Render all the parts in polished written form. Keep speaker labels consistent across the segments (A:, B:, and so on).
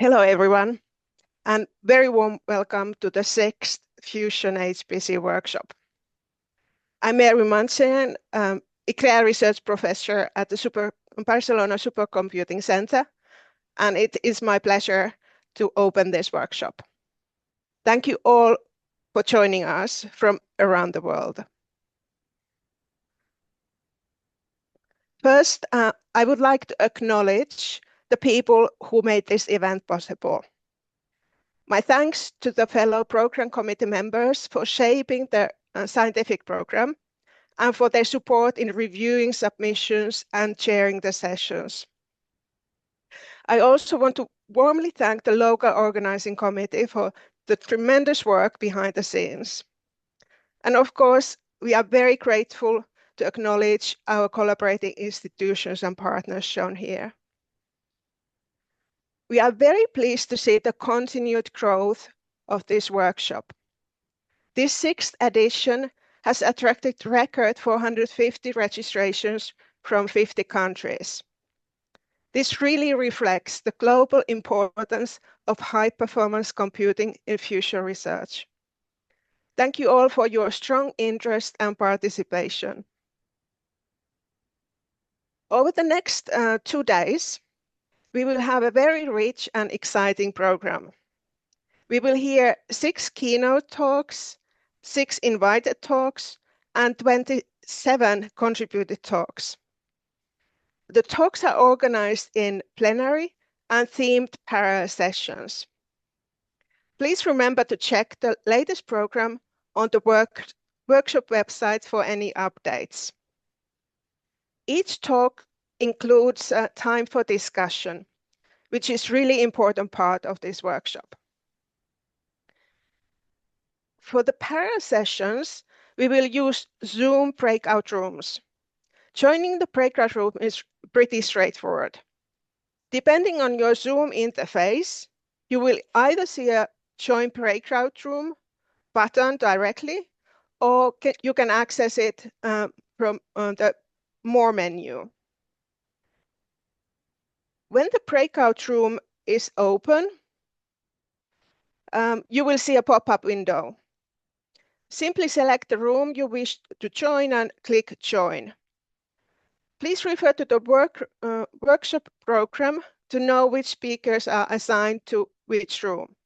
A: Hello, everyone, and very warm welcome to the 6th Fusion HPC Workshop. I'm Mary Mantsian, ICREA Research Professor at the Barcelona Supercomputing Center, and it is my pleasure to open this workshop. Thank you all for joining us from around the world. First, I would like to acknowledge the people who made this event possible. My thanks to the fellow program committee members for shaping the scientific program and for their support in reviewing submissions and chairing the sessions. I also want to warmly thank the local organizing committee for the tremendous work behind the scenes. And of course, we are very grateful to acknowledge our collaborating institutions and partners shown here. We are very pleased to see the continued growth of this workshop. This 6th edition has attracted record 450 registrations from 50 countries. This really reflects the global importance of high-performance computing in future research. Thank you all for your strong interest and participation. Over the next 2 days, we will have a very rich and exciting program. We will hear 6 keynote talks, 6 invited talks, and 27 contributed talks. The talks are organized in plenary and themed parallel sessions. Please remember to check the latest program on the workshop website for any updates. Each talk includes time for discussion, which is really important part of this workshop. For the parallel sessions, we will use Zoom breakout rooms. Joining the breakout room is pretty straightforward. Depending on your Zoom interface, you will either see a Join Breakout Room button directly, or you can access it from the More menu. When the breakout room is open, you will see a pop-up window. Simply select the room you wish to join and click Join. Please refer to the workshop program to know which speakers are assigned to which room.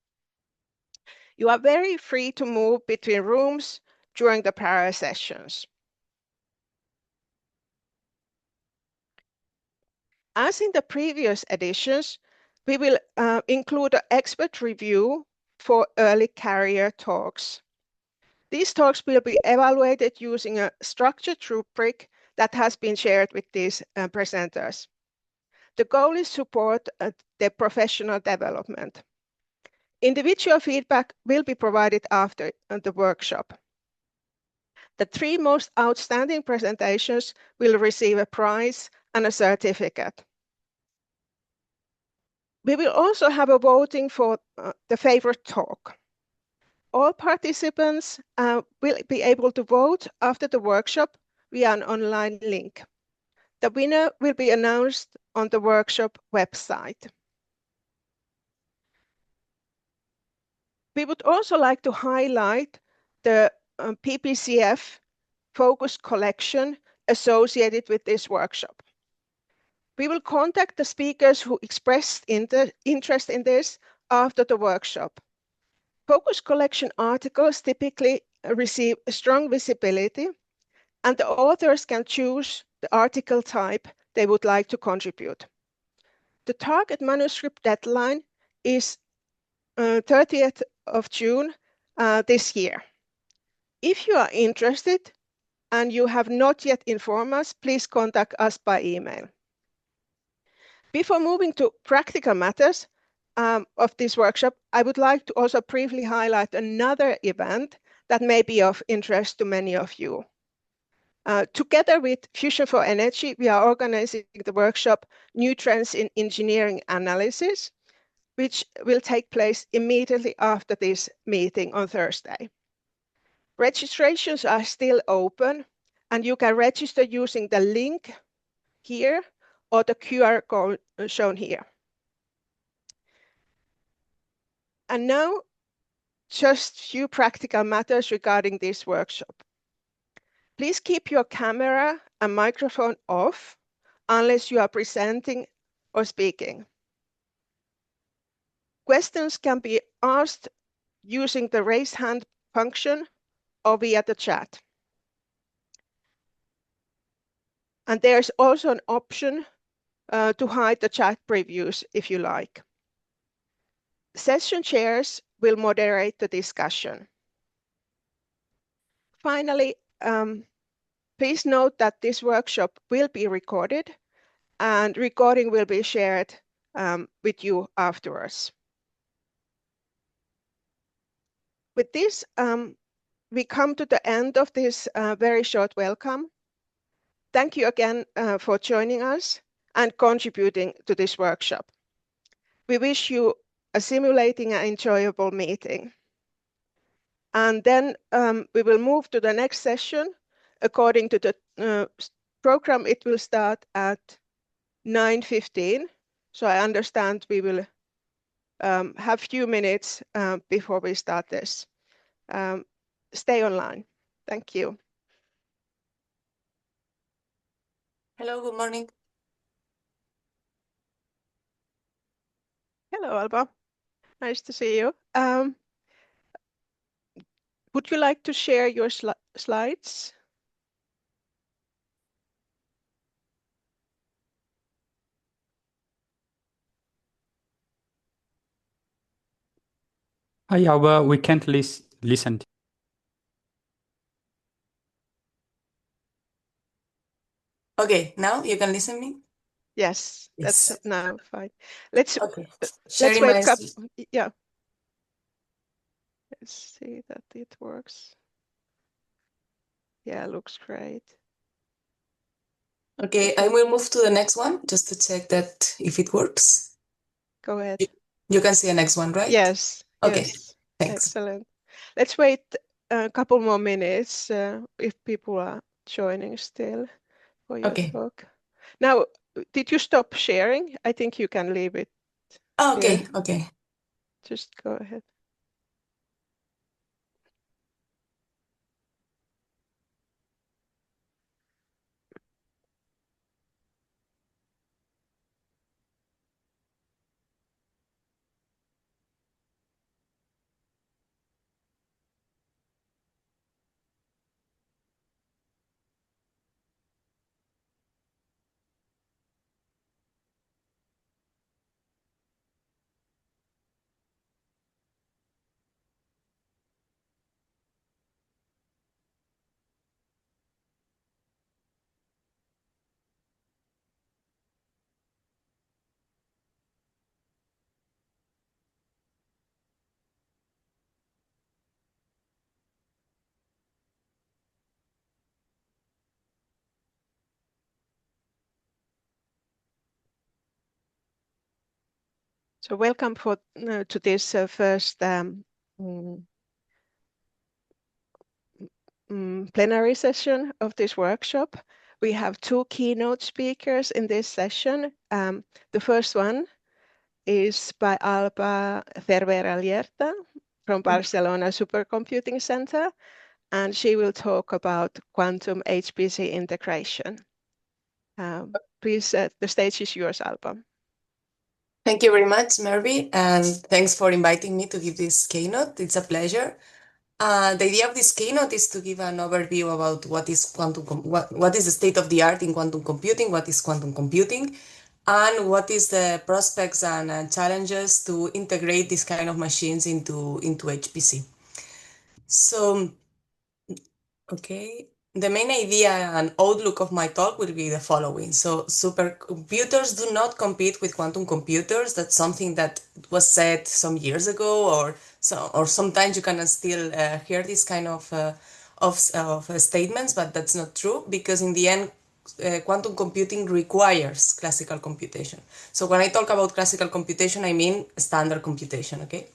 A: You are very free to move between rooms during the parallel sessions. As in the previous editions, we will include an expert review for early career talks. These talks will be evaluated using a structured rubric that has been shared with these presenters. The goal is to support their professional development. Individual feedback will be provided after the workshop. The 3 most outstanding presentations will receive a prize and a certificate. We will also have a voting for the favorite talk. All participants will be able to vote after the workshop via an online link. The winner will be announced on the workshop website. We would also like to highlight the PPCF focus collection associated with this workshop. We will contact the speakers who expressed interest in this after the workshop. Focus collection articles typically receive strong visibility, and the authors can choose the article type they would like to contribute. The target manuscript deadline is 30th of June this year. If you are interested and you have not yet informed us, please contact us by email. Before moving to practical matters of this workshop, I would like to also briefly highlight another event that may be of interest to many of you. Together with Fusion for Energy, we are organizing the workshop New Trends in Engineering Analysis, which will take place immediately after this meeting on Thursday. Registrations are still open, and you can register using the link here or the QR code shown here. And now, just few practical matters regarding this workshop. Please keep your camera and microphone off unless you are presenting or speaking. Questions can be asked using the raise hand function or via the chat. And there's also an option to hide the chat previews if you like. Session chairs will moderate the discussion. Finally, please note that this workshop will be recorded and recording will be shared with you afterwards. With this, we come to the end of this very short welcome. Thank you again for joining us and contributing to this workshop. We wish you a simulating and enjoyable meeting. And then we will move to the next session. According to the program, it will start at 9:15. So I understand we will have few minutes before we start this. Stay online. Thank you.
B: Hello, good morning.
A: Hello, Alba. Nice to see you. Would you like to share your slides?
C: Hi, Alba. We can't listen.
B: Okay, now you can listen me?
A: Yes,
B: Yes.
A: that's now fine. Let's
B: Sharing
A: wait
B: my
A: a couple. Yeah. Let's see that it works. Yeah, looks great.
B: Okay, I will move to the next one just to check that if it works.
A: Go ahead.
B: You can see the next one, right?
A: Yes.
B: Okay,
A: Yes.
B: thanks.
A: Excellent. Let's wait a couple more minutes if people are joining still for your talk. Now, did you stop sharing? I think you can leave it.
B: Oh, okay, okay.
A: Just go ahead. So welcome to this first plenary session of this workshop. We have two keynote speakers in this session. The first one is by Alba Cervera from Barcelona Supercomputing Center, and she will talk about Quantum-HPC integration. Please, the stage is yours, Alba.
B: Thank you very much, Mervi, and thanks for inviting me to give this keynote. It's a pleasure. The idea of this keynote is to give an overview about what is what is the state of the art in quantum computing, what is quantum computing, and what is the prospects and challenges to integrate this kind of machines into HPC. So, okay. The main idea and outlook of my talk will be the following. So supercomputers do not compete with quantum computers. That's something that was said some years ago, or sometimes you can still hear this kind of statements, but that's not true, because in the end, quantum computing requires classical computation. So when I talk about classical computation, I mean standard computation, okay?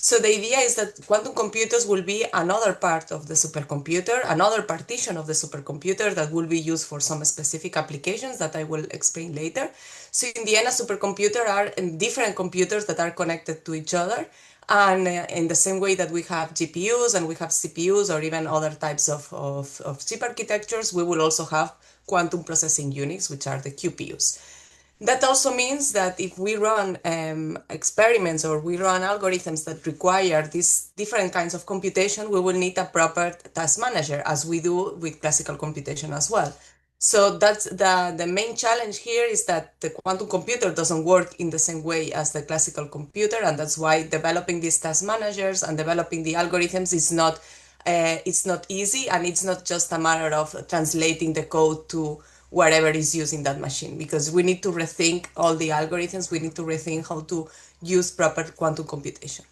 B: So the idea is that quantum computers will be another part of the supercomputer, another partition of the supercomputer that will be used for some specific applications that I will explain later. So in the end, a supercomputer are different computers that are connected to each other, And in the same way that we have GPUs and we have CPUs or even other types of chip architectures, we will also have quantum processing units, which are the QPUs. That also means that if we run experiments or we run algorithms that require these different kinds of computation, we will need a proper task manager, as we do with classical computation as well. So that's the main challenge here, is that the quantum computer doesn't work in the same way as the classical computer, and that's why developing these task managers and developing the algorithms is not it's not easy, and it's not just a matter of translating the code to whatever is used in that machine, because we need to rethink all the algorithms, we need to rethink how to use proper quantum computation.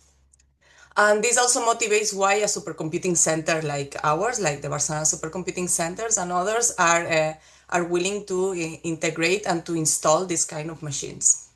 B: And this also motivates why a supercomputing center like ours, like the Barcelona Supercomputing Centers and others, are willing to integrate and to install this kind of machines.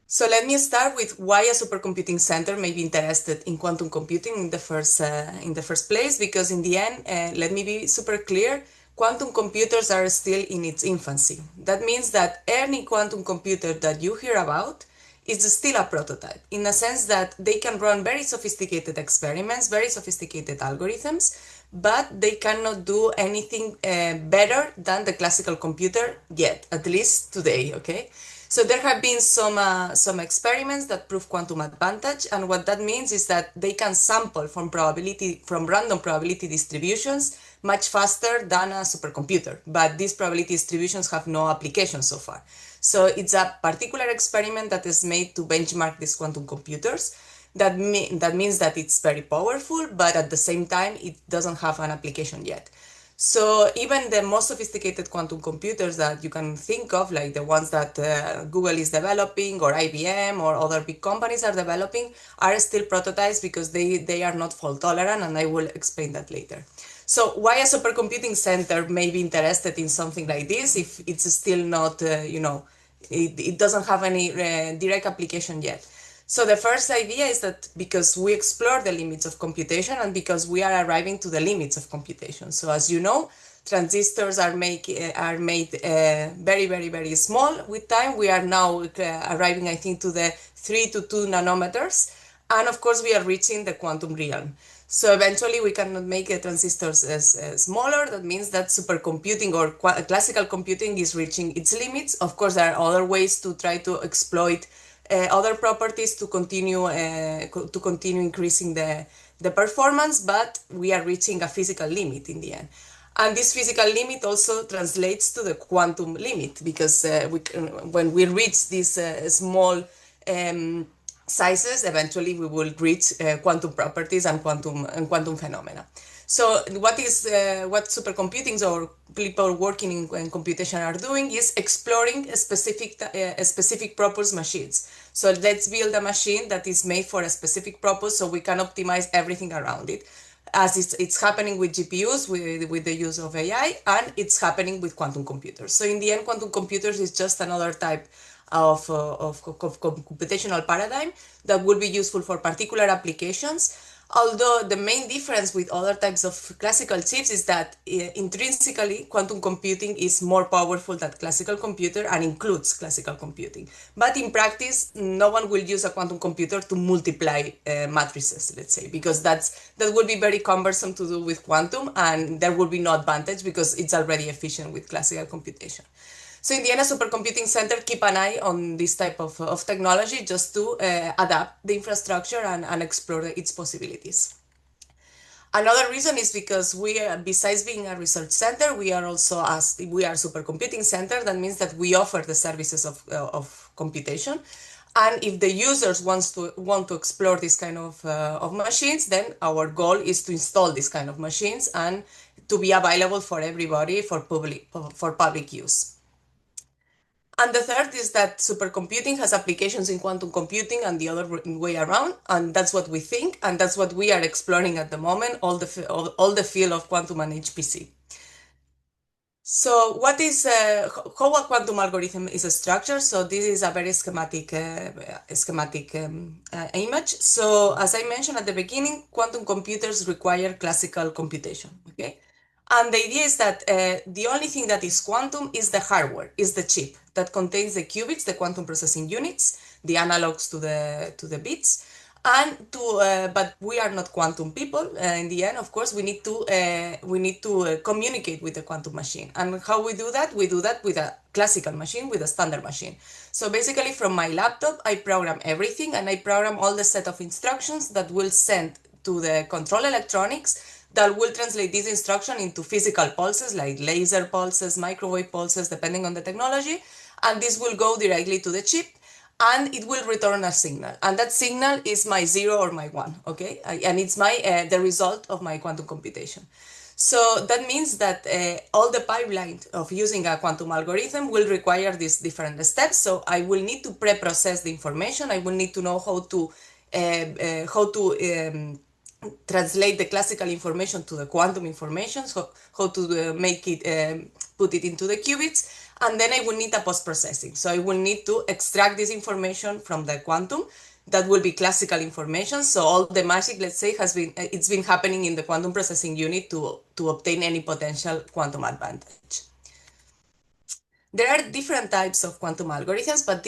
B: So let me start with why a supercomputing center may be interested in quantum computing in the first place, because in the end, let me be super clear, quantum computers are still in its infancy. That means that any quantum computer that you hear about is still a prototype, in a sense that they can run very sophisticated experiments, very sophisticated algorithms, but they cannot do anything better than the classical computer yet, at least today, okay? So there have been some experiments that prove quantum advantage, and what that means is that they can sample from random probability distributions much faster than a supercomputer, but these probability distributions have no application so far. So it's a particular experiment that is made to benchmark these quantum computers. That means that it's very powerful, but at the same time, it doesn't have an application yet. So even the most sophisticated quantum computers that you can think of, like the ones that Google is developing or IBM or other big companies are developing, are still prototypes because they are not fault tolerant, and I will explain that later. So why a supercomputing center may be interested in something like this if it's still not, it doesn't have any direct application yet? So the first idea is that because we explore the limits of computation and because we are arriving to the limits of computation. So as you know, transistors are made very, very, very small with time. We are now arriving, I think, to the 3 to 2 nanometers. And of course, we are reaching the quantum realm. So eventually we cannot make transistors as smaller. That means that supercomputing or classical computing is reaching its limits. Of course, there are other ways to try to exploit other properties to continue increasing the performance, but we are reaching a physical limit in the end. And this physical limit also translates to the quantum limit, because when we reach these small sizes, eventually we will reach quantum properties and quantum phenomena. So what supercomputing or people working in computation are doing is exploring specific purpose machines. So let's build a machine that is made for a specific purpose so we can optimize everything around it. As it's happening with GPUs, with the use of AI, and it's happening with quantum computers. So in the end, quantum computers is just another type of computational paradigm that will be useful for particular applications. Although the main difference with other types of classical chips is that intrinsically quantum computing is more powerful than classical computer and includes classical computing. But in practice, no one will use a quantum computer to multiply matrices, let's say, because that would be very cumbersome to do with quantum, and there will be no advantage because it's already efficient with classical computation. So in the end, a supercomputing center keep an eye on this type of technology just to adapt the infrastructure and explore its possibilities. Another reason is because we, besides being a research center, we are also a supercomputing center. That means that we offer the services of computation. And if the users want to explore this kind of machines, then our goal is to install this kind of machines and to be available for everybody for public use. And the third is that supercomputing has applications in quantum computing and the other way around, and that's what we think, and that's what we are exploring at the moment, all the field of quantum and HPC. So what is how a quantum algorithm is structured? So this is a very schematic image. So as I mentioned at the beginning, quantum computers require classical computation. Okay. And the idea is that the only thing that is quantum is the hardware, is the chip that contains the qubits, the quantum processing units, the analogs to the bits. And but we are not quantum people. In the end, of course, we need to communicate with the quantum machine. And how we do that? We do that with a classical machine, with a standard machine. So basically, from my laptop, I program everything, and I program all the set of instructions that will send to the control electronics that will translate this instruction into physical pulses, like laser pulses, microwave pulses, depending on the technology. And this will go directly to the chip, and it will return a signal, and that signal is my 0 or my 1, okay? And it's my the result of my quantum computation. So that means that all the pipeline of using a quantum algorithm will require these different steps. So I will need to pre-process the information. I will need to know how to translate the classical information to the quantum information, so how to make it, put it into the qubits. And then I will need a post-processing. So I will need to extract this information from the quantum. That will be classical information. So all the magic, let's say, it's been happening in the quantum processing unit to obtain any potential quantum advantage. There are different types of quantum algorithms, but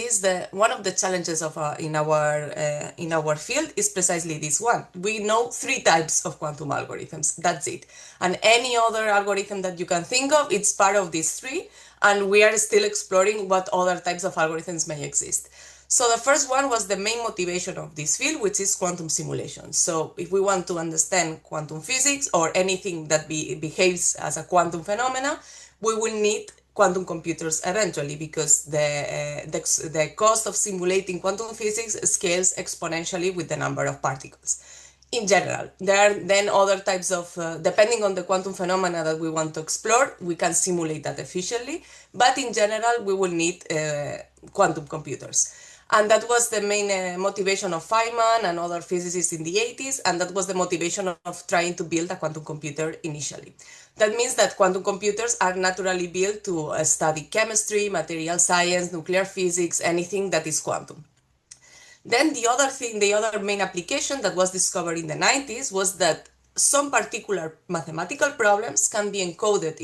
B: one of the challenges of in our field is precisely this one. We know 3 types of quantum algorithms. That's it. And any other algorithm that you can think of, it's part of these 3. And we are still exploring what other types of algorithms may exist. So the first one was the main motivation of this field, which is quantum simulation. So if we want to understand quantum physics or anything that behaves as a quantum phenomena, we will need quantum computers eventually, because the cost of simulating quantum physics scales exponentially with the number of particles. In general, there are then other types of, depending on the quantum phenomena that we want to explore, we can simulate that efficiently, but in general, we will need quantum computers. And that was the main motivation of Feynman and other physicists in the 80s, and that was the motivation of trying to build a quantum computer initially. That means that quantum computers are naturally built to study chemistry, material science, nuclear physics, anything that is quantum. Then the other main application that was discovered in the 90s was that some particular mathematical problems can be encoded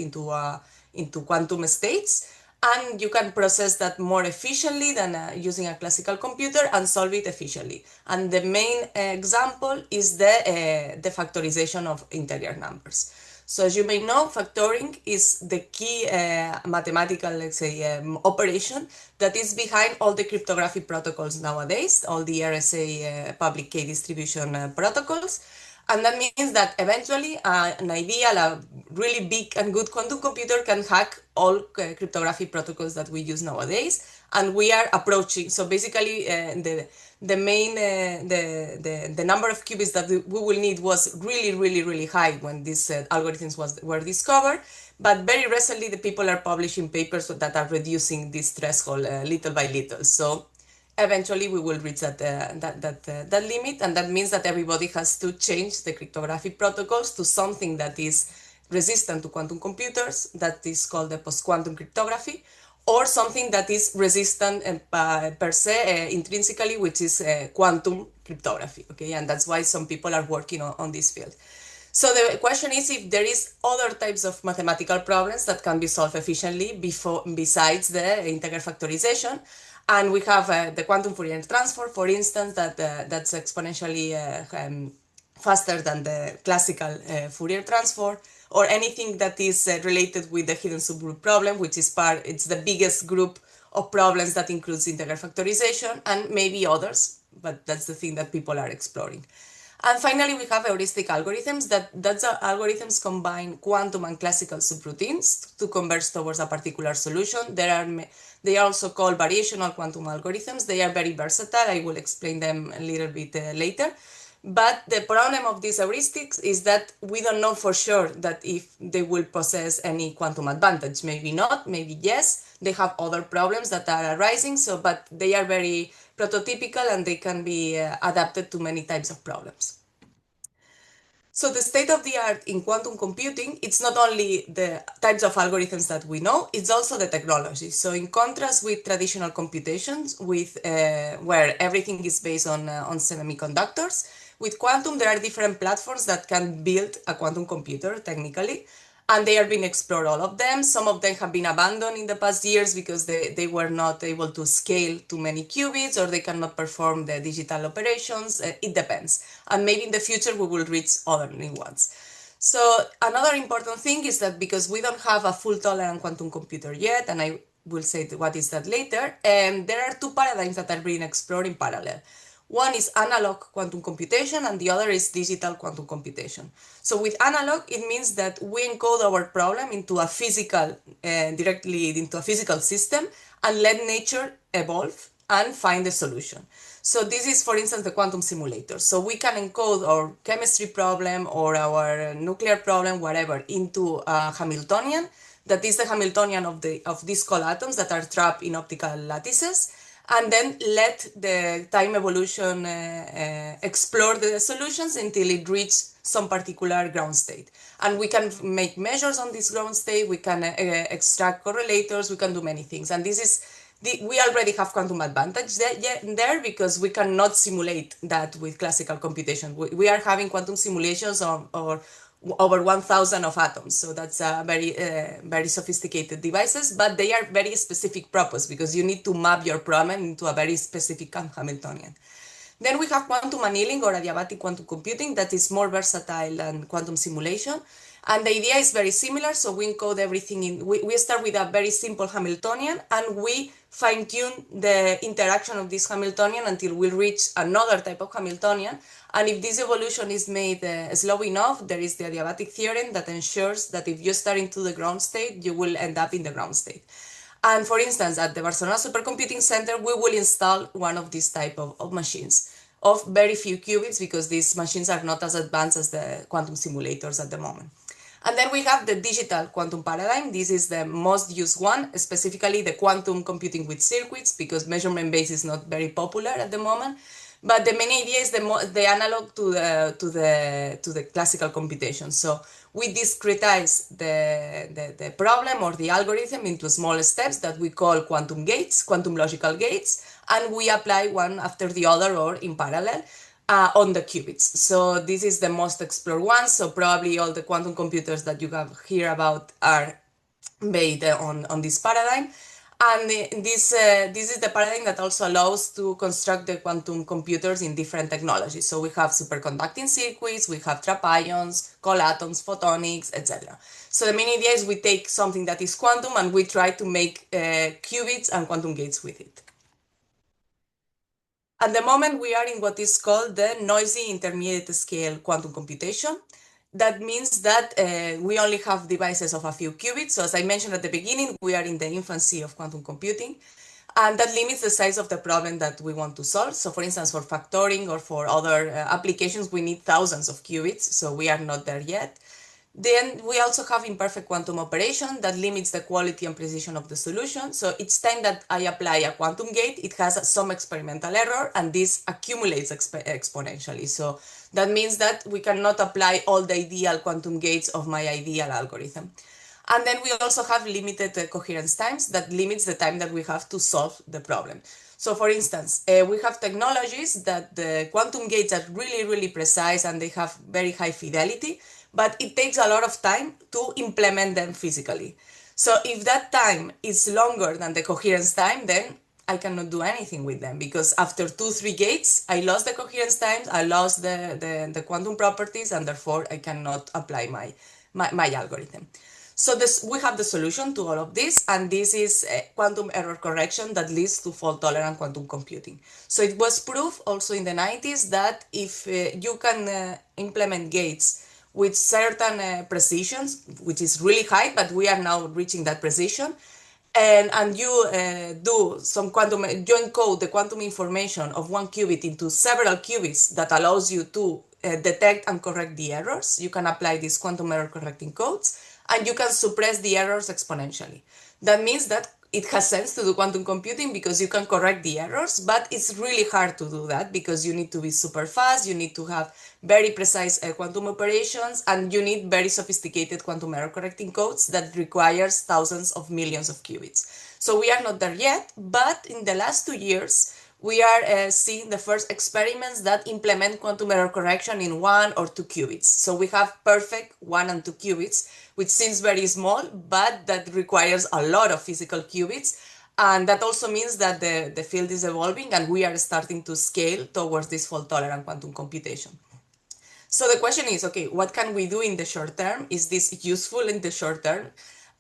B: into quantum states, and you can process that more efficiently than using a classical computer and solve it efficiently. And the main example is the factorization of integer numbers. So as you may know, factoring is the key mathematical, let's say, operation that is behind all the cryptographic protocols nowadays, all the RSA public key distribution protocols. And that means that eventually an ideal, a really big and good quantum computer can hack all cryptographic protocols that we use nowadays. And we are approaching, so basically the number of qubits that we will need was really high when these algorithms were discovered. But very recently, the people are publishing papers that are reducing this threshold little by little. So eventually we will reach that limit, and that means that everybody has to change the cryptographic protocols to something that is resistant to quantum computers, that is called the post-quantum cryptography, or something that is resistant per se intrinsically, which is quantum cryptography. Okay, and that's why some people are working on this field. So the question is if there is other types of mathematical problems that can be solved efficiently besides the integer factorization. And we have the quantum Fourier transform, for instance, that's exponentially faster than the classical Fourier transform, or anything that is related with the hidden subgroup problem, which is it's the biggest group of problems that includes integer factorization, and maybe others, but that's the thing that people are exploring. And finally, we have heuristic algorithms that's algorithms combine quantum and classical subroutines to converge towards a particular solution. They are also called variational quantum algorithms. They are very versatile. I will explain them a little bit later. But the problem of these heuristics is that we don't know for sure that if they will possess any quantum advantage. Maybe not, maybe yes. They have other problems that are arising, but they are very prototypical and they can be adapted to many types of problems. So the state of the art in quantum computing, it's not only the types of algorithms that we know, it's also the technology. So in contrast with traditional computations, where everything is based on semiconductors, with quantum there are different platforms that can build a quantum computer technically. and they are being explored, all of them. Some of them have been abandoned in the past years because they were not able to scale too many qubits, or they cannot perform the digital operations. It depends. And maybe in the future we will reach other new ones. So another important thing is that because we don't have a full tolerant quantum computer yet, and I will say what is that later, there are two paradigms that are being explored in parallel. One is analog quantum computation and the other is digital quantum computation. So with analog, it means that we encode our problem into a physical, directly into a physical system, and let nature evolve and find the solution. So this is, for instance, the quantum simulator. So we can encode our chemistry problem or our nuclear problem, whatever, into a Hamiltonian. That is the Hamiltonian of these cold atoms that are trapped in optical lattices, and then let the time evolution explore the solutions until it reaches some particular ground state. And we can make measures on this ground state, we can extract correlators, we can do many things. And this is, we already have quantum advantage there because we cannot simulate that with classical computation. We are having quantum simulations or over 1,000 of atoms. So that's very sophisticated devices, but they are very specific purpose because you need to map your problem into a very specific Hamiltonian. Then we have quantum annealing or adiabatic quantum computing that is more versatile than quantum simulation. And the idea is very similar. So we encode everything in, we start with a very simple Hamiltonian and we fine tune the interaction of this Hamiltonian until we reach another type of Hamiltonian. And if this evolution is made slow enough, there is the adiabatic theorem that ensures that if you start into the ground state, you will end up in the ground state. And for instance, at the Barcelona Supercomputing Center, we will install one of these type of machines of very few qubits because these machines are not as advanced as the quantum simulators at the moment. And then we have the digital quantum paradigm. This is the most used one, specifically the quantum computing with circuits, because measurement base is not very popular at the moment. But the main idea is the analog to the classical computation. So we discretize the problem or the algorithm into small steps that we call quantum gates, quantum logical gates, and we apply one after the other or in parallel on the qubits. So this is the most explored one. So probably all the quantum computers that you have heard about are based on this paradigm. And this is the paradigm that also allows to construct the quantum computers in different technologies. So we have superconducting circuits, we have trap ions, cold atoms, photonics, etc. So the main idea is we take something that is quantum and we try to make qubits and quantum gates with it. At the moment, we are in what is called the noisy intermediate scale quantum computation. That means that we only have devices of a few qubits. So as I mentioned at the beginning, we are in the infancy of quantum computing, and that limits the size of the problem that we want to solve. So for instance, for factoring or for other applications, we need thousands of qubits. So we are not there yet. Then we also have imperfect quantum operation that limits the quality and precision of the solution. So each time that I apply a quantum gate, it has some experimental error, and this accumulates exponentially. So that means that we cannot apply all the ideal quantum gates of my ideal algorithm. And then we also have limited coherence times that limits the time that we have to solve the problem. So for instance, we have technologies that the quantum gates are really, really precise and they have very high fidelity, but it takes a lot of time to implement them physically. So if that time is longer than the coherence time, then I cannot do anything with them because after 2-3 gates, I lost the coherence times, I lost the quantum properties, and therefore I cannot apply my algorithm. So we have the solution to all of this, and this is quantum error correction that leads to fault-tolerant quantum computing. So it was proved also in the 90s that if you can implement gates with certain precisions, which is really high, but we are now reaching that precision, and you do some quantum, you encode the quantum information of one qubit into several qubits that allows you to detect and correct the errors. You can apply these quantum error correcting codes, and you can suppress the errors exponentially. That means that it has sense to do quantum computing because you can correct the errors, but it's really hard to do that because you need to be super fast, you need to have very precise quantum operations, and you need very sophisticated quantum error correcting codes that requires thousands of millions of qubits. So we are not there yet, but in the last 2 years, we are seeing the first experiments that implement quantum error correction in 1 or 2 qubits. So we have perfect 1 and 2 qubits, which seems very small, but that requires a lot of physical qubits. And that also means that the field is evolving and we are starting to scale towards this fault-tolerant quantum computation. So the question is, okay, what can we do in the short term? Is this useful in the short term?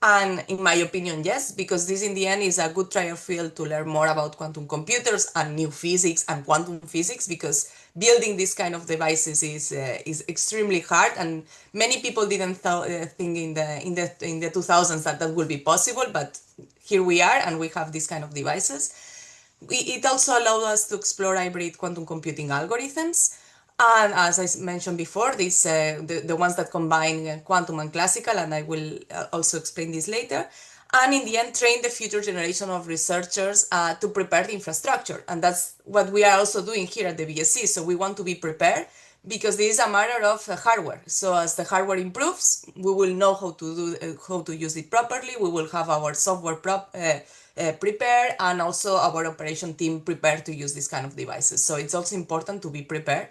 B: And in my opinion, yes, because this in the end is a good trial field to learn more about quantum computers and new physics and quantum physics, because building this kind of devices is extremely hard, and many people didn't think in the 2000s that would be possible, but here we are and we have this kind of devices. It also allows us to explore hybrid quantum computing algorithms. And as I mentioned before, these the ones that combine quantum and classical, and I will also explain this later. And in the end, train the future generation of researchers to prepare the infrastructure. And that's what we are also doing here at the BSc. So we want to be prepared because this is a matter of hardware. So as the hardware improves, we will know how to use it properly. We will have our software prepared, and also our operation team prepared to use this kind of devices. So it's also important to be prepared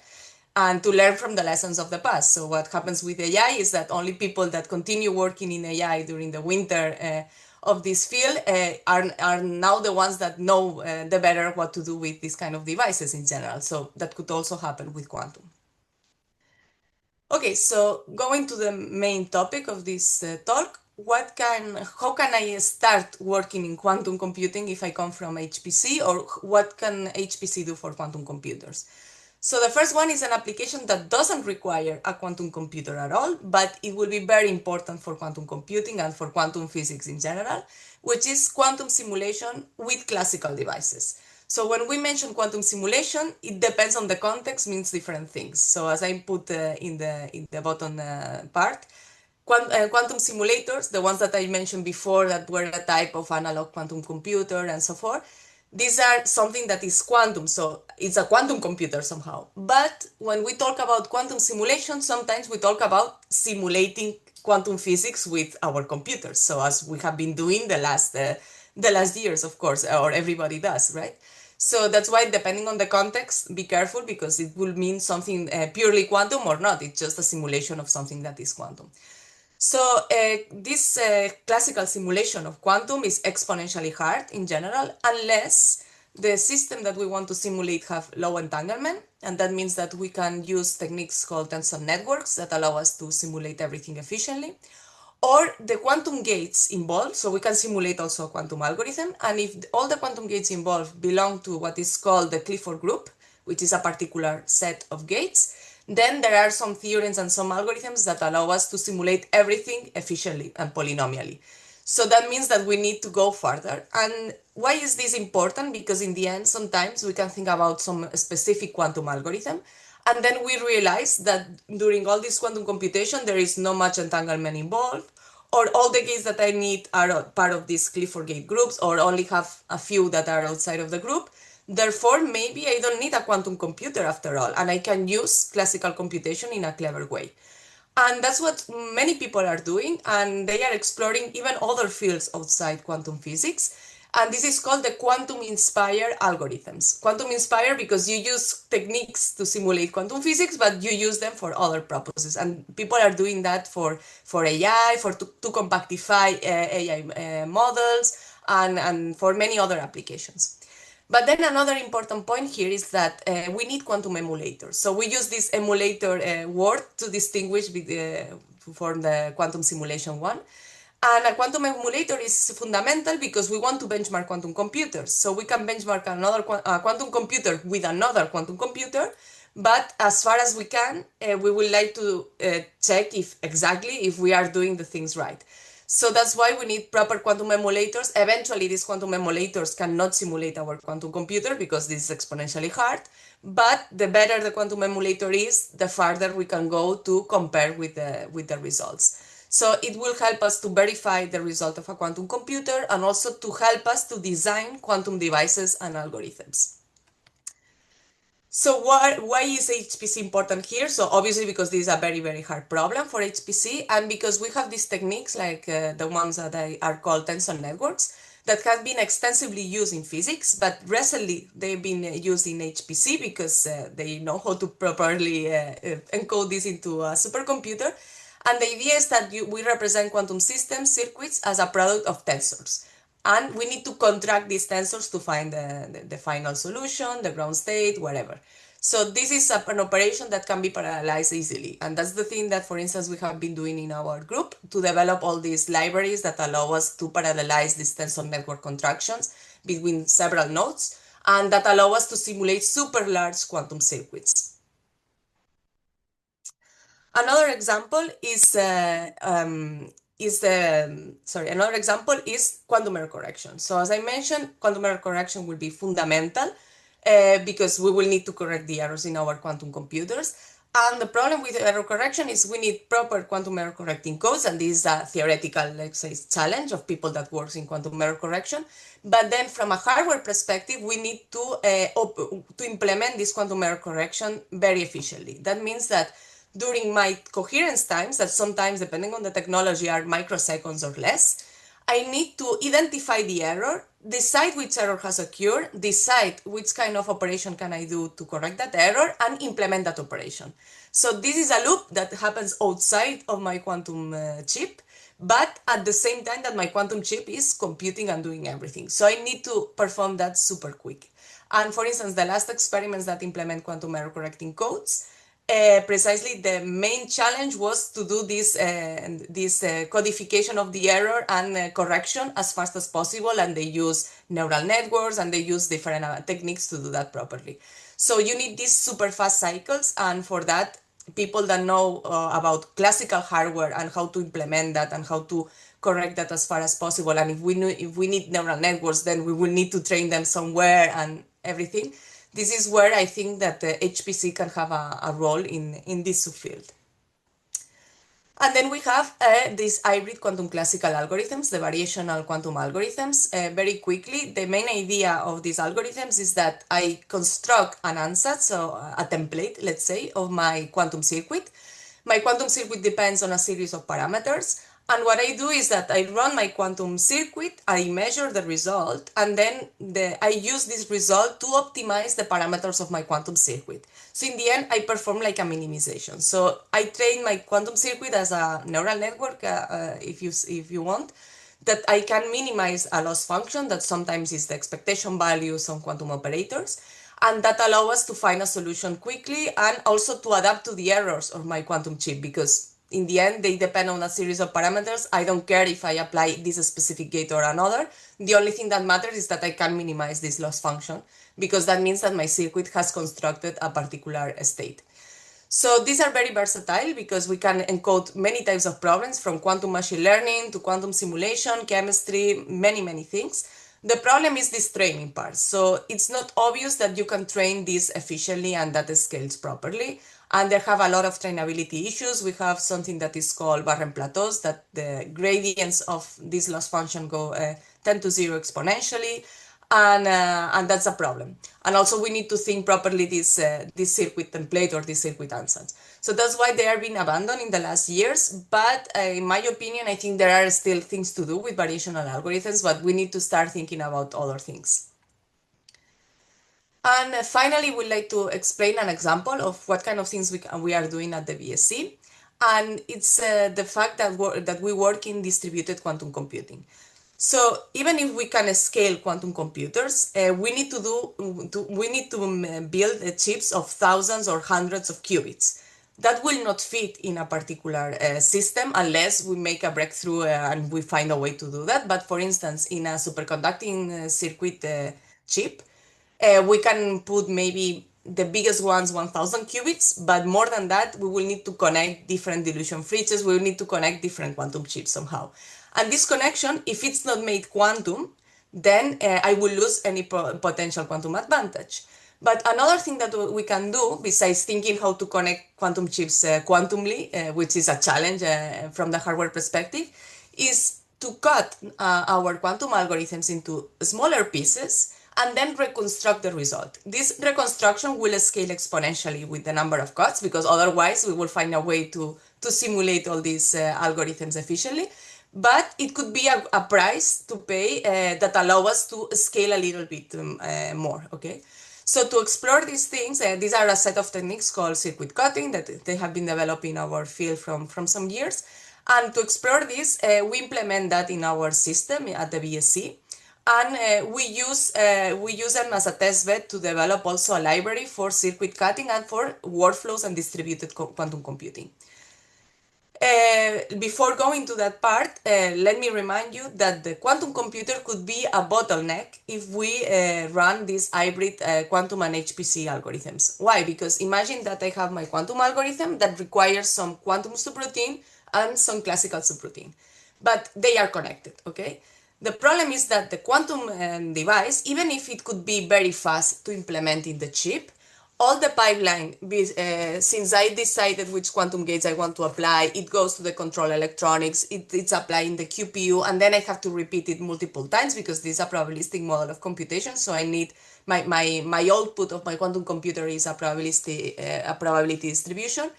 B: and to learn from the lessons of the past. So what happens with AI is that only people that continue working in AI during the winter of this field are now the ones that know the better what to do with this kind of devices in general. So that could also happen with quantum. Okay, so going to the main topic of this talk, how can I start working in quantum computing if I come from HPC, or what can HPC do for quantum computers? So the first one is an application that doesn't require a quantum computer at all, but it will be very important for quantum computing and for quantum physics in general, which is quantum simulation with classical devices. So when we mention quantum simulation, it depends on the context, means different things. So as I put in the bottom part, quantum simulators, the ones that I mentioned before that were a type of analog quantum computer and so forth, these are something that is quantum, so it's a quantum computer somehow. But when we talk about quantum simulation, sometimes we talk about simulating quantum physics with our computers. So as we have been doing the last years, of course, or everybody does, right? So that's why, depending on the context, be careful, because it will mean something purely quantum or not. It's just a simulation of something that is quantum. So this classical simulation of quantum is exponentially hard in general, unless the system that we want to simulate have low entanglement. And that means that we can use techniques called tensor networks that allow us to simulate everything efficiently. Or the quantum gates involved, so we can simulate also a quantum algorithm. And if all the quantum gates involved belong to what is called the Clifford group, which is a particular set of gates, then there are some theorems and some algorithms that allow us to simulate everything efficiently and polynomially. So that means that we need to go further. And why is this important? Because in the end, sometimes we can think about some specific quantum algorithm, and then we realize that during all this quantum computation, there is not much entanglement involved, or all the gates that I need are part of these Clifford gate groups, or only have a few that are outside of the group. Therefore, maybe I don't need a quantum computer after all, and I can use classical computation in a clever way. And that's what many people are doing, and they are exploring even other fields outside quantum physics. And this is called the quantum-inspired algorithms. Quantum-inspired because you use techniques to simulate quantum physics, but you use them for other purposes. And people are doing that for AI, to compactify AI models, and for many other applications. But then another important point here is that we need quantum emulators. So we use this emulator word to distinguish from the quantum simulation one. And a quantum emulator is fundamental because we want to benchmark quantum computers. So we can benchmark another quantum computer with another quantum computer, but as far as we can, we would like to check if we are doing the things right. So that's why we need proper quantum emulators. Eventually, these quantum emulators cannot simulate our quantum computer because this is exponentially hard. But the better the quantum emulator is, the farther we can go to compare with the results. So it will help us to verify the result of a quantum computer, and also to help us to design quantum devices and algorithms. So why is HPC important here? So obviously because this is a very, very hard problem for HPC, and because we have these techniques like the ones that are called tensor networks, that have been extensively used in physics, but recently they've been used in HPC because they know how to properly encode this into a supercomputer. And the idea is that we represent quantum system circuits as a product of tensors. And we need to contract these tensors to find the final solution, the ground state, whatever. So this is an operation that can be parallelized easily. And that's the thing that, for instance, we have been doing in our group to develop all these libraries that allow us to parallelize these tensor network contractions between several nodes, and that allow us to simulate super large quantum circuits. Another example is quantum error correction. So as I mentioned, quantum error correction will be fundamental because we will need to correct the errors in our quantum computers. And the problem with error correction is we need proper quantum error correcting codes, and this is a theoretical, let's say, challenge of people that works in quantum error correction. But then from a hardware perspective, we need to implement this quantum error correction very efficiently. That means that during my coherence times, that sometimes, depending on the technology, are microseconds or less, I need to identify the error, decide which error has occurred, decide which kind of operation can I do to correct that error, and implement that operation. So this is a loop that happens outside of my quantum chip, but at the same time that my quantum chip is computing and doing everything. So I need to perform that super quick. And for instance, the last experiments that implement quantum error correcting codes, precisely the main challenge was to do this codification of the error and correction as fast as possible, and they use neural networks and they use different techniques to do that properly. So you need these super fast cycles, and for that, people that know about classical hardware and how to implement that and how to correct that as far as possible, and if we need neural networks, then we will need to train them somewhere and everything. This is where I think that the HPC can have a role in this subfield. And then we have these hybrid quantum classical algorithms, the variational quantum algorithms. Very quickly, the main idea of these algorithms is that I construct an ansatz, so a template, let's say, of my quantum circuit. My quantum circuit depends on a series of parameters. And what I do is that I run my quantum circuit, I measure the result, and then I use this result to optimize the parameters of my quantum circuit. So in the end, I perform like a minimization. So I train my quantum circuit as a neural network, if you want, that I can minimize a loss function that sometimes is the expectation values on quantum operators, and that allow us to find a solution quickly and also to adapt to the errors of my quantum chip, because in the end, they depend on a series of parameters. I don't care if I apply this specific gate or another. The only thing that matters is that I can minimize this loss function, because that means that my circuit has constructed a particular state. So these are very versatile because we can encode many types of problems, from quantum machine learning to quantum simulation, chemistry, many things. The problem is this training part. So it's not obvious that you can train this efficiently and that it scales properly. And they have a lot of trainability issues. We have something that is called Barren plateaus, that the gradients of this loss function go 10 to 0 exponentially, and that's a problem. And also we need to think properly this circuit template or this circuit ansatz. So that's why they are being abandoned in the last years. But in my opinion, I think there are still things to do with variational algorithms, but we need to start thinking about other things. And finally, we'd like to explain an example of what kind of things we are doing at the BSc. And it's the fact that we work in distributed quantum computing. So even if we can scale quantum computers, we need to build chips of thousands or hundreds of qubits. That will not fit in a particular system unless we make a breakthrough and we find a way to do that. But for instance, in a superconducting circuit chip, we can put maybe the biggest ones 1000 qubits, but more than that, we will need to connect different dilution features. We will need to connect different quantum chips somehow. And this connection, if it's not made quantum, then I will lose any potential quantum advantage. But another thing that we can do, besides thinking how to connect quantum chips quantumly, which is a challenge from the hardware perspective, is to cut our quantum algorithms into smaller pieces and then reconstruct the result. This reconstruction will scale exponentially with the number of cuts, because otherwise we will find a way to simulate all these algorithms efficiently. but it could be a price to pay that allow us to scale a little bit more, okay? So to explore these things, these are a set of techniques called circuit cutting that they have been developed in our field from some years. And to explore this, we implement that in our system at the BSc. And we use them as a test bed to develop also a library for circuit cutting and for workflows and distributed quantum computing. Before going to that part, let me remind you that the quantum computer could be a bottleneck if we run these hybrid quantum and HPC algorithms. Why? Because imagine that I have my quantum algorithm that requires some quantum subroutine and some classical subroutine, but they are connected, okay? The problem is that the quantum device, even if it could be very fast to implement in the chip, all the pipeline, since I decided which quantum gates I want to apply, it goes to the control electronics, it's applied in the QPU, and then I have to repeat it multiple times because this is a probabilistic model of computation. So I need my output of my quantum computer is a probability distribution.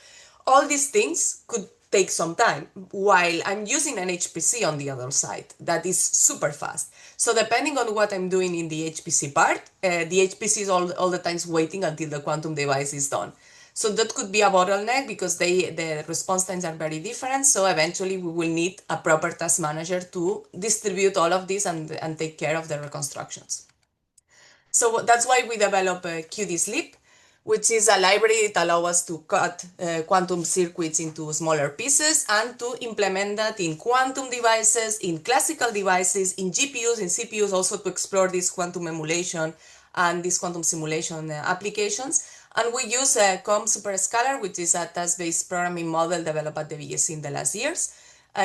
B: All these things could take some time while I'm using an HPC on the other side that is super fast. So depending on what I'm doing in the HPC part, the HPC is all the times waiting until the quantum device is done. So that could be a bottleneck because the response times are very different. So eventually we will need a proper task manager to distribute all of this and take care of the reconstructions. So that's why we develop QD-Sleep, which is a library that allows us to cut quantum circuits into smaller pieces and to implement that in quantum devices, in classical devices, in GPUs, in CPUs, also to explore this quantum emulation and these quantum simulation applications. And we use COM Superscalar, which is a task-based programming model developed at the BSc in the last years.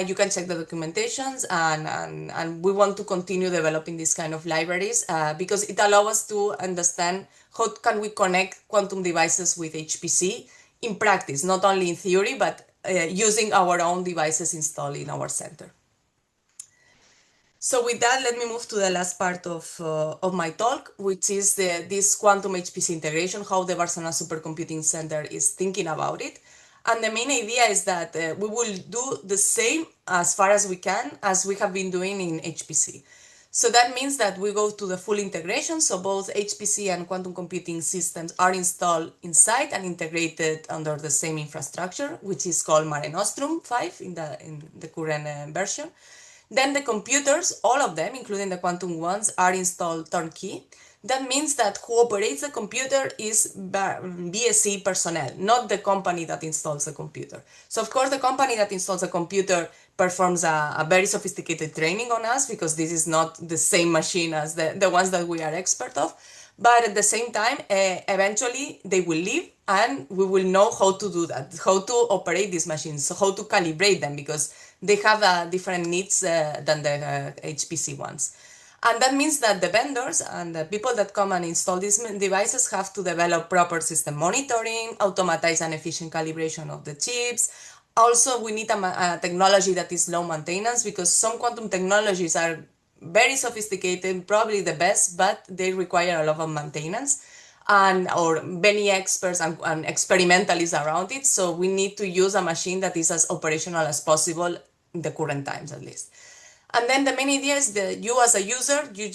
B: You can check the documentations, and we want to continue developing these kind of libraries because it allows us to understand how can we connect quantum devices with HPC in practice, not only in theory, but using our own devices installed in our center. So with that, let me move to the last part of my talk, which is this quantum HPC integration, how the Barcelona Supercomputing Center is thinking about it. And the main idea is that we will do the same as far as we can as we have been doing in HPC. So that means that we go to the full integration. So both HPC and quantum computing systems are installed inside and integrated under the same infrastructure, which is called Mare Nostrum 5 in the current version. Then the computers, all of them, including the quantum ones, are installed turnkey. That means that who operates the computer is BSc personnel, not the company that installs the computer. So of course the company that installs the computer performs a very sophisticated training on us because this is not the same machine as the ones that we are expert of. But at the same time, eventually they will leave and we will know how to do that, how to operate these machines, so how to calibrate them because they have different needs than the HPC ones. And that means that the vendors and the people that come and install these devices have to develop proper system monitoring, automatize and efficient calibration of the chips. Also, we need a technology that is low maintenance because some quantum technologies are very sophisticated, probably the best, but they require a lot of maintenance or many experts and experimentalists around it. So we need to use a machine that is as operational as possible in the current times at least. And then the main idea is that you as a user, you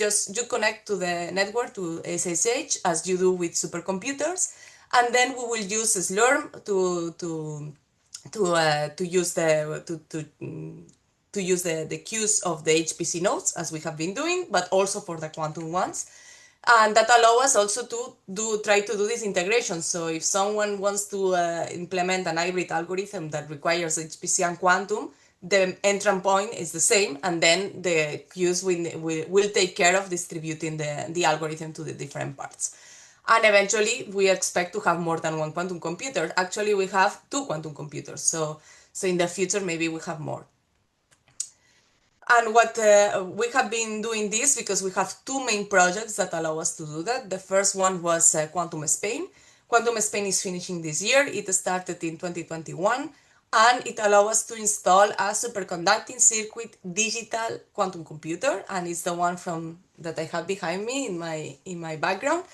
B: connect to the network, to SSH, as you do with supercomputers. And then we will use Slurm to use the queues of the HPC nodes, as we have been doing, but also for the quantum ones. And that allows us also to try to do this integration. So if someone wants to implement an hybrid algorithm that requires HPC and quantum, the entrance point is the same, and then the queues will take care of distributing the algorithm to the different parts. And eventually, we expect to have more than one quantum computer. Actually, we have 2 quantum computers. So in the future, maybe we have more. And what we have been doing this because we have 2 main projects that allow us to do that. The first one was Quantum Spain. Quantum Spain is finishing this year. It started in 2021. And it allows us to install a superconducting circuit digital quantum computer, and it's the one that I have behind me in my background.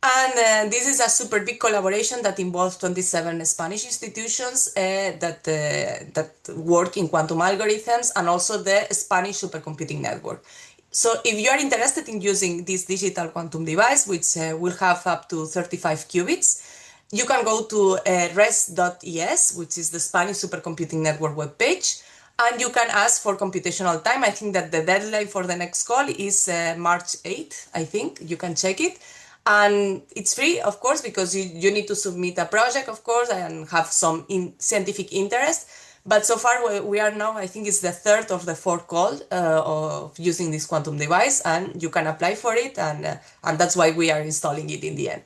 B: And this is a super big collaboration that involves 27 Spanish institutions that work in quantum algorithms, and also the Spanish supercomputing network. So if you are interested in using this digital quantum device, which will have up to 35 qubits, you can go to res.es, which is the Spanish supercomputing network webpage, and you can ask for computational time. I think that the deadline for the next call is March 8th, I think. You can check it. And it's free, of course, because you need to submit a project, of course, and have some scientific interest. But so far, we are now, I think it's the third of the fourth call of using this quantum device, and you can apply for it, and that's why we are installing it in the end.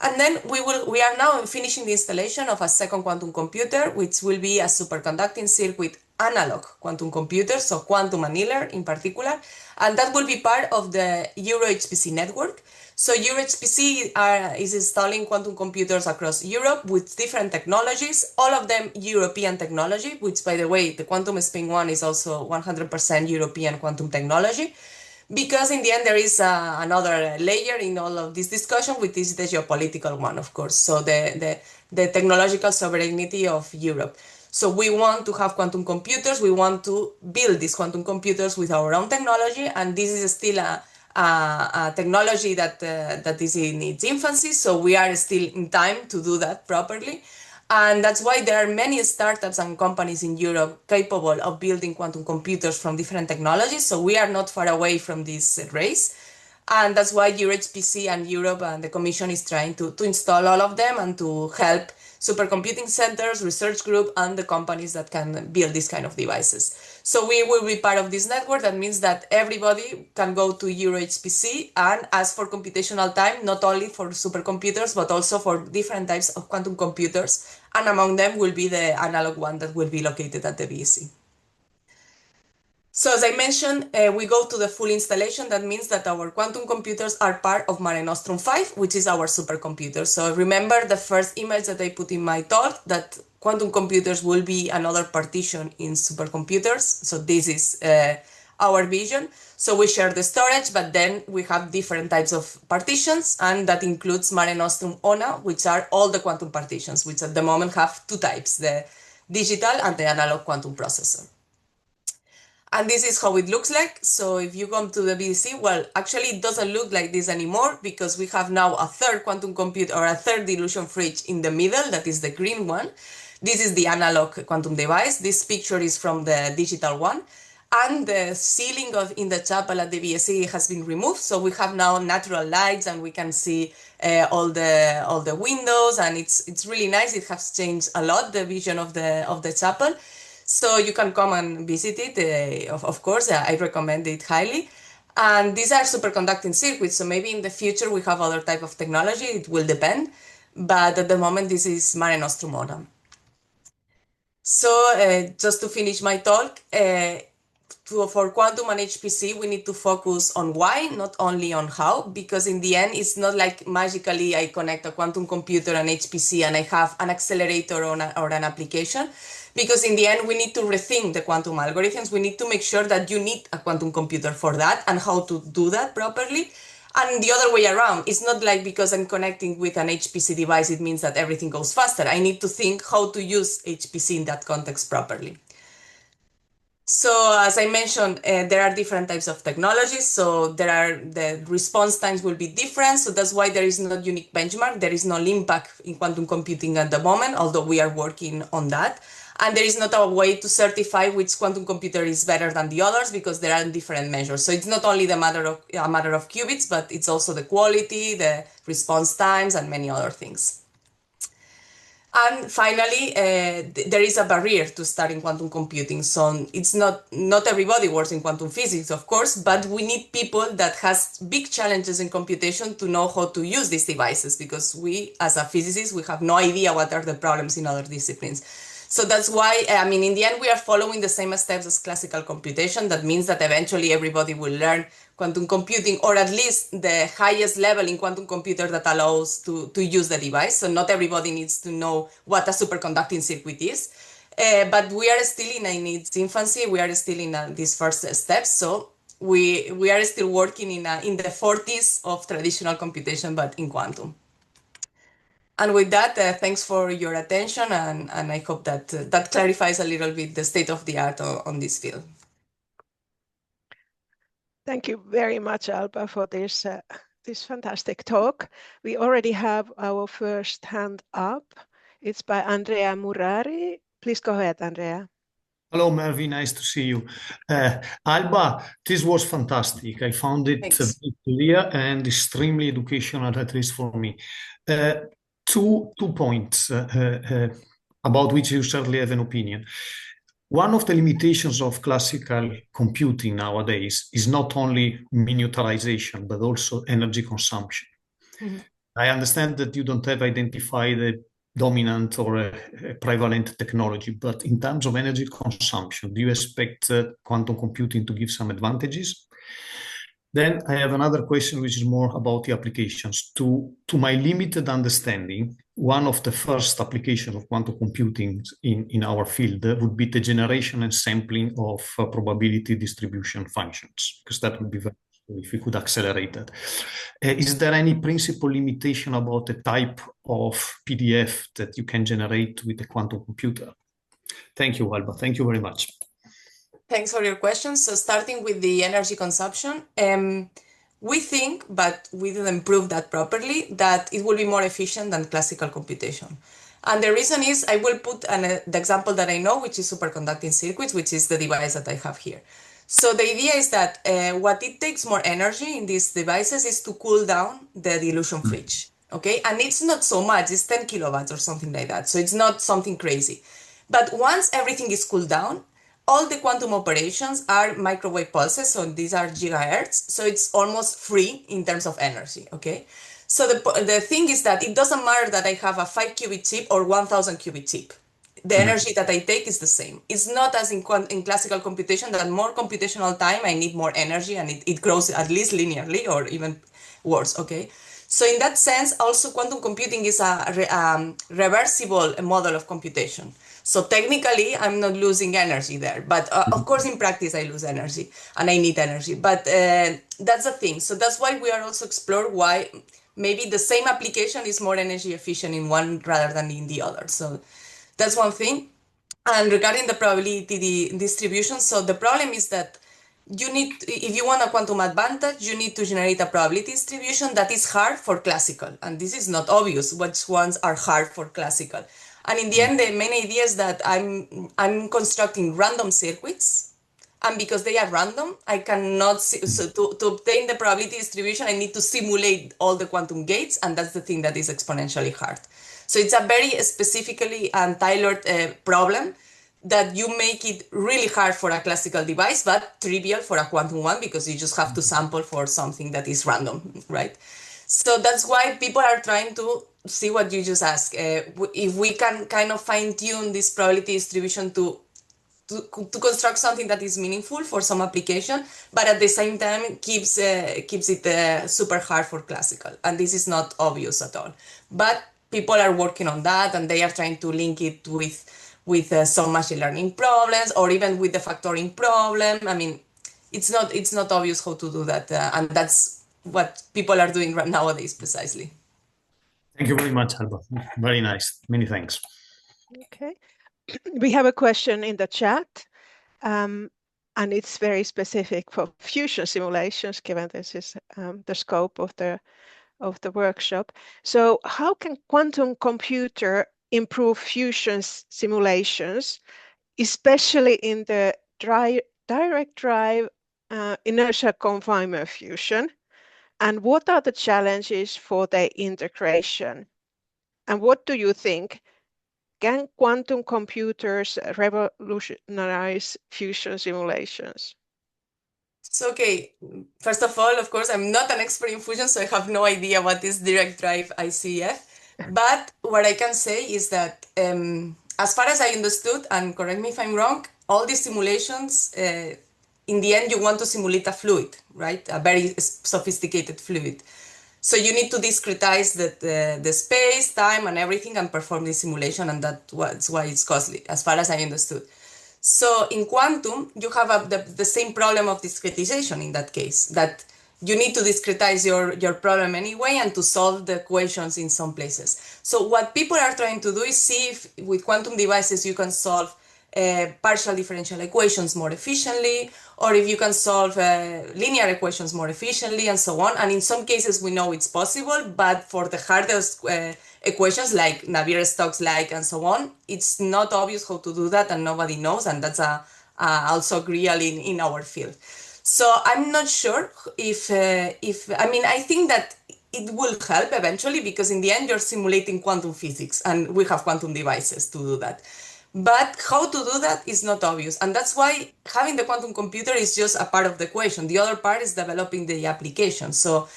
B: And then we are now finishing the installation of a second quantum computer, which will be a superconducting circuit analog quantum computer, so quantum annealer in particular, and that will be part of the Euro HPC network. So Euro HPC is installing quantum computers across Europe with different technologies, all of them European technology, which, by the way, the quantum spin one is also 100% European quantum technology. Because in the end, there is another layer in all of this discussion, which is the geopolitical one, of course. So the technological sovereignty of Europe. So we want to have quantum computers. We want to build these quantum computers with our own technology. And this is still a technology that is in its infancy. So we are still in time to do that properly. And that's why there are many startups and companies in Europe capable of building quantum computers from different technologies. So we are not far away from this race. And that's why EuroHPC and Europe and the Commission is trying to install all of them and to help supercomputing centers, research group, and the companies that can build these kind of devices. So we will be part of this network. That means that everybody can go to EuroHPC and ask for computational time, not only for supercomputers, but also for different types of quantum computers. And among them will be the analog one that will be located at the BSc. So as I mentioned, we go to the full installation. That means that our quantum computers are part of Mare Nostrum 5, which is our supercomputer. So remember the first image that I put in my talk, that quantum computers will be another partition in supercomputers. So this is our vision. So we share the storage, but then we have different types of partitions, and that includes Mare Nostrum ONA, which are all the quantum partitions, which at the moment have two types, the digital and the analog quantum processor. And this is how it looks like. So if you come to the BDC, well, actually it doesn't look like this anymore, because we have now a third quantum computer, or a third dilution fridge in the middle, that is the green one. This is the analog quantum device. This picture is from the digital one. And the ceiling in the chapel at the BSc has been removed. So we have now natural lights, and we can see all the windows, and it's really nice. It has changed a lot, the vision of the chapel. So you can come and visit it, of course, I recommend it highly. And these are superconducting circuits, so maybe in the future we have other type of technology, it will depend. But at the moment, this is Mare Nostrum ONA. So just to finish my talk, for quantum and HPC, we need to focus on why, not only on how, because in the end, it's not like magically I connect a quantum computer and HPC and I have an accelerator or an application. Because in the end, we need to rethink the quantum algorithms. We need to make sure that you need a quantum computer for that and how to do that properly. And the other way around, it's not like because I'm connecting with an HPC device, it means that everything goes faster. I need to think how to use HPC in that context properly. So as I mentioned, there are different types of technologies. So the response times will be different. So that's why there is no unique benchmark. There is no impact in quantum computing at the moment, although we are working on that. And there is not a way to certify which quantum computer is better than the others, because there are different measures. So it's not only a matter of qubits, but it's also the quality, the response times, and many other things. And finally, there is a barrier to starting quantum computing. So it's not everybody works in quantum physics, of course, but we need people that has big challenges in computation to know how to use these devices, because we, as a physicist, we have no idea what are the problems in other disciplines. So that's why, in the end, we are following the same steps as classical computation. That means that eventually everybody will learn quantum computing, or at least the highest level in quantum computer that allows to use the device. So not everybody needs to know what a superconducting circuit is. But we are still in its infancy. We are still in these first steps. So we are still working in the 40s of traditional computation, but in quantum. And with that, thanks for your attention, and I hope that that clarifies a little bit the state of the art on this field.
A: Thank you very much, Alba, for this fantastic talk. We already have our first hand up. It's by Andrea Murari. Please go ahead, Andrea.
D: Hello, Mervi. Nice to see you. Alba, this was fantastic. I found it very clear and extremely educational, at least for me. Two points about which you certainly have an opinion. One of the limitations of classical computing nowadays is not only miniaturization, but also energy consumption. Mm-hmm. I understand that you don't have identified a dominant or a prevalent technology, but in terms of energy consumption, do you expect quantum computing to give some advantages? Then I have another question, which is more about the applications. To my limited understanding, one of the first applications of quantum computing in our field would be the generation and sampling of probability distribution functions, because that would be very useful if we could accelerate that. Is there any principal limitation about the type of PDF that you can generate with a quantum computer? Thank you, Alba. Thank you very much.
B: Thanks for your questions. So starting with the energy consumption, we think, but we didn't prove that properly, that it will be more efficient than classical computation. And the reason is, I will put the example that I know, which is superconducting circuits, which is the device that I have here. So the idea is that what it takes more energy in these devices is to cool down the dilution fridge, okay? And it's not so much, it's 10 kilowatts or something like that. So it's not something crazy. But once everything is cooled down, all the quantum operations are microwave pulses, so these are gigahertz, so it's almost free in terms of energy, okay? So the thing is that it doesn't matter that I have a 5-qubit chip or 1,000 qubit chip. The energy that I take is the same. It's not as in classical computation that more computational time, I need more energy, and it grows at least linearly or even worse, okay? So in that sense, also quantum computing is a reversible model of computation. So technically, I'm not losing energy there. But of course, in practice, I lose energy and I need energy. But that's the thing. So that's why we are also exploring why maybe the same application is more energy efficient in one rather than in the other. So that's one thing. And regarding the probability distribution, so the problem is that you need, if you want a quantum advantage, you need to generate a probability distribution that is hard for classical. And this is not obvious which ones are hard for classical. And in the end, the main idea is that I'm constructing random circuits, and because they are random, I cannot so to obtain the probability distribution, I need to simulate all the quantum gates, and that's the thing that is exponentially hard. So it's a very specifically and tailored problem that you make it really hard for a classical device, but trivial for a quantum one, because you just have to sample for something that is random, right? So that's why people are trying to see what you just asked. If we can kind of fine-tune this probability distribution to construct something that is meaningful for some application, but at the same time keeps it super hard for classical. And this is not obvious at all. But people are working on that, and they are trying to link it with some machine learning problems, or even with the factoring problem. I mean, it's not obvious how to do that, and that's what people are doing right nowadays precisely.
D: Thank you very much, Alba. Very nice. Many thanks.
A: Okay. We have a question in the chat, and it's very specific for fusion simulations, given this is the scope of the workshop. So how can quantum computer improve fusion simulations, especially in the direct drive inertial confinement fusion? And what are the challenges for their integration? And what do you think? Can quantum computers revolutionize fusion simulations?
B: So, okay, first of all, of course, I'm not an expert in fusion, so I have no idea what is direct drive ICF. But what I can say is that as far as I understood, and correct me if I'm wrong, all these simulations, in the end, you want to simulate a fluid, right? A very sophisticated fluid. So you need to discretize the space, time, and everything, and perform the simulation, and that's why it's costly, as far as I understood. So in quantum, you have the same problem of discretization in that case, that you need to discretize your problem anyway and to solve the equations in some places. So what people are trying to do is see if with quantum devices you can solve partial differential equations more efficiently, or if you can solve linear equations more efficiently, and so on. And in some cases we know it's possible, but for the hardest equations like Navier-Stokes like and so on, it's not obvious how to do that, and nobody knows, and that's also real in our field. So I'm not sure if I mean, I think that it will help eventually, because in the end you're simulating quantum physics, and we have quantum devices to do that. But how to do that is not obvious, and that's why having the quantum computer is just a part of the equation. The other part is developing the application. So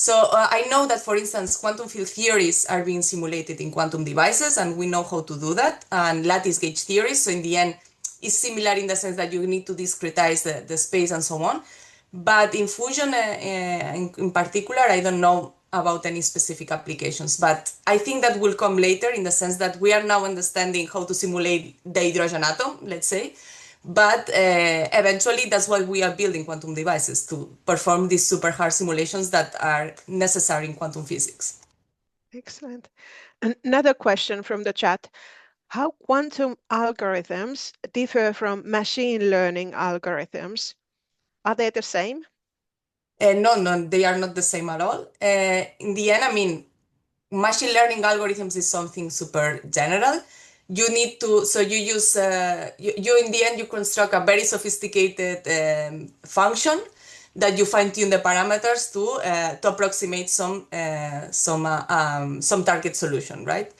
B: I know that, for instance, quantum field theories are being simulated in quantum devices, and we know how to do that, and lattice gauge theories. So in the end, it's similar in the sense that you need to discretize the space and so on. But in Fusion in particular, I don't know about any specific applications, but I think that will come later, in the sense that we are now understanding how to simulate the hydrogen atom, let's say, but eventually that's why we are building quantum devices, to perform these super hard simulations that are necessary in quantum physics.
A: Excellent. Another question from the chat. How quantum algorithms differ from machine learning algorithms? Are they the same?
B: No, they are not the same at all. In the end, I mean, machine learning algorithms is something super general. You need to, so you use, you in the end, you construct a very sophisticated function that you fine tune the parameters to approximate some target solution, right?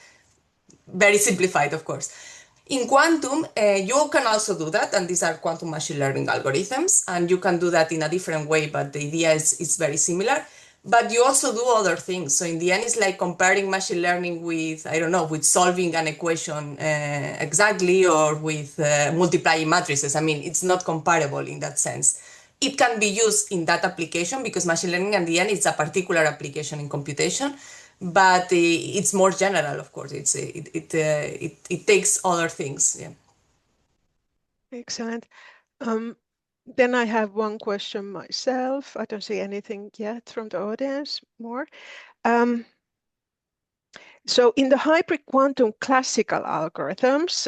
B: Very simplified, of course. In quantum, you can also do that, and these are quantum machine learning algorithms, and you can do that in a different way, but the idea is very similar. But you also do other things. So in the end, it's like comparing machine learning with, I don't know, with solving an equation exactly, or with multiplying matrices. I mean, it's not comparable in that sense. It can be used in that application, because machine learning, in the end, it's a particular application in computation. But it's more general, of course. It takes other things. Yeah.
A: Excellent. Then I have one question myself. I don't see anything yet from the audience more. So in the hybrid quantum classical algorithms,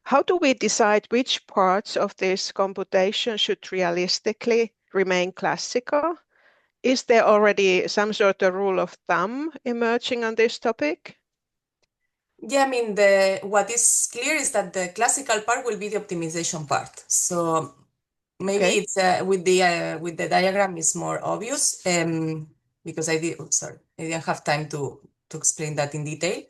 A: how do we decide which parts of this computation should realistically remain classical? Is there already some sort of rule of thumb emerging on this topic?
B: Yeah, I mean, what is clear is that the classical part will be the optimization part. So maybe it's with the diagram is more obvious, because I didn't have time to explain that in detail,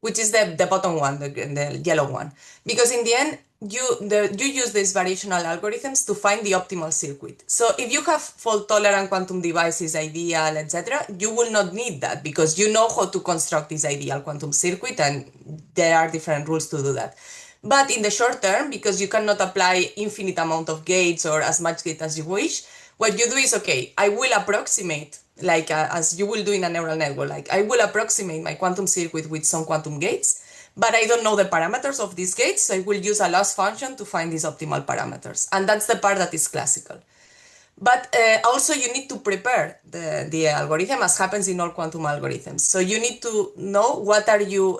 B: which is the bottom one, the yellow one. Because in the end, you use these variational algorithms to find the optimal circuit. So if you have fault-tolerant quantum devices, ideal, etc., you will not need that, because you know how to construct this ideal quantum circuit, and there are different rules to do that. But in the short term, because you cannot apply infinite amount of gates or as much gate as you wish, what you do is, okay, I will approximate, like as you will do in a neural network, like I will approximate my quantum circuit with some quantum gates, but I don't know the parameters of these gates, so I will use a loss function to find these optimal parameters. And that's the part that is classical. But also you need to prepare the algorithm, as happens in all quantum algorithms. So you need to know what are you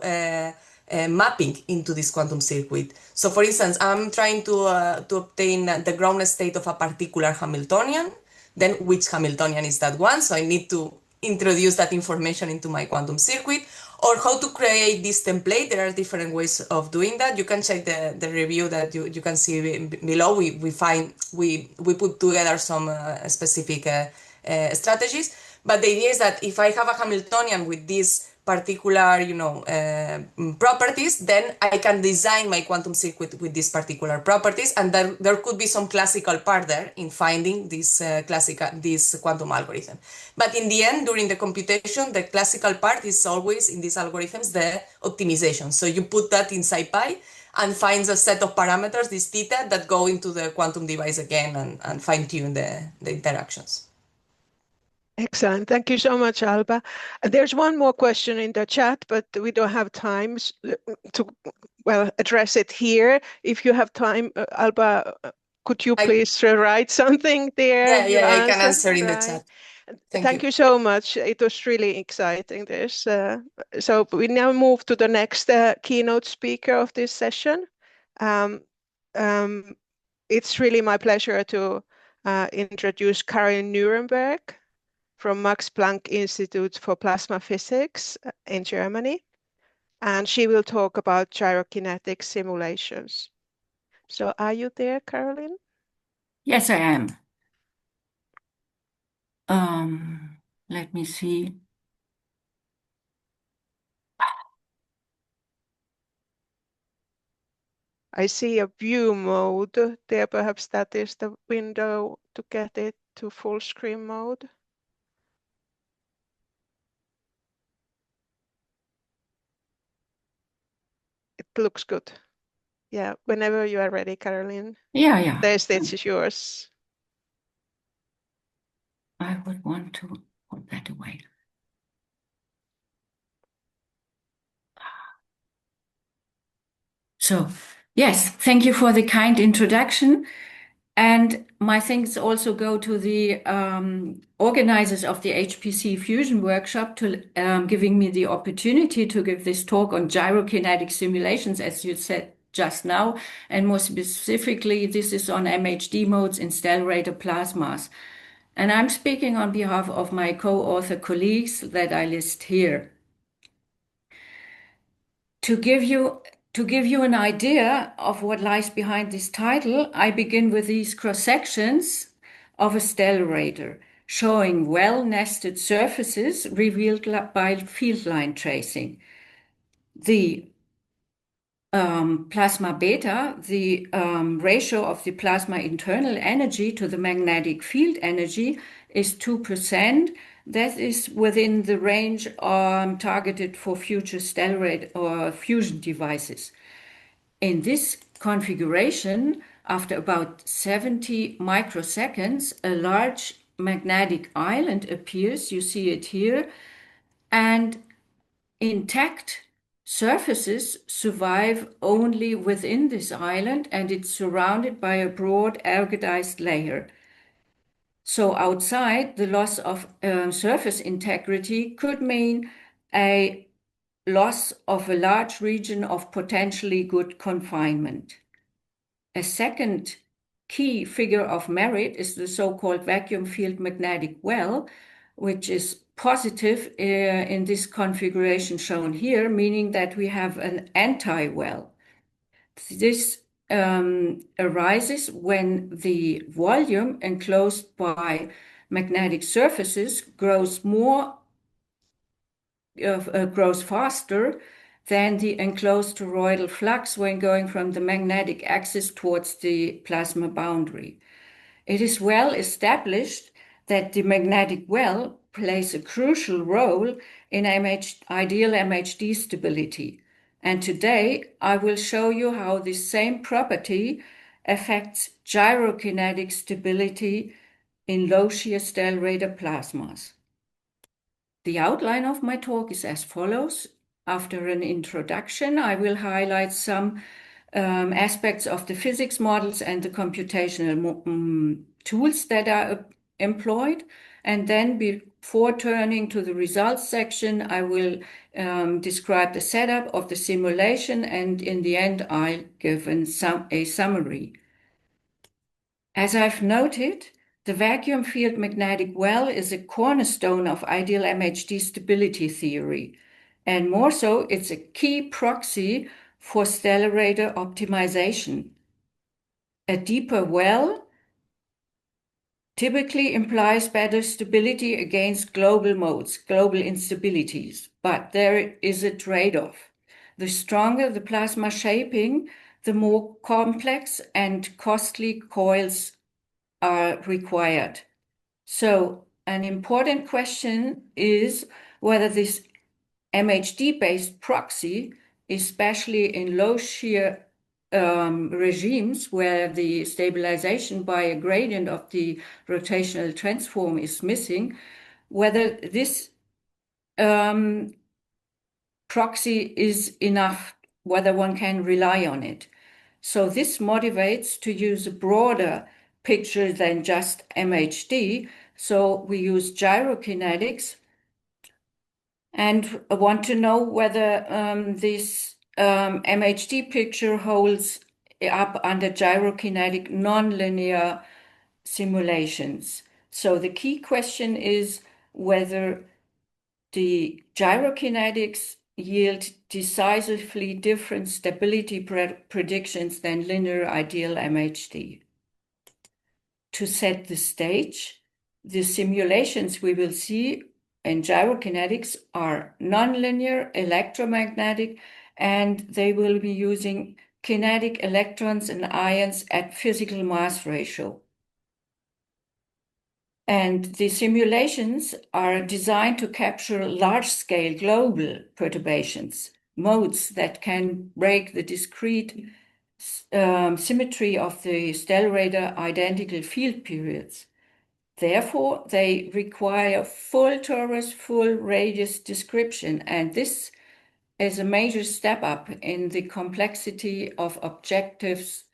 B: mapping into this quantum circuit. So for instance, I'm trying to obtain the ground state of a particular Hamiltonian, then which Hamiltonian is that one? So I need to introduce that information into my quantum circuit, or how to create this template. There are different ways of doing that. You can check the review that you can see below. We put together some specific strategies, but the idea is that if I have a Hamiltonian with these particular, properties, then I can design my quantum circuit with these particular properties, and there could be some classical part there in finding this quantum algorithm. But in the end, during the computation, the classical part is always in these algorithms the optimization. So you put that in SciPy and finds a set of parameters, this theta, that go into the quantum device again and fine tune the interactions.
A: Excellent. Thank you so much, Alba. There's one more question in the chat, but we don't have time to well, address it here. If you have time, Alba, could you please write something there?
B: Yeah, I can answer in the chat.
A: Thank you so much. It was really exciting, this. So we now move to the next keynote speaker of this session. It's really my pleasure to introduce Carolin Nührenberg from Max Planck Institute for Plasma Physics in Germany. And she will talk about gyrokinetic simulations. So are you there, Carolin?
E: Yes, I am. Let me see.
A: I see a view mode there. Perhaps that is the window to get it to full screen mode. It looks good. Yeah, whenever you are ready, Carolin.
E: Yeah.
A: The stage is yours.
E: I would want to put that away. So, yes, thank you for the kind introduction. And my thanks also go to the organizers of the HPC Fusion Workshop to giving me the opportunity to give this talk on gyrokinetic simulations, as you said just now. And more specifically, this is on MHD modes in stellarator plasmas. And I'm speaking on behalf of my co-author colleagues that I list here. To give you an idea of what lies behind this title, I begin with these cross-sections of a stellarator, showing well-nested surfaces revealed by field line tracing. The plasma beta, the ratio of the plasma internal energy to the magnetic field energy is 2%. That is within the range targeted for future stellarator or fusion devices. In this configuration, after about 70 microseconds, a large magnetic island appears. You see it here. And intact surfaces survive only within this island, and it's surrounded by a broad ergodized layer. So outside, the loss of surface integrity could mean a loss of a large region of potentially good confinement. A second key figure of merit is the so-called vacuum field magnetic well, which is positive in this configuration shown here, meaning that we have an anti-well. This arises when the volume enclosed by magnetic surfaces grows faster than the enclosed toroidal flux when going from the magnetic axis towards the plasma boundary. It is well established that the magnetic well plays a crucial role in ideal MHD stability. And today I will show you how this same property affects gyrokinetic stability in low shear stellarator plasmas. The outline of my talk is as follows. After an introduction, I will highlight some aspects of the physics models and the computational tools that are employed. And then before turning to the results section, I will describe the setup of the simulation, and in the end, I'll give a summary. As I've noted, the vacuum field magnetic well is a cornerstone of ideal MHD stability theory. And more so, it's a key proxy for stellarator optimization. A deeper well typically implies better stability against global modes, global instabilities, but there is a trade-off. The stronger the plasma shaping, the more complex and costly coils are required. So an important question is whether this MHD-based proxy, especially in low shear regimes where the stabilization by a gradient of the rotational transform is missing, whether this proxy is enough whether one can rely on it. So this motivates to use a broader picture than just MHD. So we use gyrokinetics and want to know whether this MHD picture holds up under gyrokinetic nonlinear simulations. So the key question is whether the gyrokinetics yield decisively different stability predictions than linear ideal MHD. To set the stage, the simulations we will see in gyrokinetics are nonlinear, electromagnetic, and they will be using kinetic electrons and ions at physical mass ratio. And the simulations are designed to capture large-scale global perturbations, modes that can break the discrete symmetry of the stellarator identical field periods. Therefore, they require full torus, full radius description, and this is a major step up in the complexity of objectives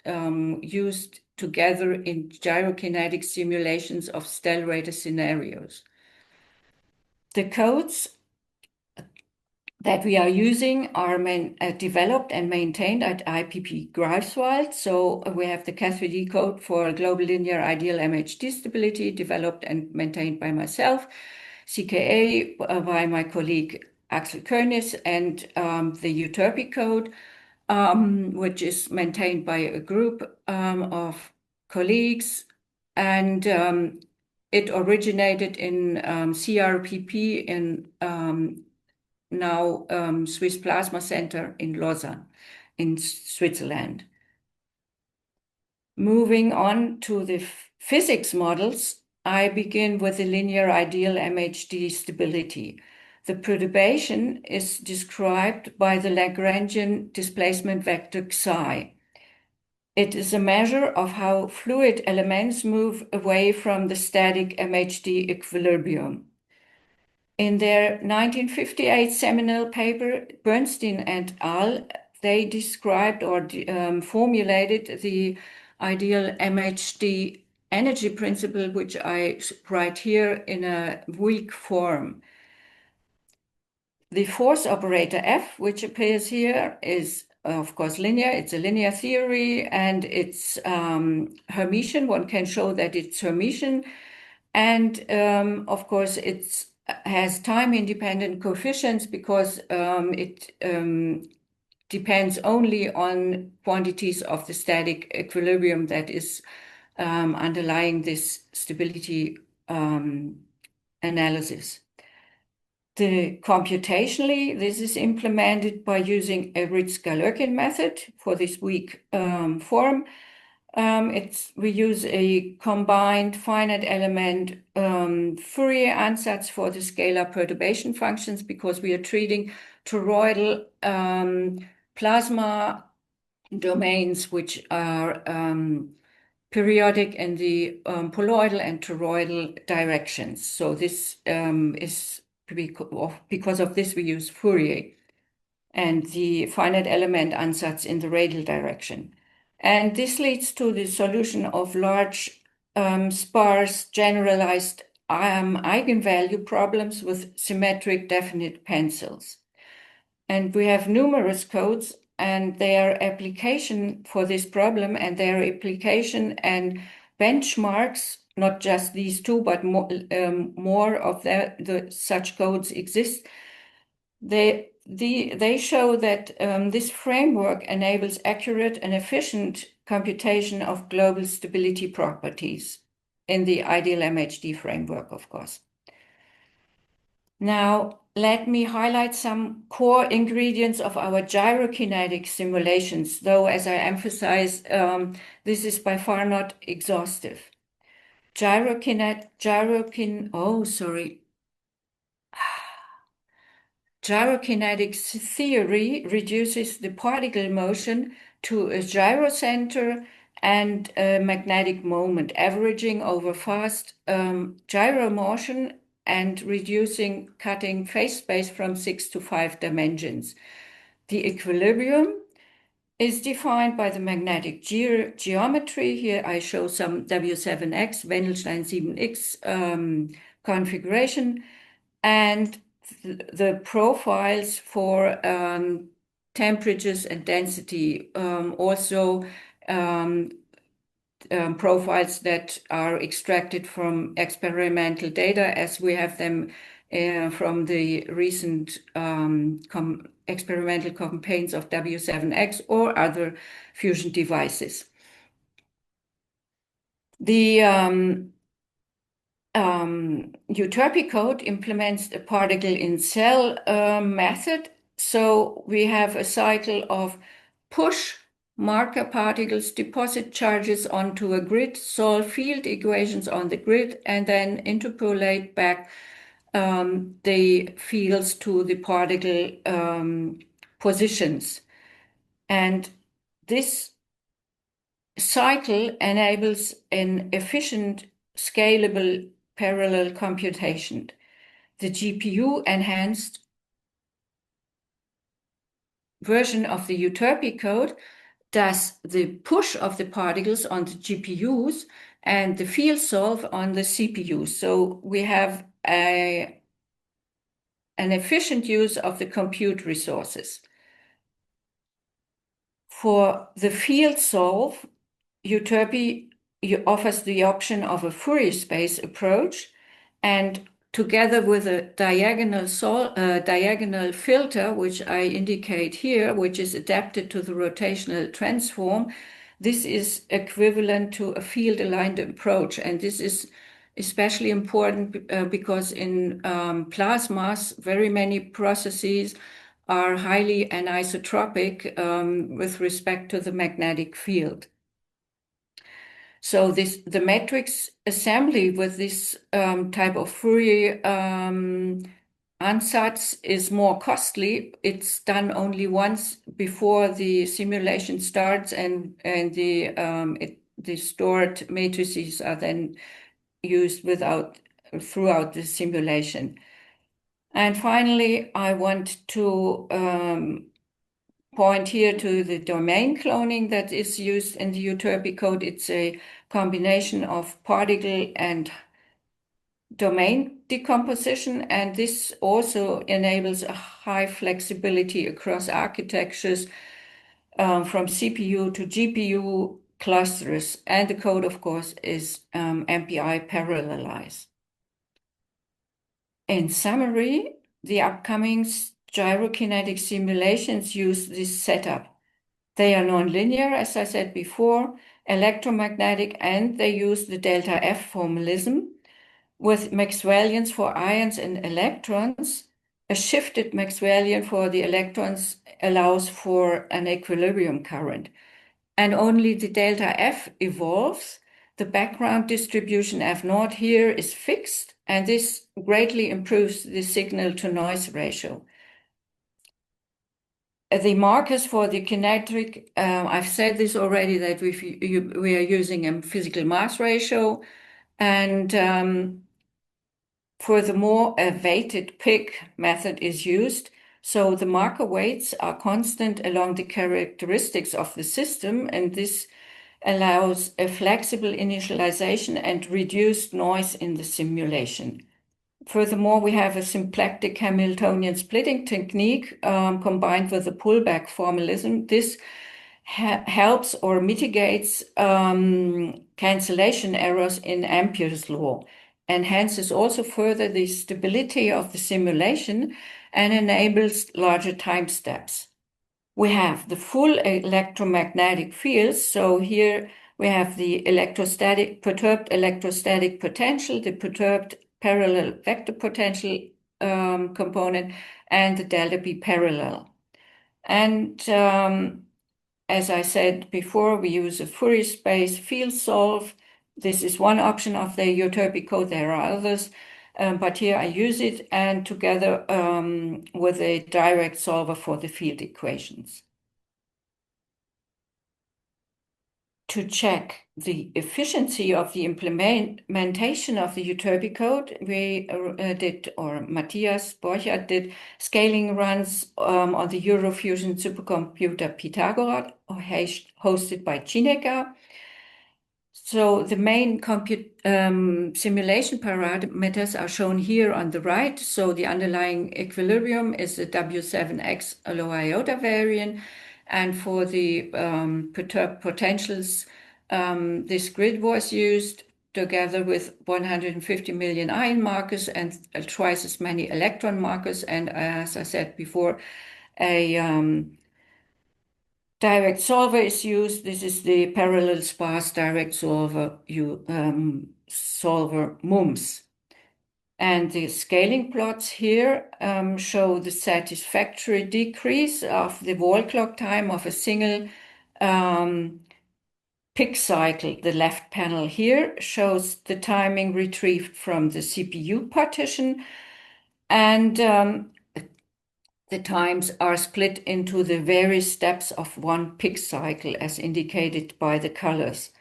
E: used together in gyrokinetic simulations of stellarator scenarios. The codes that we are using are developed and maintained at IPP Greifswald. So we have the Cath3D code for global linear ideal MHD stability, developed and maintained by myself, CKA by my colleague Axel Königs, and the Euterpe code, which is maintained by a group of colleagues, and it originated in CRPP in now Swiss Plasma Center in Lausanne, in Switzerland. Moving on to the physics models, I begin with the linear ideal MHD stability. The perturbation is described by the Lagrangian displacement vector psi. It is a measure of how fluid elements move away from the static MHD equilibrium. In their 1958 seminal paper, Bernstein et al., they described or formulated the ideal MHD energy principle, which I write here in a weak form. The force operator F, which appears here, is of course linear. It's a linear theory, and it's Hermitian. One can show that it's Hermitian, and of course it's has time-independent coefficients because it depends only on quantities of the static equilibrium that is underlying this stability analysis. Computationally, this is implemented by using a Ritz-Galerkin method for this weak form. We use a combined finite element Fourier ansatz for the scalar perturbation functions because we are treating toroidal plasma domains which are periodic in the poloidal and toroidal directions. So this is because of this we use Fourier and the finite element ansatz in the radial direction. And this leads to the solution of large, sparse, generalized eigenvalue problems with symmetric definite pencils. And we have numerous codes and their application for this problem and their application and benchmarks, not just these two, but more of such codes exist. They show that this framework enables accurate and efficient computation of global stability properties in the ideal MHD framework, of course. Now, let me highlight some core ingredients of our gyrokinetic simulations, though, as I emphasize, this is by far not exhaustive. Gyrokinetic theory reduces the particle motion to a gyrocenter and a magnetic moment, averaging over fast gyro motion and cutting phase space from 6 to 5 dimensions. The equilibrium is defined by the magnetic geometry. Here I show some W7-X, Wendelstein 7X configuration, and the profiles for temperatures and density, also profiles that are extracted from experimental data as we have them from the recent experimental campaigns of W7X or other fusion devices. The Euterpe code implements a particle-in-cell method. So we have a cycle of push marker particles, deposit charges onto a grid, solve field equations on the grid, and then interpolate back the fields to the particle positions. And this cycle enables an efficient, scalable parallel computation. The GPU-enhanced version of the Euterpe code does the push of the particles on the GPUs and the field solve on the CPUs. So we have an efficient use of the compute resources. For the field solve, Euterpe offers the option of a Fourier space approach, and together with a diagonal filter, which I indicate here, which is adapted to the rotational transform, this is equivalent to a field-aligned approach. And this is especially important because in plasmas, very many processes are highly anisotropic with respect to the magnetic field. So the matrix assembly with this type of Fourier ansatz is more costly. It's done only once before the simulation starts, and the stored matrices are then used throughout the simulation. And finally, I want to point here to the domain cloning that is used in the Euterpe code. It's a combination of particle and domain decomposition, and this also enables a high flexibility across architectures from CPU to GPU clusters. And the code, of course, is MPI parallelized. In summary, the upcoming gyrokinetic simulations use this setup. They are nonlinear, as I said before, electromagnetic, and they use the delta F formalism with Maxwellians for ions and electrons. A shifted Maxwellian for the electrons allows for an equilibrium current. And only the delta F evolves. The background distribution F0 here is fixed, and this greatly improves the signal-to-noise ratio. The markers for the kinetic, I've said this already, that we are using a physical mass ratio, and furthermore, a weighted pick method is used. So the marker weights are constant along the characteristics of the system, and this allows a flexible initialization and reduced noise in the simulation. Furthermore, we have a symplectic Hamiltonian splitting technique combined with a pullback formalism. This helps or mitigates cancellation errors in Ampere's law, enhances also further the stability of the simulation, and enables larger time steps. We have the full electromagnetic fields. So here we have the perturbed electrostatic potential, the perturbed parallel vector potential component, and the delta P parallel. And as I said before, we use a Fourier space field solve. This is one option of the Euterpe code. There are others, but here I use it, and together with a direct solver for the field equations. to check the efficiency of the implementation of the Euterpe code, we Matthias Borchardt did scaling runs on the Eurofusion supercomputer Pitagora, hosted by Cineca. So the main simulation parameters are shown here on the right. So the underlying equilibrium is the W7-X low iota variant. And for the perturbed potentials, this grid was used together with 150 million ion markers and twice as many electron markers. And as I said before, a direct solver is used. This is the parallel sparse direct solver, solver MUMS. And the scaling plots here show the satisfactory decrease of the wall clock time of a single pick cycle. The left panel here shows the timing retrieved from the CPU partition, and the times are split into the various steps of one pick cycle as indicated by the colors.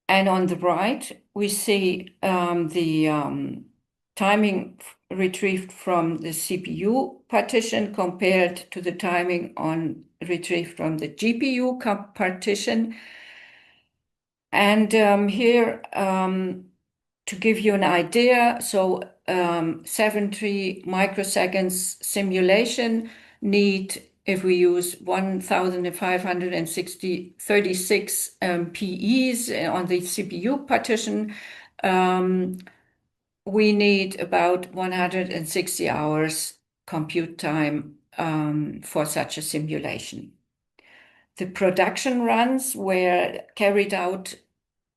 E: And on the right, we see the timing retrieved from the CPU partition compared to the timing retrieved from the GPU partition. And here, to give you an idea, so 70 microseconds simulation need, if we use 1,536 PEs on the CPU partition, we need about 160 hours compute time for such a simulation. The production runs were carried out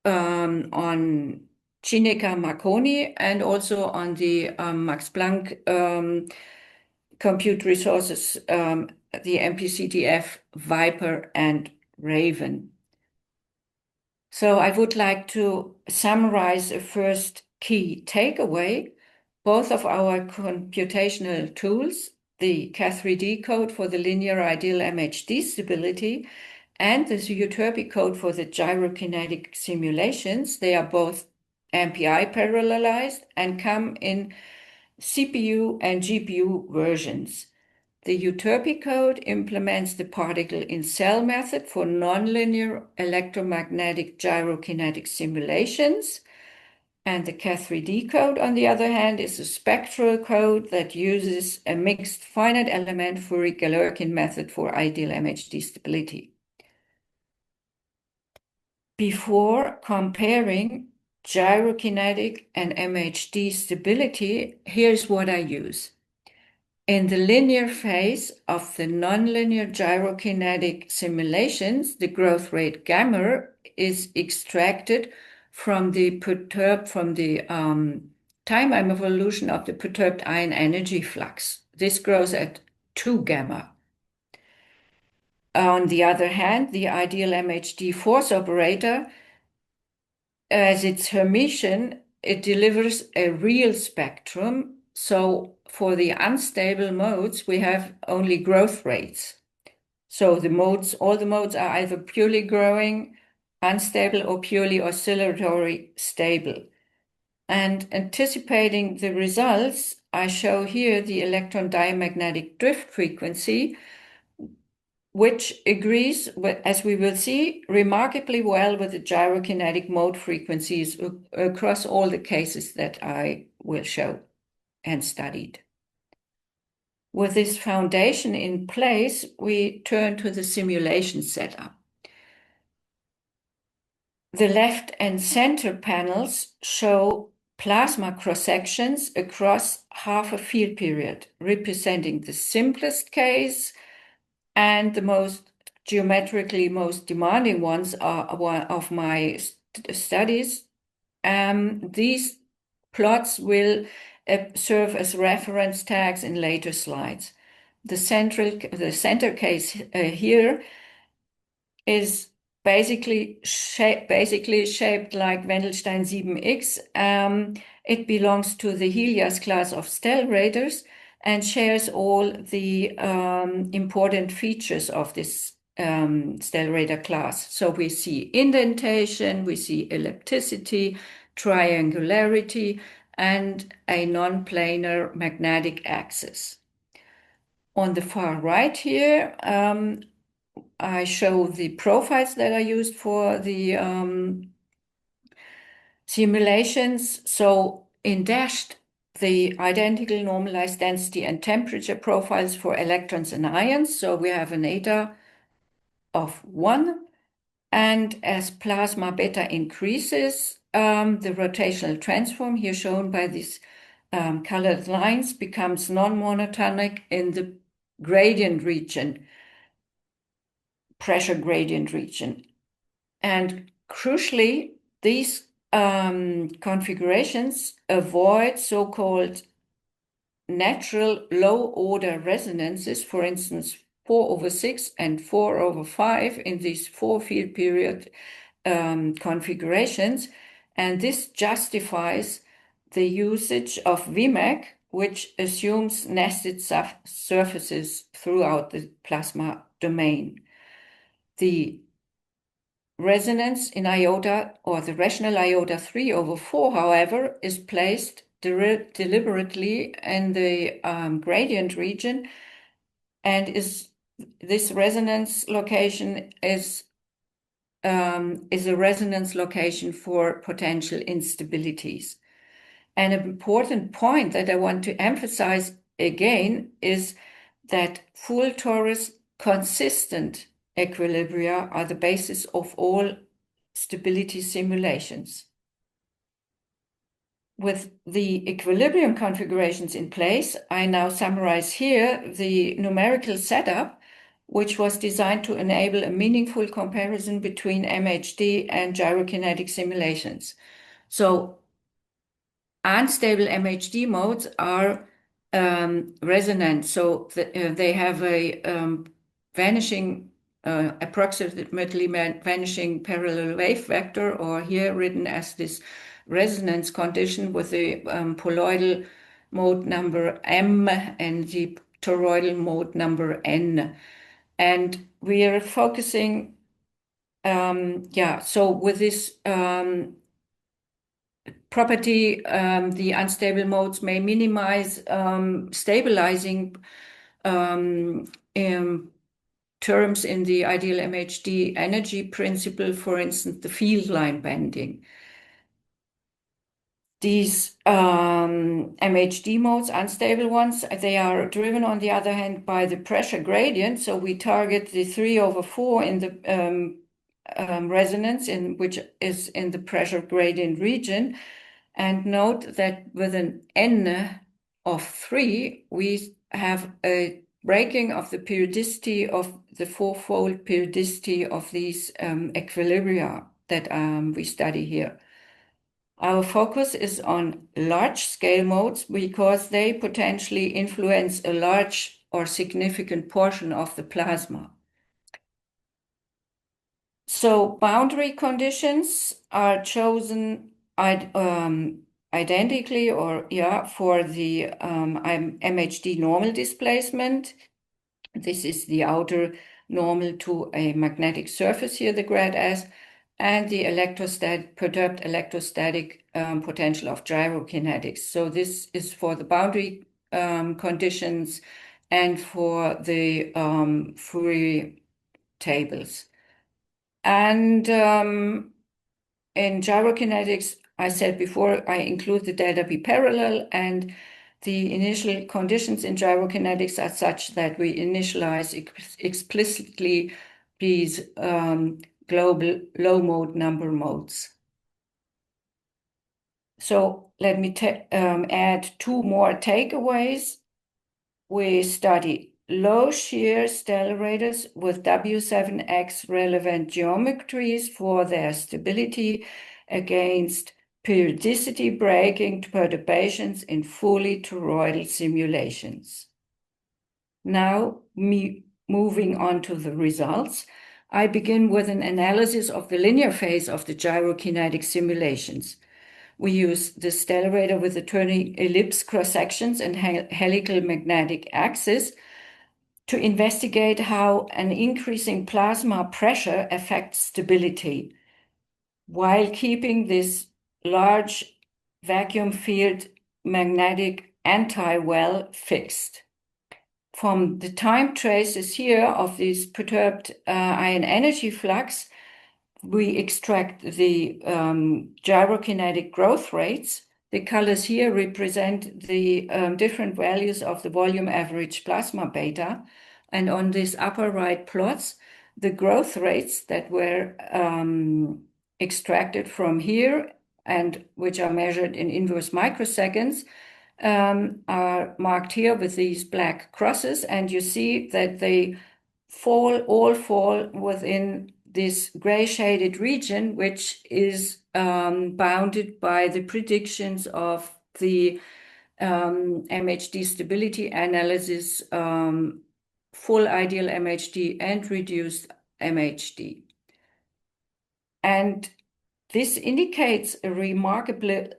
E: on Cineca Marconi and also on the Max Planck compute resources, the MPCDF, Viper, and Raven. So I would like to summarize a first key takeaway. Both of our computational tools, the Ca3D code for the linear ideal MHD stability and the Euterpe code for the gyrokinetic simulations, they are both MPI parallelized and come in CPU and GPU versions. The Euterpe code implements the particle-in-cell method for nonlinear electromagnetic gyrokinetic simulations. And the Ca3D code, on the other hand, is a spectral code that uses a mixed finite element Furey-Galerkin method for ideal MHD stability. Before comparing gyrokinetic and MHD stability, here's what I use. In the linear phase of the nonlinear gyrokinetic simulations, the growth rate gamma is extracted from the time evolution of the perturbed ion energy flux. This grows at 2 gamma. On the other hand, the ideal MHD force operator, as its Hermitian, it delivers a real spectrum. So for the unstable modes, we have only growth rates. So all the modes are either purely growing, unstable, or purely oscillatory stable. And anticipating the results, I show here the electron diamagnetic drift frequency, which agrees, as we will see, remarkably well with the gyrokinetic mode frequencies across all the cases that I will show and studied. With this foundation in place, we turn to the simulation setup. The left and center panels show plasma cross-sections across half a field period, representing the simplest case, and the most geometrically most demanding ones are one of my studies. These plots will serve as reference tags in later slides. The center case here is basically shaped like Wendelstein 7X. It belongs to the Helias class of stellarators and shares all the important features of this stellarator class. So we see indentation, we see ellipticity, triangularity, and a non-planar magnetic axis. On the far right here, I show the profiles that are used for the simulations. So in dashed, the identical normalized density and temperature profiles for electrons and ions. So we have an eta of 1. And as plasma beta increases, the rotational transform, here shown by these colored lines, becomes non-monotonic in the gradient region, pressure gradient region. And crucially, these configurations avoid so-called natural low-order resonances, for instance, 4/6 and 4/5 in these 4-field period configurations. And this justifies the usage of WMAC, which assumes nested surfaces throughout the plasma domain. The resonance in iota, or the rational iota 3/4, however, is placed deliberately in the gradient region, and this resonance location is a resonance location for potential instabilities. And an important point that I want to emphasize again is that full torus consistent equilibria are the basis of all stability simulations. With the equilibrium configurations in place, I now summarize here the numerical setup, which was designed to enable a meaningful comparison between MHD and gyrokinetic simulations. So unstable MHD modes are resonant, so they have a approximately vanishing parallel wave vector, or here written as this resonance condition with the poloidal mode number M and the toroidal mode number N. And we are focusing, so with this property, the unstable modes may minimize stabilizing terms in the ideal MHD energy principle, for instance, the field line bending. These MHD modes, unstable ones, they are driven, on the other hand, by the pressure gradient. So we target the 3/4 in the resonance, which is in the pressure gradient region. And note that with an N of 3, we have a breaking of the periodicity of the 4-fold periodicity of these equilibria that we study here. Our focus is on large-scale modes because they potentially influence a large or significant portion of the plasma. So boundary conditions are chosen identically, or for the MHD normal displacement. This is the outer normal to a magnetic surface here, the grad S, and the perturbed electrostatic potential of gyrokinetics. So this is for the boundary conditions and for the Fourier tables. And in gyrokinetics, I said before, I include the delta P parallel, and the initial conditions in gyrokinetics are such that we initialize explicitly these global low mode number modes. So let me add 2 more takeaways. We study low shear stellarators with W7-X relevant geometries for their stability against periodicity breaking perturbations in fully toroidal simulations. Now, moving on to the results, I begin with an analysis of the linear phase of the gyrokinetic simulations. We use the stellarator with the turning ellipse cross-sections and helical magnetic axis. to investigate how an increasing plasma pressure affects stability while keeping this large vacuum field magnetic anti-well fixed. From the time traces here of this perturbed ion energy flux, we extract the gyrokinetic growth rates. The colors here represent the different values of the volume average plasma beta. And on these upper right plots, the growth rates that were extracted from here and which are measured in inverse microseconds are marked here with these black crosses. And you see that they all fall within this gray shaded region, which is bounded by the predictions of the MHD stability analysis, full ideal MHD and reduced MHD. And this indicates a remarkable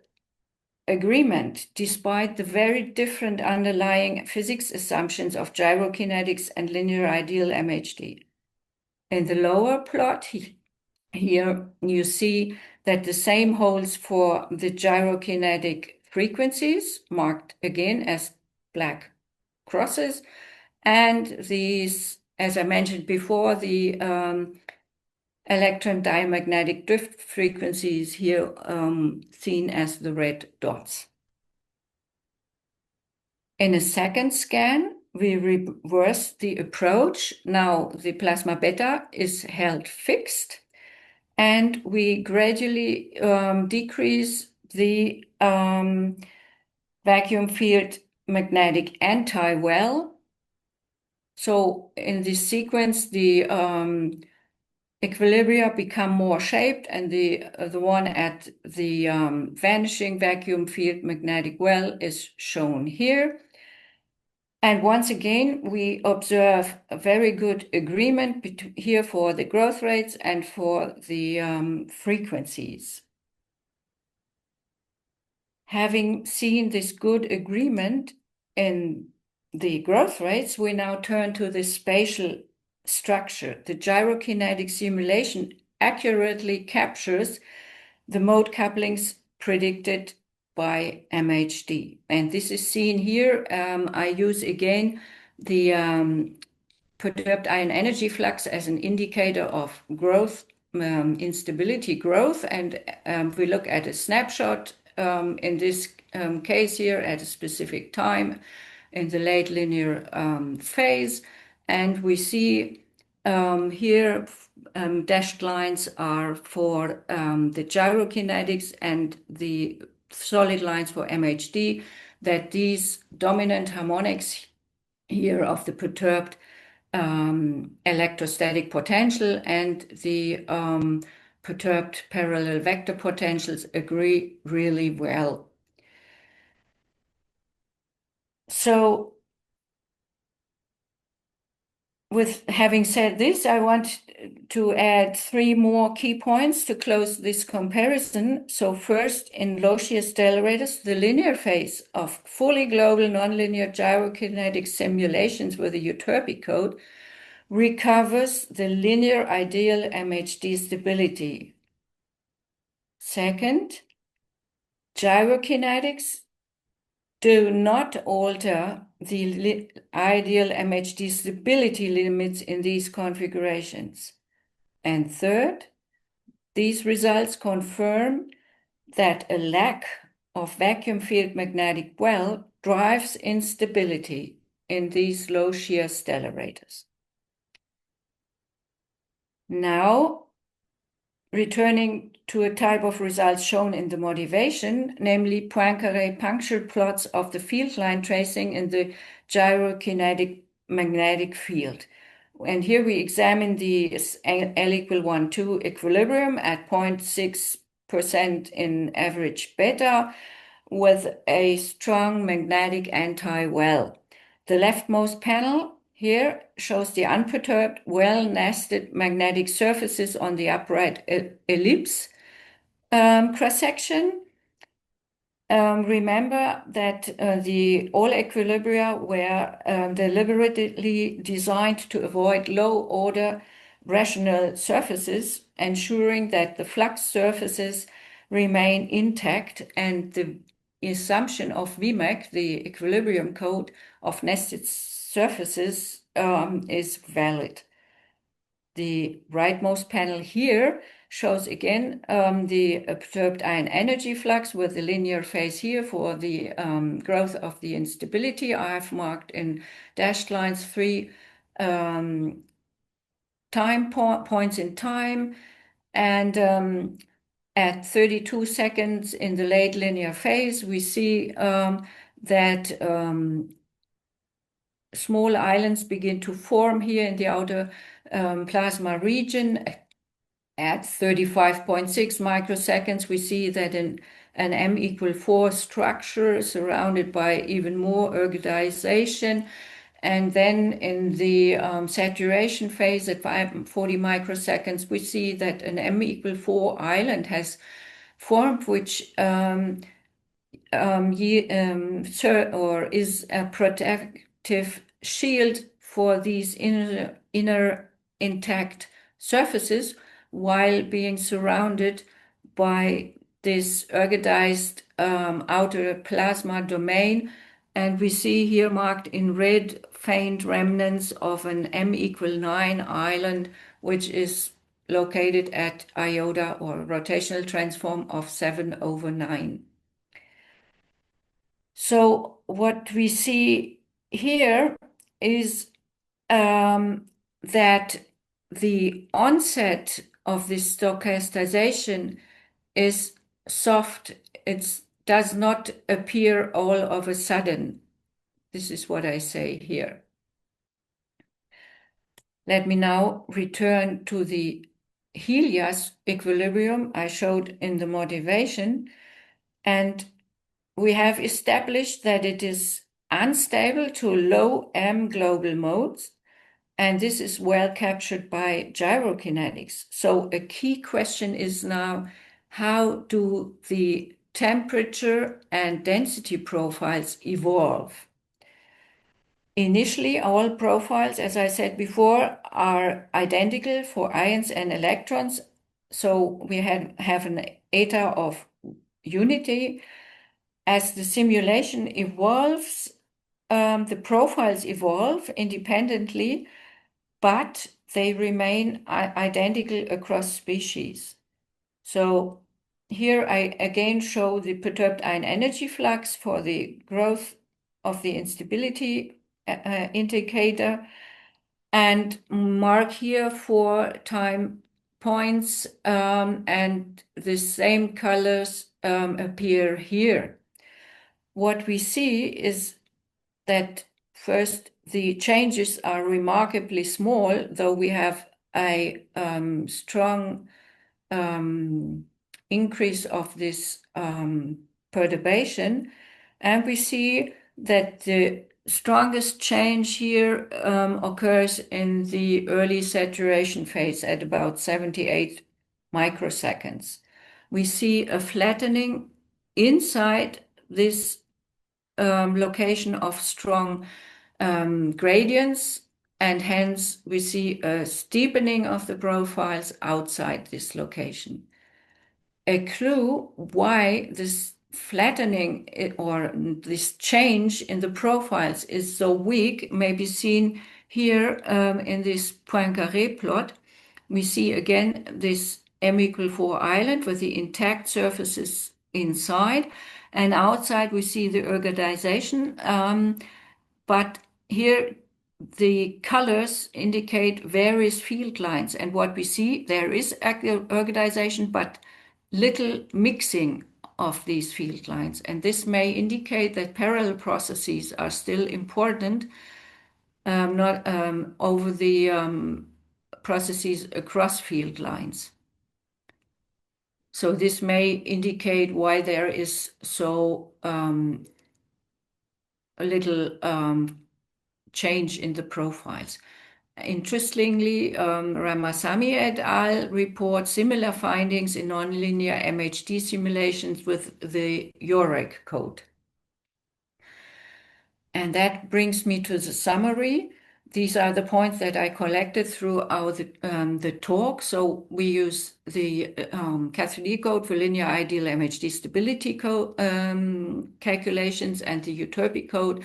E: agreement despite the very different underlying physics assumptions of gyrokinetics and linear ideal MHD. In the lower plot here, you see that the same holds for the gyrokinetic frequencies, marked again as black crosses, and these, as I mentioned before, the electron diamagnetic drift frequencies here seen as the red dots. In a second scan, we reverse the approach. Now the plasma beta is held fixed, and we gradually decrease the vacuum field magnetic anti-well. So in this sequence, the equilibria become more shaped, and the one at the vanishing vacuum field magnetic well is shown here. And once again, we observe a very good agreement here for the growth rates and for the frequencies. Having seen this good agreement in the growth rates, we now turn to the spatial structure. The gyrokinetic simulation accurately captures the mode couplings predicted by MHD. And this is seen here. I use again the perturbed ion energy flux as an indicator of growth, instability growth. And we look at a snapshot in this case here at a specific time in the late linear phase. And we see here dashed lines are for the gyrokinetics and the solid lines for MHD, that these dominant harmonics here of the perturbed electrostatic potential and the perturbed parallel vector potentials agree really well. So with having said this, I want to add 3 more key points to close this comparison. So first, in low shear stellarators, the linear phase of fully global nonlinear gyrokinetic simulations with a euterpe code recovers the linear ideal MHD stability. Second, gyrokinetics do not alter the ideal MHD stability limits in these configurations. And third, these results confirm that a lack of vacuum field magnetic well drives instability in these low shear stellarators. Now, returning to a type of results shown in the motivation, namely Poincaré puncture plots of the field line tracing in the gyrokinetic magnetic field. And here we examine the L equal 1, 2 equilibrium at 0.6% in average beta with a strong magnetic anti-well. The leftmost panel here shows the unperturbed, well-nested magnetic surfaces on the upright ellipse cross-section. remember that all equilibria were deliberately designed to avoid low-order rational surfaces, ensuring that the flux surfaces remain intact, and the assumption of VMAC, the equilibrium code of nested surfaces, is valid. The rightmost panel here shows again the perturbed ion energy flux with the linear phase here for the growth of the instability. I have marked in dashed lines 3 points in time, and at 32 seconds in the late linear phase, we see that small islands begin to form here in the outer plasma region. At 35.6 microseconds, we see that an M=4 structure surrounded by even more ergodization. And then in the saturation phase at 40 microseconds, we see that an M=4 island has formed, which is a protective shield for these inner intact surfaces, while being surrounded by this ergodized outer plasma domain. And we see here marked in red faint remnants of an M=9 island, which is located at iota or rotational transform of 7/9. So what we see here is that the onset of this stochastization is soft. It does not appear all of a sudden. This is what I say here. Let me now return to the Helias equilibrium I showed in the motivation, and we have established that it is unstable to low M global modes, and this is well captured by gyrokinetics. So a key question is now, how do the temperature and density profiles evolve? Initially, all profiles, as I said before, are identical for ions and electrons. So we have an eta of unity. As the simulation evolves, the profiles evolve independently, but they remain identical across species. So here I again show the perturbed ion energy flux for the growth of the instability indicator, and mark here 4 time points, and the same colors appear here. What we see is that first, the changes are remarkably small, though we have a strong increase of this perturbation. And we see that the strongest change here occurs in the early saturation phase at about 78 microseconds. We see a flattening inside this location of strong gradients, and hence we see a steepening of the profiles outside this location. A clue why this flattening or this change in the profiles is so weak may be seen here in this Poincaré plot. We see again this M=4 island with the intact surfaces inside, and outside we see the ergodization, but here the colors indicate various field lines, and what we see, there is ergodization, but little mixing of these field lines, and this may indicate that parallel processes are still important, not over the processes across field lines. So this may indicate why there is so a little change in the profiles. Interestingly, Ramasamy et al. Report similar findings in nonlinear MHD simulations with the Yorek code. And that brings me to the summary. These are the points that I collected throughout the talk. So we use the Cathode code for linear ideal MHD stability calculations and the Euterpe code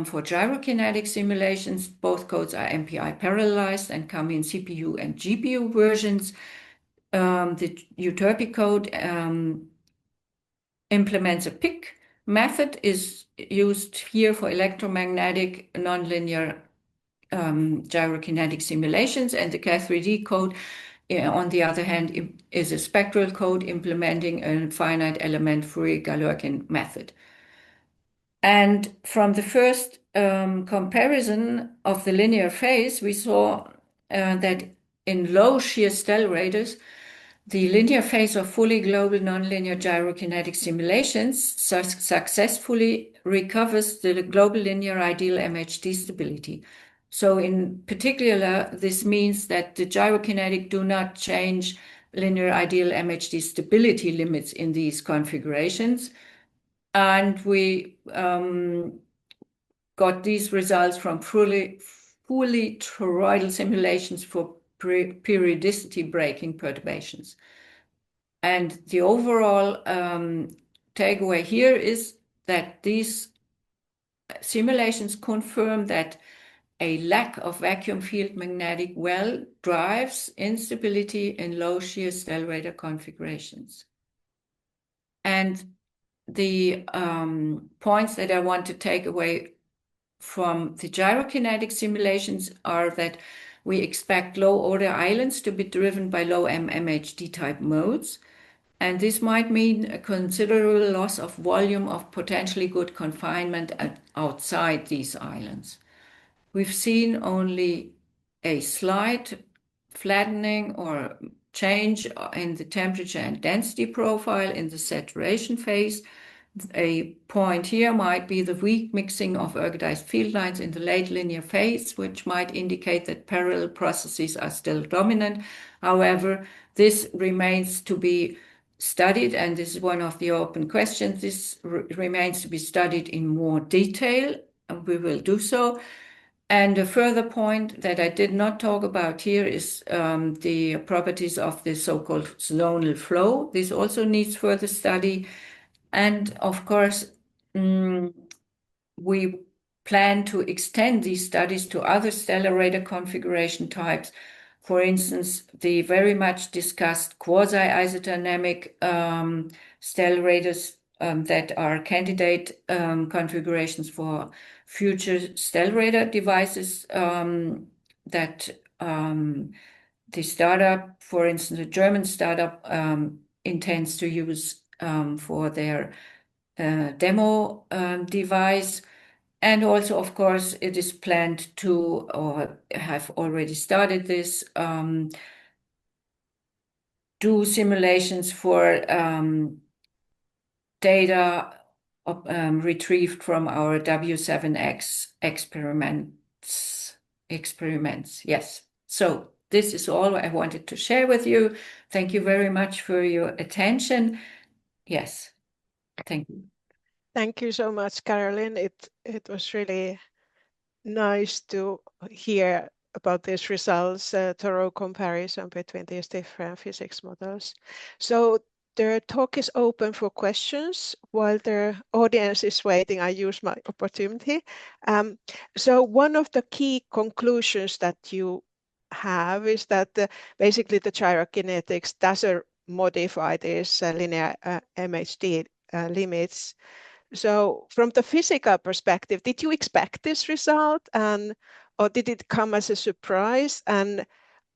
E: for gyrokinetic simulations. Both codes are MPI parallelized and come in CPU and GPU versions. The Euterpe code implements a PIC method, is used here for electromagnetic nonlinear gyrokinetic simulations, and the Cathode code, on the other hand, is a spectral code implementing a finite element Fourier-Galerkin method. And from the first comparison of the linear phase, we saw that in low shear stellarators, the linear phase of fully global nonlinear gyrokinetic simulations successfully recovers the global linear ideal MHD stability. So in particular, this means that the gyrokinetic do not change linear ideal MHD stability limits in these configurations. And we got these results from fully toroidal simulations for periodicity breaking perturbations. And the overall takeaway here is that these simulations confirm that a lack of vacuum field magnetic well drives instability in low shear stellarator configurations. And the points that I want to take away from the gyrokinetic simulations are that we expect low order islands to be driven by low MHD type modes. And this might mean a considerable loss of volume of potentially good confinement outside these islands. We've seen only a slight flattening or change in the temperature and density profile in the saturation phase. A point here might be the weak mixing of ergodized field lines in the late linear phase, which might indicate that parallel processes are still dominant. However, this remains to be studied, and this is one of the open questions. This remains to be studied in more detail, and we will do so. And a further point that I did not talk about here is the properties of the so-called zonal flow. This also needs further study. And of course, we plan to extend these studies to other stellarator configuration types. For instance, the very much discussed quasi-isothermic stellarators that are candidate configurations for future stellarator devices that the startup, for instance, a German startup, intends to use for their demo device. And also, of course, it is planned to, or have already started this, do simulations for data retrieved from our W7-X experiments. Yes. So this is all I wanted to share with you. Thank you very much for your attention. Yes. Thank you.
A: Thank you so much, Carolin. It was really nice to hear about these results, thorough comparison between these different physics models. So the talk is open for questions. While the audience is waiting, I use my opportunity. So one of the key conclusions that you have is that basically the gyrokinetics doesn't modify these linear MHD limits. So from the physical perspective, did you expect this result, or did it come as a surprise? And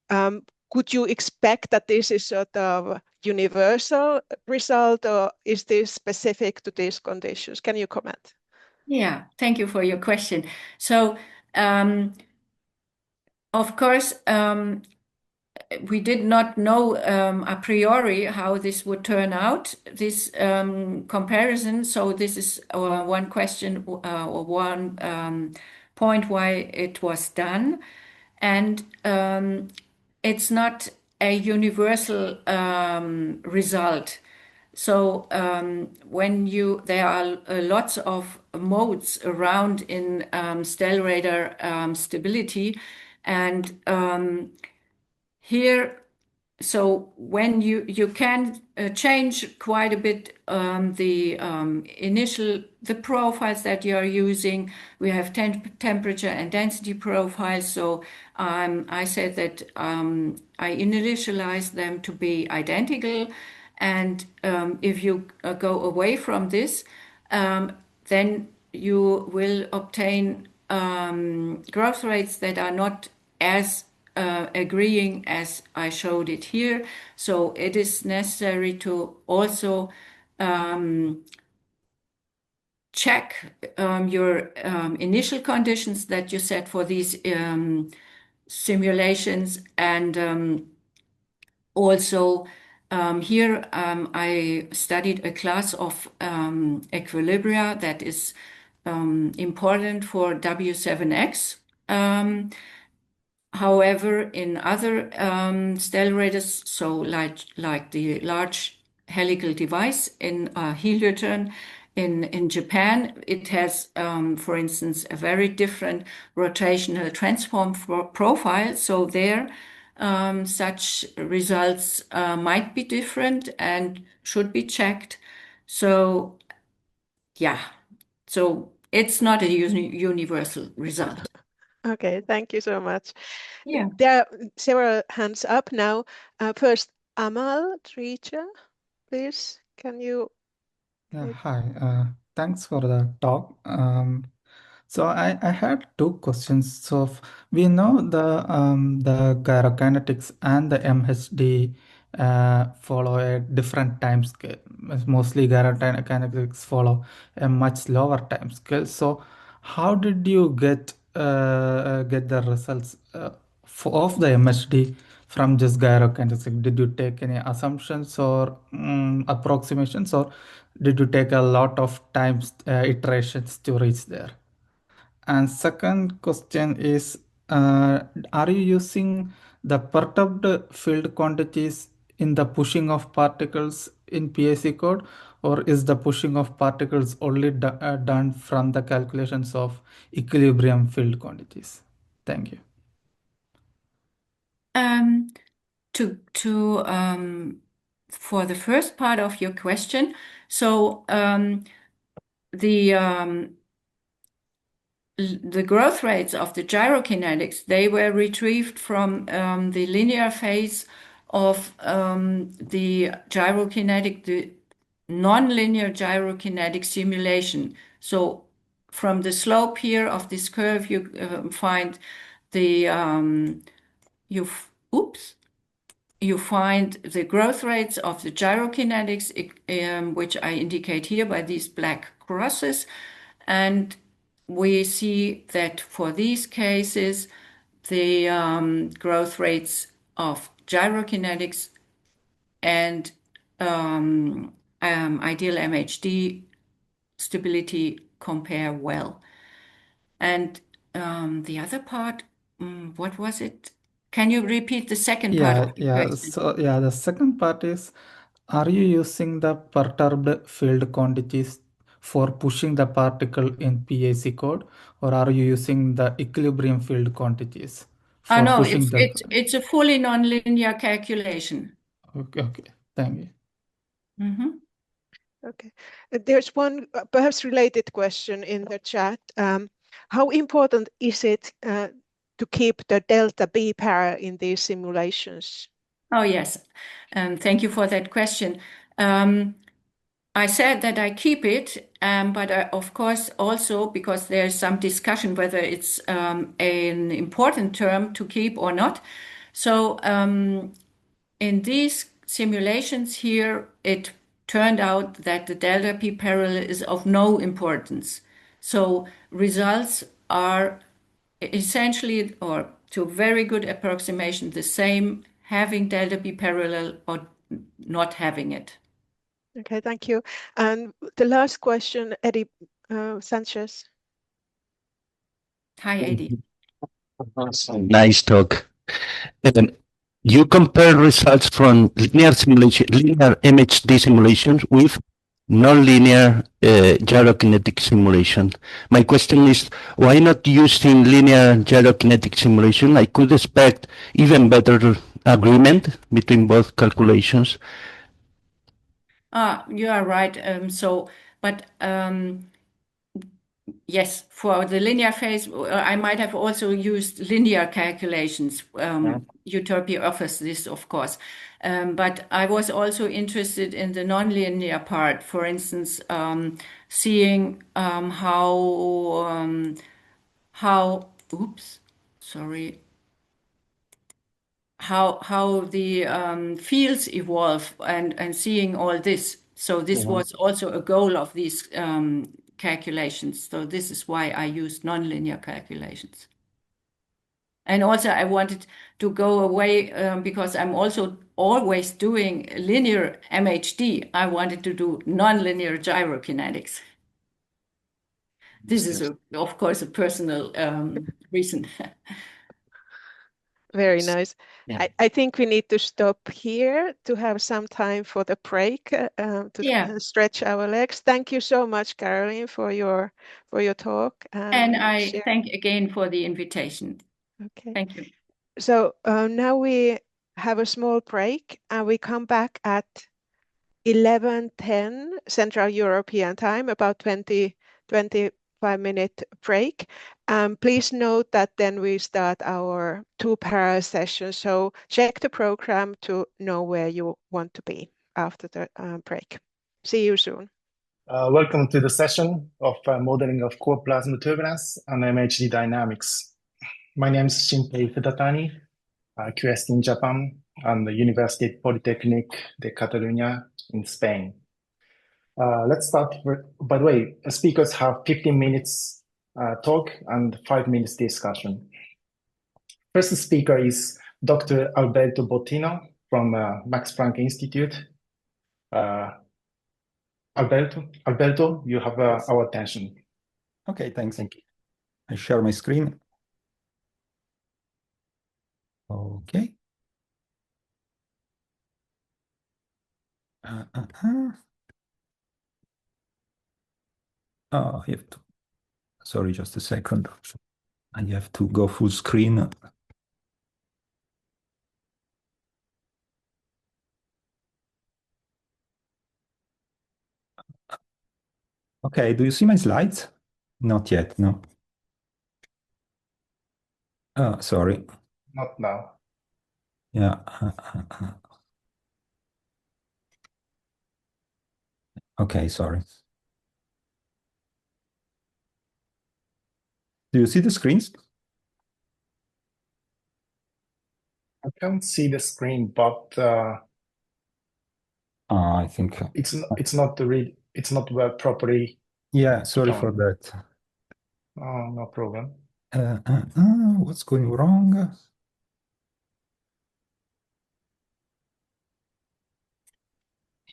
A: could you expect that this is sort of universal result, or is this specific to these conditions? Can you comment?
E: Yeah, thank you for your question. So, of course, we did not know a priori how this would turn out, this comparison. So this is one question or one point why it was done. and it's not a universal result. So there are lots of modes around in stellarator stability, and here, so when you can change quite a bit the profiles that you are using. We have temperature and density profiles. So I said that I initialize them to be identical, and if you go away from this, then you will obtain growth rates that are not as agreeing as I showed it here. So it is necessary to also check your initial conditions that you set for these simulations, and also here I studied a class of equilibria that is important for W7-X. However, in other stellarators, so like the large helical device in Heliotron in Japan, it has, for instance, a very different rotational transform profile. So there, such results might be different and should be checked. So, yeah, so it's not a universal result.
A: Okay, thank you so much.
E: Yeah.
A: There are several hands up now. First, Amal Treacher, please, can you?
F: Yeah, hi. Thanks for the talk. So I had two questions. So we know the gyrokinetics and the MHD follow a different time scale. Mostly gyrokinetics follow a much lower time scale. So how did you get the results of the MHD from just gyrokinetics? Did you take any assumptions or approximations, or did you take a lot of times iterations to reach there? And second question is, are you using the perturbed field quantities in the pushing of particles in PIC code, or is the pushing of particles only done from the calculations of equilibrium field quantities? Thank you.
E: For the first part of your question, so the growth rates of the gyrokinetics, they were retrieved from the linear phase of the nonlinear gyrokinetic simulation. So from the slope here of this curve, you find the you find the growth rates of the gyrokinetics, which I indicate here by these black crosses, and we see that for these cases, the growth rates of gyrokinetics and ideal MHD stability compare well. And the other part, what was it? Can you repeat the second part of the question?
F: So the second part is, are you using the perturbed field quantities for pushing the particle in PIC code, or are you using the equilibrium field quantities for
E: no,
F: pushing
E: it's a fully nonlinear calculation.
F: Okay, thank you.
E: Mm-hmm.
A: Okay, there's one perhaps related question in the chat. How important is it to keep the delta B para in these simulations?
E: Oh, yes. Thank you for that question. I said that I keep it, but of course also because there's some discussion whether it's an important term to keep or not. So in these simulations here, it turned out that the delta P parallel is of no importance. So results are essentially, or to very good approximation, the same having delta P parallel or not having it.
A: Okay, thank you. And the last question, Eddie Sanchez.
E: Hi, Eddie.
G: Nice talk. Um, you compare results from linear simulation, linear MHD simulations with nonlinear gyrokinetic simulation. My question is, why not using linear gyrokinetic simulation? I could expect even better agreement between both calculations.
E: You are right. Yes, for the linear phase, I might have also used linear calculations. Utopia offers this, of course. But I was also interested in the nonlinear part, for instance, seeing how the fields evolve and seeing all this. So this was also a goal of these calculations. So this is why I used nonlinear calculations. And also I wanted to go away because I'm also always doing linear MHD. I wanted to do nonlinear gyrokinetics. This is, of course, a personal reason.
A: Very nice.
G: Yeah.
A: I think we need to stop here to have some time for the break to stretch our legs. Thank you so much, Carolin, for your talk.
E: And I thank again for the invitation.
A: Okay.
E: Thank you.
A: So now we have a small break and we come back at 11:10 Central European time, about 25-minute break. Please note that then we start our 2 parallel sessions. So check the program to know where you want to be after the break. See you soon.
H: Welcome to the session of modeling of core plasma turbulence and MHD dynamics. My name is Shinpei Fudatani, QST in Japan, and the University Polytechnic de Catalunya in Spain. Let's start by the way, speakers have 15 minutes talk and 5 minutes discussion. First speaker is Dr. Alberto Bottino from Max Planck Institute. Alberto, you have our attention.
I: Okay, thanks. Thank you. I share my screen. Okay. Oh, I have to. Sorry, just a second. I have to go full screen. Okay, do you see my slides? Not yet, no. Oh, sorry.
H: Not now.
I: Yeah. Okay, sorry. Do you see the screens?
H: I can't see the screen, but
I: I think
H: it's not well properly.
I: Yeah, sorry for that.
H: Oh, no problem.
I: What's going wrong?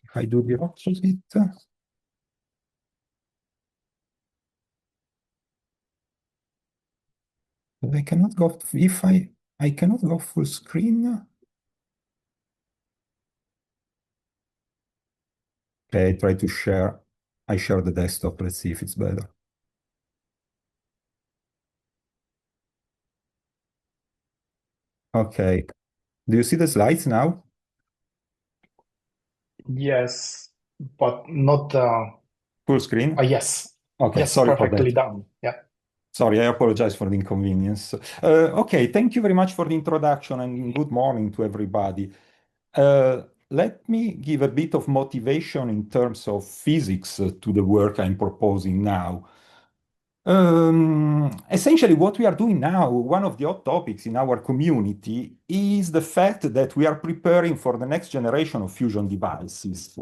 I: If I do the opposite. I cannot go if I cannot go full screen. Okay, I try to share. I share the desktop. Let's see if it's better. Okay. Do you see the slides now?
H: Yes, but not
I: full screen.
H: Yes.
I: Okay,
H: yes,
I: sorry for
H: perfectly
I: that.
H: done. Yeah.
I: Sorry, I apologize for the inconvenience. Okay, thank you very much for the introduction and good morning to everybody. Let me give a bit of motivation in terms of physics to the work I'm proposing now. Essentially, what we are doing now, one of the hot topics in our community, is the fact that we are preparing for the next generation of fusion devices,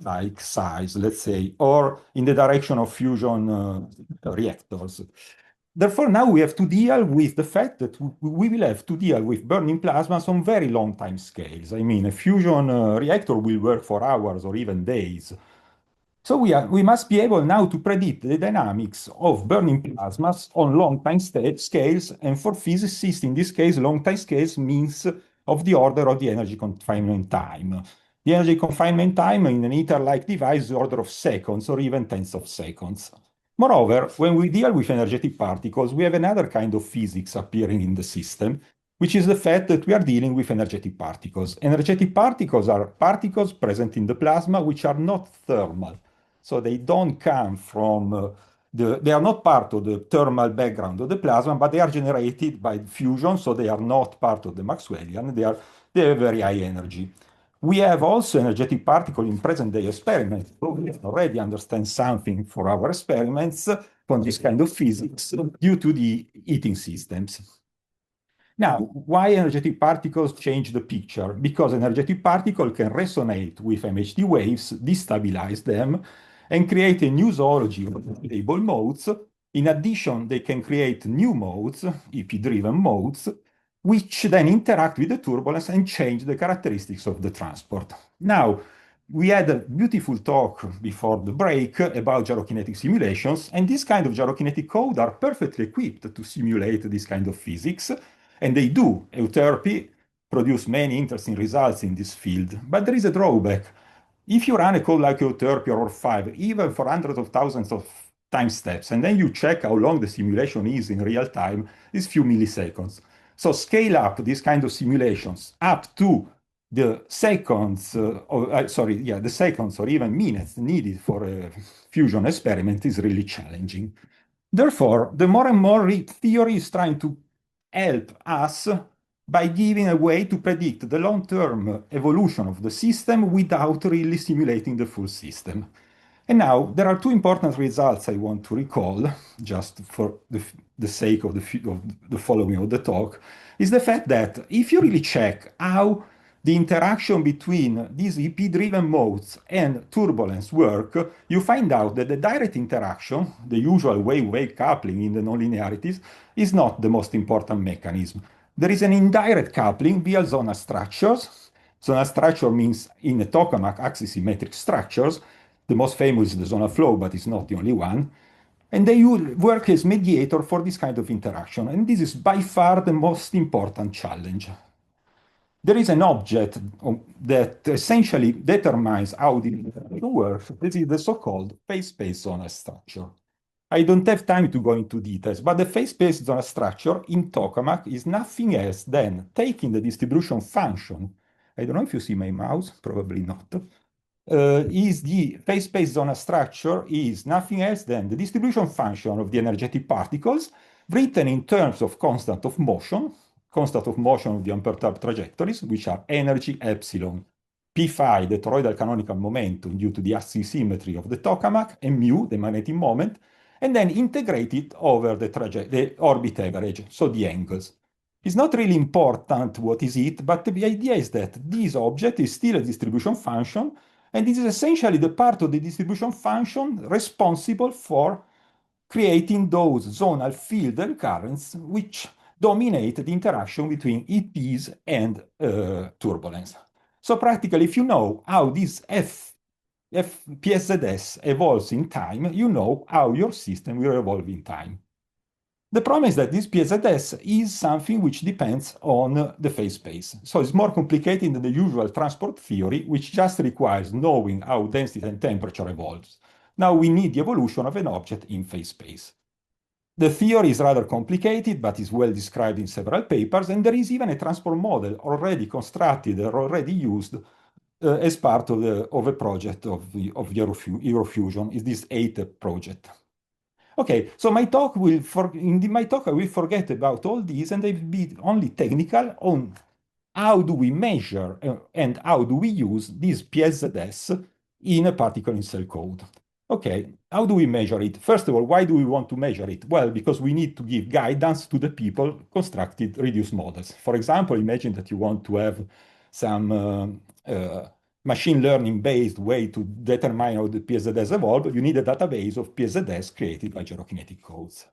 I: like size, let's say, or in the direction of fusion reactors. Therefore, now we have to deal with the fact that we will have to deal with burning plasmas on very long time scales. I mean, a fusion reactor will work for hours or even days. So we must be able now to predict the dynamics of burning plasmas on long time scales, and for physicists, in this case, long time scales means of the order of the energy confinement time. The energy confinement time in an ITER-like device is the order of seconds or even tenths of seconds. Moreover, when we deal with energetic particles, we have another kind of physics appearing in the system, which is the fact that we are dealing with energetic particles. Energetic particles are particles present in the plasma which are not thermal. So they don't come from they are not part of the thermal background of the plasma, but they are generated by fusion, so they are not part of the Maxwellian. They have very high energy. We have also energetic particles in present-day experiments. So we already understand something for our experiments from this kind of physics due to the heating systems. Now, why energetic particles change the picture? Because energetic particles can resonate with MHD waves, destabilize them, and create a new zoology of stable modes. In addition, they can create new modes, EP-driven modes, which then interact with the turbulence and change the characteristics of the transport. Now, we had a beautiful talk before the break about gyrokinetic simulations, and this kind of gyrokinetic code are perfectly equipped to simulate this kind of physics, and they do. Euterpe produce many interesting results in this field, but there is a drawback. If you run a code like Euterpe or OR5, even for hundreds of thousands of time steps, and then you check how long the simulation is in real time, it's few milliseconds. So scale up these kind of simulations up to the seconds, the seconds or even minutes needed for a fusion experiment is really challenging. Therefore, the more and more theory is trying to help us by giving a way to predict the long-term evolution of the system without really simulating the full system. And now, there are two important results I want to recall, just for the sake of the following of the talk, is the fact that if you really check how the interaction between these EP-driven modes and turbulence work, you find out that the direct interaction, the usual wave-wave coupling in the nonlinearities, is not the most important mechanism. There is an indirect coupling via zonal structures. Zonal structure means in a Tokamak axisymmetric structures. The most famous is the zonal flow, but it's not the only one. And they work as mediator for this kind of interaction. And this is by far the most important challenge. There is an object that essentially determines how the interaction works. This is the so-called phase-space zonal structure. I don't have time to go into details, but the phase-space zonal structure in Tokamak is nothing else than taking the distribution function. I don't know if you see my mouse, probably not. Is the phase-space zonal structure is nothing else than the distribution function of the energetic particles written in terms of constant of motion of the unperturbed trajectories, which are energy epsilon, p phi, the toroidal canonical momentum due to the asymmetry of the Tokamak, and mu, the magnetic moment, and then integrate it over the orbit average, so the angles. It's not really important what is it, but the idea is that this object is still a distribution function, and this is essentially the part of the distribution function responsible for creating those zonal field and currents which dominate the interaction between EPs and turbulence. So practically, if you know how this PSZS evolves in time, you know how your system will evolve in time. The problem is that this PSZS is something which depends on the phase space. So it's more complicated than the usual transport theory, which just requires knowing how density and temperature evolves. Now we need the evolution of an object in phase space. The theory is rather complicated, but is well described in several papers, and there is even a transport model already constructed or already used as part of a project of Eurofusion, is this 8 project. Okay, so in my talk I will forget about all these, and I will be only technical on how do we measure and how do we use this PSZS in a particle in cell code. Okay, how do we measure it? First of all, why do we want to measure it? Well, because we need to give guidance to the people constructed reduced models. For example, imagine that you want to have some machine learning based way to determine how the PSZS evolve. You need a database of PSZS created by gyrokinetic codes.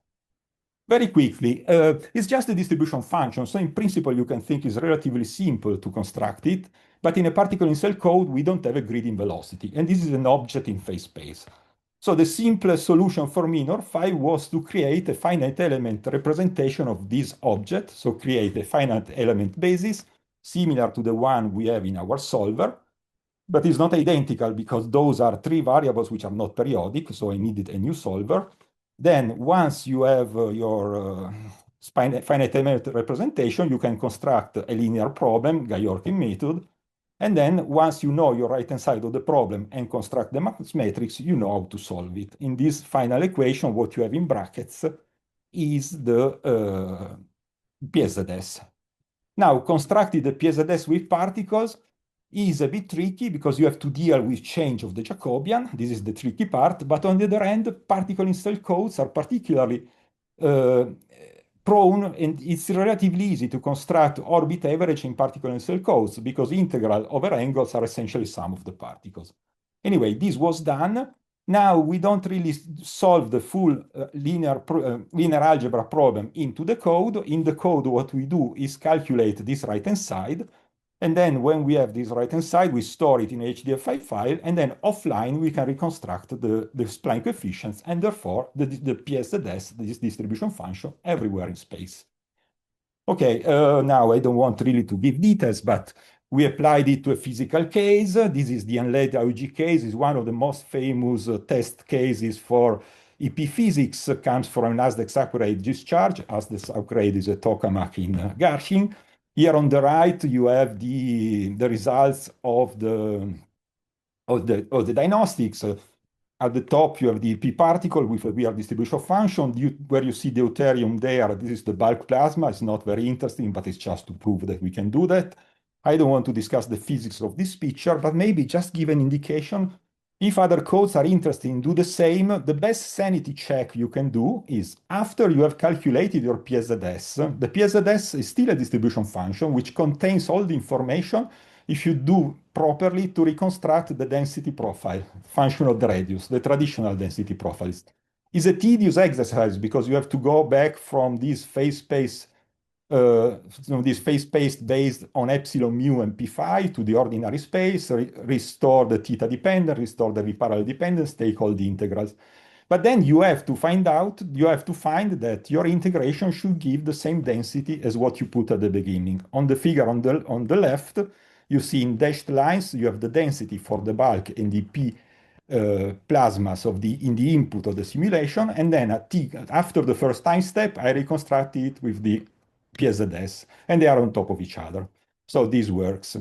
I: Very quickly, it's just a distribution function. So in principle, you can think it's relatively simple to construct it. But in a particle in cell code, we don't have a grid in velocity. And this is an object in phase space. So the simplest solution for me in OR5 was to create a finite element representation of this object. So create a finite element basis similar to the one we have in our solver, but it's not identical because those are three variables which are not periodic. So I needed a new solver. Then once you have your finite element representation, you can construct a linear problem, Gyrokinetic method. And then once you know your right-hand side of the problem and construct the max matrix, you know how to solve it. In this final equation, what you have in brackets is the PSZS. Now, constructing the PSZS with particles is a bit tricky because you have to deal with change of the Jacobian. This is the tricky part. But on the other hand, particle in cell codes are particularly prone, and it's relatively easy to construct orbit average in particle in cell codes because integral over angles are essentially sum of the particles. Anyway, this was done. Now we don't really solve the full linear algebra problem into the code. In the code, what we do is calculate this right-hand side. And then when we have this right-hand side, we store it in an HDF5 file, and then offline we can reconstruct the spline coefficients, and therefore the PSZS, this distribution function, everywhere in space. Okay, now I don't want really to give details, but we applied it to a physical case. This is the unlaid AUG case. It's one of the most famous test cases for EP physics. Comes from an ASDEX discharge. ASDEX is a tokamak in Garching. Here on the right, you have the results of the diagnostics. At the top, you have the P particle with a weird distribution function. Where you see the deuterium there, this is the bulk plasma. It's not very interesting, but it's just to prove that we can do that. I don't want to discuss the physics of this picture, but maybe just give an indication. If other codes are interested in do the same, the best sanity check you can do is after you have calculated your PSZS, the PSZS is still a distribution function which contains all the information if you do properly to reconstruct the density profile, function of the radius, the traditional density profiles. It's a tedious exercise because you have to go back from this phase space based on epsilon mu and p phi to the ordinary space, restore the theta dependent, restore the v-parallel dependence, take all the integrals. But then you have to find that your integration should give the same density as what you put at the beginning. On the figure on the left, you see in dashed lines, you have the density for the bulk and the p plasmas in the input of the simulation. And then after the first time step, I reconstruct it with the PSZS, and they are on top of each other. So this works.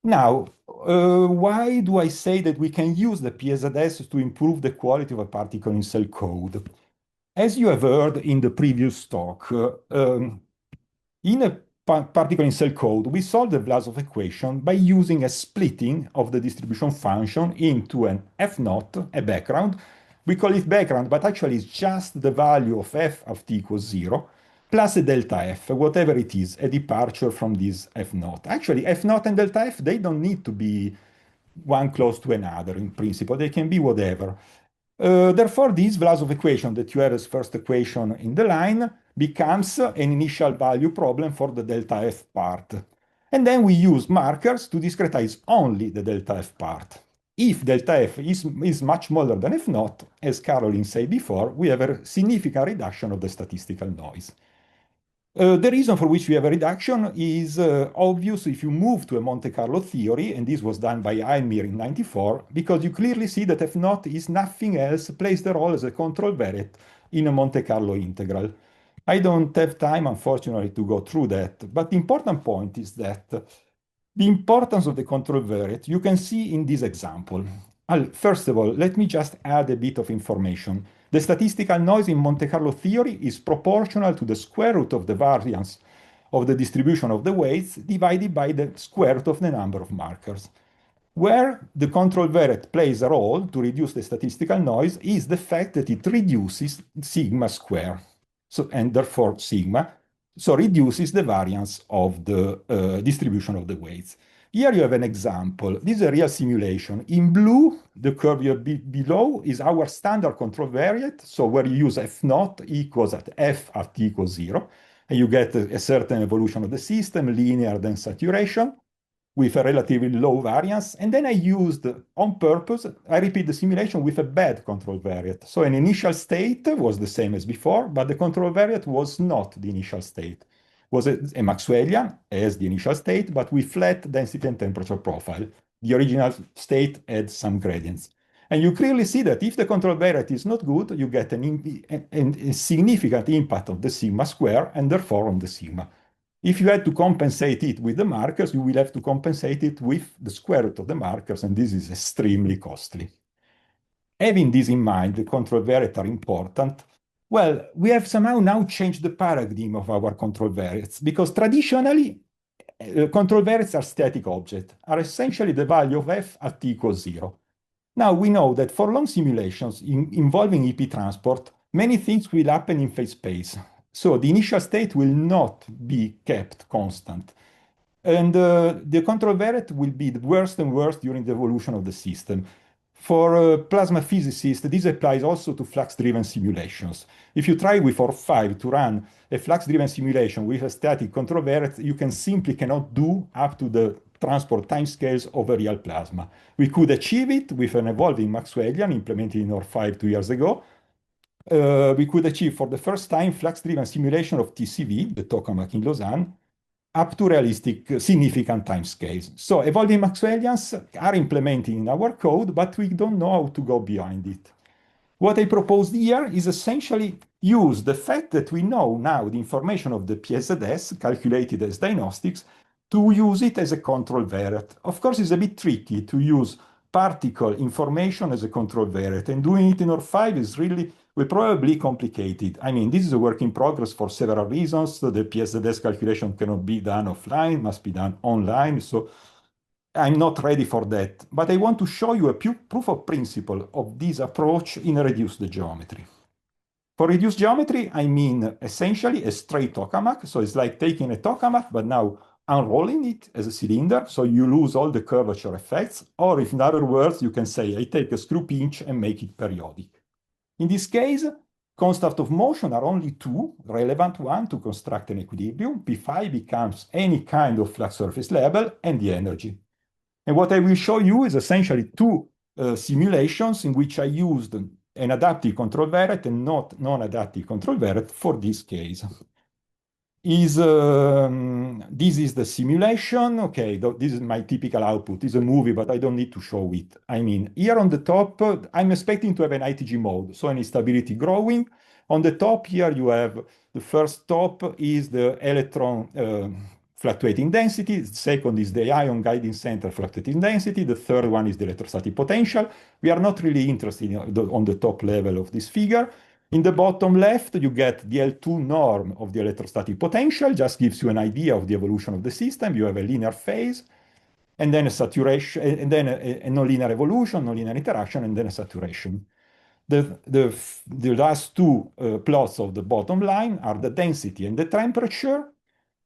I: Now, why do I say that we can use the PSZS to improve the quality of a particle in cell code? As you have heard in the previous talk, in a particle in cell code, we solve the Vlasov equation by using a splitting of the distribution function into an F0, a background. We call it background, but actually it's just the value of f of t equals 0, plus a delta f, whatever it is, a departure from this f0. Actually, f0 and delta f, they don't need to be one close to another in principle. They can be whatever. Therefore, this Vlasov equation that you have as first equation in the line becomes an initial value problem for the delta f part. And then we use markers to discretize only the delta f part. If delta f is much smaller than f0, as Carolin said before, we have a significant reduction of the statistical noise. The reason for which we have a reduction is obvious if you move to a Monte Carlo theory, and this was done by Einmir in '94, because you clearly see that f0 is nothing else, plays the role as a control variate in a Monte Carlo integral. I don't have time, unfortunately, to go through that, but the important point is that the importance of the control variate you can see in this example. First of all, let me just add a bit of information. The statistical noise in Monte Carlo theory is proportional to the square root of the variance of the distribution of the weights divided by the square root of the number of markers. Where the control variate plays a role to reduce the statistical noise is the fact that it reduces sigma square, and therefore sigma, so reduces the variance of the distribution of the weights. Here you have an example. This is a real simulation. In blue, the curve you have below is our standard control variate. So where you use f naught equals at f at t equals 0. And you get a certain evolution of the system, linear, then saturation, with a relatively low variance. And then I used, on purpose, I repeat the simulation with a bad control variate. So an initial state was the same as before, but the control variate was not the initial state. Was a Maxwellian as the initial state, but with flat density and temperature profile. The original state had some gradients. And you clearly see that if the control variate is not good, you get a significant impact of the sigma square and therefore on the sigma. If you had to compensate it with the markers, you will have to compensate it with the square root of the markers, and this is extremely costly. Having this in mind, the control variates are important. Well, we have somehow now changed the paradigm of our control variates, because traditionally, control variates are static objects, are essentially the value of f at t equals 0. Now we know that for long simulations involving EP transport, many things will happen in phase space. So the initial state will not be kept constant. And the control variate will be worse and worse during the evolution of the system. For plasma physicists, this applies also to flux-driven simulations. If you try with OR5 to run a flux-driven simulation with a static control variate, you simply cannot do up to the transport timescales of a real plasma. We could achieve it with an evolving Maxwellian implemented in OR5 2 years ago. We could achieve for the first time flux-driven simulation of TCV, the Tokamak in Lausanne, up to realistic significant timescales. So evolving Maxwellians are implemented in our code, but we don't know how to go beyond it. What I proposed here is essentially use the fact that we know now the information of the PSZS calculated as diagnostics to use it as a control variate. Of course, it's a bit tricky to use particle information as a control variate, and doing it in OR5 is really probably complicated. I mean, this is a work in progress for several reasons. So the PSZS calculation cannot be done offline, must be done online. So I'm not ready for that. But I want to show you a proof of principle of this approach in a reduced geometry. For reduced geometry, I mean essentially a straight tokamak. So it's like taking a tokamak, but now unrolling it as a cylinder. So you lose all the curvature effects. Or if in other words, you can say, I take a screw pinch and make it periodic. In this case, constants of motion are only two, relevant one to construct an equilibrium. P5 becomes any kind of flux surface level and the energy. And what I will show you is essentially two simulations in which I used an adaptive control variate and not non-adaptive control variate for this case. This is the simulation. Okay, this is my typical output. It's a movie, but I don't need to show it. I mean, here on the top, I'm expecting to have an ITG mode, so an instability growing. On the top here, you have the first top is the electron fluctuating density. The second is the ion guiding center fluctuating density. The third one is the electrostatic potential. We are not really interested on the top level of this figure. In the bottom left, you get the L2 norm of the electrostatic potential, just gives you an idea of the evolution of the system. You have a linear phase, and then a saturation, and then a nonlinear evolution, nonlinear interaction, and then a saturation. The last two plots of the bottom line are the density and the temperature,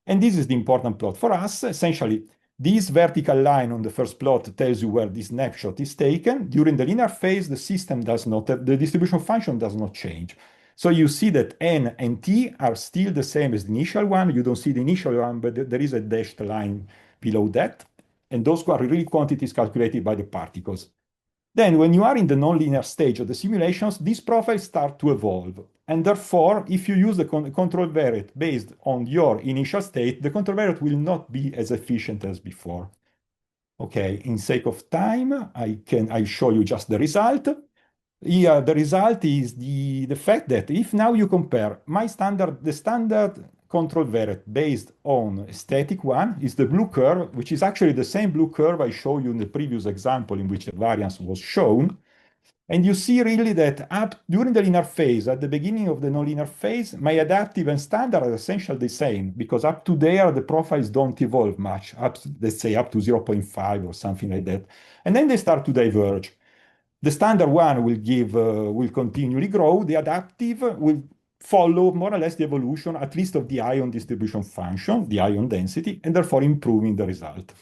I: and this is the important plot for us. Essentially, this vertical line on the first plot tells you where this snapshot is taken. During the linear phase, the system does not, the distribution function does not change. So you see that n and t are still the same as the initial one. You don't see the initial one, but there is a dashed line below that. And those are really quantities calculated by the particles. Then when you are in the nonlinear stage of the simulations, these profiles start to evolve. And therefore, if you use the control variate based on your initial state, the control variate will not be as efficient as before. Okay, in sake of time, I show you just the result. Here, the result is the fact that if now you compare the standard control variate based on a static one is the blue curve, which is actually the same blue curve I showed you in the previous example in which the variance was shown. And you see really that during the linear phase, at the beginning of the nonlinear phase, my adaptive and standard are essentially the same, because up to there, the profiles don't evolve much, let's say up to 0.5 or something like that. And then they start to diverge. The standard one will continually grow. The adaptive will follow more or less the evolution, at least of the ion distribution function, the ion density, and therefore improving the result.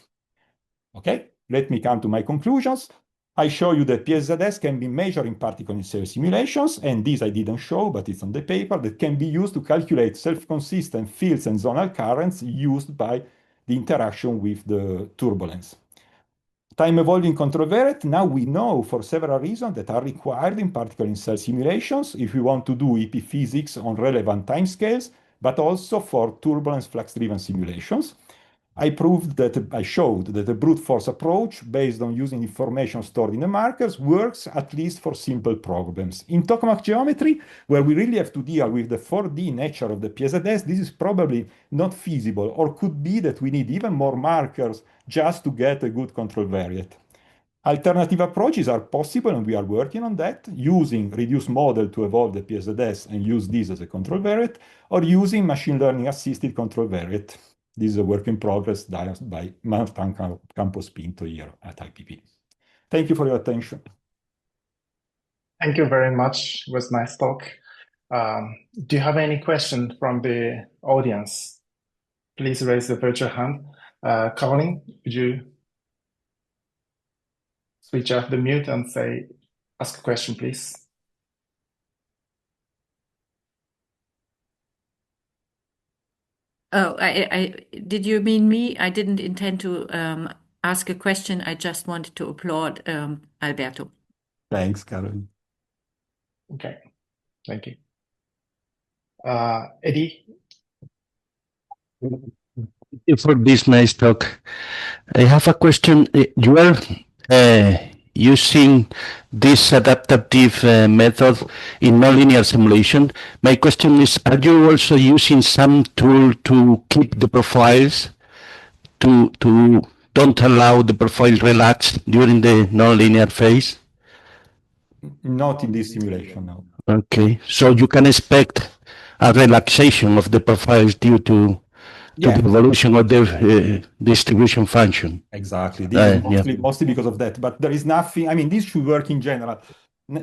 I: Okay, let me come to my conclusions. I show you that PSZS can be measured in particle in cell simulations, and this I didn't show, but it's on the paper, that can be used to calculate self-consistent fields and zonal currents used by the interaction with the turbulence. Time-evolving control variate, now we know for several reasons that are required in particle in cell simulations if we want to do EP physics on relevant timescales, but also for turbulence flux-driven simulations. I showed that the brute force approach based on using information stored in the markers works at least for simple problems. In Tokamak geometry, where we really have to deal with the 4D nature of the PSZS, this is probably not feasible, or could be that we need even more markers just to get a good control variate. Alternative approaches are possible, and we are working on that, using reduced model to evolve the PSZS and use this as a control variate, or using machine learning assisted control variate. This is a work in progress done by Martin Campos Pinto here at IPP. Thank you for your attention.
H: Thank you very much. It was a nice talk. Do you have any questions from the audience? Please raise the virtual hand. Carolin, would you switch off the mute and ask a question, please?
E: Oh, did you mean me? I didn't intend to ask a question. I just wanted to applaud Alberto.
I: Thanks, Carolin.
H: Okay, thank you. Eddie?
G: Thank you for this nice talk. I have a question. You are using this adaptive method in nonlinear simulation. My question is, are you also using some tool to keep the profiles, to don't allow the profile relax during the nonlinear phase?
I: Not in this simulation, no.
G: Okay, so you can expect a relaxation of the profiles due to the evolution of the distribution function.
I: Exactly. This is mostly because of that. But there is nothing, I mean, this should work in general.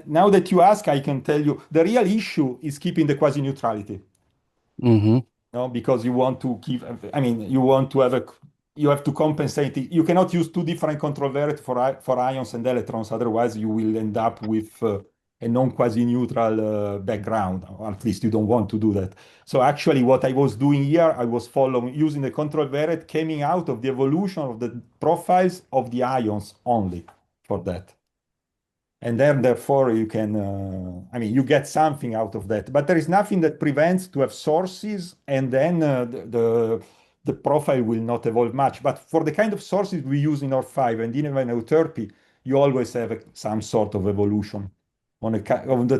I: Now that you ask, I can tell you the real issue is keeping the quasi-neutrality. No, because you want to keep, I mean, you want to have you have to compensate it. You cannot use two different control variates for ions and electrons. Otherwise, you will end up with a non-quasi-neutral background, or at least you don't want to do that. So actually what I was doing here, I was using the control variate coming out of the evolution of the profiles of the ions only for that. And then therefore you can, I mean, you get something out of that, but there is nothing that prevents to have sources and then the profile will not evolve much. But for the kind of sources we use in OR5 and even in euterpy, you always have some sort of evolution on the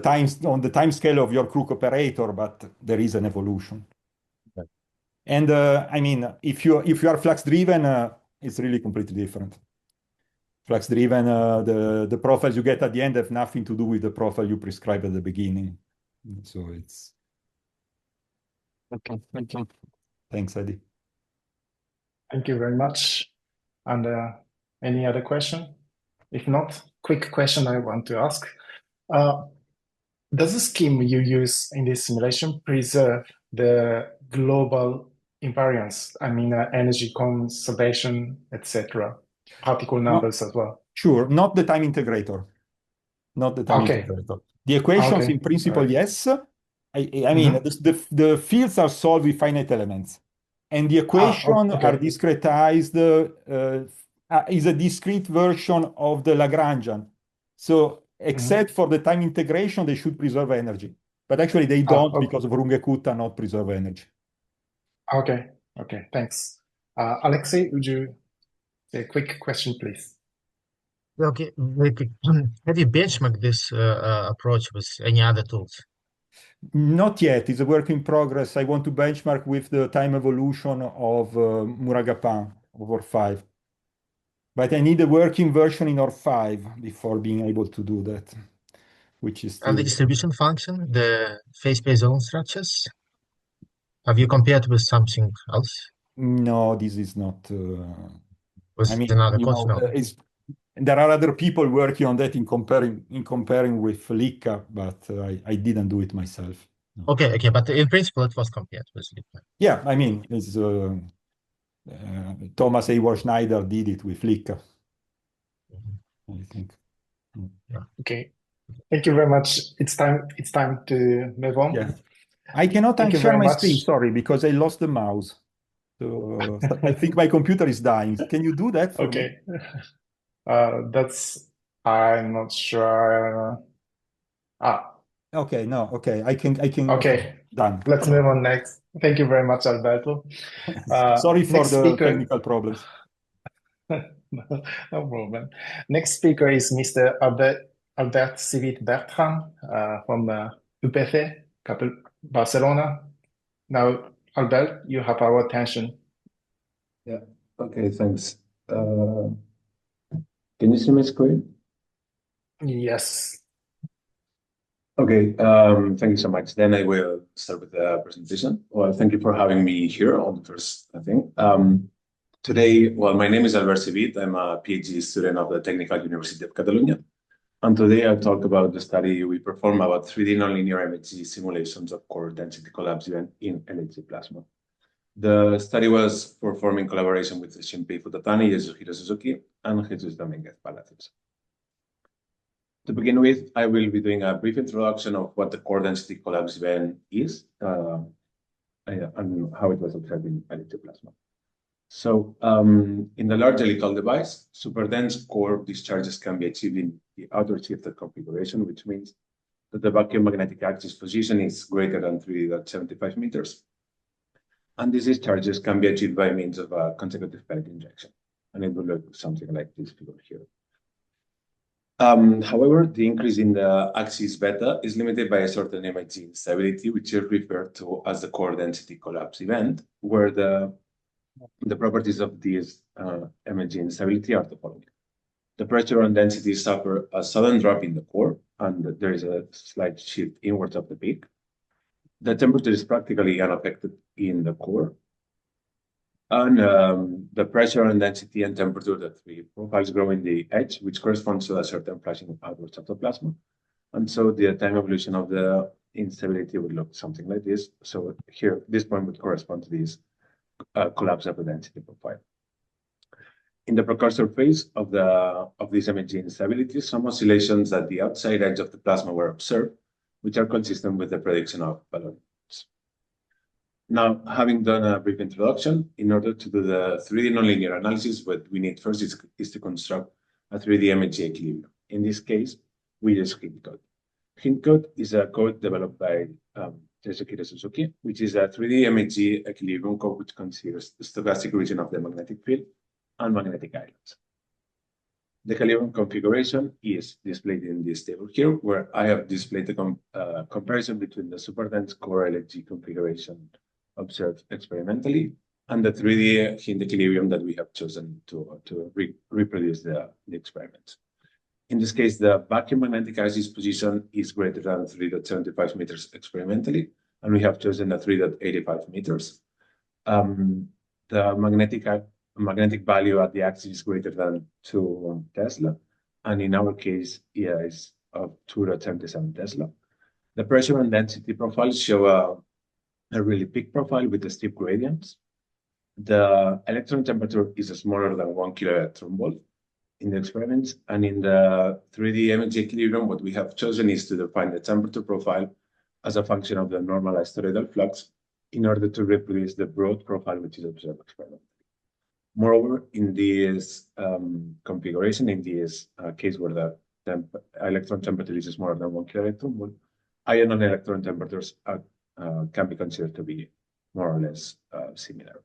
I: time scale of your Crook operator, but there is an evolution. Okay. And I mean, if you are flux driven, it's really completely different. Flux driven, the profiles you get at the end have nothing to do with the profile you prescribe at the beginning. So it's okay. Thank you. Thanks, Eddie.
H: Thank you very much. And any other question? If not, quick question I want to ask. Does the scheme you use in this simulation preserve the global invariance? I mean, energy conservation, etc. Particle numbers as well.
I: Sure, not the time integrator. Not the time integrator. The equations in principle, yes. I mean, the fields are solved with finite elements. And the equation are discretized, is a discrete version of the Lagrangian. So except for the time integration, they should preserve energy. But actually they don't because of Runge-Kutta not preserve energy.
H: Okay, thanks. Alexei, would you say a quick question, please?
J: Okay, very quick. Have you benchmarked this approach with any other tools?
I: Not yet. It's a work in progress. I want to benchmark with the time evolution of Muragappan of OR5. But I need a working version in OR5 before being able to do that, which is still...
J: And the distribution function, the phase-space zone structures, have you compared with something else?
I: No, this is not...
J: Was another course? No.
I: There are other people working on that in comparing with Licca, but I didn't do it myself. No.
J: Okay, but in principle it was compared with Licca.
I: Yeah, I mean, it's Thomas Eivor Schneider did it with Flickr, I think.
J: Yeah.
H: Okay. Thank you very much. It's time to move on.
I: Yeah. I cannot
H: Thank you
I: share
H: very
I: my
H: much.
I: screen, sorry, because I lost the mouse. So I think my computer is dying. Can you do that for me?
H: Okay. I'm not sure.
I: Okay, no, okay. I can
H: Okay.
I: done.
H: Let's move on next. Thank you very much, Alberto.
I: Sorry for
H: next
I: the
H: speaker.
I: technical problems.
H: No problem. Next speaker is Mr. Albert Civit-Bertran from UPC, Barcelona. Now, Albert, you have our attention.
K: Yeah, okay, thanks. Can you see my screen?
H: Yes.
K: Okay, thank you so much. Then I will start with the presentation. Well, thank you for having me here on the first thing. Today, well, my name is Albert Civit. I'm a PhD student of the Technical University of Catalonia. And today I'll talk about the study we performed about 3D nonlinear MHD simulations of core density collapse event in LHC plasma. The study was performed in collaboration with Shinpei Futatani, Yasuhiro Suzuki, and Jesus Dominguez Palacios. To begin with, I will be doing a brief introduction of what the core density collapse event is and how it was observed in LHC plasma. So in the large helical device, superdense core discharges can be achieved in the outer shifted configuration, which means that the vacuum magnetic axis position is greater than 3.75 meters. And these discharges can be achieved by means of a consecutive pellet injection. And it will look something like this figure here. However, the increase in the axis beta is limited by a certain MHD instability, which is referred to as the core density collapse event, where the properties of this MHD instability are the following. The pressure and density suffer a sudden drop in the core, and there is a slight shift inwards of the peak. The temperature is practically unaffected in the core. And the pressure and density and temperature, the three profiles grow in the edge, which corresponds to a certain flashing outwards of the plasma. And so the time evolution of the instability would look something like this. So here, this point would correspond to this collapse of the density profile. In the precursor phase of this MHD instability, some oscillations at the outside edge of the plasma were observed, which are consistent with the prediction of balloons. Now, having done a brief introduction, in order to do the 3D nonlinear analysis, what we need first is to construct a 3D MHD equilibrium. In this case, we use hint code. Hint code is a code developed by Yasuhiro Suzuki, which is a 3D MHD equilibrium code which considers the stochastic region of the magnetic field and magnetic islands. The equilibrium configuration is displayed in this table here, where I have displayed the comparison between the superdense core LHD configuration observed experimentally and the 3D hint equilibrium that we have chosen to reproduce the experiments. In this case, the vacuum magnetic axis position is greater than 3.75 meters experimentally, and we have chosen the 3.85 meters. The magnetic value at the axis is greater than 2 Tesla, and in our case, is of 2.77 Tesla. The pressure and density profiles show a really peak profile with the steep gradients. The electron temperature is smaller than 1 kiloelectron volt in the experiments, and in the 3D MHD equilibrium, what we have chosen is to define the temperature profile as a function of the normalized toroidal flux in order to reproduce the broad profile which is observed experimentally. Moreover, in this configuration, in this case where the electron temperature is smaller than 1 kiloelectron volt, ion and electron temperatures can be considered to be more or less similar.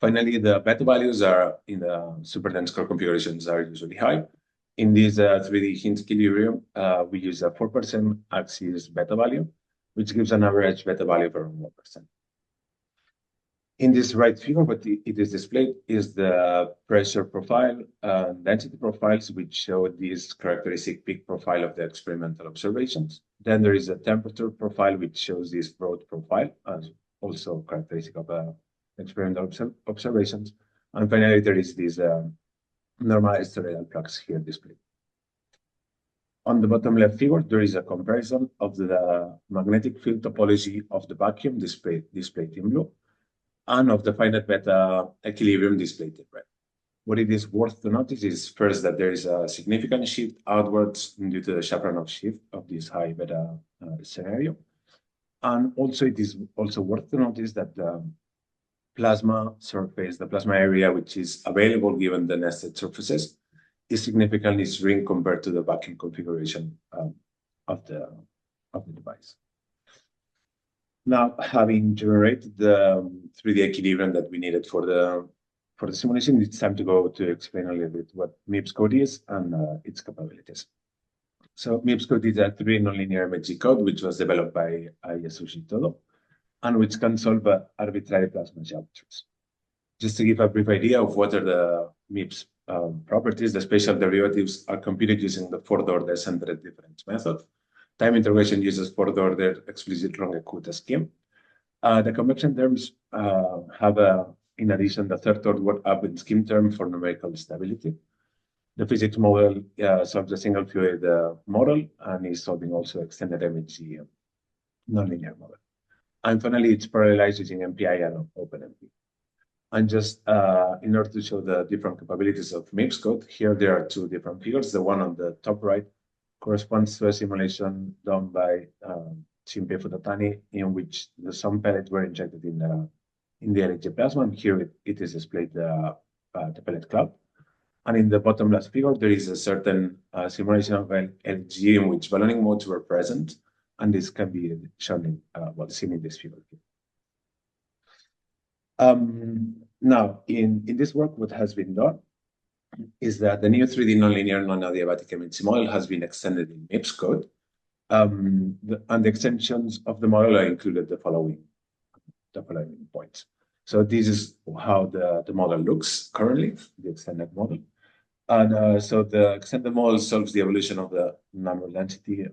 K: Finally, the beta values are in the superdense core configurations are usually high. In this 3D hint equilibrium, we use a 4% axis beta value, which gives an average beta value of around 1%. In this right figure, what it is displayed is the pressure profile and density profiles, which show this characteristic peak profile of the experimental observations. Then there is a temperature profile, which shows this broad profile, as also characteristic of experimental observations. And finally, there is this normalized toroidal flux here displayed. On the bottom left figure, there is a comparison of the magnetic field topology of the vacuum displayed in blue and of the finite beta equilibrium displayed in red. What it is worth to notice is first that there is a significant shift outwards due to the Shapranov's shift of this high beta scenario. And also it is also worth to notice that the plasma surface, the plasma area, which is available given the nested surfaces, is significantly shrink compared to the backing configuration of the device. Now, having generated the 3D equilibrium that we needed for the simulation, it's time to go to explain a little bit what MIPS code is and its capabilities. So MIPS code is a 3D nonlinear MHD code, which was developed by Yasushi Todo, and which can solve arbitrary plasma geometries. Just to give a brief idea of what are the MIPS properties, the spatial derivatives are computed using the fourth order centered difference method. Time integration uses fourth order explicit Runge-Kutta scheme. The convection terms have in addition, the third order upwind scheme term for numerical stability. The physics model solves a single fluid model and is solving also extended MHD nonlinear model. And finally, it's parallelized using MPI and OpenMP. And just in order to show the different capabilities of MIPS code, here there are two different figures. The one on the top right corresponds to a simulation done by Shinpei Futatani, in which the some pellets were injected in the LHC plasma, and here it is displayed the pellet cloud. And in the bottom last figure, there is a certain simulation of LHC in which ballooning modes were present, and this can be shown in, seen in this figure here. Now, in this work, what has been done is that the new 3D nonlinear non-adiabatic MHD model has been extended in MIPS code, and the extensions of the model are included the following points. So this is how the model looks currently, the extended model. And so the extended model solves the evolution of the number density,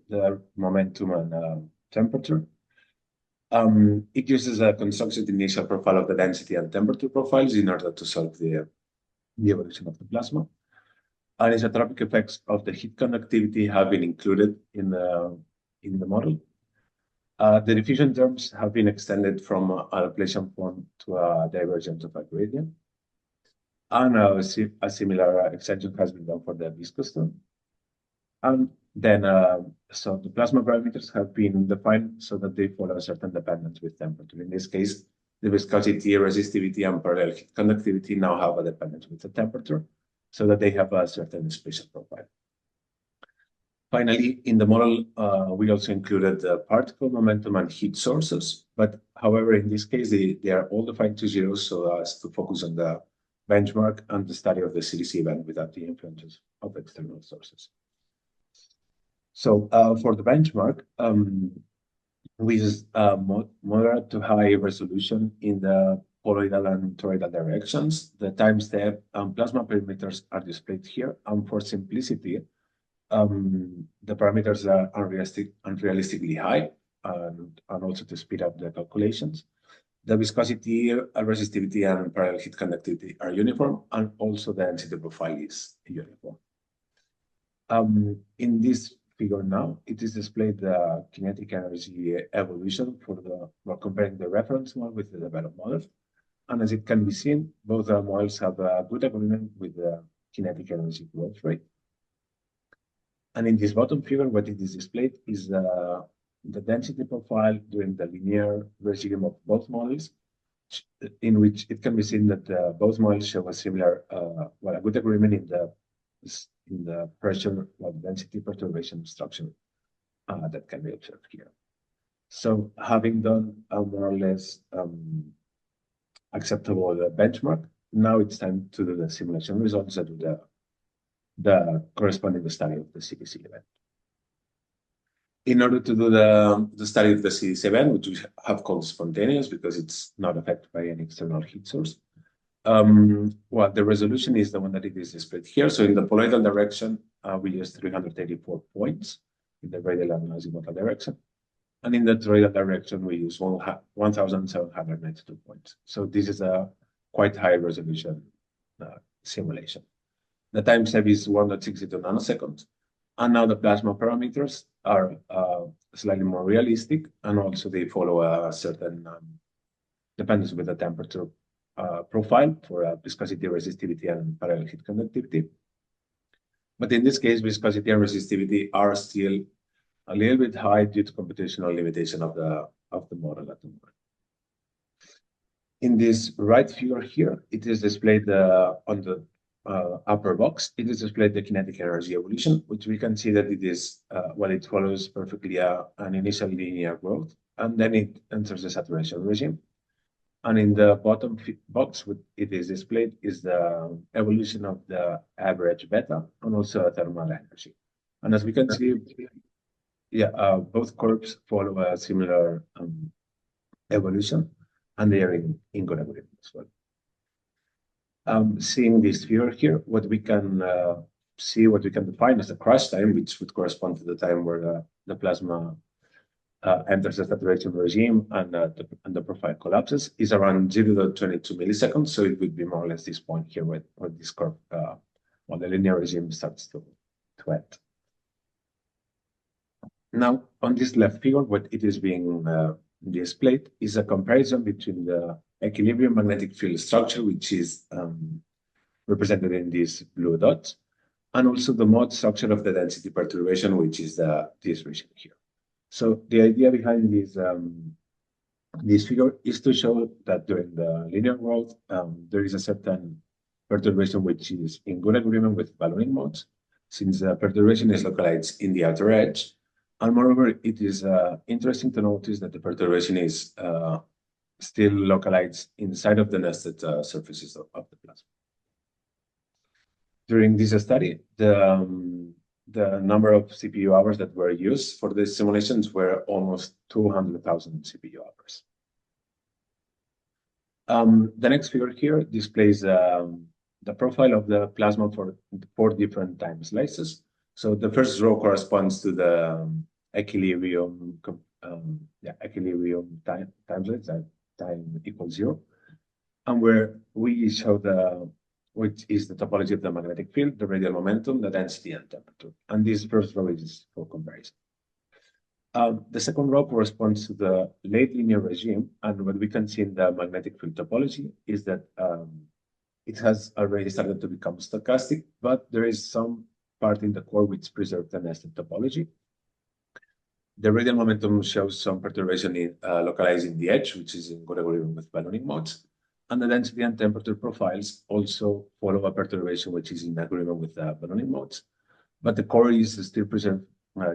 K: the momentum, and temperature. It uses a constructed initial profile of the density and temperature profiles in order to solve the evolution of the plasma. And isotropic effects of the heat conductivity have been included in the model. The diffusion terms have been extended from a Laplacian form to a divergence of a gradient. And a similar extension has been done for the viscous term. And then, so the plasma parameters have been defined so that they follow a certain dependence with temperature. In this case, the viscosity, resistivity, and parallel heat conductivity now have a dependence with the temperature, so that they have a certain spatial profile. Finally, in the model, we also included the particle momentum and heat sources, but however, in this case, they are all defined to zeros so as to focus on the benchmark and the study of the CDC event without the influences of external sources. So for the benchmark, we use moderate to high resolution in the poloidal and toroidal directions. The time step and plasma parameters are displayed here. And for simplicity, the parameters are unrealistically high, and also to speed up the calculations. The viscosity, resistivity, and parallel heat conductivity are uniform, and also the density profile is uniform. In this figure now, it is displayed the kinetic energy evolution for comparing the reference model with the developed model. And as it can be seen, both models have a good agreement with the kinetic energy growth rate. And in this bottom figure, what it is displayed is the density profile during the linear regime of both models, in which it can be seen that both models show a similar, a good agreement in the pressure of density perturbation structure that can be observed here. So having done a more or less acceptable benchmark, now it's time to do the simulation results and do the corresponding study of the CDC event. In order to do the study of the CDC event, which we have called spontaneous because it's not affected by any external heat source, well, the resolution is the one that it is displayed here. So in the poloidal direction, we use 384 points in the radial and azimuthal direction. And in the toroidal direction, we use 1,792 points. So this is a quite high resolution simulation. The time step is 1.62 nanoseconds. And now the plasma parameters are slightly more realistic, and also they follow a certain dependence with the temperature profile for viscosity, resistivity, and parallel heat conductivity. But in this case, viscosity and resistivity are still a little bit high due to computational limitation of the model at the moment. In this right figure here, it is displayed on the upper box. It is displayed the kinetic energy evolution, which we can see that it is it follows perfectly an initial linear growth, and then it enters the saturation regime. And in the bottom box, it is displayed is the evolution of the average beta and also thermal energy. And as we can see, both curves follow a similar evolution, and they are in good agreement as well. Seeing this figure here, what we can define as the crash time, which would correspond to the time where the plasma enters the saturation regime and the profile collapses, is around 0.22 milliseconds. So it would be more or less this point here where this curve, when the linear regime starts to end. Now, on this left figure, what it is being displayed is a comparison between the equilibrium magnetic field structure, which is represented in these blue dots, and also the mode structure of the density perturbation, which is this region here. So the idea behind this figure is to show that during the linear growth, there is a certain perturbation which is in good agreement with ballooning modes, since the perturbation is localized in the outer edge. And moreover, it is interesting to notice that the perturbation is still localized inside of the nested surfaces of the plasma. During this study, the number of CPU hours that were used for the simulations were almost 200,000 CPU hours. The next figure here displays the profile of the plasma for 4 different time slices. So the first row corresponds to the equilibrium time slice, time equals 0, and where we show which is the topology of the magnetic field, the radial momentum, the density, and temperature. And this first row is for comparison. The second row corresponds to the late linear regime, and what we can see in the magnetic field topology is that it has already started to become stochastic, but there is some part in the core which preserves the nested topology. The radial momentum shows some perturbation localized in the edge, which is in good agreement with ballooning modes. And the density and temperature profiles also follow a perturbation which is in agreement with the ballooning modes. But the core is still preserved,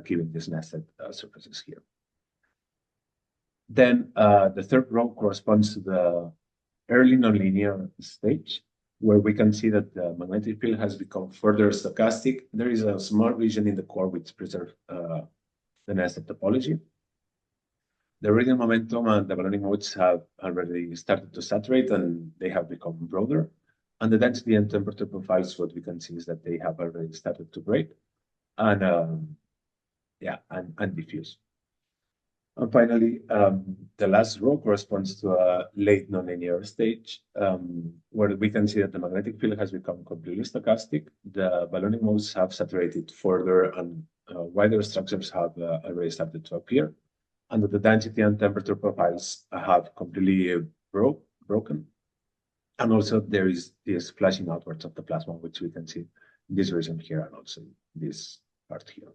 K: given these nested surfaces here. Then the third row corresponds to the early nonlinear stage, where we can see that the magnetic field has become further stochastic. There is a small region in the core which preserves the nested topology. The radial momentum and the ballooning modes have already started to saturate, and they have become broader. And the density and temperature profiles, what we can see is that they have already started to break and diffuse. And finally, the last row corresponds to a late nonlinear stage, where we can see that the magnetic field has become completely stochastic. The ballooning modes have saturated further, and wider structures have already started to appear. And the density and temperature profiles have completely broken. And also there is this flashing outwards of the plasma, which we can see in this region here and also this part here.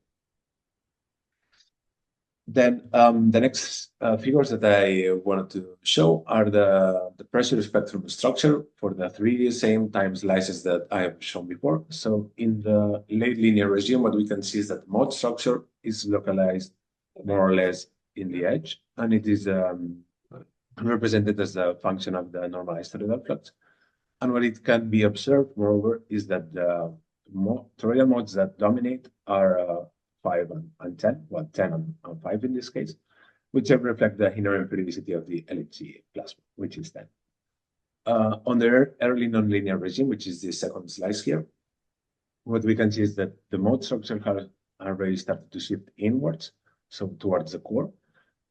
K: Then the next figures that I wanted to show are the pressure spectrum structure for the 3 same time slices that I have shown before. So in the late linear regime, what we can see is that the mode structure is localized more or less in the edge, and it is represented as a function of the normalized toroidal flux. And what it can be observed, moreover, is that the toroidal modes that dominate are 5 and 10, well, 10 and 5 in this case, which reflect the inherent periodicity of the LHC plasma, which is 10. On the early nonlinear regime, which is the second slice here, what we can see is that the mode structure has already started to shift inwards, so towards the core.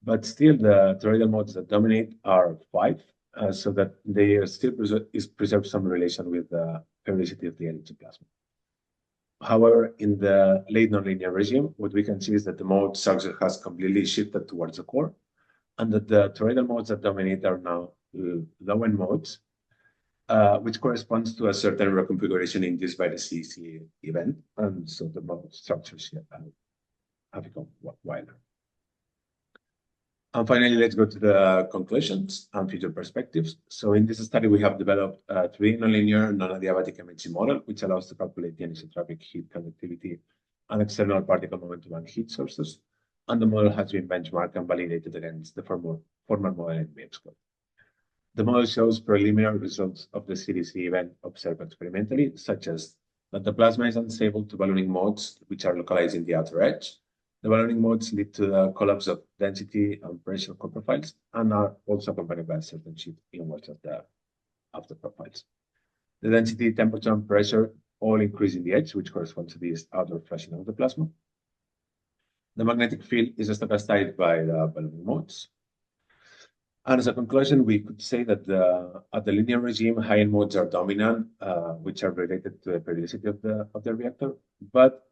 K: But still, the toroidal modes that dominate are 5, so that they still preserve some relation with the periodicity of the LHC plasma. However, in the late nonlinear regime, what we can see is that the mode structure has completely shifted towards the core, and that the toroidal modes that dominate are now low-end modes, which corresponds to a certain reconfiguration induced by the CDC event. And so the mode structures here have become wider. And finally, let's go to the conclusions and future perspectives. So in this study, we have developed a 3D nonlinear non-adiabatic MHD model, which allows to calculate the anisotropic heat conductivity and external particle momentum and heat sources. And the model has been benchmarked and validated against the former model in MIPS code. The model shows preliminary results of the CDC event observed experimentally, such as that the plasma is unstable to ballooning modes, which are localized in the outer edge. The ballooning modes lead to the collapse of density and pressure core profiles and are also accompanied by a certain shift inwards of the profiles. The density, temperature, and pressure all increase in the edge, which corresponds to this outer flushing of the plasma. The magnetic field is stochastized by the ballooning modes. And as a conclusion, we could say that at the linear regime, high-end modes are dominant, which are related to the periodicity of the reactor. But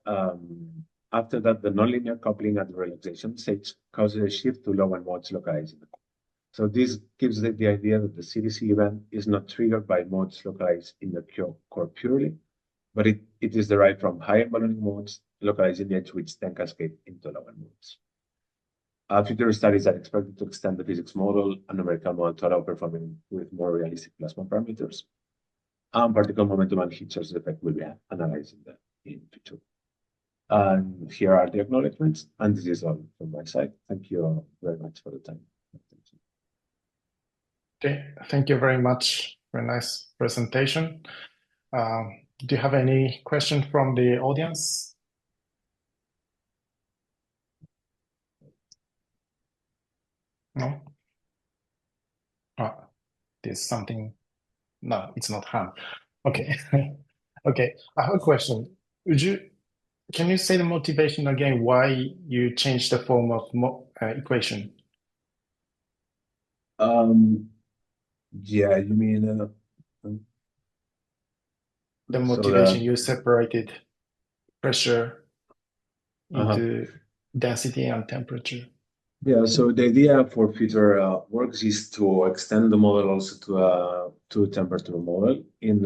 K: after that, the nonlinear coupling at the relaxation stage causes a shift to low-end modes localized in the core. So this gives the idea that the CDC event is not triggered by modes localized in the core purely, but it is derived from high-end ballooning modes localized in the edge, which then cascade into low-end modes. Future studies are expected to extend the physics model and numerical model to allow performing with more realistic plasma parameters. And particle momentum and heat source effect will be analyzed in future. And here are the acknowledgements, and this is all from my side. Thank you very much for the time.
H: Okay, thank you very much for a nice presentation. Do you have any questions from the audience? No? There's something. No, it's not Han. Okay. Okay, I have a question. Can you say the motivation again why you changed the form of equation?
K: Yeah, you mean
H: the motivation you separated pressure into density and temperature.
K: Yeah, so the idea for future works is to extend the model also to temperature model in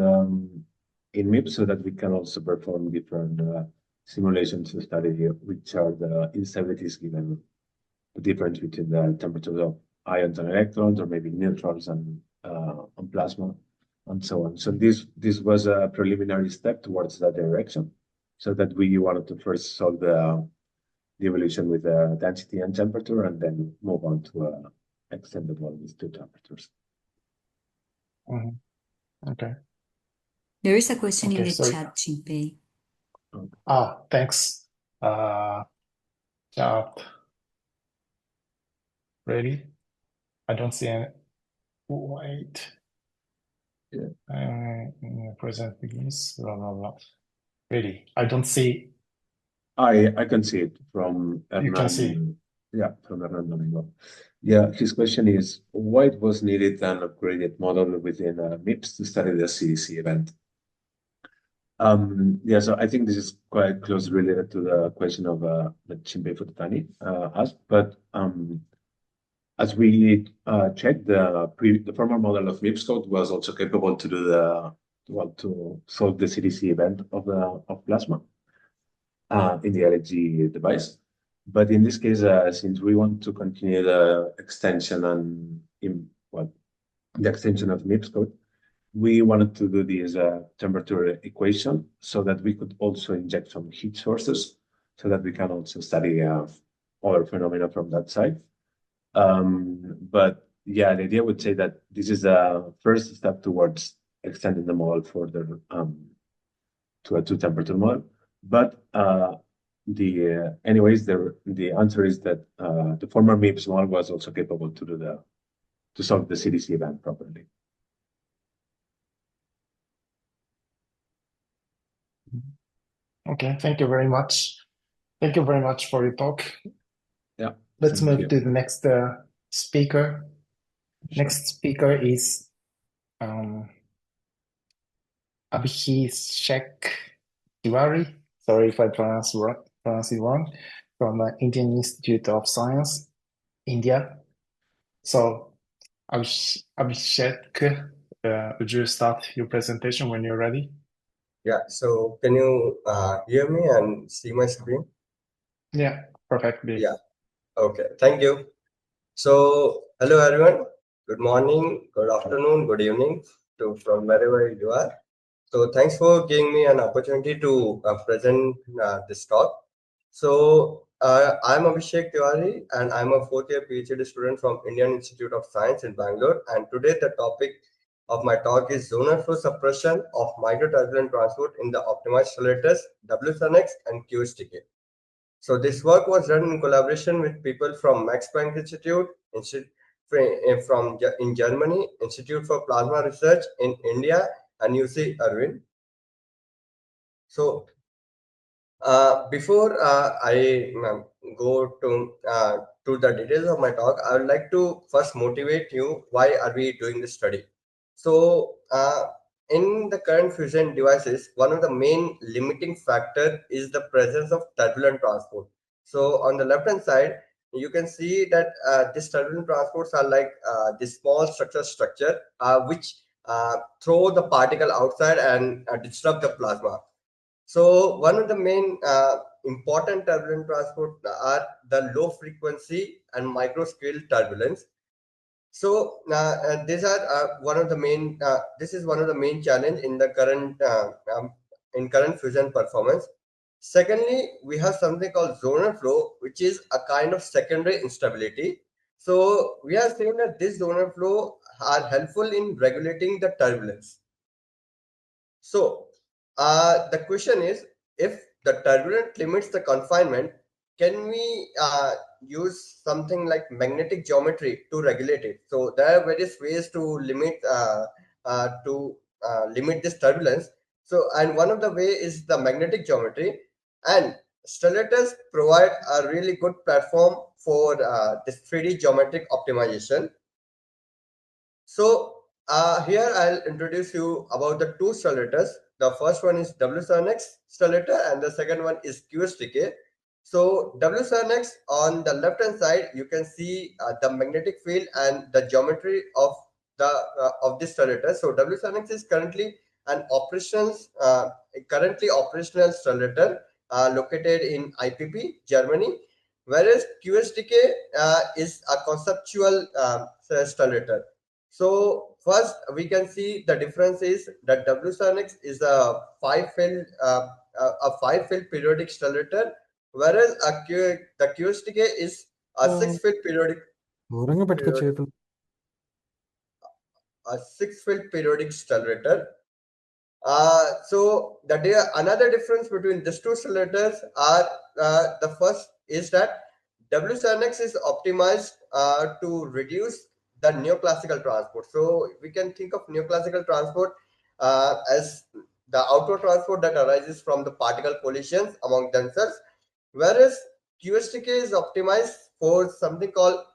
K: MIPS so that we can also perform different simulations to study which are the instabilities given the difference between the temperatures of ions and electrons, or maybe neutrons and plasma, and so on. So this was a preliminary step towards that direction, so that we wanted to first solve the evolution with the density and temperature, and then move on to extended one with two temperatures.
H: Okay.
L: There is a question in the chat, Jinpei.
H: Thanks. Chat. Ready? I don't see any. Wait. Yeah. Present begins. Blah, blah, blah. Ready? I don't see.
K: I can see it from
H: You can see.
K: Yeah, from Hernán Domingo. Yeah, his question is why it was needed an upgraded model within MIPS to study the CDC event. Yeah, so I think this is quite closely related to the question of that Jinpei Futatani asked, but as we checked, the former model of MIPS code was also capable to do to solve the CDC event of plasma in the LHG device. But in this case, since we want to continue the extension the extension of MIPS code, we wanted to do this temperature equation so that we could also inject some heat sources, so that we can also study other phenomena from that side. But yeah, the idea would say that this is the first step towards extending the model further to a two-temperature model. But anyways, the answer is that the former MIPS model was also capable to solve the CDC event properly.
H: Okay, thank you very much. Thank you very much for your talk.
K: Yeah.
H: Let's move to the next speaker. Next speaker is Abhishek Tiwari. Sorry if I pronounce it wrong. From Indian Institute of Science, India. So Abhishek, would you start your presentation when you're ready?
M: Yeah, so can you hear me and see my screen?
H: Yeah, perfectly.
M: Yeah, okay, thank you. So, hello everyone. Good morning, good afternoon, good evening from wherever you are. So, thanks for giving me an opportunity to present this talk. So, I'm Abhishek Tiwari and I'm a fourth year PhD student from Indian Institute of Science in Bangalore. And today the topic of my talk is zonal flow suppression of microturbulent transport in the optimized stellarators W7-X and QSTK. So this work was done in collaboration with people from Max Planck Institute, in Germany, Institute for Plasma Research in India, and UC Irvine. So before I go to the details of my talk, I would like to first motivate you. Why are we doing this study? So in the current fusion devices, one of the main limiting factor is the presence of turbulent transport. So on the left hand side, you can see that these turbulent transports are like this small structure which throw the particle outside and disrupt the plasma. So one of the main important turbulent transport are the low frequency and micro scale turbulence. So these are one of the main. This is one of the main challenge in the current fusion performance. Secondly, we have something called zonal flow, which is a kind of secondary instability. So we are saying that this zonal flow are helpful in regulating the turbulence. So the question is, if the turbulent limits the confinement, can we use something like magnetic geometry to regulate it? So there are various ways to limit this turbulence. So, and one of the way is the magnetic geometry, and stellarators provide a really good platform for this 3D geometric optimization. So here I'll introduce you about the two stellarators. The first one is W7-X stellator and the second one is QSTK. So W7-X, on the left hand side, you can see the magnetic field and the geometry of this stellator. So W7-X is currently an operational stellator located in IPP, Germany, whereas QSTK is a conceptual stellator. So first we can see the difference is that W7-X is a five-field periodic stellator, whereas the QSTK is a six-field periodic stellator. So another difference between these two stellators are the first is that W7-X is optimized to reduce the neoclassical transport. So we can think of neoclassical transport as the outward transport that arises from the particle collisions among themselves, whereas QSTK is optimized for something called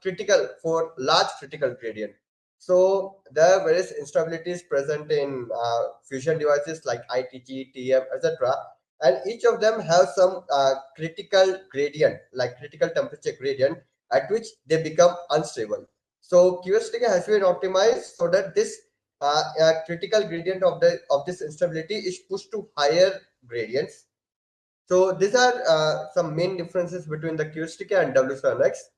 M: large critical gradient. So there are various instabilities present in fusion devices like ITG, TM, etc. And each of them have some critical gradient, like critical temperature gradient, at which they become unstable. So QSTK has been optimized so that this critical gradient of this instability is pushed to higher gradients. So these are some main differences between the QSTK and W7-X.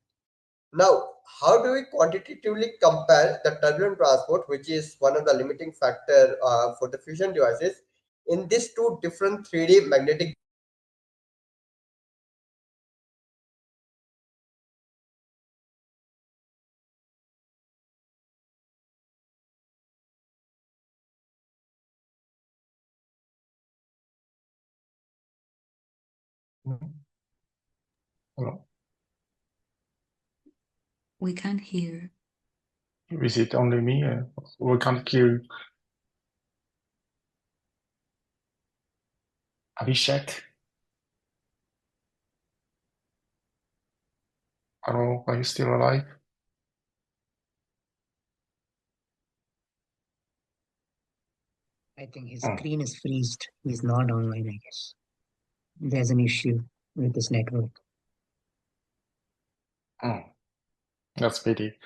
M: Now, how do we quantitatively compare the turbulent transport, which is one of the limiting factor for the fusion devices, in these two different 3D magnetic?
H: Hello.
L: We can't hear.
H: Is it only me? We can't hear Abhishek. Hello, are you still alive?
N: I think his screen is freezed. He's not online, I guess. There's an issue with this network.
H: That's pity.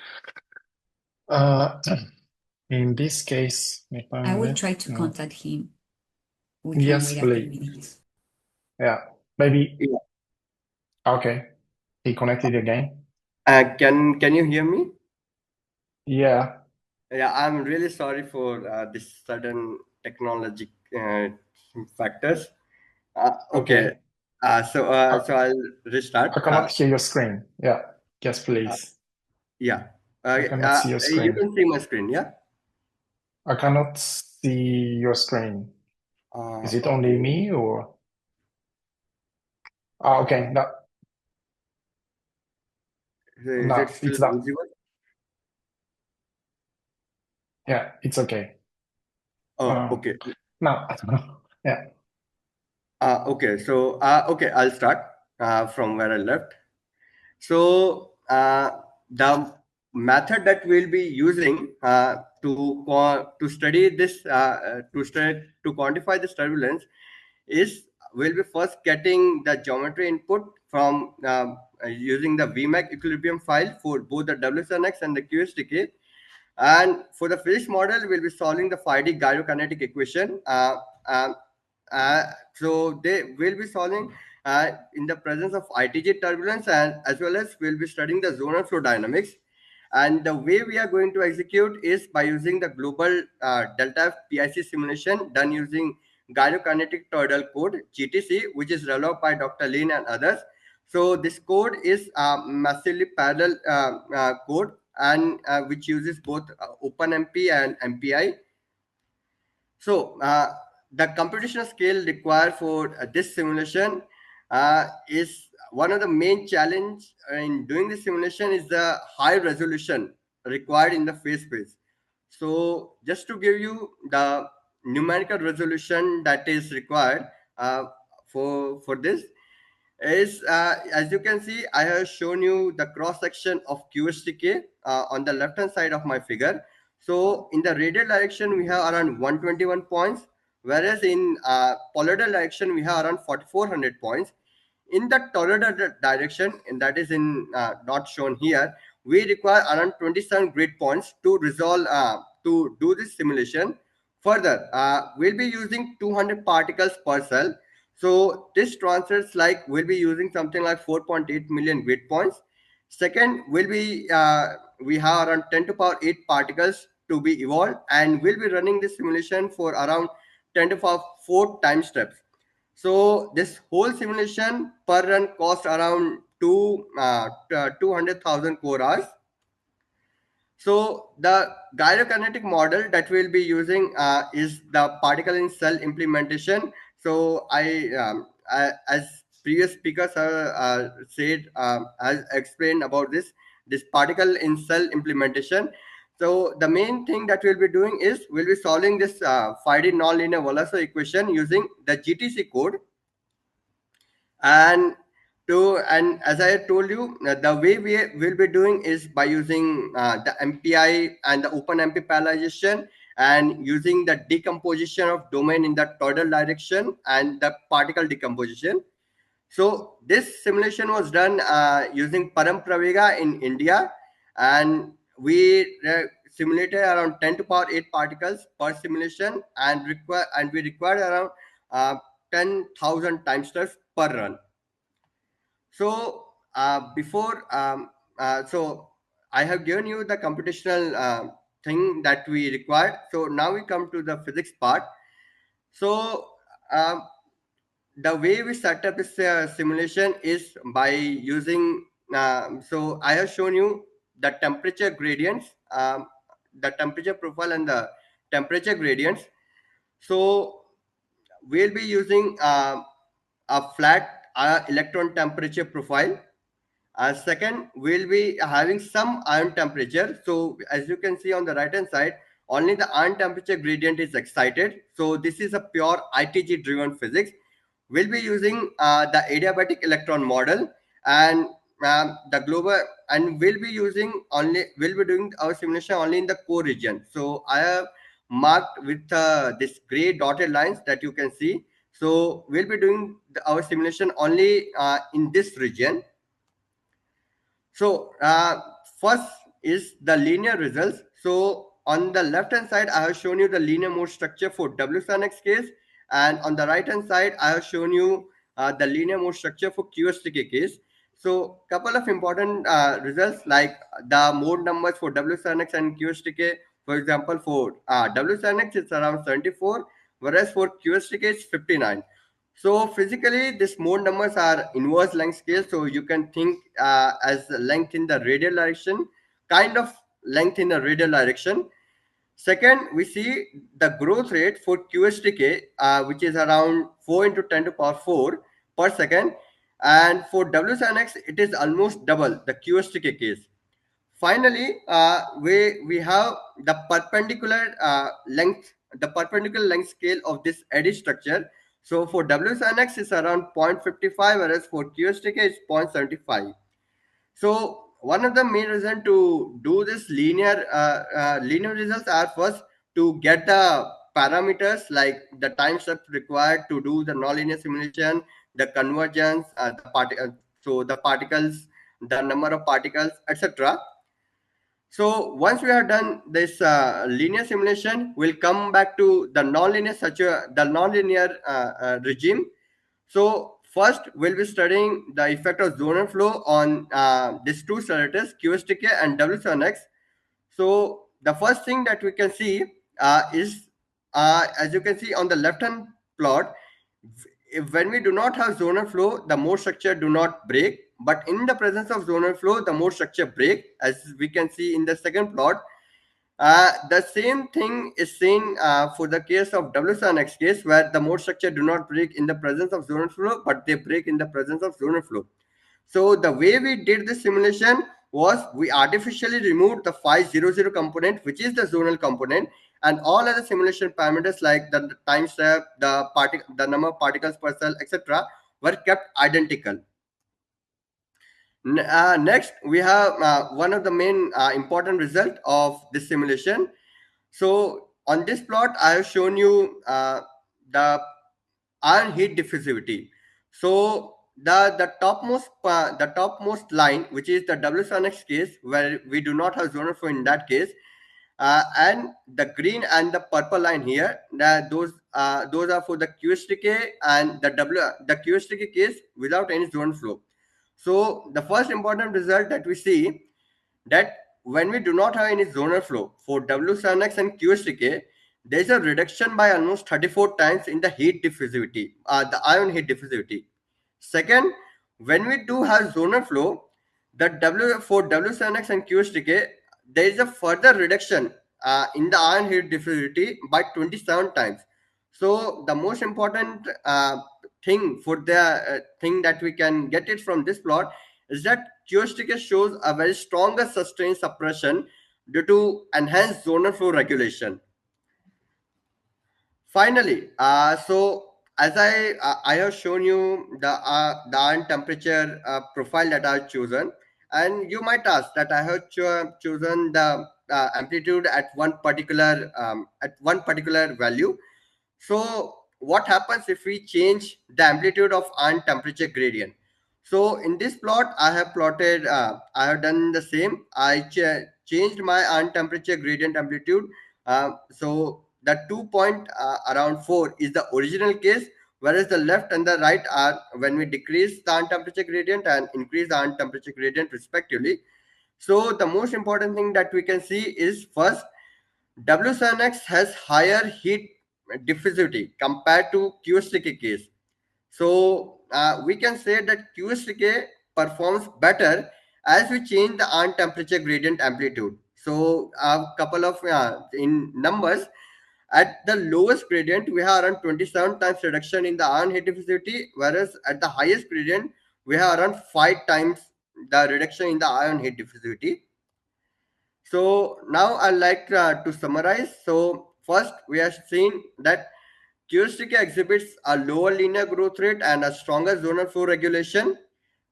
H: In this case, if
L: I will try to contact him. We can
H: yes,
L: wait a few
H: please.
L: minutes.
H: Yeah, maybe. Okay, he connected again.
M: Can you hear me?
H: Yeah.
M: Yeah, I'm really sorry for this sudden technology factors. Okay. So I'll restart.
H: I cannot hear your screen. Yeah. Yes, please.
M: Yeah.
H: I cannot see your screen.
M: You can see my screen, yeah?
H: I cannot see your screen. Is it only me or? Okay. No.
M: Is it still
H: it's not.
M: visible?
H: Yeah, it's okay.
M: Okay.
H: No. Yeah.
M: Okay. So okay, I'll start from where I left. So the method that we'll be using to study this to quantify this turbulence is we'll be first getting the geometry input from using the VMAX equilibrium file for both the W7-X and the QSTK. And for the physics model, we'll be solving the 5D gyrokinetic equation. So they will be solving in the presence of ITG turbulence, and as well as we'll be studying the zonal flow dynamics. And the way we are going to execute is by using the global delta F PIC simulation done using Gyrokinetic Toroidal code GTC, which is developed by Dr. Lin and others. So this code is massively parallel code, and which uses both OpenMP and MPI. So the computational scale required for this simulation is one of the main challenge in doing this simulation is the high resolution required in the phase space. So just to give you the numerical resolution that is required for this is as you can see, I have shown you the cross section of QSTK on the left hand side of my figure. So in the radial direction we have around 121 points, whereas in polar direction we have around 4400 points. In the toroidal direction, and that is in not shown here, we require around 27 grid points to resolve to do this simulation. Further, we'll be using 200 particles per cell. So this translates like we'll be using something like 4.8 million grid points. Second, we have around 10 to power 8 particles to be evolved, and we'll be running this simulation for around 10 to power 4 time steps. So this whole simulation per run costs around 200,000 core hours. So the gyrokinetic model that we'll be using is the particle in cell implementation. So as previous speakers have said, has explained about this particle in cell implementation. So the main thing that we'll be doing is we'll be solving this 5D nonlinear Walliser equation using the GTC code. And as I told you, the way we will be doing is by using the MPI and the OpenMP parallelization, and using the decomposition of domain in the toroidal direction and the particle decomposition. So this simulation was done using Param Pravega in India, and we simulated around 10 to power 8 particles per simulation, and we required around 10,000 time steps per run. So so I have given you the computational thing that we required. So now we come to the physics part. So the way we set up this simulation is by using so I have shown you the temperature gradients, the temperature profile and the temperature gradients. So we'll be using a flat electron temperature profile. Second, we'll be having some ion temperature. So as you can see on the right hand side, only the ion temperature gradient is excited. So this is a pure ITG driven physics. We'll be using the adiabatic electron model, and the global, and we'll be doing our simulation only in the core region. So I have marked with this gray dotted lines that you can see. So we'll be doing our simulation only in this region. So first is the linear results. So on the left hand side, I have shown you the linear mode structure for W7-X case, and on the right hand side, I have shown you the linear mode structure for QSTK case. So couple of important results, like the mode numbers for W7-X and QSTK. For example, for W7-X it's around 74, whereas for QSTK it's 59. So physically, these mode numbers are inverse length scale. So you can think as length in the radial direction, kind of length in the radial direction. Second, we see the growth rate for QSTK, which is around 4 into 10 to power 4 per second. And for W7-X, it is almost double the QSTK case. Finally, we have the perpendicular length scale of this eddy structure. So for W7-X is around 0.55, whereas for QSTK is 0.75. So one of the main reasons to do this linear results are first to get the parameters like the time steps required to do the nonlinear simulation, the convergence, the particles, the number of particles, etc. So once we have done this linear simulation, we'll come back to the nonlinear regime. So first, we'll be studying the effect of zonal flow on these two stellarators, QSTK and W7-X. So the first thing that we can see is, as you can see on the left-hand plot, when we do not have zonal flow, the mode structure do not break. But in the presence of zonal flow, the mode structure break, as we can see in the second plot. The same thing is seen for the case of W7-X case, where the mode structure do not break in the presence of zonal flow, but they break in the presence of zonal flow. So the way we did this simulation was we artificially removed the phi 00 component, which is the zonal component, and all other simulation parameters like the time step, the number of particles per cell, etc., were kept identical. Next, we have one of the main important result of this simulation. So on this plot, I have shown you the ion heat diffusivity. So the topmost line, which is the W7-X case, where we do not have zonal flow in that case, and the green and the purple line here, those are for the QSTK and the QSTK case without any zonal flow. So the first important result that we see, that when we do not have any zonal flow for W7-X and QSTK, there is a reduction by almost 34 times in the heat diffusivity, the ion heat diffusivity. Second, when we do have zonal flow, for W7-X and QSTK, there is a further reduction in the ion heat diffusivity by 27 times. So the most important thing for the thing that we can get it from this plot is that QSTK shows a very stronger sustained suppression due to enhanced zonal flow regulation. Finally, so as I have shown you the ion temperature profile that I've chosen, and you might ask that I have chosen the amplitude at one particular value. So what happens if we change the amplitude of ion temperature gradient? So in this plot, I have plotted, I have done the same. I changed my ion temperature gradient amplitude. So the 2.4 is the original case, whereas the left and the right are when we decrease the ion temperature gradient and increase the ion temperature gradient respectively. So the most important thing that we can see is, first, W7-X has higher heat diffusivity compared to QSTK case. So we can say that QSTK performs better as we change the ion temperature gradient amplitude. So a couple of in numbers, at the lowest gradient, we have around 27 times reduction in the ion heat diffusivity, whereas at the highest gradient, we have around 5 times the reduction in the ion heat diffusivity. So now I'd like to summarize. So first, we have seen that QSTK exhibits a lower linear growth rate and a stronger zonal flow regulation.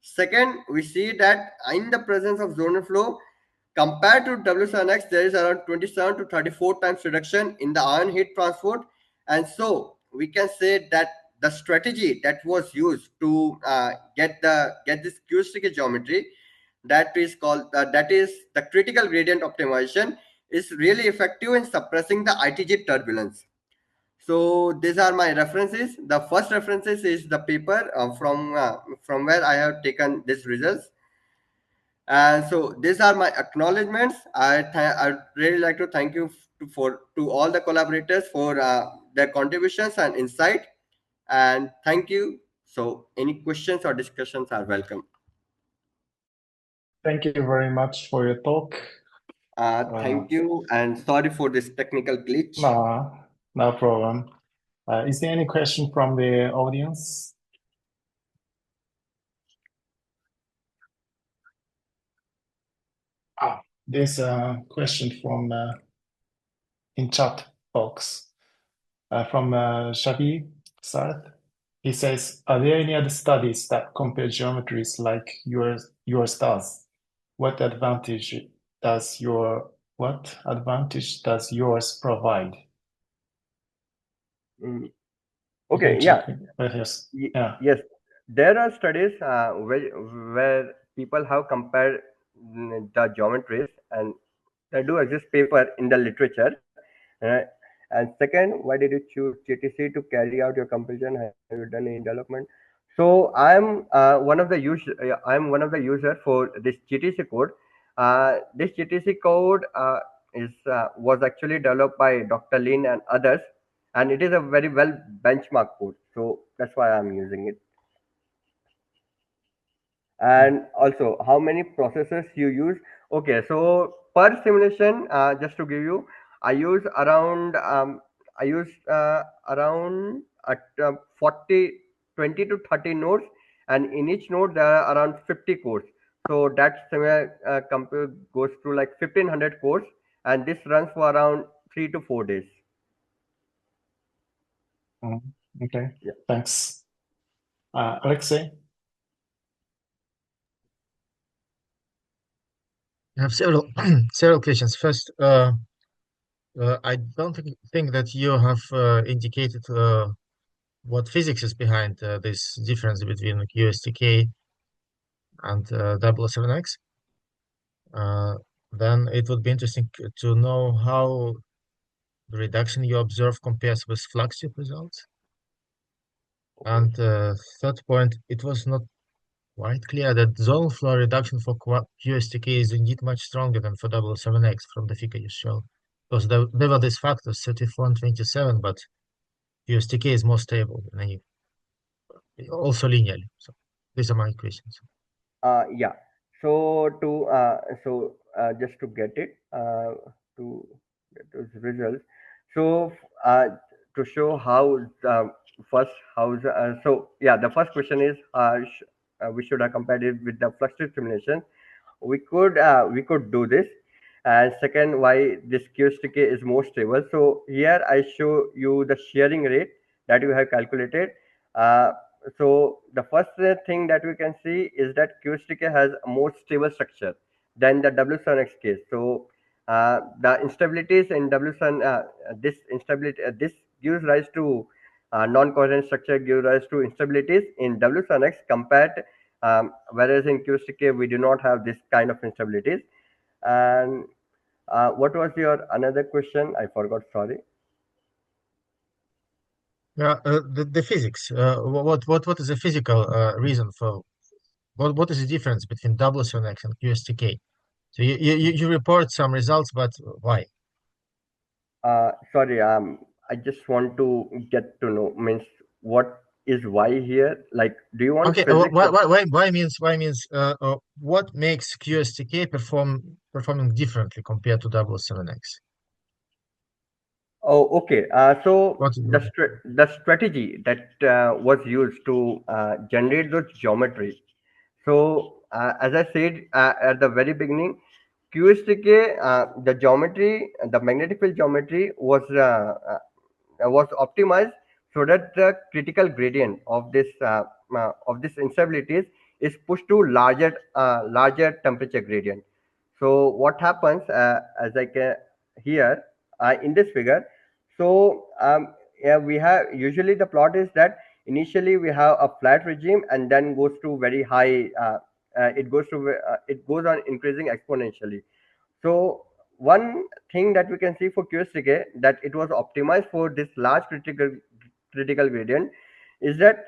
M: Second, we see that in the presence of zonal flow, compared to W7-X, there is around 27 to 34 times reduction in the ion heat transport. And so we can say that the strategy that was used to get this QSTK geometry, that is the critical gradient optimization, is really effective in suppressing the ITG turbulence. So these are my references. The first references is the paper from where I have taken these results. And so these are my acknowledgements. I'd really like to thank you to all the collaborators for their contributions and insight. And thank you. So any questions or discussions are welcome.
H: Thank you very much for your talk.
M: Thank you, and sorry for this technical glitch.
H: No problem. Is there any question from the audience? There's a question from in chat box from Shabi Sarth. He says, are there any other studies that compare geometries like your stars? What advantage does yours provide?
M: Okay,
H: yeah.
M: Yes, there are studies where people have compared the geometries, and there do exist paper in the literature. And second, why did you choose GTC to carry out your comparison? Have you done any development? So I'm one of the user for this GTC code. This GTC code was actually developed by Dr. Lin and others, and it is a very well benchmark code. So that's why I'm using it. And also, how many processors you use? Okay, so per simulation, just to give you, I use around 20 to 30 nodes, and in each node there are around 50 cores. So that computer goes through like 1500 cores, and this runs for around 3 to 4 days.
H: Okay, yeah. Thanks. Alexei?
J: I have several questions. First, I don't think that you have indicated what physics is behind this difference between QSTK and W7-X. Then it would be interesting to know how the reduction you observe compares with flux tube results. And third point, it was not quite clear that zonal flow reduction for QSTK is indeed much stronger than for W7-X from the figure you showed. Because there were these factors 34 and 27, but QSTK is more stable than also linearly. So these are my questions.
M: Yeah. So just to get it to get those results. So to show how the first question is we should have compared it with the flux tube simulation. We could do this. And second, why this QSTK is more stable. So here I show you the shearing rate that you have calculated. So the first thing that we can see is that QSTK has a more stable structure than the W7-X case. So the instabilities in W7, this gives rise to non-coherent structure, gives rise to instabilities in W7-X compared, whereas in QSTK we do not have this kind of instabilities. And what was your another question? I forgot. Sorry.
J: Yeah, the physics. What is the physical reason for what is the difference between W7-X and QSTK? So you report some results, but why?
M: Sorry. I just want to get to know what is why here. Like, do you want?
J: Okay. Why means what makes QSTK performing differently compared to W7-X?
M: Oh, okay. So the strategy that was used to generate those geometry. So as I said at the very beginning, QSTK, the geometry, the magnetic field geometry was optimized so that the critical gradient of this instabilities is pushed to larger temperature gradient. So what happens as I can here in this figure? So yeah, we have usually the plot is that initially we have a flat regime and then goes to very high. It goes on increasing exponentially. So one thing that we can see for QSTK, that it was optimized for this large critical gradient, is that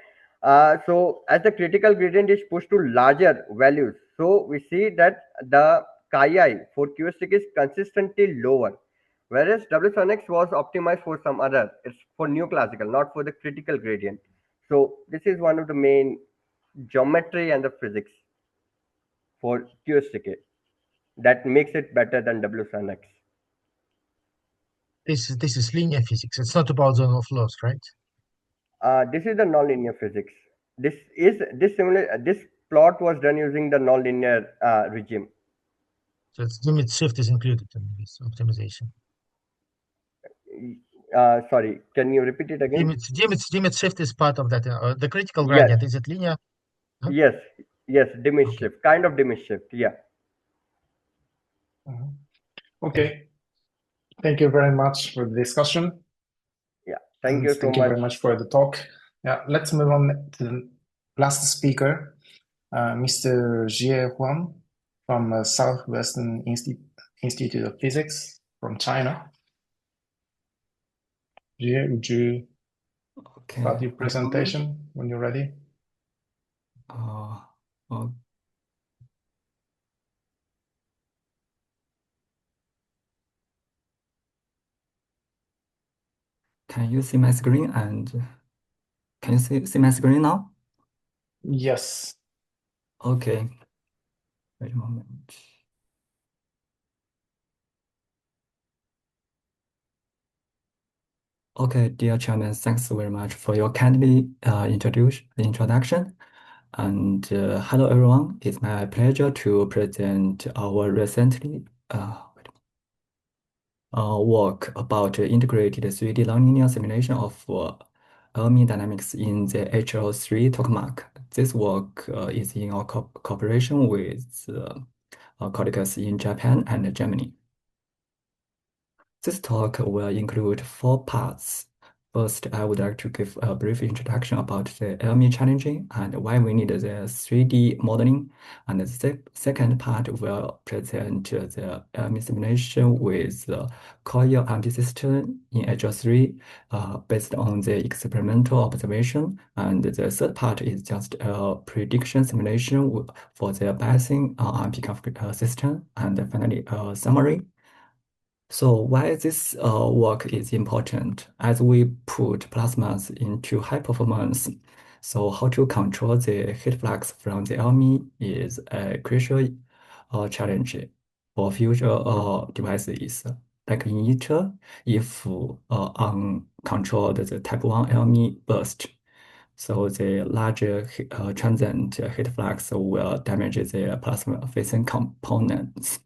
M: so as the critical gradient is pushed to larger values, so we see that the chi for QSTK is consistently lower, whereas W7-X was optimized for some other, it's for neoclassical, not for the critical gradient. So this is one of the main geometry and the physics for QSTK that makes it better than W7-X.
J: This is linear physics. It's not about zonal flows, right?
M: This is the nonlinear physics. This plot was done using the nonlinear regime.
J: So its limit shift is included in this optimization.
M: Sorry, can you repeat it again?
J: Limit shift is part of that. The critical gradient, is it linear? Huh?
M: Yes, Dimish shift, kind of Dimish shift, yeah.
H: Okay. Thank you very much for the discussion.
M: Yeah, thank you so much.
H: Thank you very much for the talk. Yeah, let's move on to the last speaker, Mr. Huang from Southwestern Institute of Physics from China. Would you start your presentation when you're ready?
O: Can you see my screen, and can you see my screen now?
H: Yes.
O: Okay. Wait a moment. Okay, dear Chairman, thanks very much for your kindly introduction. And hello, everyone. It's my pleasure to present our recently work about integrated 3D nonlinear simulation of LME dynamics in the HL3 Tokamak. This work is in our cooperation with colleagues in Japan and Germany. This talk will include 4 parts. First, I would like to give a brief introduction about the LME challenging and why we need the 3D modeling. And the second part will present the LME simulation with the coil MP system in HL3 based on the experimental observation. And the third part is just a prediction simulation for the biasing MP system. And finally, a summary. So why this work is important as we put plasmas into high performance. So how to control the heat flux from the LME is a crucial challenge for future devices. Like in ITER, if uncontrolled the type 1 LME burst, so the larger transient heat flux will damage the plasma facing components.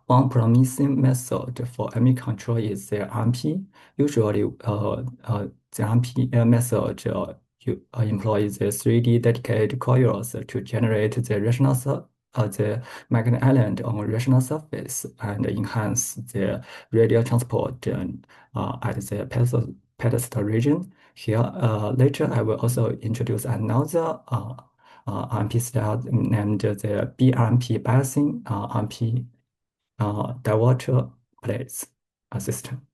O: One promising method for LME control is the RMP. Usually, the RMP method employs the 3D dedicated coils to generate the the magnetic island on rational surface and enhance the radial transport at the pedestal region. Here, later I will also introduce another RMP style named the BRMP biasing RMP diverter plates system.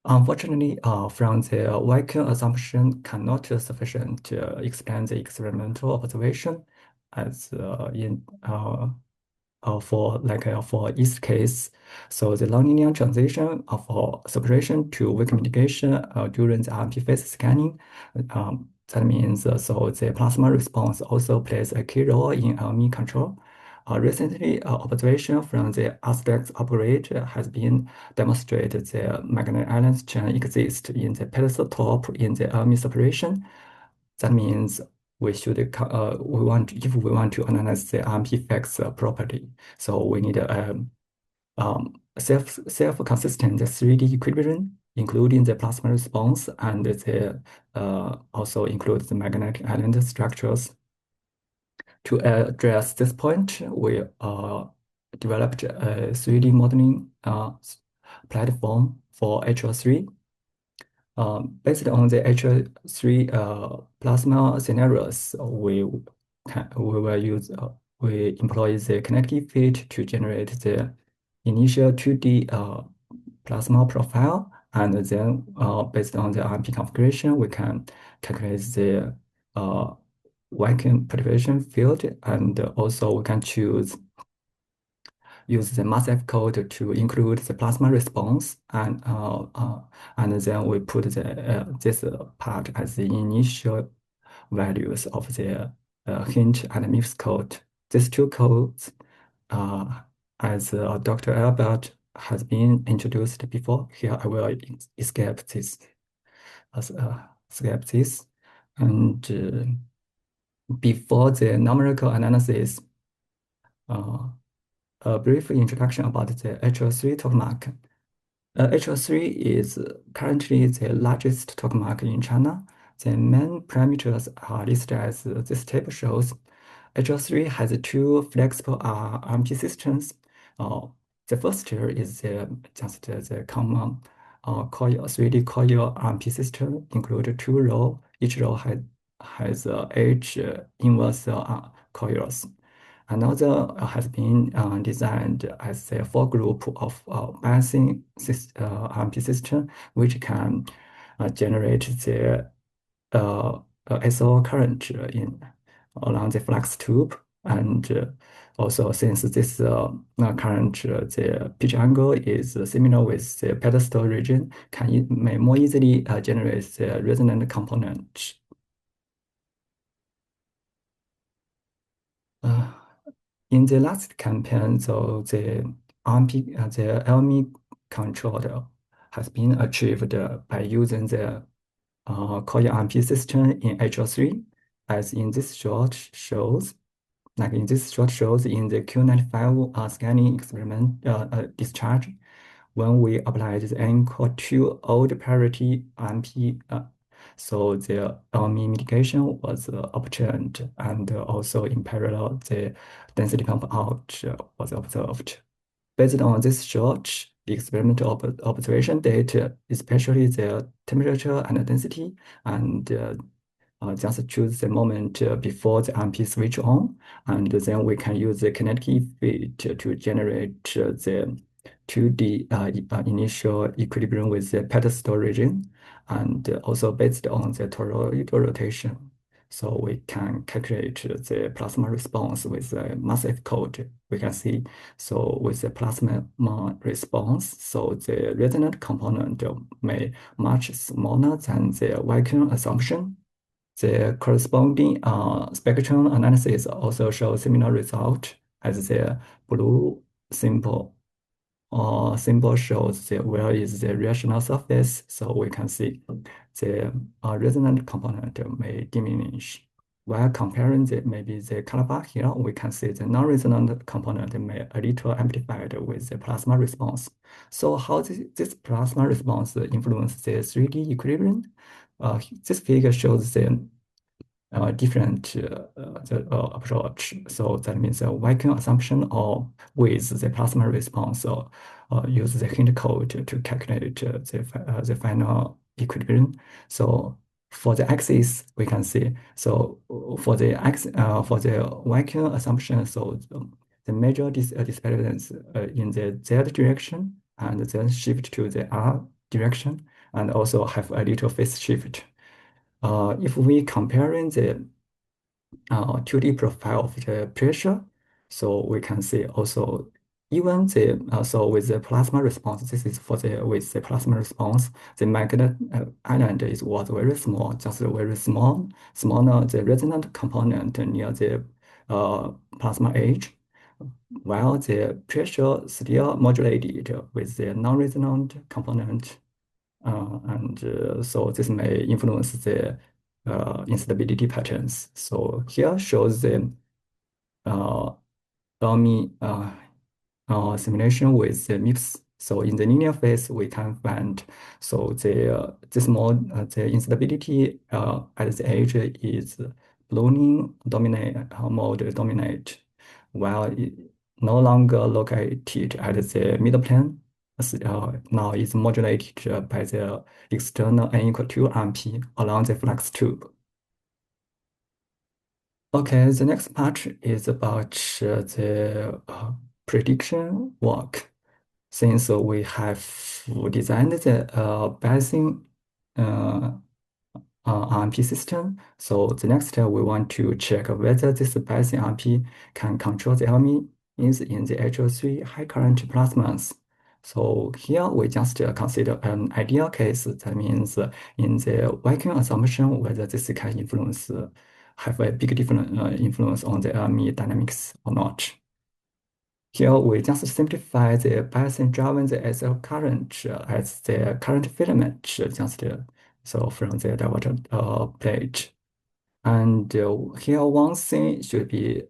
O: Unfortunately, from the vacuum assumption cannot sufficient to explain the experimental observation as for each case. So the nonlinear transition of suppression to weak mitigation during the RMP phase scanning. That means so the plasma response also plays a key role in LME control. Recently, observation from the aspects upgrade has been demonstrated the magnetic islands chain exist in the pedestal top in the LME separation. That means we should if we want to analyze the RMP effects properly, so we need a self-consistent 3D equilibrium, including the plasma response, and the also includes the magnetic island structures. To address this point, we developed a 3D modeling platform for HL3. Based on the HL3 plasma scenarios, we will we employ the kinetic fit to generate the initial 2D plasma profile, and then based on the RMP configuration, we can calculate the vacuum perturbation field, and also we can use the massive code to include the plasma response, and then we put this part as the initial values of the hint and MIPS code. These two codes, as Dr. Albert has been introduced before, here I will escape this. And before the numerical analysis, a brief introduction about the HL3 tokamak. HL3 is currently the largest tokamak in China. The main parameters are listed as this table shows. HL3 has two flexible RMP systems. The first here is just the common coil, 3D coil RMP system, include two rows. Each row has 8 inverse coils. Another has been designed as a four-group of balancing RMP system, which can generate the SO current along the flux tube. And also, since this current, the pitch angle is similar with the pedestal region, may more easily generate the resonant component. In the last campaign, so the RMP, the LME controller has been achieved by using the coil RMP system in HL3, as in this short shows. Like in this short shows in the Q95 scanning experiment discharge, when we applied the N equal to old parity RMP, so the LME mitigation was obtained, and also in parallel, the density pump out was observed. Based on this short experimental observation data, especially the temperature and density, and just choose the moment before the RMP switch on, and then we can use the kinetic fit to generate the 2D initial equilibrium with the pedestal region, and also based on the toroidal rotation. So we can calculate the plasma response with the massive code. We can see, so with the plasma response, so the resonant component may much smaller than the vacuum assumption. The corresponding spectrum analysis also shows similar result, as the blue symbol shows where is the rational surface. So we can see the resonant component may diminish. While comparing maybe the color bar here, we can see the non-resonant component may a little amplified with the plasma response. So how this plasma response influence the 3D equilibrium? This figure shows the different approach. So that means a vacuum assumption or with the plasma response, or use the hint code to calculate the final equilibrium. So for the axis, we can see, so for the vacuum assumption, so the major displacement in the Z direction, and then shift to the R direction, and also have a little phase shift. If we comparing the 2D profile of the pressure, so we can see also even so with the plasma response, this is with the plasma response, the magnet island was very small, just very smaller the resonant component near the plasma edge, while the pressure still modulated with the non-resonant component. So this may influence the instability patterns. So here shows the LME simulation with the MIPS. So in the linear phase, we can find, so the instability at the edge is ballooning mode dominate, while it no longer located at the middle plane. Now is modulated by the external N equal to RMP along the flux tube. Okay, the next part is about the prediction work. Since we have designed the Bayesian RMP system, so the next step we want to check whether this Bayesian RMP can control the LME in the HO3 high current plasmas. So here we just consider an ideal case. That means in the vacuum assumption, whether this can have a big different influence on the LME dynamics or not. Here we just simplify the Bayesian-driven the SL current as the current filament, so from the divergent plate. And here one thing should be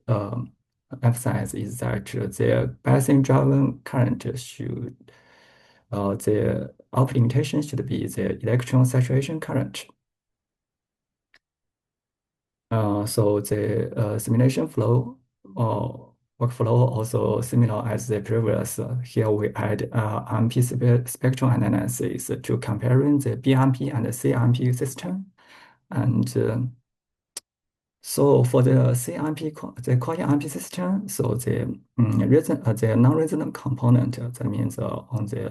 O: emphasized is that the Bayesian-driven current should the output limitation should be the electron saturation current. So the simulation flow workflow also similar as the previous. Here we add RMP spectrum analysis to comparing the BRMP and the CRMP system. And so for the CRMP, the quality RMP system, so the non-resonant component, that means on the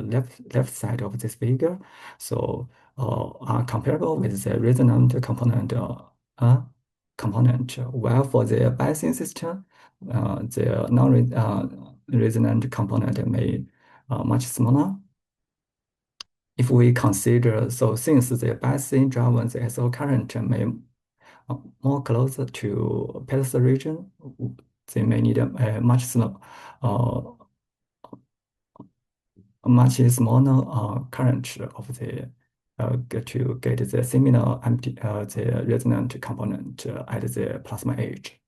O: left side of this figure, so are comparable with the resonant component. While for the Bayesian system, the non-resonant component may much smaller. If we consider, so since the Bayesian-driven the SO current may more closer to pedestal region, they may need a much smaller current of the to get the similar the resonant component at the plasma edge.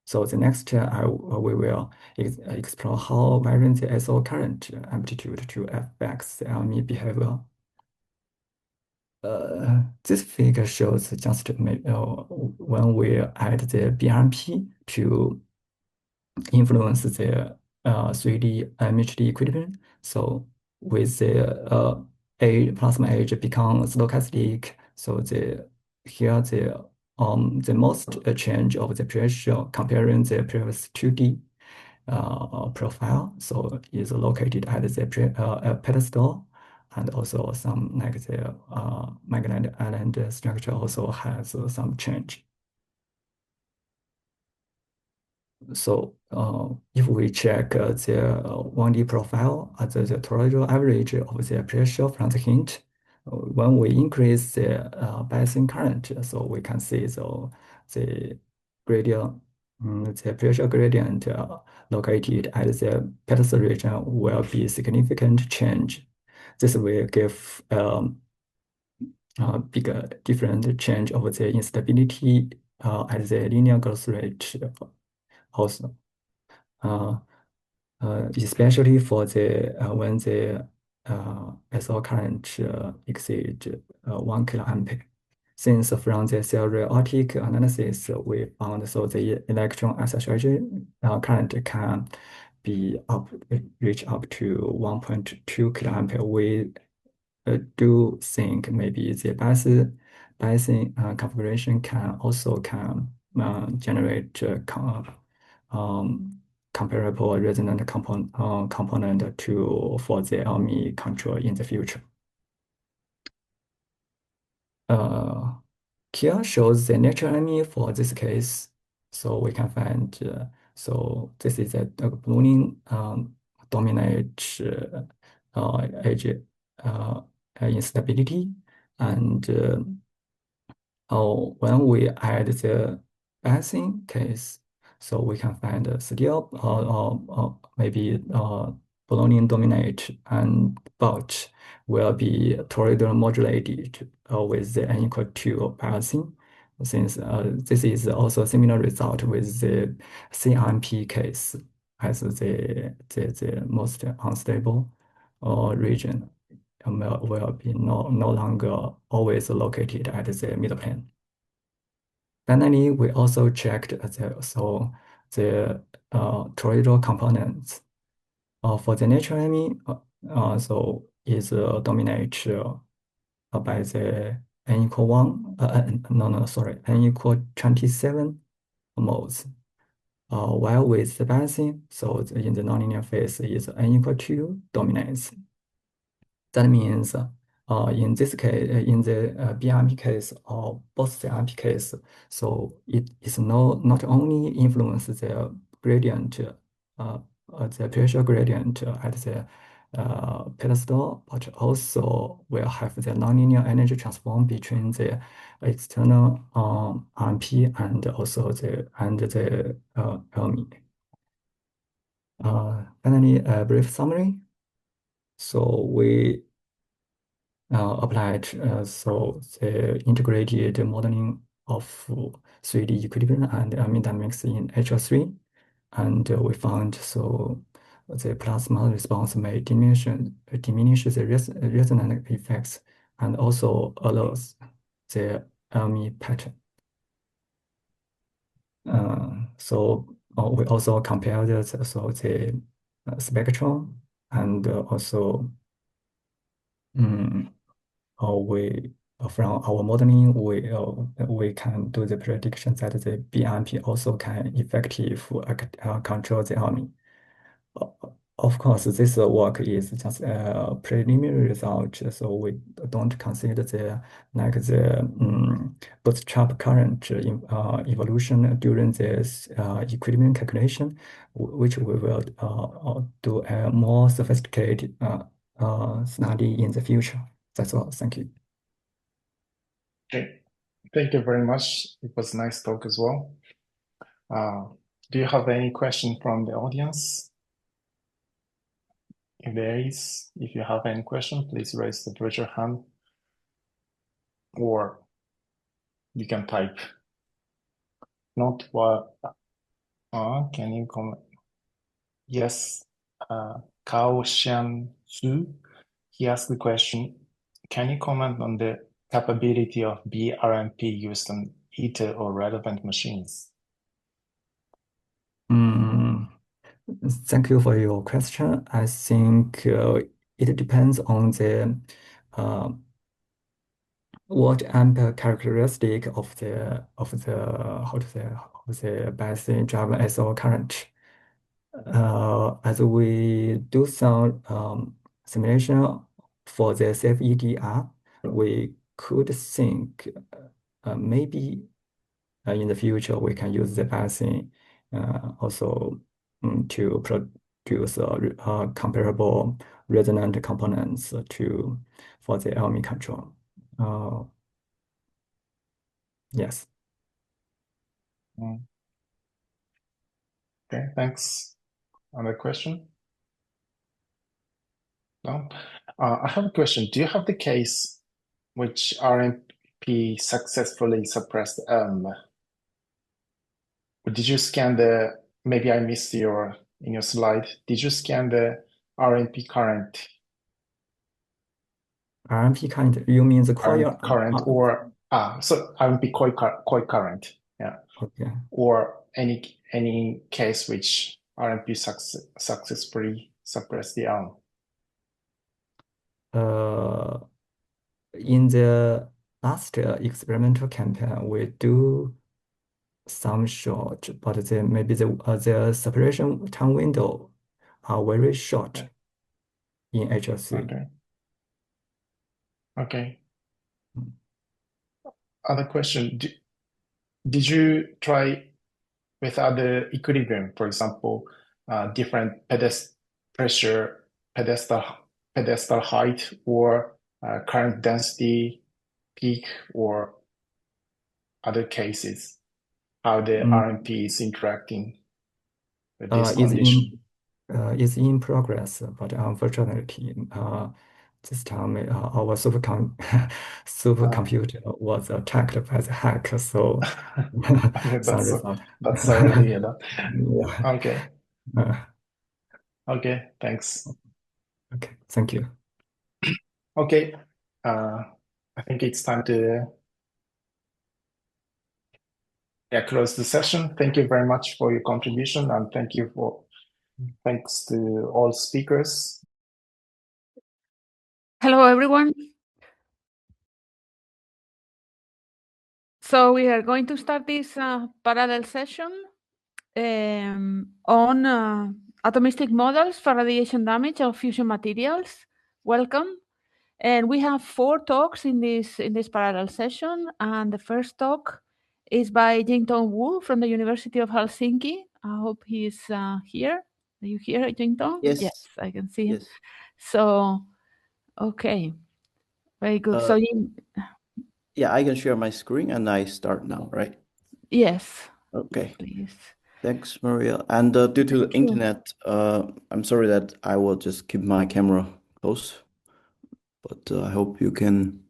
O: So the next we will explore how varying the SO current amplitude to affects the LME behavior. This figure shows just when we add the BRMP to influence the 3D MHD equilibrium. So with the plasma edge becomes stochastic. So here the most change of the pressure comparing the previous 2D profile, so is located at the pedestal, and also some like the magnetic island structure also has some change. So if we check the 1D profile at the toroidal average of the pressure from the hint, when we increase the Bayesian current, so we can see the gradient, the pressure gradient located at the pedestal region will be significant change. This will give bigger different change of the instability at the linear growth rate also. Especially for the when the SO current exceed 1 kiloampere. Since from the theoretic analysis we found so the electron association current can be reach up to 1.2 kiloampere. We do think maybe the Bayesian configuration can also generate comparable resonant component for the LME control in the future. Here shows the natural LME for this case. So we can find, so this is a ballooning dominate edge instability. And when we add the Bayesian case, so we can find still maybe ballooning dominate, and but will be toroidal modulated with the n equal to Bayesian. Since this is also a similar result with the CRMP case as the most unstable region will be no longer always located at the middle plane. Finally, we also checked the toroidal components for the natural LME. So is dominated by the n equal 1. N equal 27 modes. While with the balancing, so in the nonlinear phase is n equal to dominance. That means in this case, in the BRMP case or both the RMP case, so it is not only influence the gradient, the pressure gradient at the pedestal, but also will have the nonlinear energy transform between the external RMP and also the LMI. Finally, a brief summary. So we applied the integrated modeling of 3D equilibrium and LMI dynamics in HL3, and we found the plasma response may diminish the resonant effects and also allows the LMI pattern. We also compared the spectrum and also from our modeling, we can do the prediction that the BRMP also can effectively control the LMI. Of course, this work is just a preliminary result, so we don't consider the bootstrap current evolution during this equilibrium calculation, which we will do a more sophisticated study in the future. That's all. Thank you.
H: Okay, thank you very much. It was a nice talk as well. Do you have any question from the audience? If you have any question, please raise your hand, or you can type. Not what? Can you comment? Yes, Kao Xian Su. He asked the question: can you comment on the capability of BRMP used on ITER or relevant machines?
O: Thank you for your question. I think it depends on the what amp characteristic of the biasing driver SO current. As we do some simulation for the CFEDR, we could think maybe in the future we can use the biasing also to produce comparable resonant components for the LMI control. Yes.
H: Okay, thanks. Another question? No? I have a question. Do you have the case which RMP successfully suppressed did you scan maybe I missed in your slide, did you scan the RMP current?
O: RMP current, you mean the coil
H: current so RMP coil current, yeah.
O: Okay.
H: Or any case which RMP successfully suppressed the arm?
O: In the last experimental campaign, we do some short, but maybe the separation time window are very short in HL3.
H: Okay. Other question: did you try with other equilibrium, for example, different pedestal height, or current density peak, or other cases, how the RMP is interacting with this condition?
O: It's in progress, but unfortunately, this time our supercomputer was attacked by the hacker, so
H: that's sorry to hear that.
O: Yeah.
H: Okay. Okay, thanks.
O: Okay, thank you.
H: Okay, I think it's time to close the session. Thank you very much for your contribution, and thanks to all speakers.
P: Hello, everyone. So we are going to start this parallel session on atomistic models for radiation damage of fusion materials. Welcome. And we have 4 talks in this parallel session. And the first talk is by Jintong Wu from the University of Helsinki. I hope he's here. Are you here, Jintong?
Q: Yes.
P: I can see him.
Q: Yes.
P: So, okay. Very good. So
Q: yeah, I can share my screen and I start now, right?
P: Yes.
Q: Okay.
P: Please.
Q: Thanks, Maria. And due to the internet, I'm sorry that I will just keep my camera close, but I hope you can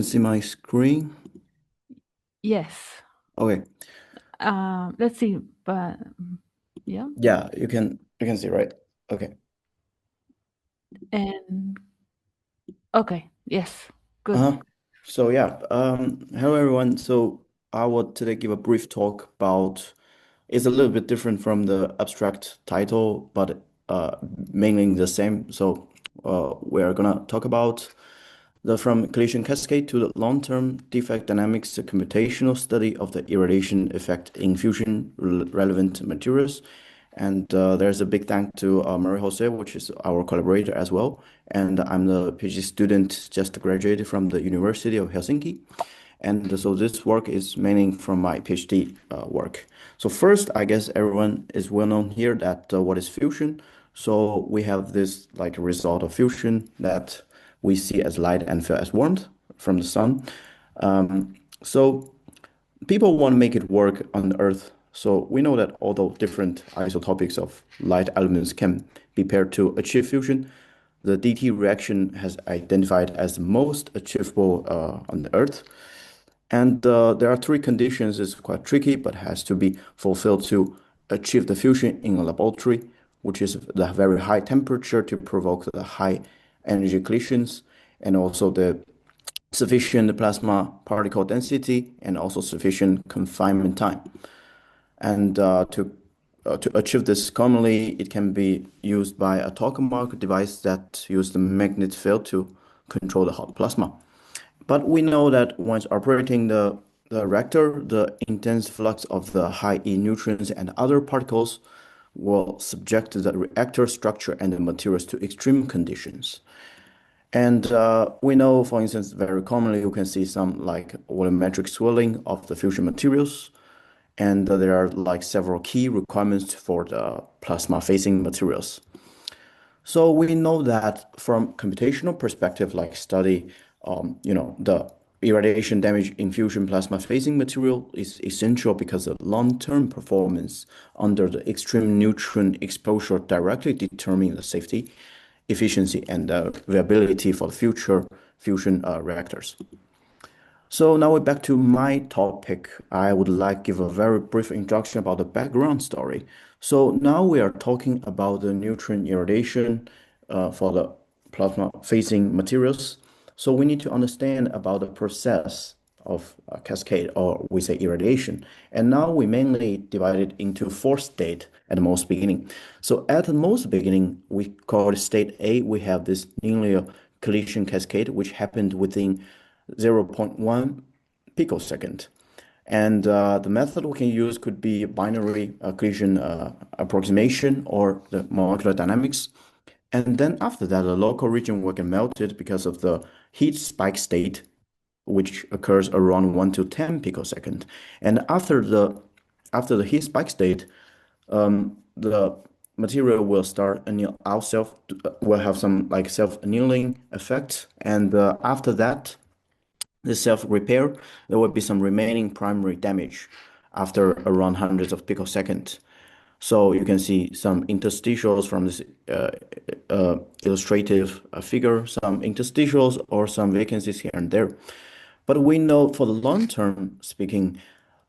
Q: see my screen.
P: Yes.
Q: Okay.
P: Let's see, but yeah.
Q: Yeah, you can see, right? Okay.
P: And okay, yes, good.
Q: So yeah, hello everyone. So I will today give a brief talk about. It's a little bit different from the abstract title, but mainly the same. So we're gonna talk about from collision cascade to the long-term defect dynamics, the computational study of the irradiation effect in fusion relevant materials. And there's a big thank to Maria Jose, which is our collaborator as well. And I'm the PhD student just graduated from the University of Helsinki. And so this work is mainly from my PhD work. So first, I guess everyone is well known here that what is fusion. So we have this like result of fusion that we see as light and feel as warmth from the sun. So people want to make it work on Earth. So we know that although different isotopics of light elements can be paired to achieve fusion, the DT reaction has identified as the most achievable on the Earth. And there are 3 conditions. It's quite tricky, but has to be fulfilled to achieve the fusion in a laboratory, which is the very high temperature to provoke the high energy collisions, and also the sufficient plasma particle density, and also sufficient confinement time. And to achieve this commonly, it can be used by a Tokamak device that uses the magnet field to control the hot plasma. But we know that once operating the reactor, the intense flux of the high E neutrons and other particles will subject the reactor structure and the materials to extreme conditions. And we know, for instance, very commonly you can see some like volumetric swelling of the fusion materials. And there are like several key requirements for the plasma phasing materials. So we know that from computational perspective, like study, the irradiation damage in fusion plasma phasing material is essential because the long-term performance under the extreme neutron exposure directly determine the safety, efficiency, and viability for future fusion reactors. So now we're back to my topic. I would like to give a very brief introduction about the background story. So now we are talking about the neutron irradiation for the plasma phasing materials. So we need to understand about the process of cascade, or we say irradiation. And now we mainly divide it into 4 states at the most beginning. So at the most beginning, we call it state A. We have this linear collision cascade, which happened within 0.1 picosecond. And the method we can use could be binary collision approximation or the molecular dynamics. And then after that, the local region will get melted because of the heat spike state, which occurs around 1 to 10 picosecond. And after the heat spike state, the material will start anneal out will have some like self-annealing effect. And after that, the self-repair, there will be some remaining primary damage after around hundreds of picoseconds. So you can see some interstitials from this illustrative figure, some interstitials or some vacancies here and there. But we know for the long term speaking,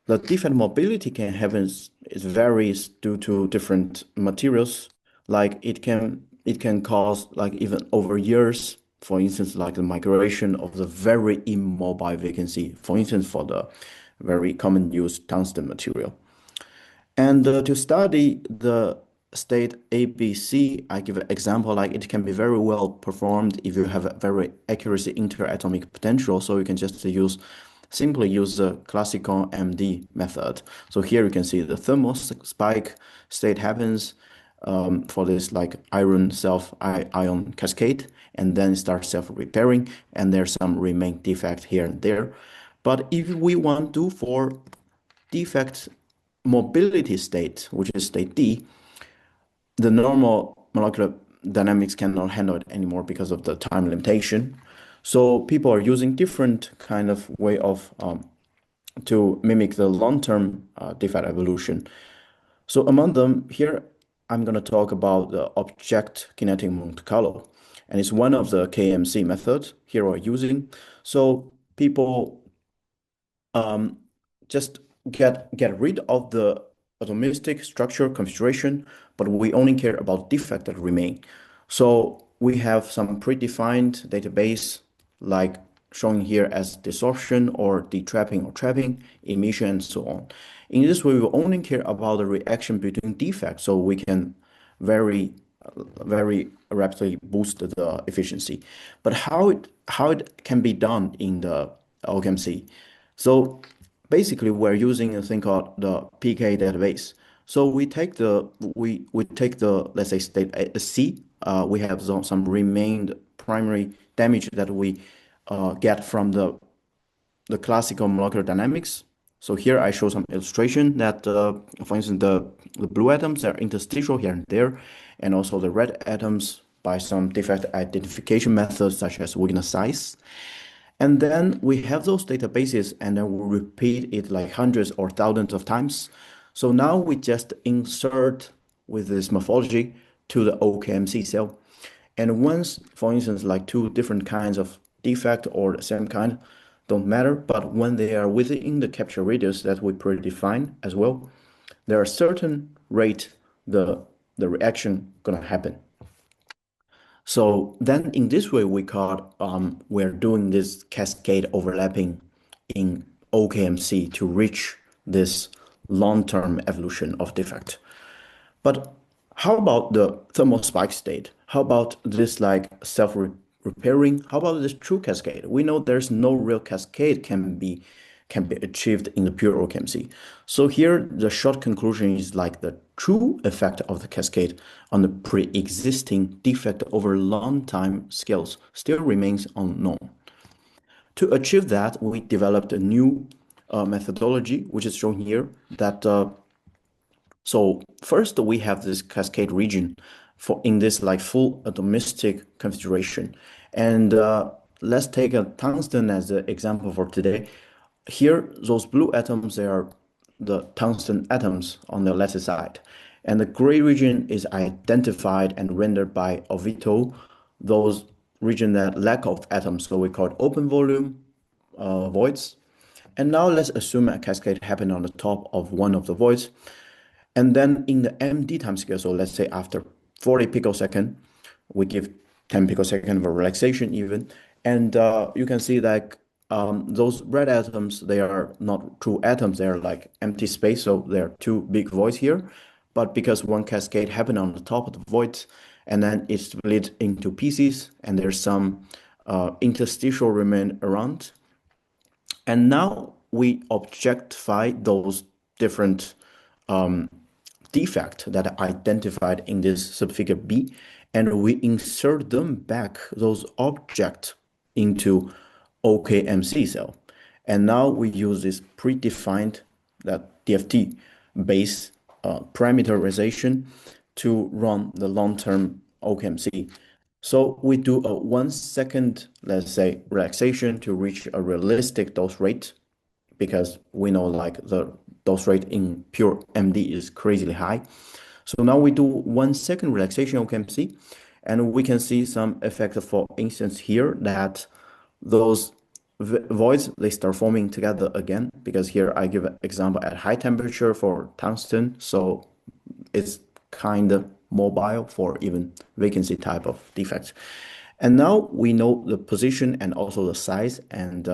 Q: the defect mobility can happen, it varies due to different materials. Like it can cause like even over years, for instance, like the migration of the very immobile vacancy, for instance, for the very common use tungsten material. And to study the state ABC, I give an example, like it can be very well performed if you have a very accuracy interatomic potential. So you can just simply use the classical MD method. So here you can see the thermal spike state happens for this like iron self-ion cascade, and then start self-repairing, and there's some remain defect here and there. But if we want to do for defect mobility state, which is state D, the normal molecular dynamics cannot handle it anymore because of the time limitation. So people are using different kind of way of to mimic the long-term defect evolution. So among them here, I'm going to talk about the Object Kinetic Monte Carlo, and it's one of the KMC methods here we're using. So people just get rid of the atomistic structure configuration, but we only care about defect that remain. So we have some predefined database like shown here as distortion or detrapping or trapping, emission, and so on. In this way, we will only care about the reaction between defects, so we can very rapidly boost the efficiency. But how it can be done in the OKMC? So basically, we're using a thing called the PK database. So we take the let's say state C. We have some remained primary damage that we get from the classical molecular dynamics. So here I show some illustration that, for instance, the blue atoms are interstitial here and there, and also the red atoms by some defect identification methods such as weakness size. And then we have those databases, and then we repeat it like hundreds or thousands of times. So now we just insert with this morphology to the OKMC cell. And once, for instance, like two different kinds of defect or the same kind, don't matter, but when they are within the capture radius that we predefine as well, there are certain rate the reaction gonna happen. So then in this way, we're doing this cascade overlapping in OKMC to reach this long-term evolution of defect. But how about the thermal spike state? How about this like self-repairing? How about this true cascade? We know there's no real cascade can be achieved in the pure OKMC. So here the short conclusion is like the true effect of the cascade on the pre-existing defect over long time scales still remains unknown. To achieve that, we developed a new methodology, which is shown here. That so first we have this cascade region in this like full atomistic configuration, and let's take a tungsten as an example for today. Here, those blue atoms, they are the tungsten atoms on the left side, and the gray region is identified and rendered by Oviedo, those region that lack of atoms, so we call it open volume voids. And now let's assume a cascade happened on the top of one of the voids, and then in the MD time scale, so let's say after 40 picosecond, we give 10 picosecond of relaxation even, and you can see that those red atoms, they are not true atoms, they are like empty space, so there are two big voids here. But because one cascade happened on the top of the void, and then it split into pieces, and there's some interstitial remain around. And now we objectify those different defects that are identified in this subfigure B, and we insert them back, those objects, into OKMC cell. And now we use this predefined that DFT base parameterization to run the long-term OKMC. So we do a 1 second, let's say, relaxation to reach a realistic dose rate, because we know like the dose rate in pure MD is crazily high. So now we do 1 second relaxation OKMC, and we can see some effect, for instance here, that those voids, they start forming together again, because here I give an example at high temperature for tungsten, so it's kind of mobile for even vacancy type of defects. And now we know the position and also the size, and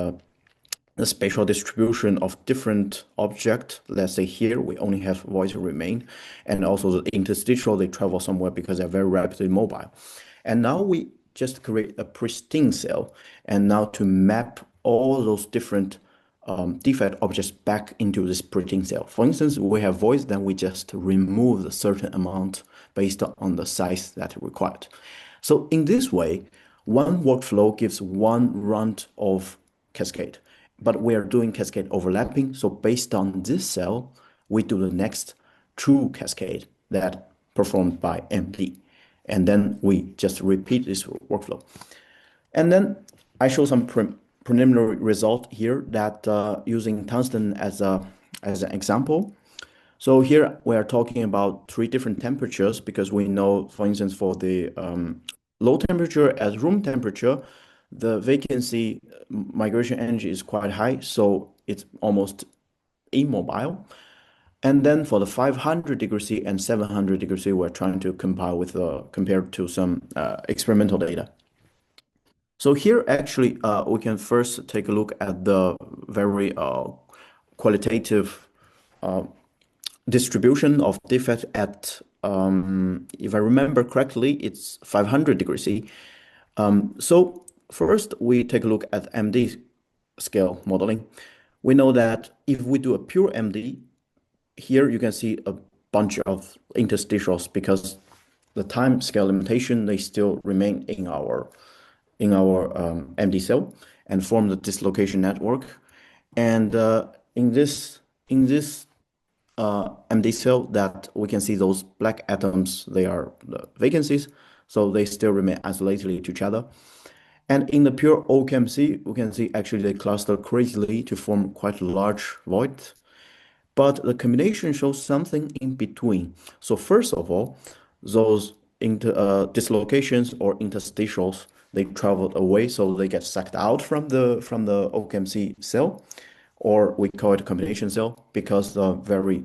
Q: the spatial distribution of different objects. Let's say here we only have void remain, and also the interstitial, they travel somewhere because they're very rapidly mobile. And now we just create a pristine cell, and now to map all those different defect objects back into this pristine cell. For instance, we have voids, then we just remove a certain amount based on the size that required. So in this way, one workflow gives one round of cascade, but we are doing cascade overlapping. So based on this cell, we do the next true cascade that performed by MD. And then we just repeat this workflow. And then I show some preliminary result here that using tungsten as an example. So here we are talking about 3 different temperatures, because we know, for instance, for the low temperature as room temperature, the vacancy migration energy is quite high, so it's almost immobile. And then for the 500 degrees C and 700 degrees C, we're trying to compile with compared to some experimental data. So here, actually, we can first take a look at the very qualitative distribution of defect at, if I remember correctly, it's 500 degrees C. So first, we take a look at MD scale modeling. We know that if we do a pure MD, here you can see a bunch of interstitials because the time scale limitation, they still remain in our MD cell and form the dislocation network. And in this MD cell, that we can see those black atoms, they are the vacancies, so they still remain isolated to each other. And in the pure OCMC, we can see actually they cluster crazily to form quite large voids. But the combination shows something in between. So first of all, those dislocations or interstitials, they traveled away, so they get sucked out from the OCMC cell, or we call it a combination cell because the very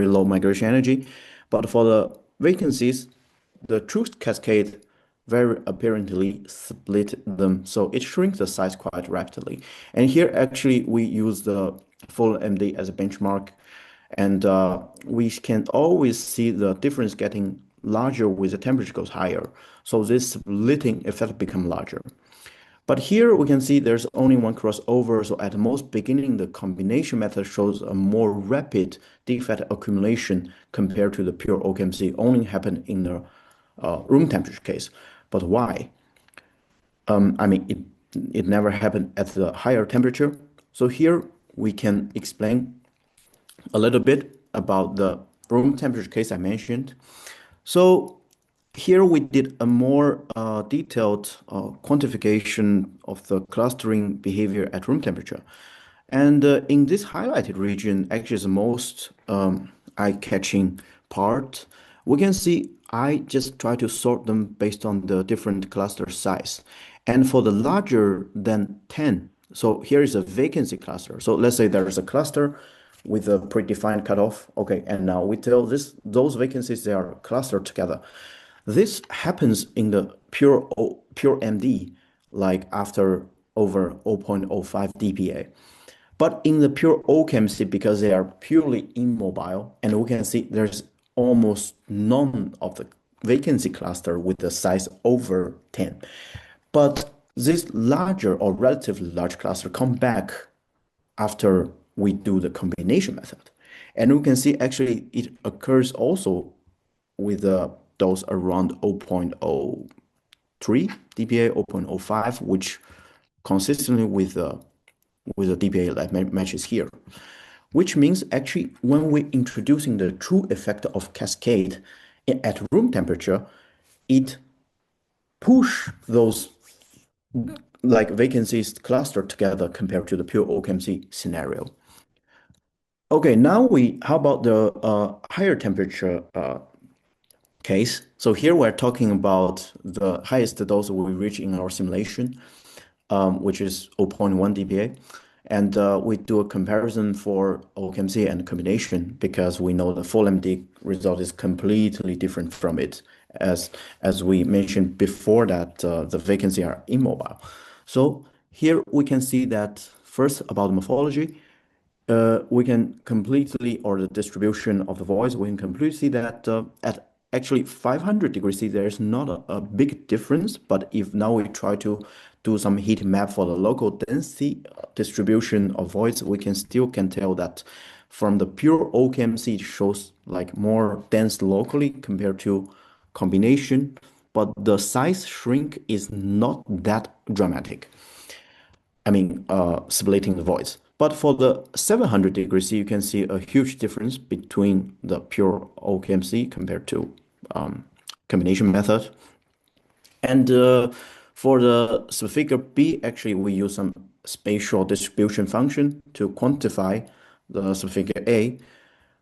Q: low migration energy. But for the vacancies, the truth cascade very apparently split them, so it shrinks the size quite rapidly. And here actually we use the full MD as a benchmark, and we can always see the difference getting larger with the temperature goes higher. So this splitting effect become larger. But here we can see there's only one crossover. So at the most beginning, the combination method shows a more rapid defect accumulation compared to the pure OCMC. Only happened in the room temperature case. But why? I mean, it never happened at the higher temperature. So here we can explain a little bit about the room temperature case I mentioned. So here we did a more detailed quantification of the clustering behavior at room temperature. And in this highlighted region, actually is the most eye-catching part. We can see I just try to sort them based on the different cluster size. And for the larger than 10, so here is a vacancy cluster. So let's say there is a cluster with a predefined cutoff. Okay, and now we tell those vacancies, they are clustered together. This happens in the pure MD, like after over 0.05 dPa. But in the pure OCMC, because they are purely immobile, and we can see there's almost none of the vacancy cluster with the size over 10. But this larger or relatively large cluster come back after we do the combination method. And we can see actually it occurs also with those around 0.03 dPa, 0.05, which consistently with the dPa that matches here. Which means actually when we're introducing the true effect of cascade at room temperature, it push those like vacancies clustered together compared to the pure OCMC scenario. Okay, now how about the higher temperature case? So here we're talking about the highest dose we reach in our simulation, which is 0.1 dPa. And we do a comparison for OCMC and combination because we know the full MD result is completely different from it, as we mentioned before that the vacancy are immobile. So here we can see that First, about morphology, we can completely, or the distribution of the voice, we can completely see that at actually 500 degrees C, there is not a big difference. But if now we try to do some heat map for the local density distribution of voice, we can still tell that from the pure OKMC, it shows like more dense locally compared to combination, but the size shrink is not that dramatic. I mean, splitting the voice. But for the 700 degrees C, you can see a huge difference between the pure OKMC compared to combination method. And for the figure B, actually, we use some spatial distribution function to quantify the figure A.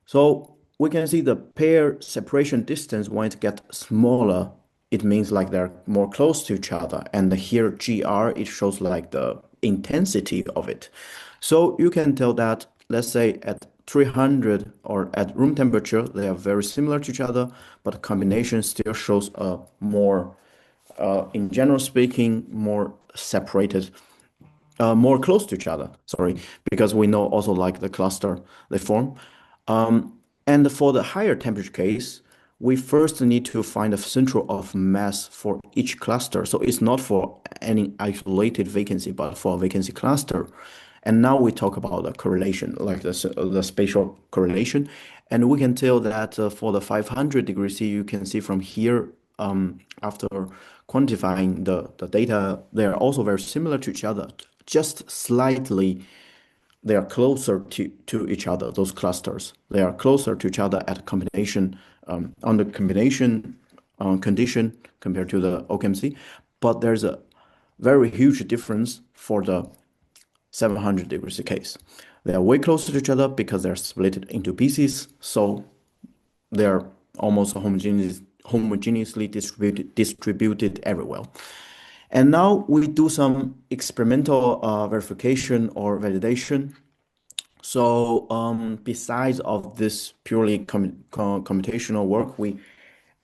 Q: So we can see the pair separation distance, when it gets smaller, it means like they're more close to each other. And here GR, it shows like the intensity of it. So you can tell that, let's say at 300 or at room temperature, they are very similar to each other, but combination still shows a more, in general speaking, more separated, more close to each other, sorry, because we know also like the cluster they form. And for the higher temperature case, we first need to find a center of mass for each cluster. So it's not for any isolated vacancy, but for a vacancy cluster. And now we talk about the correlation, like the spatial correlation. And we can tell that for the 500 degrees C, you can see from here, after quantifying the data, they are also very similar to each other, just slightly they are closer to each other, those clusters. They are closer to each other at combination, on the combination condition compared to the OKMC. But there's a very huge difference for the 700 degrees C case. They are way closer to each other because they're split into pieces. So they're almost homogeneously distributed everywhere. And now we do some experimental verification or validation. So besides of this purely computational work, we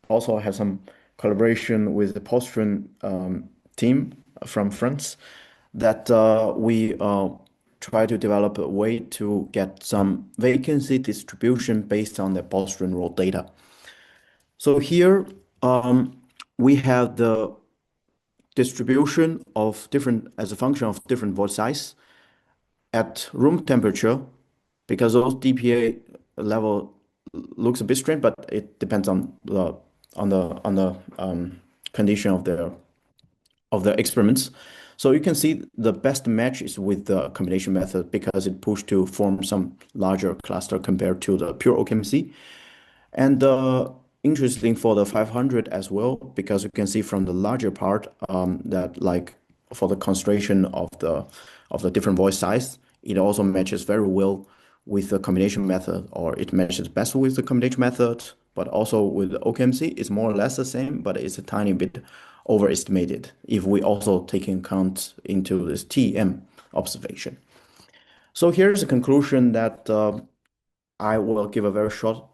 Q: also have some collaboration with the Postron team from France that we try to develop a way to get some vacancy distribution based on the Postron raw data. So here we have the distribution of different, as a function of different void size at room temperature, because those DPA level looks a bit strange, but it depends on the condition of the experiments. So you can see the best match is with the combination method because it pushed to form some larger cluster compared to the pure OKMC. And interesting for the 500 as well, because you can see from the larger part that like for the concentration of the different voice size, it also matches very well with the combination method, or it matches best with the combination method, but also with the OKMC, it's more or less the same, but it's a tiny bit overestimated if we also take account into this TEM observation. So here's the conclusion that I will give a very short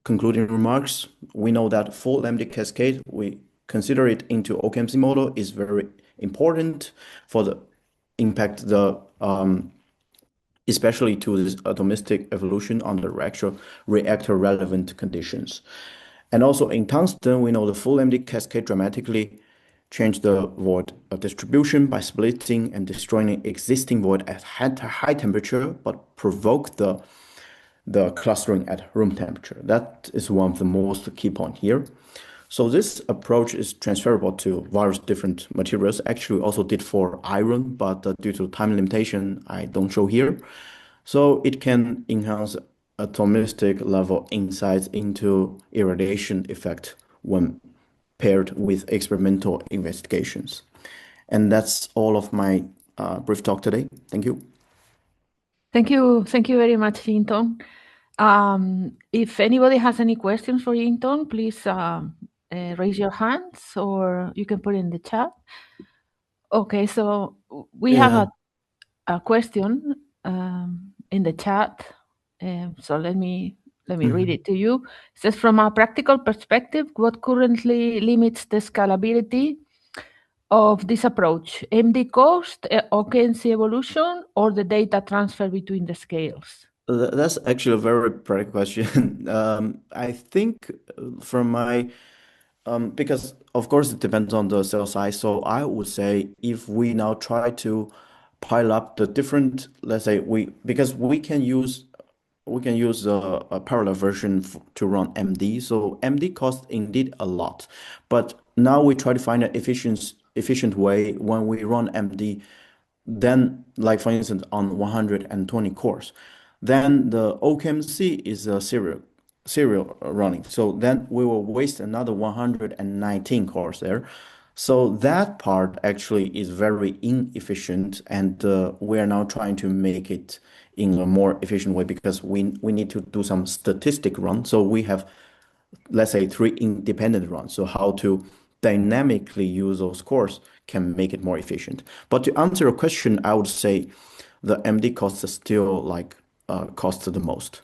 Q: concluding remarks. We know that full lambda cascade, we consider it into OKMC model, is very important for the impact especially to this atomistic evolution under reactor relevant conditions. And also in tungsten, we know the full lambda cascade dramatically change the void distribution by splitting and destroying existing void at high temperature, but provoke the clustering at room temperature. That is one of the most key points here. So this approach is transferable to various different materials. Actually, we also did for iron, but due to time limitation, I don't show here. So it can enhance atomistic level insights into irradiation effect when paired with experimental investigations. And that's all of my brief talk today. Thank you.
P: Thank you very much, Jintong. If anybody has any questions for Jintong, please raise your hands, or you can put it in the chat. Okay, so we have a question in the chat. So let me read it to you. It says, from a practical perspective, what currently limits the scalability of this approach? MD cost, occupancy evolution, or the data transfer between the scales?
Q: That's actually a very practical question. I think from my because of course it depends on the cell size. So I would say if we now try to pile up the different, let's say because we can use a parallel version to run MD. So MD costs indeed a lot, but now we try to find an efficient way when we run MD. Then, like for instance, on 120 cores, then the OKMC is a serial running. So then we will waste another 119 cores there. So that part actually is very inefficient, and we are now trying to make it in a more efficient way because we need to do some statistic run. So we have, let's say, 3 independent runs. So how to dynamically use those cores can make it more efficient. But to answer your question, I would say the MD costs are still like cost the most.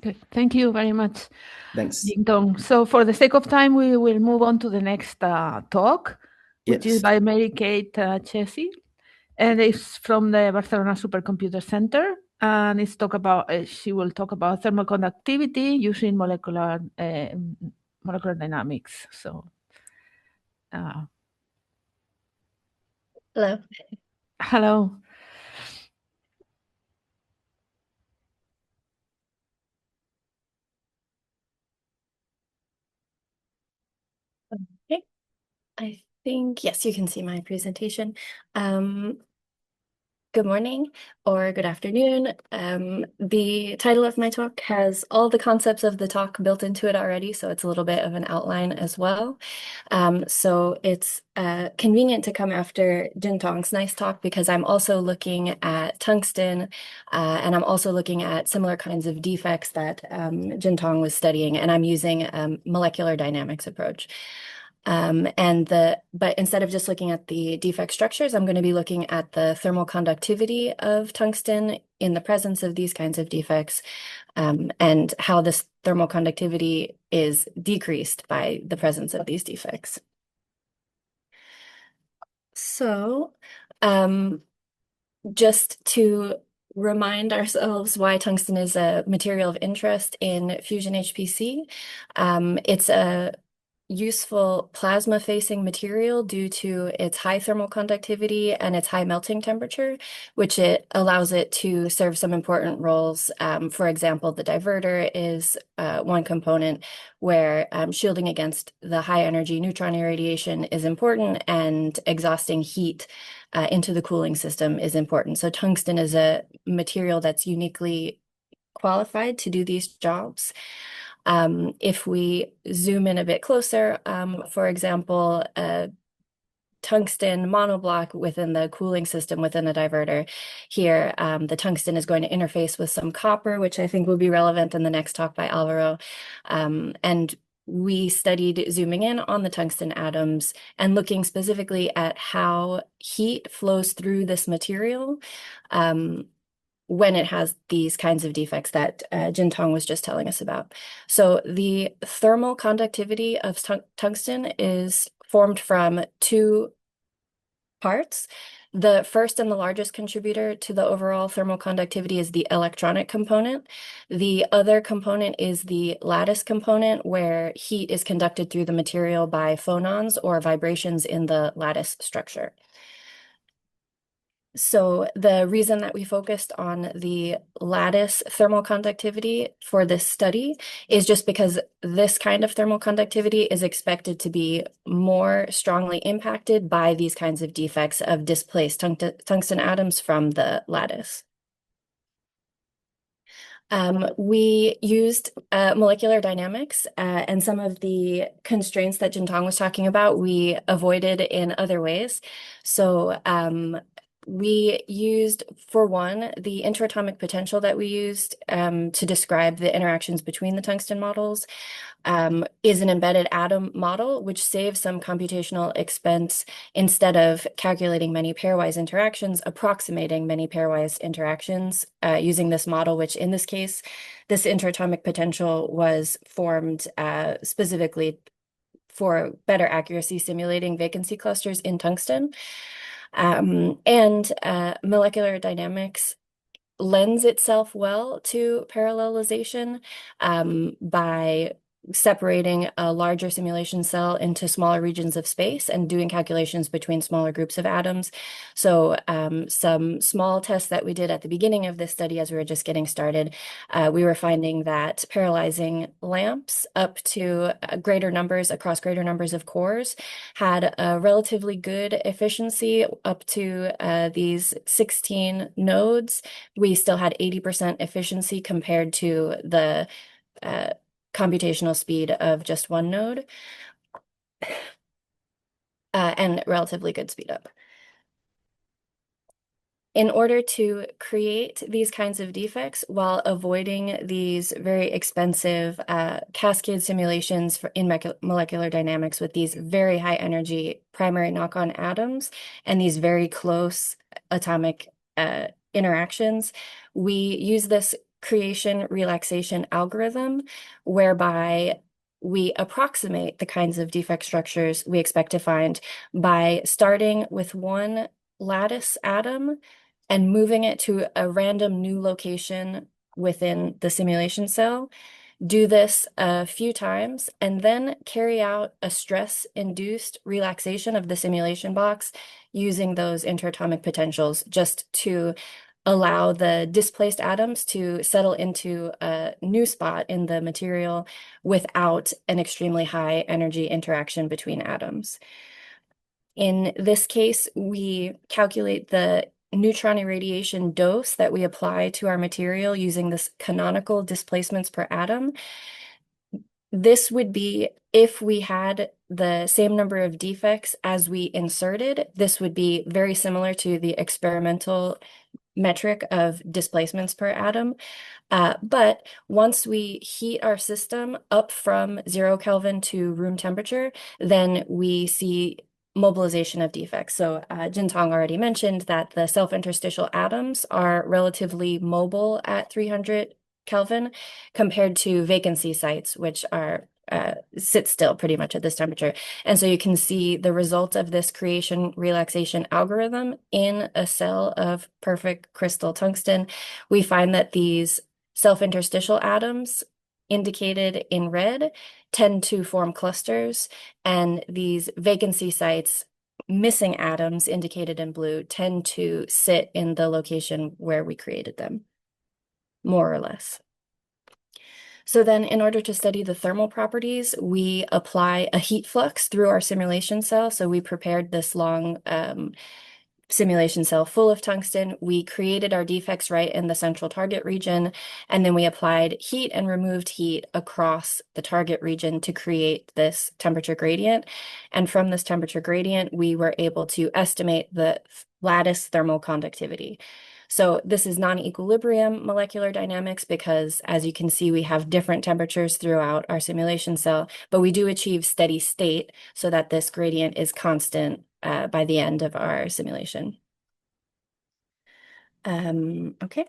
P: Okay, thank you very much.
Q: Thanks.
P: Jintong. So for the sake of time, we will move on to the next talk, which is by Mary Kate Chessey, and it's from the Barcelona Supercomputer Center. And it's she will talk about thermal conductivity using molecular dynamics. So,
R: hello.
P: Hello.
R: Okay. I think, yes, you can see my presentation. Good morning or good afternoon. The title of my talk has all the concepts of the talk built into it already, so it's a little bit of an outline as well. So it's convenient to come after Jintong's nice talk because I'm also looking at tungsten and I'm also looking at similar kinds of defects that Jintong was studying, and I'm using a molecular dynamics approach. But instead of just looking at the defect structures, I'm going to be looking at the thermal conductivity of tungsten in the presence of these kinds of defects, and how this thermal conductivity is decreased by the presence of these defects. So, just to remind ourselves why tungsten is a material of interest in Fusion HPC, it's a useful plasma-facing material due to its high thermal conductivity and its high melting temperature, which it allows it to serve some important roles. For example, the diverter is one component where shielding against the high energy neutron irradiation is important, and exhausting heat into the cooling system is important. So tungsten is a material that's uniquely qualified to do these jobs. If we zoom in a bit closer, for example, a tungsten monoblock within the cooling system within a diverter, here the tungsten is going to interface with some copper, which I think will be relevant in the next talk by Álvaro. And we studied zooming in on the tungsten atoms and looking specifically at how heat flows through this material when it has these kinds of defects that Jintong was just telling us about. So the thermal conductivity of tungsten is formed from 2 parts. The first and the largest contributor to the overall thermal conductivity is the electronic component. The other component is the lattice component, where heat is conducted through the material by phonons or vibrations in the lattice structure. So the reason that we focused on the lattice thermal conductivity for this study is just because this kind of thermal conductivity is expected to be more strongly impacted by these kinds of defects of displaced tungsten atoms from the lattice. We used molecular dynamics, and some of the constraints that Jintong was talking about, we avoided in other ways. So we used, for one, the interatomic potential that we used to describe the interactions between the tungsten models is an embedded atom model, which saves some computational expense instead of calculating many pairwise interactions, approximating many pairwise interactions using this model, which in this case, this interatomic potential was formed specifically for better accuracy simulating vacancy clusters in tungsten. And molecular dynamics lends itself well to parallelization by separating a larger simulation cell into smaller regions of space and doing calculations between smaller groups of atoms. So some small tests that we did at the beginning of this study as we were just getting started, we were finding that parallelizing lamps up to greater numbers across greater numbers of cores had a relatively good efficiency up to these 16 nodes. We still had 80% efficiency compared to the computational speed of just one node, and relatively good speed up. In order to create these kinds of defects while avoiding these very expensive cascade simulations in molecular dynamics with these very high energy primary knock-on atoms and these very close atomic interactions, we use this creation relaxation algorithm whereby we approximate the kinds of defect structures we expect to find by starting with one lattice atom and moving it to a random new location within the simulation cell. Do this a few times and then carry out a stress-induced relaxation of the simulation box using those interatomic potentials just to allow the displaced atoms to settle into a new spot in the material without an extremely high energy interaction between atoms. In this case, we calculate the neutron irradiation dose that we apply to our material using this canonical displacements per atom. This would be, if we had the same number of defects as we inserted, this would be very similar to the experimental metric of displacements per atom. But once we heat our system up from 0 Kelvin to room temperature, then we see mobilization of defects. So Jintong already mentioned that the self-interstitial atoms are relatively mobile at 300 Kelvin compared to vacancy sites, which are sit still pretty much at this temperature. And so you can see the result of this creation relaxation algorithm in a cell of perfect crystal tungsten. We find that these self-interstitial atoms indicated in red tend to form clusters, and these vacancy sites, missing atoms indicated in blue, tend to sit in the location where we created them, more or less. So then in order to study the thermal properties, we apply a heat flux through our simulation cell. So we prepared this long simulation cell full of tungsten. We created our defects right in the central target region, and then we applied heat and removed heat across the target region to create this temperature gradient. And from this temperature gradient, we were able to estimate the lattice thermal conductivity. So this is non-equilibrium molecular dynamics because, as you can see, we have different temperatures throughout our simulation cell, but we do achieve steady state so that this gradient is constant by the end of our simulation. Okay.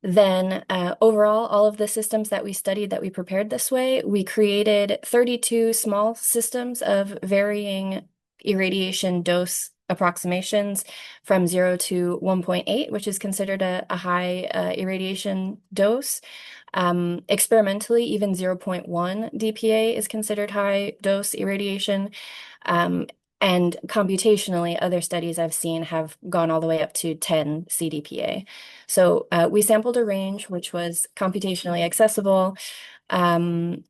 R: Then overall, all of the systems that we studied that we prepared this way, we created 32 small systems of varying irradiation dose approximations from 0 to 1.8, which is considered a high irradiation dose. Experimentally, even 0.1 dPa is considered high dose irradiation. And computationally, other studies I've seen have gone all the way up to 10 CDPA. So we sampled a range which was computationally accessible, and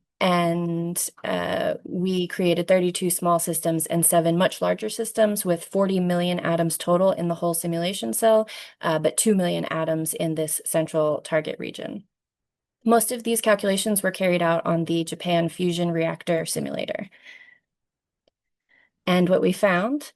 R: we created 32 small systems and 7 much larger systems with 40 million atoms total in the whole simulation cell, but 2 million atoms in this central target region. Most of these calculations were carried out on the Japan Fusion Reactor Simulator. And what we found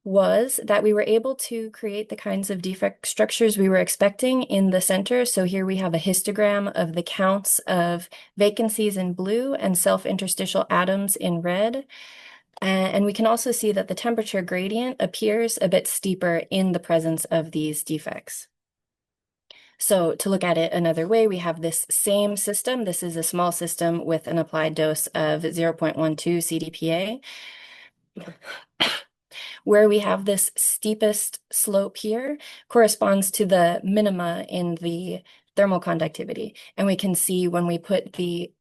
R: was that we were able to create the kinds of defect structures we were expecting in the center. So here we have a histogram of the counts of vacancies in blue and self-interstitial atoms in red. And we can also see that the temperature gradient appears a bit steeper in the presence of these defects. So to look at it another way, we have this same system. This is a small system with an applied dose of 0.12 CDPA, where we have this steepest slope here corresponds to the minima in the thermal conductivity. And we can see when we put the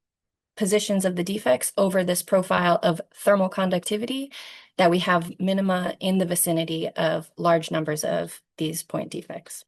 R: positions of the defects over this profile of thermal conductivity that we have minima in the vicinity of large numbers of these point defects.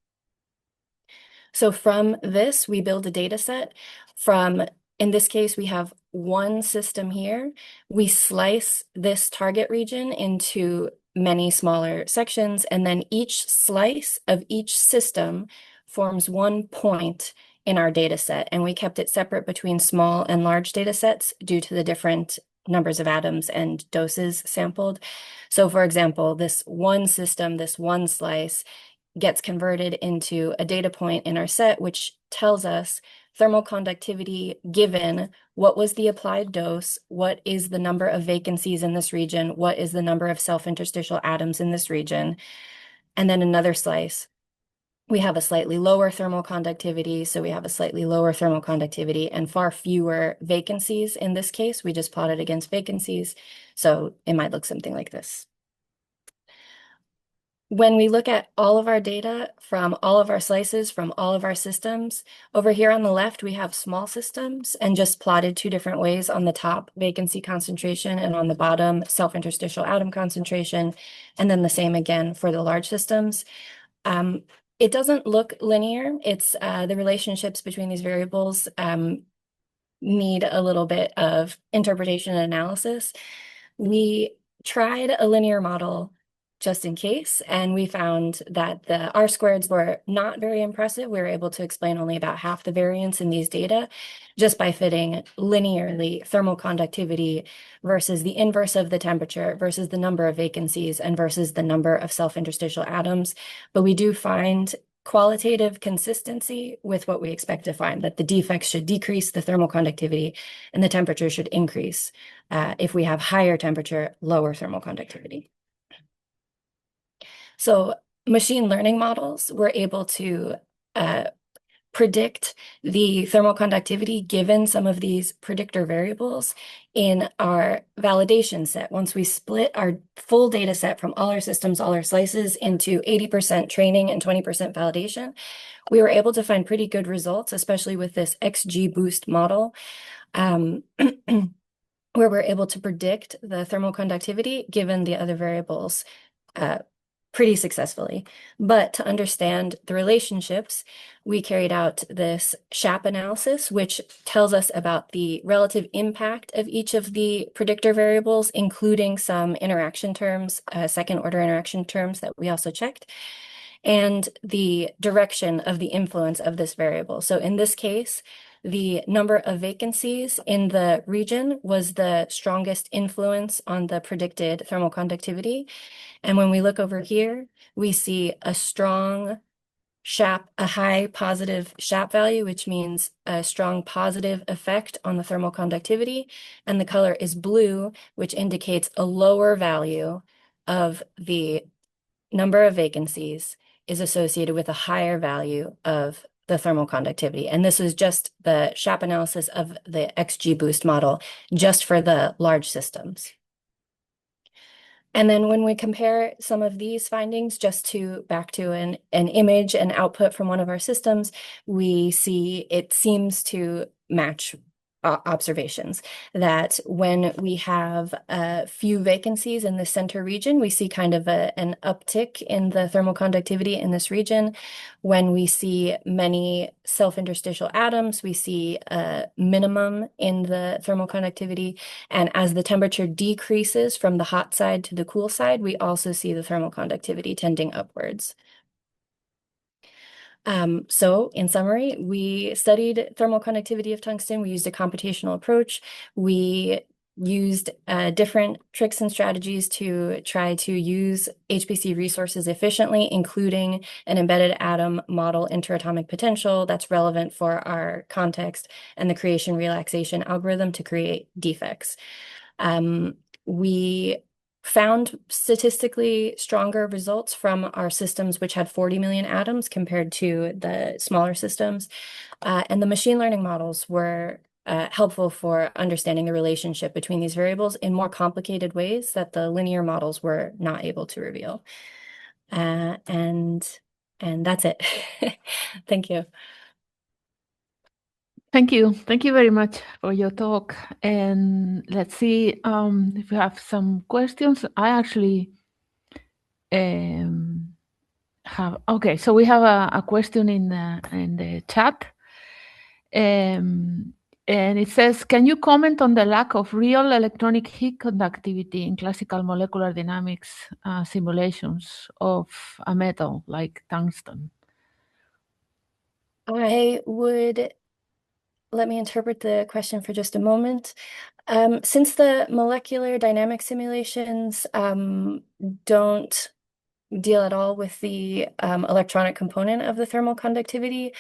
R: So from this, we build a data set from, in this case, we have one system here. We slice this target region into many smaller sections, and then each slice of each system forms one point in our data set. And we kept it separate between small and large data sets due to the different numbers of atoms and doses sampled. So for example, this one system, this one slice, gets converted into a data point in our set, which tells us thermal conductivity given what was the applied dose, what is the number of vacancies in this region, what is the number of self-interstitial atoms in this region. And then another slice, we have a slightly lower thermal conductivity, so we have a slightly lower thermal conductivity and far fewer vacancies in this case. We just plotted against vacancies, so it might look something like this. When we look at all of our data from all of our slices, from all of our systems, over here on the left, we have small systems and just plotted two different ways. On the top, vacancy concentration, and on the bottom, self-interstitial atom concentration, and then the same again for the large systems. It doesn't look linear. It's the relationships between these variables need a little bit of interpretation and analysis. We tried a linear model just in case, and we found that the R-squareds were not very impressive. We were able to explain only about half the variance in these data just by fitting linearly thermal conductivity versus the inverse of the temperature versus the number of vacancies and versus the number of self-interstitial atoms. But we do find qualitative consistency with what we expect to find, that the defects should decrease the thermal conductivity and the temperature should increase if we have higher temperature, lower thermal conductivity. So machine learning models were able to predict the thermal conductivity given some of these predictor variables in our validation set. Once we split our full data set from all our systems, all our slices into 80% training and 20% validation, we were able to find pretty good results, especially with this XGBoost model, where we're able to predict the thermal conductivity given the other variables pretty successfully. But to understand the relationships, we carried out this SHAP analysis, which tells us about the relative impact of each of the predictor variables, including some interaction terms, second order interaction terms that we also checked, and the direction of the influence of this variable. So in this case, the number of vacancies in the region was the strongest influence on the predicted thermal conductivity. And when we look over here, we see a strong SHAP, a high positive SHAP value, which means a strong positive effect on the thermal conductivity. And the color is blue, which indicates a lower value of the number of vacancies is associated with a higher value of the thermal conductivity. And this is just the SHAP analysis of the XGBoost model, just for the large systems. And then when we compare some of these findings just to back to an image and output from one of our systems, we see it seems to match observations, that when we have a few vacancies in the center region, we see kind of an uptick in the thermal conductivity in this region. When we see many self-interstitial atoms, we see a minimum in the thermal conductivity. And as the temperature decreases from the hot side to the cool side, we also see the thermal conductivity tending upwards. So in summary, we studied thermal conductivity of tungsten. We used a computational approach. We used different tricks and strategies to try to use HPC resources efficiently, including an embedded atom model interatomic potential that's relevant for our context, and the creation relaxation algorithm to create defects. We found statistically stronger results from our systems, which had 40 million atoms compared to the smaller systems. And the machine learning models were helpful for understanding the relationship between these variables in more complicated ways that the linear models were not able to reveal. And that's it. Thank you.
P: Thank you. Thank you very much for your talk. And let's see if we have some questions. I actually have, okay, so we have a question in the chat. And it says, can you comment on the lack of real electronic heat conductivity in classical molecular dynamics simulations of a metal like tungsten?
R: Let me interpret the question for just a moment. Since the molecular dynamic simulations don't deal at all with the electronic component of the thermal conductivity,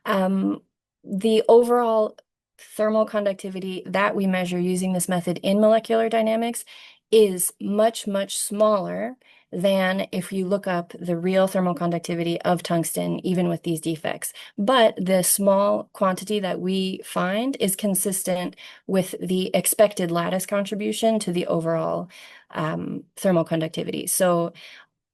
R: the overall thermal conductivity that we measure using this method in molecular dynamics is much, much smaller than if you look up the real thermal conductivity of tungsten, even with these defects. But the small quantity that we find is consistent with the expected lattice contribution to the overall thermal conductivity. So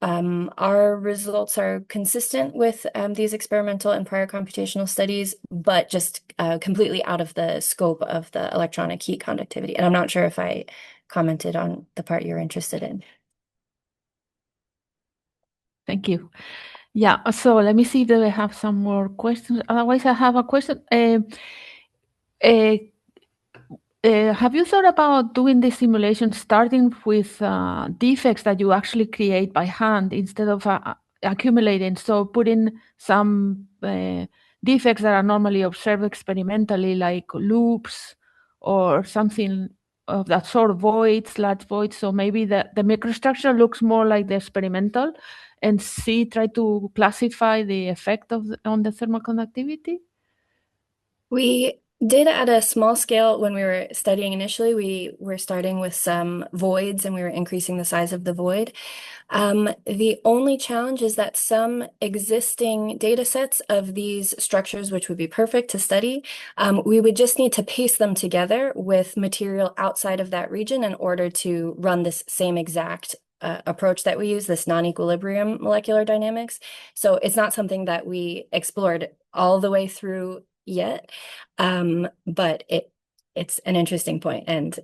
R: our results are consistent with these experimental and prior computational studies, but just completely out of the scope of the electronic heat conductivity. And I'm not sure if I commented on the part you're interested in.
P: Thank you. Yeah, so let me see if I have some more questions. Otherwise, I have a question. Have you thought about doing the simulation starting with defects that you actually create by hand instead of accumulating? So putting some defects that are normally observed experimentally, like loops or something of that sort of voids, large voids. So maybe the microstructure looks more like the experimental, and try to classify the effect on the thermal conductivity?
R: We did at a small scale when we were studying initially. We were starting with some voids and we were increasing the size of the void. The only challenge is that some existing data sets of these structures, which would be perfect to study, we would just need to paste them together with material outside of that region in order to run this same exact approach that we use, this non-equilibrium molecular dynamics. So it's not something that we explored all the way through yet, but it's an interesting point and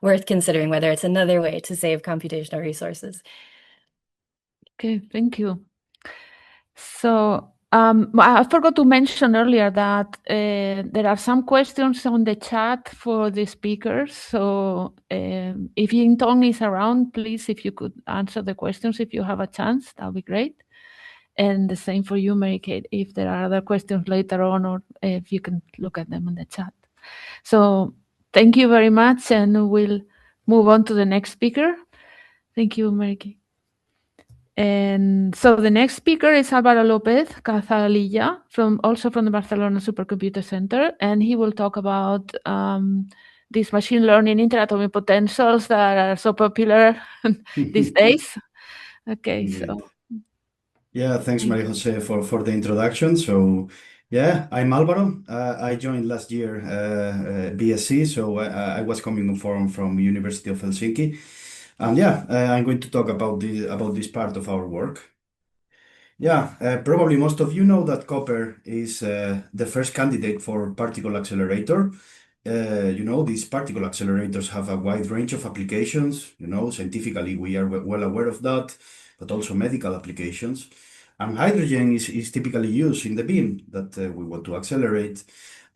R: worth considering whether it's another way to save computational resources.
P: Okay, thank you. So I forgot to mention earlier that there are some questions on the chat for the speakers. So if Jintong is around, please, if you could answer the questions if you have a chance, that would be great. And the same for you, Mary Kate, if there are other questions later on, or if you can look at them in the chat. So thank you very much, and we'll move on to the next speaker. Thank you, Mary Kate. And so the next speaker is Álvaro López Cazalilla, also from the Barcelona Supercomputer Center, and he will talk about these machine learning interatomic potentials that are so popular these days. Okay, so.
S: Yeah, thanks, Maria Jose, for the introduction. So, yeah, I'm Álvaro. I joined last year BSc, so I was coming from University of Helsinki. And yeah, I'm going to talk about this part of our work. Yeah, probably most of you know that copper is the first candidate for particle accelerator. These particle accelerators have a wide range of applications. Scientifically, we are well aware of that, but also medical applications. And hydrogen is typically used in the beam that we want to accelerate.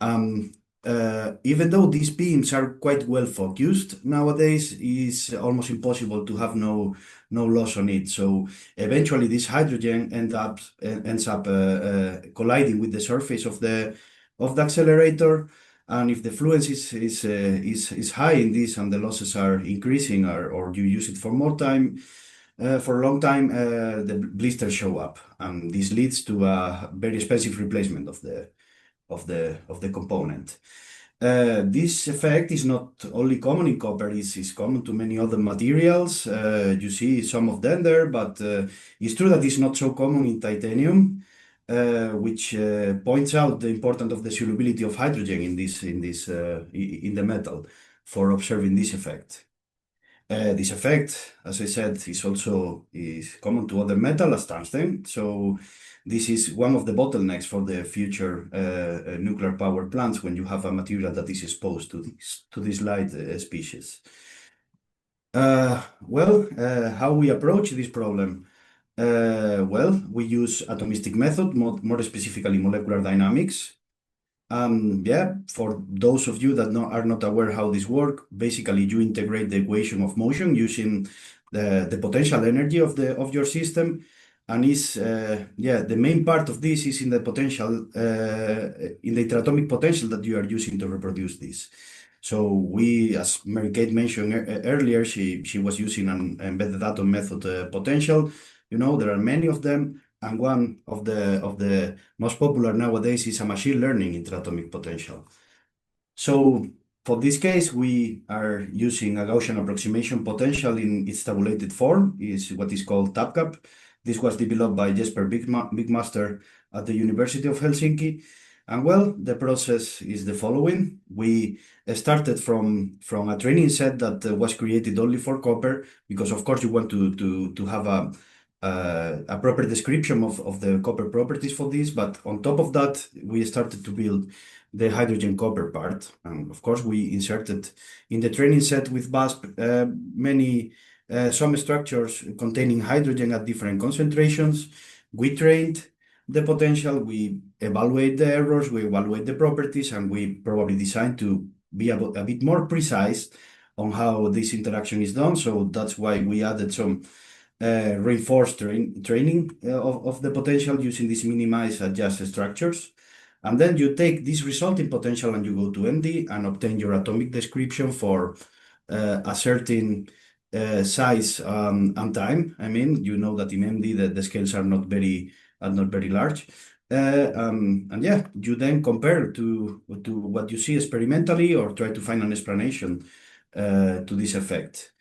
S: Even though these beams are quite well focused nowadays, it's almost impossible to have no loss on it. So eventually, this hydrogen ends up colliding with the surface of the accelerator. And if the fluence is high in this and the losses are increasing, or you use it for more time, for a long time, the blisters show up, and this leads to a very expensive replacement of the component. This effect is not only common in copper, it's common to many other materials. You see some of them there, but it's true that it's not so common in titanium, which points out the importance of the solubility of hydrogen in the metal for observing this effect. This effect, as I said, is common to other metal as tungsten. So this is one of the bottlenecks for the future nuclear power plants when you have a material that is exposed to this light species. How we approach this problem? We use atomistic method, more specifically molecular dynamics. For those of you that are not aware how this works, basically you integrate the equation of motion using the potential energy of your system, and the main part of this is in the potential, in the interatomic potential that you are using to reproduce this. So we, as Mary Kate mentioned earlier, she was using an embedded atom method potential. There are many of them. And one of the most popular nowadays is a machine learning interatomic potential. So for this case, we are using a Gaussian approximation potential in its tabulated form, is what is called TAPCAP. This was developed by Jesper Bigmaster at the University of Helsinki. And the process is the following. We started from a training set that was created only for copper, because of course you want to have a proper description of the copper properties for this, but on top of that, we started to build the hydrogen copper part. And of course, we inserted in the training set with VASP some structures containing hydrogen at different concentrations. We trained the potential, we evaluate the errors, we evaluate the properties, and we probably designed to be a bit more precise on how this interaction is done. So that's why we added some reinforced training of the potential using these minimize adjust structures. And then you take this resulting potential and you go to MD and obtain your atomic description for a certain size and time. I mean, you know that in MD the scales are not very large. You then compare to what you see experimentally or try to find an explanation to this effect.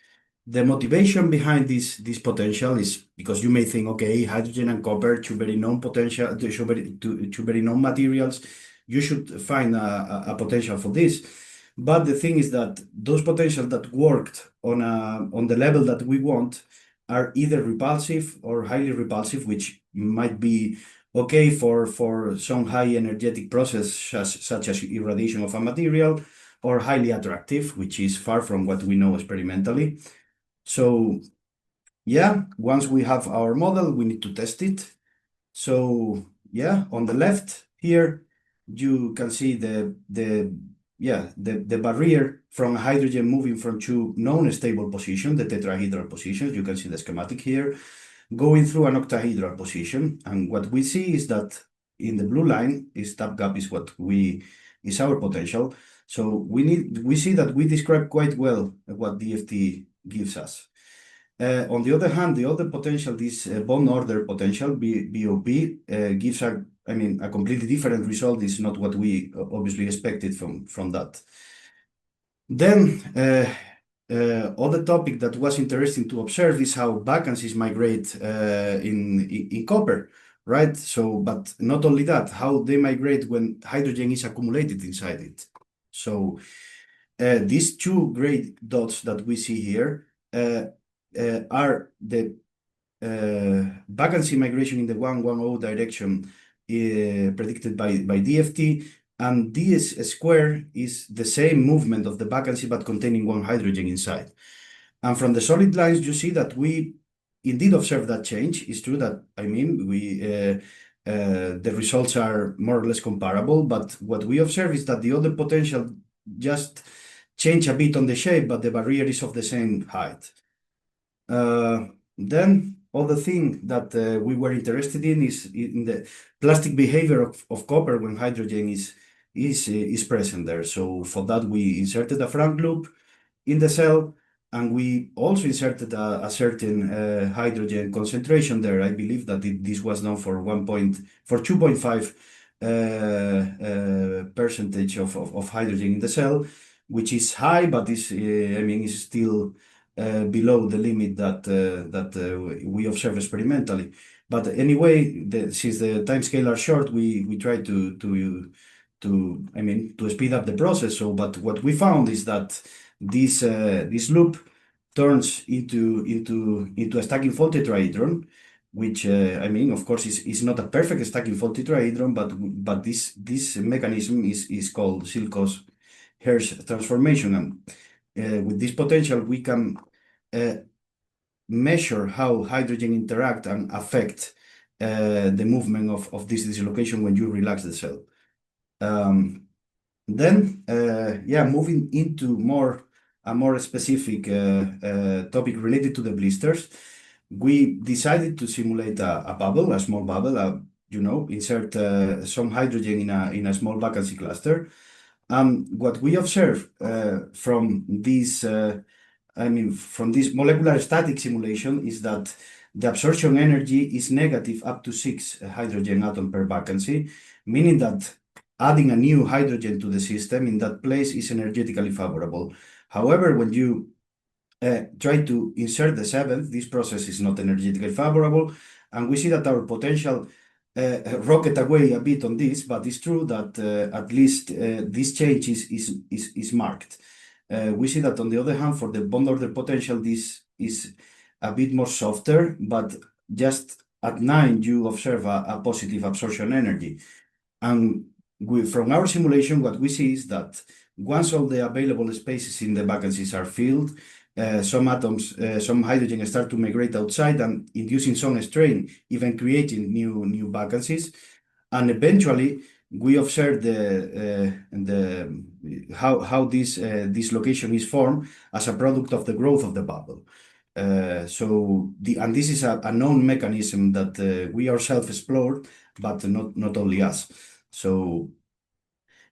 S: The motivation behind this potential is because you may think, okay, hydrogen and copper, two very known potential, two very known materials. You should find a potential for this. But the thing is that those potentials that worked on the level that we want are either repulsive or highly repulsive, which might be okay for some high energetic process such as irradiation of a material, or highly attractive, which is far from what we know experimentally. So once we have our model, we need to test it. So on the left here, you can see the barrier from hydrogen moving from two non-stable positions, the tetrahedral positions. You can see the schematic here, going through an octahedral position. And what we see is that in the blue line is TAPCAP is our potential. So we see that we describe quite well what DFT gives us. On the other hand, the other potential, this bond order potential, BOP, gives a completely different result. It's not what we obviously expected from that. Then, other topic that was interesting to observe is how vacancies migrate in copper, right? So, but not only that, how they migrate when hydrogen is accumulated inside it. So, these two gray dots that we see here are the vacancy migration in the 110 direction predicted by DFT, and ds square is the same movement of the vacancy but containing one hydrogen inside. And from the solid lines, you see that we indeed observe that change. It's true that, the results are more or less comparable, but what we observe is that the other potential just change a bit on the shape, but the barrier is of the same height. Then other thing that we were interested in is in the plastic behavior of copper when hydrogen is present there. So for that, we inserted a Frank loop in the cell, and we also inserted a certain hydrogen concentration there. I believe that this was done for 2.5 percentage of hydrogen in the cell, which is high, but is is still below the limit that we observe experimentally. But anyway, since the timescale are short, we try to speed up the process. So, but what we found is that this loop turns into a stacking fault tetrahedron, which of course is not a perfect stacking fault tetrahedron, but this mechanism is called Silkos-Hertz transformation, and with this potential we can measure how hydrogen interact and affect the movement of this dislocation when you relax the cell. Moving into a more specific topic related to the blisters, we decided to simulate a bubble, a small bubble, insert some hydrogen in a small vacancy cluster. What we observe from this molecular static simulation is that the absorption energy is negative up to 6 hydrogen atom per vacancy, meaning that adding a new hydrogen to the system in that place is energetically favorable. However, when you try to insert the 7th, this process is not energetically favorable, and we see that our potential rocket away a bit on this, but it's true that at least this change is marked. We see that on the other hand, for the bond order potential, this is a bit more softer, but just at 9 you observe a positive absorption energy. And from our simulation, what we see is that once all the available spaces in the vacancies are filled, some hydrogen start to migrate outside and inducing some strain, even creating new vacancies. And eventually, we observe how this dislocation is formed as a product of the growth of the bubble. And this is a known mechanism that we ourselves explored, but not only us. So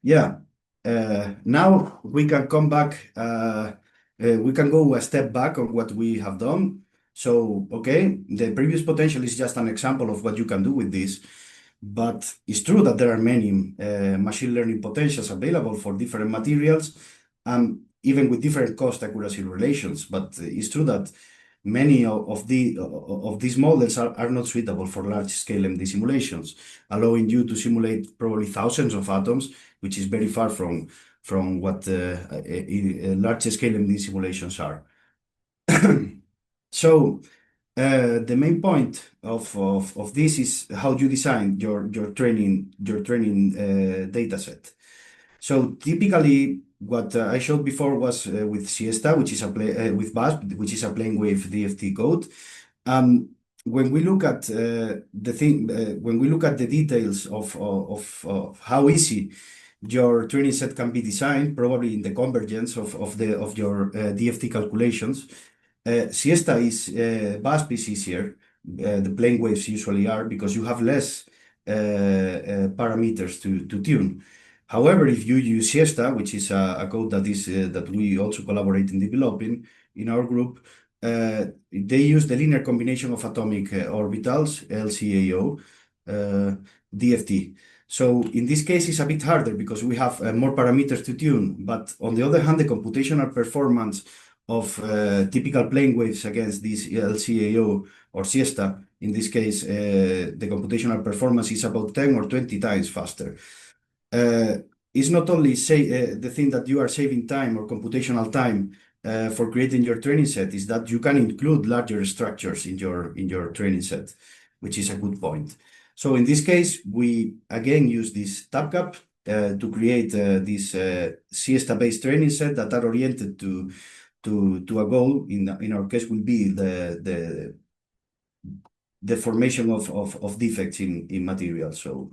S: yeah, now we can come back. We can go a step back on what we have done. So, okay, the previous potential is just an example of what you can do with this. But it's true that there are many machine learning potentials available for different materials, even with different cost accuracy relations. But it's true that many of these models are not suitable for large-scale MD simulations, allowing you to simulate probably thousands of atoms, which is very far from what large-scale MD simulations are. So the main point of this is how you design your training data set. So typically, what I showed before was with Siesta, which is with BASP, which is a plane wave DFT code. When we look at when we look at the details of how easy your training set can be designed, probably in the convergence of your DFT calculations, Siesta BASP is easier. The plane waves usually are, because you have less parameters to tune. However, if you use Siesta, which is a code that we also collaborate in developing in our group, they use the linear combination of atomic orbitals, LCAO, DFT. So in this case, it's a bit harder because we have more parameters to tune. But on the other hand, the computational performance of typical plane waves against this LCAO or Siesta, in this case, the computational performance is about 10 or 20 times faster. It's not only the thing that you are saving time or computational time for creating your training set, is that you can include larger structures in your training set, which is a good point. So in this case, we again use this TabCap to create this Siesta-based training set that are oriented to a goal. In our case, will be the formation of defects in material. So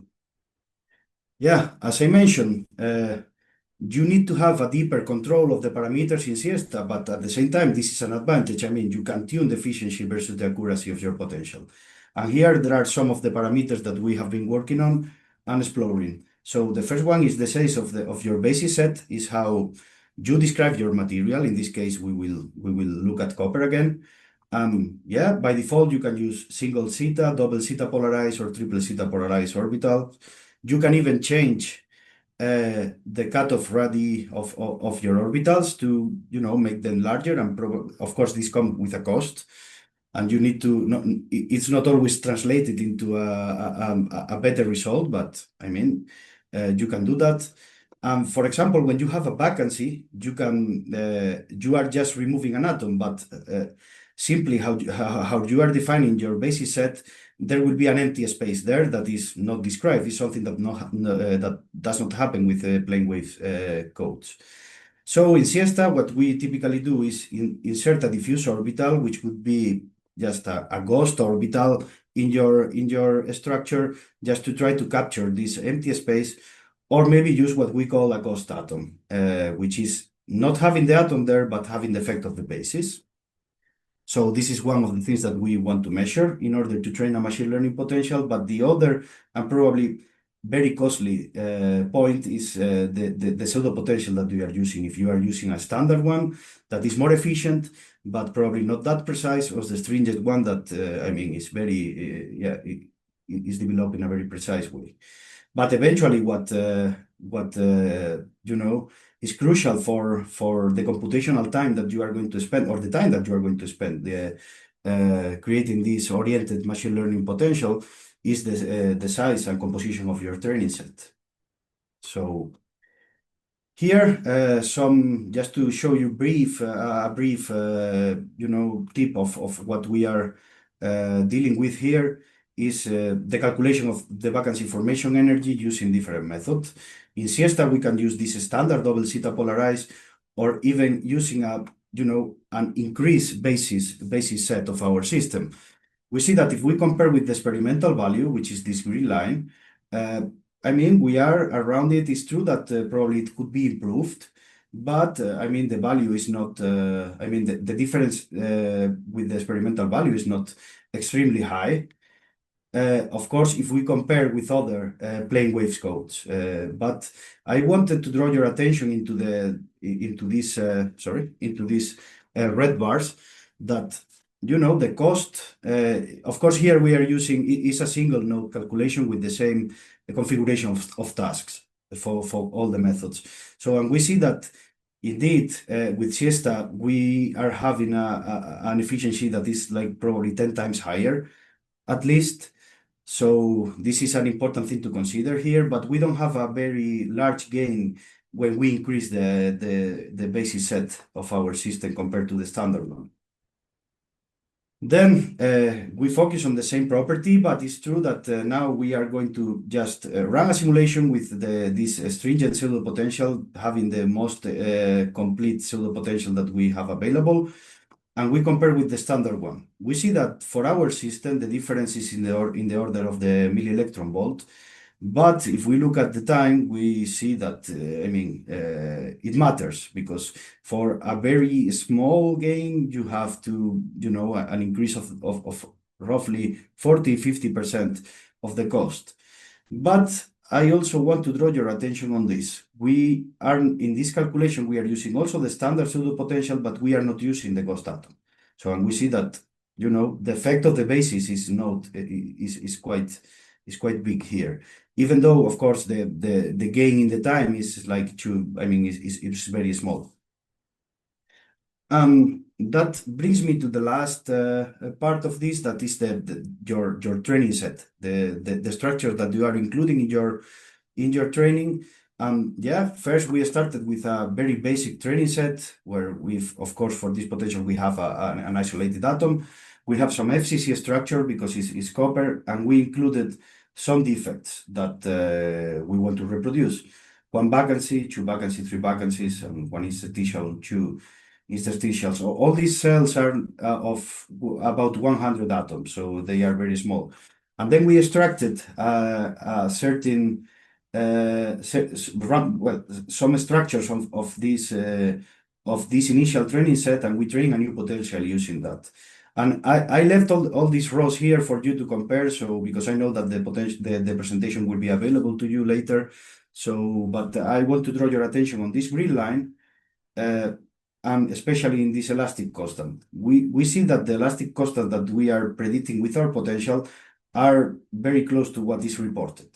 S: yeah, as I mentioned, you need to have a deeper control of the parameters in Siesta, but at the same time, this is an advantage. I mean, you can tune the efficiency versus the accuracy of your potential. And here there are some of the parameters that we have been working on and exploring. So the first one is the size of your basis set, is how you describe your material. In this case, we will look at copper again. Yeah, by default, you can use single zeta, double zeta polarized, or triple zeta polarized orbital. You can even change the cutoff radii of your orbitals to, make them larger. And of course, this comes with a cost. And you need to, it's not always translated into a better result, but I mean, you can do that. For example, when you have a vacancy, you are just removing an atom, but simply how you are defining your basis set, there will be an empty space there that is not described. It's something that that does not happen with plane wave codes. So in Siesta, what we typically do is insert a diffuse orbital, which would be just a ghost orbital in your structure, just to try to capture this empty space, or maybe use what we call a ghost atom, which is not having the atom there, but having the effect of the basis. So this is one of the things that we want to measure in order to train a machine learning potential. But the other, and probably very costly point, is the pseudo potential that we are using. If you are using a standard one that is more efficient, but probably not that precise, or the stringent one that, I mean, is very, it is developed in a very precise way. But eventually what is crucial for the computational time that you are going to spend, or the time that you are going to spend creating this oriented machine learning potential, is the size and composition of your training set. So here, just to show you a brief tip of what we are dealing with here is the calculation of the vacancy formation energy using different methods. In Siesta, we can use this standard double zeta polarized, or even using an increased basis set of our system. We see that if we compare with the experimental value, which is this green line, I mean, we are around it. It's true that probably it could be improved, but I mean, the value is not, I mean, the difference with the experimental value is not extremely high. Of course, if we compare with other plane waves codes, but I wanted to draw your attention into these red bars that, the cost, of course, here we are using is a single node calculation with the same configuration of tasks for all the methods. So, and we see that indeed with Siesta, we are having an efficiency that is like probably 10 times higher, at least. So this is an important thing to consider here, but we don't have a very large gain when we increase the basis set of our system compared to the standard one. Then we focus on the same property, but it's true that now we are going to just run a simulation with this stringent pseudo potential, having the most complete pseudo potential that we have available. And we compare with the standard one. We see that for our system, the difference is in the order of the milli-electron volt. But if we look at the time, we see that, I mean, it matters, because for a very small gain, you have to, an increase of roughly 40-50% of the cost. But I also want to draw your attention on this. We are, in this calculation, we are using also the standard pseudo potential, but we are not using the ghost atom. So, and we see that, the effect of the basis is quite big here. Even though, of course, the gain in the time is like it's very small. That brings me to the last part of this, that is your training set, the structure that you are including in your training. First we started with a very basic training set where of course, for this potential, we have an isolated atom. We have some FCC structure because it's copper, and we included some defects that we want to reproduce. One vacancy, two vacancies, three vacancies, and one interstitial, two interstitials. So all these cells are of about 100 atoms, so they are very small. And then we extracted some structures of this initial training set, and we train a new potential using that. And I left all these rows here for you to compare, so because I know that the presentation will be available to you later. So, but I want to draw your attention on this green line, and especially in this elastic constant. We see that the elastic constant that we are predicting with our potential are very close to what is reported.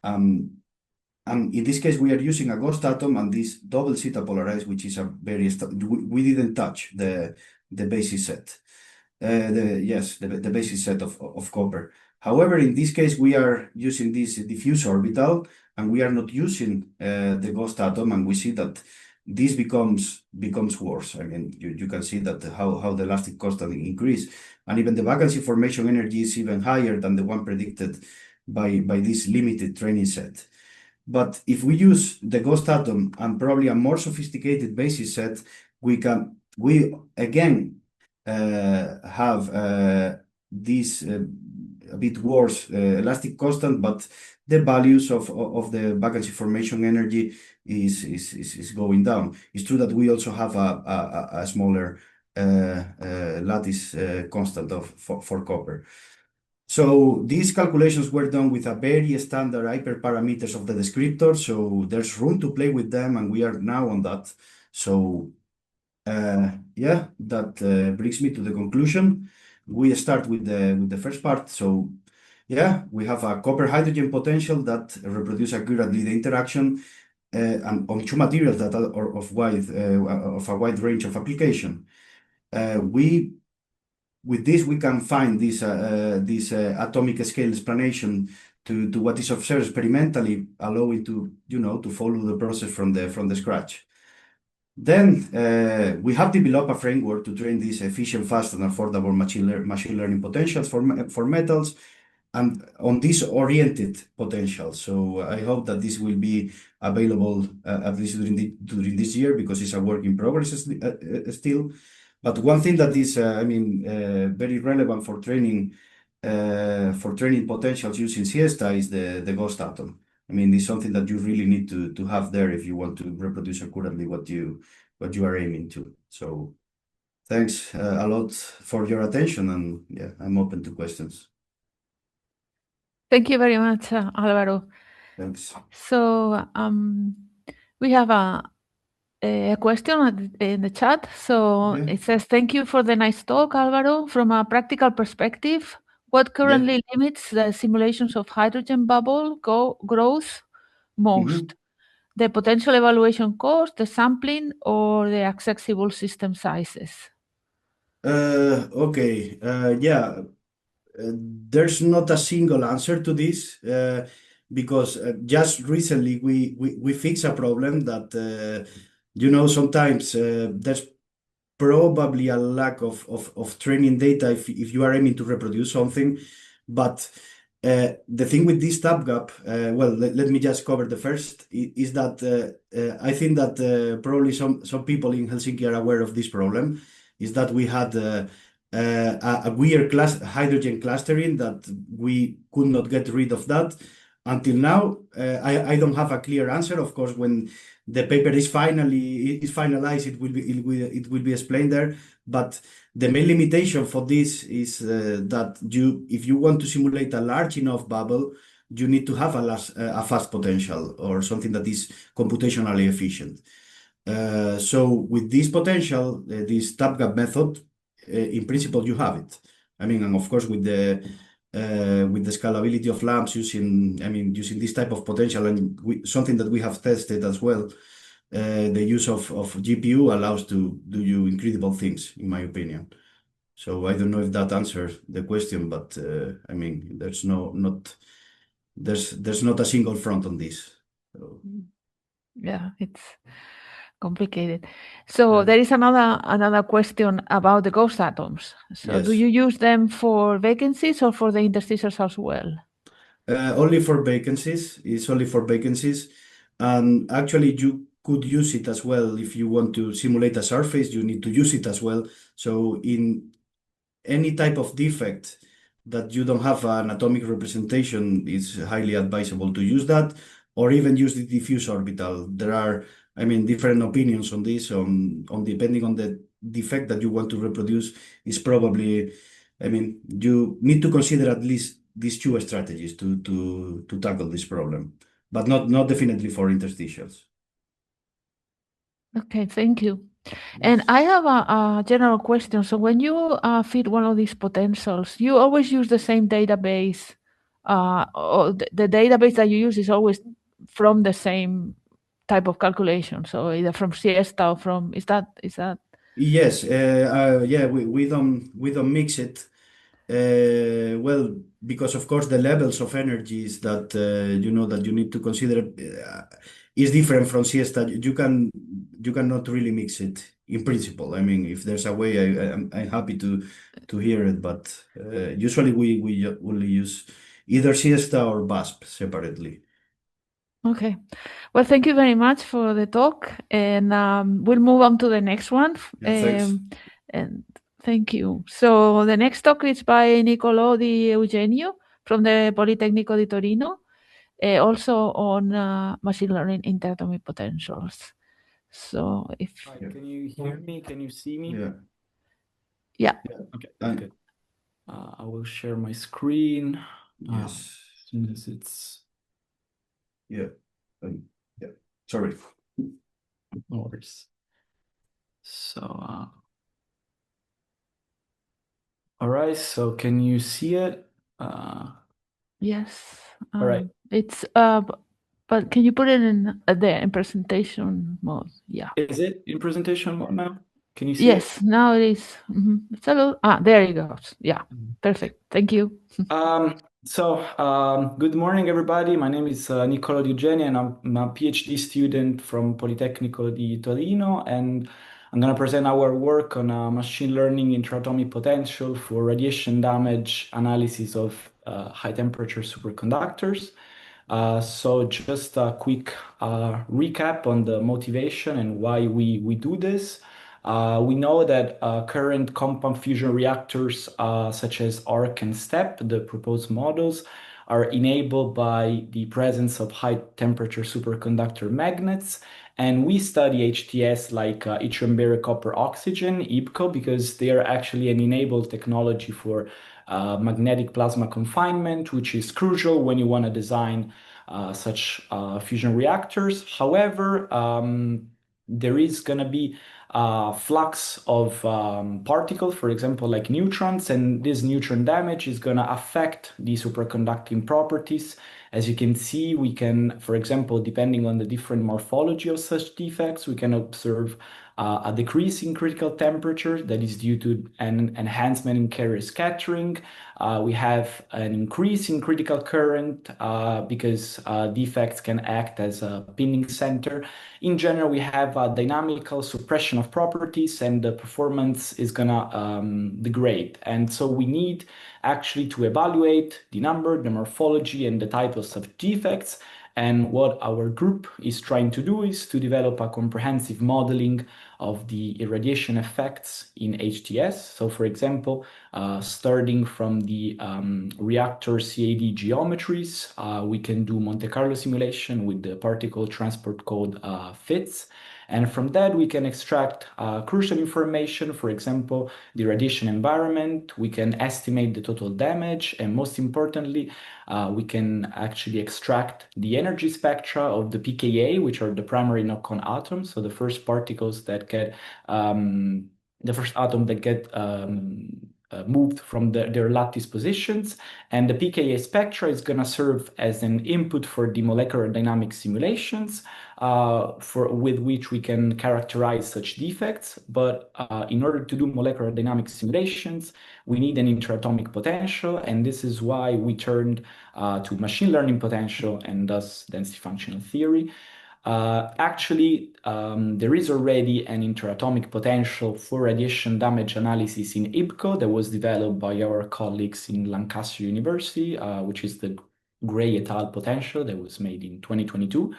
S: In this case, we are using a ghost atom and this double zeta polarized, which is a very, we didn't touch the basis set. The basis set of copper. However, in this case, we are using this diffuse orbital, and we are not using the ghost atom, and we see that this becomes worse. I mean, you can see that how the elastic constant increase, and even the vacancy formation energy is even higher than the one predicted by this limited training set. But if we use the ghost atom and probably a more sophisticated basis set, we again have this a bit worse elastic constant, but the values of the vacancy formation energy is going down. It's true that we also have a smaller lattice constant for copper. So these calculations were done with a very standard hyperparameters of the descriptor. So there's room to play with them, and we are now on that. So yeah, that brings me to the conclusion. We start with the first part. So yeah, we have a copper hydrogen potential that reproduce accurately the interaction and on two materials that are of a wide range of application. With this, we can find this atomic scale explanation to what is observed experimentally, allowing to follow the process from the scratch. Then we have developed a framework to train these efficient, fast, and affordable machine learning potentials for metals, and on this oriented potential. So I hope that this will be available at least during this year, because it's a work in progress still. But one thing that is, very relevant for training potentials using Siesta is the ghost atom. I mean, it's something that you really need to have there if you want to reproduce accurately what you are aiming to. So thanks a lot for your attention, and yeah, I'm open to questions.
P: Thank you very much, Álvaro.
S: Thanks.
P: So we have a question in the chat. So it says, thank you for the nice talk, Álvaro. From a practical perspective, what currently limits the simulations of hydrogen bubble growth most? The potential evaluation cost, the sampling, or the accessible system sizes?
S: Okay. Yeah. There's not a single answer to this because just recently we fixed a problem that sometimes there's probably a lack of training data if you are aiming to reproduce something. But the thing with this tab gap, well, let me just cover the first, is that I think that probably some people in Helsinki are aware of this problem, is that we had a weird hydrogen clustering that we could not get rid of that until now. I don't have a clear answer. Of course, when the paper is finalized, it will be explained there. But the main limitation for this is that if you want to simulate a large enough bubble, you need to have a fast potential or something that is computationally efficient. So with this potential, this tab gap method, in principle, you have it. I mean, and of course, with the scalability of lamps using this type of potential, and something that we have tested as well, the use of GPU allows to do incredible things, in my opinion. So I don't know if that answers the question, but I mean, there's not a single front on this. So.
P: Yeah, it's complicated. So there is another question about the ghost atoms. So do you use them for vacancies or for the interstitials as well?
S: Only for vacancies. It's only for vacancies. And actually, you could use it as well if you want to simulate a surface. You need to use it as well. So in any type of defect that you don't have an atomic representation, it's highly advisable to use that, or even use the diffuse orbital. There are different opinions on this, on depending on the defect that you want to reproduce. Is probably, you need to consider at least these two strategies to tackle this problem, but not definitely for interstitials.
P: Okay, thank you. And I have a general question. So when you feed one of these potentials, you always use the same database or the database that you use is always from the same type of calculation. So either from siesta or from, is that?
S: Yes, yeah, we don't mix it. Well, because of course the levels of energies that that you need to consider is different from siesta. You cannot really mix it in principle. I mean, if there's a way, I'm happy to hear it, but usually we only use either siesta or BASP separately.
P: Okay. Well, thank you very much for the talk, and we'll move on to the next one.
S: Yeah, thanks.
P: And thank you. So the next talk is by Niccolò Di Eugenio from the Politecnico di Torino, also on machine learning interatomic potentials. So if...
T: Hi, can you hear me? Can you see me?
S: Yeah.
P: Yeah.
T: Okay, good. I will share my screen.
S: Yes.
T: As soon as it's...
S: Yeah. Yeah. Sorry.
T: No worries. So, all right. So, can you see it?
P: Yes.
T: All right.
P: It's but can you put it in there in presentation mode? Yeah.
T: Is it in presentation mode now? Can you see it?
P: Yes. Now it is. It's a little. There you go. Yeah. Perfect. Thank you.
T: Good morning, everybody. My name is Niccolò Di Eugenio, and I'm a PhD student from Politecnico di Torino, and I'm going to present our work on machine learning interatomic potential for radiation damage analysis of high-temperature superconductors. So just a quick recap on the motivation and why we do this. We know that current compound fusion reactors, such as ARC and STEP, the proposed models, are enabled by the presence of high-temperature superconductor magnets. And we study HTS like yttrium-barium copper oxygen, IPCO, because they are actually an enabled technology for magnetic plasma confinement, which is crucial when you want to design such fusion reactors. However, there is going to be flux of particles, for example, like neutrons, and this neutron damage is going to affect the superconducting properties. As you can see, we can, for example, depending on the different morphology of such defects, we can observe a decrease in critical temperature that is due to an enhancement in carrier scattering. We have an increase in critical current because defects can act as a pinning center. In general, we have a dynamical suppression of properties, and the performance is gonna degrade. And so we need actually to evaluate the number, the morphology, and the types of defects. And what our group is trying to do is to develop a comprehensive modeling of the irradiation effects in HTS. So for example, starting from the reactor CAD geometries, we can do Monte Carlo simulation with the particle transport code FITS. And from that, we can extract crucial information, for example, the radiation environment. We can estimate the total damage. And most importantly, we can actually extract the energy spectra of the pKa, which are the primary knock-on atoms. So the first particles that get, the first atom that get moved from their lattice positions. And the pKa spectra is going to serve as an input for the molecular dynamics simulations with which we can characterize such defects. But in order to do molecular dynamics simulations, we need an interatomic potential. And this is why we turned to machine learning potential and thus density functional theory. Actually, there is already an interatomic potential for radiation damage analysis in IPCO that was developed by our colleagues in Lancaster University, which is the Gray et al. Potential that was made in 2022.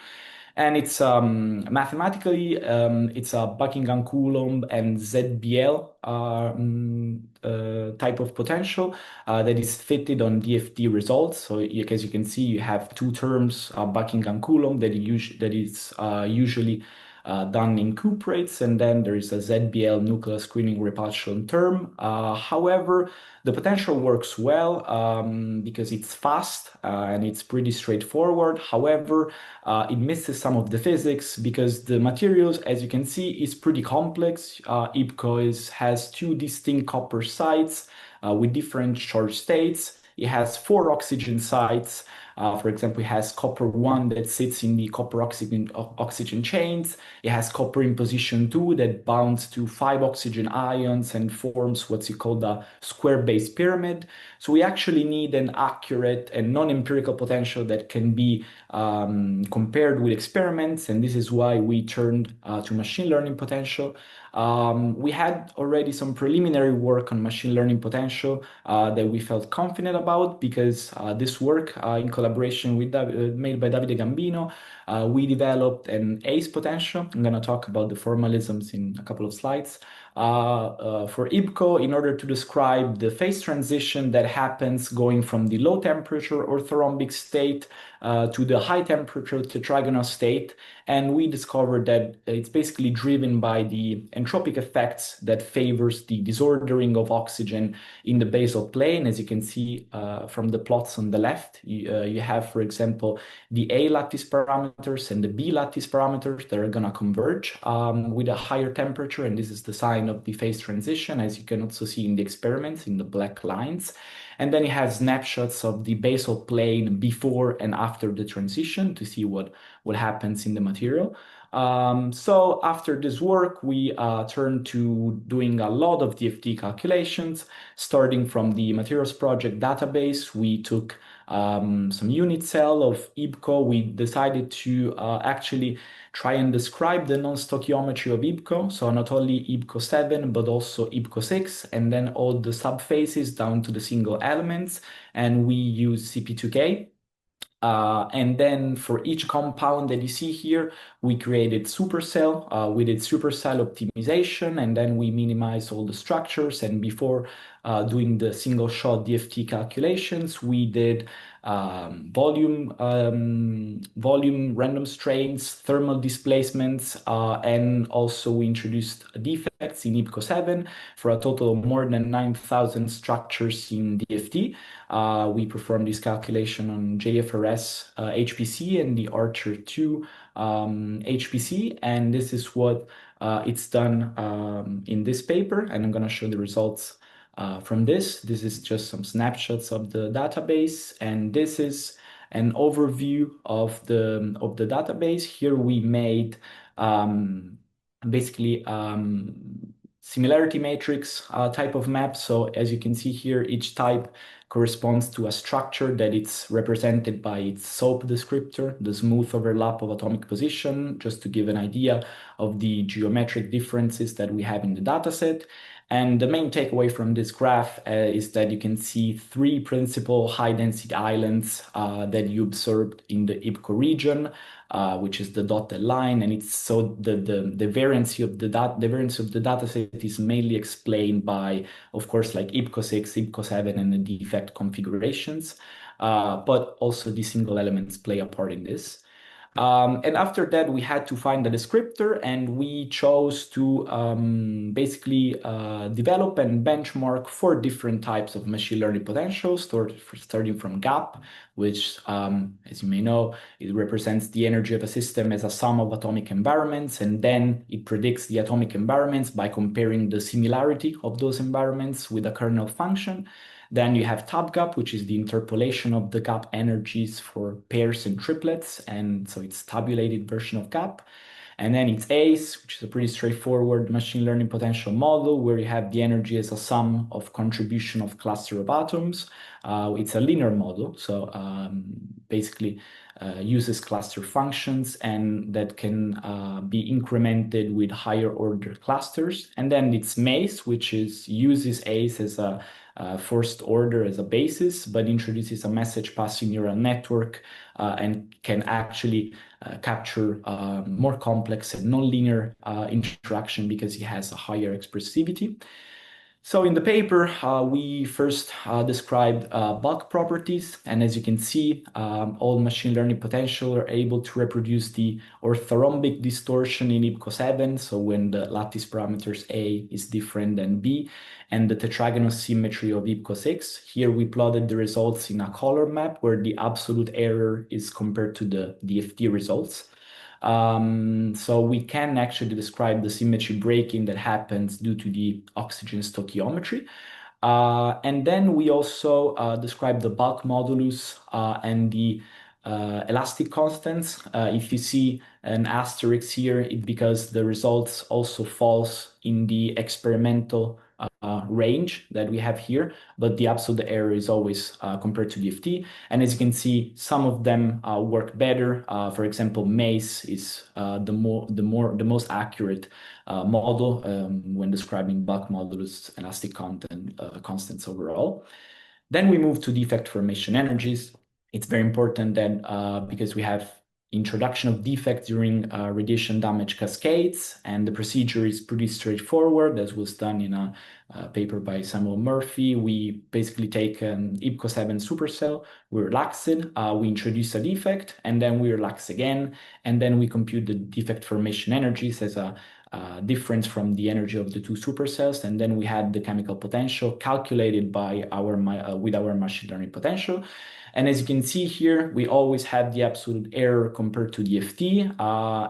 T: And it's mathematically, it's a Buckingham Coulomb and ZBL type of potential that is fitted on DFT results. So as you can see, you have two terms, Buckingham Coulomb that is usually done in cuprates, and then there is a ZBL nuclear screening repulsion term. However, the potential works well because it's fast and it's pretty straightforward. However, it misses some of the physics because the materials, as you can see, is pretty complex. IPCO has two distinct copper sites with different charge states. it has 4 oxygen sites. For example, it has copper 1 that sits in the copper oxygen chains. It has copper in position 2 that bonds to 5 oxygen ions and forms what's called a square-base pyramid. So we actually need an accurate and non-empirical potential that can be compared with experiments, and this is why we turned to machine learning potential. We had already some preliminary work on machine learning potential that we felt confident about, because this work in collaboration with made by Davide Gambino, we developed an ACE potential. I'm going to talk about the formalisms in a couple of slides. For IBCO, in order to describe the phase transition that happens going from the low temperature orthorhombic state to the high temperature tetragonal state. And we discovered that it's basically driven by the entropic effects that favors the disordering of oxygen in the basal plane. As you can see from the plots on the left, you have, for example, the A lattice parameters and the B lattice parameters that are going to converge with a higher temperature. And this is the sign of the phase transition, as you can also see in the experiments in the black lines. And then it has snapshots of the basal plane before and after the transition to see what happens in the material. So after this work, we turned to doing a lot of DFT calculations, starting from the materials project database. We took some unit cell of IBCO. We decided to actually try and describe the non-stoichiometry of IBCO. So not only IBCO 7, but also IBCO 6, and then all the subphases down to the single elements. And we use CP2K. And then for each compound that you see here, we created supercell. We did supercell optimization, and then we minimized all the structures. And before doing the single shot DFT calculations, we did volume random strains, thermal displacements, and also we introduced defects in IBCO 7 for a total of more than 9,000 structures in DFT. We performed this calculation on JFRS HPC and the Archer 2 HPC, and this is what it's done in this paper, and I'm going to show the results from this. This is just some snapshots of the database, and this is an overview of the database. Here we made basically similarity matrix type of map. So as you can see here, each type corresponds to a structure that it's represented by its SOAP descriptor, the smooth overlap of atomic position, just to give an idea of the geometric differences that we have in the dataset. And the main takeaway from this graph is that you can see 3 principal high-density islands that you observed in the IBCO region, which is the dotted line, and it's so the variance of the dataset is mainly explained by, of course, like IBCO 6, IBCO 7, and the defect configurations, but also the single elements play a part in this. And after that, we had to find a descriptor, and we chose to basically develop and benchmark 4 different types of machine learning potentials, starting from GAP, which, as you may know, it represents the energy of a system as a sum of atomic environments, and then it predicts the atomic environments by comparing the similarity of those environments with a kernel function. Then you have TabGAP, which is the interpolation of the gap energies for pairs and triplets, and so it's tabulated version of GAP. And then it's ACE, which is a pretty straightforward machine learning potential model where you have the energy as a sum of contribution of cluster of atoms. It's a linear model, so basically uses cluster functions, and that can be incremented with higher order clusters. And then it's MACE, which uses ACE as a first order as a basis, but introduces a message passing neural network and can actually capture more complex and nonlinear interaction because it has a higher expressivity. So in the paper, we first described bulk properties, and as you can see, all machine learning potential are able to reproduce the orthorhombic distortion in IBCO 7, so when the lattice parameters A is different than B, and the tetragonal symmetry of IBCO 6. Here we plotted the results in a color map where the absolute error is compared to the DFT results. So we can actually describe the symmetry breaking that happens due to the oxygen stoichiometry. And then we also describe the bulk modulus and the elastic constants. If you see an asterisk here, it's because the results also falls in the experimental range that we have here, but the absolute error is always compared to DFT. And as you can see, some of them work better. For example, MACE is the most accurate model when describing bulk modulus elastic constants overall. Then we move to defect formation energies. It's very important that because we have introduction of defects during radiation damage cascades, and the procedure is pretty straightforward, as was done in a paper by Samuel Murphy. We basically take an IPCO7 supercell, we relax it, we introduce a defect, and then we relax again, and then we compute the defect formation energies as a difference from the energy of the two supercells, and then we had the chemical potential calculated by with our machine learning potential. And as you can see here, we always had the absolute error compared to DFT,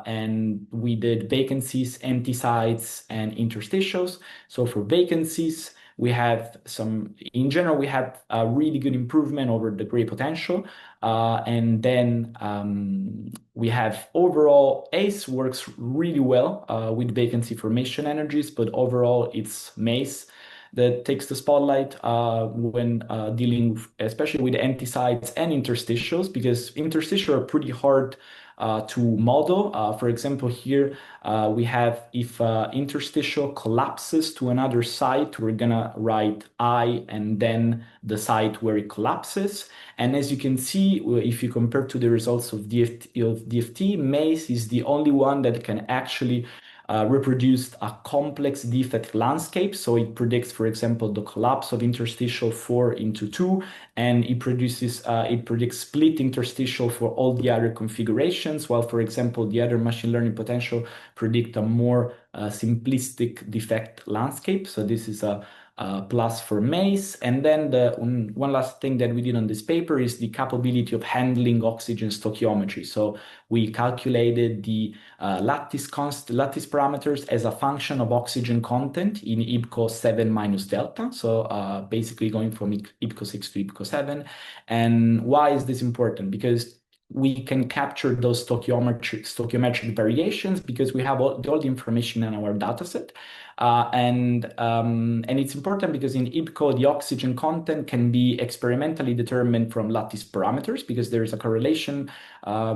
T: and we did vacancies, empty sites, and interstitials. So for vacancies, we have in general, we have a really good improvement over the gray potential. And then we have overall ACE works really well with vacancy formation energies, but overall it's MACE that takes the spotlight when dealing especially with empty sites and interstitials, because interstitials are pretty hard to model. For example, here we have if interstitial collapses to another site, we're gonna write I and then the site where it collapses. And as you can see, if you compare to the results of DFT, MACE is the only one that can actually reproduce a complex defect landscape. So it predicts, for example, the collapse of interstitial 4 into 2, and it predicts split interstitial for all the other configurations, while, for example, the other machine learning potential predict a more simplistic defect landscape. So this is a plus for MACE. And then the one last thing that we did on this paper is the capability of handling oxygen stoichiometry. So we calculated the lattice parameters as a function of oxygen content in IPCO 7 minus delta. So basically going from IPCO 6 to IPCO 7. And why is this important? Because we can capture those stoichiometric variations because we have all the information in our dataset. And it's important because in IPCO, the oxygen content can be experimentally determined from lattice parameters, because there is a correlation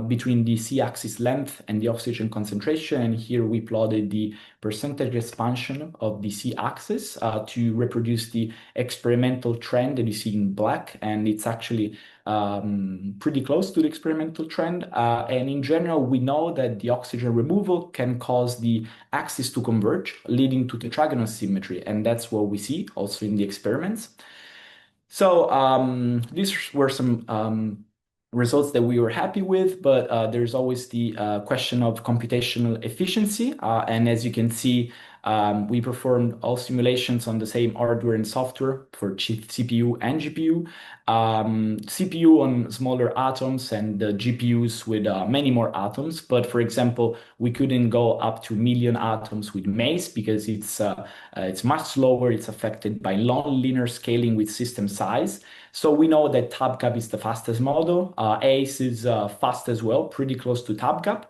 T: between the C-axis length and the oxygen concentration. And here we plotted the percentage expansion of the C-axis to reproduce the experimental trend that you see in black. And it's actually pretty close to the experimental trend. And in general, we know that the oxygen removal can cause the axis to converge, leading to tetragonal symmetry. And that's what we see also in the experiments. So these were some results that we were happy with, but there's always the question of computational efficiency. And as you can see, we performed all simulations on the same hardware and software for CPU and GPU. CPU on smaller atoms and the GPUs with many more atoms. But for example, we couldn't go up to 1 million atoms with MACE because it's much slower. It's affected by nonlinear scaling with system size. So we know that TabGap is the fastest model. ACE is fast as well, pretty close to TabGap.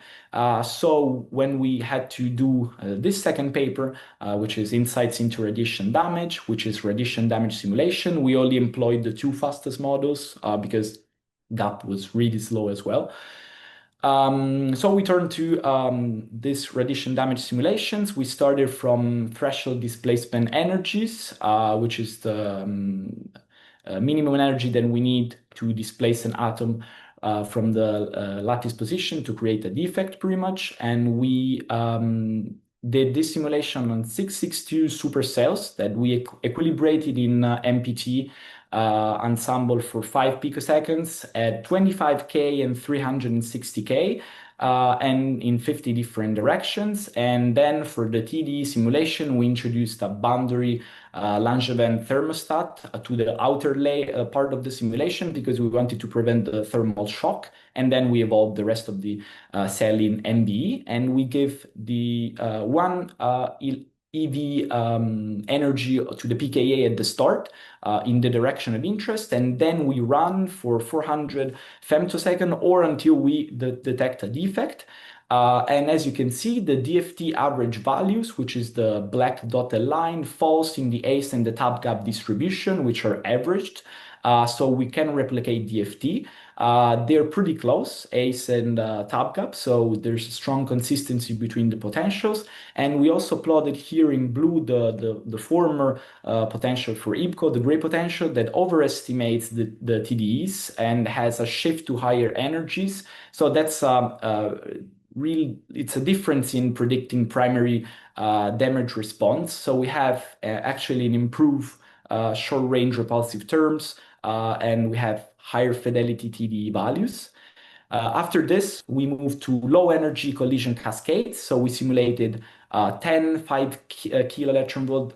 T: So when we had to do this second paper, which is Insights into Radiation Damage, which is radiation damage simulation, we only employed the 2 fastest models because GAP was really slow as well. So we turned to this radiation damage simulations. We started from threshold displacement energies, which is the minimum energy that we need to displace an atom from the lattice position to create a defect, pretty much. And we did this simulation on 662 supercells that we equilibrated in MPT ensemble for 5 picoseconds at 25K and 360K. And in 50 different directions. And then for the TD simulation, we introduced a boundary Langevin thermostat to the outer part of the simulation because we wanted to prevent the thermal shock. And then we evolved the rest of the cell in MBE, and we give the one EV energy to the pKa at the start in the direction of interest, and then we run for 400 femtosecond or until we detect a defect. And as you can see, the DFT average values, which is the black dotted line, falls in the ACE and the tab gap distribution, which are averaged. So we can replicate DFT. They're pretty close, ACE and tab gap, so there's a strong consistency between the potentials. And we also plotted here in blue the former potential for IBCO, the gray potential that overestimates the TDEs and has a shift to higher energies. So that's it's a difference in predicting primary damage response. So we have actually an improved short range repulsive terms, and we have higher fidelity TDE values. After this, we moved to low energy collision cascades. So we simulated 10 5 kiloelectron volt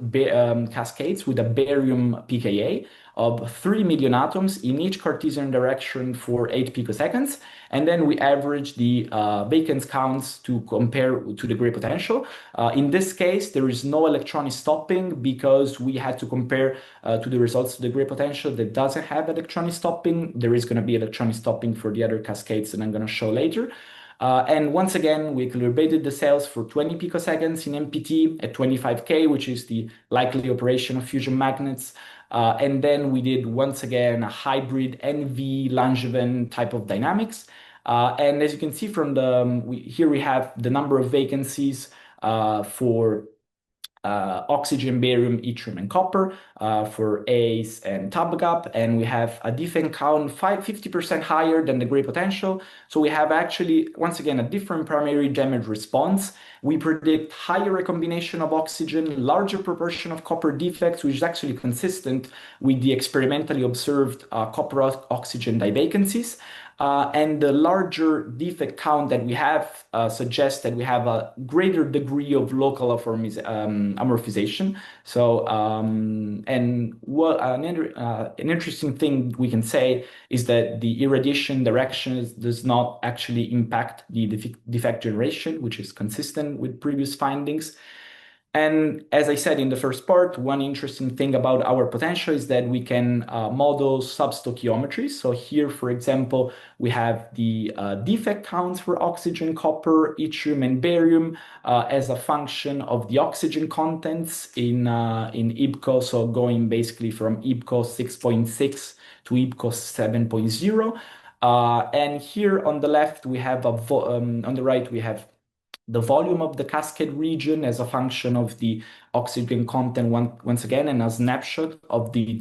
T: cascades with a barium pKa of 3 million atoms in each Cartesian direction for 8 picoseconds. And then we average the vacance counts to compare to the gray potential. In this case, there is no electronic stopping because we had to compare to the results of the gray potential that doesn't have electronic stopping. There is going to be electronic stopping for the other cascades that I'm going to show later. And once again, we calibrated the cells for 20 picoseconds in MPT at 25K, which is the likely operation of fusion magnets. And then we did, once again, a hybrid NV Langevin type of dynamics. And as you can see from here we have the number of vacancies for oxygen, barium, yttrium, and copper for ACE and tab gap, and we have a defect count 50% higher than the gray potential. So we have actually, once again, a different primary damage response. We predict higher recombination of oxygen, larger proportion of copper defects, which is actually consistent with the experimentally observed copper oxygen divacancies. And the larger defect count that we have suggests that we have a greater degree of local amorphization. So, and what an interesting thing we can say is that the irradiation direction does not actually impact the defect generation, which is consistent with previous findings. And as I said in the first part, one interesting thing about our potential is that we can model substoichiometry. So here, for example, we have the defect counts for oxygen, copper, yttrium, and barium as a function of the oxygen contents in IBCO. So going basically from IBCO 6.6 to IBCO 7.0. And here on the left, we have on the right, we have the volume of the cascade region as a function of the oxygen content once again, and a snapshot of the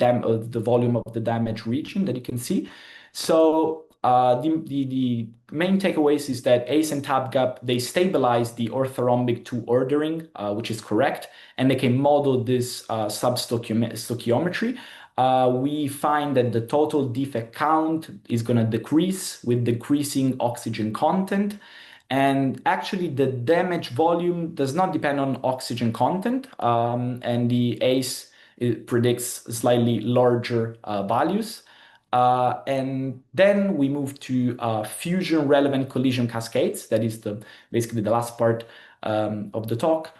T: volume of the damaged region that you can see. So the main takeaways is that ACE and tab gap, they stabilize the orthorhombic 2 ordering, which is correct, and they can model this substoichiometry. We find that the total defect count is going to decrease with decreasing oxygen content. And actually, the damage volume does not depend on oxygen content, and the ACE predicts slightly larger values. And then we move to fusion-relevant collision cascades. That is basically the last part of the talk.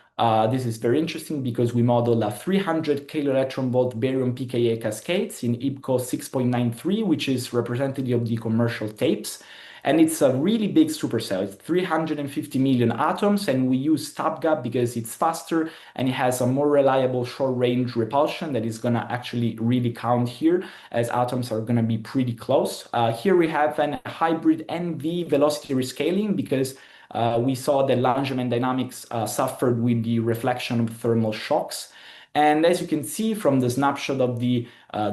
T: This is very interesting because we model a 300 kiloelectron volt barium pKa cascades in IBCO 6.93, which is representative of the commercial tapes. And it's a really big supercell. It's 350 million atoms, and we use tab gap because it's faster and it has a more reliable short-range repulsion that is going to actually really count here, as atoms are going to be pretty close. Here we have a hybrid NV velocity rescaling because we saw that Langevin dynamics suffered with the reflection of thermal shocks. And as you can see from the snapshot of the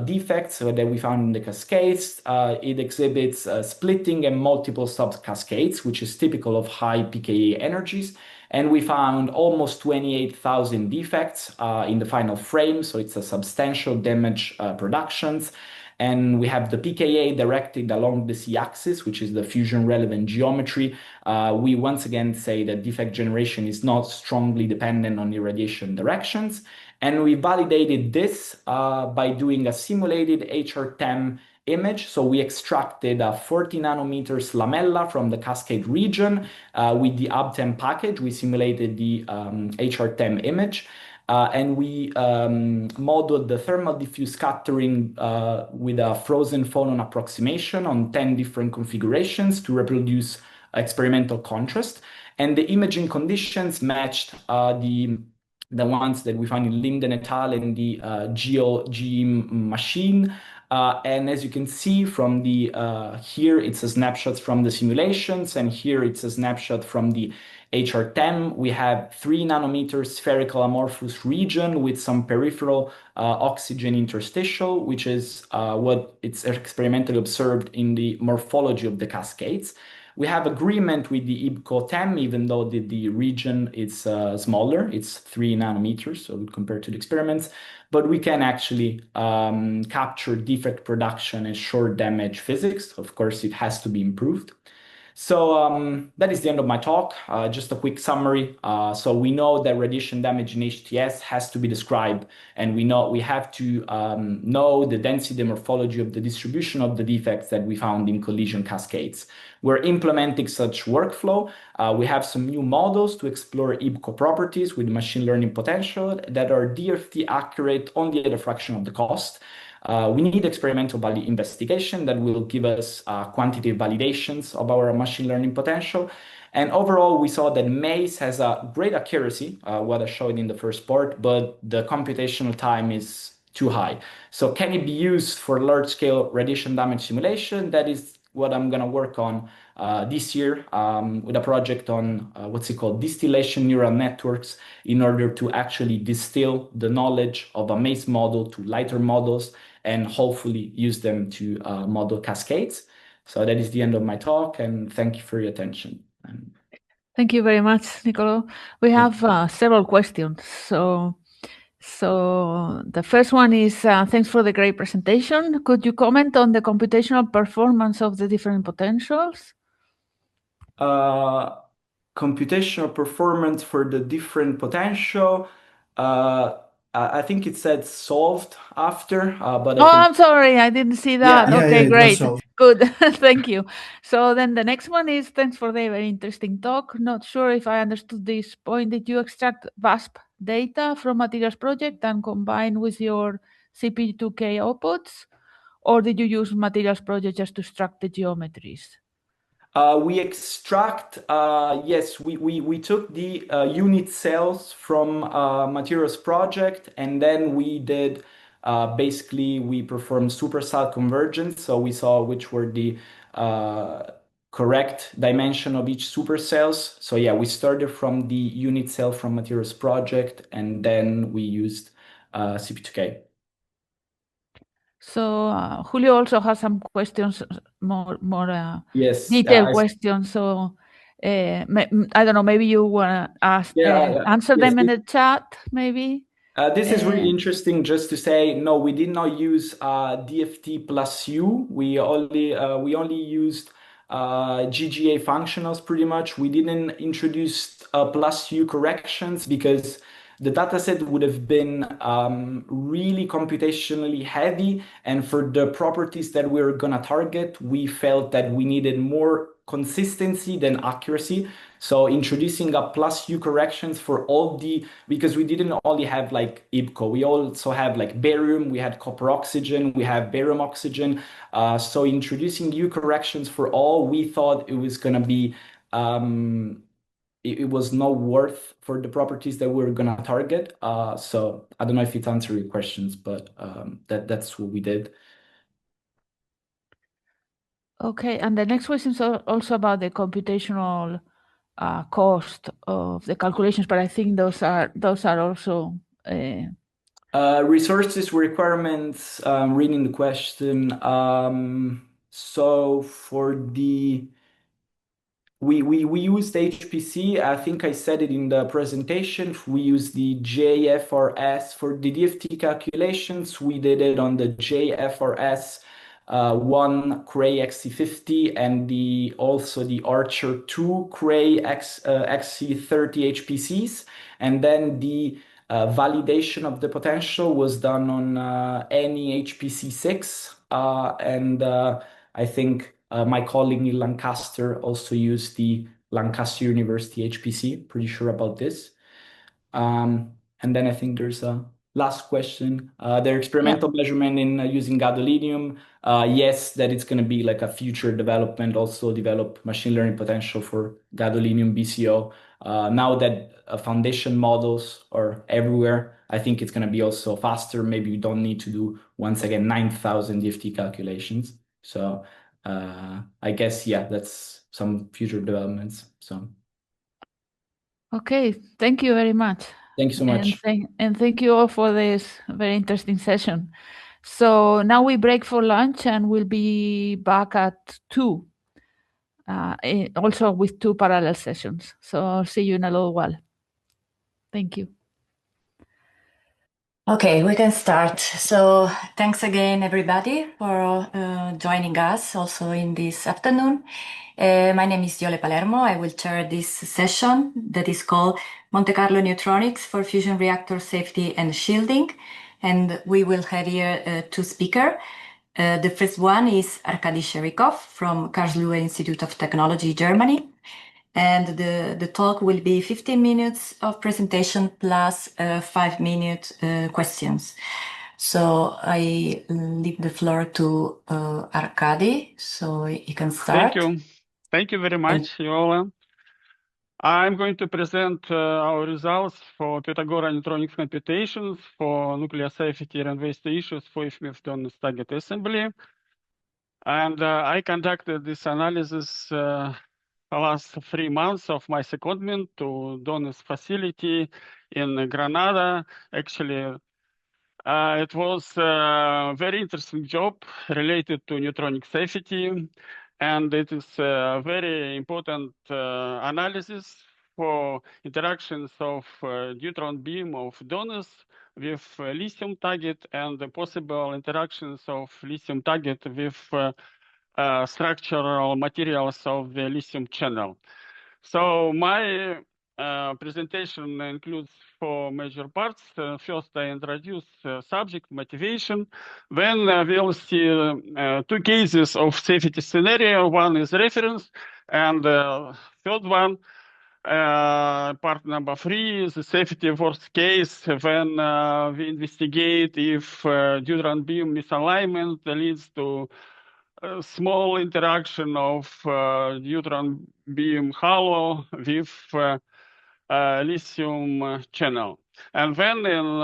T: defects that we found in the cascades, it exhibits splitting and multiple sub-cascades, which is typical of high pKa energies. And we found almost 28,000 defects in the final frame, so it's a substantial damage productions. And we have the pKa directed along the z-axis, which is the fusion-relevant geometry. We once again say that defect generation is not strongly dependent on irradiation directions. And we validated this by doing a simulated HR10 image. So we extracted a 40 nanometers lamella from the cascade region with the UB10 package. We simulated the HR10 image. and we modeled the thermal diffuse scattering with a frozen phonon approximation on 10 different configurations to reproduce experimental contrast. And the imaging conditions matched the ones that we find in Linden et al. In the GeoGEM machine. And as you can see from the here, it's a snapshot from the simulations, and here it's a snapshot from the HR10. We have 3 nanometer spherical amorphous region with some peripheral oxygen interstitial, which is what it's experimentally observed in the morphology of the cascades. We have agreement with the IBCO-10, even though the region is smaller. It's 3 nanometers, so compared to the experiments. But we can actually capture defect production and short damage physics. Of course, it has to be improved. So that is the end of my talk. Just a quick summary. So we know that radiation damage in HTS has to be described, and we have to know the density morphology of the distribution of the defects that we found in collision cascades. We're implementing such workflow. We have some new models to explore IBCO properties with machine learning potential that are DFT accurate only at a fraction of the cost. We need experimental value investigation that will give us quantitative validations of our machine learning potential. And overall, we saw that MACE has a great accuracy, what I showed in the first part, but the computational time is too high. So can it be used for large-scale radiation damage simulation? That is what I'm going to work on this year with a project on what's it called, distillation neural networks, in order to actually distill the knowledge of a MACE model to lighter models and hopefully use them to model cascades. So that is the end of my talk, and thank you for your attention.
P: Thank you very much, Nicolo. We have several questions. So the first one is, thanks for the great presentation. Could you comment on the computational performance of the different potentials?
T: Computational performance for the different potential. I think it said solved after, but
P: I'm sorry, I didn't see that.
T: Yeah,
P: Okay,
S: it was
P: great.
S: solved.
P: Good. Thank you. So then the next one is, thanks for the very interesting talk. Not sure if I understood this point. Did you extract VASP data from materials project and combine with your CP2K outputs? Or did you use materials project just to extract the geometries?
T: We extract, yes, we took the unit cells from materials project, and then we did, basically, we performed supercell convergence. So we saw which were the correct dimension of each supercells. So yeah, we started from the unit cell from materials project, and then we used CP2K.
P: So Julio also has some questions, more
T: Yes,
P: detailed questions. So I don't know, maybe you want to answer them in the chat, maybe?
T: This is really interesting. Just to say, no, we did not use DFT plus U. We only used GGA functionals pretty much. We didn't introduce plus U corrections because the dataset would have been really computationally heavy. And for the properties that we were going to target, we felt that we needed more consistency than accuracy. So introducing a plus U corrections for all because we didn't only have like IBCO, we also have like barium, we had copper oxygen, we have barium oxygen. So introducing U corrections for all, we thought it was going to be, it was not worth for the properties that we were going to target. So I don't know if it answered your questions, but that's what we did.
P: Okay, and the next question is also about the computational cost of the calculations, but I think those are also
T: resources requirements. Reading the question. So for the we used HPC. I think I said it in the presentation. We used the JFRS for the DFT calculations. We did it on the JFRS 1 Cray XC50 and also the Archer 2 Cray XC30 HPCs. And then the validation of the potential was done on any HPC6. And I think my colleague in Lancaster also used the Lancaster University HPC. Pretty sure about this. And then I think there's a last question. The experimental measurement in using gadolinium, yes, that it's going to be like a future development, also develop machine learning potential for gadolinium BCO. Now that foundation models are everywhere, I think it's going to be also faster. Maybe you don't need to do, once again, 9,000 DFT calculations. So I guess, yeah, that's some future developments. So.
P: Okay, thank you very much.
T: Thank you so much.
P: And thank you all for this very interesting session. So now we break for lunch and we'll be back at 2, also with 2 parallel sessions. So I'll see you in a little while. Thank you.
R: Okay, we can start. So thanks again, everybody, for joining us also in this afternoon. My name is Iole Palermo. I will chair this session that is called Monte Carlo Neutronics for Fusion Reactor Safety and Shielding. And we will have here 2 speakers. The first one is Arkady Serikov from Karlsruhe Institute of Technology, Germany. And the talk will be 15 minutes of presentation plus 5-minute questions. So I leave the floor to Arkady, so you can start.
U: Thank you. Thank you very much, Iole. I'm going to present our results for Pitagora neutronics computations for nuclear safety and waste issues for IFMIF-DONES Target Assembly. And I conducted this analysis last 3 months of my secondment to DONES facility in Granada. Actually, it was a very interesting job related to neutronic safety, and it is a very important analysis for interactions of neutron beam of DONES with lithium target and the possible interactions of lithium target with structural materials of the lithium channel. So my presentation includes 4 major parts. First, I introduce subject motivation. Then we'll see 2 cases of safety scenario. One is reference, and third one, part number 3, is the safety worst case when we investigate if neutron beam misalignment leads to a small interaction of neutron beam halo with lithium channel. And then in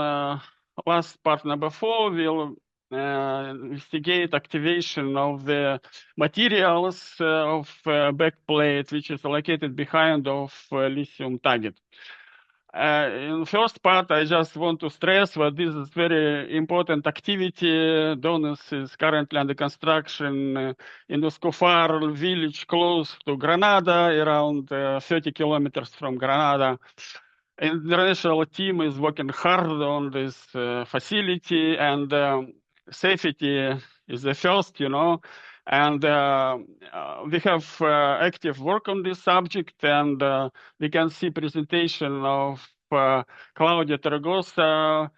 U: last part number 4, we'll investigate activation of the materials of backplate, which is located behind of lithium target. In first part, I just want to stress that this is very important activity. DONES is currently under construction in the Scofar village close to Granada, around 30 kilometers from Granada. International team is working hard on this facility, and safety is the first, you know. And we have active work on this subject, and we can see presentation of Claudia Torregosa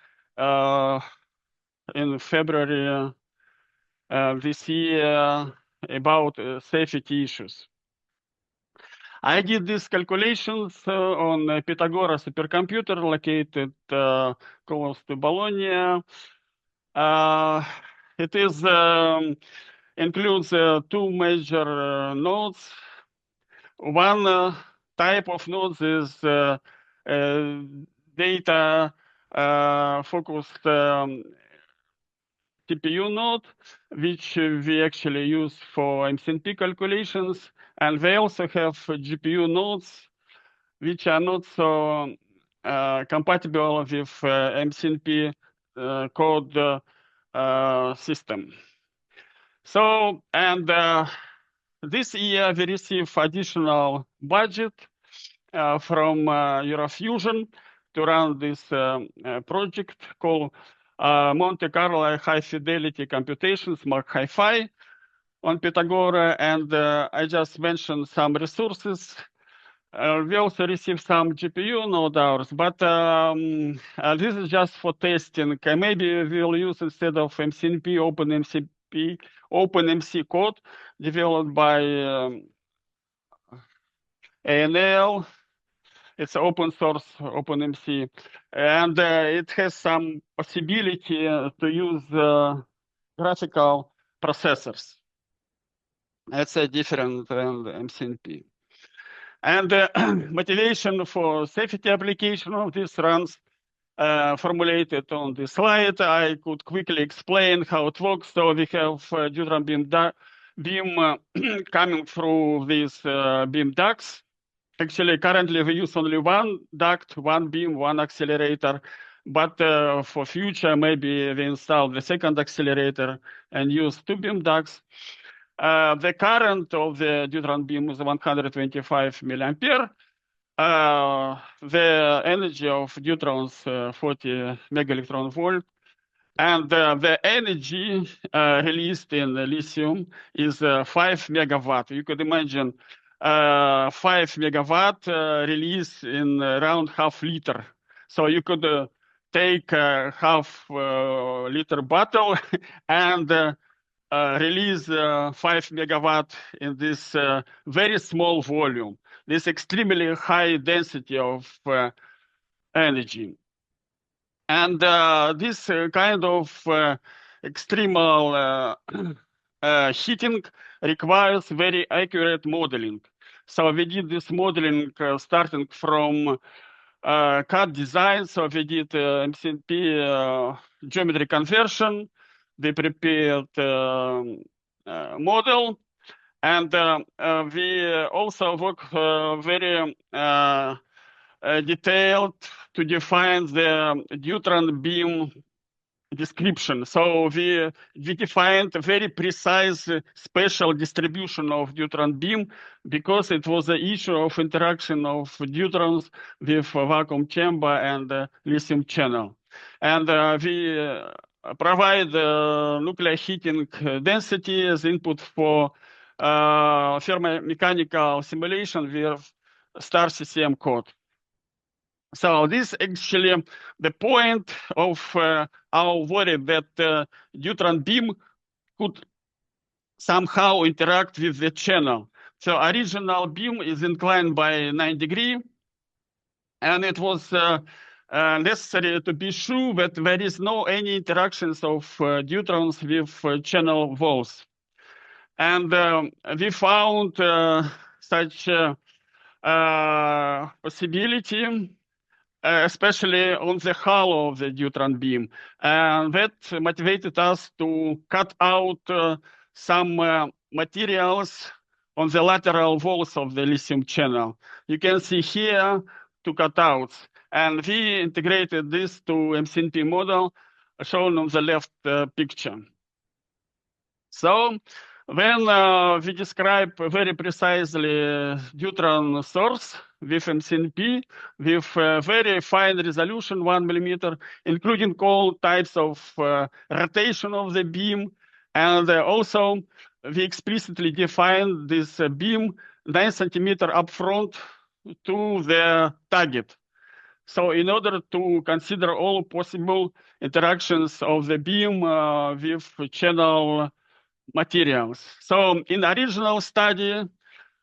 U: in February this year about safety issues. I did these calculations on a Pitagora supercomputer located close to Bologna. It is includes 2 major nodes. One type of nodes is data focused CPU node, which we actually use for MCNP calculations. And they also have GPU nodes, which are not so compatible with MCNP code system. So, and this year we receive additional budget from Eurofusion to run this project called Monte Carlo High Fidelity Computations, Mark Hi-Fi, on Pitagora. And I just mentioned some resources. We also receive some GPU node hours, but this is just for testing. Maybe we'll use, instead of MCNP, OpenMC code developed by ANL. It's open source, OpenMC, and it has some possibility to use graphical processors. That's different than the MCNP. And motivation for safety application of this runs formulated on the slide. I could quickly explain how it works. So we have neutron beam coming through these beam ducts. Actually, currently we use only one duct, one beam, one accelerator. But for future, maybe we install the second accelerator and use two beam ducts. The current of the neutron beam is 125 milliampere. The energy of neutrons, 40 megaelectron volt. And the energy released in the lithium is 5 megawatt. You could imagine 5 megawatt release in around half liter. So you could take half liter bottle and release 5 megawatt in this very small volume, this extremely high density of energy. And this kind of extremal heating requires very accurate modeling. So we did this modeling starting from CAD design. So we did MCNP geometry conversion. We prepared model. And we also work very detailed to define the neutron beam description. So we defined a very precise spatial distribution of neutron beam because it was the issue of interaction of neutrons with vacuum chamber and lithium channel. And we provide nuclear heating density as input for thermomechanical simulation with star CCM code. So this actually the point of our worry that neutron beam could somehow interact with the channel. So original beam is inclined by 9 degrees, and it was necessary to be sure that there is no any interactions of neutrons with channel walls. And we found such possibility, especially on the hull of the neutron beam. And that motivated us to cut out some materials on the lateral walls of the lithium channel. You can see here two cutouts. And we integrated this to MCNP model shown on the left picture. So when we describe very precisely neutron source with MCNP, with very fine resolution, 1 millimeter, including all types of rotation of the beam. And also we explicitly define this beam 9 centimeter upfront to the target. So in order to consider all possible interactions of the beam with channel materials. So in the original study,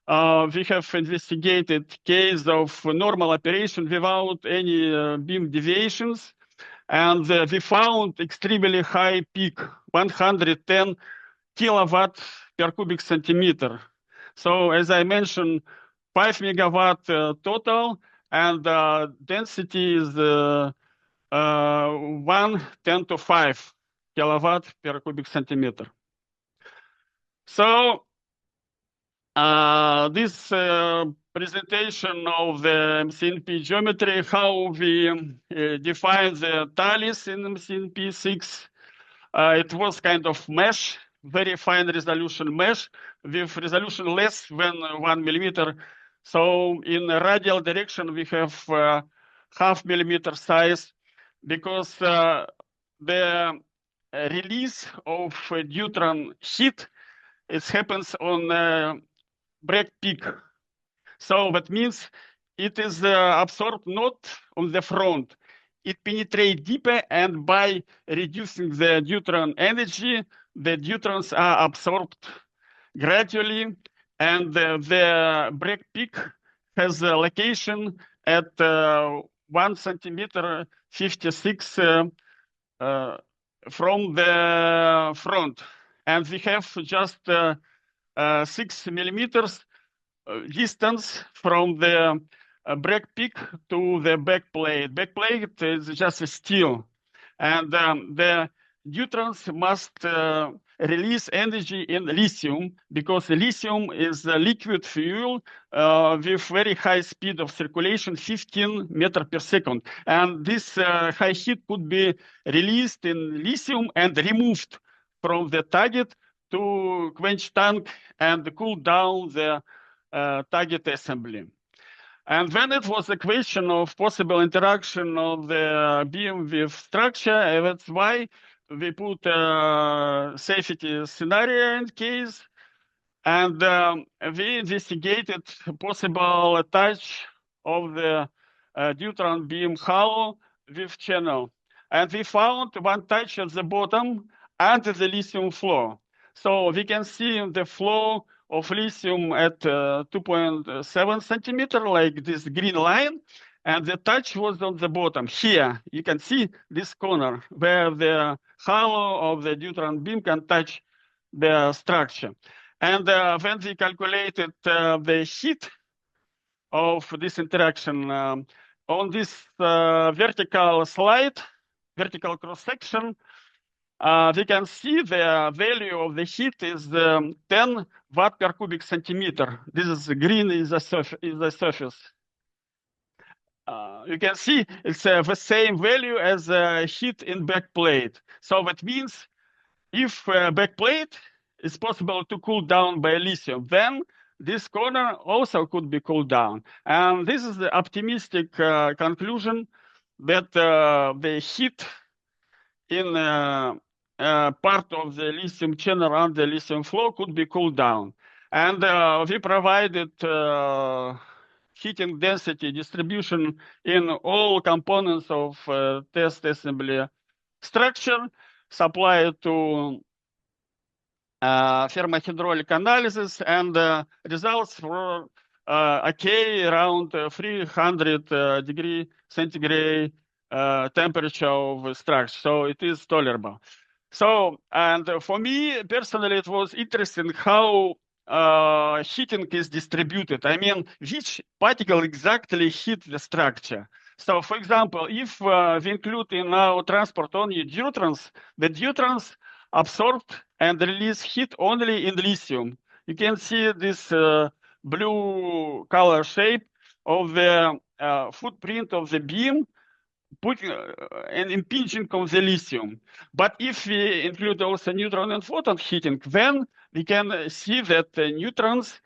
U: we have investigated case of normal operation without any beam deviations. And we found extremely high peak, 110 kilowatt per cubic centimeter. So as I mentioned, 5 megawatt total, and density is 1/10⁵ kilowatt per cubic centimeter. So this presentation of the MCNP geometry, how we define the tallies in MCNP6, it was kind of mesh, very fine resolution mesh with resolution less than 1 millimeter. So in the radial direction, we have 0.5 millimeter size because the release of neutron heat, it happens on break peak. So that means it is absorbed not on the front. It penetrates deeper, and by reducing the neutron energy, the neutrons are absorbed gradually, and the break peak has a location at 1 centimeter 56 from the front, and we have just 6 millimeters distance from the break peak to the back plate. Back plate is just a steel, and the neutrons must release energy in lithium, because lithium is a liquid fuel with very high speed of circulation, 15 meters per second. And this high heat could be released in lithium and removed from the target to quench tank and cool down the target assembly. And when it was a question of possible interaction of the beam with structure, that's why we put a safety scenario in case, and we investigated possible attach of the neutron beam halo with channel. And we found one touch at the bottom under the lithium flow. So we can see the flow of lithium at 2.7 centimeter, like this green line, and the touch was on the bottom. Here, you can see this corner where the halo of the neutron beam can touch the structure. And when we calculated the heat of this interaction on this vertical slide, vertical cross-section, we can see the value of the heat is 10 watt per cubic centimeter. This is green is the surface. You can see it's the same value as heat in back plate. So that means if back plate is possible to cool down by lithium, then this corner also could be cooled down. And this is the optimistic conclusion that the heat in part of the lithium channel and the lithium flow could be cooled down. And we provided heating density distribution in all components of test assembly structure, supplied to thermohydraulic analysis, and results were okay, around 300 degree centigrade temperature of structure. So it is tolerable. So, and for me personally, it was interesting how heating is distributed. I mean, which particle exactly hit the structure. So, for example, if we include in our transport only deuterons, the deuterons absorbed and release heat only in lithium. You can see this blue color shape of the footprint of the beam, putting an impinging of the lithium. But if we include also neutron and photon heating, then we can see that the neutrons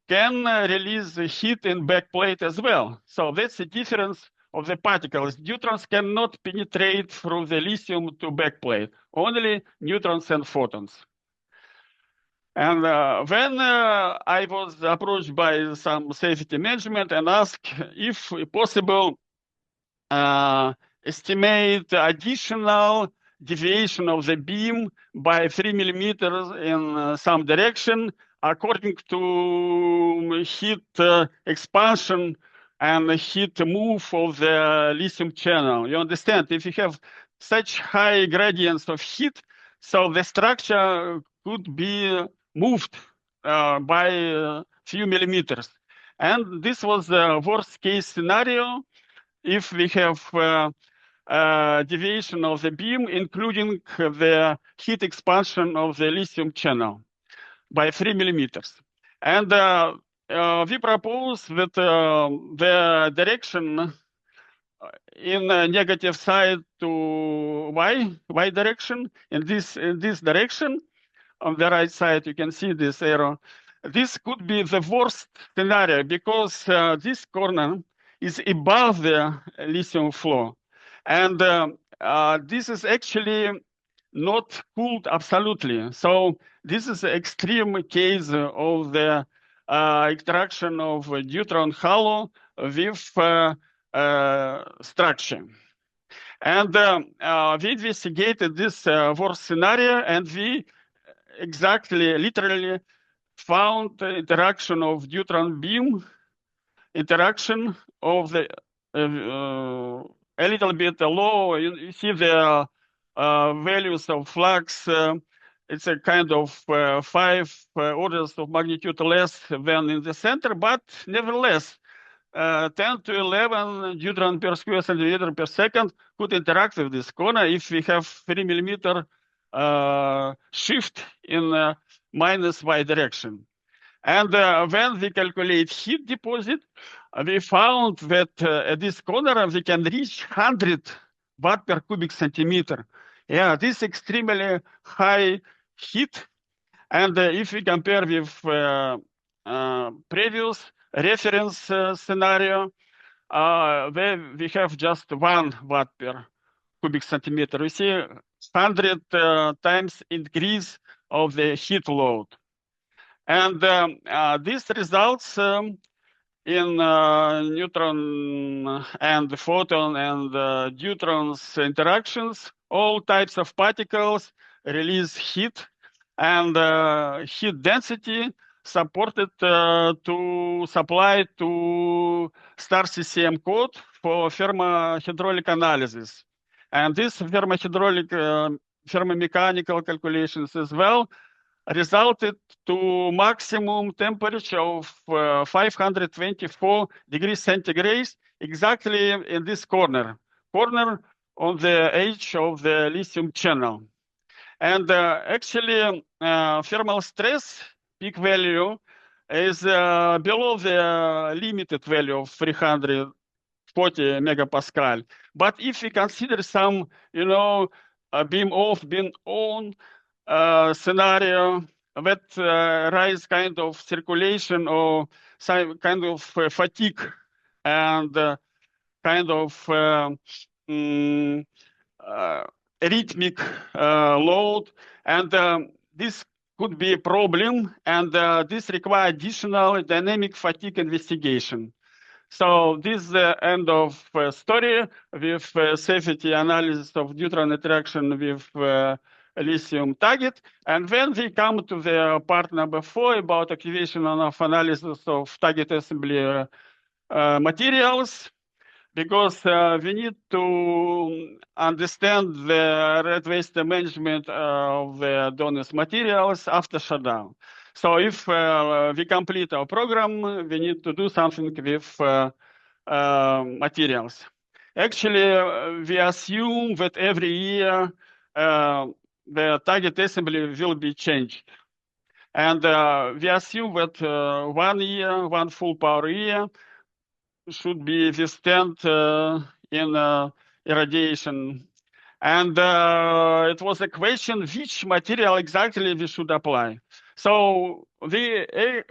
U: can release the heat in backplate as well. So that's the difference of the particles. Neutrons cannot penetrate through the lithium to backplate, only neutrons and photons. And when I was approached by some safety management and asked if possible estimate additional deviation of the beam by 3 millimeters in some direction according to heat expansion and heat move of the lithium channel. You understand, if you have such high gradients of heat, so the structure could be moved by a few millimeters. And this was the worst case scenario if we have deviation of the beam, including the heat expansion of the lithium channel by 3 millimeters. And we propose that the direction in negative side to y direction, in this direction, on the right side, you can see this arrow. This could be the worst scenario because this corner is above the lithium flow. And this is actually not cooled absolutely. So this is an extreme case of the extraction of neutron halo with structure. And we investigated this worst scenario, and we exactly, literally found the interaction of neutron beam interaction of the a little bit low. You see the values of flux. It's a kind of 5 orders of magnitude less than in the center, but nevertheless, 10 to 11 neutron per square centimeter per second could interact with this corner if we have 3 millimeter shift in minus y direction. And when we calculate heat deposit, we found that at this corner we can reach 100 watt per cubic centimeter. Yeah, this is extremely high heat. And if we compare with previous reference scenario, where we have just 1 watt per cubic centimeter, we see 100 times increase of the heat load. And this results in neutron and photon and deuterons interactions. All types of particles release heat, and heat density supported to supply to star CCM code for thermohydraulic analysis. And this thermomechanical calculations as well resulted to maximum temperature of 524 degrees centigrade, exactly in this corner on the edge of the lithium channel. And actually, thermal stress peak value is below the limited value of 340 megapascal. But if we consider some, beam off, beam on scenario that rise kind of circulation or some kind of fatigue and kind of rhythmic load, and this could be a problem, and this requires additional dynamic fatigue investigation. So this is the end of story with safety analysis of neutron interaction with lithium target. And when we come to the part number 4 about activation of analysis of target assembly materials, because we need to understand the red waste management of the DONES materials after shutdown. So if we complete our program, we need to do something with materials. Actually, we assume that every year the target assembly will be changed. And we assume that 1 year, 1 full power year, should be withstand in irradiation. And it was a question which material exactly we should apply. So we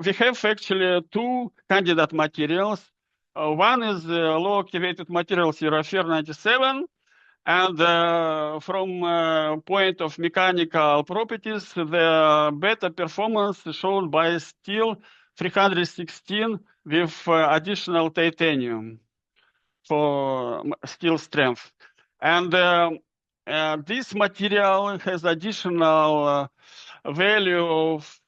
U: have actually 2 candidate materials. One is low activated materials Eurofer 97, and from point of mechanical properties, the better performance is shown by steel 316 with additional titanium for steel strength. And this material has additional value of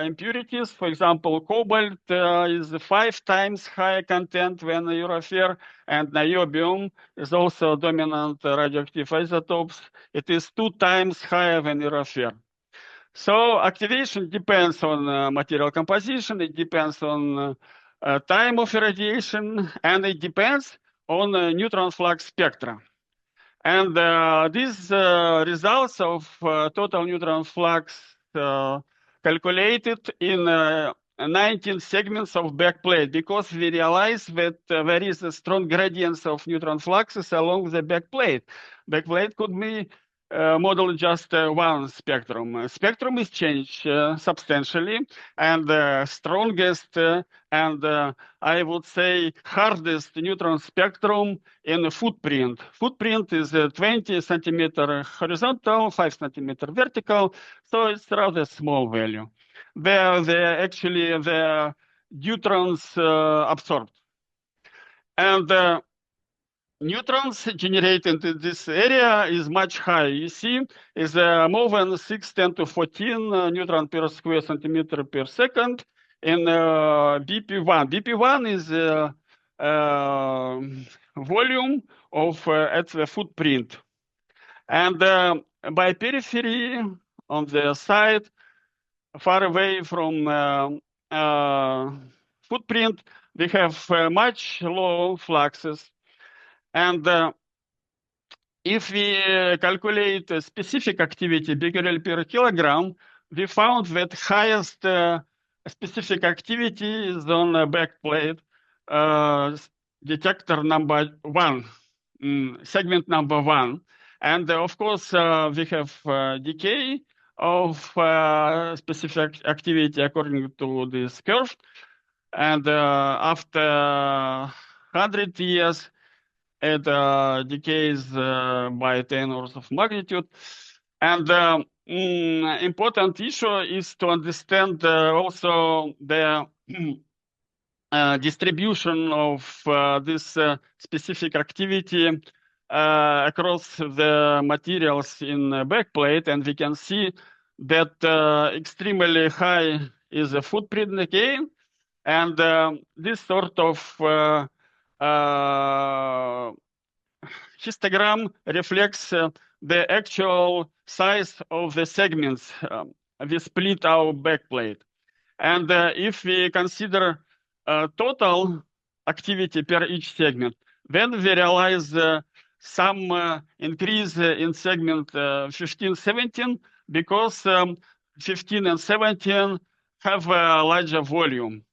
U: impurities. For example, cobalt is 5 times higher content than Eurofer, and niobium is also dominant radioactive isotopes. It is 2 times higher than Eurofer. So activation depends on material composition, it depends on time of irradiation, and it depends on neutron flux spectra. And these results of total neutron flux calculated in 19 segments of backplate, because we realize that there is a strong gradients of neutron fluxes along the backplate. Backplate could be model just 1 spectrum. Spectrum is changed substantially, and the strongest and I would say hardest neutron spectrum in the footprint. Footprint is 20 centimeter horizontal, 5 centimeter vertical, so it's rather small value. Actually the neutrons absorbed. And neutrons generated in this area is much higher. You see, is more than 6 × 10⁻⁴ neutron per square centimeter per second. in BP1. BP1 is volume of at the footprint. And by periphery on the side, far away from footprint, we have much low fluxes. And if we calculate a specific activity, becquerel per kilogram, we found that highest specific activity is on a backplate detector number 1, segment number 1. And of course, we have decay of specific activity according to this curve. And after 100 years, it decays by 10 orders of magnitude. And important issue is to understand also the distribution of this specific activity across the materials in backplate. And we can see that extremely high is the footprint decay. And this sort of histogram reflects the actual size of the segments. We split our backplate. And if we consider total activity per each segment, then we realize some increase in segment 15, 17, because 15 and 17 have a larger volume.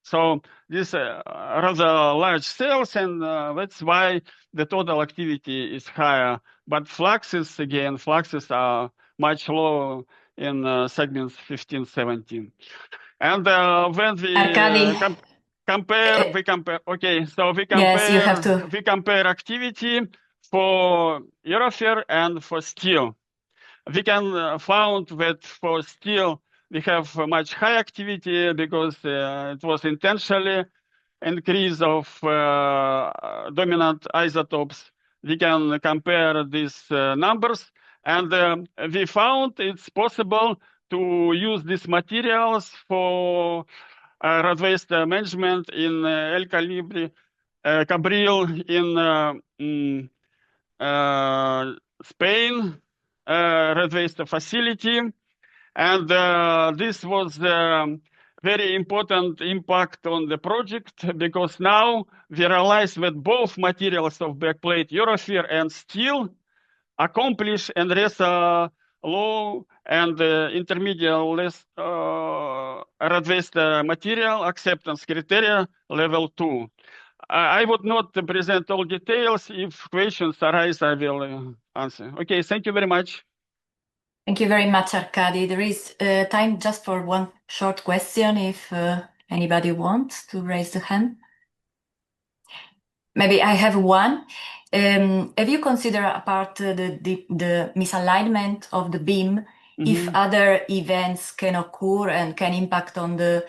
U: So these rather large cells, and that's why the total activity is higher. But fluxes, again, fluxes are much lower in segments 15, 17. And when we compare, okay, so we compare,
R: yes, you have to.
U: We compare activity for Eurofer and for steel. We can found that for steel, we have a much higher activity because it was intentionally increase of dominant isotopes. We can compare these numbers, and we found it's possible to use these materials for rod waste management in El Cabril in Spain, rod waste facility. And this was very important impact on the project, because now we realize that both materials of backplate, Eurofer and steel, accomplish NRESA low and intermediate less rod waste material acceptance criteria level 2. I would not present all details. If questions arise, I will answer. Okay, thank you very much.
R: Thank you very much, Arkady. There is time just for one short question if anybody wants to raise the hand. Maybe I have one. Have you considered, apart the misalignment of the beam, if other events can occur and can impact on the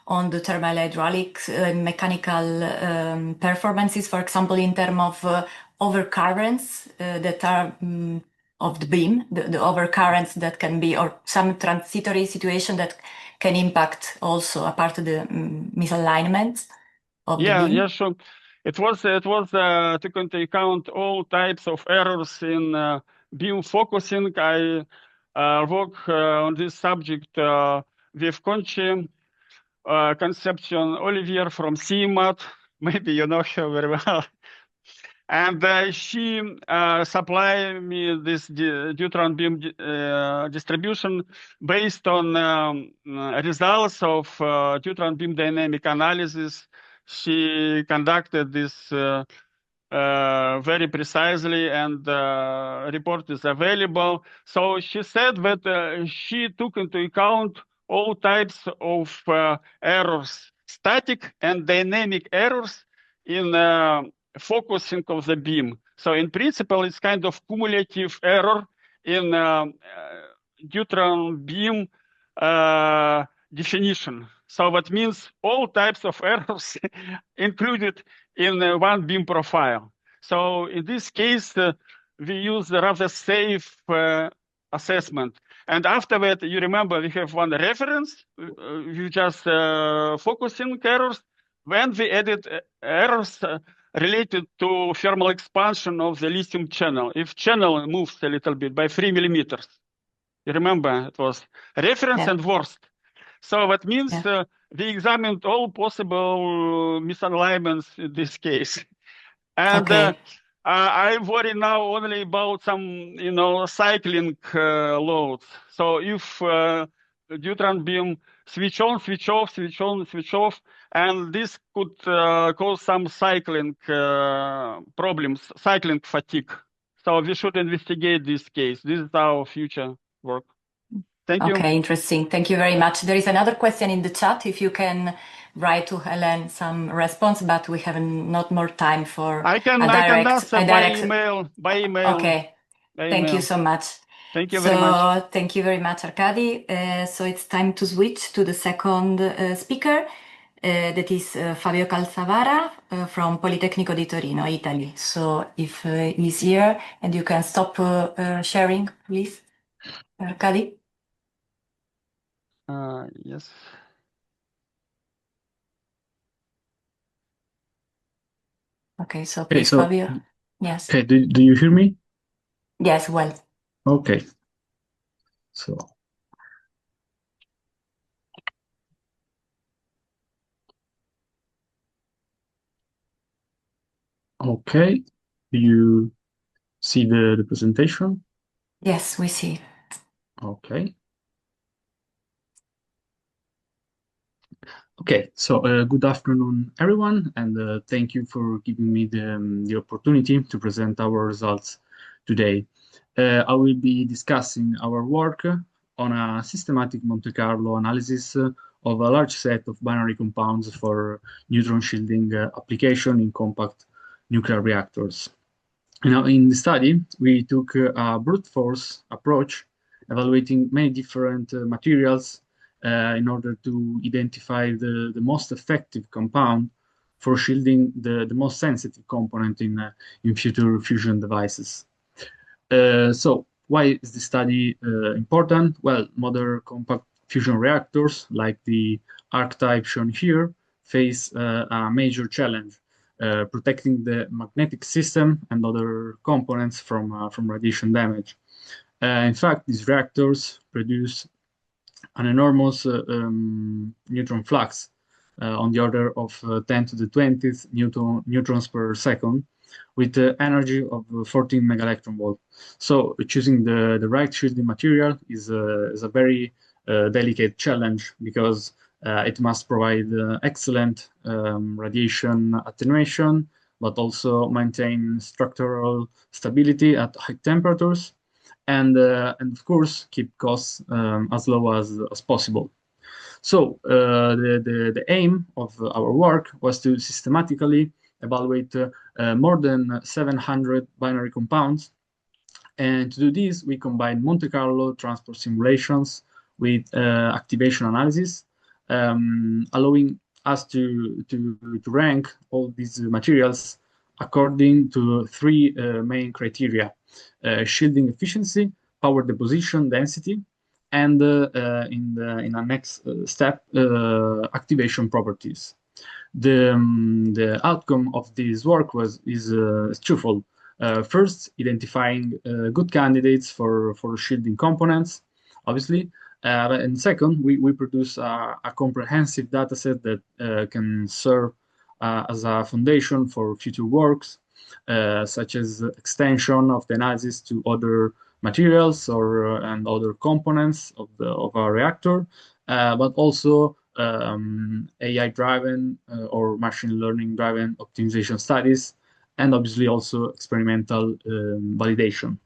R: thermal hydraulic mechanical performances, for example, in terms of overcurrents that are of the beam, the overcurrents that can be, or some transitory situation that can impact also apart of the misalignment of the beam?
U: Yeah, sure. It was took into account all types of errors in beam focusing. I work on this subject with Conchi, Concepcion Olivier from CMAT. Maybe you know her very well. And she supplied me this neutron beam distribution based on results of neutron beam dynamic analysis. She conducted this very precisely, and report is available. So she said that she took into account all types of errors, static and dynamic errors in focusing of the beam. So in principle, it's kind of cumulative error in neutron beam definition. So that means all types of errors included in one beam profile. So in this case, we use a rather safe assessment. And after that, you remember we have one reference. You just focusing errors. When we added errors related to thermal expansion of the lithium channel, if channel moves a little bit by 3 millimeters, you remember it was reference and worst. So that means we examined all possible misalignments in this case. And I worry now only about some, cycling loads. So if neutron beam switch on, switch off, switch on, switch off, and this could cause some cycling problems, cycling fatigue. So we should investigate this case. This is our future work. Thank you.
L: Okay, interesting. Thank you very much. There is another question in the chat. If you can write to Helen some response, but we have not more time for
U: I can answer by email.
L: Okay. Thank you so much.
U: Thank you very much.
L: Thank you very much, Arkady. So it's time to switch to the second speaker. That is Fabio Calzavara from Politecnico di Torino, Italy. So if he's here and you can stop sharing, please, Arkady.
U: Yes.
L: Okay, so please, Fabio. Yes.
C: Okay, do you hear me?
L: Yes, well.
C: Okay. So. Okay, do you see the presentation?
L: Yes, we see.
C: Okay. Okay, so good afternoon, everyone, and thank you for giving me the opportunity to present our results today. I will be discussing our work on a systematic Monte Carlo analysis of a large set of binary compounds for neutron shielding application in compact nuclear reactors. Now, in the study, we took a brute force approach, evaluating many different materials in order to identify the most effective compound for shielding the most sensitive component in future fusion devices. So why is this study important? Well, modern compact fusion reactors like the archetype shown here face a major challenge, protecting the magnetic system and other components from radiation damage. In fact, these reactors produce an enormous neutron flux on the order of 10 to the 20th neutrons per second, with the energy of 14 megaelectron volt. So choosing the right shielding material is a very delicate challenge, because it must provide excellent radiation attenuation, but also maintain structural stability at high temperatures, and of course keep costs as low as possible. So the aim of our work was to systematically evaluate more than 700 binary compounds, and to do this we combined Monte Carlo transport simulations with activation analysis, allowing us to rank all these materials according to three main criteria: shielding efficiency, power deposition density, and in the next step, activation properties. The outcome of this work is twofold. First, identifying good candidates for shielding components, obviously, and second, we produce a comprehensive dataset that can serve as a foundation for future works, such as extension of the analysis to other materials and other components of our reactor, but also AI-driven or machine learning-driven optimization studies, and obviously also experimental validation.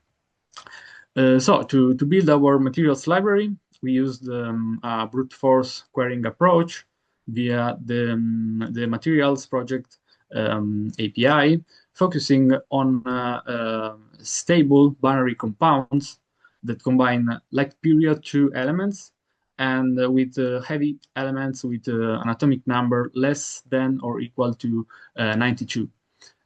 C: So to build our materials library, we used a brute force querying approach via the materials project API, focusing on stable binary compounds that combine like period 2 elements and with heavy elements with an atomic number less than or equal to 92.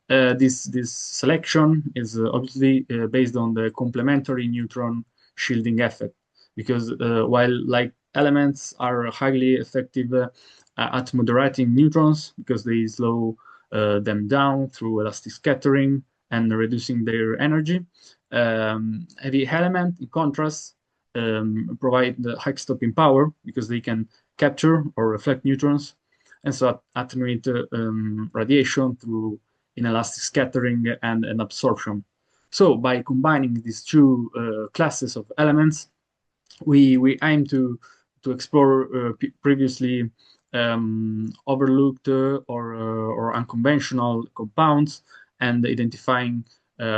C: This selection is obviously based on the complementary neutron shielding effect, because while like elements are highly effective at moderating neutrons because they slow them down through elastic scattering and reducing their energy, heavy elements, in contrast, provide the high stopping power because they can capture or reflect neutrons and so attenuate radiation through inelastic scattering and absorption. So by combining these two classes of elements, we aim to explore previously overlooked or unconventional compounds and identifying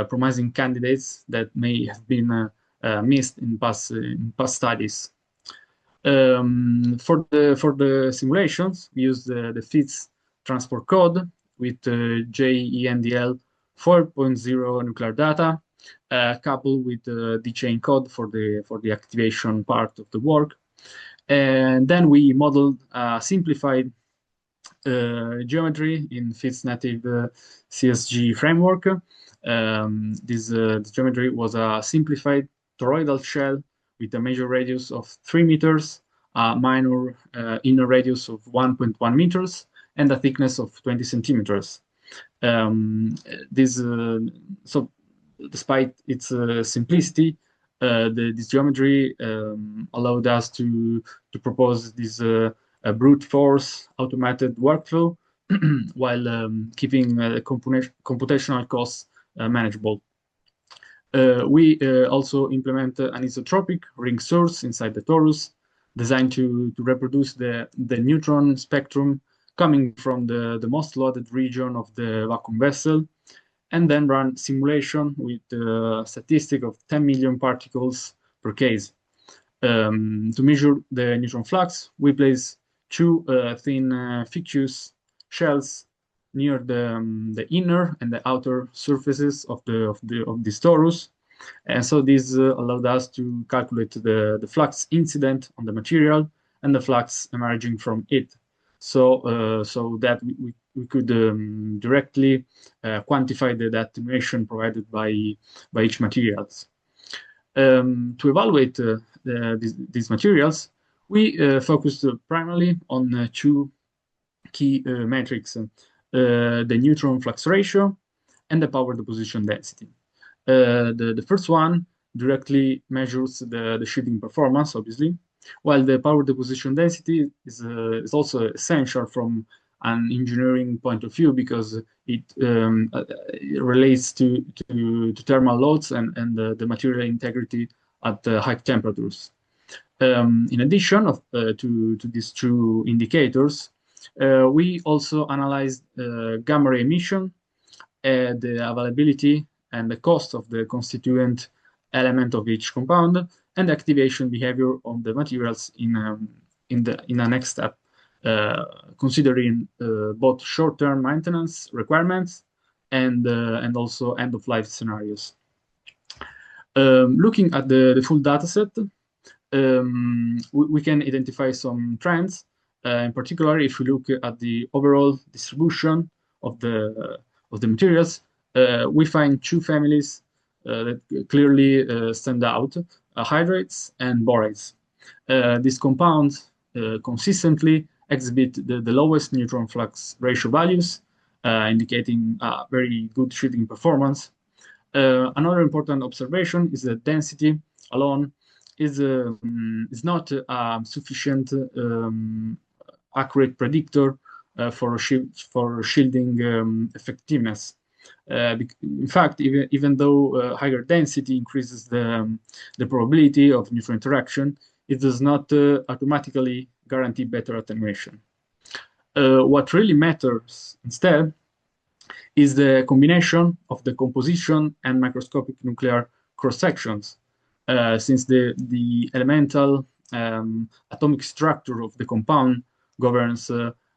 C: promising candidates that may have been missed in past studies. For the simulations, we use the FITS transport code with JENDL 4.0 nuclear data, coupled with the chain code for the activation part of the work. And then we modeled a simplified geometry in FITS native CSG framework. This geometry was a simplified toroidal shell with a major radius of 3 meters, a minor inner radius of 1.1 meters, and a thickness of 20 centimeters. So despite its simplicity, this geometry allowed us to propose this brute force automated workflow while keeping computational costs manageable. We also implement an isotropic ring source inside the torus, designed to reproduce the neutron spectrum coming from the most loaded region of the vacuum vessel, and then run simulation with a statistic of 10 million particles per case. To measure the neutron flux, we place two thin ficus shells near the inner and the outer surfaces of this torus. And so this allowed us to calculate the flux incident on the material and the flux emerging from it. So that we could directly quantify the attenuation provided by each materials. To evaluate these materials, we focused primarily on two key metrics, the neutron flux ratio and the power deposition density. The first one directly measures the shielding performance, obviously, while the power deposition density is also essential from an engineering point of view because it relates to thermal loads and the material integrity at high temperatures. In addition to these two indicators, we also analyzed gamma ray emission, the availability and the cost of the constituent element of each compound, and the activation behavior of the materials in a next step, considering both short-term maintenance requirements and also end-of-life scenarios. Looking at the full dataset, we can identify some trends. In particular, if we look at the overall distribution of the materials, we find two families that clearly stand out: hydrates and borates. These compounds consistently exhibit the lowest neutron flux ratio values, indicating very good shielding performance. Another important observation is that density alone is not a sufficient accurate predictor for shielding effectiveness. In fact, even though higher density increases the probability of neutron interaction, it does not automatically guarantee better attenuation. What really matters instead is the combination of the composition and microscopic nuclear cross-sections, since the elemental atomic structure of the compound governs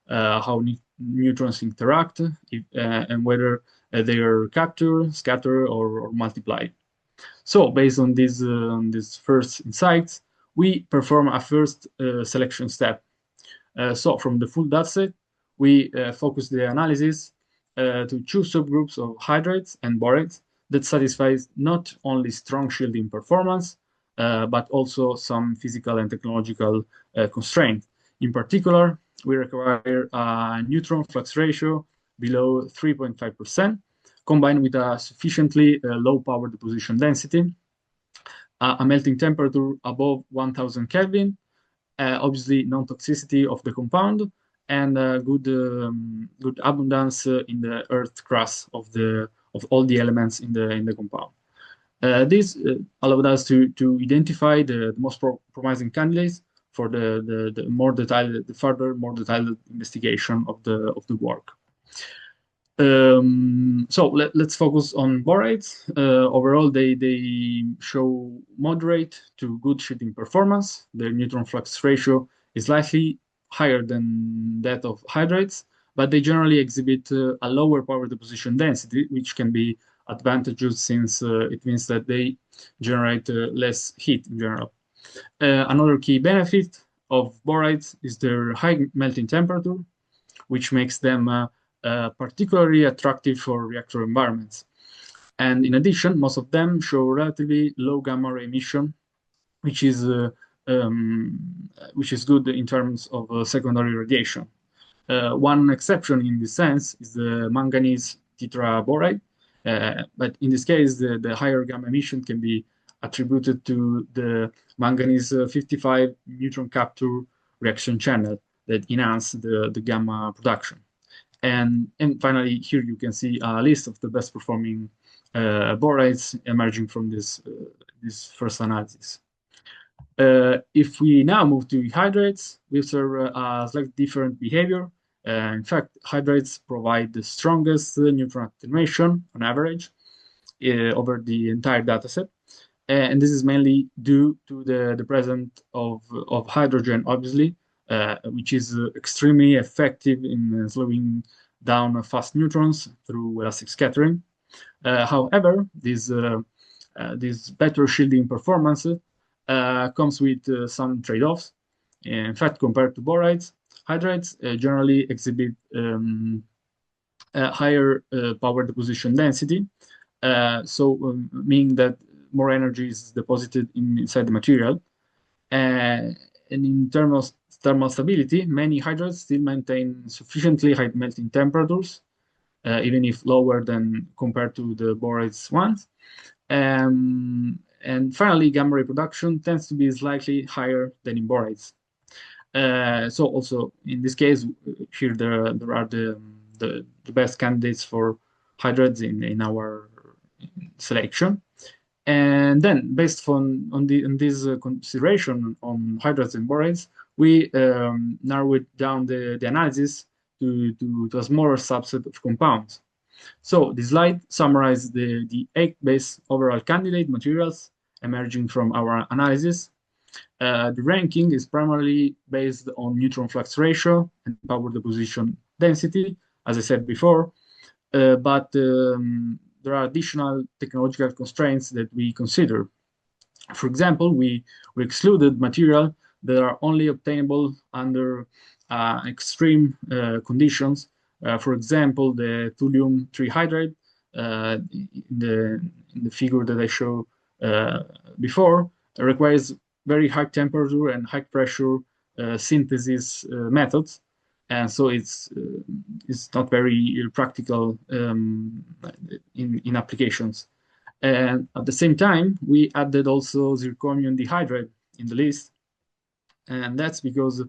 C: how neutrons interact and whether they are captured, scattered, or multiplied. So based on these first insights, we perform a first selection step. So from the full dataset, we focus the analysis to two subgroups of hydrates and borates that satisfies not only strong shielding performance, but also some physical and technological constraints. In particular, we require a neutron flux ratio below 3.5%, combined with a sufficiently low power deposition density, a melting temperature above 1000 Kelvin, obviously non-toxicity of the compound, and good abundance in the earth crust of all the elements in the compound. This allowed us to identify the most promising candidates for the further more detailed investigation of the work. So let's focus on borates. Overall, they show moderate to good shielding performance. Their neutron flux ratio is slightly higher than that of hydrates, but they generally exhibit a lower power deposition density, which can be advantageous since it means that they generate less heat in general. Another key benefit of borates is their high melting temperature, which makes them particularly attractive for reactor environments. And in addition, most of them show relatively low gamma ray emission, which is good in terms of secondary radiation. One exception in this sense is the manganese tetraborate, but in this case, the higher gamma emission can be attributed to the manganese 55 neutron capture reaction channel that enhance the gamma production. And finally, here you can see a list of the best performing borates emerging from this first analysis. If we now move to hydrates, we observe a slightly different behavior. In fact, hydrates provide the strongest neutron attenuation on average over the entire dataset. And this is mainly due to the presence of hydrogen, obviously, which is extremely effective in slowing down fast neutrons through elastic scattering. However, this better shielding performance comes with some trade-offs. In fact, compared to borates, hydrates generally exhibit a higher power deposition density, meaning that more energy is deposited inside the material. And in terms of thermal stability, many hydrates still maintain sufficiently high melting temperatures, even if lower than compared to the borates ones. And finally, gamma ray production tends to be slightly higher than in borates. So also in this case, here there are the best candidates for hydrates in our selection. And then, based on this consideration on hydrates and borates, we narrowed down the analysis to a smaller subset of compounds. So this slide summarizes the 8 base overall candidate materials emerging from our analysis. The ranking is primarily based on neutron flux ratio and power deposition density, as I said before, but there are additional technological constraints that we consider. For example, we excluded material that are only obtainable under extreme conditions. For example, the thulium trihydrate in the figure that I showed before requires very high temperature and high pressure synthesis methods. And so it's not very practical in applications. And at the same time, we added also zirconium dihydrate in the list. And that's because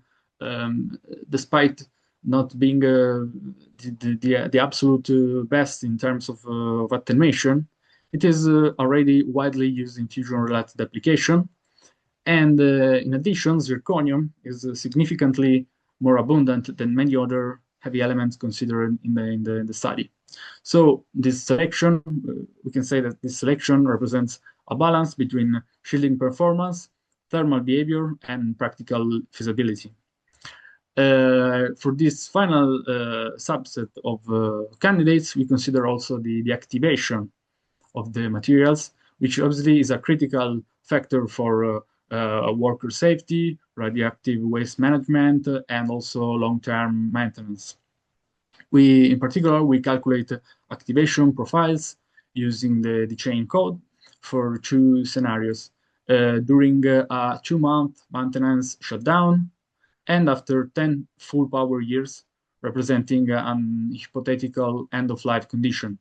C: despite not being the absolute best in terms of attenuation, it is already widely used in fusion-related application. And in addition, zirconium is significantly more abundant than many other heavy elements considered in the study. So this selection, we can say that this selection represents a balance between shielding performance, thermal behavior, and practical feasibility. For this final subset of candidates, we consider also the activation of the materials, which obviously is a critical factor for worker safety, radioactive waste management, and also long-term maintenance. In particular, we calculate activation profiles using the chain code for 2 scenarios. during a 2-month maintenance shutdown and after 10 full power years, representing an hypothetical end-of-life condition.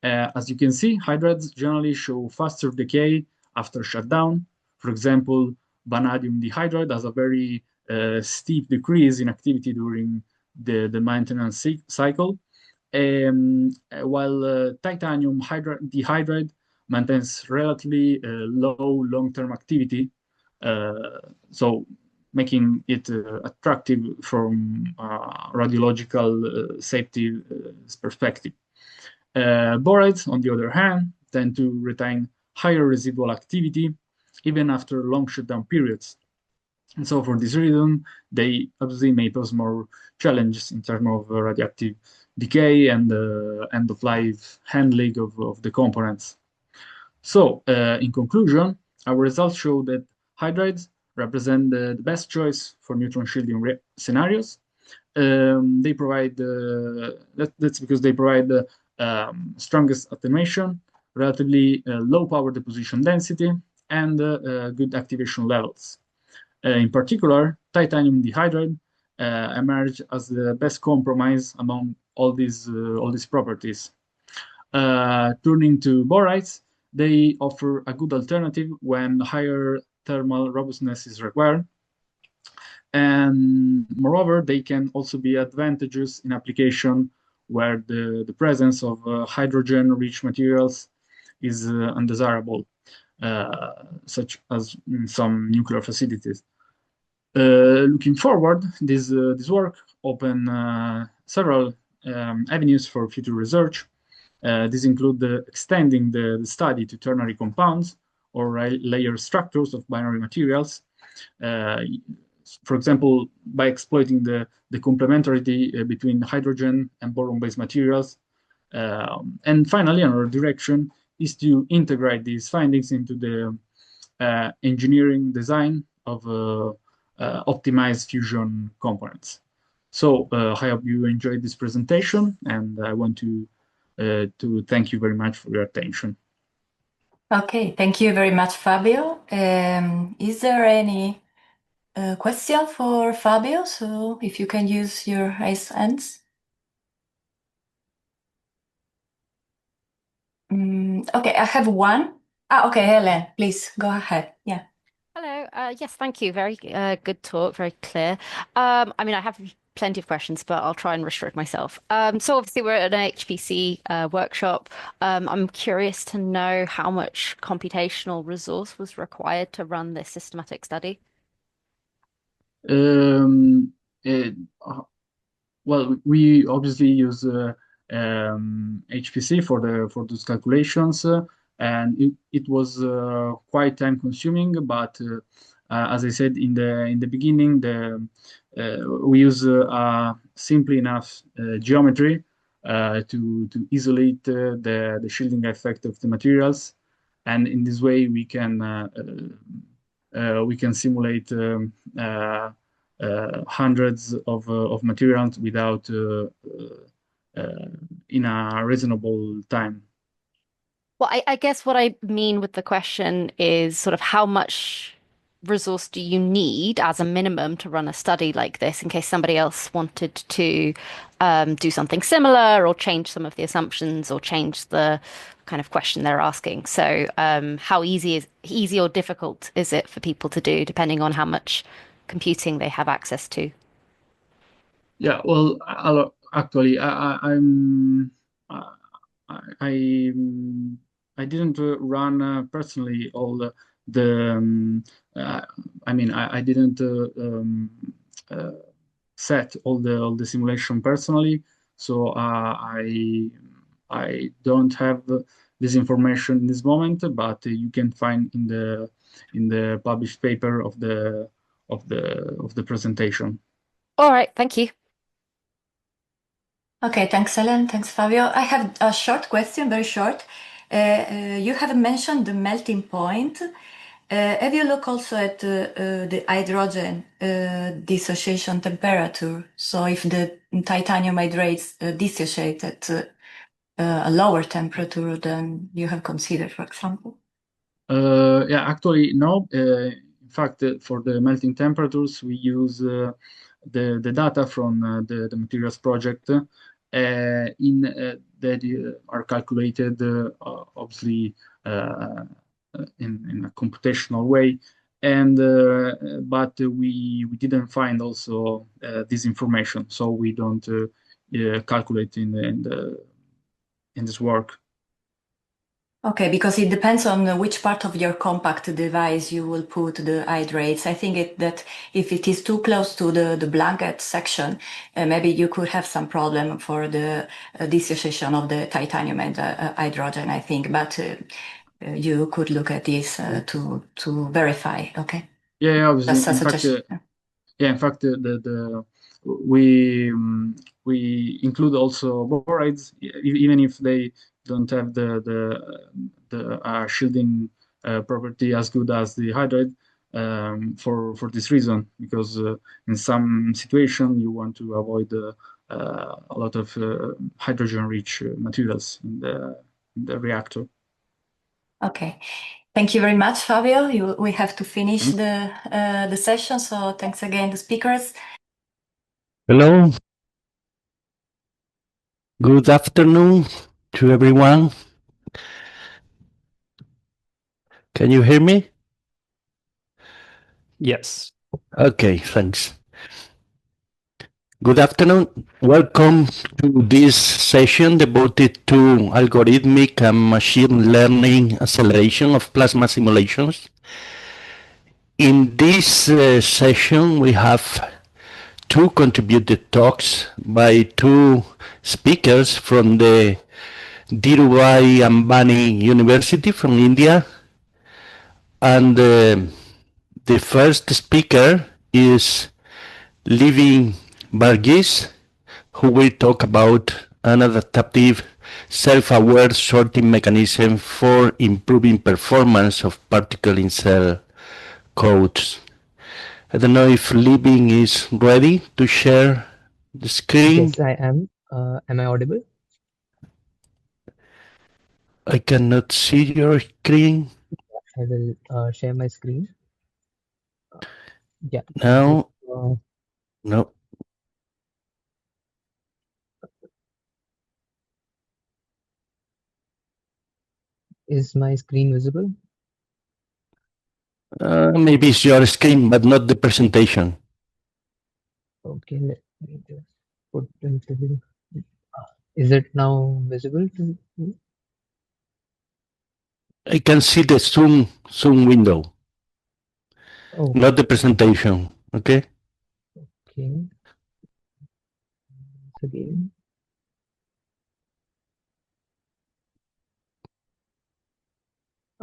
C: As you can see, hydrides generally show faster decay after shutdown. For example, vanadium dihydride has a very steep decrease in activity during the maintenance cycle, while titanium dihydride maintains relatively low long-term activity, so making it attractive from radiological safety perspective. Borides, on the other hand, tend to retain higher residual activity even after long shutdown periods. And so for this reason, they obviously may pose more challenges in terms of radioactive decay and end-of-life handling of the components. So in conclusion, our results show that hydrides represent the best choice for neutron shielding scenarios. They provide, that's because they provide the strongest attenuation, relatively low power deposition density, and good activation levels. In particular, titanium dihydride emerged as the best compromise among all these properties. Turning to borides, they offer a good alternative when higher thermal robustness is required. And moreover, they can also be advantageous in application where the presence of hydrogen-rich materials is undesirable, such as in some nuclear facilities. Looking forward, this work open several avenues for future research. These include extending the study to ternary compounds or layer structures of binary materials. For example, by exploiting the complementarity between hydrogen and boron-based materials. And finally, another direction is to integrate these findings into the engineering design of optimized fusion components. So I hope you enjoyed this presentation, and I want to thank you very much for your attention.
L: Okay, thank you very much, Fabio. Is there any question for Fabio? So if you can use your raised hands. Okay, I have one. Okay, Helen, please go ahead. Yeah.
D: Hello. Yes, thank you. Very good talk, very clear. I mean, I have plenty of questions, but I'll try and restrict myself. So obviously we're at an HPC workshop. I'm curious to know how much computational resource was required to run this systematic study.
C: Well, we obviously use HPC for those calculations, and it was quite time consuming. But as I said in the beginning, we use simple enough geometry to isolate the shielding effect of the materials, and in this way we can simulate hundreds of materials without in a reasonable time.
D: Well, I guess what I mean with the question is sort of how much resource do you need as a minimum to run a study like this in case somebody else wanted to do something similar or change some of the assumptions or change the kind of question they're asking. So how easy or difficult is it for people to do depending on how much computing they have access to?
C: Yeah, well, actually, I didn't run personally all the I mean, I didn't set all the simulation personally, so I don't have this information in this moment, but you can find in the published paper of the presentation.
D: All right, thank you.
L: Okay, thanks, Helen. Thanks, Fabio. I have a short question, very short. You have mentioned the melting point. Have you looked also at the hydrogen dissociation temperature? So if the titanium hydrates dissociate at a lower temperature than you have considered, for example?
C: Yeah, actually, no. In fact, for the melting temperatures, we use the data from the materials project that are calculated, obviously, in a computational way. And but we didn't find also this information, so we don't calculate in this work.
L: Okay, because it depends on which part of your compact device you will put the hydrates. I think that if it is too close to the blanket section, maybe you could have some problem for the dissociation of the titanium and hydrogen, I think. But you could look at this to verify. Okay.
C: Yeah, obviously.
L: That's a suggestion.
C: In fact, we include also borides, even if they don't have the shielding property as good as the hydride, for this reason, because in some situation you want to avoid a lot of hydrogen-rich materials in the reactor.
L: Okay. Thank you very much, Fabio. We have to finish the session, so thanks again to speakers.
G: Hello. Good afternoon to everyone. Can you hear me?
B: Yes.
G: Okay, thanks. Good afternoon. Welcome to this session devoted to algorithmic and machine learning acceleration of plasma simulations. In this session, we have two contributed talks by two speakers from the Dhirubhai Ambani University from India. And the first speaker is Living Varghese, who will talk about an adaptive self-aware sorting mechanism for improving performance of particle-in-cell codes. I don't know if Living is ready to share the screen.
B: Yes, I am. Am I audible?
G: I cannot see your screen.
B: I will share my screen. Yeah.
G: No. No.
B: Is my screen visible?
G: Maybe it's your screen, but not the presentation.
B: Okay, let me just put into the... Is it now visible to me?
G: I can see the Zoom window, not the presentation. Okay.
B: Okay. Once again.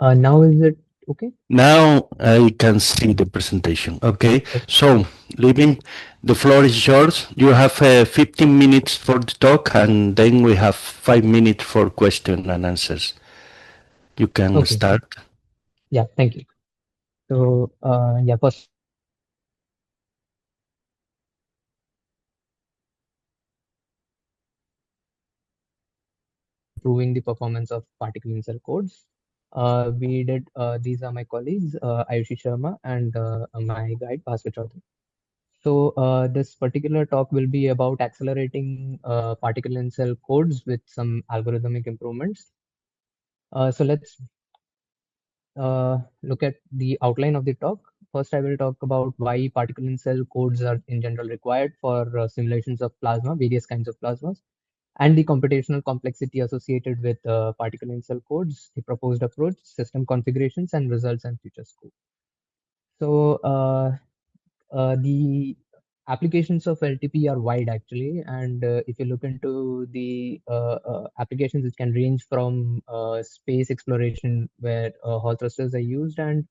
B: Now is it okay?
G: Now I can see the presentation. Okay. So, Living, the floor is yours. You have 15 minutes for the talk, and then we have 5 minutes for question and answers. You can start.
B: Yeah, thank you. So, yeah, first. Improving the performance of particle-in-cell codes. We did, these are my colleagues, Ayushi Sharma and my guide, Bhaskar Chaudhary. So this particular talk will be about accelerating particle-in-cell codes with some algorithmic improvements. So let's look at the outline of the talk. First, I will talk about why particle-in-cell codes are in general required for simulations of plasma, various kinds of plasmas, and the computational complexity associated with particle-in-cell codes, the proposed approach, system configurations, and results and future scope. So the applications of LTP are wide actually, and if you look into the applications, it can range from space exploration where Hall thrusters are used, and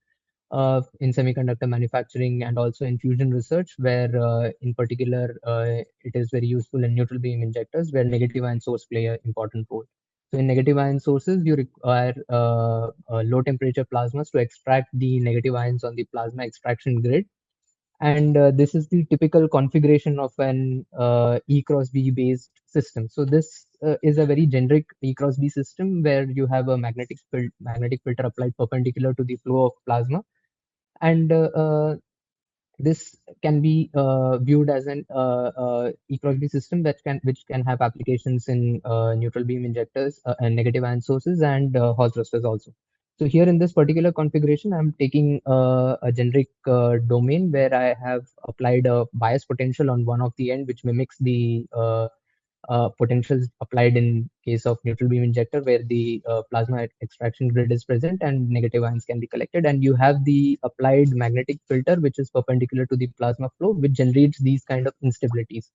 B: in semiconductor manufacturing, and also in fusion research where in particular it is very useful in neutral beam injectors where negative ion source play an important role. So in negative ion sources, you require low temperature plasmas to extract the negative ions on the plasma extraction grid, And this is the typical configuration of an E cross B based system. So this is a very generic E cross B system where you have a magnetic filter applied perpendicular to the flow of plasma. And this can be viewed as an E cross B system which can have applications in neutral beam injectors and negative ion sources and Hall thrusters also. So here in this particular configuration, I'm taking a generic domain where I have applied a bias potential on one of the end, which mimics the potentials applied in case of neutral beam injector, where the plasma extraction grid is present and negative ions can be collected. And you have the applied magnetic filter, which is perpendicular to the plasma flow, which generates these kind of instabilities.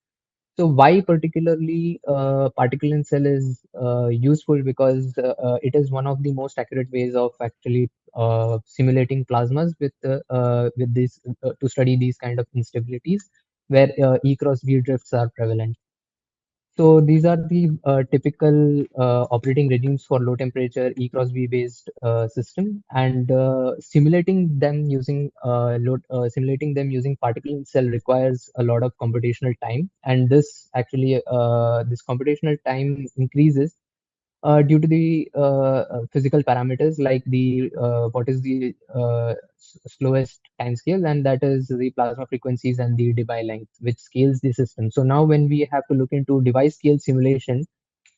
B: So why particularly particle in cell is useful, because it is one of the most accurate ways of actually simulating plasmas with this to study these kind of instabilities where E cross B drifts are prevalent. So these are the typical operating regimes for low temperature E cross B based system, and simulating them using particle in cell requires a lot of computational time, and this actually this computational time increases due to the physical parameters like the what is the slowest time scale, and that is the plasma frequencies and the Debye length, which scales the system. So now when we have to look into device scale simulation,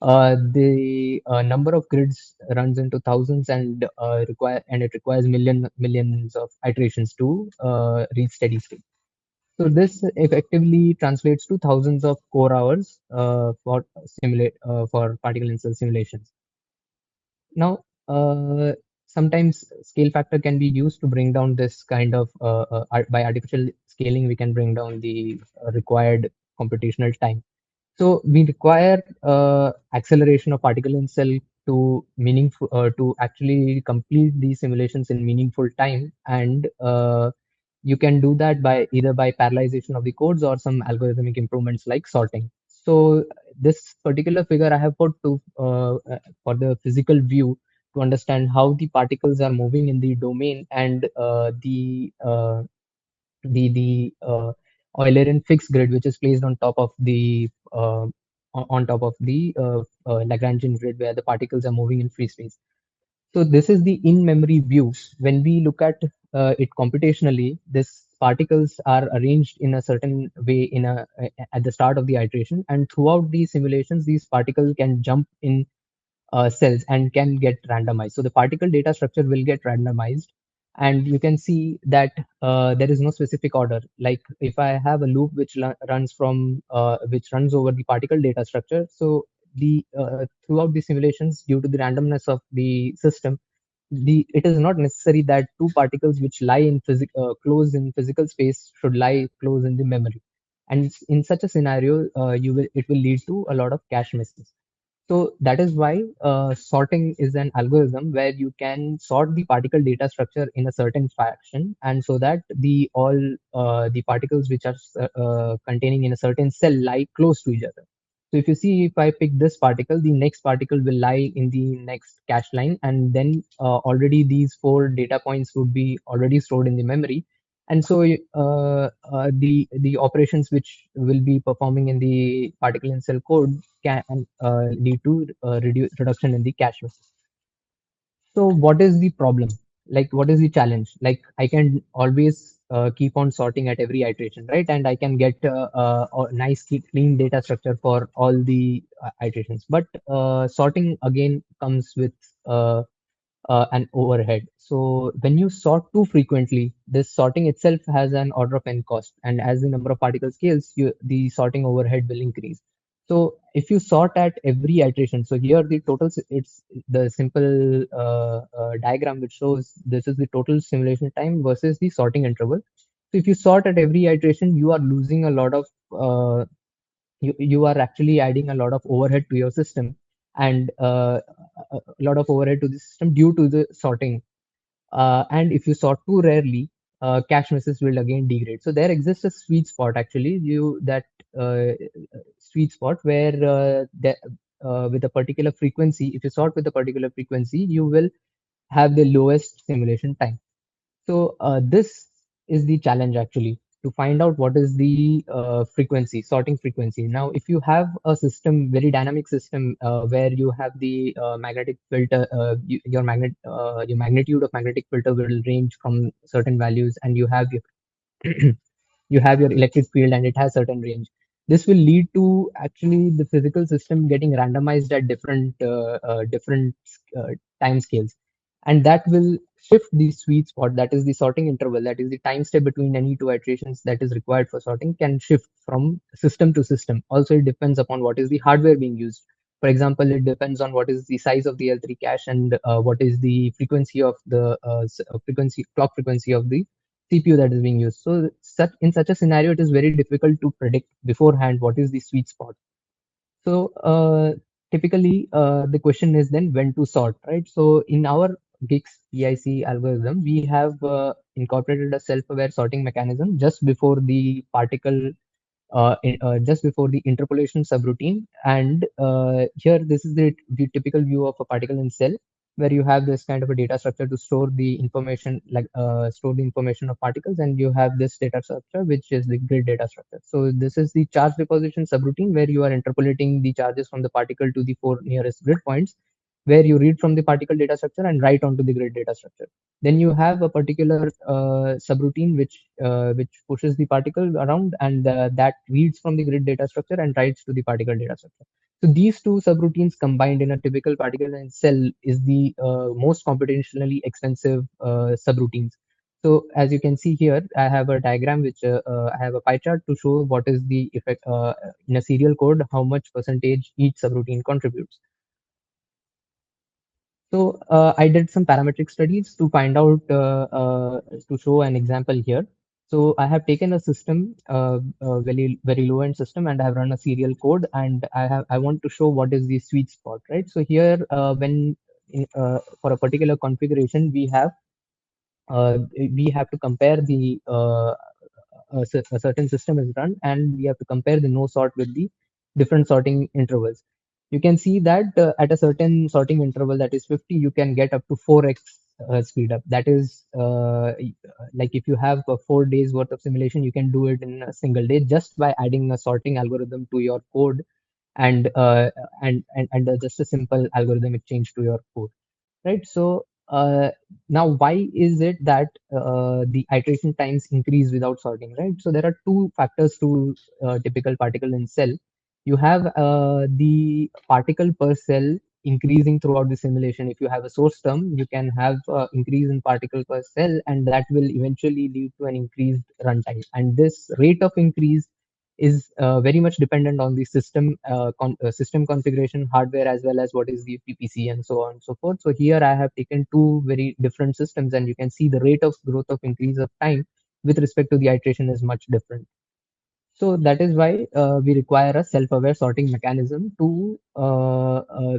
B: the number of grids runs into thousands and it requires millions of iterations to reach steady state. So this effectively translates to thousands of core hours for particle in cell simulations. Now, sometimes scale factor can be used to bring down this kind of by artificial scaling, we can bring down the required computational time. So we require acceleration of particle in cell to actually complete these simulations in meaningful time, and you can do that by either by parallelization of the codes or some algorithmic improvements like sorting. So this particular figure I have put to for the physical view to understand how the particles are moving in the domain, and the Eulerian fixed grid, which is placed on top of the Lagrangian grid where the particles are moving in free space. So this is the in-memory view. When we look at it computationally, these particles are arranged in a certain way at the start of the iteration, and throughout these simulations, these particles can jump in cells and can get randomized. So the particle data structure will get randomized, and you can see that there is no specific order. Like if I have a loop which runs over the particle data structure, so the throughout the simulations, due to the randomness of the system, it is not necessary that two particles which lie in close in physical space should lie close in the memory. And in such a scenario, it will lead to a lot of cache misses. So that is why sorting is an algorithm where you can sort the particle data structure in a certain fashion, and so that all the particles which are containing in a certain cell lie close to each other. So if you see, if I pick this particle, the next particle will lie in the next cache line, and then already these 4 data points would be already stored in the memory. And so the operations which will be performing in the particle in cell code can lead to reduction in the cache misses. So what is the problem? Like, what is the challenge? Like, I can always keep on sorting at every iteration, right? And I can get a nice clean data structure for all the iterations. But sorting again comes with an overhead. So when you sort too frequently, this sorting itself has an order of n cost, and as the number of particles scales, the sorting overhead will increase. So if you sort at every iteration, so here the total, it's the simple diagram which shows this is the total simulation time versus the sorting interval. So if you sort at every iteration, you are losing a lot of you are actually adding a lot of overhead to your system, and a lot of overhead to the system due to the sorting. And if you sort too rarely, cache misses will again degrade. So there exists a sweet spot actually, sweet spot where with a particular frequency, if you sort with a particular frequency, you will have the lowest simulation time. So this is the challenge actually, to find out what is the frequency, sorting frequency. Now, if you have a system, very dynamic system, where you have the magnetic filter, your magnitude of magnetic filter will range from certain values, and you have your you have your electric field and it has certain range. This will lead to actually the physical system getting randomized at different time scales, and that will shift the sweet spot, that is the sorting interval, that is the time step between any two iterations that is required for sorting, can shift from system to system. Also, it depends upon what is the hardware being used. For example, it depends on what is the size of the L3 cache and what is the frequency of the clock frequency of the CPU that is being used. So in such a scenario, it is very difficult to predict beforehand what is the sweet spot. So typically, the question is then when to sort, right? So in our GIGS PIC algorithm, we have incorporated a self-aware sorting mechanism just before the particle, just before the interpolation subroutine. And here, this is the typical view of a particle in cell, where you have this kind of a data structure to store the information, like store the information of particles, and you have this data structure, which is the grid data structure. So this is the charge deposition subroutine, where you are interpolating the charges from the particle to the 4 nearest grid points, where you read from the particle data structure and write onto the grid data structure. Then you have a particular subroutine which pushes the particle around, and that reads from the grid data structure and writes to the particle data structure. So these two subroutines combined in a typical particle in cell is the most computationally expensive subroutines. So as you can see here, I have a diagram which I have a pie chart to show what is the effect in a serial code, how much percentage each subroutine contributes. So I did some parametric studies to find out, to show an example here. So I have taken a system, very low end system, and I have run a serial code, and I want to show what is the sweet spot, right? So here, for a particular configuration, we have to compare the a certain system is run, and we have to compare the no sort with the different sorting intervals. You can see that at a certain sorting interval, that is 50, you can get up to 4x speed up. That is like if you have 4 days worth of simulation, you can do it in a single day just by adding a sorting algorithm to your code, and just a simple algorithmic change to your code, right? So now, why is it that the iteration times increase without sorting, right? So there are two factors to typical particle in cell. You have the particle per cell increasing throughout the simulation. If you have a source term, you can have increase in particle per cell, and that will eventually lead to an increased runtime. And this rate of increase is very much dependent on the system system configuration, hardware, as well as what is the PPC, and so on and so forth. So here I have taken two very different systems, and you can see the rate of growth of increase of time with respect to the iteration is much different. So that is why we require a self-aware sorting mechanism to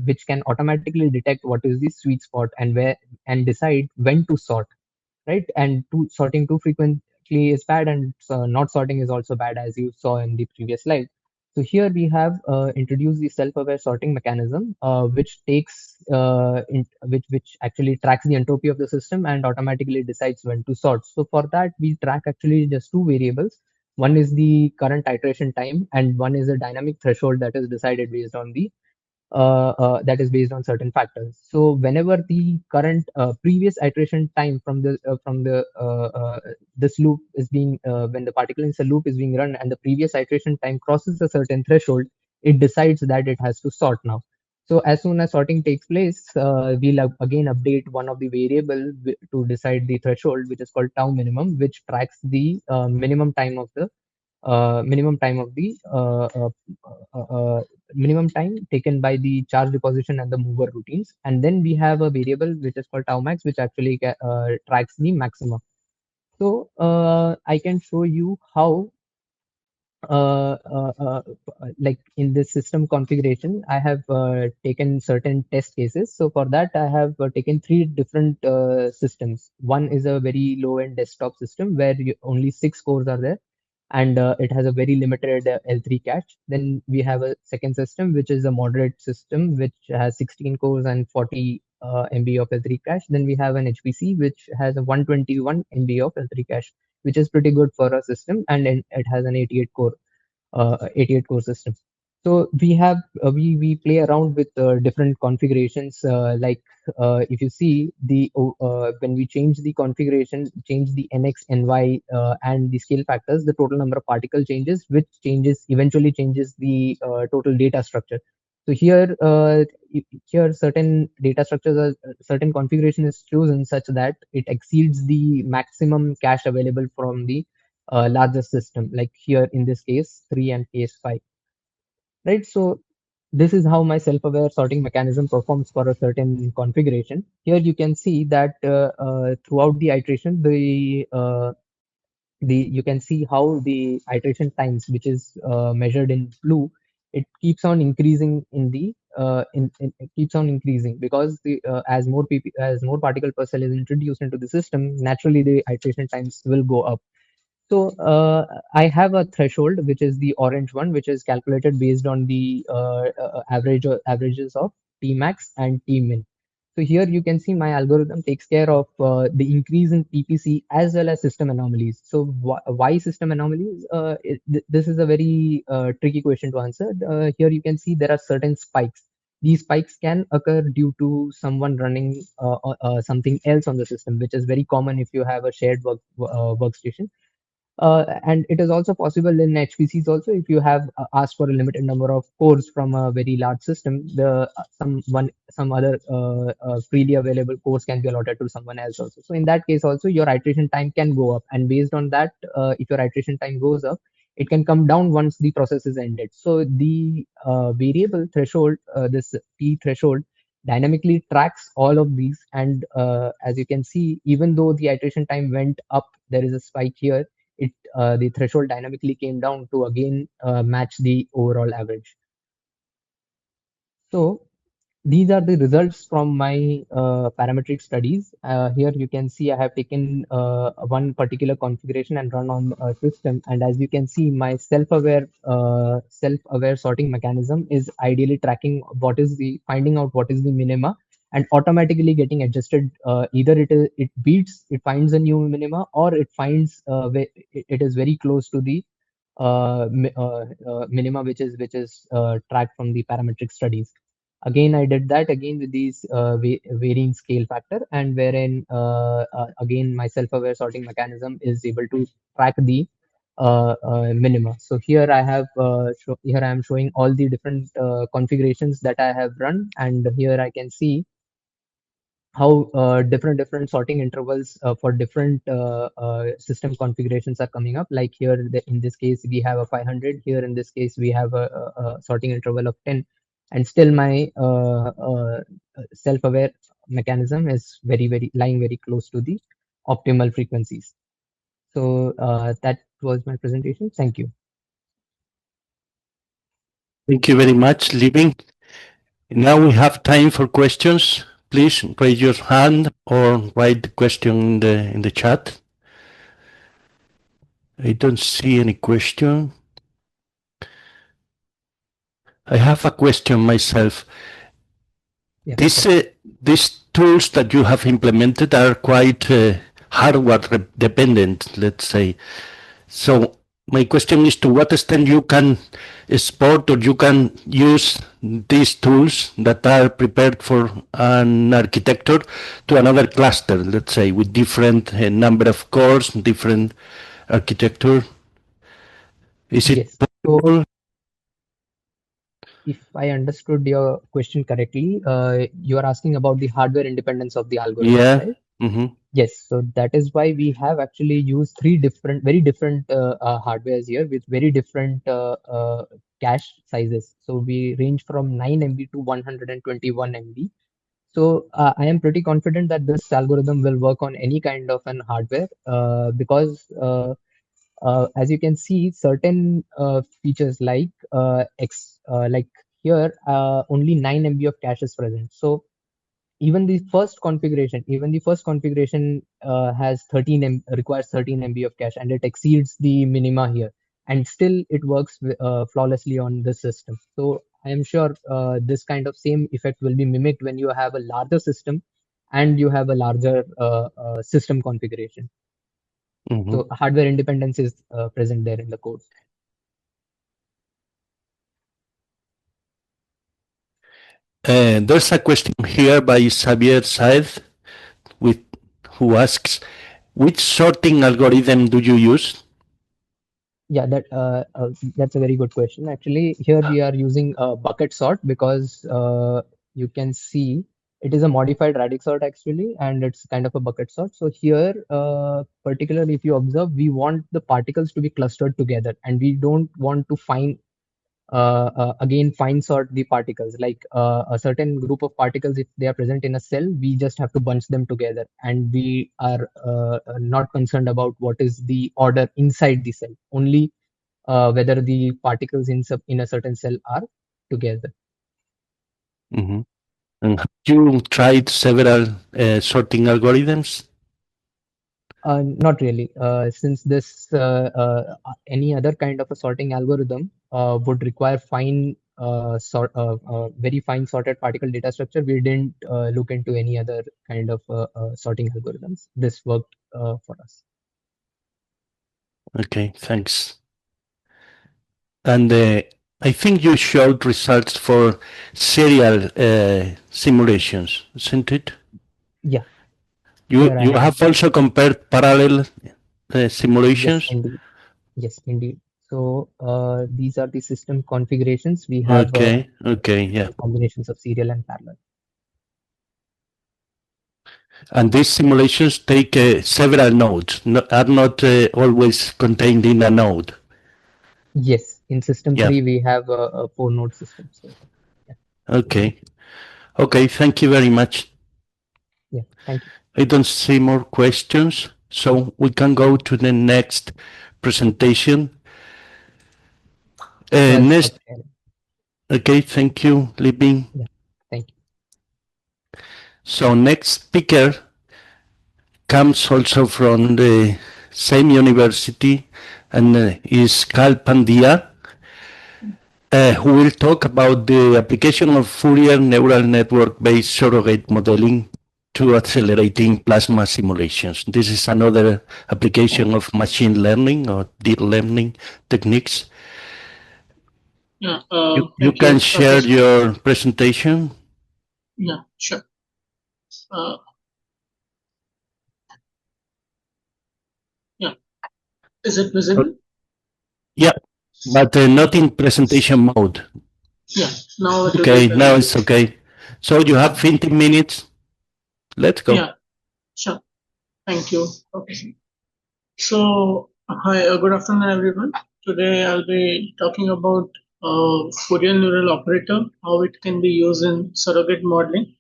B: which can automatically detect what is the sweet spot and decide when to sort, right? And sorting too frequently is bad, and not sorting is also bad, as you saw in the previous slide. So here we have introduced the self-aware sorting mechanism, which takes which actually tracks the entropy of the system and automatically decides when to sort. So for that, we track actually just two variables. One is the current iteration time, and one is a dynamic threshold that is decided based on the that is based on certain factors. So whenever the current previous iteration time from this loop is being when the particle in cell loop is being run and the previous iteration time crosses a certain threshold, it decides that it has to sort now. So as soon as sorting takes place, we'll again update one of the variable to decide the threshold, which is called tau minimum, which tracks the minimum time of the minimum time taken by the charge deposition and the mover routines. And then we have a variable which is called tau max, which actually tracks the maxima. So I can show you how like in this system configuration, I have taken certain test cases. So for that, I have taken 3 different systems. One is a very low-end desktop system where only 6 cores are there, and it has a very limited L3 cache. Then we have a second system, which is a moderate system, which has 16 cores and 40 MB of L3 cache. Then we have an HPC, which has a 121 MB of L3 cache. which is pretty good for a system, and it has an 88 core system. So we play around with different configurations. If you see when we change the configuration, change the nx, ny, and the scale factors, the total number of particle changes, which eventually changes the total data structure. So here certain data structures certain configuration is chosen such that it exceeds the maximum cache available from the largest system, like here in this case 3 and case 5. Right, so this is how my self-aware sorting mechanism performs for a certain configuration. Here you can see that throughout the iteration, you can see how the iteration times, which is measured in blue, it keeps on increasing in the it keeps on increasing because as more particle per cell is introduced into the system, naturally the iteration times will go up. So I have a threshold, which is the orange one, which is calculated based on the averages of Tmax and Tmin. So here you can see my algorithm takes care of the increase in PPC as well as system anomalies. So why system anomalies? This is a very tricky question to answer. Here you can see there are certain spikes. These spikes can occur due to someone running something else on the system, which is very common if you have a shared workstation. And it is also possible in HPCs also, if you have asked for a limited number of cores from a very large system, some other freely available cores can be allotted to someone else also. So in that case also, your iteration time can go up, and based on that, if your iteration time goes up, it can come down once the process is ended. So the variable threshold, this T threshold, dynamically tracks all of these, and as you can see, even though the iteration time went up, there is a spike here. The threshold dynamically came down to again match the overall average. So these are the results from my parametric studies. Here you can see I have taken one particular configuration and run on a system, and as you can see, my self-aware sorting mechanism is ideally tracking finding out what is the minima, and automatically getting adjusted. Either it finds a new minima, or it finds it is very close to the minima, which is tracked from the parametric studies. Again, I did that again with these varying scale factor, and wherein again my self-aware sorting mechanism is able to track the minima. So here I have here I am showing all the different configurations that I have run, and here I can see how different sorting intervals for different system configurations are coming up. Like here, in this case, we have a 500. Here in this case, we have a sorting interval of 10. And still my self-aware mechanism is lying very close to the optimal frequencies. So that was my presentation. Thank you.
G: Thank you very much, Living. Now we have time for questions. Please raise your hand or write the question in the chat. I don't see any question. I have a question myself. Yeah. These tools that you have implemented are quite hardware dependent, let's say. So my question is, to what extent you can export or you can use these tools that are prepared for an architecture to another cluster, let's say, with different number of cores, different architecture? Is it possible?
B: If I understood your question correctly, you are asking about the hardware independence of the algorithm,
G: yeah.
B: Right?
G: Mm-hmm.
B: Yes, so that is why we have actually used very different hardwares here with very different cache sizes. So we range from 9 MB to 121 MB. So I am pretty confident that this algorithm will work on any kind of an hardware because as you can see, certain features like here only 9 MB of cache is present. So even the first configuration has requires 13 MB of cache, and it exceeds the minima here, and still it works flawlessly on this system. So I am sure this kind of same effect will be mimicked when you have a larger system and you have a larger system configuration. So hardware independence is present there in the code.
G: There's a question here by Xavier Saez who asks, which sorting algorithm do you use?
B: Yeah, that's a very good question. Actually, here we are using a bucket sort because you can see it is a modified radix sort actually, and it's kind of a bucket sort. So here, particularly if you observe, we want the particles to be clustered together, and we don't want to find again fine sort the particles. Like a certain group of particles, if they are present in a cell, we just have to bunch them together, and we are not concerned about what is the order inside the cell, only whether the particles in a certain cell are together.
G: And have you tried several sorting algorithms?
B: Not really, since this any other kind of a sorting algorithm would require very fine sorted particle data structure. We didn't look into any other kind of sorting algorithms. This worked for us.
G: Okay, thanks. And I think you showed results for serial simulations, isn't it?
B: Yeah.
G: You have also compared parallel simulations?
B: Yes, indeed. Yes, indeed. So these are the system configurations. We have
G: yeah,
B: combinations of serial and parallel.
G: And these simulations take several nodes, are not always contained in a node.
B: Yes, in system 3 we have a 4-node system. So, yeah.
G: Okay, thank you very much.
B: Yeah, thank you.
G: I don't see more questions, so we can go to the next presentation. Next. Okay, thank you, Libin.
B: Yeah, thank you.
G: So next speaker comes also from the same university and is Kal Pandya, who will talk about the application of Fourier neural network-based surrogate modeling to accelerating plasma simulations. This is another application of machine learning or deep learning techniques.
F: Yeah,
G: you can share your presentation.
F: Yeah, sure. Yeah, is it visible?
G: Yeah, but not in presentation mode.
F: Yeah, now
G: okay, now it's okay. So you have 15 minutes. Let's go.
F: Yeah, sure. Thank you. Okay. So, hi, good afternoon, everyone. Today I'll be talking about Fourier neural operator, how it can be used in surrogate modeling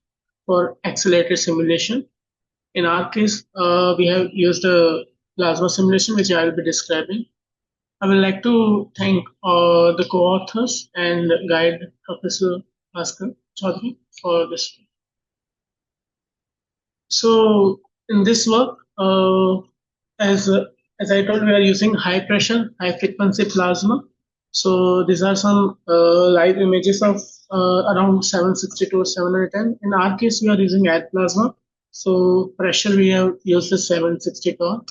F: for accelerated simulation. In our case, we have used a plasma simulation, which I will be describing. I would like to thank the co-authors and guide Professor Bhaskar Chaudhary for this. So in this work, as I told, we are using high pressure, high frequency plasma. So these are some live images of around 762 or 710. In our case, we are using air plasma. So pressure we have used the 762.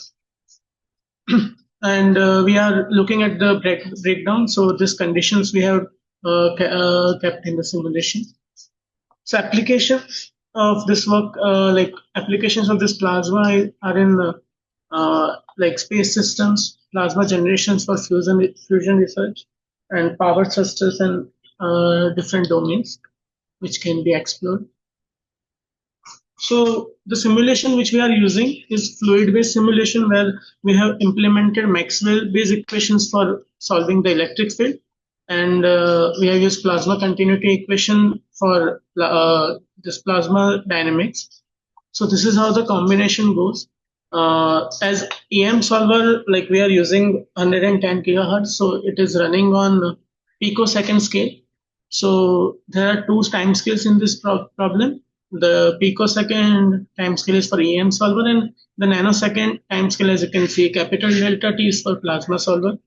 F: And we are looking at the breakdown. So these conditions we have kept in the simulation. So applications of this work, like applications of this plasma are in like space systems, plasma generations for fusion research, and power thrusters and different domains which can be explored. So the simulation which we are using is fluid-based simulation, where we have implemented Maxwell-based equations for solving the electric field, and we have used plasma continuity equation for this plasma dynamics. So this is how the combination goes. As EM solver, like we are using 110 gigahertz, so it is running on picosecond scale. So there are two time scales in this problem. The picosecond time scale is for EM solver, and the nanosecond time scale, as you can see, capital delta T is for plasma solver.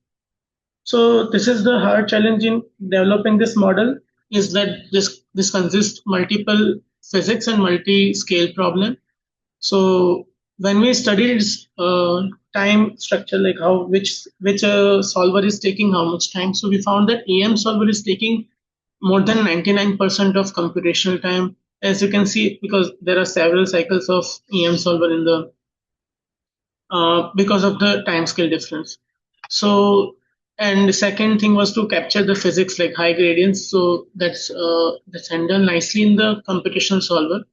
F: So this is the hard challenge in developing this model, is that this consists multiple physics and multi-scale problem. So when we studied its time structure, like how which solver is taking how much time, so we found that EM solver is taking more than 99% of computational time, as you can see, because there are several cycles of EM solver in the because of the time scale difference. So, and the second thing was to capture the physics like high gradients. So that's handled nicely in the computational solver.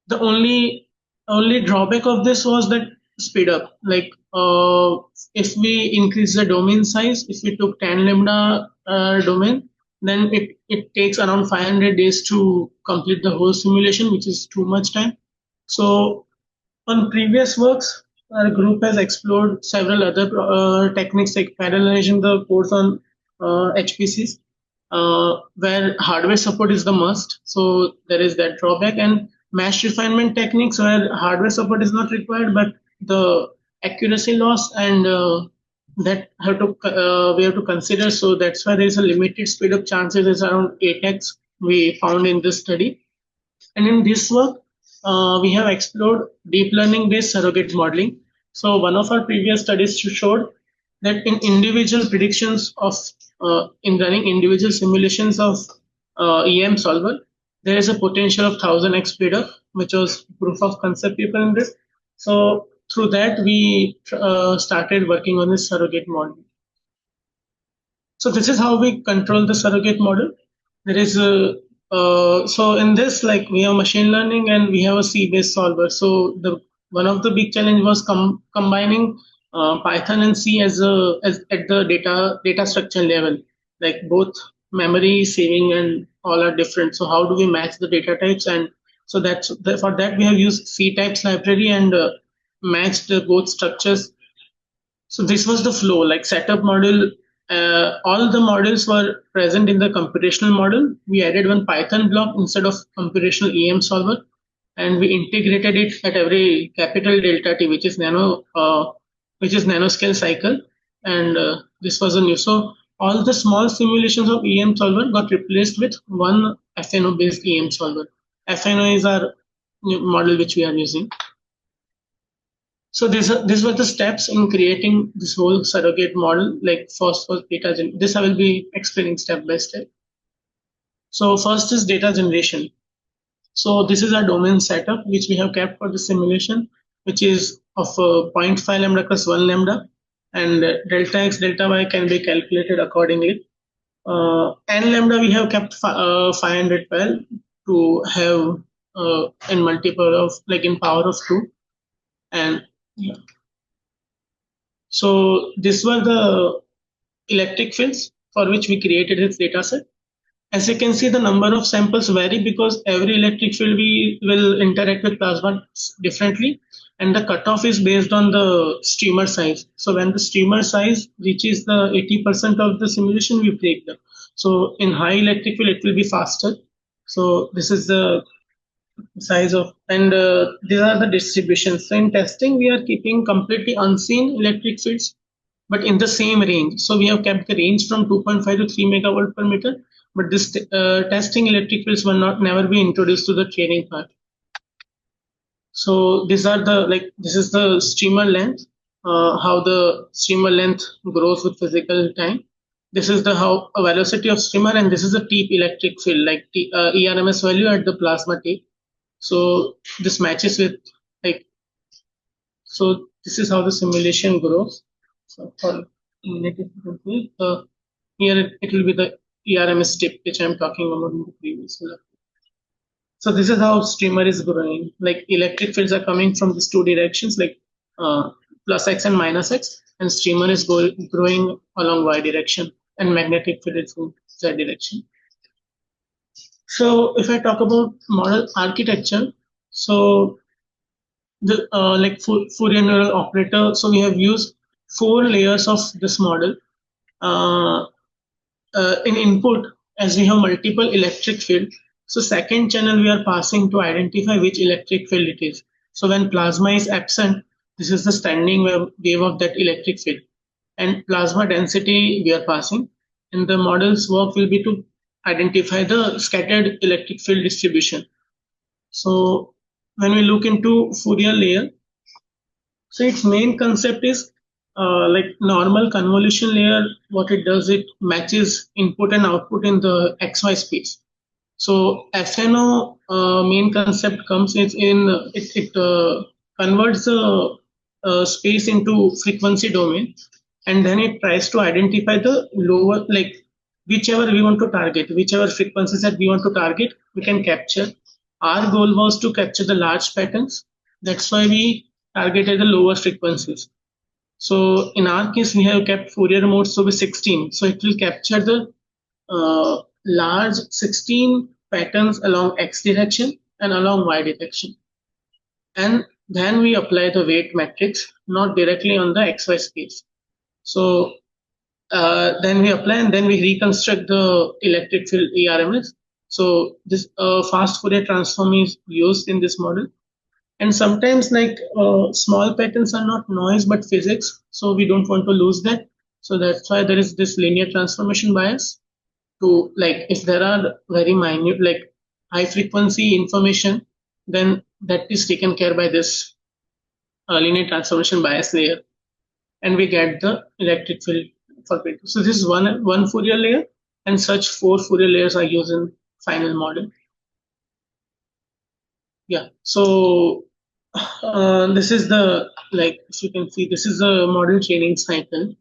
F: The only drawback of this was that speed up. Like if we increase the domain size, if we took 10 lambda domain, then it takes around 500 days to complete the whole simulation, which is too much time. So on previous works, our group has explored several other techniques like parallelizing the codes on HPCs, where hardware support is the must. So there is that drawback, and mesh refinement techniques where hardware support is not required, but the accuracy loss and that we have to consider. So that's why there is a limited speed up chances is around 8x we found in this study. And in this work, we have explored deep learning based surrogate modeling. So one of our previous studies showed that in individual predictions of in running individual simulations of EM solver, there is a potential of 1000x speed up, which was proof of concept paper in this. So through that, we started working on this surrogate model. So this is how we control the surrogate model. There is a so in this, like we have machine learning and we have a C-based solver. So one of the big challenge was combining Python and C as at the data structure level. Like both memory saving and all are different. So how do we match the data types? And so for that we have used C types library and matched both structures. So this was the flow, like setup model. All the models were present in the computational model. We added one Python block instead of computational EM solver, and we integrated it at every capital delta T, which is nanoscale cycle. And this was a new. So all the small simulations of EM solver got replaced with one FNO based EM solver. FNO is our new model which we are using. So these were the steps in creating this whole surrogate model, like first was data generation. This I will be explaining step by step. So first is data generation. So this is our domain setup, which we have kept for the simulation, which is of 0.5 lambda plus 1 lambda, and delta x, delta y can be calculated accordingly. N lambda we have kept 512 to have in multiple of, like in power of 2. And yeah. So these were the electric fields for which we created this data set. As you can see, the number of samples vary because every electric field will interact with plasma differently, and the cutoff is based on the streamer size. So when the streamer size reaches the 80% of the simulation, we break them. So in high electric field, it will be faster. So this is the size of, and these are the distributions. So in testing, we are keeping completely unseen electric fields, but in the same range. So we have kept the range from 2.5 to 3 megavolt per meter, but this testing electric fields will never be introduced to the training part. So these are this is the streamer length, how the streamer length grows with physical time. This is the velocity of streamer, and this is the tip electric field, like ERMS value at the plasma tip. So this matches with so this is how the simulation grows. So for here it will be the ERMS tip, which I'm talking about in the previous slide. So this is how streamer is growing. Like electric fields are coming from these two directions, like plus x and minus x, and streamer is growing along y direction, and magnetic field is in z direction. So if I talk about model architecture, so the Fourier neural operator, so we have used 4 layers of this model. In input, as we have multiple electric field, so second channel we are passing to identify which electric field it is. So when plasma is absent, this is the standing wave of that electric field, and plasma density we are passing, and the model's work will be to identify the scattered electric field distribution. So when we look into Fourier layer, So its main concept is like normal convolution layer. What it does, it matches input and output in the XY space. So FNO main concept comes is in it converts the space into frequency domain, and then it tries to identify the lower, like whichever we want to target, whichever frequencies that we want to target, we can capture. Our goal was to capture the large patterns. That's why we targeted the lower frequencies. So in our case, we have kept Fourier modes to be 16. So it will capture the large 16 patterns along X direction and along Y direction. And then we apply the weight matrix, not directly on the XY space. So then we apply and then we reconstruct the electric field ERMS. So this fast Fourier transform is used in this model. And sometimes like small patterns are not noise but physics, so we don't want to lose that. So that's why there is this linear transformation bias to, like, if there are very minute, like high frequency information, then that is taken care by this linear transformation bias layer, and we get the electric field for P2. So this is one Fourier layer, and such 4 Fourier layers are used in final model. Yeah, so this is the, like, if you can see, this is the model training cycle.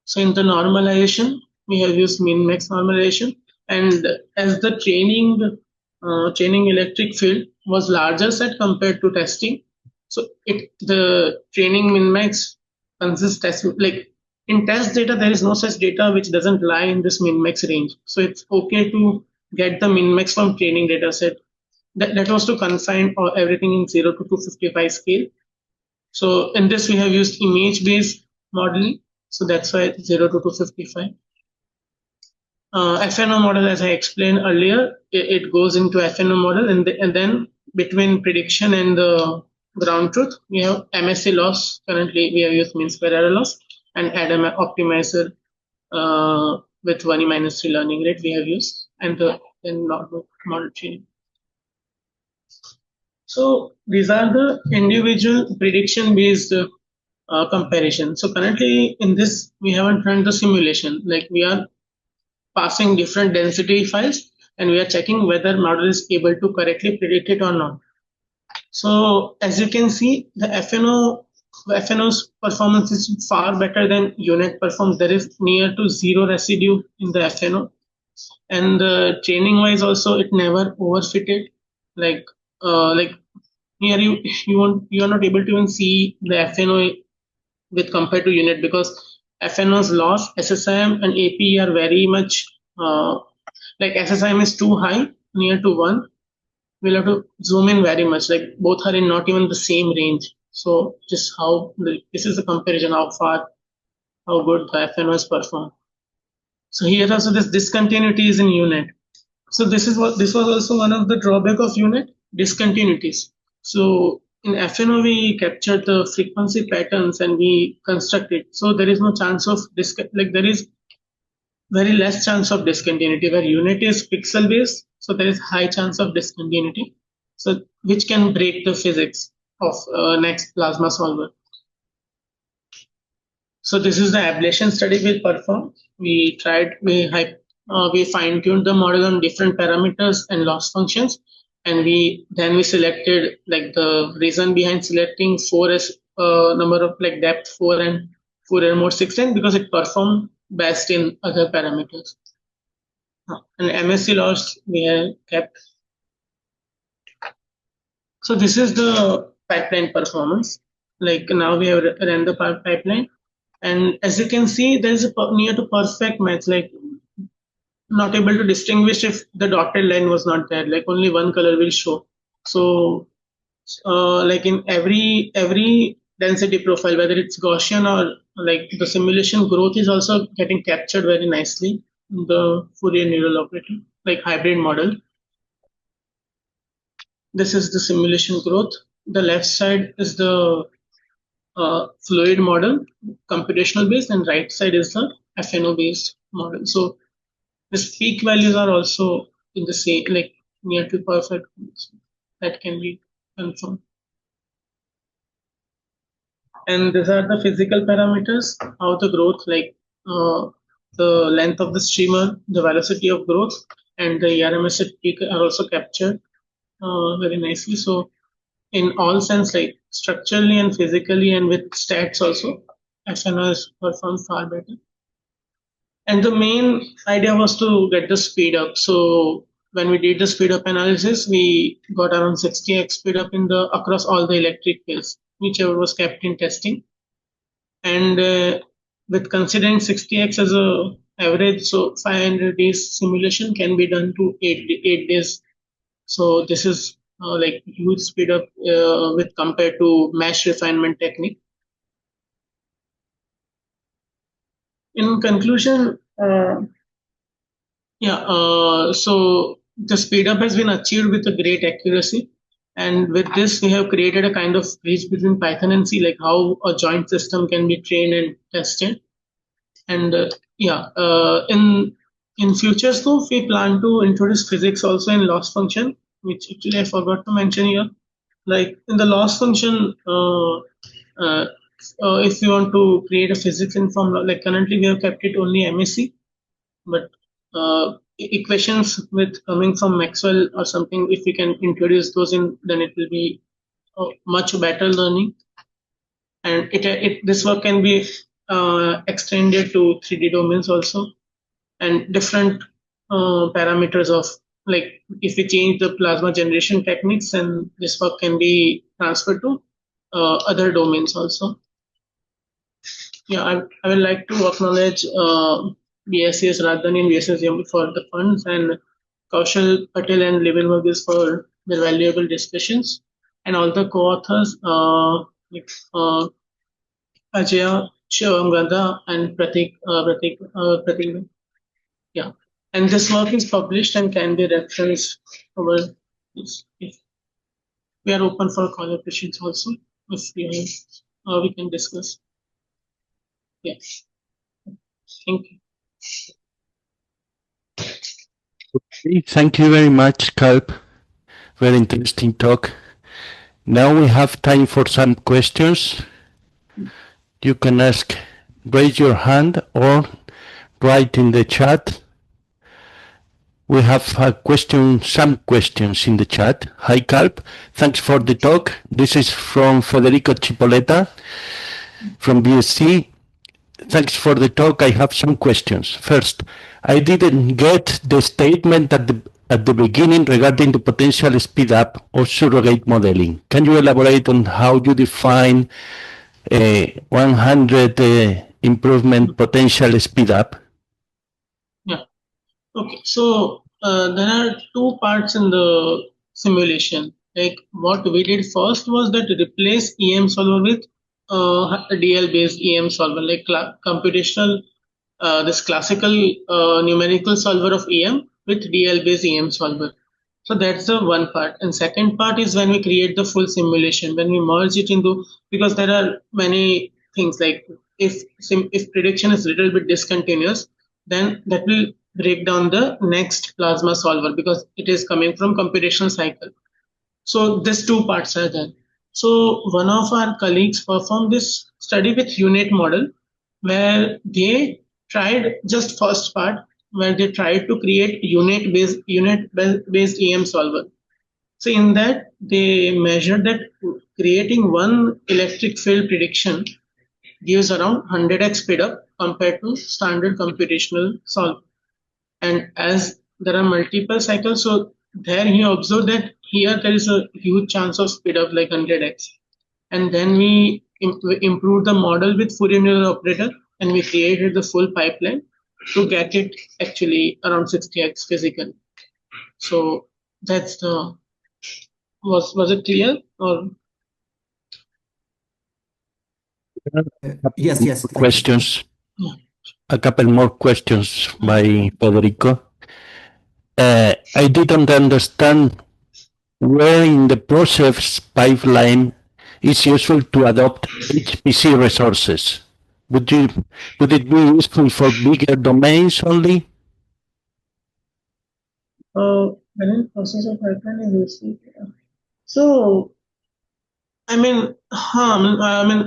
F: So in the normalization, we have used min-max normalization, and as the training electric field was larger set compared to testing, so the training min-max consists test, like in test data there is no such data which doesn't lie in this min-max range. So it's okay to get the min-max from training data set. That was to confine everything in 0 to 255 scale. So in this we have used image-based modeling. So that's why 0 to 255. FNO model, as I explained earlier, it goes into FNO model, and then between prediction and the ground truth, we have MSE loss. Currently, we have used mean square error loss, and Adam optimizer with 1e-3 learning rate we have used, and then model training. So these are the individual prediction-based comparison. So currently in this, we haven't run the simulation. Like we are passing different density files, and we are checking whether model is able to correctly predict it or not. So as you can see, the FNO's performance is far better than UNet performs. There is near to 0 residue in the FNO, and training wise also it never overfitted. Like here you are not able to even see the FNO with compared to UNet, because FNO's loss, SSIM and APE are very much like SSIM is too high, near to 1. We'll have to zoom in very much, like both are in not even the same range. So just how this is a comparison, how good the FNO is performed. So here also this discontinuity is in UNet. So this was also one of the drawback of UNet, discontinuities. So in FNO we captured the frequency patterns and we constructed. So there is no chance of there is very less chance of discontinuity, where UNet is pixel based, so there is high chance of discontinuity, so which can break the physics of next plasma solver. So this is the ablation study we performed. We fine-tuned the model on different parameters and loss functions, and then we selected, like, the reason behind selecting 4 as number of, like, depth 4 and Fourier mode 16, because it performed best in other parameters. And MSE loss we have kept. So this is the pipeline performance. Like now we have run the pipeline, and as you can see, there is a near to perfect match. Like not able to distinguish if the dotted line was not there. Like only one color will show. So like in every density profile, whether it's Gaussian or like the simulation growth is also getting captured very nicely in the Fourier neural operator, like hybrid model. This is the simulation growth. The left side is the fluid model, computational based, and right side is the FNO based model. So the peak values are also in the same, like near to perfect. That can be confirmed. And these are the physical parameters, how the growth, like the length of the streamer, the velocity of growth, and the ERMS peak are also captured very nicely. So in all sense, like structurally and physically and with stats also, FNO has performed far better. And the main idea was to get the speed up. So when we did the speed up analysis, we got around 60x speed up in the across all the electric fields, whichever was kept in testing. And with considering 60x as a average, so 500 days simulation can be done to 8 days. So this is like huge speed up with compared to mesh refinement technique. In conclusion, so the speed up has been achieved with a great accuracy. And with this, we have created a kind of bridge between Python and C, like how a joint system can be trained and tested. And in future though, we plan to introduce physics also in loss function, which actually I forgot to mention here. Like in the loss function, if you want to create a physics informed, like currently we have kept it only MSc, but equations with coming from Maxwell or something, if we can introduce those in, then it will be much better learning. And this work can be extended to 3D domains also, and different parameters of, like if we change the plasma generation techniques, and this work can be transferred to other domains also. Yeah, I would like to acknowledge BSCS Radhani and BSS for the funds, and Kaushal Patel and Livin Varghese for their valuable discussions, and all the co-authors Ajaya, Shivam Gandha, and Pratik. Yeah, and this work is published and can be referenced over this. We are open for collaborations also, if we can discuss. Yes. Thank you.
G: Okay, thank you very much, Kalp. Very interesting talk. Now we have time for some questions. You can raise your hand or write in the chat. We have some questions in the chat. Hi, Kalp. Thanks for the talk. This is from Federico Chipoleta from BSc. Thanks for the talk. I have some questions. First, I didn't get the statement at the beginning regarding the potential speed up or surrogate modeling. Can you elaborate on how you define 100 improvement potential speed up?
F: Yeah. Okay. So there are two parts in the simulation. Like what we did first was that replace EM solver with a DL based EM solver, like computational, this classical numerical solver of EM with DL based EM solver. So that's the one part. And second part is when we create the full simulation, when we merge it into, because there are many things, like if prediction is a little bit discontinuous, then that will break down the next plasma solver because it is coming from computational cycle. So these two parts are there. So one of our colleagues performed this study with unit model, where they tried just first part, where they tried to create unit based EM solver. So in that, they measured that creating one electric field prediction gives around 100x speed up compared to standard computational solver. And as there are multiple cycles, so there he observed that here there is a huge chance of speed up like 100x. And then we improved the model with Fourier neural operator, and we created the full pipeline to get it actually around 60x physically. So that's the, was it clear or?
G: Yes. Questions. A couple more questions by Federico. I didn't understand where in the process pipeline is useful to adopt HPC resources. Would it be useful for bigger domains only?
F: When in process of pipeline is useful. So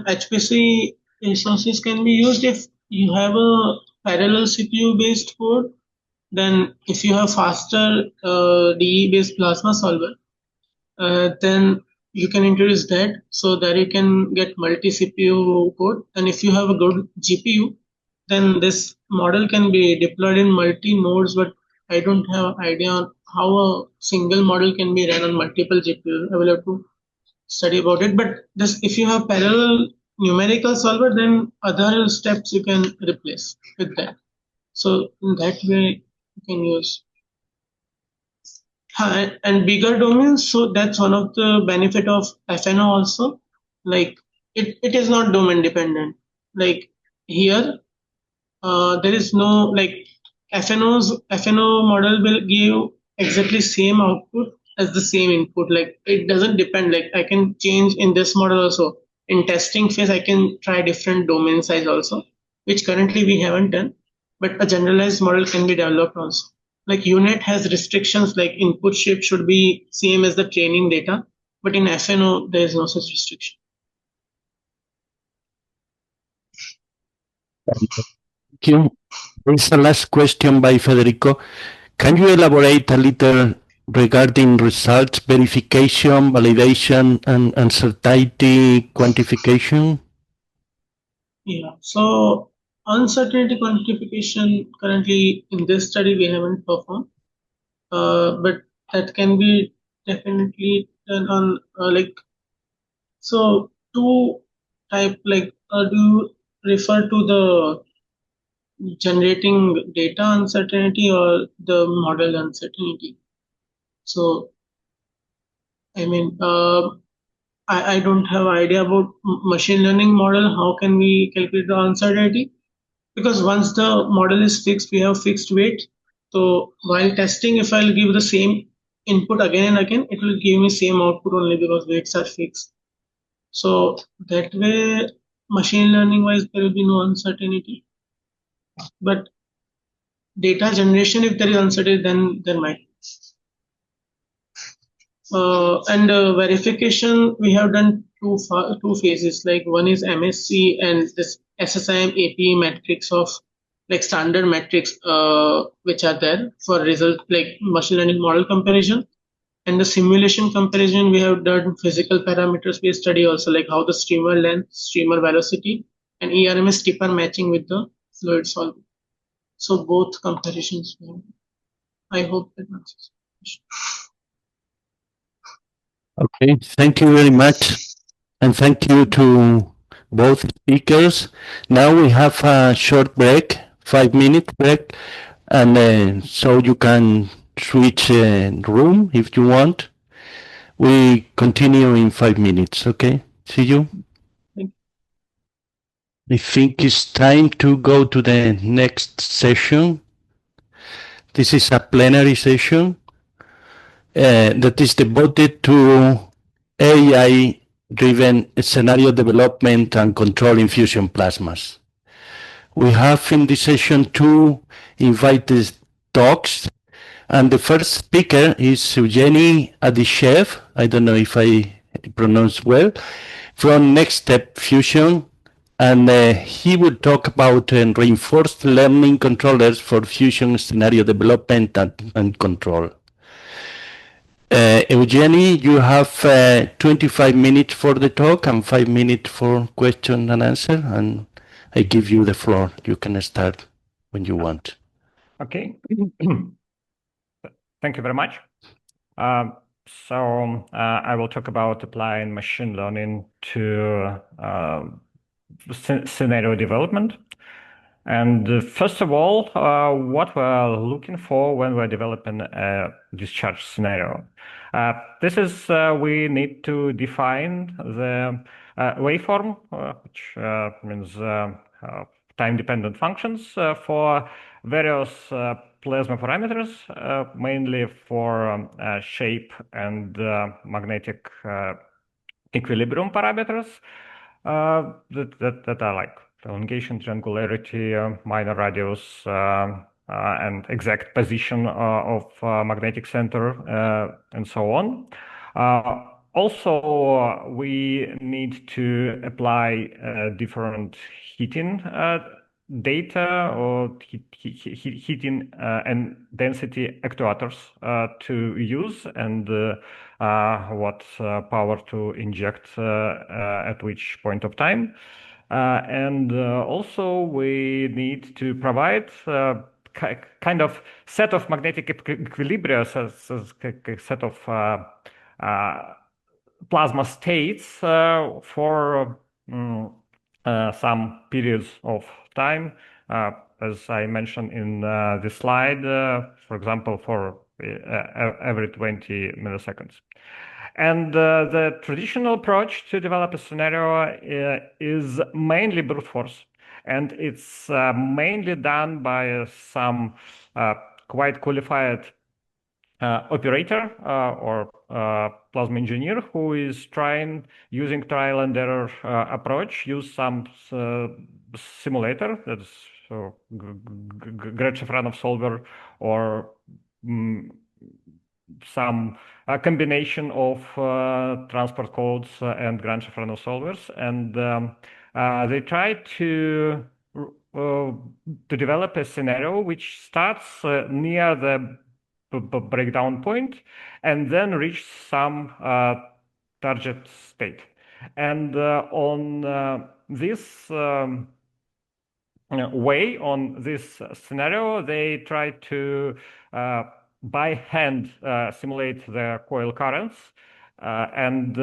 F: HPC resources can be used if you have a parallel CPU-based code. Then, if you have faster DE-based plasma solver, then you can introduce that so that you can get multi-CPU code. And if you have a good GPU, then this model can be deployed in multi-nodes, but I don't have idea on how a single model can be run on multiple GPUs. I will have to study about it. But this, if you have parallel numerical solver, then other steps you can replace with that. So in that way, you can use. And bigger domains, so that's one of the benefit of FNO also. Like it is not domain dependent. Like here, there is no like FNO model will give exactly same output as the same input. Like it doesn't depend. Like I can change in this model also. In testing phase, I can try different domain size also, which currently we haven't done. But a generalized model can be developed also. Like UNet has restrictions like input shape should be same as the training data, but in FNO there is no such restriction.
G: Thank you. There is a last question by Federico. Can you elaborate a little regarding results verification, validation, and uncertainty quantification?
F: Yeah, so uncertainty quantification currently in this study we haven't performed, but that can be definitely done on so two type do you refer to the generating data uncertainty or the model uncertainty? So I don't have idea about machine learning model. How can we calculate the uncertainty? Because once the model is fixed, we have fixed weight. So while testing, if I'll give the same input again and again, it will give me same output only because weights are fixed. So that way, machine learning wise, there will be no uncertainty. But data generation, if there is uncertainty, then there might. And verification, we have done two phases. Like one is MSC and this SSIM APE metrics of like standard metrics which are there for result like machine learning model comparison. And the simulation comparison, we have done physical parameters based study also, like how the streamer length, streamer velocity, and ERMS tip are matching with the fluid solvent. So both comparisons. I hope that answers the question.
G: Okay, thank you very much. And thank you to both speakers. Now we have a short break, 5-minute break, and so you can switch room if you want. We continue in 5 minutes, okay? See you. I think it's time to go to the next session. This is a plenary session that is devoted to AI-driven scenario development and control in fusion plasmas. We have in this session 2 invited talks, and the first speaker is Evgeny Adishev, I don't know if I pronounce well, from Next Step Fusion, and he will talk about reinforced learning controllers for fusion scenario development and control. Evgeny, you have 25 minutes for the talk and 5 minutes for question and answer, and I give you the floor. You can start when you want.
A: Okay. Thank you very much. So I will talk about applying machine learning to scenario development. And first of all, what we're looking for when we're developing a discharge scenario. This is we need to define the waveform, which means time-dependent functions for various plasma parameters, mainly for shape and magnetic equilibrium parameters that are like elongation, triangularity, minor radius, and exact position of magnetic center, and so on. Also, we need to apply different heating data or heating and density actuators to use, and what power to inject at which point of time. And also we need to provide kind of set of magnetic equilibria, set of plasma states for some periods of time, as I mentioned in the slide, for example, for every 20 milliseconds. And the traditional approach to develop a scenario is mainly brute force, and it's mainly done by some quite qualified operator or plasma engineer who is trying, using trial and error approach, use some simulator, that's Grad-Shafranov solver, or some combination of transport codes and Grad-Shafranov solvers, and they try to develop a scenario which starts near the breakdown point and then reach some target state. And on this way, on this scenario, they try to by hand simulate the coil currents, and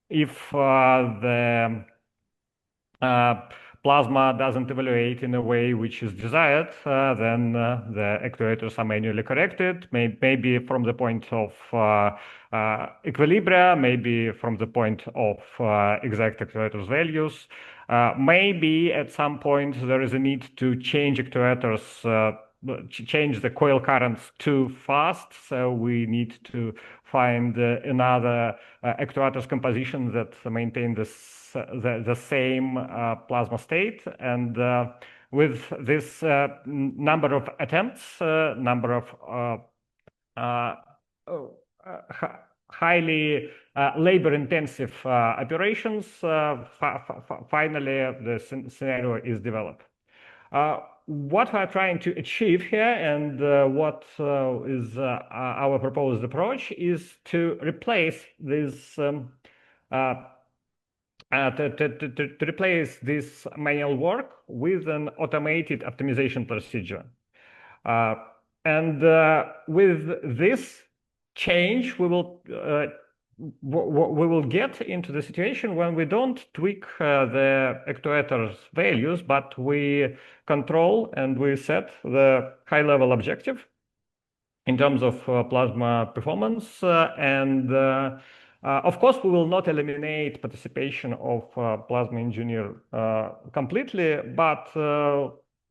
A: if the plasma doesn't evaluate in a way which is desired, then the actuators are manually corrected, maybe from the point of equilibria, maybe from the point of exact actuators values. Maybe at some point there is a need to change actuators, change the coil currents too fast, so we need to find another actuators composition that maintain the same plasma state. And with this number of attempts, number of highly labor-intensive operations, finally the scenario is developed. What we're trying to achieve here, and what is our proposed approach, is to replace this to replace this manual work with an automated optimization procedure. And with this change, we will get into the situation when we don't tweak the actuators values, but we control and we set the high-level objective in terms of plasma performance. And of course, we will not eliminate participation of plasma engineer completely, but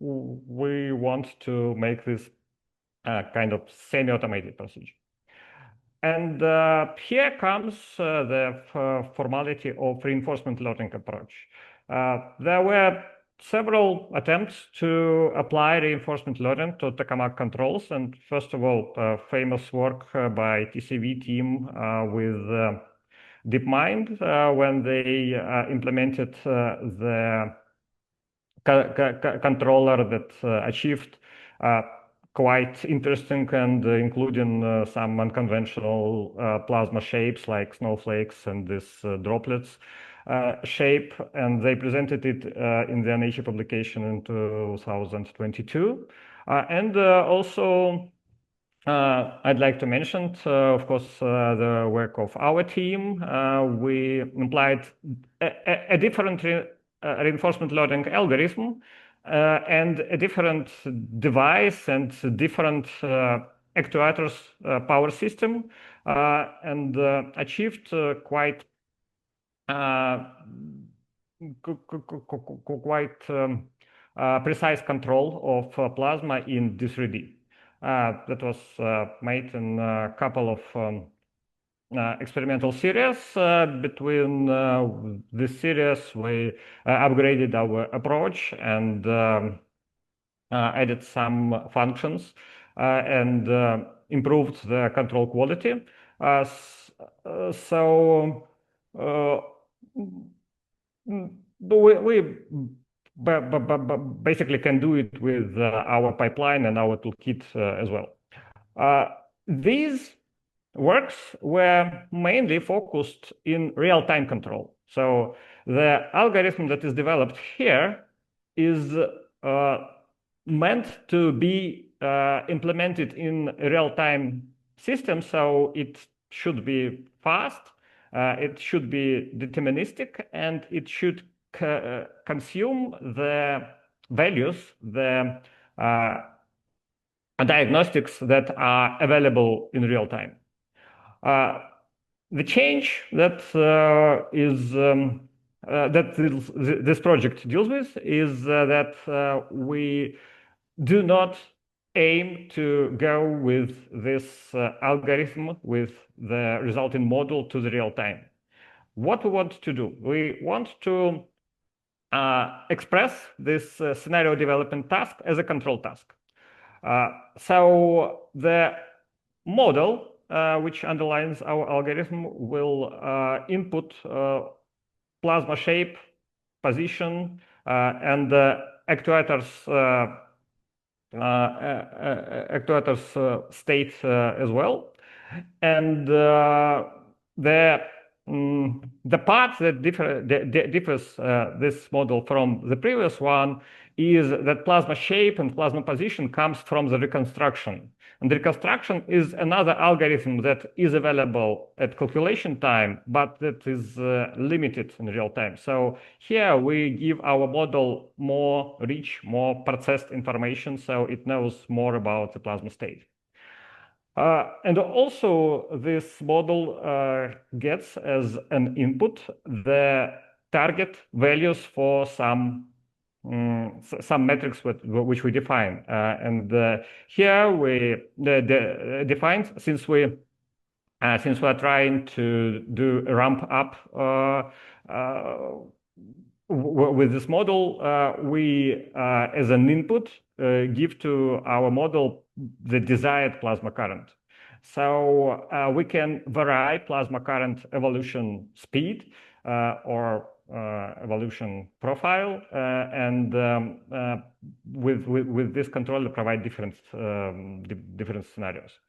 A: we want to make this kind of semi-automated procedure. And here comes the formality of reinforcement learning approach. There were several attempts to apply reinforcement learning to Tokamak controls, and first of all, famous work by TCV team with DeepMind when they implemented the controller that achieved quite interesting and including some unconventional plasma shapes like snowflakes and this droplets shape, and they presented it in their Nature publication in 2022. And also I'd like to mention, of course, the work of our team. We applied a different reinforcement learning algorithm and a different device and different actuators power system, and achieved quite precise control of plasma in D3D. That was made in a couple of experimental series. Between this series, we upgraded our approach and added some functions and improved the control quality. we basically can do it with our pipeline and our toolkit as well. These works were mainly focused in real-time control. So the algorithm that is developed here is meant to be implemented in real-time system, so it should be fast, it should be deterministic, and it should consume the values, the diagnostics that are available in real time. The change that this project deals with is that we do not aim to go with this algorithm, with the resulting model to the real time. What we want to do, we want to express this scenario development task as a control task. So the model which underlines our algorithm will input plasma shape, position, and actuators state as well. And the part that differs this model from the previous one is that plasma shape and plasma position comes from the reconstruction. And the reconstruction is another algorithm that is available at calculation time, but that is limited in real time. So here we give our model more rich, more processed information, so it knows more about the plasma state. And also this model gets as an input the target values for some metrics which we define. And here we define, since we are trying to do a ramp up with this model, we as an input give to our model the desired plasma current. So we can vary plasma current evolution speed or evolution profile, and with this controller provide different scenarios.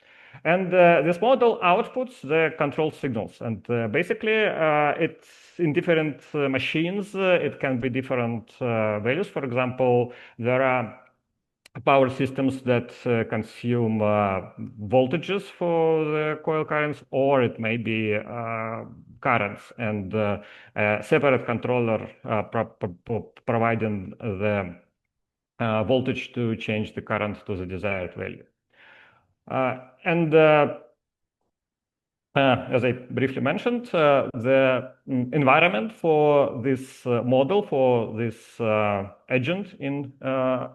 A: And this model outputs the control signals, and basically it's in different machines. It can be different values. For example, there are power systems that consume voltages for the coil currents, or it may be currents, and a separate controller providing the voltage to change the current to the desired value. And as I briefly mentioned, the environment for this model, for this agent in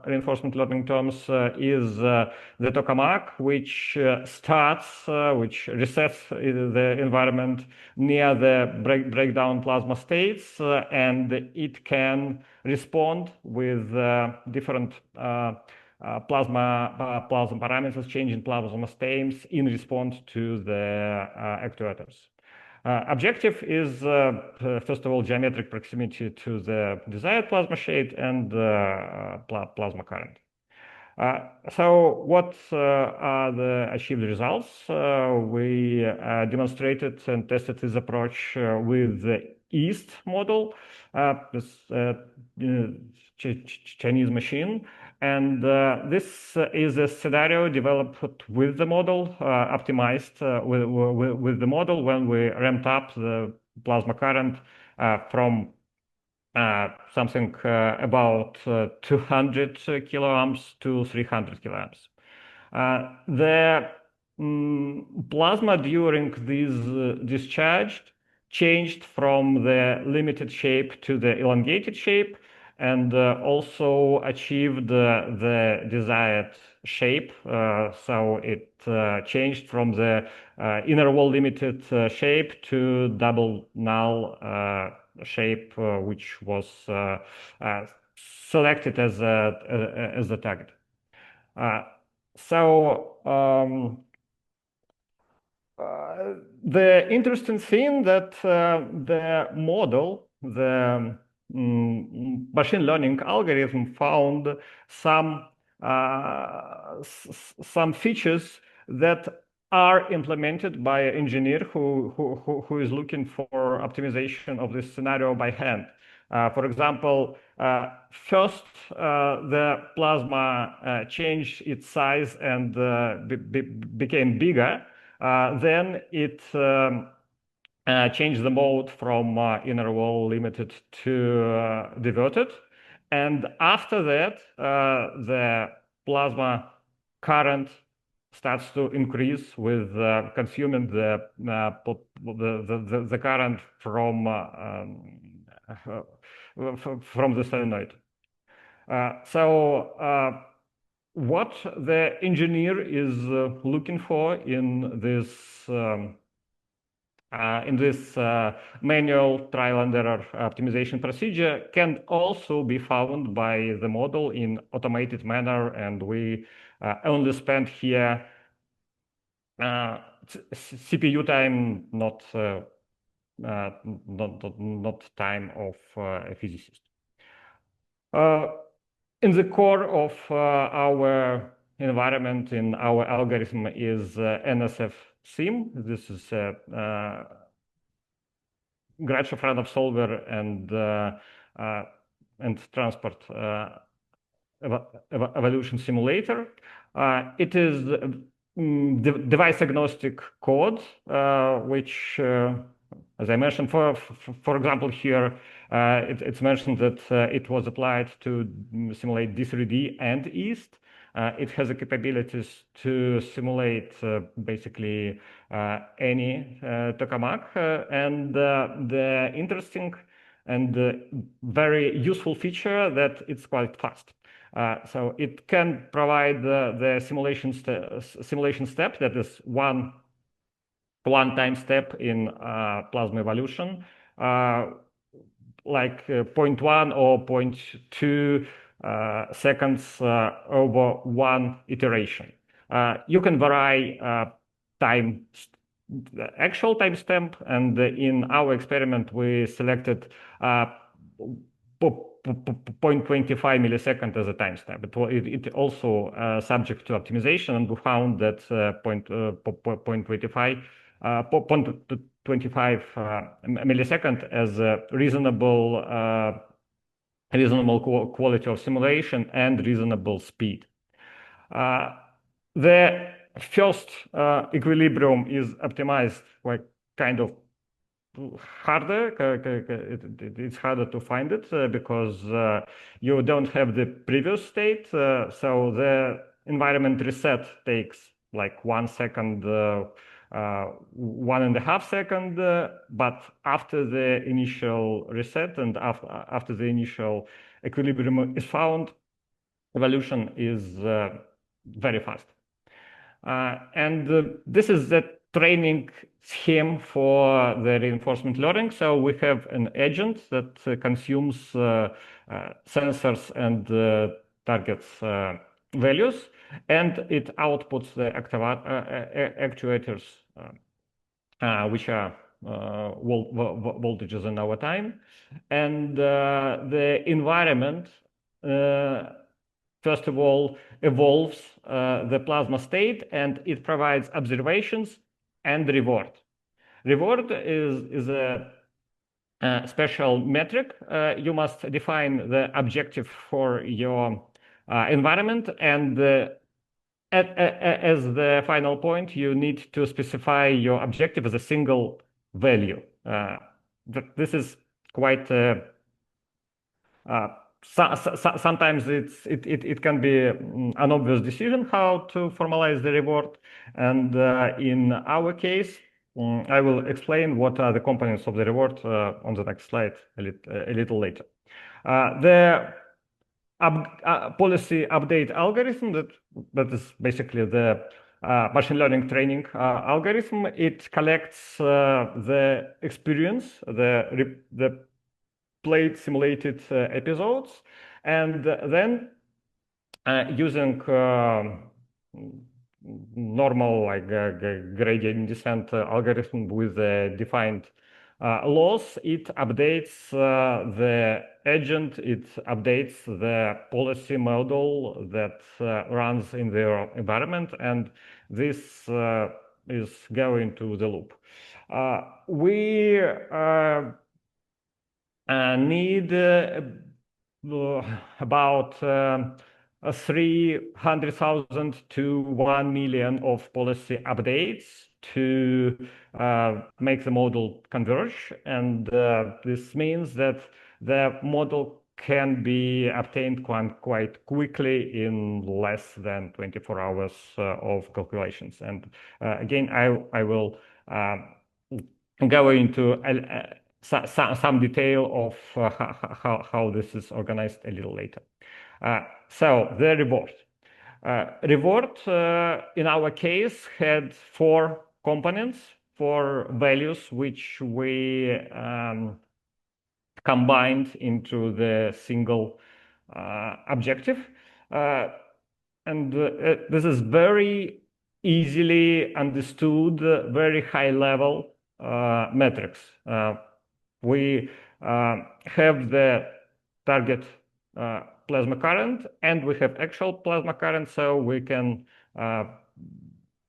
A: reinforcement learning terms, is the Tokamak, which which resets the environment near the breakdown plasma states, and it can respond with different plasma parameters, changing plasma states in response to the actuators. Objective is, first of all, geometric proximity to the desired plasma shape and plasma current. So what are the achieved results? We demonstrated and tested this approach with the EAST model, this Chinese machine. And this is a scenario developed with the model, optimized with the model when we ramped up the plasma current from something about 200 kiloamps to 300 kiloamps. The plasma during this discharge changed from the limited shape to the elongated shape, and also achieved the desired shape. So it changed from the inner wall limited shape to double null shape, which was selected as the target. So the interesting thing that the model, the machine learning algorithm found some features that are implemented by an engineer who is looking for optimization of this scenario by hand. For example, first the plasma changed its size and became bigger. Then it changed the mode from inner wall limited to diverted. And after that, the plasma current starts to increase with consuming the current from the solenoid. What the engineer is looking for in this manual trial and error optimization procedure can also be found by the model in automated manner, and we only spend here CPU time, not time of a physicist. In the core of our environment, in our algorithm, is NSF SIM. This is a Grad-Shafranov solver and transport evolution simulator. It is device agnostic code, which, as I mentioned, for example, here it's mentioned that it was applied to simulate D3D and East. It has the capabilities to simulate basically any tokamak, and the interesting and very useful feature that it's quite fast. So it can provide the simulation step, that is one time step in plasma evolution, like 0.1 or 0.2 seconds over one iteration. You can vary actual timestamp, and in our experiment we selected 0.25 millisecond as a timestamp. It also subject to optimization, and we found that 0.25 millisecond as a reasonable quality of simulation and reasonable speed. The first equilibrium is optimized like kind of harder. It's harder to find it because you don't have the previous state. So the environment reset takes like 1 second, 1.5 seconds. But after the initial reset and after the initial equilibrium is found, evolution is very fast. And this is the training scheme for the reinforcement learning. So we have an agent that consumes sensors and targets values, and it outputs the actuators, which are voltages in our time. And the environment, first of all, evolves the plasma state, and it provides observations and reward. Reward is a special metric. You must define the objective for your environment, and as the final point, you need to specify your objective as a single value. This is quite sometimes it can be an obvious decision how to formalize the reward, and in our case, I will explain what are the components of the reward on the next slide a little later. The policy update algorithm, that is basically the machine learning training algorithm. It collects the experience, the played simulated episodes, and then using normal like gradient descent algorithm with defined laws. It updates the agent, it updates the policy model that runs in the environment, and this is going to the loop. We need about 300,000 to 1 million of policy updates to make the model converge, and this means that the model can be obtained quite quickly in less than 24 hours of calculations. And again, I will go into some detail of how this is organized a little later. So the reward. Reward in our case had 4 components, 4 values, which we combined into the single objective. And this is very easily understood, very high level metrics. We have the target plasma current and we have actual plasma current, so we can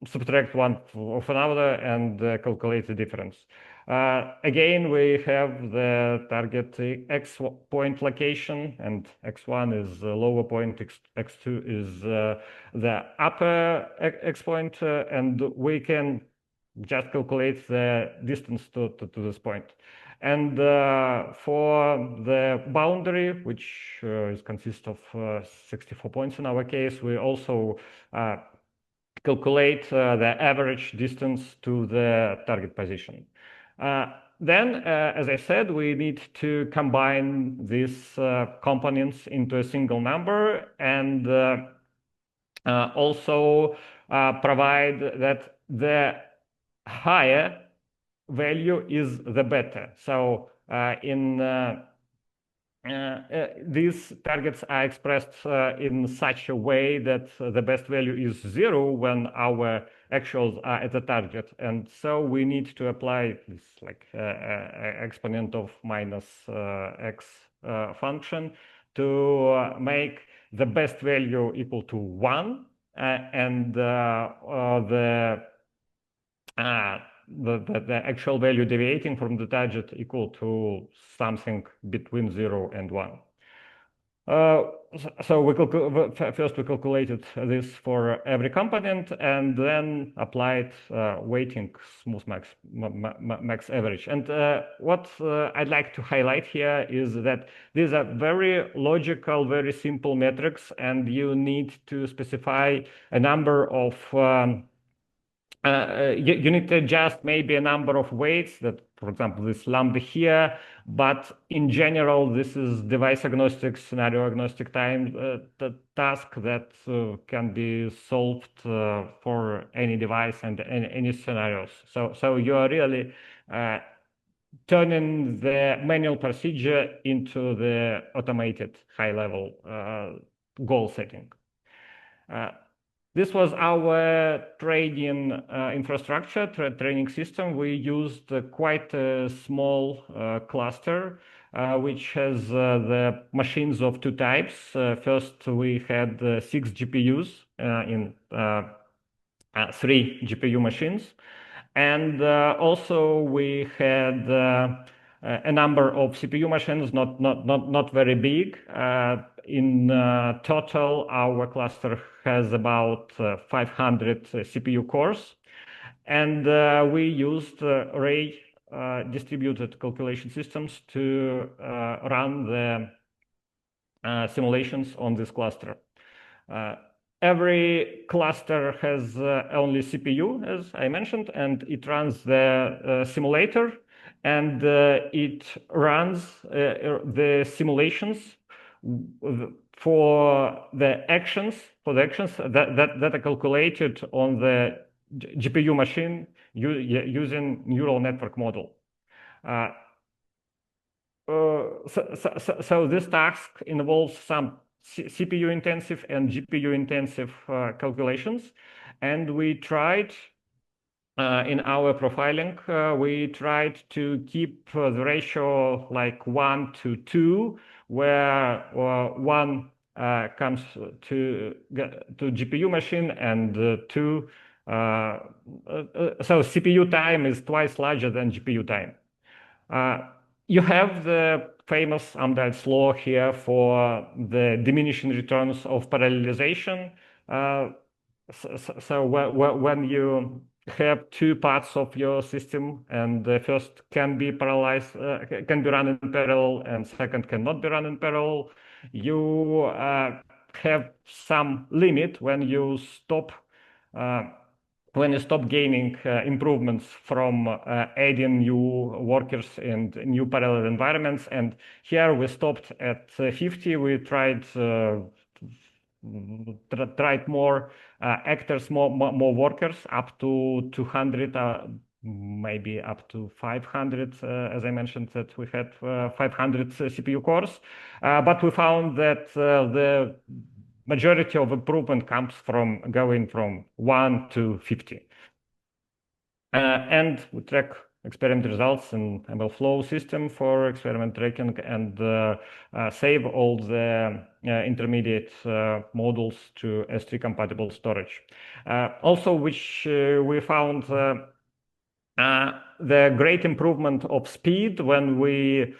A: subtract one of another and calculate the difference. Again, we have the target X point location, and X1 is the lower point, X2 is the upper X point, and we can just calculate the distance to this point. And for the boundary, which consists of 64 points in our case, we also calculate the average distance to the target position. Then, as I said, we need to combine these components into a single number, and also provide that the higher value is the better. So these targets are expressed in such a way that the best value is 0 when our actuals are at the target, and so we need to apply this like exponent of minus x function to make the best value equal to 1 and the actual value deviating from the target equal to something between 0 and 1. So first we calculated this for every component and then applied weighting smooth max average. And what I'd like to highlight here is that these are very logical, very simple metrics, and you need to specify a number of you need to adjust maybe a number of weights, that, for example, this lambda here, but in general, this is device agnostic, scenario agnostic the task that can be solved for any device and any scenarios. So you are really turning the manual procedure into the automated high-level goal setting. This was our training infrastructure, training system. We used quite a small cluster, which has the machines of 2 types. First, we had 6 GPUs in 3 GPU machines. And also we had a number of CPU machines, not very big. In total, our cluster has about 500 CPU cores, and we used array distributed calculation systems to run the simulations on this cluster. Every cluster has only CPU, as I mentioned, and it runs the simulator, and it runs the simulations for the actions that are calculated on the GPU machine using neural network model. So this task involves some CPU intensive and GPU intensive calculations, and we tried in our profiling, we tried to keep the ratio like 1 to 2, where 1 comes to GPU machine and 2. So CPU time is twice larger than GPU time. You have the famous Amdahl's law here for the diminishing returns of parallelization. So when you have 2 parts of your system, and the first can be parallelized, can be run in parallel, and second cannot be run in parallel, you have some limit when you stop gaining improvements from adding new workers and new parallel environments. And here we stopped at 50. We tried more actors, more workers, up to 200, maybe up to 500. As I mentioned, that we had 500 CPU cores, but we found that the majority of improvement comes from going from 1 to 50. And we track experiment results in MLflow system for experiment tracking, and save all the intermediate modules to S3 compatible storage. Also, which we found the great improvement of speed when we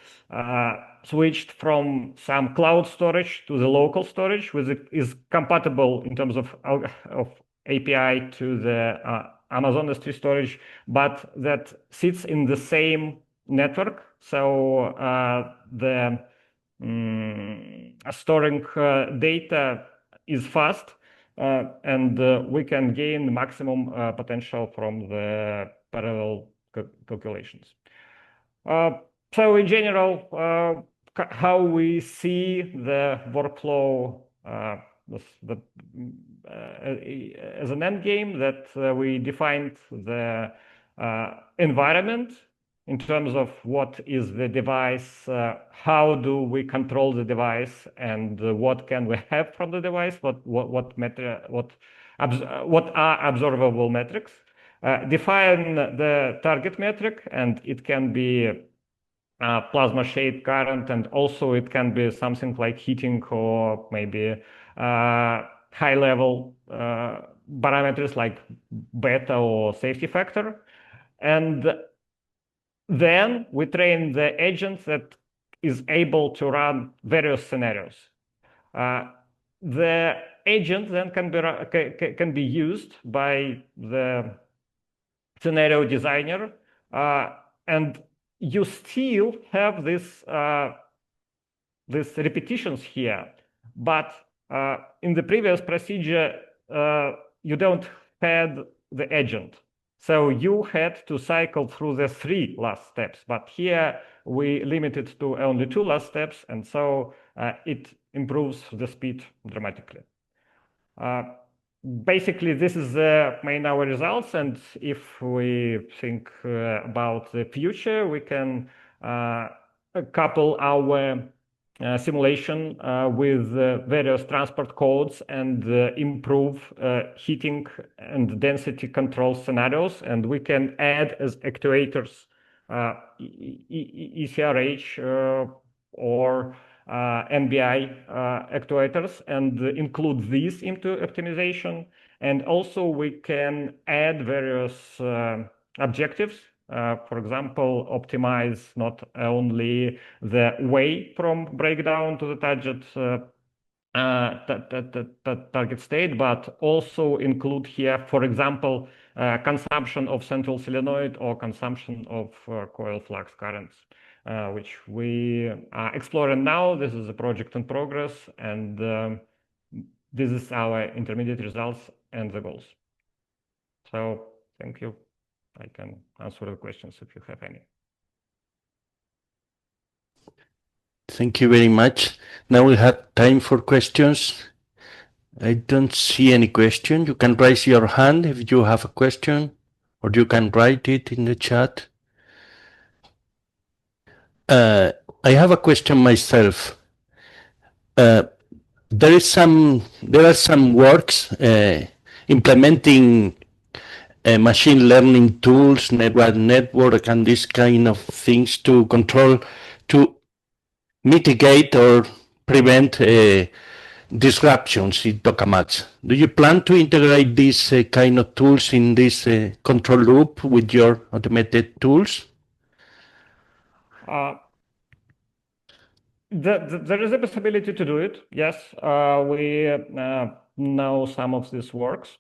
A: switched from some cloud storage to the local storage, which is compatible in terms of API to the Amazon S3 storage, but that sits in the same network. So the storing data is fast, and we can gain maximum potential from the parallel calculations. So in general, how we see the workflow as an end game, that we defined the environment in terms of what is the device, how do we control the device, and what can we have from the device, what are observable metrics. Define the target metric, and it can be plasma shade current, and also it can be something like heating, or maybe high-level parameters like beta or safety factor. And then we train the agent that is able to run various scenarios. The agent then can be used by the scenario designer, and you still have this repetitions here, but in the previous procedure you don't had the agent, so you had to cycle through the 3 last steps, but here we limited to only 2 last steps, and so it improves the speed dramatically. Basically, this is the main our results, and if we think about the future, we can couple our simulation with various transport codes and improve heating and density control scenarios, and we can add as actuators ECRH or NBI actuators, and include these into optimization. And also we can add various objectives. For example, optimize not only the way from breakdown to the target state, but also include here, for example, consumption of central solenoid or consumption of coil flux currents, which we are exploring now. This is a project in progress, and this is our intermediate results and the goals. So thank you. I can answer the questions if you have any.
G: Thank you very much. Now we have time for questions. I don't see any question. You can raise your hand if you have a question, or you can write it in the chat. I have a question myself. There are some works implementing machine learning tools, network, and this kind of things to control, to mitigate or prevent disruptions in tokamaks. Do you plan to integrate these kind of tools in this control loop with your automated tools?
A: There is a possibility to do it. Yes, we know some of this works.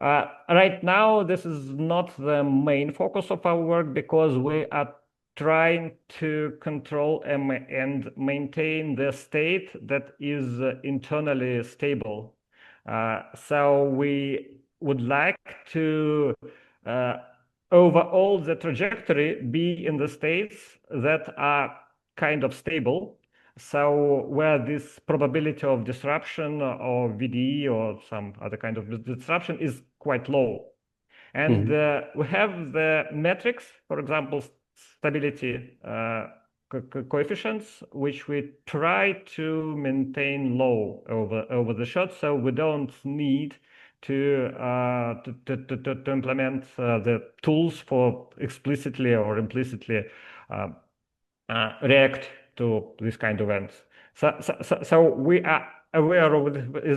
A: Right now, this is not the main focus of our work because we are trying to control and maintain the state that is internally stable. So we would like to overall the trajectory be in the states that are kind of stable. So where this probability of disruption or VDE or some other kind of disruption is quite low. And we have the metrics, for example, stability coefficients, which we try to maintain low over the shot, so we don't need to implement the tools for explicitly or implicitly react to this kind of events. So we are aware of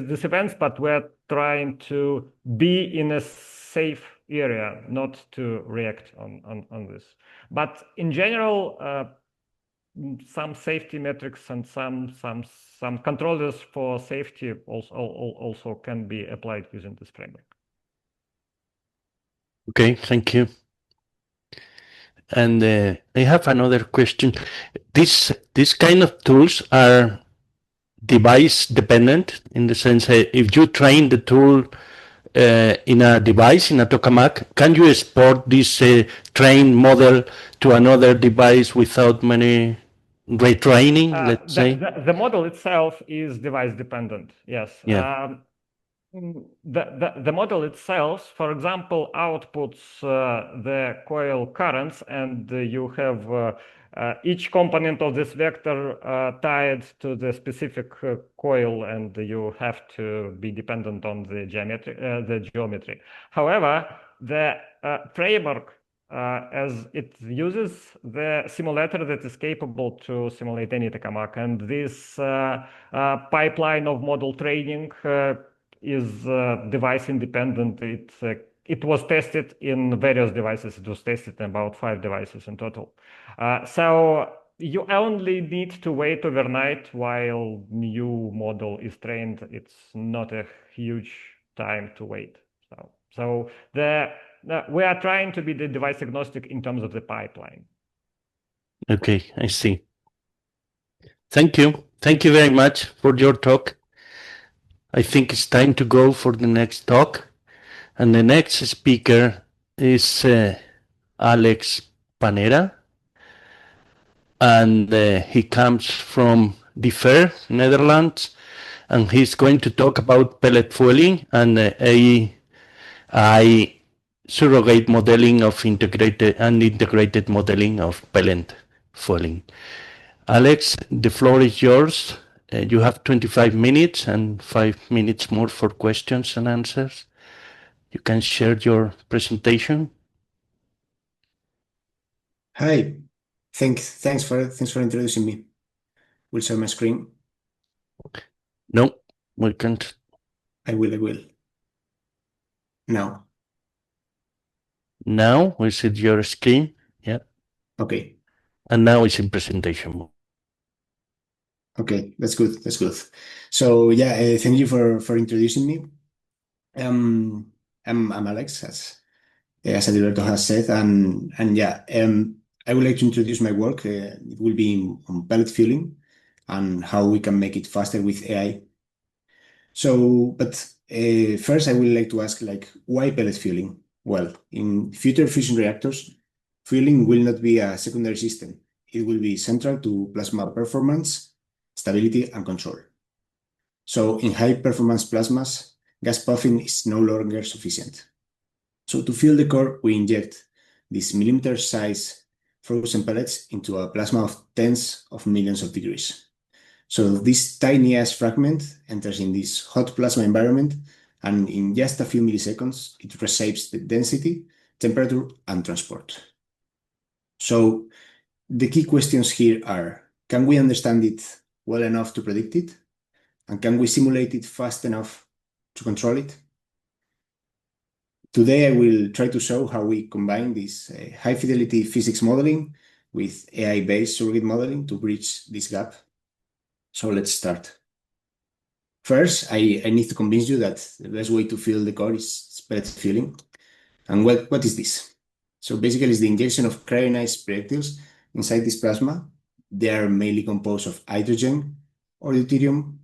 A: these events, but we're trying to be in a safe area, not to react on this. But in general, some safety metrics and some controllers for safety also can be applied using this framework.
G: Okay, thank you. And I have another question. This kind of tools are device dependent in the sense if you train the tool in a device, in a tokamak, can you export this trained model to another device without many retraining, let's say?
A: The model itself is device dependent, yes.
G: Yeah.
A: The model itself, for example, outputs the coil currents, and you have each component of this vector tied to the specific coil, and you have to be dependent on the geometry. However, the framework, as it uses the simulator that is capable to simulate any tokamak, and this pipeline of model training is device independent. It was tested in various devices. It was tested in about 5 devices in total. So you only need to wait overnight while new model is trained. It's not a huge time to wait. So we are trying to be the device agnostic in terms of the pipeline.
G: Okay, I see. Thank you. Thank you very much for your talk. I think it's time to go for the next talk. And the next speaker is Alex Panera. And he comes from De Ver, Netherlands. And he's going to talk about pellet fueling and AI surrogate modeling of integrated modeling of pellet fueling. Alex, the floor is yours. You have 25 minutes and 5 minutes more for questions and answers. You can share your presentation.
E: Hi, thanks for introducing me. Will share my screen.
G: No, we can't.
E: I will. Now.
G: Now we see your screen. Yeah.
E: Okay.
G: And now it's in presentation mode.
E: Okay, that's good. So yeah, thank you for introducing me. I'm Alex, as Alberto has said, and yeah, I would like to introduce my work. It will be on pellet fueling and how we can make it faster with AI. So, but first, I would like to ask, why pellet fueling? Well, in future fusion reactors, fueling will not be a secondary system. It will be central to plasma performance, stability, and control. So in high-performance plasmas, gas puffing is no longer sufficient. So to fuel the core, we inject these millimeter-size frozen pellets into a plasma of tens of millions of degrees. So this tiny-ass fragment enters in this hot plasma environment and in just a few milliseconds, it reshapes the density, temperature, and transport. So the key questions here are, can we understand it well enough to predict it? And can we simulate it fast enough to control it? Today, I will try to show how we combine this high-fidelity physics modeling with AI-based surrogate modeling to bridge this gap. So let's start. First, I need to convince you that the best way to fill the core is pellet filling. And what is this? So basically, it's the injection of cryoionized projectiles inside this plasma. They are mainly composed of hydrogen or deuterium,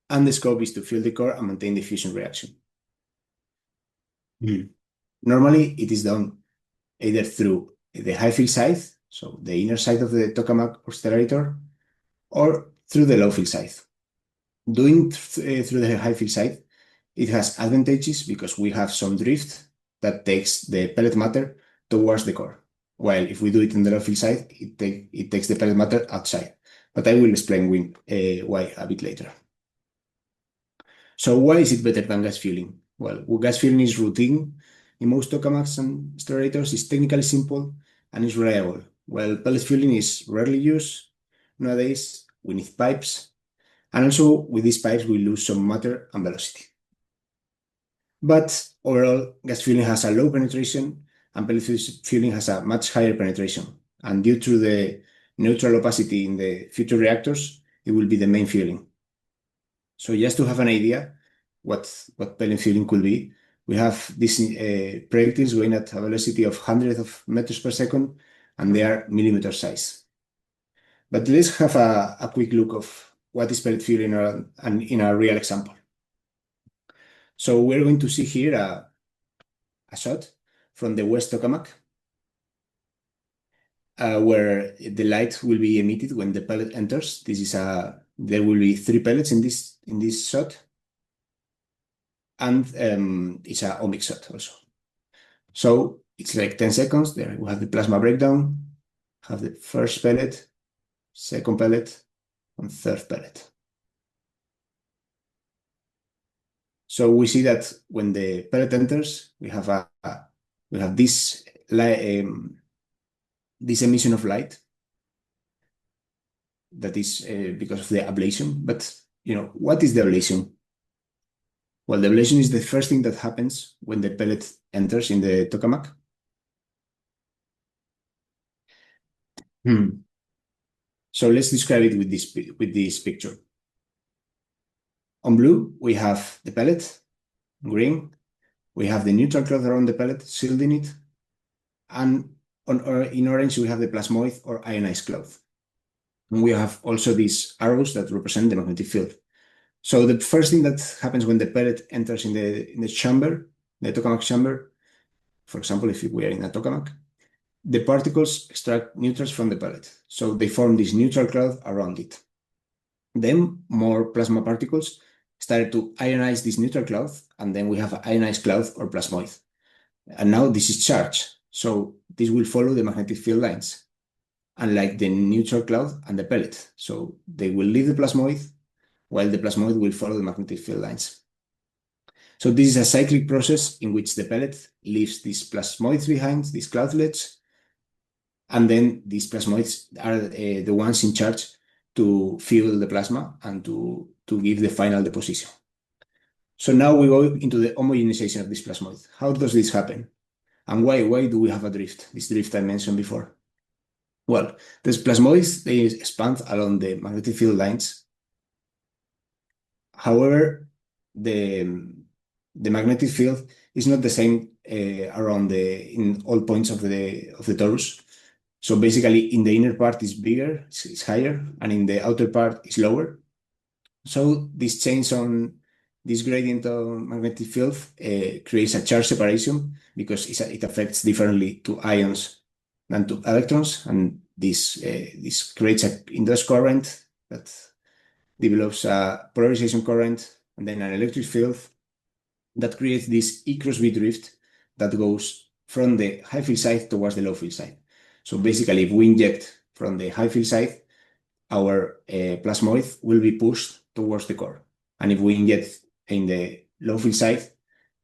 E: and the scope is to fill the core and maintain the fusion reaction. Normally, it is done either through the high-field side, so the inner side of the tokamak or stellarator, or through the low-field side. Doing through the high-field side, it has advantages because we have some drift that takes the pellet matter towards the core, while if we do it in the low-field side, it takes the pellet matter outside. But I will explain why a bit later. So why is it better than gas filling? Well, gas filling is routine in most tokamaks and stellarators, is technically simple and is reliable. While pellet filling is rarely used nowadays, we need pipes. And also, with these pipes, we lose some matter and velocity. But overall, gas filling has a low penetration, and pellet filling has a much higher penetration. And due to the neutral opacity in the future reactors, it will be the main filling. So just to have an idea what pellet filling could be, we have these projectiles going at a velocity of hundreds of meters per second, and they are millimeter size. But let's have a quick look of what is pellet filling in a real example. So we're going to see here a shot from the West Tokamak, where the light will be emitted when the pellet enters. There will be 3 pellets in this shot, and it's an ohmic shot also. So it's like 10 seconds. There we have the plasma breakdown, have the first pellet, second pellet, and third pellet. So we see that when the pellet enters, we have this emission of light that is because of the ablation. But what is the ablation? Well, the ablation is the first thing that happens when the pellet enters in the tokamak. So let's describe it with this picture. On blue, we have the pellet. On green, we have the neutral cloth around the pellet, sealed in it. And in orange, we have the plasmoid or ionized cloth. And we have also these arrows that represent the magnetic field. So the first thing that happens when the pellet enters in the chamber, the tokamak chamber, for example, if we are in a tokamak, the particles extract neutrons from the pellet. So they form this neutral cloth around it. Then more plasma particles started to ionize this neutral cloth, and then we have an ionized cloth or plasmoid. And now this is charged, so this will follow the magnetic field lines, unlike the neutral cloth and the pellet. So they will leave the plasmoid, while the plasmoid will follow the magnetic field lines. So this is a cyclic process in which the pellet leaves these plasmoids behind, these cloudlets, and then these plasmoids are the ones in charge to fill the plasma and to give the final deposition. So now we go into the homogenization of this plasmoid. How does this happen? And why do we have a drift? This drift I mentioned before. Well, these plasmoids, they expand along the magnetic field lines. However, the magnetic field is not the same in all points of the torus. So basically, in the inner part is bigger, it's higher, and in the outer part is lower. So this change on this gradient of magnetic field creates a charge separation because it affects differently to ions than to electrons, and this creates an induced current that develops a polarization current and then an electric field that creates this E cross B drift that goes from the high field side towards the low field side. So basically, if we inject from the high field side, our plasmoid will be pushed towards the core. And if we inject in the low field side,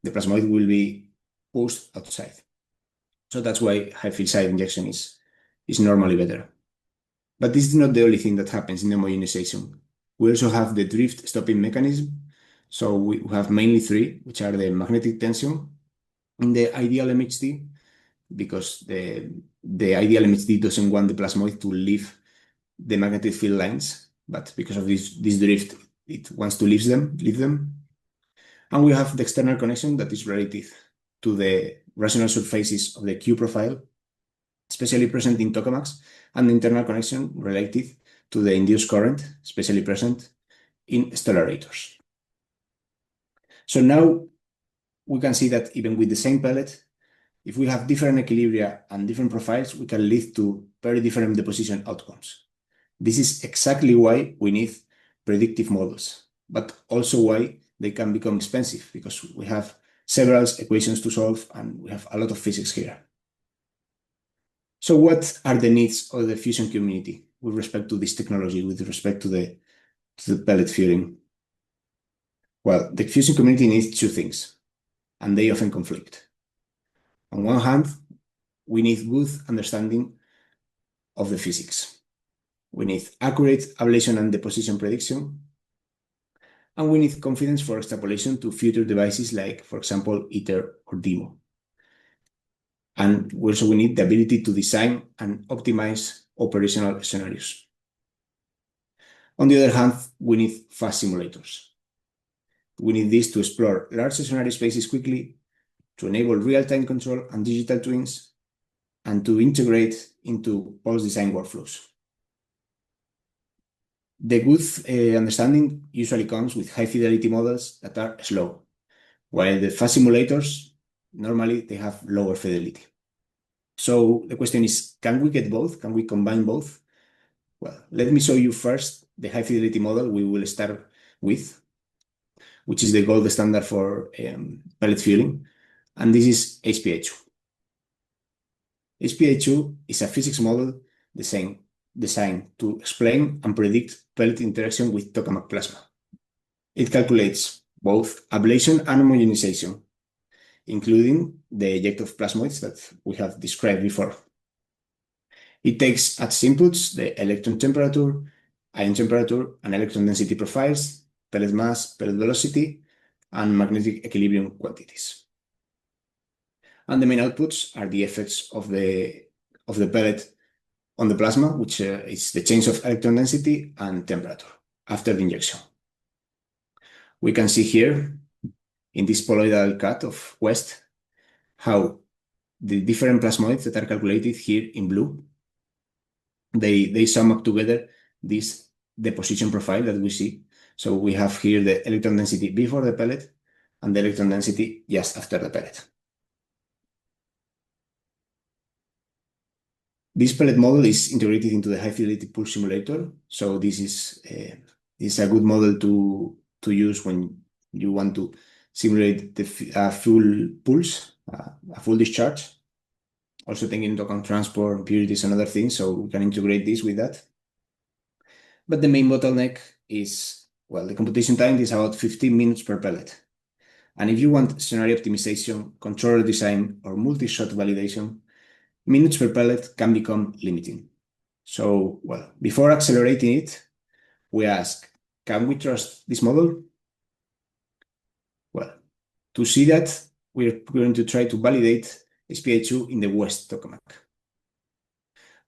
E: the plasmoid will be pushed outside. So that's why high field side injection is normally better. But this is not the only thing that happens in homogenization. We also have the drift stopping mechanism. So we have mainly three, which are the magnetic tension in the ideal MHD, because the ideal MHD doesn't want the plasmoid to leave the magnetic field lines, but because of this drift, it wants to leave them. And we have the external connection that is related to the rational surfaces of the Q profile, especially present in tokamaks, and the internal connection related to the induced current, especially present in stellarators. So now we can see that even with the same pellet, if we have different equilibria and different profiles, we can lead to very different deposition outcomes. This is exactly why we need predictive models, but also why they can become expensive, because we have several equations to solve and we have a lot of physics here. So what are the needs of the fusion community with respect to this technology, with respect to the pellet fueling? Well, the fusion community needs two things, and they often conflict. On one hand, we need good understanding of the physics. We need accurate ablation and deposition prediction, and we need confidence for extrapolation to future devices like, for example, ITER or DEMO. And we need the ability to design and optimize operational scenarios. On the other hand, we need fast simulators. We need this to explore large scenario spaces quickly, to enable real-time control and digital twins, and to integrate into post-design workflows. The good understanding usually comes with high-fidelity models that are slow, while the fast simulators, normally they have lower fidelity. So the question is, can we get both? Can we combine both? Well, let me show you first the high-fidelity model we will start with, which is the gold standard for pellet fueling, and this is HPA2. HPA2 is a physics model designed to explain and predict pellet interaction with tokamak plasma. It calculates both ablation and homogenization, including the ejective plasmoids that we have described before. It takes as inputs the electron temperature, ion temperature, and electron density profiles, pellet mass, pellet velocity, and magnetic equilibrium quantities. And the main outputs are the effects of the pellet on the plasma, which is the change of electron density and temperature after the injection. We can see here in this poloidal cut of West how the different plasmoids that are calculated here in blue, they sum up together this deposition profile that we see. So we have here the electron density before the pellet and the electron density just after the pellet. This pellet model is integrated into the high-fidelity pulse simulator. So this is a good model to use when you want to simulate a full pulse, a full discharge. Also taking into account transport, impurities, and other things, so we can integrate this with that. But the main bottleneck is, well, the computation time is about 15 minutes per pellet. And if you want scenario optimization, controller design, or multi-shot validation, minutes per pellet can become limiting. So, well, before accelerating it, we ask, can we trust this model? Well, to see that, we're going to try to validate HPA2 in the West tokamak.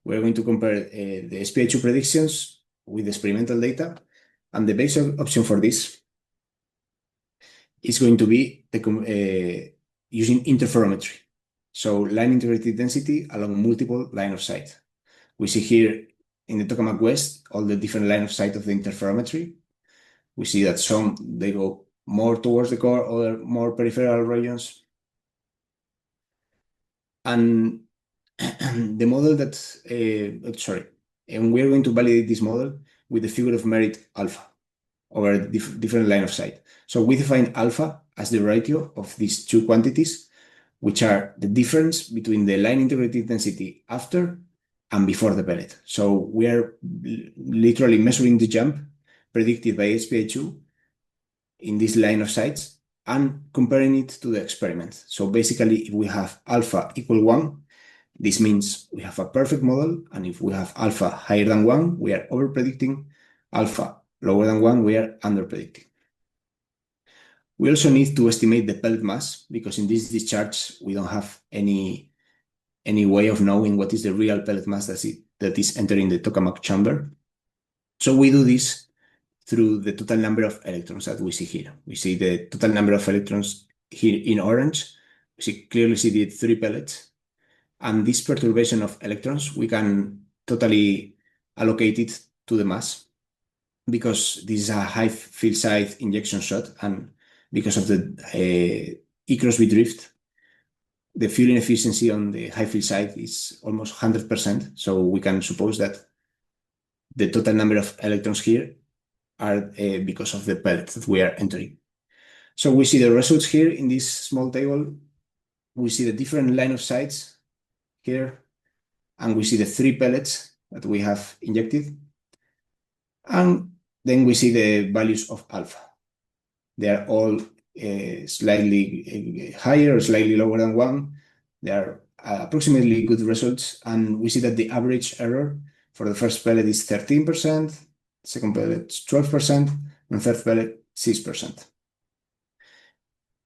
E: We're going to compare the HPA2 predictions with experimental data, and the base option for this is going to be using interferometry. So line integrated density along multiple line of sight. We see here in the Tokamak West all the different line of sight of the interferometry. We see that some they go more towards the core, other more peripheral regions. And the model that, and we're going to validate this model with the figure of merit alpha over different line of sight. So we define alpha as the ratio of these two quantities, which are the difference between the line integrated density after and before the pellet. So we are literally measuring the jump predicted by HPA2 in this line of sights and comparing it to the experiment. So basically, if we have alpha equal 1, this means we have a perfect model, and if we have alpha higher than 1, we are over-predicting. Alpha lower than 1, we are under-predicting. We also need to estimate the pellet mass, because in this discharge, we don't have any way of knowing what is the real pellet mass that is entering the tokamak chamber. So we do this through the total number of electrons that we see here. We see the total number of electrons here in orange. We clearly see the 3 pellets. And this perturbation of electrons, we can totally allocate it to the mass, because this is a high field side injection shot, and because of the E cross B drift, the fueling efficiency on the high field side is almost 100%. So we can suppose that the total number of electrons here are because of the pellet that we are entering. So we see the results here in this small table. We see the different line of sights here, and we see the 3 pellets that we have injected. And then we see the values of alpha. They are all slightly higher or slightly lower than 1. They are approximately good results, and we see that the average error for the first pellet is 13%, second pellet 12%, and third pellet 6%.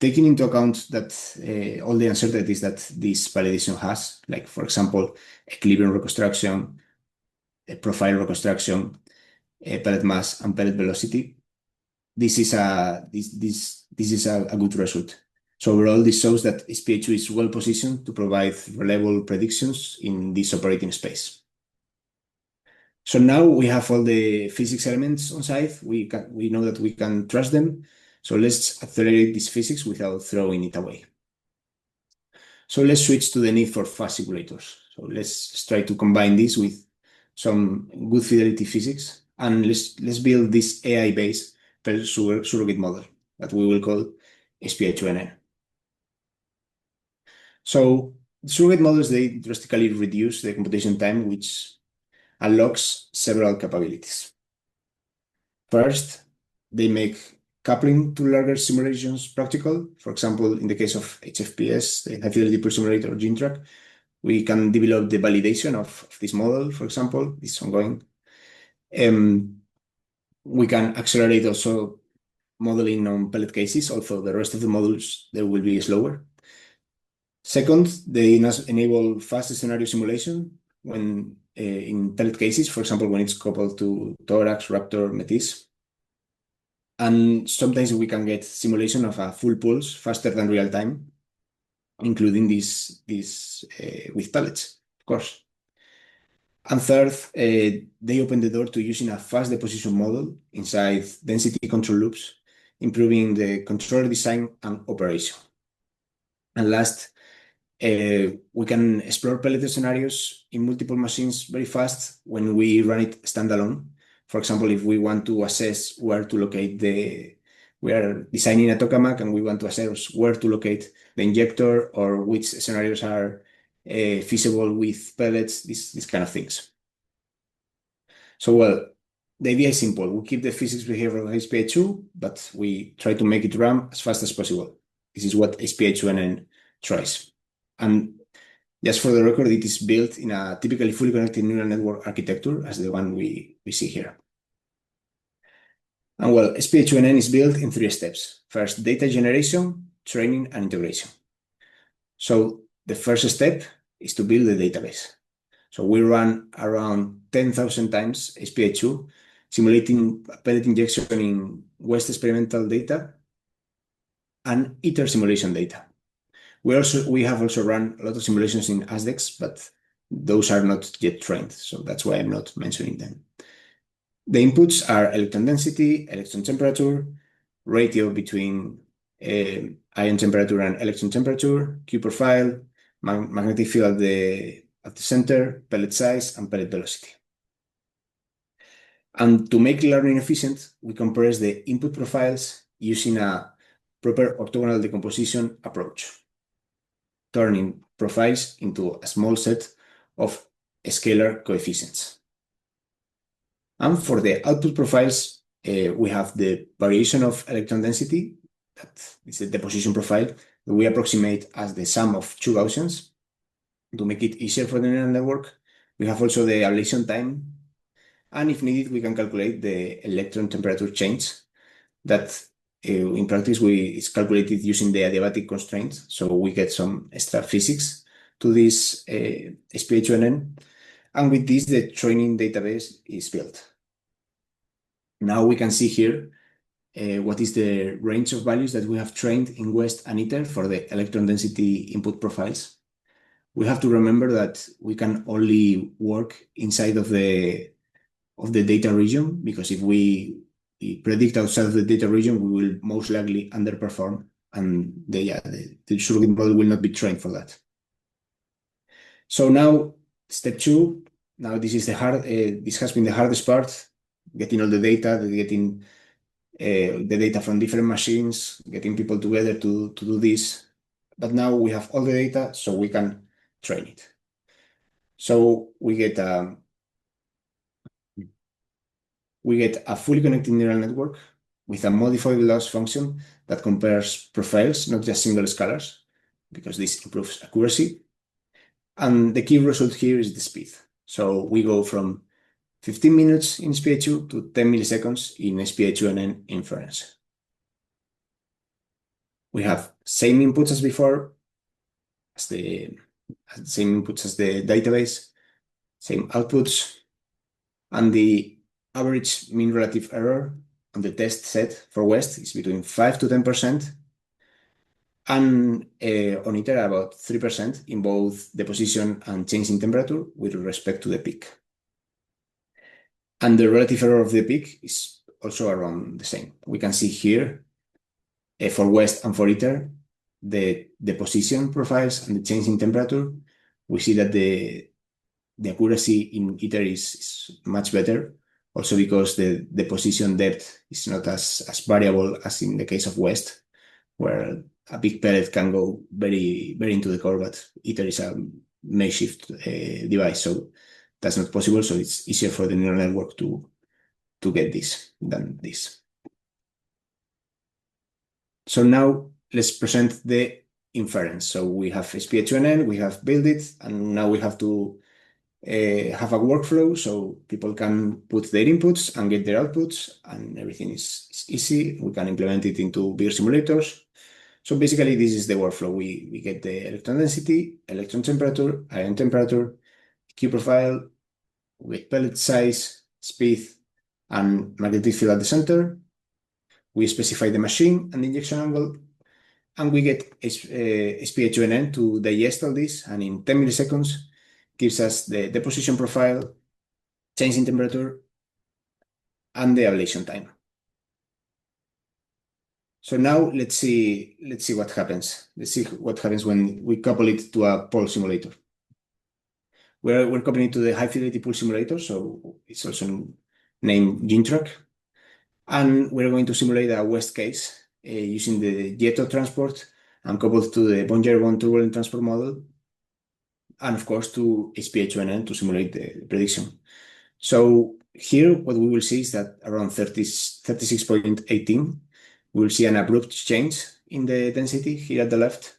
E: Taking into account that all the uncertainties that this validation has, like for example, equilibrium reconstruction, profile reconstruction, pellet mass, and pellet velocity, this is a good result. So overall, this shows that SPA2 is well positioned to provide reliable predictions in this operating space. So now we have all the physics elements on site. We know that we can trust them. So let's accelerate this physics without throwing it away. So let's switch to the need for fast simulators. So let's try to combine this with some good fidelity physics, and let's build this AI-based surrogate model that we will call SPA2NN. So surrogate models, they drastically reduce the computation time, which unlocks several capabilities. First, they make coupling to larger simulations practical. For example, in the case of HFPS, the high fidelity per simulator GINTRAC, we can develop the validation of this model, for example, this ongoing. We can accelerate also modeling on pellet cases, although the rest of the models, they will be slower. Second, they enable fast scenario simulation when in pellet cases, for example, when it's coupled to thorax, raptor, metis. And sometimes we can get simulation of a full pulse faster than real time, including this with pellets, of course. And third, they open the door to using a fast deposition model inside density control loops, improving the controller design and operation. And last, we can explore pellet scenarios in multiple machines very fast when we run it standalone. For example, if we want to assess where to locate we are designing a tokamak and we want to assess where to locate the injector or which scenarios are feasible with pellets, these kind of things. So, well, the idea is simple. We keep the physics behavior of SPA2, but we try to make it run as fast as possible. This is what SPA2NN tries. And just for the record, it is built in a typically fully connected neural network architecture as the one we see here. And well, SPA2NN is built in 3 steps. First, data generation, training, and integration. So the first step is to build the database. So we run around 10,000 times SPA2, simulating pellet injection in West experimental data and ITER simulation data. We have also run a lot of simulations in ASDEX, but those are not yet trained, so that's why I'm not mentioning them. The inputs are electron density, electron temperature, ratio between ion temperature and electron temperature, Q profile, magnetic field at the center, pellet size, and pellet velocity. And to make learning efficient, we compress the input profiles using a proper orthogonal decomposition approach, turning profiles into a small set of scalar coefficients. And for the output profiles, we have the variation of electron density that is the deposition profile that we approximate as the sum of two Gaussians to make it easier for the neural network. We have also the ablation time, and if needed, we can calculate the electron temperature change that in practice is calculated using the adiabatic constraints. So we get some extra physics to this SPH2NN. And with this, the training database is built. Now we can see here what is the range of values that we have trained in West and ITER for the electron density input profiles. We have to remember that we can only work inside of the data region, because if we predict outside of the data region, we will most likely underperform, and the surrogate model will not be trained for that. So now, step 2. Now this is this has been the hardest part, getting all the data, getting the data from different machines, getting people together to do this. But now we have all the data, so we can train it. So we get a fully connected neural network with a modifiable loss function that compares profiles, not just single scalars, because this improves accuracy. And the key result here is the speed. So we go from 15 minutes in SPH2 to 10 milliseconds in SPH2NN inference. We have same inputs as before, same inputs as the database, same outputs, and the average mean relative error on the test set for West is between 5 to 10%, and on ITER about 3% in both deposition and change in temperature with respect to the peak. And the relative error of the peak is also around the same. We can see here for West and for ITER, the deposition profiles and the change in temperature. We see that the accuracy in ITER is much better, also because the deposition depth is not as variable as in the case of West, where a big pellet can go very, very into the core, but ITER is a makeshift device, so that's not possible. So it's easier for the neural network to get this than this. So now let's present the inference. So we have SPH2NN, we have built it, and now we have to have a workflow so people can put their inputs and get their outputs, and everything is easy. We can implement it into bigger simulators. So basically, this is the workflow. We get the electron density, electron temperature, ion temperature, Q profile, with pellet size, speed, and magnetic field at the center. We specify the machine and the injection angle, and we get SPH2NN to digest all this, and in 10 milliseconds gives us the deposition profile, change in temperature, and the ablation time. So now let's see what happens. Let's see what happens when we couple it to a pole simulator. We're coupling it to the high fidelity pool simulator, so it's also named Jintong. And we're going to simulate a West case using the Jeto transport and coupled to the Bonn-Jervon turbulent transport model, and of course to SPH2NN to simulate the prediction. So here what we will see is that around 36.18, we will see an abrupt change in the density here at the left.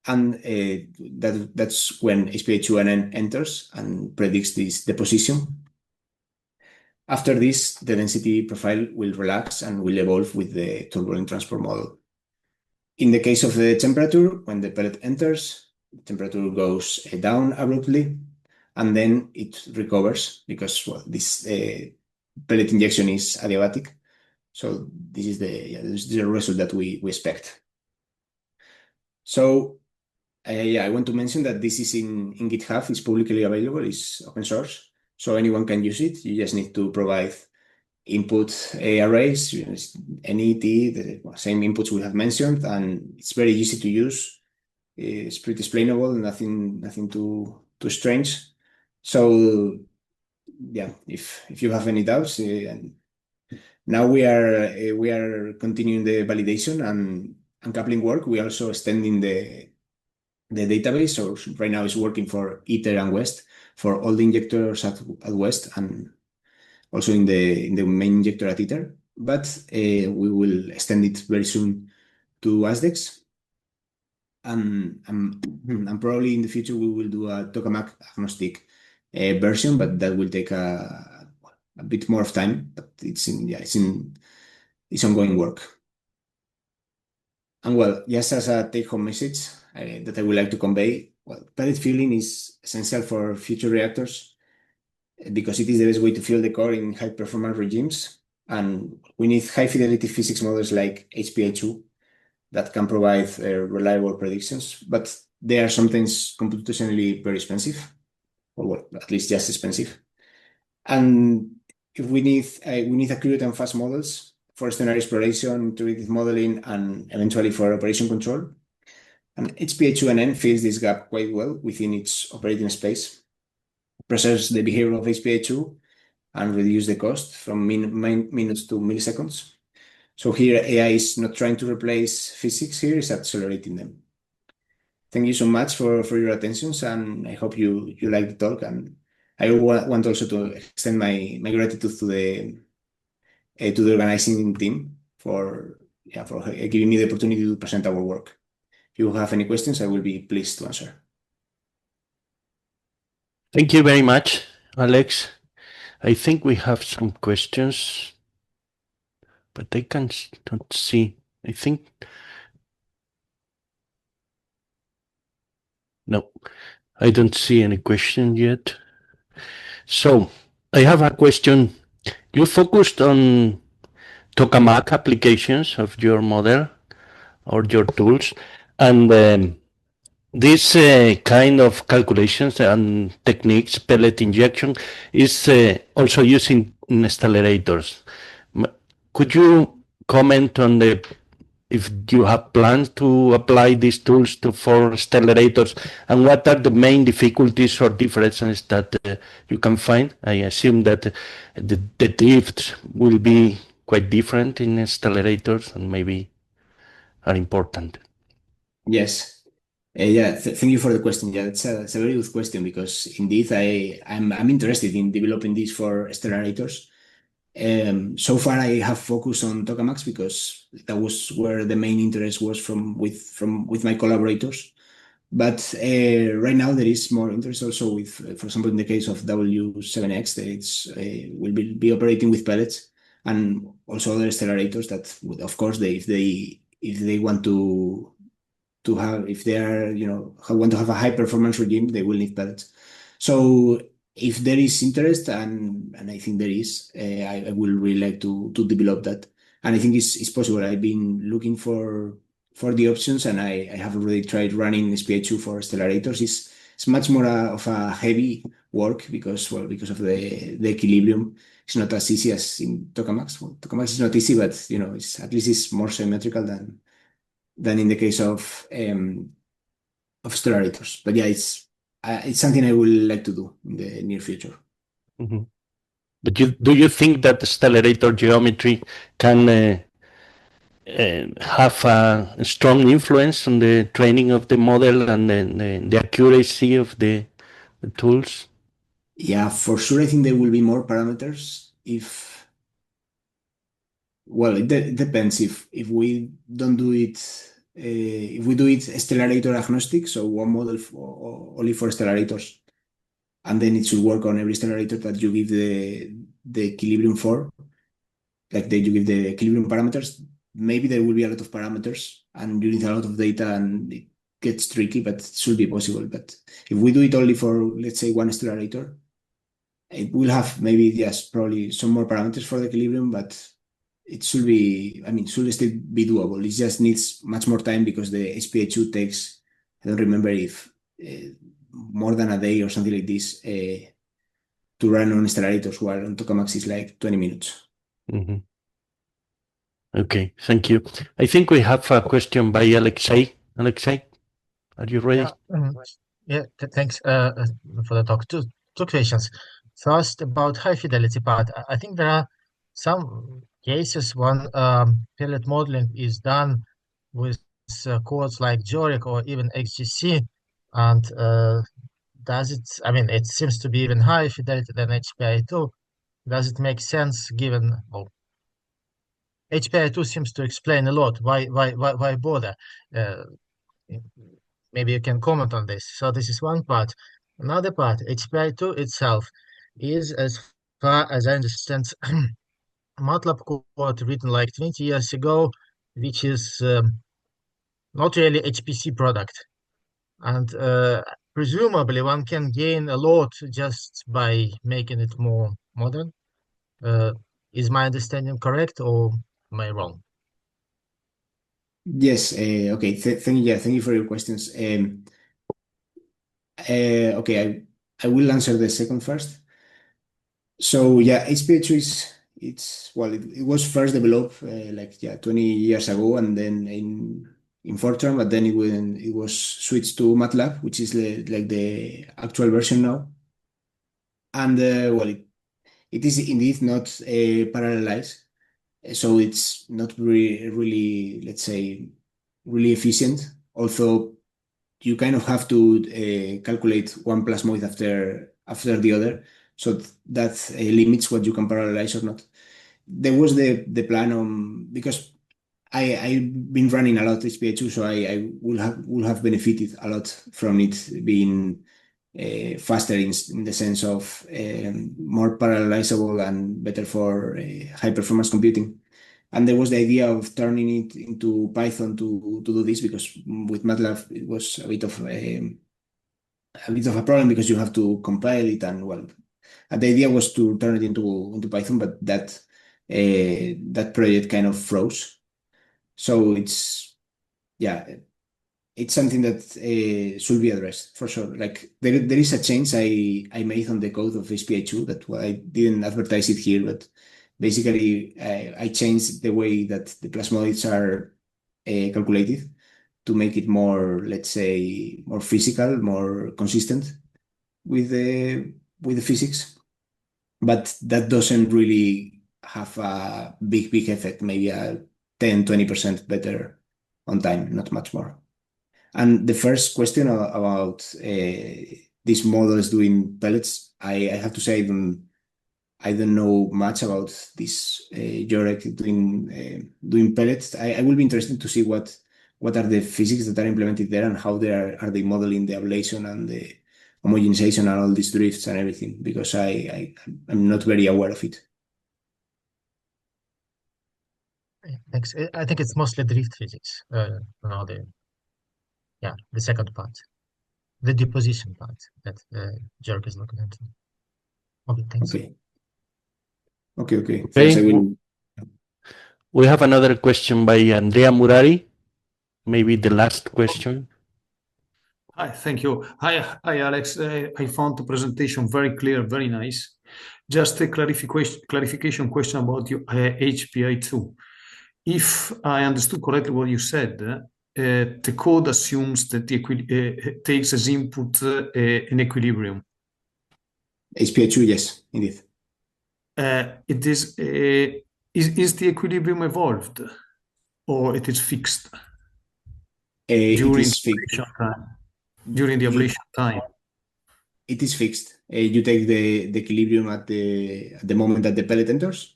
E: And that's when SPH2NN enters and predicts this deposition. After this, the density profile will relax and will evolve with the turbulent transport model. In the case of the temperature, when the pellet enters, the temperature goes down abruptly, and then it recovers because this pellet injection is adiabatic. So this is the result that we expect. So I want to mention that this is in GitHub. It's publicly available. It's open source, so anyone can use it. You just need to provide input arrays, NET, the same inputs we have mentioned, and it's very easy to use. It's pretty explainable, nothing too strange. So yeah, if you have any doubts, now we are continuing the validation and coupling work. We are also extending the database. So right now it's working for ITER and West for all the injectors at West, and also in the main injector at ITER. but we will extend it very soon to ASDEX. And probably in the future we will do a Tokamak agnostic version, but that will take a bit more of time. But it's ongoing work. And well, just as a take-home message that I would like to convey, well, pellet fueling is essential for future reactors because it is the best way to fuel the core in high-performance regimes, and we need high-fidelity physics models like HPI-2 that can provide reliable predictions, but they are sometimes computationally very expensive, or well, at least just expensive. And if we need accurate and fast models for scenario exploration, intuitive modeling, and eventually for operation control. And HPI-2NN fills this gap quite well within its operating space, preserves the behavior of HPI-2, and reduce the cost from minutes to milliseconds. So here AI is not trying to replace physics, here is accelerating them. Thank you so much for your attentions, and I hope you like the talk. And I want also to extend my gratitude to the organizing team for giving me the opportunity to present our work. If you have any questions, I will be pleased to answer.
G: Thank you very much, Alex. I think we have some questions, but I can't see. I think no, I don't see any question yet. So I have a question. You focused on Tokamak applications of your model or your tools, and this kind of calculations and techniques, pellet injection, is also using stellarators. Could you comment on if you have plans to apply these tools for stellarators, and what are the main difficulties or differences that you can find? I assume that the drifts will be quite different in stellarators and maybe are important.
E: Yes. Thank you for the question. Yeah, it's a very good question because indeed I'm interested in developing this for stellarators. So far I have focused on Tokamaks because that was where the main interest was with my collaborators. But right now there is more interest also with, for example, in the case of W7-X, that will be operating with pellets, and also other stellarators that would, of course, if they want to have, if they are, want to have a high performance regime, they will need pellets. So if there is interest, and I think there is, I will really like to develop that. And I think it's possible. I've been looking for the options, and I have already tried running SPI2 for stellarators. It's much more of a heavy work because of the equilibrium. It's not as easy as in Tokamaks. Well, Tokamaks is not easy, but it's at least it's more symmetrical than in the case of stellarators. But yeah, it's something I would like to do in the near future.
G: Mm-hmm. But do you think that the stellarator geometry can have a strong influence on the training of the model and the accuracy of the tools?
E: Yeah, for sure. I think there will be more parameters well, it depends if we don't do it. If we do it stellarator agnostic, so one model only for stellarators, and then it should work on every stellarator that you give the equilibrium for, like you give the equilibrium parameters. Maybe there will be a lot of parameters, and you need a lot of data, and it gets tricky, but it should be possible. But if we do it only for, let's say, one stellarator, it will have maybe, yes, probably some more parameters for the equilibrium, but it should be, should still be doable. It just needs much more time because the SPI2 takes, I don't remember if more than a day or something like this to run on stellarators, while on Tokamaks is like 20 minutes.
G: Mm-hmm. Okay, thank you. I think we have a question by Alexei. Alexei, are you ready?
J: Thanks for the talk. Two questions. First, about high fidelity part. I think there are some cases when pellet modeling is done with codes like Jorik or even XGC, and it seems to be even higher fidelity than HPI2. Does it make sense given HPI2 seems to explain a lot. Why bother? Maybe you can comment on this. So this is one part. Another part, HPI2 itself is, as far as I understand, MATLAB code written like 20 years ago, which is not really HPC product. And presumably one can gain a lot just by making it more modern. Is my understanding correct, or am I wrong?
E: Yes. Okay. Thank you for your questions. Okay, I will answer the second first. So yeah, HPI2 it was first developed 20 years ago, and then in Fortran, but then it was switched to MATLAB, which is like the actual version now. And it is indeed not parallelized, so it's not really, let's say, really efficient. Also, you kind of have to calculate one plasmoid after the other, so that limits what you can parallelize or not. There was the plan because I've been running a lot HPI2, so I will have benefited a lot from it being faster in the sense of more parallelizable and better for high performance computing. And there was the idea of turning it into Python to do this, because with MATLAB it was a bit of a problem because you have to compile it, and the idea was to turn it into Python, but that project kind of froze. So it's something that should be addressed for sure. Like there is a change I made on the code of HPI2 that I didn't advertise it here, but basically I changed the way that the plasmoids are calculated to make it more, let's say, more physical, more consistent with the physics. But that doesn't really have a big effect, maybe a 10-20% better on time, not much more. And the first question about these models doing pellets, I have to say I don't know much about this Giorek doing pellets. I will be interested to see what are the physics that are implemented there, and how are they modeling the ablation and the homogenization and all these drifts and everything, because I'm not very aware of it.
J: Thanks. I think it's mostly drift physics. The second part, the deposition part that Giorgio is looking into. Okay, thanks.
E: Okay. Thanks.
G: We have another question by Andrea Murari. Maybe the last question.
I: Hi, thank you. Hi, Alex. I found the presentation very clear, very nice. Just a clarification question about your HPI2. If I understood correctly what you said, the code assumes that takes as input an equilibrium.
E: HPI2, yes, indeed.
I: It is the equilibrium evolved, or it is fixed during the ablation time?
E: It is fixed. You take the equilibrium at the moment that the pellet enters,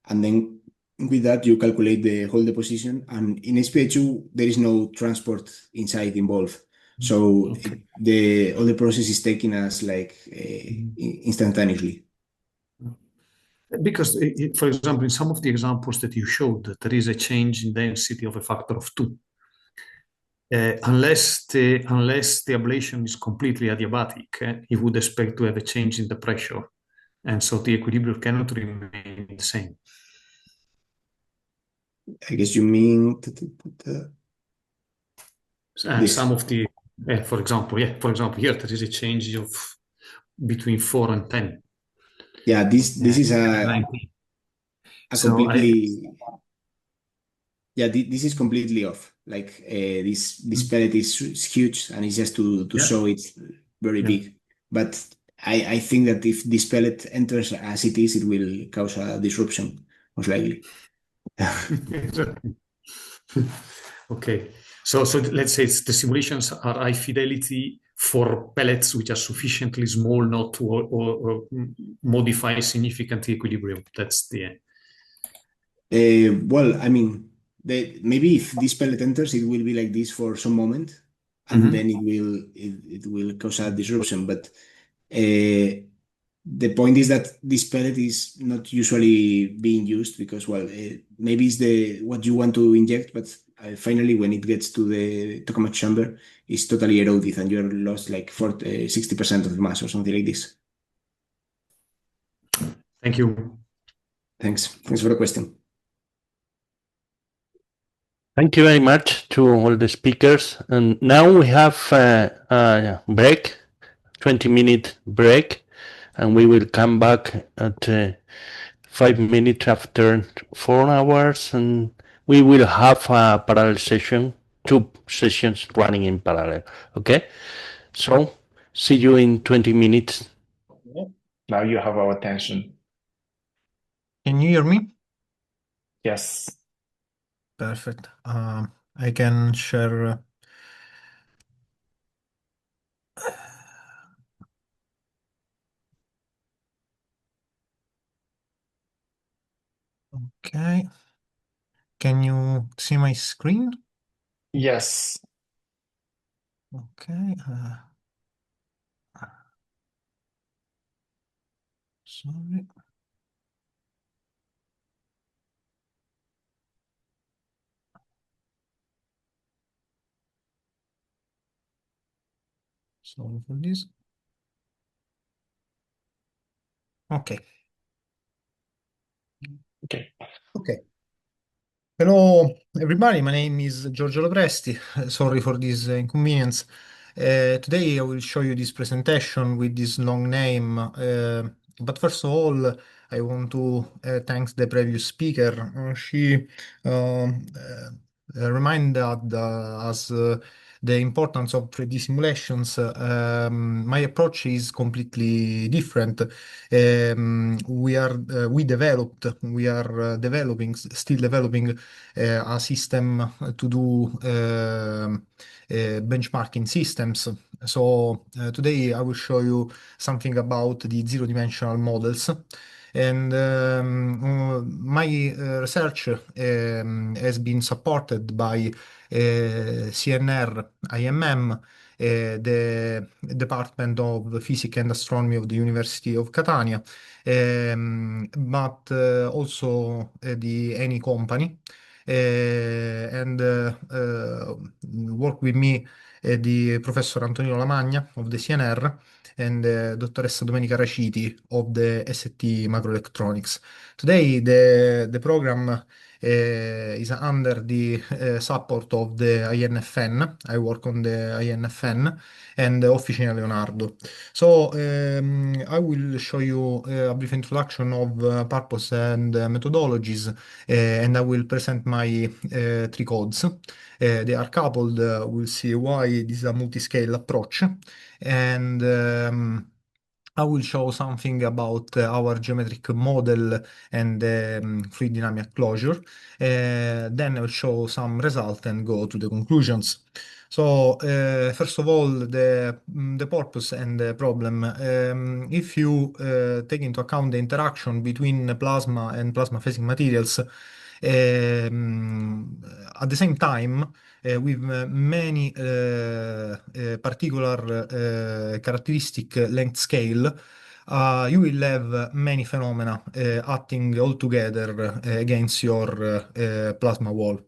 E: and then with that you calculate the whole deposition. And in HPI2 there is no transport inside involved, so all the process is taken as instantaneously.
I: Because, for example, in some of the examples that you showed, there is a change in density of a factor of 2. Unless the ablation is completely adiabatic, you would expect to have a change in the pressure, and so the equilibrium cannot remain the same.
E: I guess you mean
I: some of the, for example, here there is a change of between 4 and 10.
E: Yeah, this is this is completely off. Like this pellet is huge, and it's just to show it very big. But I think that if this pellet enters as it is, it will cause a disruption, most likely.
I: Okay, so let's say the simulations are high fidelity for pellets which are sufficiently small not to modify significant equilibrium. That's the
E: Well, I mean, maybe if this pellet enters, it will be like this for some moment, and then it will cause a disruption. But the point is that this pellet is not usually being used because, well, maybe it's what you want to inject, but finally, when it gets to the tokamak chamber, it's totally eroded, and you're lost like 60% of the mass or something like this.
I: Thank you.
E: Thanks for the question.
G: Thank you very much to all the speakers. And now we have a break, 20-minute break, and we will come back at 5 minutes after 4 hours, and we will have a parallel session, 2 sessions running in parallel. Okay? So, see you in 20 minutes.
H: Now you have our attention.
K: Can you hear me?
H: Yes.
K: Perfect. I can share. Okay. Can you see my screen?
H: Yes.
K: Okay. Sorry. Sorry for this. Okay. Okay. Hello, everybody. My name is Giorgio Lo Presti. Sorry for this inconvenience. Today I will show you this presentation with this long name. But first of all, I want to thank the previous speaker. She reminded us the importance of 3D simulations. My approach is completely different. We are still developing a system to do benchmarking systems. So today I will show you something about the zero-dimensional models. And my research has been supported by CNR IMM, the Department of Physics and Astronomy of the University of Catania, but also the ENI company. And work with me the Professor Antonino Lamagna of the CNR and Dottoressa Domenica Raciti of the ST Microelectronics. Today, the program is under the support of the INFN. I work on the INFN and Officina Leonardo. So I will show you a brief introduction of purpose and methodologies, and I will present my 3 codes. They are coupled. We'll see why this is a multi-scale approach. And I will show something about our geometric model and fluid dynamic closure. Then I will show some results and go to the conclusions. So first of all, the purpose and the problem. If you take into account the interaction between plasma and plasma phasing materials, at the same time, with many particular characteristic length scale, you will have many phenomena acting all together against your plasma wall.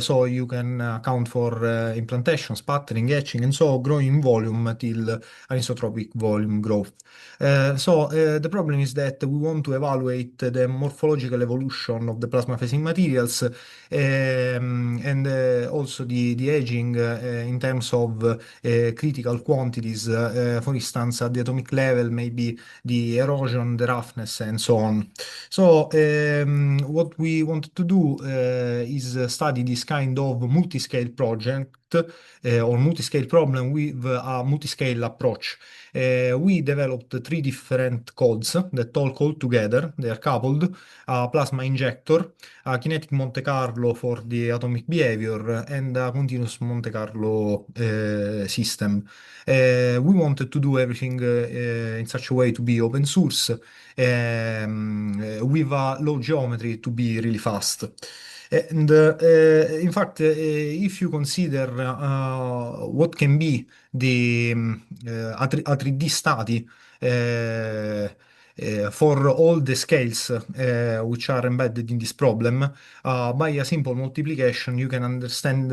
K: So you can account for implantation, sputtering, etching, and so growing in volume till anisotropic volume growth. So the problem is that we want to evaluate the morphological evolution of the plasma phasing materials and also the aging in terms of critical quantities, for instance, at the atomic level, maybe the erosion, the roughness, and so on. So what we wanted to do is study this kind of multi-scale project project or multi-scale problem with a multi-scale approach. We developed three different codes that all call together. They are coupled: a plasma injector, a kinetic Monte Carlo for the atomic behavior, and a continuous Monte Carlo system. We wanted to do everything in such a way to be open source, with a low geometry to be really fast. And in fact, if you consider what can be the a 3D study for all the scales which are embedded in this problem, by a simple multiplication, you can understand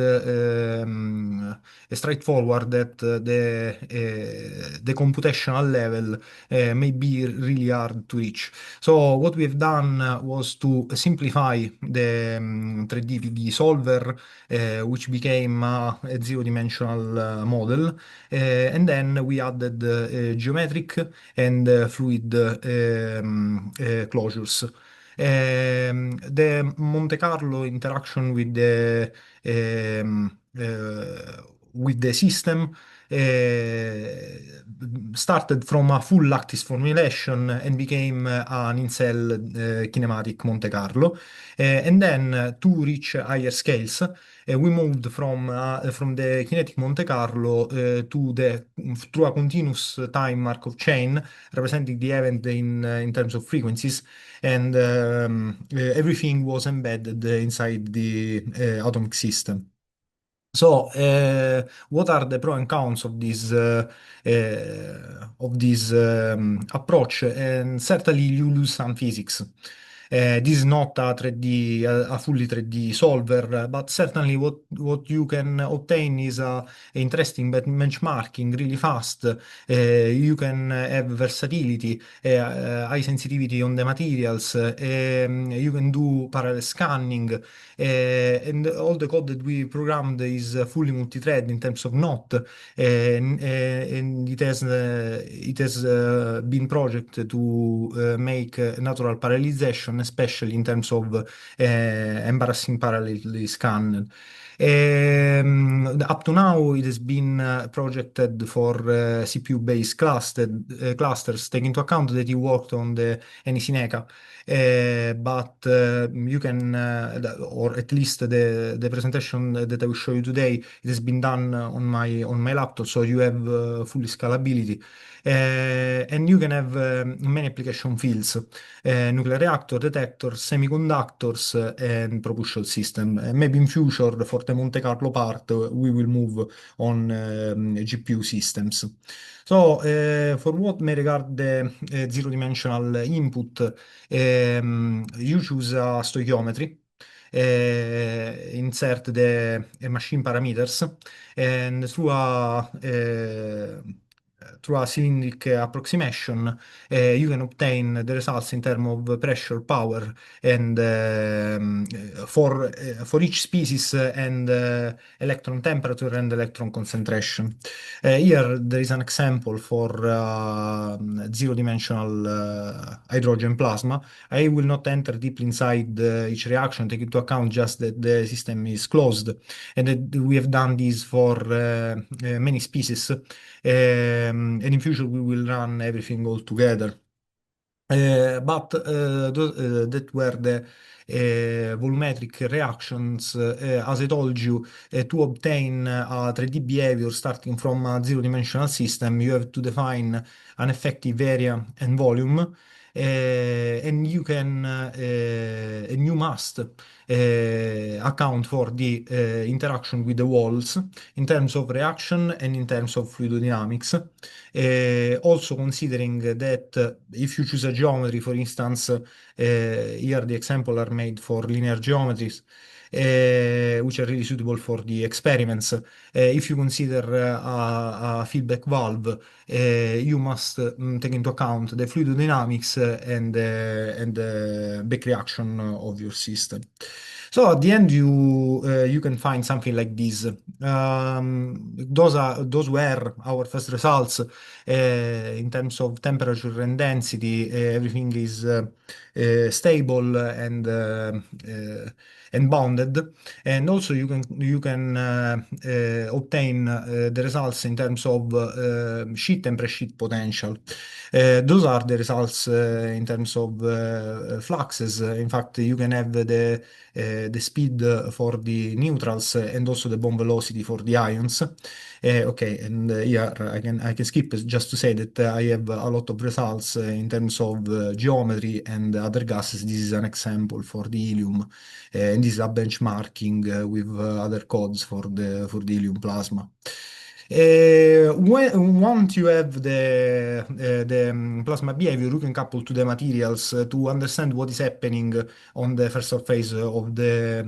K: straightforward that the computational level may be really hard to reach. So what we've done was to simplify the 3D PV solver, which became a zero-dimensional model, and then we added geometric and fluid closures. The Monte Carlo interaction with the system started from a full lattice formulation and became an in-cell kinematic Monte Carlo. And then to reach higher scales, we moved from the kinetic Monte Carlo through a continuous time Markov chain representing the event in terms of frequencies, and everything was embedded inside the atomic system. So, what are the pros and cons of this approach? And certainly, you lose some physics. This is not a fully 3D solver, but certainly what you can obtain is a interesting benchmarking really fast. You can have versatility, high sensitivity on the materials. You can do parallel scanning, and all the code that we programmed is fully multi-thread in terms of knot, and it has been projected to make natural parallelization, especially in terms of embarrassing parallel scan. Up to now, it has been projected for CPU-based clusters, taking into account that you worked on the NEC-NECA. But you can, or at least the presentation that I will show you today, it has been done on my laptop, so you have fully scalability. And you can have many application fields: nuclear reactor, detectors, semiconductors, and propulsion system. Maybe in future, for the Monte Carlo part, we will move on GPU systems. So, for what may regard the zero-dimensional input, you choose a stoichiometry, insert the machine parameters, and through a cylindric approximation, you can obtain the results in terms of pressure, power, and for each species, and electron temperature and electron concentration. Here there is an example for zero-dimensional hydrogen plasma. I will not enter deeply inside each reaction, take into account just that the system is closed, and that we have done this for many species. And in future we will run everything all together. But that were the volumetric reactions. As I told you, to obtain a 3D behavior starting from a zero-dimensional system, you have to define an effective area and volume. And you must account for the interaction with the walls in terms of reaction and in terms of fluidodynamics. Also considering that if you choose a geometry, for instance, here the example are made for linear geometries, which are really suitable for the experiments. If you consider a feedback valve, you must take into account the fluidodynamics and the back reaction of your system. So at the end, you can find something like this. Those were our first results in terms of temperature and density. Everything is stable, and and bounded, and also you can obtain the results in terms of sheet and pre-sheet potential. Those are the results in terms of fluxes. In fact, you can have the speed for the neutrals and also the bond velocity for the ions. Okay, and here I can skip just to say that I have a lot of results in terms of geometry and other gases. This is an example for the helium, and this is a benchmarking with other codes for the helium plasma. Once you have the plasma behavior, you can couple to the materials to understand what is happening on the first surface of the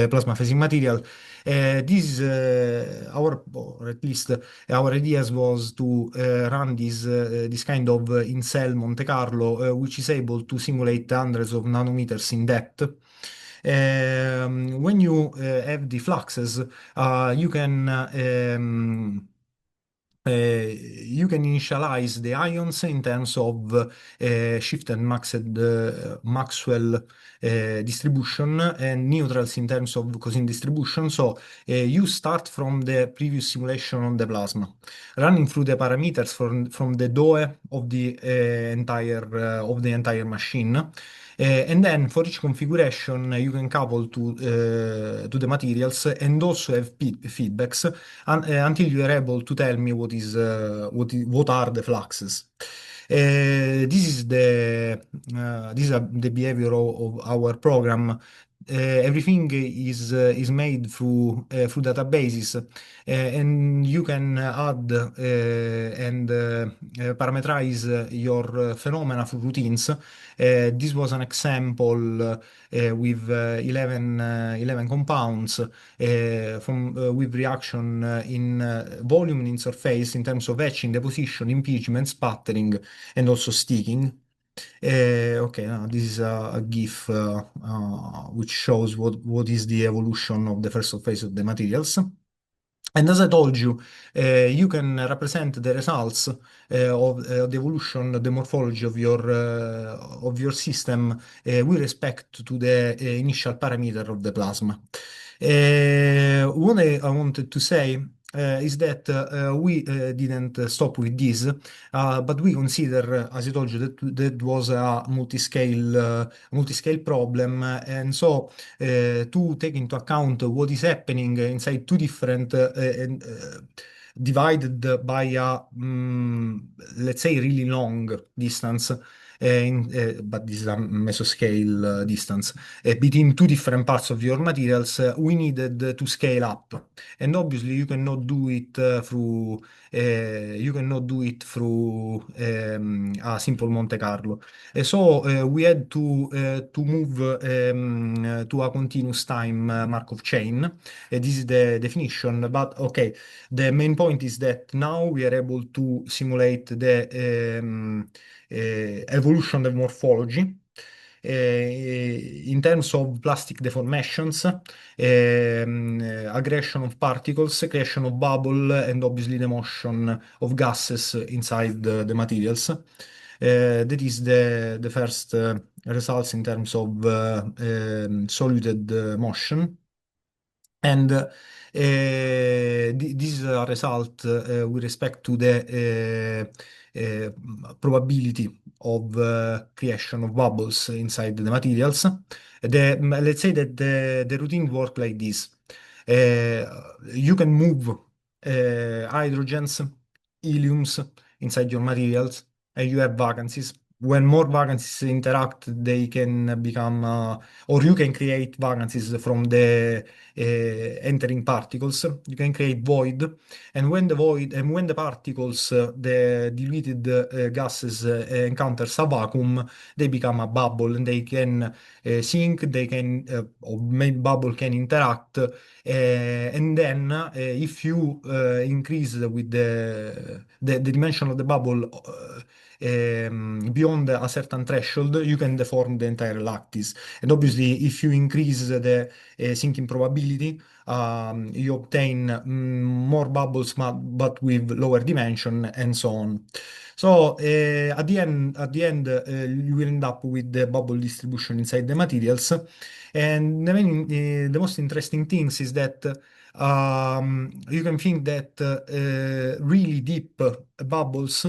K: plasma phasing material. This or at least our ideas was to run this kind of in-cell Monte Carlo, which is able to simulate hundreds of nanometers in depth. When you have the fluxes, you can initialize the ions in terms of shifted Maxwell distribution and neutrals in terms of Cousin distribution. So you start from the previous simulation on the plasma, running through the parameters from the DOE of the entire machine. And then for each configuration, you can couple to the materials and also have feedbacks until you are able to tell me what are the fluxes. This is the behavior of our program. Everything is made through databases, and you can add and parameterize your phenomena through routines. This was an example with 11 compounds with reaction in volume in surface in terms of etching, deposition, impingement, sputtering, and also sticking. Okay, now this is a GIF which shows what is the evolution of the first surface of the materials. And as I told you, you can represent the results of the evolution, the morphology of your system with respect to the initial parameter of the plasma. What I wanted to say is that we didn't stop with this, but we consider, as I told you, that was a multi-scale problem, and so to take into account what is happening inside two different divided by a let's say really long distance. But this is a mesoscale distance between two different parts of your materials. We needed to scale up, and obviously you cannot do it through a simple Monte Carlo. So we had to move to a continuous time Markov chain. This is the definition, but okay, the main point is that now we are able to simulate the evolution of morphology in terms of plastic deformations, aggression of particles, creation of bubble, and obviously the motion of gases inside the materials. That is the first results in terms of soluted motion. And this is a result with respect to the probability of creation of bubbles inside the materials. Let's say that the routine works like this. You can move hydrogens, heliums inside your materials, and you have vacancies. When more vacancies interact, they can become, or you can create vacancies from the entering particles. You can create void, and when the particles, the diluted gases encounters a vacuum, they become a bubble, and they can sink. They can, or maybe bubble can interact, and then if you increase with the dimension of the bubble. beyond a certain threshold, you can deform the entire lattice. And obviously, if you increase the sinking probability, you obtain more bubbles, but with lower dimension, and so on. So at the end, you will end up with the bubble distribution inside the materials. And the most interesting things is that you can think that really deep bubbles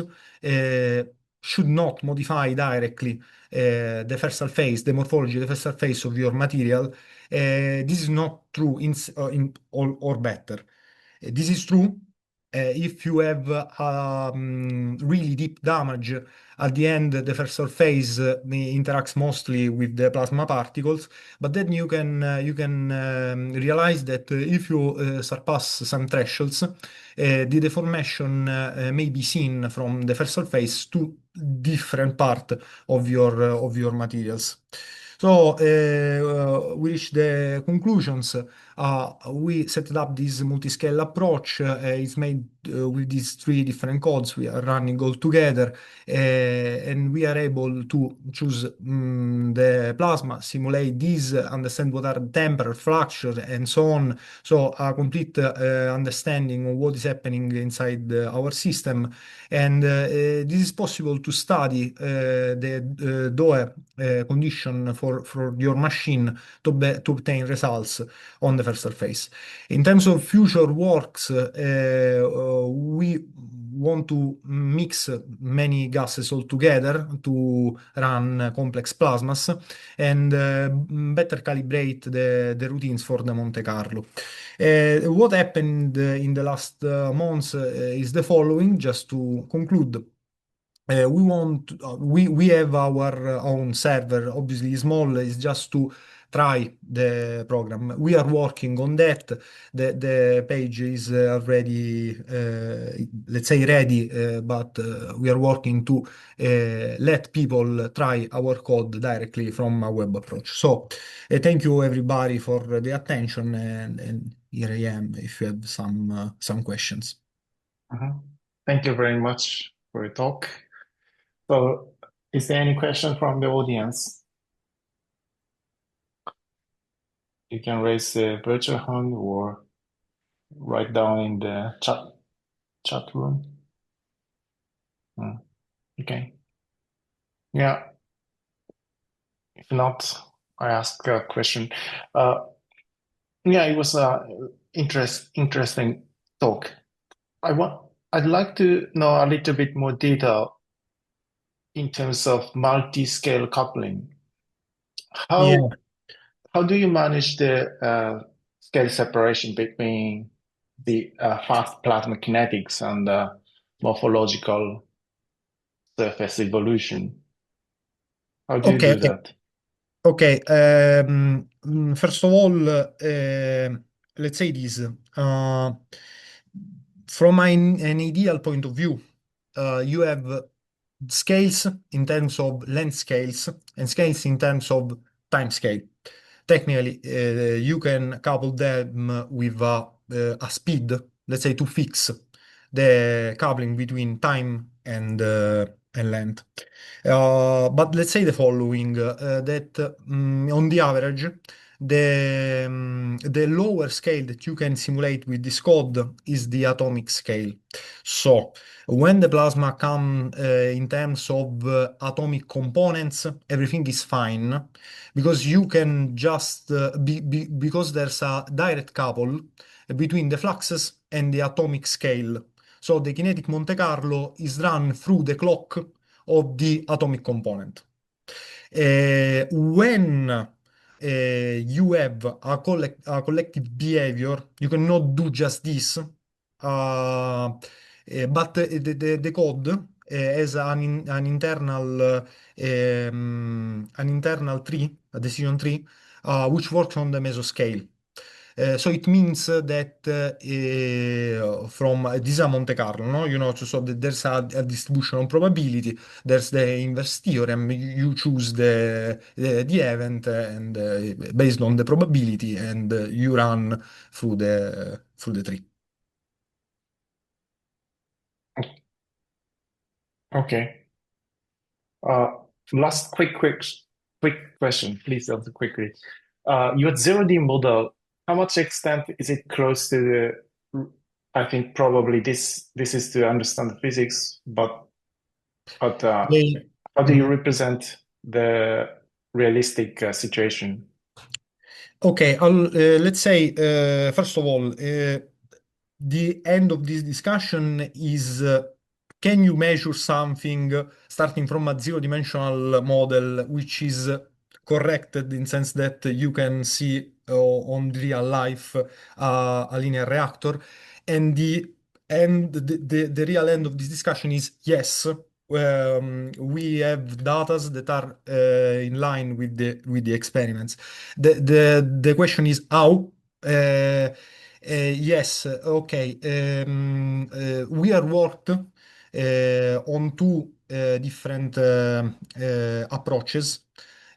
K: should not modify directly the first phase, the morphology, the first phase of your material. This is not true or better. This is true if you have really deep damage at the end. The first surface interacts mostly with the plasma particles, but then you can realize that if you surpass some thresholds, the deformation may be seen from the first surface to different part of your materials. So we reach the conclusions. We set up this multi-scale approach. It's made with these 3 different codes. We are running all together, and we are able to choose the plasma, simulate these, understand what are the temperature, fluctuations, and so on. So a complete understanding of what is happening inside our system. And this is possible to study the DOE condition for your machine to obtain results on the first surface. In terms of future works, we want to mix many gases all together to run complex plasmas and better calibrate the routines for the Monte Carlo. What happened in the last months is the following, just to conclude. We have our own server, obviously small, is just to try the program. We are working on that. The page is already, let's say, ready, but we are working to let people try our code directly from a web approach. So thank you everybody for the attention, and here I am if you have some questions.
H: Thank you very much for your talk. So is there any question from the audience? You can raise a virtual hand or write down in the chat room. Okay. Yeah. If not, I ask a question. Yeah, it was a interesting talk. I'd like to know a little bit more detail in terms of multi-scale coupling. How do you manage the scale separation between the fast plasma kinetics and morphological surface evolution? How do you do that?
K: Okay. First of all, let's say this. From an ideal point of view, you have scales in terms of length scales and scales in terms of time scale. Technically, you can couple them with a speed, let's say, to fix the coupling between time and length. But let's say the following, that on the average, the lower scale that you can simulate with this code is the atomic scale. So when the plasma come in terms of atomic components, everything is fine because you can just because there's a direct couple between the fluxes and the atomic scale. So the kinetic Monte Carlo is run through the clock of the atomic component. When you have a collective behavior, you cannot do just this, but the code has an internal tree, a decision tree, which works on the mesoscale. So it means that from this is a Monte Carlo, no? So there's a distribution of probability. There's the inverse theorem. You choose the event and based on the probability, and you run through the tree.
H: Okay. Last quick question, please answer quickly. Your 0D model, how much extent is it close to the, I think probably this is to understand physics, but how do you represent the realistic situation?
K: Okay, let's say, first of all, the end of this discussion is, can you measure something starting from a zero-dimensional model, which is corrected in sense that you can see on real life a linear reactor? And the real end of this discussion is yes. We have data that are in line with the experiments. The question is how. Yes, okay. We are worked on two different approaches.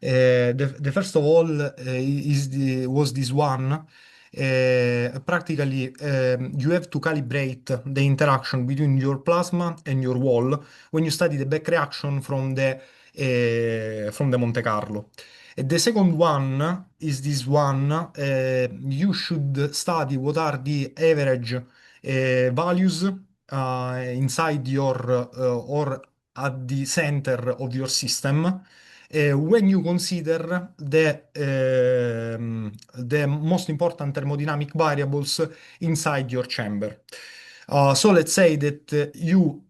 K: The first of all was this one. Practically, you have to calibrate the interaction between your plasma and your wall when you study the back reaction from the Monte Carlo. The second one is this one. You should study what are the average values inside your or at the center of your system when you consider the most important thermodynamic variables inside your chamber. So let's say that you,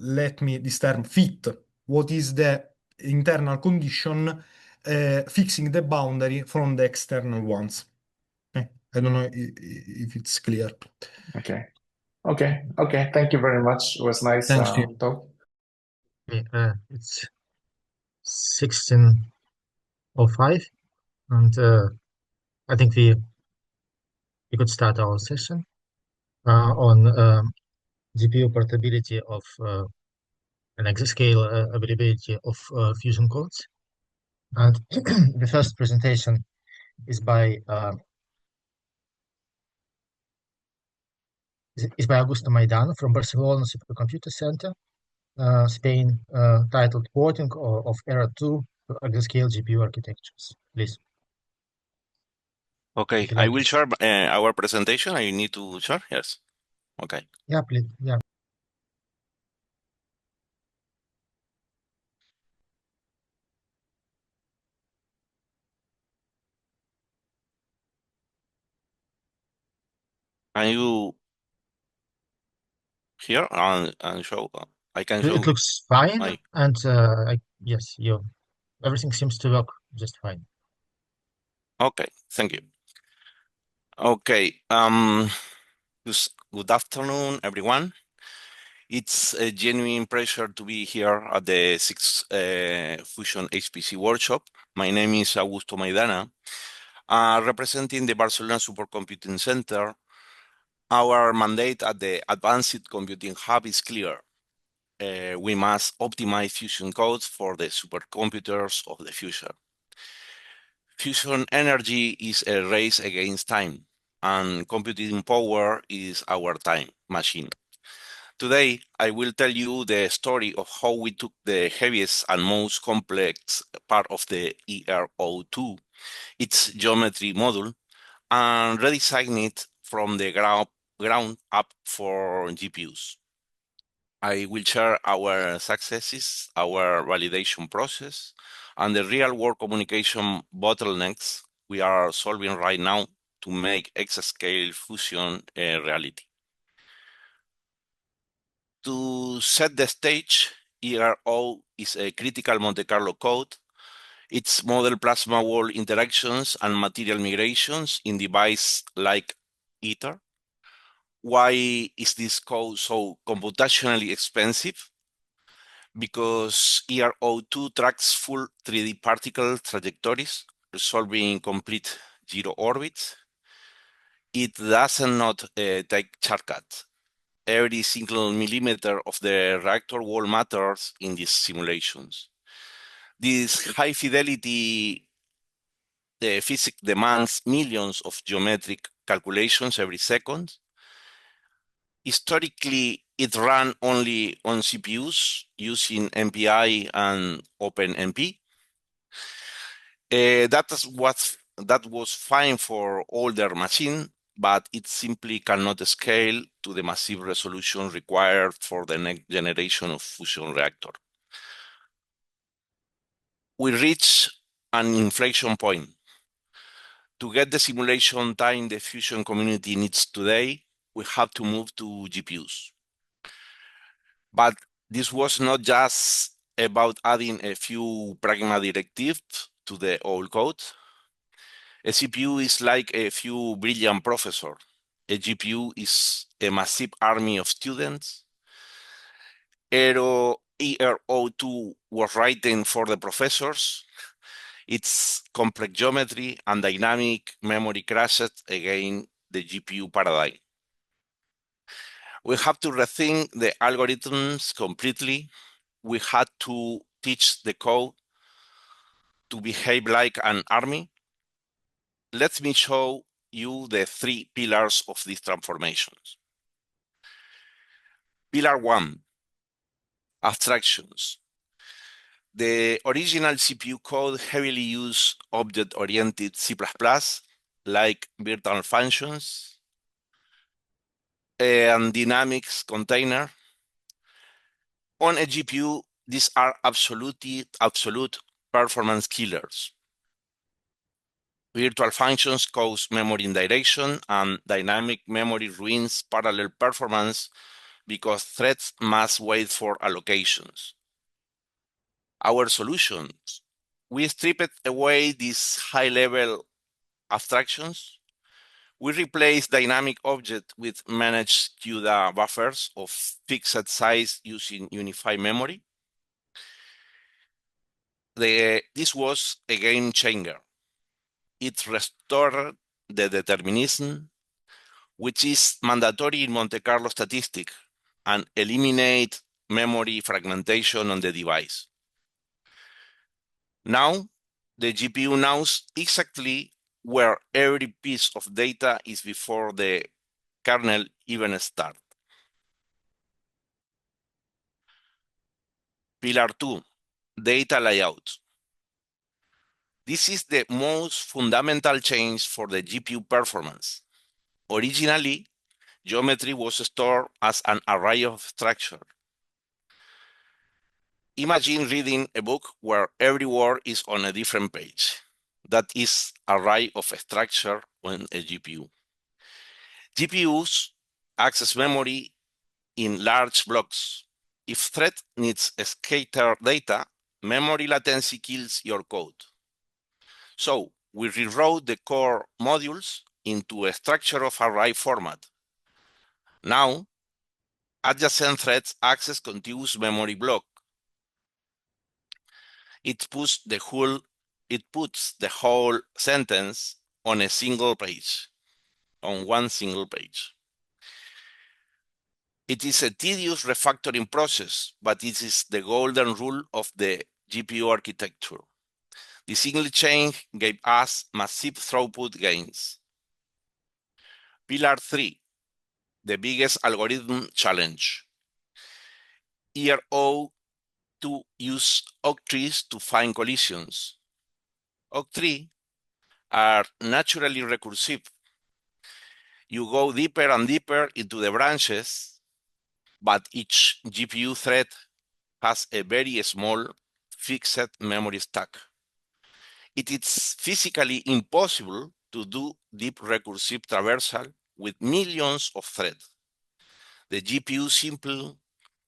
K: let me this term, fit what is the internal condition, fixing the boundary from the external ones. I don't know if it's clear.
H: Okay. Thank you very much. It was nice
K: Thanks to you.
H: talk.
J: Okay, it's 16:05, and I think we could start our session on GPU portability of and exascale availability of Fusion codes. And the first presentation is by Augusto Maidano from Barcelona Supercomputer Center, Spain, titled Porting of Era 2 to Exascale GPU Architectures. Please.
N: Okay, I will share our presentation. I need to share? Yes. Okay.
J: Yeah, please. Yeah.
N: Can you here and show? I can show.
J: It looks fine, and yes, everything seems to work just fine.
N: Okay, thank you. Okay, good afternoon, everyone. It's a genuine pleasure to be here at the 6th Fusion HPC Workshop. My name is Augusto Maidana, representing the Barcelona Supercomputing Center. Our mandate at the Advanced Computing Hub is clear. We must optimize fusion codes for the supercomputers of the future. Fusion energy is a race against time, and computing power is our time machine. Today, I will tell you the story of how we took the heaviest and most complex part of the ERO2, its geometry module, and redesign it from the ground up for GPUs. I will share our successes, our validation process, and the real-world communication bottlenecks we are solving right now to make exascale fusion a reality. To set the stage, ERO is a critical Monte Carlo code. It's model plasma wall interactions and material migrations in devices like ITER. Why is this code so computationally expensive? Because ERO2 tracks full 3D particle trajectories, resolving complete zero orbits. It doesn't not take shortcuts. Every single millimeter of the reactor wall matters in these simulations. This high fidelity physics demands millions of geometric calculations every second. Historically, it ran only on CPUs using MPI and OpenMP. That was fine for older machines, but it simply cannot scale to the massive resolution required for the next generation of fusion reactor. We reached an inflection point. To get the simulation time the fusion community needs today, we have to move to GPUs. But this was not just about adding a few pragma directives to the old code. A CPU is like a few brilliant professors. A GPU is a massive army of students. ERO2 was written for the professors. Its complex geometry and dynamic memory crashed against the GPU paradigm. We have to rethink the algorithms completely. We had to teach the code to behave like an army. Let me show you the three pillars of these transformations. Pillar 1, abstractions. The original CPU code heavily used object-oriented C++, like virtual functions and dynamics container. On a GPU, these are absolute performance killers. Virtual functions cause memory indirection, and dynamic memory ruins parallel performance because threads must wait for allocations. Our solutions: we stripped away these high-level abstractions. We replaced dynamic objects with managed CUDA buffers of fixed size using unified memory. This was a game changer. It restored the determinism, which is mandatory in Monte Carlo statistics, and eliminate memory fragmentation on the device. Now, the GPU knows exactly where every piece of data is before the kernel even starts. Pillar 2, data layout. This is the most fundamental change for the GPU performance. Originally, geometry was stored as an array of structure. Imagine reading a book where every word is on a different page. That is an array of structure on a GPU. GPUs access memory in large blocks. If thread needs scattered data, memory latency kills your code. So we rewrote the core modules into a structure of array format. Now, adjacent threads access contiguous memory block. It puts the whole sentence on a single page, on one single page. It is a tedious refactoring process, but it is the golden rule of the GPU architecture. The single change gave us massive throughput gains. Pillar 3, the biggest algorithm challenge. ERO2 use octrees to find collisions. Octrees are naturally recursive. You go deeper and deeper into the branches, but each GPU thread has a very small fixed memory stack. It is physically impossible to do deep recursive traversal with millions of threads. The GPU simply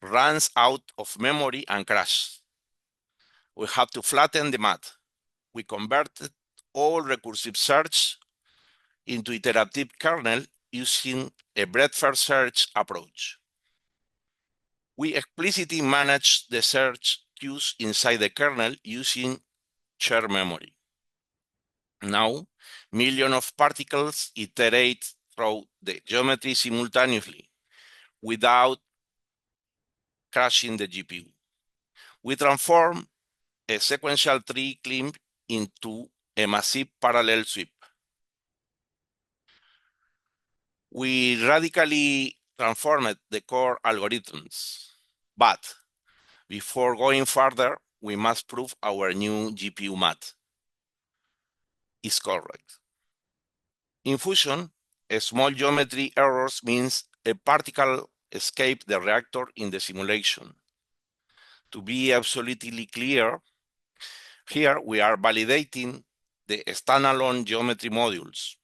N: runs out of memory and crashes. We have to flatten the math. We converted all recursive search into iterative kernel using a breadth-first search approach. We explicitly manage the search queues inside the kernel using shared memory. Now, millions of particles iterate through the geometry simultaneously without crashing the GPU. We transform a sequential tree climb into a massive parallel sweep. We radically transformed the core algorithms. But before going further, we must prove our new GPU math is correct. In Fusion, a small geometry errors means a particle escaped the reactor in the simulation. To be absolutely clear, here we are validating the standalone geometry modules,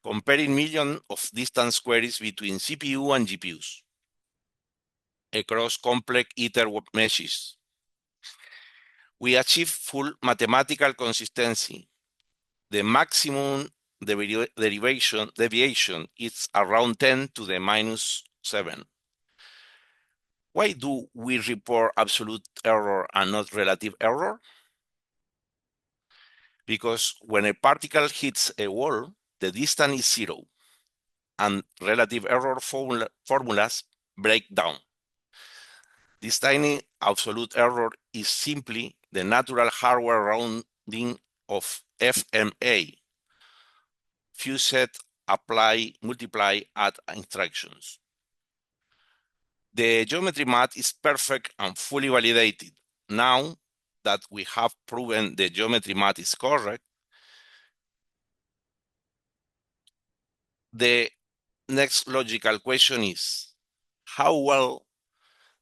N: comparing millions of distance queries between CPU and GPUs across complex ether meshes. We achieve full mathematical consistency. The maximum deviation is around 10 to the minus 7. Why do we report absolute error and not relative error? Because when a particle hits a wall, the distance is 0, and relative error formulas break down. This tiny absolute error is simply the natural hardware rounding of FMA, fuse, apply, multiply, add instructions. The geometry math is perfect and fully validated. Now that we have proven the geometry math is correct, the next logical question is, how well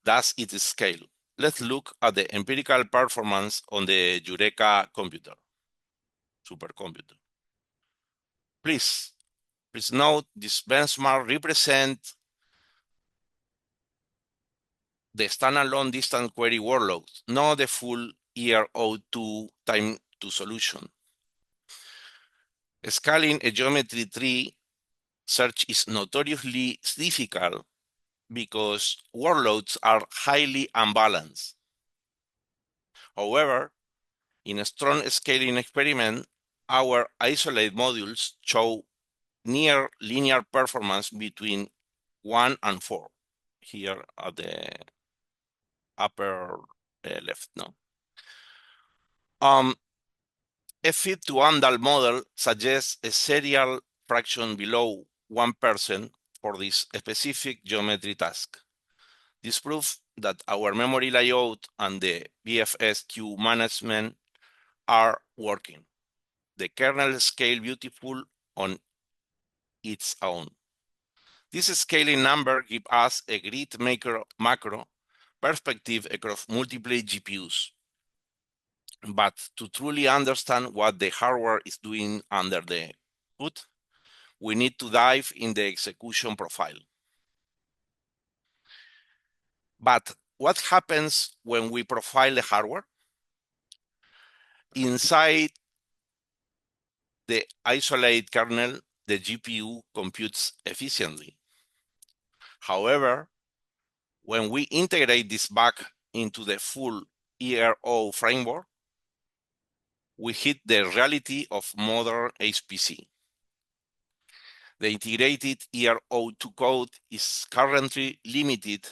N: does it scale? Let's look at the empirical performance on the Eureka computer, supercomputer. Please note this benchmark represents the standalone distance query workloads, not the full ERO2 time to solution. Scaling a geometry tree search is notoriously difficult because workloads are highly unbalanced. However, in a strong scaling experiment, our isolate modules show near linear performance between 1 and 4, here at the upper left. No. A fit to Andal model suggests a serial fraction below 1% for this specific geometry task. This proves that our memory layout and the BFS queue management are working. The kernel scale beautiful on its own. This scaling number gives us a great macro perspective across multiple GPUs. But to truly understand what the hardware is doing under the hood, we need to dive in the execution profile. But what happens when we profile the hardware? Inside the isolate kernel, the GPU computes efficiently. However, when we integrate this back into the full ERO framework, we hit the reality of modern HPC. The integrated ERO2 code is currently limited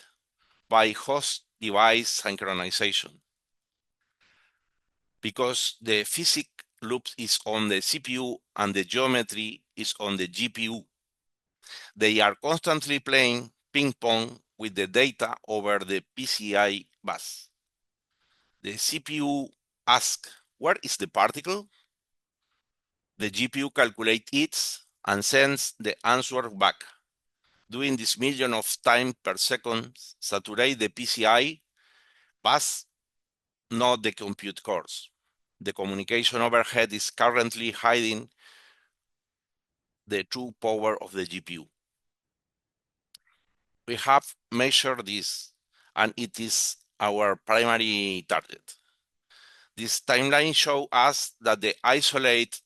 N: by host device synchronization. Because the physics loop is on the CPU and the geometry is on the GPU, they are constantly playing ping pong with the data over the PCI bus. The CPU asks, where is the particle? The GPU calculates it and sends the answer back. Doing this million of times per second saturate the PCI bus, not the compute cores. The communication overhead is currently hiding the true power of the GPU. We have measured this, and it is our primary target. This timeline shows us that the isolate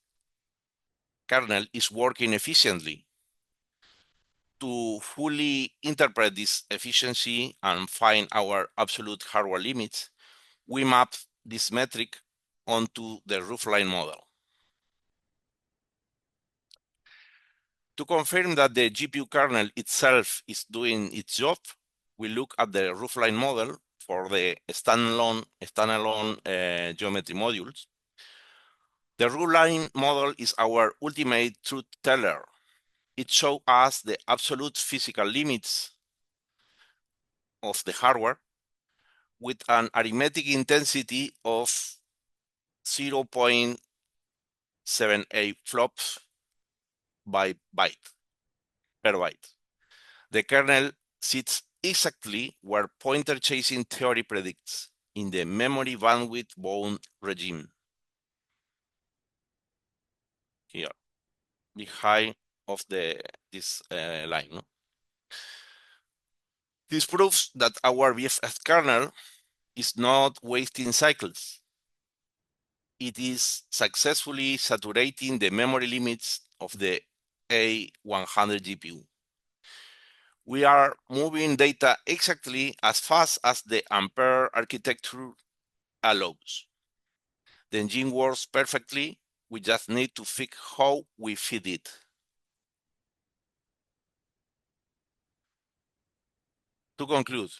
N: kernel is working efficiently. To fully interpret this efficiency and find our absolute hardware limits, we map this metric onto the roofline model. To confirm that the GPU kernel itself is doing its job, we look at the roofline model for the standalone geometry modules. The roofline model is our ultimate truth teller. It shows us the absolute physical limits of the hardware with an arithmetic intensity of 0.78 flops per byte. The kernel sits exactly where pointer chasing theory predicts, in the memory bandwidth bound regime. Here, the high of this line. No? This proves that our BFF kernel is not wasting cycles. It is successfully saturating the memory limits of the A100 GPU. We are moving data exactly as fast as the Ampere architecture allows. The engine works perfectly. We just need to figure how we feed it. To conclude,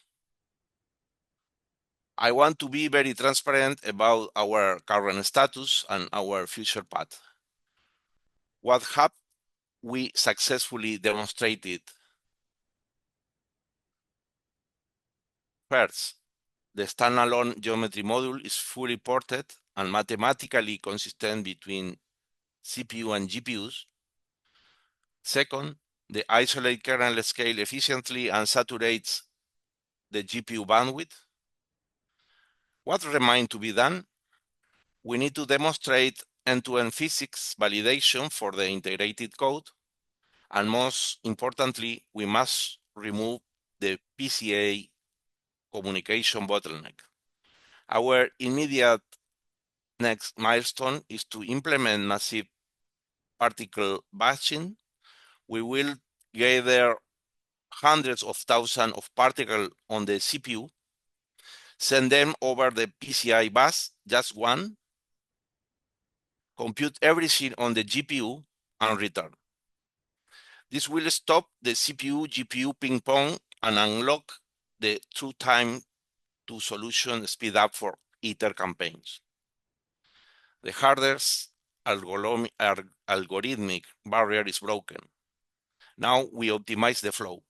N: I want to be very transparent about our current status and our future path. What have we successfully demonstrated? First, the standalone geometry module is fully ported and mathematically consistent between CPU and GPUs. Second, the isolate kernel scale efficiently and saturates the GPU bandwidth. What remains to be done? We need to demonstrate end-to-end physics validation for the integrated code. And most importantly, we must remove the PCA communication bottleneck. Our immediate next milestone is to implement massive particle batching. We will gather hundreds of thousands of particles on the CPU, send them over the PCI bus, just one, compute everything on the GPU, and return. This will stop the CPU-GPU ping-pong and unlock the true time to solution speed up for ITER campaigns. The hardest algorithmic barrier is broken. Now we optimize the flow.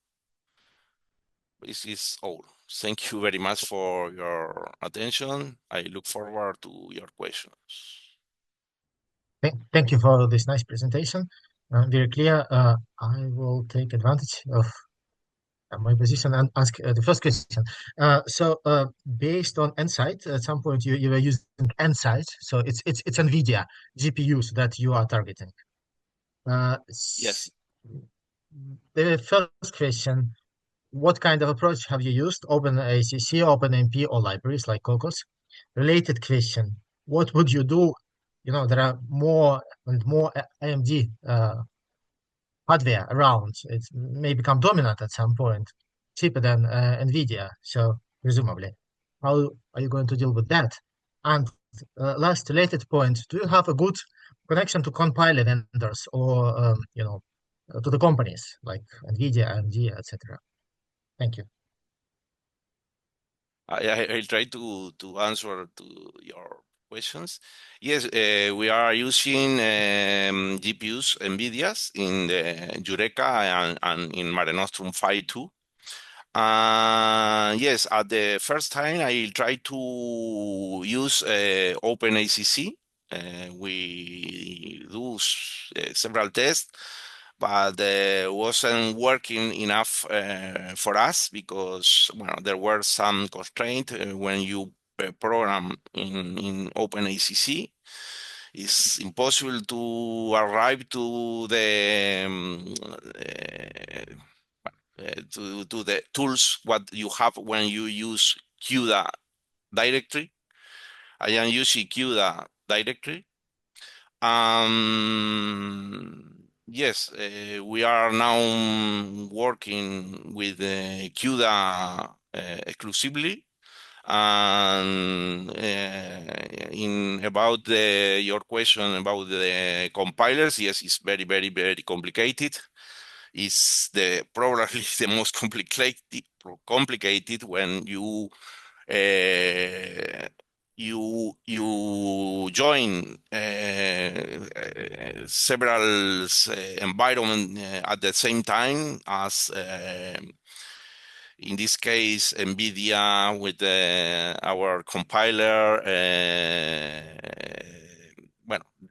N: This is all. Thank you very much for your attention. I look forward to your questions.
J: Thank you for this nice presentation. Very clear. I will take advantage of my position and ask the first question. Based on Nsight, at some point you were using Nsight, so it's NVIDIA GPUs that you are targeting.
N: Yes.
J: The first question: what kind of approach have you used? OpenACC, OpenMP, or libraries like Cocos? Related question: what would you do? There are more and more AMD hardware around. It may become dominant at some point, cheaper than NVIDIA. So presumably, how are you going to deal with that? And last related point: do you have a good connection to compiler vendors or to the companies like NVIDIA, AMD, etc.? Thank you.
N: I'll try to answer to your questions. Yes, we are using GPUs, NVIDIA's, in the Eureka and in Mare Nostrum 5.2. Yes, at the first time, I tried to use OpenACC. We do several tests, but wasn't working enough for us because there were some constraints when you program in OpenACC. It's impossible to arrive to the to the tools what you have when you use CUDA directory. I am using CUDA directory. Yes, we are now working with CUDA exclusively. And in about your question about the compilers, yes, it's very, very, very complicated. It's probably the most complicated when you join several environments at the same time as in this case, NVIDIA with our compiler,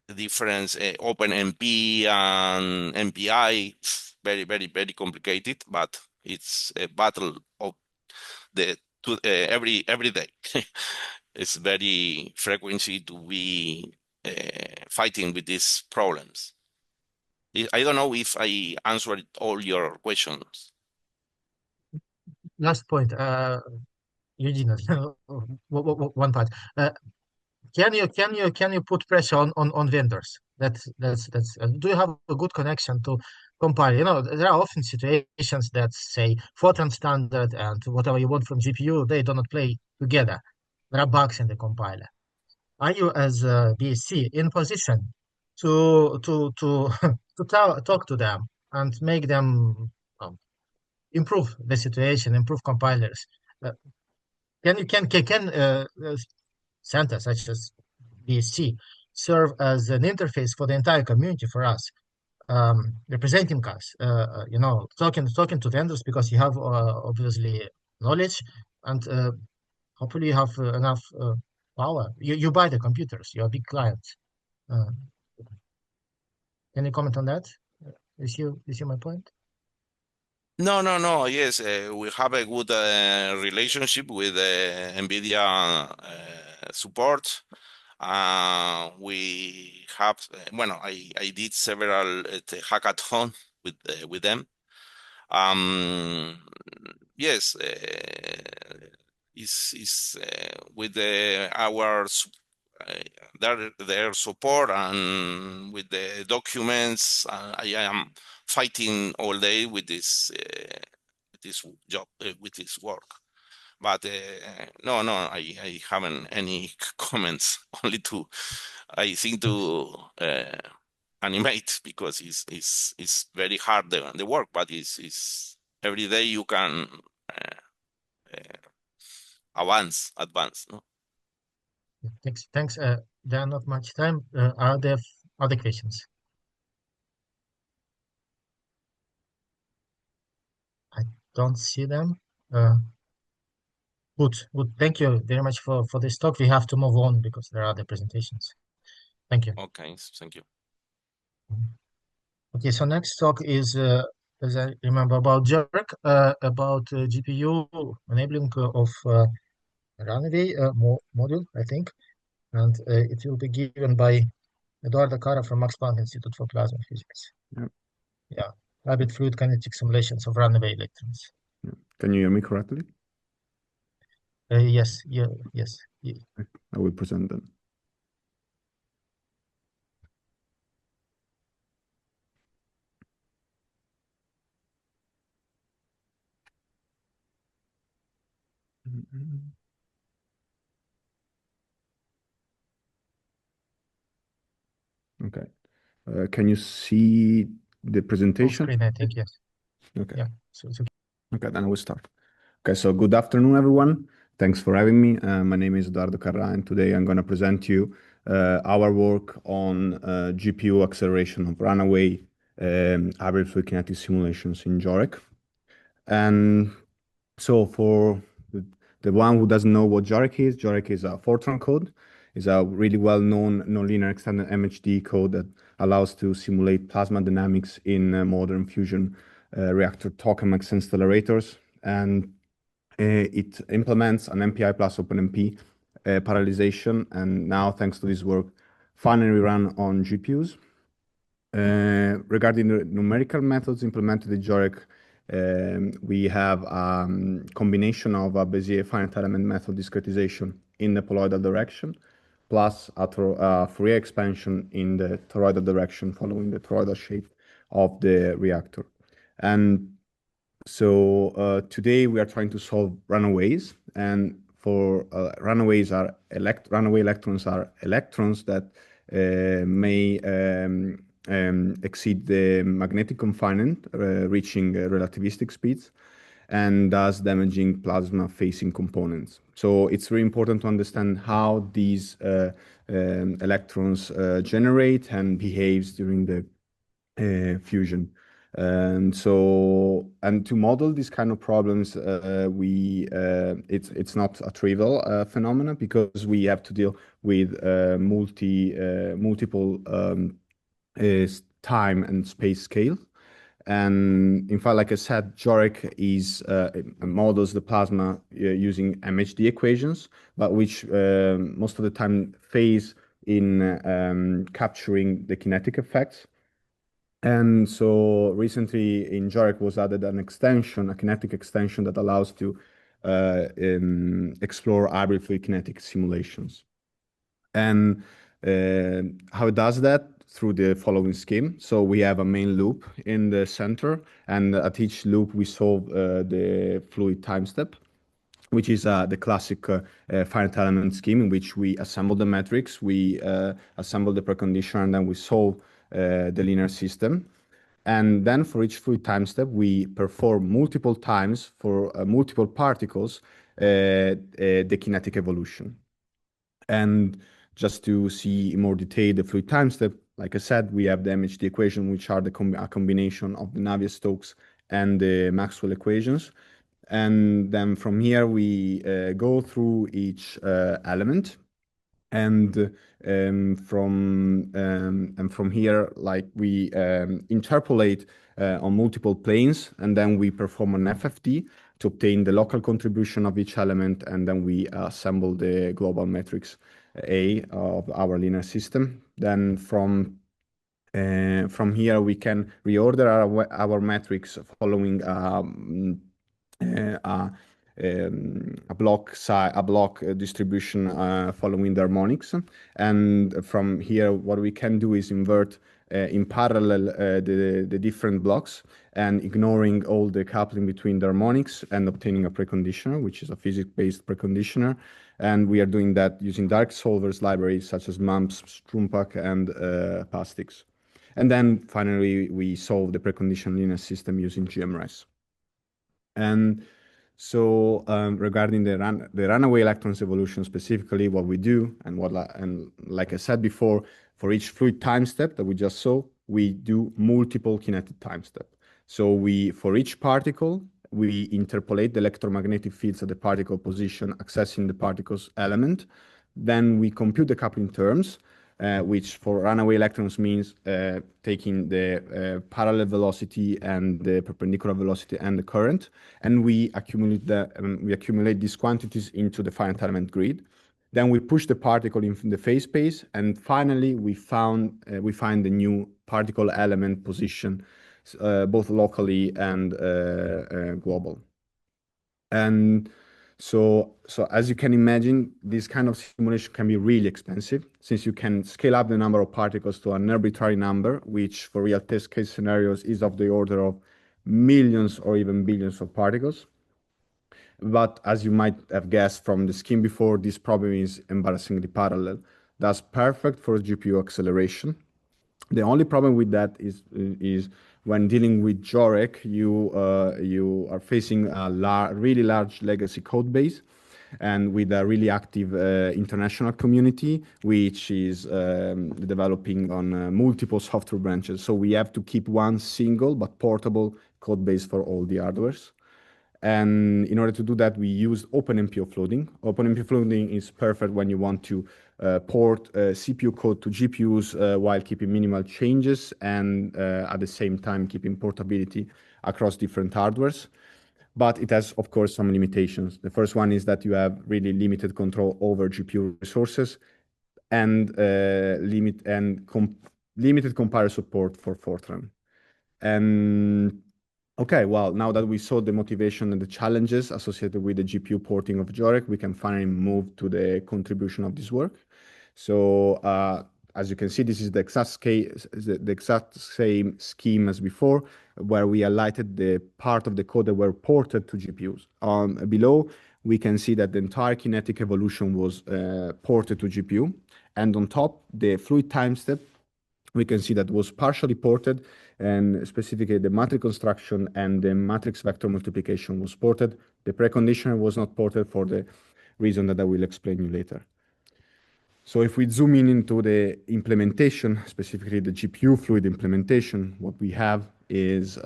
N: the difference, OpenMP and MPI, very, very, very complicated, but it's a battle of every day. It's very frequency to be fighting with these problems. I don't know if I answered all your questions.
M: Last point, Eugene, one part. Can you put pressure on vendors? That's do you have a good connection to compile? You know, there are often situations that say Fortran standard and whatever you want from GPU, they do not play together. There are bugs in the compiler. Are you, as a BSc, in position to talk to them and make them improve the situation, improve compilers? Can centers such as BSc serve as an interface for the entire community for us, representing us, you know, talking to vendors, because you have obviously knowledge, and hopefully you have enough power. You buy the computers, you're a big client. Can you comment on that? Is you my point?
N: No. Yes, we have a good relationship with NVIDIA support. We have, I did several hackathons with them. Yes, is with their support and with the documents. I am fighting all day with this job, with this work. But no, I haven't any comments. Only I think to animate, because it's very hard the work, but it's every day you can advance. No?
M: Thanks. There are not much time. Are there other questions? I don't see them. Good. Thank you very much for this talk. We have to move on because there are other presentations. Thank you.
N: Okay, thank you.
M: Okay, so next talk is, as I remember, about Gyroc, about GPU enabling of Runaway module, I think, and it will be given by Eduardo Cara from Max Planck Institute for Plasma Physics. Yeah, rapid fluid kinetic simulations of runaway electrons.
V: Can you hear me correctly?
M: Yes.
V: I will present them. Okay. Can you see the presentation?
M: Full screen, I think, yes.
V: Okay.
M: Yeah.
V: Okay, then I will start. Okay, so good afternoon, everyone. Thanks for having me. My name is Eduardo Cara, and today I'm going to present you our work on GPU acceleration of runaway hybrid fluid kinetic simulations in Gyroc. And so for the one who doesn't know what Gyroc is a Fortran code. It's a really well-known nonlinear extended MHD code that allows to simulate plasma dynamics in modern fusion reactor tokamaks and stellarators. And it implements an MPI plus OpenMP parallelization. And now, thanks to this work, finally run on GPUs. Regarding the numerical methods implemented in Gyroc, we have a combination of a Bézier finite element method discretization in the poloidal direction, plus a Fourier expansion in the toroidal direction following the toroidal shape of the reactor. And so today we are trying to solve runaways, and for runaway electrons are electrons that may exceed the magnetic confinement, reaching relativistic speeds, and thus damaging plasma-facing components. So it's very important to understand how these electrons generate and behaves during the fusion. And to model these kind of problems, it's not a trivial phenomenon, because we have to deal with multiple time and space scale. And in fact, like I said, Gyoric models the plasma using MHD equations, but which most of the time phase in capturing the kinetic effects. And so recently in Gyoric was added an extension, a kinetic extension that allows to explore hybrid fluid kinetic simulations. And how it does that? Through the following scheme. So we have a main loop in the center, and at each loop we solve the fluid time step, which is the classic finite element scheme in which we assemble the metrics, we assemble the preconditioner, and then we solve the linear system. And then for each fluid time step, we perform multiple times for multiple particles the kinetic evolution. And just to see in more detail the fluid time step, like I said, we have the MHD equation, which are a combination of the Navier-Stokes and the Maxwell equations. And then from here, we go through each element. And from here, like we interpolate on multiple planes, and then we perform an FFT to obtain the local contribution of each element, and then we assemble the global matrix A of our linear system. Then from here, we can reorder our metrics following a block distribution following the harmonics. And from here, what we can do is invert in parallel the different blocks, and ignoring all the coupling between the harmonics, and obtaining a preconditioner, which is a physics-based preconditioner. And we are doing that using direct solvers libraries such as MUMPS, Strumpak, and PASTIX. And then finally, we solve the preconditioned linear system using GMRS. And so regarding the runaway electrons evolution specifically, what we do, and like I said before, for each fluid time step that we just saw, we do multiple kinetic time steps. So for each particle, we interpolate the electromagnetic fields at the particle position, accessing the particle's element. Then we compute the coupling terms, which for runaway electrons means taking the parallel velocity and the perpendicular velocity and the current, and we accumulate these quantities into the finite element grid. Then we push the particle in the phase space, and finally we find the new particle element position, both locally and global. And so as you can imagine, this kind of simulation can be really expensive, since you can scale up the number of particles to an arbitrary number, which for real test case scenarios is of the order of millions or even billions of particles. But as you might have guessed from the scheme before, this problem is embarrassingly parallel. That's perfect for GPU acceleration. The only problem with that is when dealing with Gyoric, you are facing a really large legacy code base, and with a really active international community, which is developing on multiple software branches. So we have to keep one single but portable code base for all the hardwares. And in order to do that, we use OpenMP offloading. OpenMP offloading is perfect when you want to port CPU code to GPUs while keeping minimal changes, and at the same time keeping portability across different hardwares. But it has, of course, some limitations. The first one is that you have really limited control over GPU resources, and limited compiler support for Fortran. And okay, well, now that we saw the motivation and the challenges associated with the GPU porting of Gyoric, we can finally move to the contribution of this work. So as you can see, this is the exact same scheme as before, where we highlighted the part of the code that were ported to GPUs. Below, we can see that the entire kinetic evolution was ported to GPU. And on top, the fluid time step, we can see that was partially ported, and specifically the matrix construction and the matrix vector multiplication was ported. The preconditioner was not ported for the reason that I will explain you later. So if we zoom in into the implementation, specifically the GPU fluid implementation, what we have is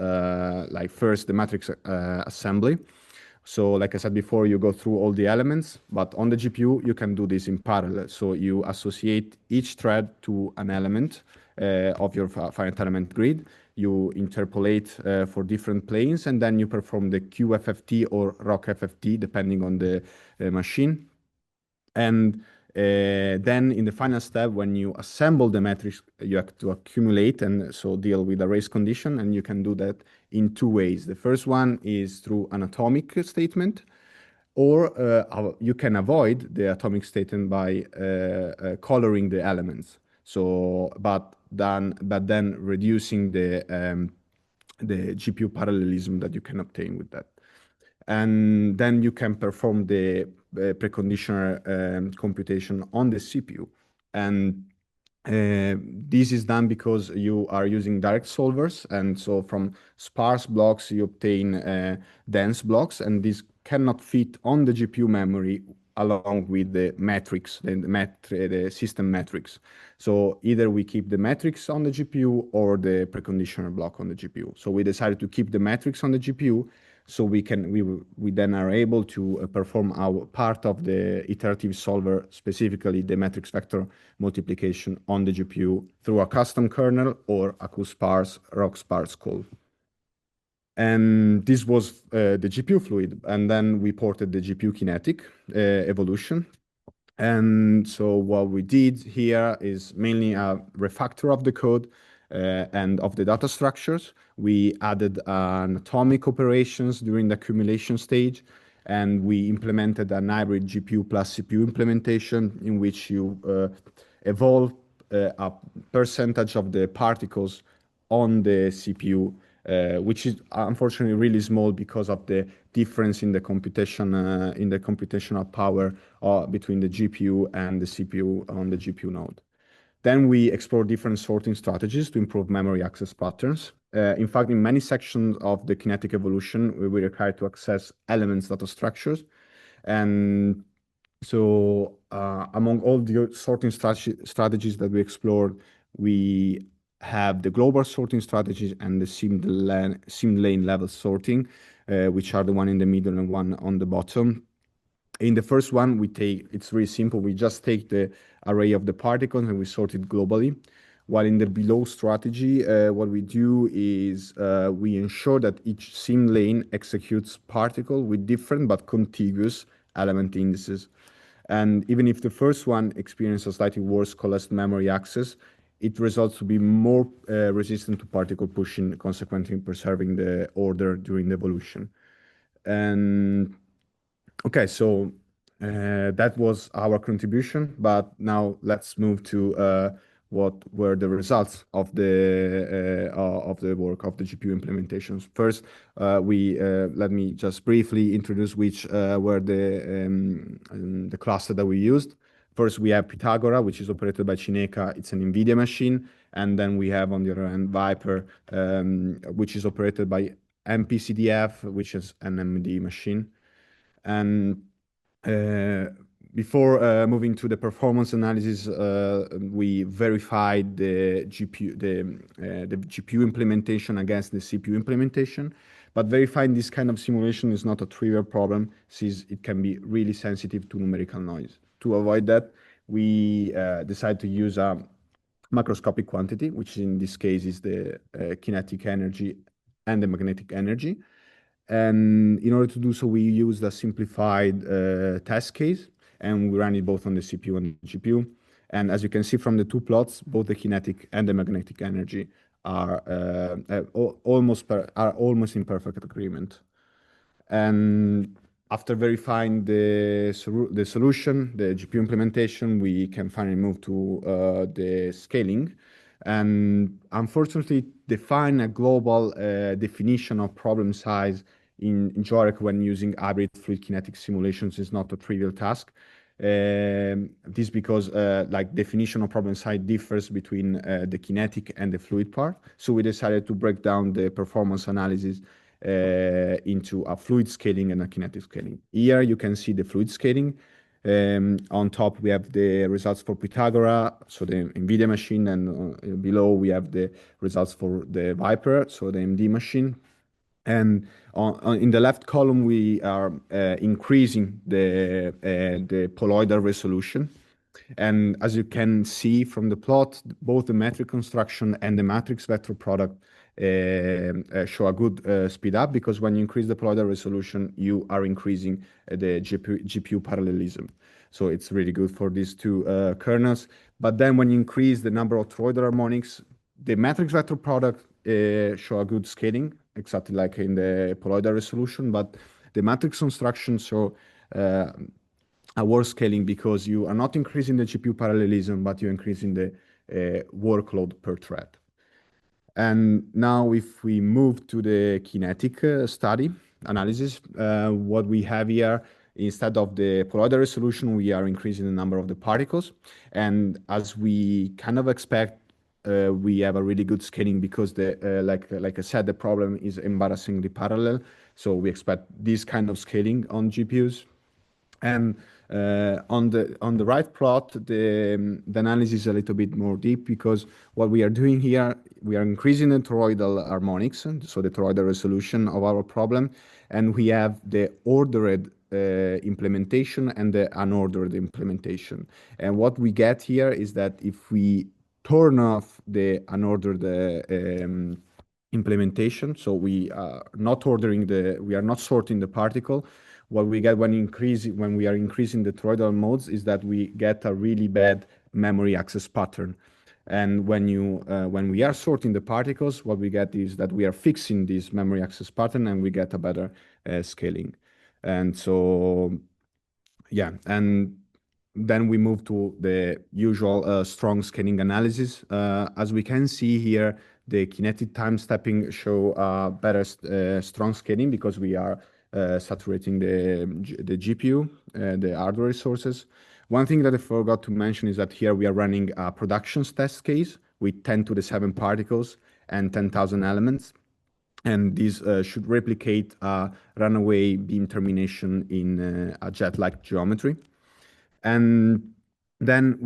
V: like first the matrix assembly. So like I said before, you go through all the elements, but on the GPU, you can do this in parallel. So you associate each thread to an element of your finite element grid. You interpolate for different planes, and then you perform the QFFT or ROC-FFT, depending on the machine. And then in the final step, when you assemble the matrix, you have to accumulate and so deal with a race condition, and you can do that in two ways. The first one is through an atomic statement, or you can avoid the atomic statement by coloring the elements. So, but then reducing the GPU parallelism that you can obtain with that. And then you can perform the preconditioner computation on the CPU. And this is done because you are using direct solvers. And so from sparse blocks, you obtain dense blocks, and these cannot fit on the GPU memory along with the matrix, the system matrix. So either we keep the matrix on the GPU or the preconditioner block on the GPU. So we decided to keep the matrix on the GPU, so we then are able to perform our part of the iterative solver, specifically the matrix vector multiplication on the GPU through a custom kernel or a QSparse, ROC-sparse call. And this was the GPU fluid, and then we ported the GPU kinetic evolution. And so what we did here is mainly a refactor of the code and of the data structures. We added an atomic operations during the accumulation stage, and we implemented an hybrid GPU plus CPU implementation in which you evolve a percentage of the particles on the CPU, which is unfortunately really small because of the difference in the computation in the computational power between the GPU and the CPU on the GPU node. Then we explore different sorting strategies to improve memory access patterns. In fact, in many sections of the kinetic evolution, we were required to access elements data structures. And so among all the sorting strategies that we explored, we have the global sorting strategies and the sim lane level sorting, which are the one in the middle and one on the bottom. In the first one, it's really simple. We just take the array of the particles and we sort it globally. While in the below strategy, what we do is we ensure that each sim lane executes particle with different but contiguous element indices. And even if the first one experiences a slightly worse coalesced memory access, it results to be more resistant to particle pushing, consequently preserving the order during the evolution. And okay, so that was our contribution, but now let's move to what were the results of the work of the GPU implementations. First, let me just briefly introduce which were the cluster that we used. First, we have Pitagora, which is operated by Cineca. It's an NVIDIA machine. And then we have on the other hand Viper, which is operated by MPCDF, which is an AMD machine. And before moving to the performance analysis, we verified the GPU implementation against the CPU implementation. But verifying this kind of simulation is not a trivial problem, since it can be really sensitive to numerical noise. To avoid that, we decided to use a macroscopic quantity, which in this case is the kinetic energy and the magnetic energy. And in order to do so, we used a simplified test case, and we ran it both on the CPU and the GPU. And as you can see from the two plots, both the kinetic and the magnetic energy are almost in perfect agreement. And after verifying the solution, the GPU implementation, we can finally move to the scaling. And unfortunately, define a global definition of problem size in Giorgio when using hybrid fluid kinetic simulations is not a trivial task. This because like definition of problem size differs between the kinetic and the fluid part. So we decided to break down the performance analysis into a fluid scaling and a kinetic scaling. Here you can see the fluid scaling. On top, we have the results for Pitagora, so the NVIDIA machine, and below we have the results for the Viper, so the AMD machine. And in the left column, we are increasing the colloidal resolution. And as you can see from the plot, both the metric construction and the matrix vector product show a good speed up, because when you increase the colloidal resolution, you are increasing the GPU parallelism. So it's really good for these two kernels. But then when you increase the number of toroidal harmonics, the matrix vector product show a good scaling, exactly like in the colloidal resolution, but the matrix construction show a worse scaling, because you are not increasing the GPU parallelism, but you're increasing the workload per thread. And now if we move to the kinetic study analysis, what we have here, instead of the colloidal resolution, we are increasing the number of the particles. And as we kind of expect, we have a really good scaling, because like I said, the problem is embarrassingly parallel. So we expect this kind of scaling on GPUs. And on the right plot, the analysis is a little bit more deep, because what we are doing here, we are increasing the toroidal harmonics, so the toroidal resolution of our problem, and we have the ordered implementation and the unordered implementation. And what we get here is that if we turn off the unordered implementation, so we are not sorting the particle, what we get when we are increasing the toroidal modes is that we get a really bad memory access pattern. And when we are sorting the particles, what we get is that we are fixing this memory access pattern, and we get a better scaling. And so, yeah, and then we move to the usual strong scaling analysis. As we can see here, the kinetic time stepping show better strong scaling, because we are saturating the GPU, the hardware resources. One thing that I forgot to mention is that here we are running a production test case with 10 to the 7 particles and 10,000 elements. And this should replicate a runaway beam termination in a jet-like geometry. And then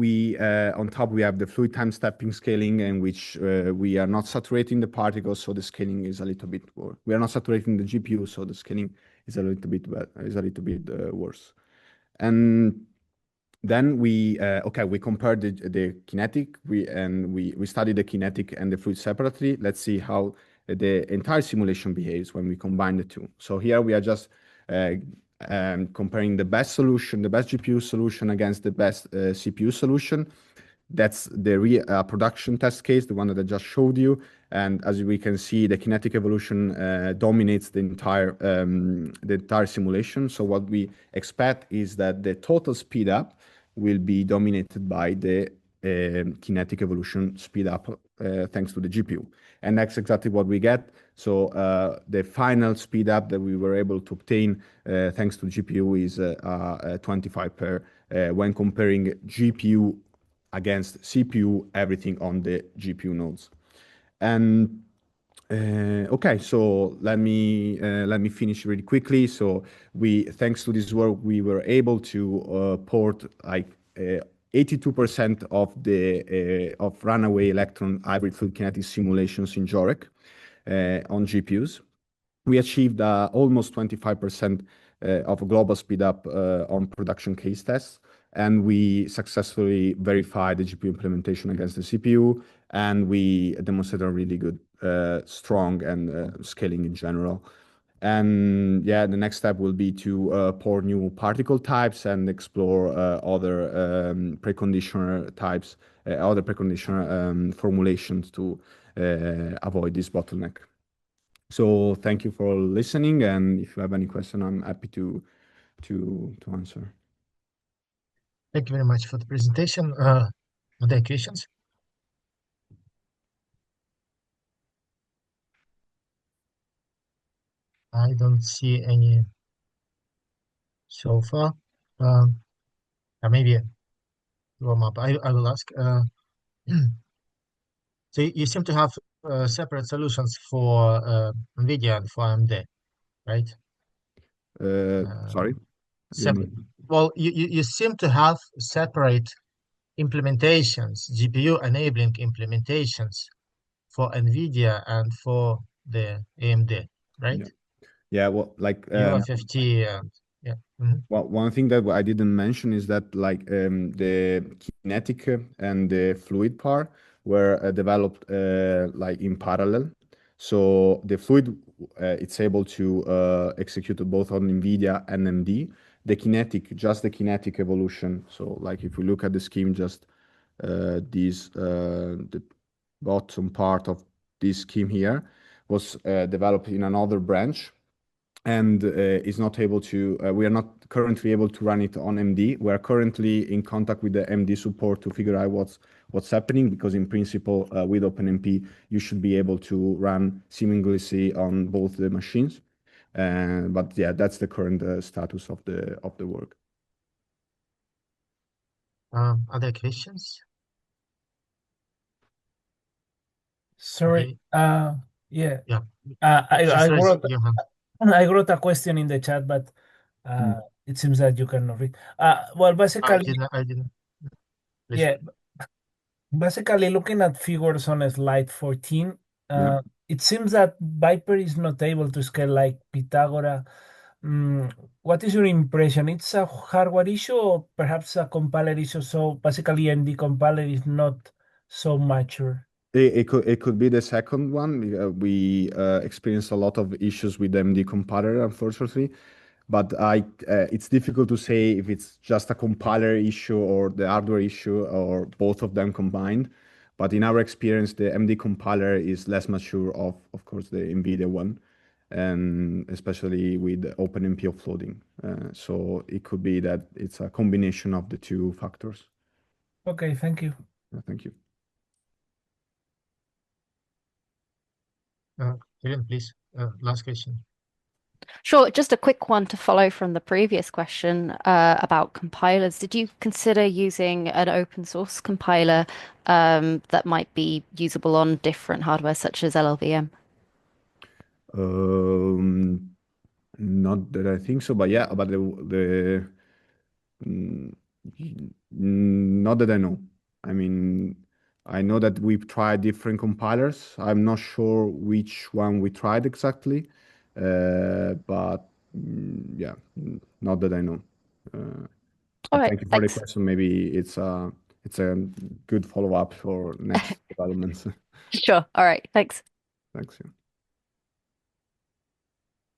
V: on top, we have the fluid time stepping scaling, in which we are not saturating the particles, so the scaling is a little bit worse. We are not saturating the GPU, so the scaling is a little bit worse. And then we compared the kinetic, we studied the kinetic and the fluid separately. Let's see how the entire simulation behaves when we combine the two. So here we are just comparing the best solution, the best GPU solution against the best CPU solution. That's the production test case, the one that I just showed you. And as we can see, the kinetic evolution dominates the entire simulation. So what we expect is that the total speed up will be dominated by the kinetic evolution speed up thanks to the GPU. And that's exactly what we get. So the final speed up that we were able to obtain thanks to GPU is 25 pair when comparing GPU against CPU, everything on the GPU nodes. And okay, so let me finish really quickly. So thanks to this work, we were able to port like 82% of runaway electron hybrid fluid kinetic simulations in Jorek on GPUs. We achieved almost 25% of global speed up on production case tests, and we successfully verified the GPU implementation against the CPU, and we demonstrated a really good, strong and scaling in general. And yeah, the next step will be to pour new particle types and explore other preconditioner types, other preconditioner formulations to avoid this bottleneck. So thank you for listening, and if you have any question, I'm happy to answer.
M: Thank you very much for the presentation. Are there questions? I don't see any so far. Maybe warm up. I will ask. So you seem to have separate solutions for NVIDIA and for AMD, right?
V: Sorry?
J: Well, you seem to have separate implementations, GPU enabling implementations for NVIDIA and for the AMD, right?
V: Yeah, well, like
J: UFFT and yeah.
V: Well, one thing that I didn't mention is that like the kinetic and the fluid part were developed like in parallel. So the fluid it's able to execute both on NVIDIA and AMD. The kinetic, just the kinetic evolution. So like if we look at the scheme, just the bottom part of this scheme here was developed in another branch, and is not able to. We are not currently able to run it on MD. We are currently in contact with the MD support to figure out what's happening, because in principle with OpenMP you should be able to run seamlessly on both the machines. But yeah, that's the current status of the work.
J: Other questions?
O: Sorry.
J: Okay.
O: Yeah.
J: Yeah.
O: I wrote a question in the chat, but it seems that you cannot read. Well, basically,
J: I didn't. Please.
O: Yeah. Basically, looking at figures on slide 14, it seems that Viper is not able to scale like Pitagora. What is your impression? It's a hardware issue or perhaps a compiler issue? So basically, MD compiler is not so mature.
V: It could be the second one. We experienced a lot of issues with MD compiler, unfortunately. But it's difficult to say if it's just a compiler issue or the hardware issue or both of them combined. But in our experience, the MD compiler is less mature of course, the NVIDIA one, and especially with the OpenMP offloading. So it could be that it's a combination of the two factors.
O: Okay, thank you.
V: Thank you.
J: Kevin, please, last question.
D: Sure, just a quick one to follow from the previous question about compilers. Did you consider using an open source compiler that might be usable on different hardware such as LLVM?
V: Not that I think so, but yeah, but not that I know. I mean, I know that we've tried different compilers. I'm not sure which one we tried exactly. But yeah, not that I know.
D: All right,
V: thank you for the question. Maybe it's a good follow-up for next developments.
D: Sure. All right. Thanks.
V: Thanks.
J: Yeah.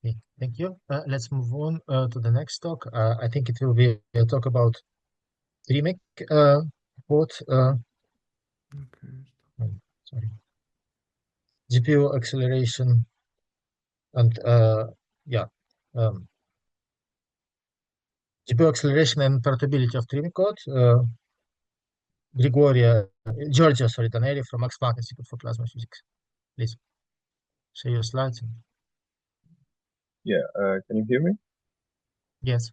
J: Okay, thank you. Let's move on to the next talk. I think it will be a talk about TRIMIC both sorry, GPU acceleration and GPU acceleration and portability of TRIMIC code. Giorgio Daneri from Max Planck Institute for Plasma Physics. Please share your slides.
Q: Yeah, can you hear me?
J: Yes.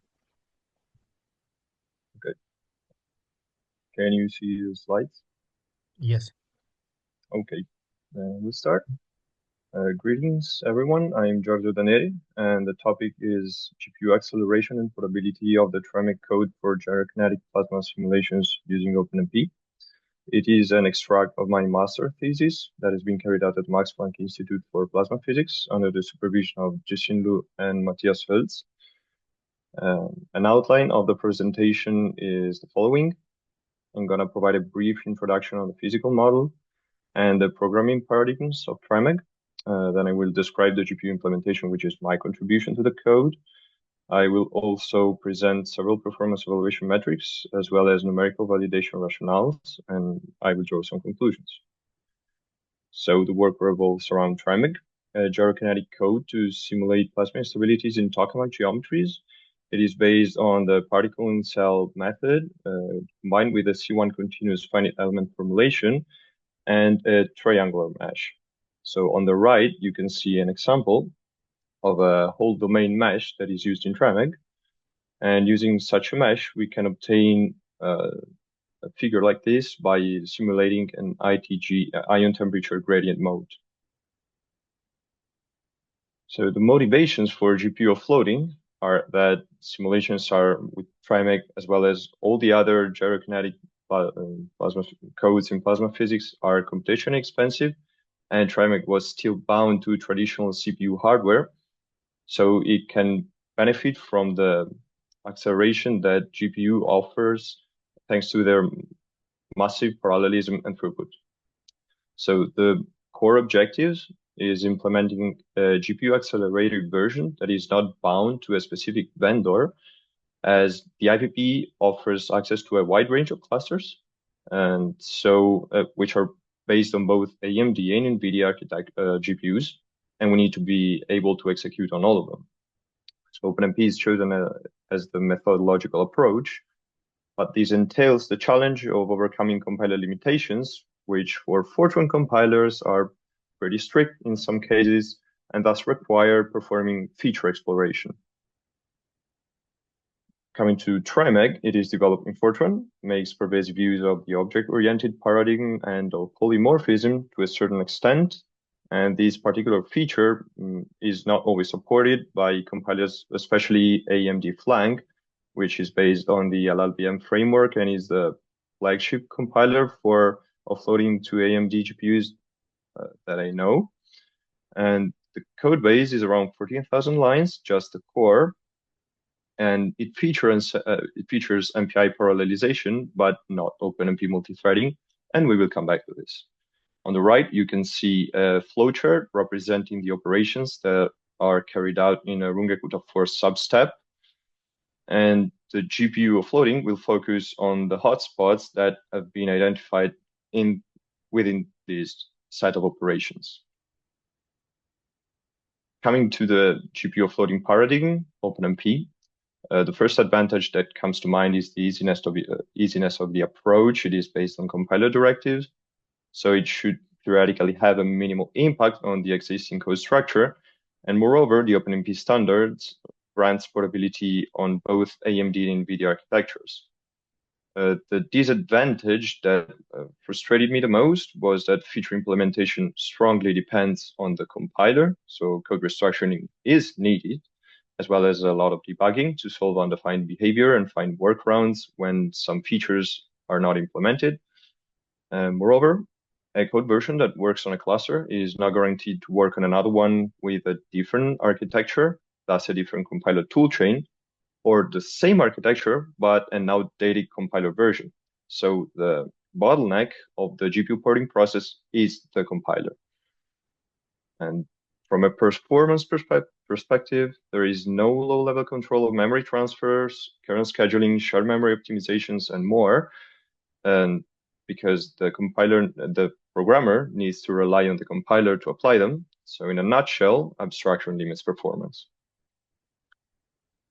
Q: Good. Can you see the slides?
J: Yes.
Q: Okay, we'll start. Greetings, everyone. I'm Giorgio Daneri, and the topic is GPU acceleration and portability of the TRIMIC code for gyrokinetic plasma simulations using OpenMP. It is an extract of my master thesis that has been carried out at Max Planck Institute for Plasma Physics under the supervision of Jixin Lu and Matthias Feltz. An outline of the presentation is the following. I'm going to provide a brief introduction on the physical model and the programming paradigms of TRIMIC. Then I will describe the GPU implementation, which is my contribution to the code. I will also present several performance evaluation metrics, as well as numerical validation rationales, and I will draw some conclusions. So the work revolves around TRIMIC, a gyrokinetic code to simulate plasma instabilities in Tokamak geometries. It is based on the particle in cell method, combined with a C1 continuous finite element formulation and a triangular mesh. So on the right, you can see an example of a whole domain mesh that is used in TRIMIC. And using such a mesh, we can obtain a figure like this by simulating an ITG, ion temperature gradient mode. So the motivations for GPU offloading are that simulations are with TriMech, as well as all the other gyrokinetic plasma codes in plasma physics, are computationally expensive, and TriMech was still bound to traditional CPU hardware. So it can benefit from the acceleration that GPU offers thanks to their massive parallelism and throughput. So the core objectives is implementing a GPU accelerated version that is not bound to a specific vendor, as the IPP offers access to a wide range of clusters, and so which are based on both AMD and NVIDIA architect GPUs, and we need to be able to execute on all of them. So OpenMP is chosen as the methodological approach, but this entails the challenge of overcoming compiler limitations, which for Fortran compilers are pretty strict in some cases, and thus require performing feature exploration. Coming to TriMech, it is developed in Fortran, makes pervasive use of the object-oriented paradigm and of polymorphism to a certain extent, and this particular feature is not always supported by compilers, especially AMD Flang, which is based on the LLVM framework and is the flagship compiler for offloading to AMD GPUs that I know. And the code base is around 14,000 lines, just the core, and it features MPI parallelization, but not OpenMP multithreading, and we will come back to this. On the right, you can see a flowchart representing the operations that are carried out in a Runge-Kutta-4 substep. And the GPU offloading will focus on the hotspots that have been identified within this set of operations. Coming to the GPU offloading paradigm, OpenMP, the first advantage that comes to mind is the easiness of the approach. It is based on compiler directives, so it should theoretically have a minimal impact on the existing code structure. And moreover, the OpenMP standards grants portability on both AMD and NVIDIA architectures. The disadvantage that frustrated me the most was that feature implementation strongly depends on the compiler, so code restructuring is needed, as well as a lot of debugging to solve undefined behavior and find workarounds when some features are not implemented. Moreover, a code version that works on a cluster is not guaranteed to work on another one with a different architecture, thus a different compiler toolchain, or the same architecture, but an outdated compiler version. So the bottleneck of the GPU porting process is the compiler. And from a performance perspective, there is no low-level control of memory transfers, kernel scheduling, shared memory optimizations, and more. And because the programmer needs to rely on the compiler to apply them. So in a nutshell, abstraction limits performance.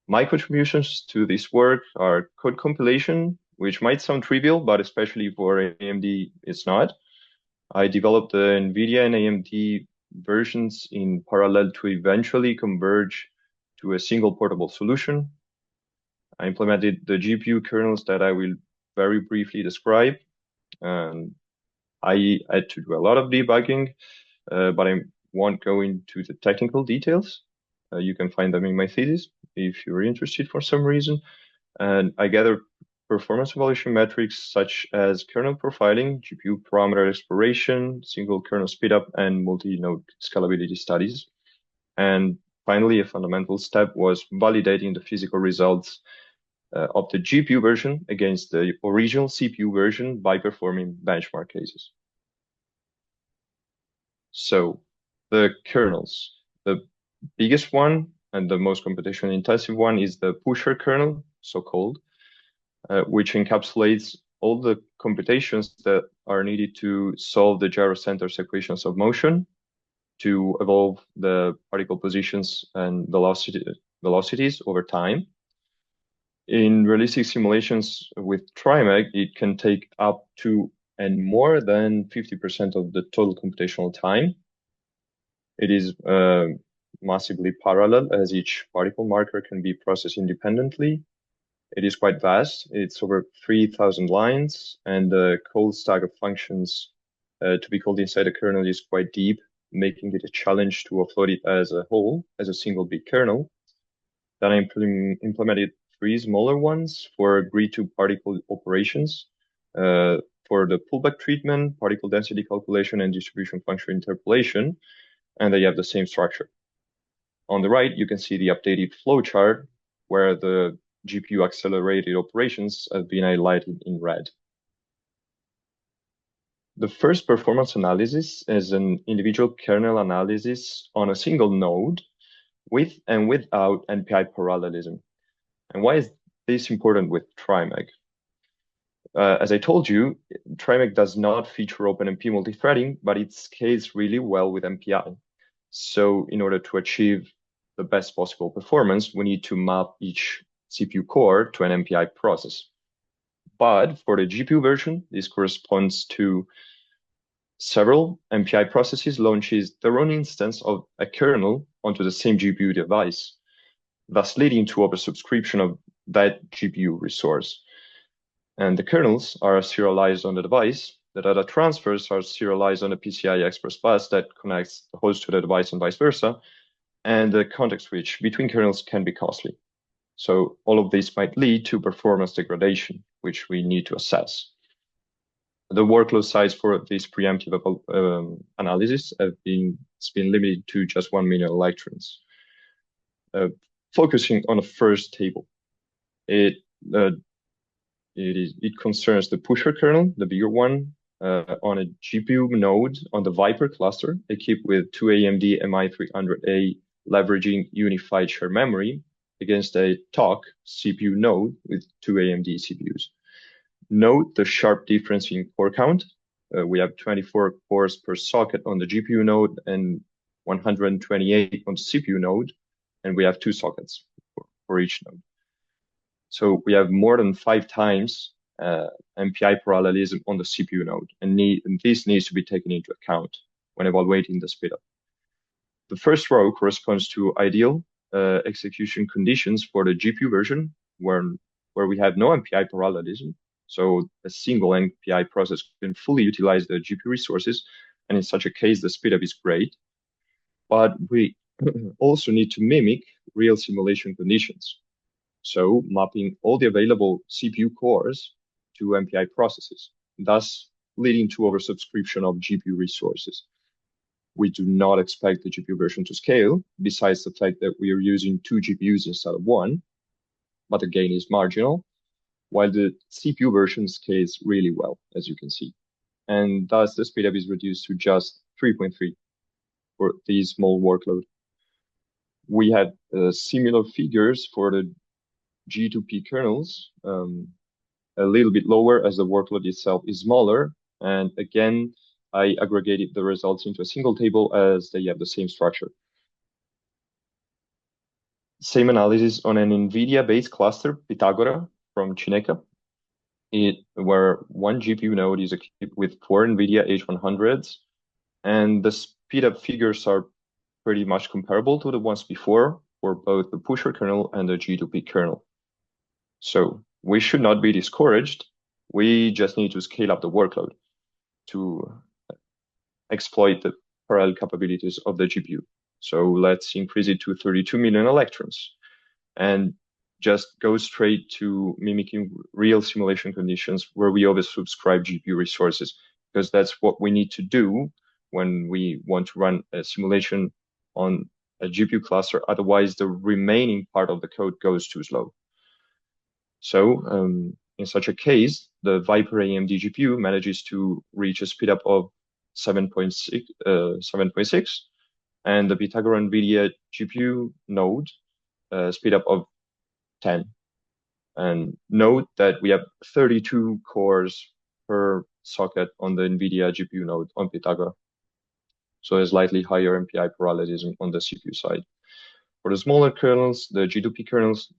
Q: My contributions to this work are code compilation, which might sound trivial, but especially for AMD, it's not. I developed the NVIDIA and AMD versions in parallel to eventually converge to a single portable solution. I implemented the GPU kernels that I will very briefly describe. And I had to do a lot of debugging, but I won't go into the technical details. You can find them in my thesis if you're interested for some reason. And I gathered performance evaluation metrics such as kernel profiling, GPU parameter exploration, single kernel speedup, and multi-node scalability studies. And finally, a fundamental step was validating the physical results of the GPU version against the original CPU version by performing benchmark cases. So the kernels, the biggest one and the most computation intensive one is the pusher kernel, so-called, which encapsulates all the computations that are needed to solve the gyrocenters equations of motion, to evolve the particle positions and velocities over time. In realistic simulations with TriMech, it can take up to and more than 50% of the total computational time. It is massively parallel, as each particle marker can be processed independently. It is quite vast. It's over 3,000 lines, and the call stack of functions to be called inside the kernel is quite deep, making it a challenge to offload it as a whole, as a single big kernel. Then I implemented 3 smaller ones for grid-to-particle operations, for the pullback treatment, particle density calculation, and distribution function interpolation, and they have the same structure. On the right, you can see the updated flowchart where the GPU accelerated operations have been highlighted in red. The first performance analysis is an individual kernel analysis on a single node with and without NPI parallelism. And why is this important with TriMech? As I told you, TriMech does not feature OpenMP multithreading, but it scales really well with MPI. So in order to achieve the best possible performance, we need to map each CPU core to an MPI process. But for the GPU version, this corresponds to several MPI processes launches their own instance of a kernel onto the same GPU device, thus leading to oversubscription of that GPU resource. And the kernels are serialized on the device. The data transfers are serialized on the PCI Express bus that connects the host to the device and vice versa. And the context switch between kernels can be costly. So all of this might lead to performance degradation, which we need to assess. The workload size for this preemptive analysis has been limited to just 1 million electrons. Focusing on the first table, it concerns the pusher kernel, the bigger one, on a GPU node on the Viper cluster, equipped with 2 AMD MI300A leveraging unified shared memory against a TOC CPU node with 2 AMD CPUs. Note the sharp difference in core count. We have 24 cores per socket on the GPU node and 128 on the CPU node, and we have 2 sockets for each node. So we have more than 5 times MPI parallelism on the CPU node, and this needs to be taken into account when evaluating the speedup. The first row corresponds to ideal execution conditions for the GPU version, where we have no MPI parallelism. So a single MPI process can fully utilize the GPU resources, and in such a case, the speedup is great. But we also need to mimic real simulation conditions. So mapping all the available CPU cores to MPI processes, thus leading to oversubscription of GPU resources. We do not expect the GPU version to scale, besides the fact that we are using 2 GPUs instead of 1, but the gain is marginal, while the CPU version scales really well, as you can see. And thus the speedup is reduced to just 3.3 for this small workload. We had similar figures for the G2P kernels, a little bit lower as the workload itself is smaller. And again, I aggregated the results into a single table as they have the same structure. Same analysis on an NVIDIA-based cluster, Pitagora, from Cineca, where 1 GPU node is equipped with 4 NVIDIA H100s, and the speedup figures are pretty much comparable to the ones before for both the pusher kernel and the G2P kernel. So we should not be discouraged. We just need to scale up the workload to exploit the parallel capabilities of the GPU. So let's increase it to 32 million electrons and just go straight to mimicking real simulation conditions where we oversubscribe GPU resources, because that's what we need to do when we want to run a simulation on a GPU cluster. Otherwise, the remaining part of the code goes too slow. So in such a case, the Viper AMD GPU manages to reach a speedup of 7.6, and the Pitagora NVIDIA GPU node speedup of 10. And note that we have 32 cores per socket on the NVIDIA GPU node on Pitagora. So a slightly higher MPI parallelism on the CPU side. For the smaller kernels, the G2P kernels,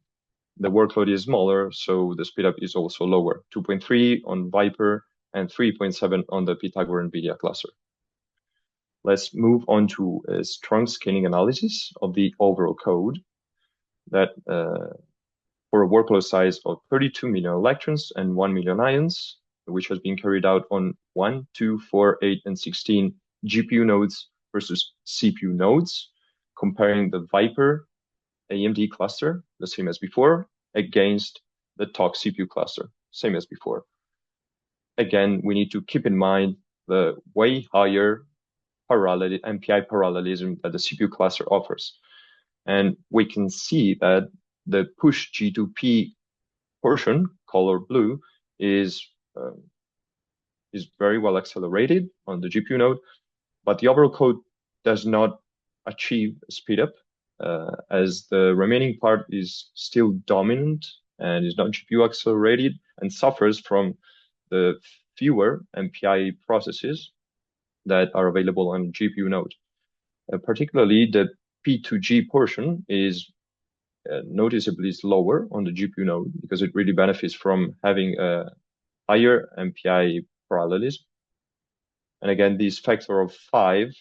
Q: the workload is smaller, so the speedup is also lower, 2.3 on Viper and 3.7 on the Pitagora NVIDIA cluster. Let's move on to a strong scaling analysis of the overall code that for a workload size of 32 million electrons and 1 million ions, which has been carried out on 1, 2, 4, 8, and 16 GPU nodes versus CPU nodes, comparing the Viper AMD cluster, the same as before, against the TOC CPU cluster, same as before. Again, we need to keep in mind the way higher MPI parallelism that the CPU cluster offers. And we can see that the push G2P portion, color blue, is very well accelerated on the GPU node, but the overall code does not achieve speed up as the remaining part is still dominant and is not GPU accelerated and suffers from the fewer MPI processes that are available on GPU node. Particularly the P2G portion is noticeably lower on the GPU node because it really benefits from having a higher MPI parallelism. And again, this factor of 5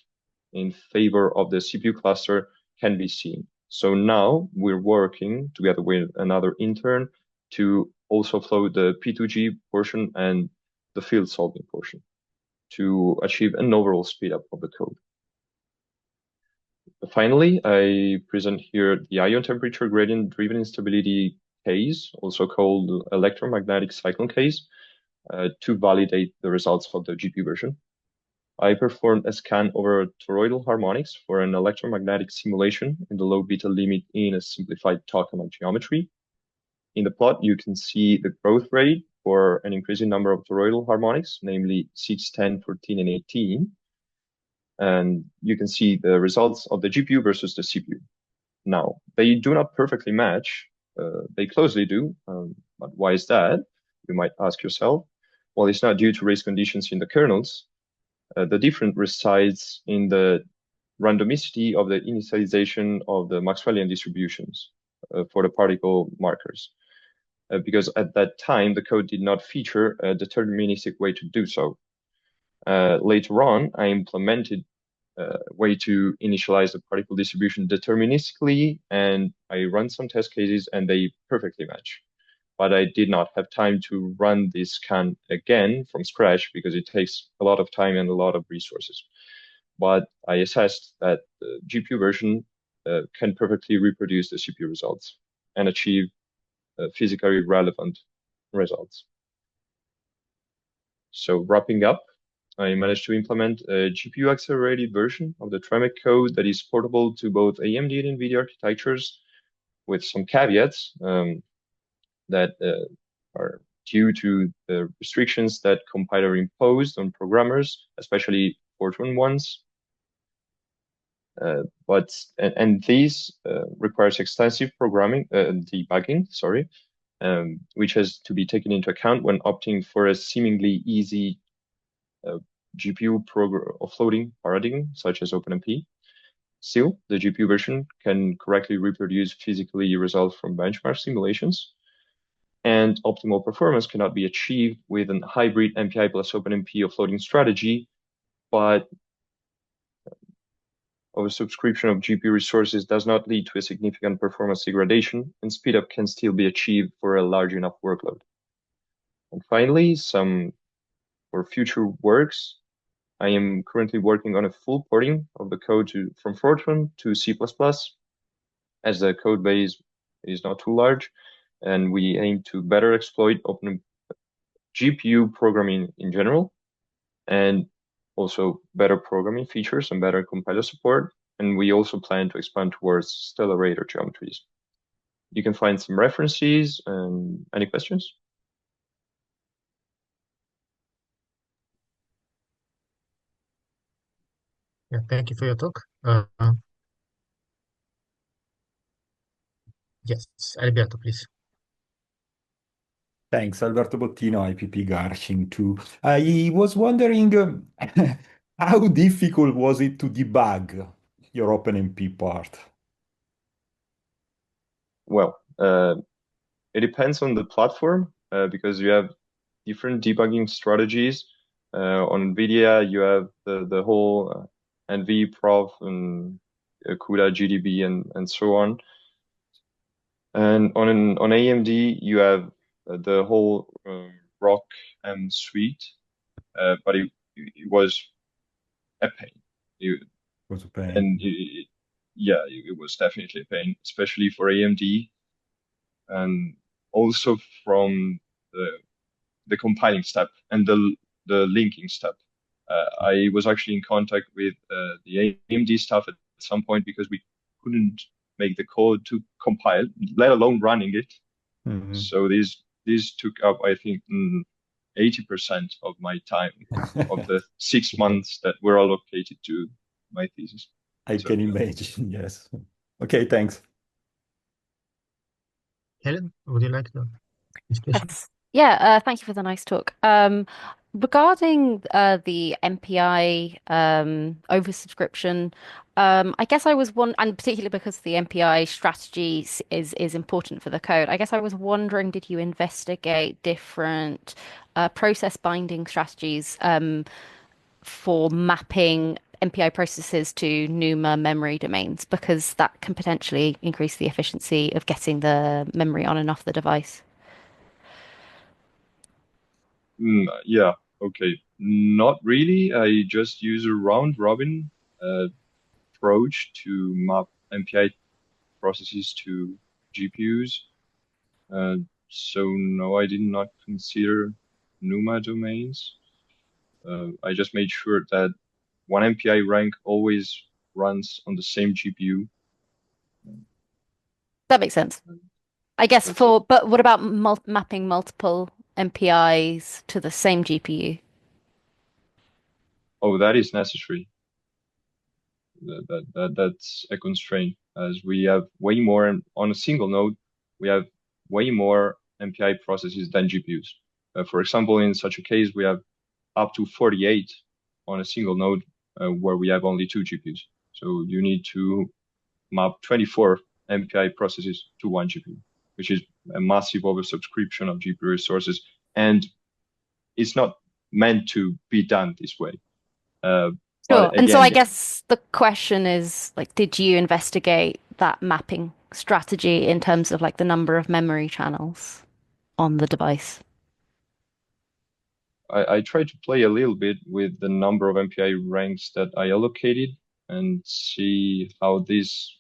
Q: in favor of the CPU cluster can be seen. So now we're working together with another intern to also flow the P2G portion and the field solving portion to achieve an overall speed up of the code. Finally, I present here the ion temperature gradient driven instability case, also called electromagnetic cyclone case, to validate the results of the GPU version. I performed a scan over toroidal harmonics for an electromagnetic simulation in the low beta limit in a simplified Tokamak geometry. In the plot, you can see the growth rate for an increasing number of toroidal harmonics, namely 6, 10, 14, and 18. And you can see the results of the GPU versus the CPU. Now, they do not perfectly match. They closely do, but why is that? You might ask yourself. Well, it's not due to race conditions in the kernels. The difference resides in the randomicity of the initialization of the Maxwellian distributions for the particle markers. Because at that time, the code did not feature a deterministic way to do so. Later on, I implemented a way to initialize the particle distribution deterministically, and I run some test cases, and they perfectly match. But I did not have time to run this scan again from scratch because it takes a lot of time and a lot of resources. But I assessed that the GPU version can perfectly reproduce the CPU results and achieve physically relevant results. So wrapping up, I managed to implement a GPU accelerated version of the TREMIC code that is portable to both AMD and NVIDIA architectures with some caveats that are due to the restrictions that compiler imposed on programmers, especially Fortran ones. And these requires extensive programming, debugging, which has to be taken into account when opting for a seemingly easy GPU offloading paradigm, such as OpenMP. Still, the GPU version can correctly reproduce physically results from benchmark simulations, and optimal performance cannot be achieved with a hybrid MPI plus OpenMP offloading strategy, but oversubscription of GPU resources does not lead to a significant performance degradation, and speedup can still be achieved for a large enough workload. And finally, for future works, I am currently working on a full porting of the code from Fortran to C++, as the code base is not too large, and we aim to better exploit open GPU programming in general, and also better programming features and better compiler support. And we also plan to expand towards stellarator geometries. You can find some references and any questions?
M: Yeah, thank you for your talk. Yes, Alberto, please.
S: Thanks, Alberto Bottino, IPP Garching too. I was wondering how difficult was it to debug your OpenMP part?
Q: Well, it depends on the platform because you have different debugging strategies. On NVIDIA, you have the whole NV-Prof and CUDA, GDB, and so on. And on AMD, you have the whole ROC suite, but it was a pain.
S: Was a pain.
Q: And yeah, it was definitely a pain, especially for AMD, and also from the compiling step and the linking step. I was actually in contact with the AMD staff at some point because we couldn't make the code to compile, let alone running it.
S: Mhm.
Q: So this took up, I think, 80% of my time of the 6 months that were allocated to my thesis.
S: I
Q: So,
S: can
Q: yeah.
S: imagine, yes. Okay, thanks.
M: Helen, would you like to discussion?
D: Yeah, thank you for the nice talk. Regarding the MPI oversubscription, I guess I was and particularly because the MPI strategy is important for the code, I guess I was wondering, did you investigate different process binding strategies for mapping MPI processes to NUMA memory domains, because that can potentially increase the efficiency of getting the memory on and off the device?
Q: Yeah, okay. Not really. I just use a round-robin approach to map MPI processes to GPUs. So no, I did not consider NUMA domains. I just made sure that one MPI rank always runs on the same GPU.
D: That makes sense. I guess but what about mapping multiple MPIs to the same GPU?
Q: Oh, that is necessary. That's a constraint, as we have way more on a single node. We have way more MPI processes than GPUs. For example, in such a case, we have up to 48 on a single node where we have only 2 GPUs. So you need to map 24 MPI processes to one GPU, which is a massive oversubscription of GPU resources. And it's not meant to be done this way.
D: Sure. And so I guess the question is, like, did you investigate that mapping strategy in terms of like the number of memory channels on the device?
Q: I tried to play a little bit with the number of MPI ranks that I allocated and see how this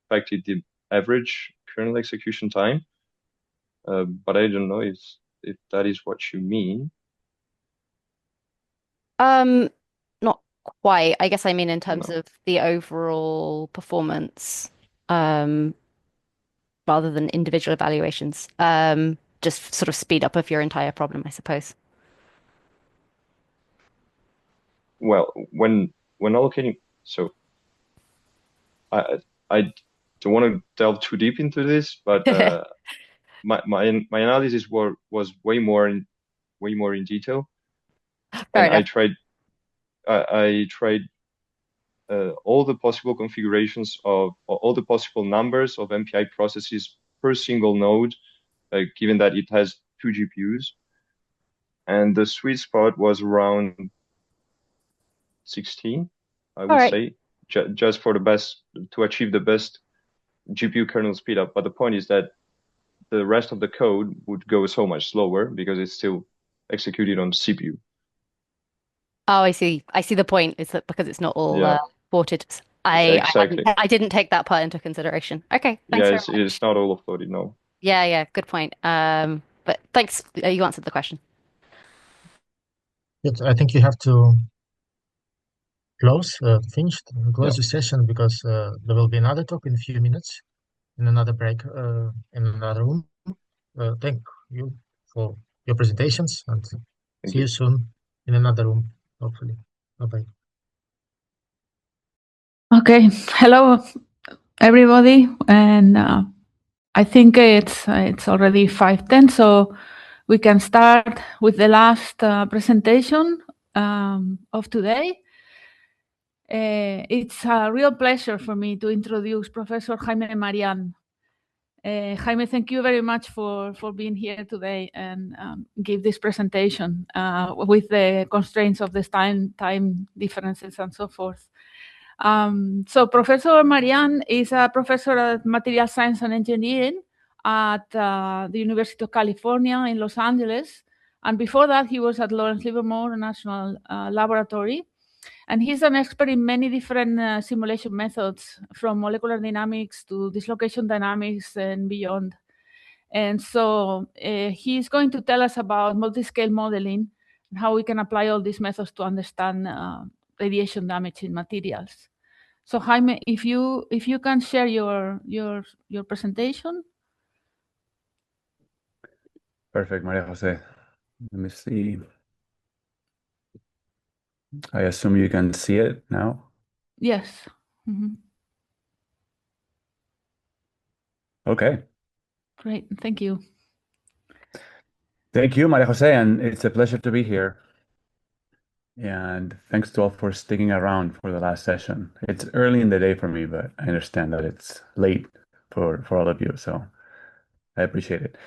Q: affected the average kernel execution time. But I don't know if that is what you mean.
D: Not quite. I guess I mean in terms of the overall performance, rather than individual evaluations. Just sort of speed up of your entire problem, I suppose.
Q: Well, when allocating, so I don't want to delve too deep into this, but my analysis was way more in detail, and I tried all the possible configurations of all the possible numbers of MPI processes per single node, given that it has 2 GPUs, and the sweet spot was around 16, I would say, just for the best, to achieve the best GPU kernel speed up. But the point is that the rest of the code would go so much slower because it's still executed on CPU.
D: Oh, I see. I see the point. Is that because it's not all ported?
Q: Exactly.
D: I didn't take that part into consideration. Okay, thanks very much.
Q: It's not all offloaded, no.
D: Yeah, good point. But thanks. You answered the question.
M: Yes, I think you have to close the session, because there will be another talk in a few minutes in another break in another room. Thank you for your presentations, and see you soon in another room, hopefully. Bye-bye.
P: Okay, hello everybody, and I think it's already 5:10, so we can start with the last presentation of today. It's a real pleasure for me to introduce Professor Jaime Marián. Jaime, thank you very much for being here today and give this presentation with the constraints of this time differences and so forth. So Professor Marián is a professor of material science and engineering at the University of California in Los Angeles. And before that, he was at Lawrence Livermore National Laboratory. And he's an expert in many different simulation methods, from molecular dynamics to dislocation dynamics and beyond. And so he's going to tell us about multi-scale modeling and how we can apply all these methods to understand radiation damage in materials. So Jaime, if you can share your presentation.
R: Perfect, Maria Jose. Let me see. I assume you can see it now.
P: Yes. Mm-hmm.
R: Okay.
P: Great. Thank you.
R: Thank you, Maria Jose, and it's a pleasure to be here. And thanks to all for sticking around for the last session. It's early in the day for me, but I understand that it's late for all of you, so I appreciate it.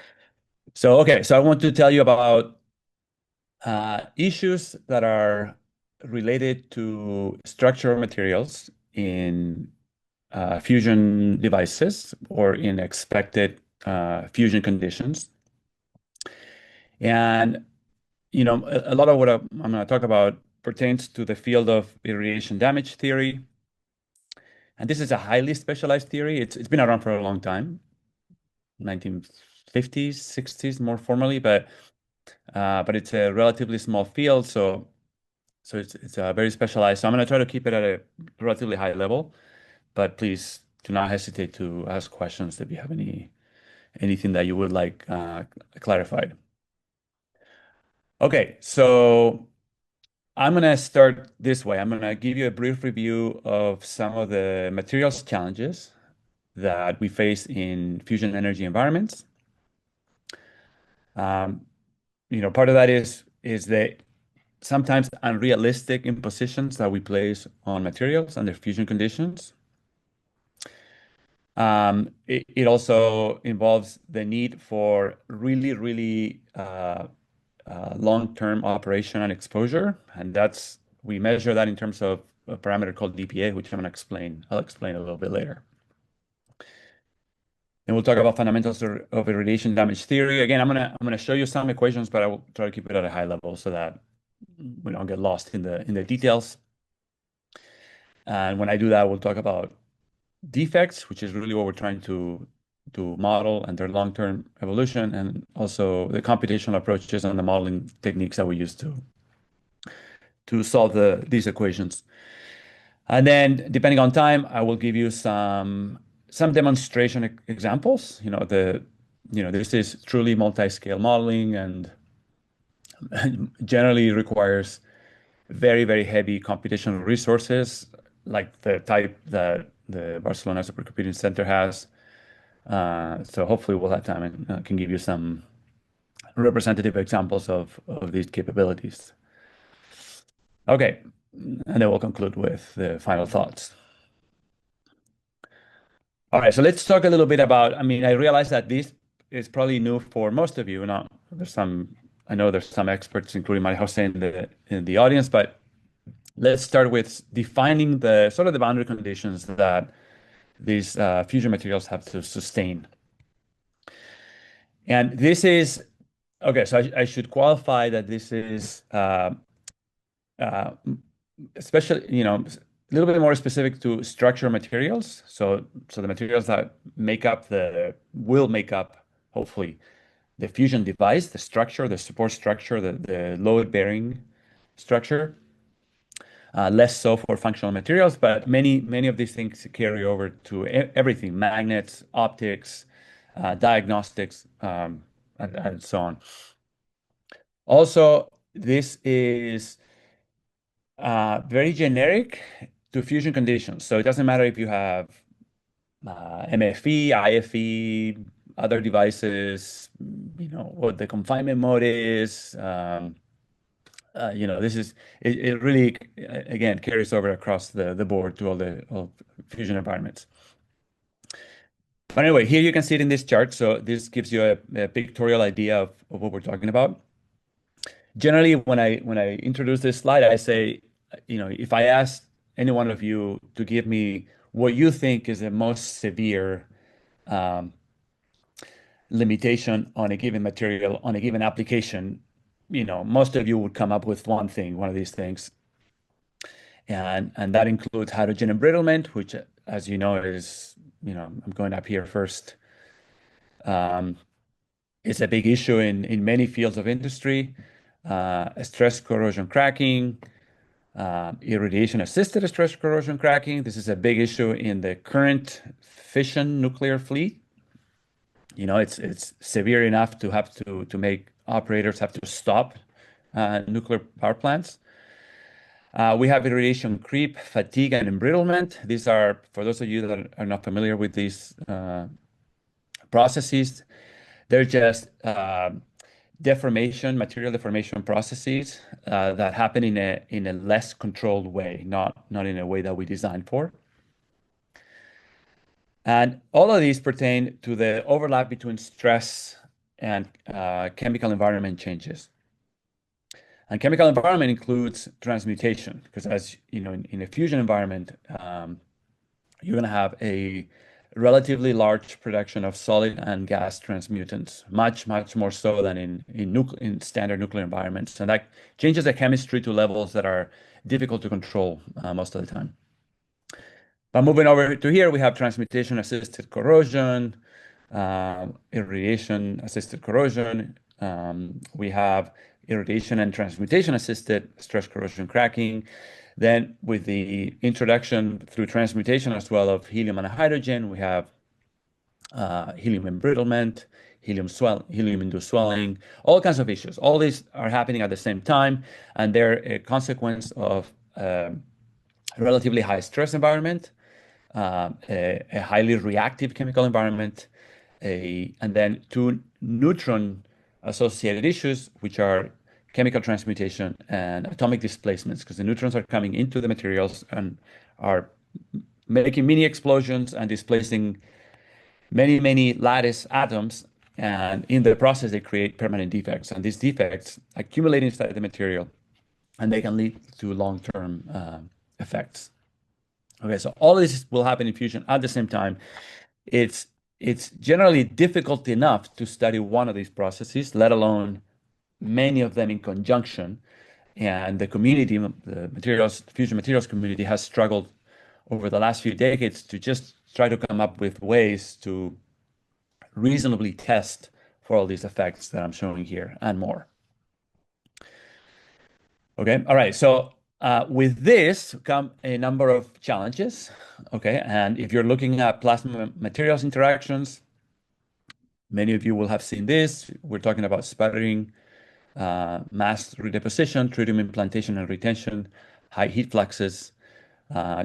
R: So, okay, so I want to tell you about issues that are related to structural materials in fusion devices or in expected fusion conditions. And you know, a lot of what I'm going to talk about pertains to the field of irradiation damage theory. And this is a highly specialized theory. It's been around for a long time, 1950s, 60s more formally, but it's a relatively small field, so it's very specialized. So I'm going to try to keep it at a relatively high level, but please do not hesitate to ask questions if you have anything that you would like clarified. Okay, so I'm going to start this way. I'm going to give you a brief review of some of the materials challenges that we face in fusion energy environments. You know, part of that is the sometimes unrealistic impositions that we place on materials under fusion conditions. It also involves the need for really long-term operation and exposure, and we measure that in terms of a parameter called dPA, which I'll explain a little bit later. And we'll talk about fundamentals of irradiation damage theory. Again, I'm gonna show you some equations, but I will try to keep it at a high level so that we don't get lost in the details. And when I do that, we'll talk about defects, which is really what we're trying to model, and their long-term evolution, and also the computational approaches and the modeling techniques that we use to solve these equations. And then, depending on time, I will give you some demonstration examples. This is truly multi-scale modeling, and generally requires very heavy computational resources, like the type that the Barcelona Supercomputing Center has. So hopefully we'll have time and can give you some representative examples of these capabilities. Okay, and then we'll conclude with the final thoughts. All right, so let's talk a little bit about, I realize that this is probably new for most of you. I know there's some experts, including Maria Jose in the audience, but let's start with defining the boundary conditions that these fusion materials have to sustain. And this is, okay, so I should qualify that this is especially, a little bit more specific to structural materials. So the materials that will make up, hopefully, the fusion device, the structure, the support structure, the load-bearing structure. Less so for functional materials, but many of these things carry over to everything: magnets, optics, diagnostics, and so on. Also, this is very generic to fusion conditions. So it doesn't matter if you have MFE, IFE, other devices, what the confinement mode is. It really, again, carries over across the board to all fusion environments. But anyway, here you can see it in this chart. So this gives you a pictorial idea of what we're talking about. Generally, when I introduce this slide, I say, if I ask any one of you to give me what you think is the most severe limitation on a given material, on a given application, most of you would come up with one of these things. And that includes hydrogen embrittlement, which, as you know, is, I'm going up here first. It's a big issue in many fields of industry. Stress corrosion cracking, irradiation-assisted stress corrosion cracking. This is a big issue in the current fission nuclear fleet. It's severe enough to have to make operators have to stop nuclear power plants. We have irradiation creep, fatigue, and embrittlement. These are, for those of you that are not familiar with these processes, they're just material deformation processes that happen in a less controlled way, not in a way that we designed for. And all of these pertain to the overlap between stress and chemical environment changes. And chemical environment includes transmutation, because as you know, in a fusion environment, you're going to have a relatively large production of solid and gas transmutants, much more so than in standard nuclear environments. And that changes the chemistry to levels that are difficult to control most of the time. But moving over to here, we have transmutation-assisted corrosion, irradiation-assisted corrosion. We have irradiation and transmutation-assisted stress corrosion cracking. Then with the introduction through transmutation as well of helium and hydrogen, we have helium embrittlement, helium-induced swelling, all kinds of issues. All these are happening at the same time, and they're a consequence of a relatively high stress environment, a highly reactive chemical environment, and then two neutron-associated issues, which are chemical transmutation and atomic displacements, because the neutrons are coming into the materials and are making mini explosions and displacing many lattice atoms. And in the process, they create permanent defects. And these defects accumulate inside the material, and they can lead to long-term effects. Okay, so all this will happen in fusion at the same time. It's generally difficult enough to study one of these processes, let alone many of them in conjunction. And the community, the fusion materials community, has struggled over the last few decades to just try to come up with ways to reasonably test for all these effects that I'm showing here and more. Okay, all right, so with this come a number of challenges, okay? And if you're looking at plasma materials interactions, many of you will have seen this. We're talking about sputtering, mass redeposition, tritium implantation and retention, high heat fluxes,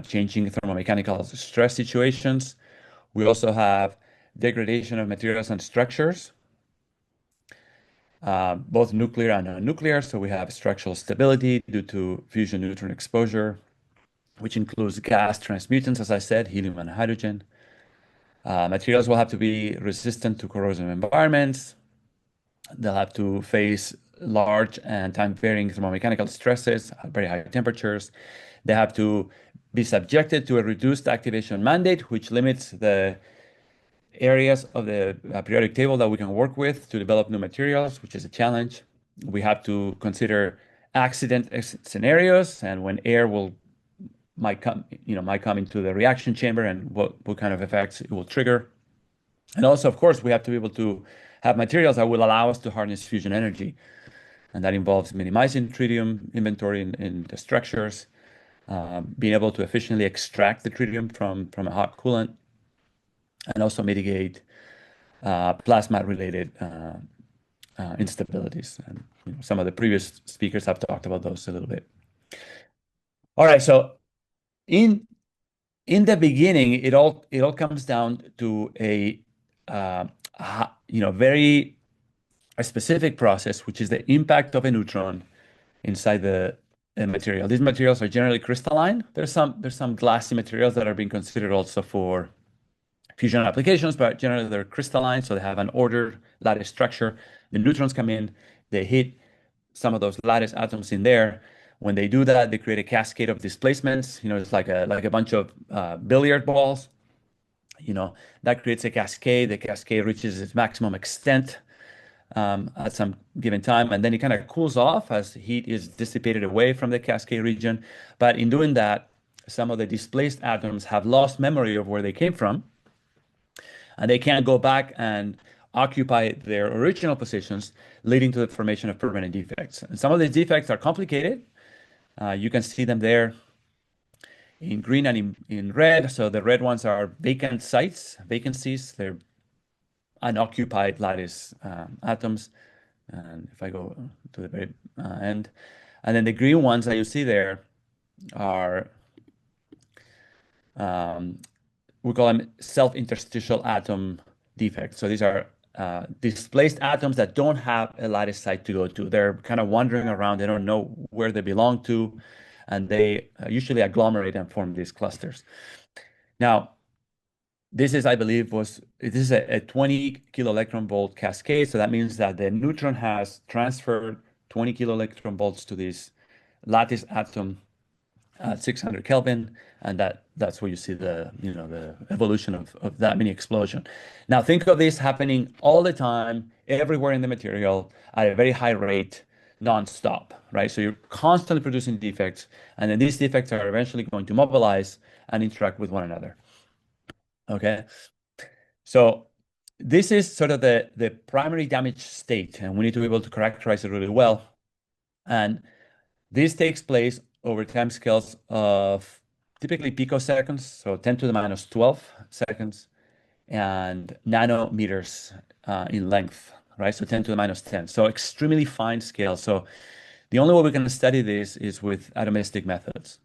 R: changing thermomechanical stress situations. We also have degradation of materials and structures, both nuclear and non-nuclear. So we have structural stability due to fusion neutron exposure, which includes gas transmutants, as I said, helium and hydrogen. Materials will have to be resistant to corrosive environments. They'll have to face large and time-varying thermomechanical stresses at very high temperatures. They have to be subjected to a reduced activation mandate, which limits the areas of the periodic table that we can work with to develop new materials, which is a challenge. We have to consider accident scenarios and when air might come into the reaction chamber and what kind of effects it will trigger. And also, of course, we have to be able to have materials that will allow us to harness fusion energy. And that involves minimizing tritium inventory in the structures, being able to efficiently extract the tritium from a hot coolant, and also mitigate plasma-related instabilities. And some of the previous speakers have talked about those a little bit. All right, so in the beginning, it all comes down to a very specific process, which is the impact of a neutron inside the material. These materials are generally crystalline. There's some glassy materials that are being considered also for fusion applications, but generally they're crystalline, so they have an ordered lattice structure. The neutrons come in, they hit some of those lattice atoms in there. When they do that, they create a cascade of displacements. It's like a bunch of billiard balls. That creates a cascade. The cascade reaches its maximum extent. at some given time, and then it kind of cools off as heat is dissipated away from the cascade region. But in doing that, some of the displaced atoms have lost memory of where they came from, and they can't go back and occupy their original positions, leading to the formation of permanent defects. And some of these defects are complicated. You can see them there in green and in red. So the red ones are vacant sites, vacancies. They're unoccupied lattice atoms. And if I go to the very end, and then the green ones that you see there are, we call them self-interstitial atom defects. So these are displaced atoms that don't have a lattice site to go to. They're kind of wandering around. They don't know where they belong to, and they usually agglomerate and form these clusters. Now, this is, I believe, this is a 20 kiloelectron volt cascade. So that means that the neutron has transferred 20 kiloelectron volts to this lattice atom at 600 Kelvin, and that's where you see the the evolution of that mini explosion. Now think of this happening all the time, everywhere in the material at a very high rate, non-stop, right? So you're constantly producing defects, and then these defects are eventually going to mobilize and interact with one another. Okay, so this is sort of the primary damage state, and we need to be able to characterize it really well. And this takes place over time scales of typically picoseconds, so 10 to the minus 12 seconds, and nanometers in length, right? So 10 to the minus 10. So extremely fine scale. So the only way we can study this is with atomistic methods,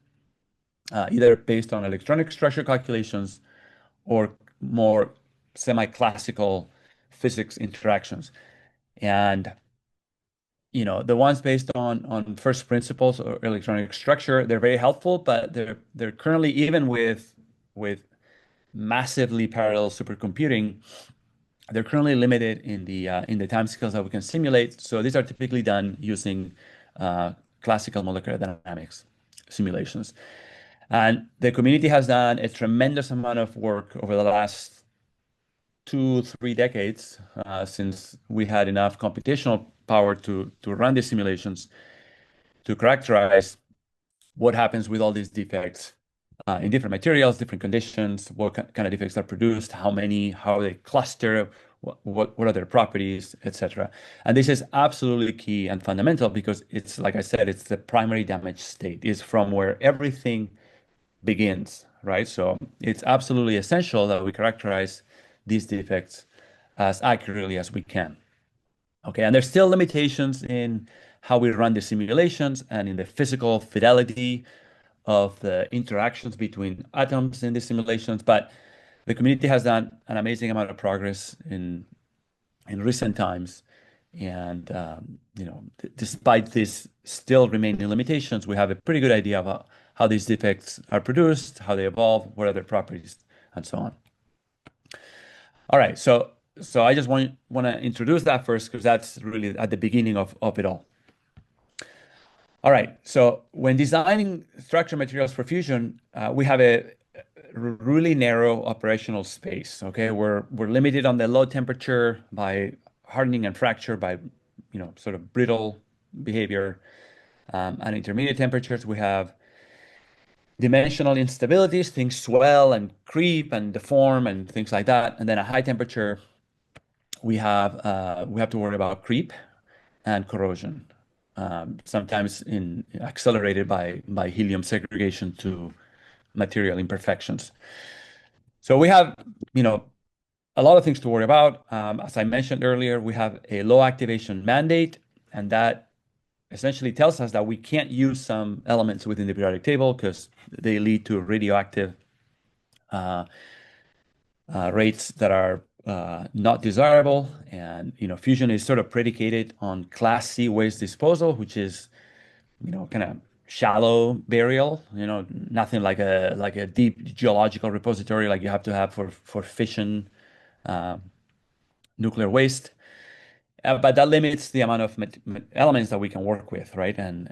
R: either based on electronic structure calculations or more semi-classical physics interactions. And the ones based on first principles or electronic structure, they're very helpful, but they're currently, even with massively parallel supercomputing, they're currently limited in the timescales that we can simulate. So these are typically done using classical molecular dynamics simulations. And the community has done a tremendous amount of work over the last 2-3 decades since we had enough computational power to run these simulations to characterize what happens with all these defects in different materials, different conditions, what kind of defects are produced, how many, how they cluster, what are their properties, etc. And this is absolutely key and fundamental because it's, like I said, it's the primary damage state, is from where everything begins, right? So it's absolutely essential that we characterize these defects as accurately as we can. Okay, and there's still limitations in how we run the simulations and in the physical fidelity of the interactions between atoms in the simulations, but the community has done an amazing amount of progress in recent times. And despite these still remaining limitations, we have a pretty good idea about how these defects are produced, how they evolve, what are their properties, and so on. All right, so I just want to introduce that first because that's really at the beginning of it all. All right, so when designing structure materials for fusion, we have a really narrow operational space. Okay, we're limited on the low temperature by hardening and fracture, by sort of brittle behavior. At intermediate temperatures, we have dimensional instabilities, things swell and creep and deform and things like that. And then at high temperature, we have to worry about creep and corrosion, sometimes accelerated by helium segregation to material imperfections. So we have a lot of things to worry about. As I mentioned earlier, we have a low activation mandate, and that essentially tells us that we can't use some elements within the periodic table because they lead to radioactive rates that are not desirable. And fusion is sort of predicated on Class C waste disposal, which is kind of shallow burial. Nothing like a deep geological repository like you have to have for fission nuclear waste. But that limits the amount of elements that we can work with, right? And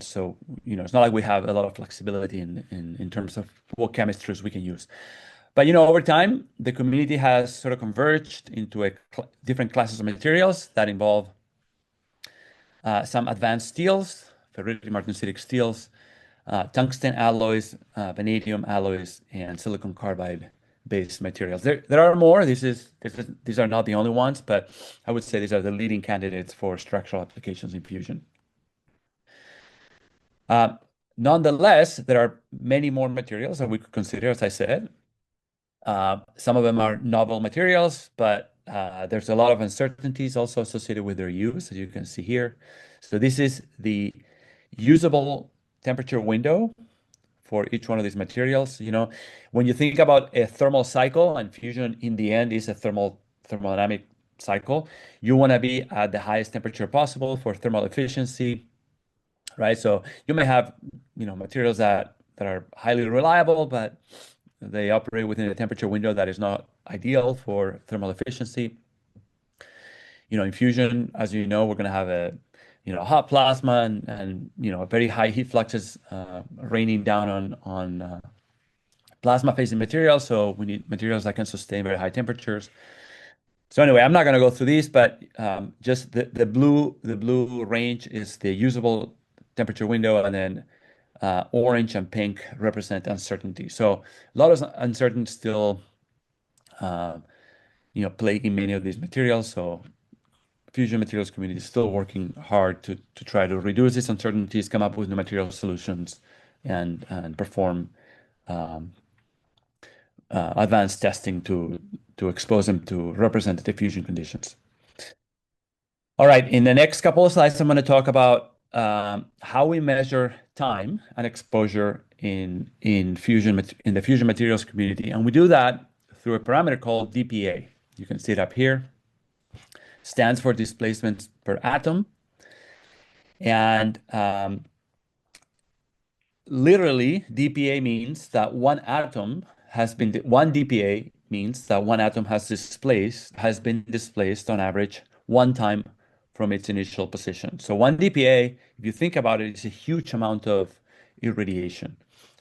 R: so it's not like we have a lot of flexibility in terms of what chemistries we can use. But over time, the community has sort of converged into different classes of materials that involve some advanced steels, ferritic martensitic steels, tungsten alloys, vanadium alloys, and silicon carbide-based materials. There are more. These are not the only ones, but I would say these are the leading candidates for structural applications in fusion. Nonetheless, there are many more materials that we could consider, as I said. Some of them are novel materials, but there's a lot of uncertainties also associated with their use, as you can see here. So this is the usable temperature window for each one of these materials. When you think about a thermal cycle, and fusion in the end is a thermodynamic cycle, you want to be at the highest temperature possible for thermal efficiency, right? So you may have materials that are highly reliable, but they operate within a temperature window that is not ideal for thermal efficiency. In fusion, as you know, we're going to have a hot plasma and very high heat fluxes raining down on plasma-facing materials. So we need materials that can sustain very high temperatures. So anyway, I'm not going to go through these, but just the blue range is the usable temperature window, and then orange and pink represent uncertainty. So a lot of uncertainty still plaguing many of these materials. So fusion materials community is still working hard to try to reduce these uncertainties, come up with new material solutions, and perform advanced testing to expose them to representative fusion conditions. All right, in the next couple of slides, I'm going to talk about how we measure time and exposure in the fusion materials community, and we do that through a parameter called dPa. You can see it up here. Stands for displacement per atom, and literally dPa means that one dPa means that one atom has been displaced on average one time from its initial position. So 1 dPa, if you think about it, is a huge amount of irradiation,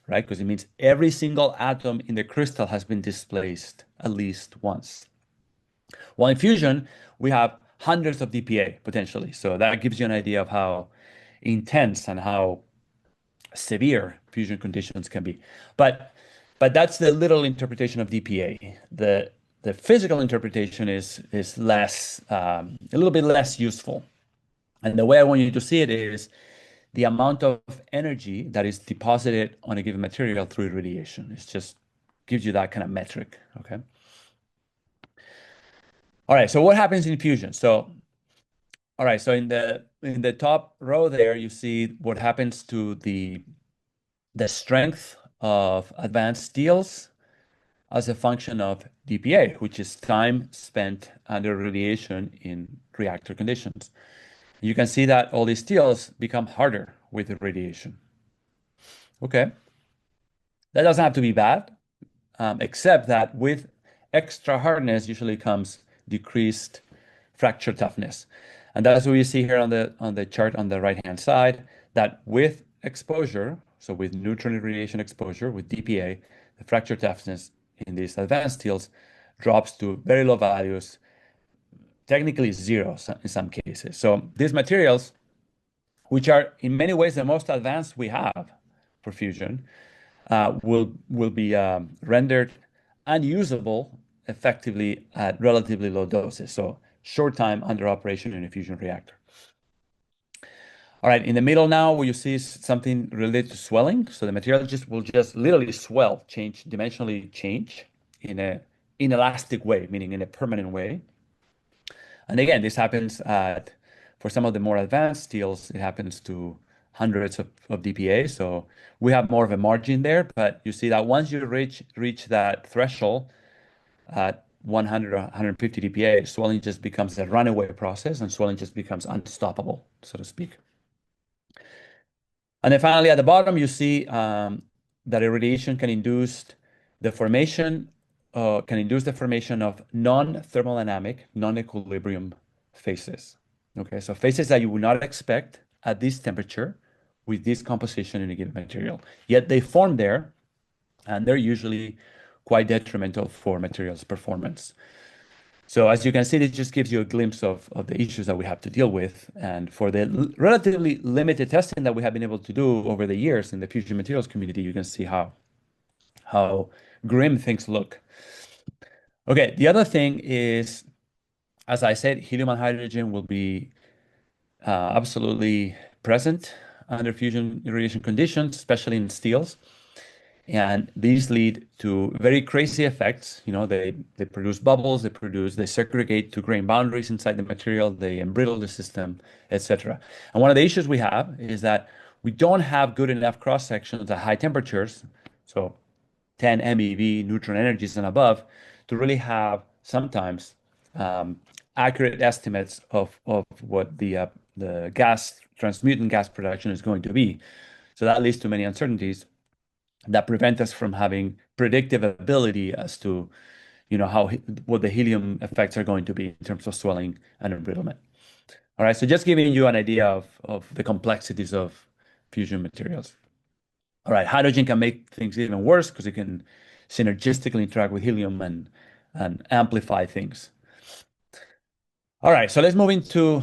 R: right? Because it means every single atom in the crystal has been displaced at least once. While in fusion, we have hundreds of dPa potentially. So that gives you an idea of how intense and how severe fusion conditions can be. But that's the literal interpretation of dPa. The physical interpretation is less, a little bit less useful. And the way I want you to see it is the amount of energy that is deposited on a given material through irradiation. It just gives you that kind of metric, okay? All right, so what happens in fusion? So in the top row there, you see what happens to the strength of advanced steels as a function of dPa, which is time spent under radiation in reactor conditions. You can see that all these steels become harder with the radiation. Okay, that doesn't have to be bad, except that with extra hardness usually comes decreased fracture toughness. And that's what you see here on the chart on the right-hand side, that with exposure, so with neutron irradiation exposure, with dPa, the fracture toughness in these advanced steels drops to very low values, technically zero in some cases. So these materials, which are in many ways the most advanced we have for fusion, will be rendered unusable effectively at relatively low doses. So short time under operation in a fusion reactor. All right, in the middle now, where you see something related to swelling. So the material will just literally swell, dimensionally change in an inelastic way, meaning in a permanent way. And again, this happens for some of the more advanced steels, it happens to hundreds of dPa. So we have more of a margin there, but you see that once you reach that threshold at 100 or 150 dPa, swelling just becomes a runaway process, and swelling just becomes unstoppable, so to speak. And then finally, at the bottom, you see that irradiation can induce the formation of non-thermodynamic, non-equilibrium phases. Okay, so phases that you would not expect at this temperature with this composition in a given material. Yet they form there, and they're usually quite detrimental for materials performance. So as you can see, this just gives you a glimpse of the issues that we have to deal with. And for the relatively limited testing that we have been able to do over the years in the fusion materials community, you can see how grim things look. Okay, the other thing is, as I said, helium and hydrogen will be absolutely present under fusion irradiation conditions, especially in steels. And these lead to very crazy effects. You know, they produce bubbles, they segregate to grain boundaries inside the material, they embrittle the system, etc. And one of the issues we have is that we don't have good enough cross sections at high temperatures, so 10 MeV neutron energies and above, to really have sometimes accurate estimates of what the transmutant gas production is going to be. So that leads to many uncertainties that prevent us from having predictive ability as to, you know, what the helium effects are going to be in terms of swelling and embrittlement. All right, so just giving you an idea of the complexities of fusion materials. All right, hydrogen can make things even worse because it can synergistically interact with helium and amplify things. All right, so let's move into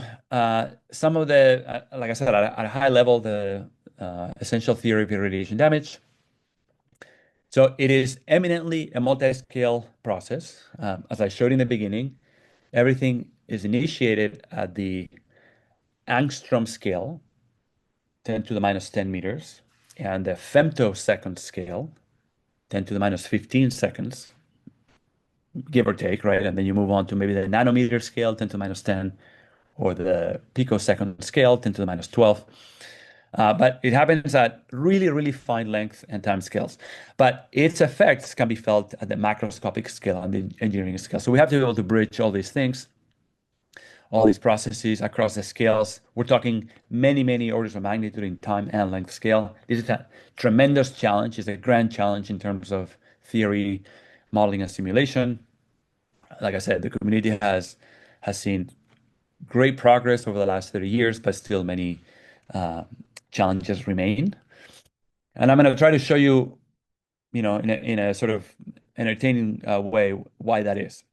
R: some of the, like I said, at a high level, the essential theory of irradiation damage. So it is eminently a multi-scale process. As I showed in the beginning, everything is initiated at the angstrom scale, 10 to the minus 10 meters, and the femtosecond scale, 10 to the minus 15 seconds, give or take, right? And then you move on to maybe the nanometer scale, 10 to the minus 10, or the picosecond scale, 10 to the minus 12. But it happens at really, really fine length and time scales. But its effects can be felt at the macroscopic scale and the engineering scale. So we have to be able to bridge all these things, all these processes across the scales. We're talking many, many orders of magnitude in time and length scale. This is a tremendous challenge. It's a grand challenge in terms of theory, modeling, and simulation. Like I said, the community has seen great progress over the last 30 years, but still many challenges remain. And I'm going to try to show you, you know, in a sort of entertaining way why that is.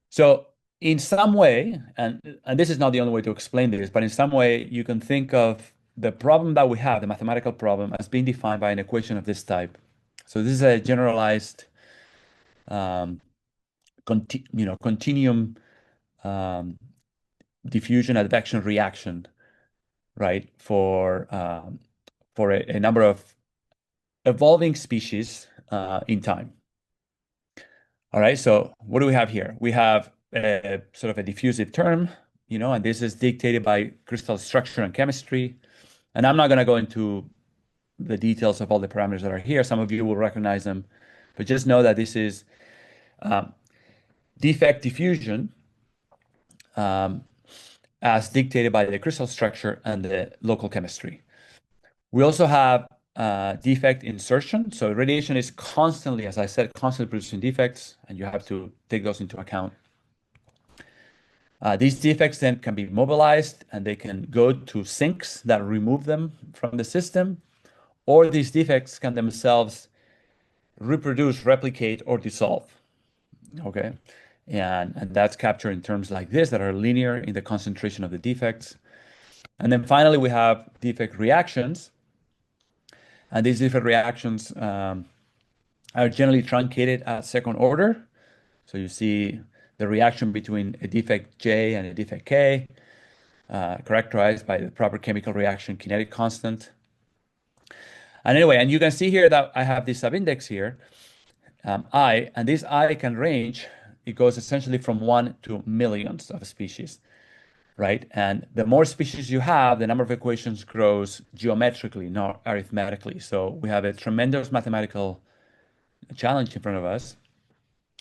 R: So in some way, and this is not the only way to explain this, but in some way you can think of the problem that we have, the mathematical problem, as being defined by an equation of this type. So this is a generalized continuum diffusion advection reaction, right, for a number of evolving species in time. All right, so what do we have here? We have a sort of a diffusive term, you know, and this is dictated by crystal structure and chemistry. And I'm not going to go into the details of all the parameters that are here. Some of you will recognize them, but just know that this is defect diffusion as dictated by the crystal structure and the local chemistry. We also have defect insertion. So radiation is constantly, as I said, constantly producing defects, and you have to take those into account. These defects then can be mobilized, and they can go to sinks that remove them from the system, or these defects can themselves reproduce, replicate, or dissolve. Okay, and that's captured in terms like this that are linear in the concentration of the defects. And then finally, we have defect reactions. And these defect reactions are generally truncated at second order. So you see the reaction between a defect J and a defect K, characterized by the proper chemical reaction kinetic constant. And anyway, and you can see here that I have this subindex here, I, and this I can range, it goes essentially from 1 to millions of species, right? And the more species you have, the number of equations grows geometrically, not arithmetically. So we have a tremendous mathematical challenge in front of us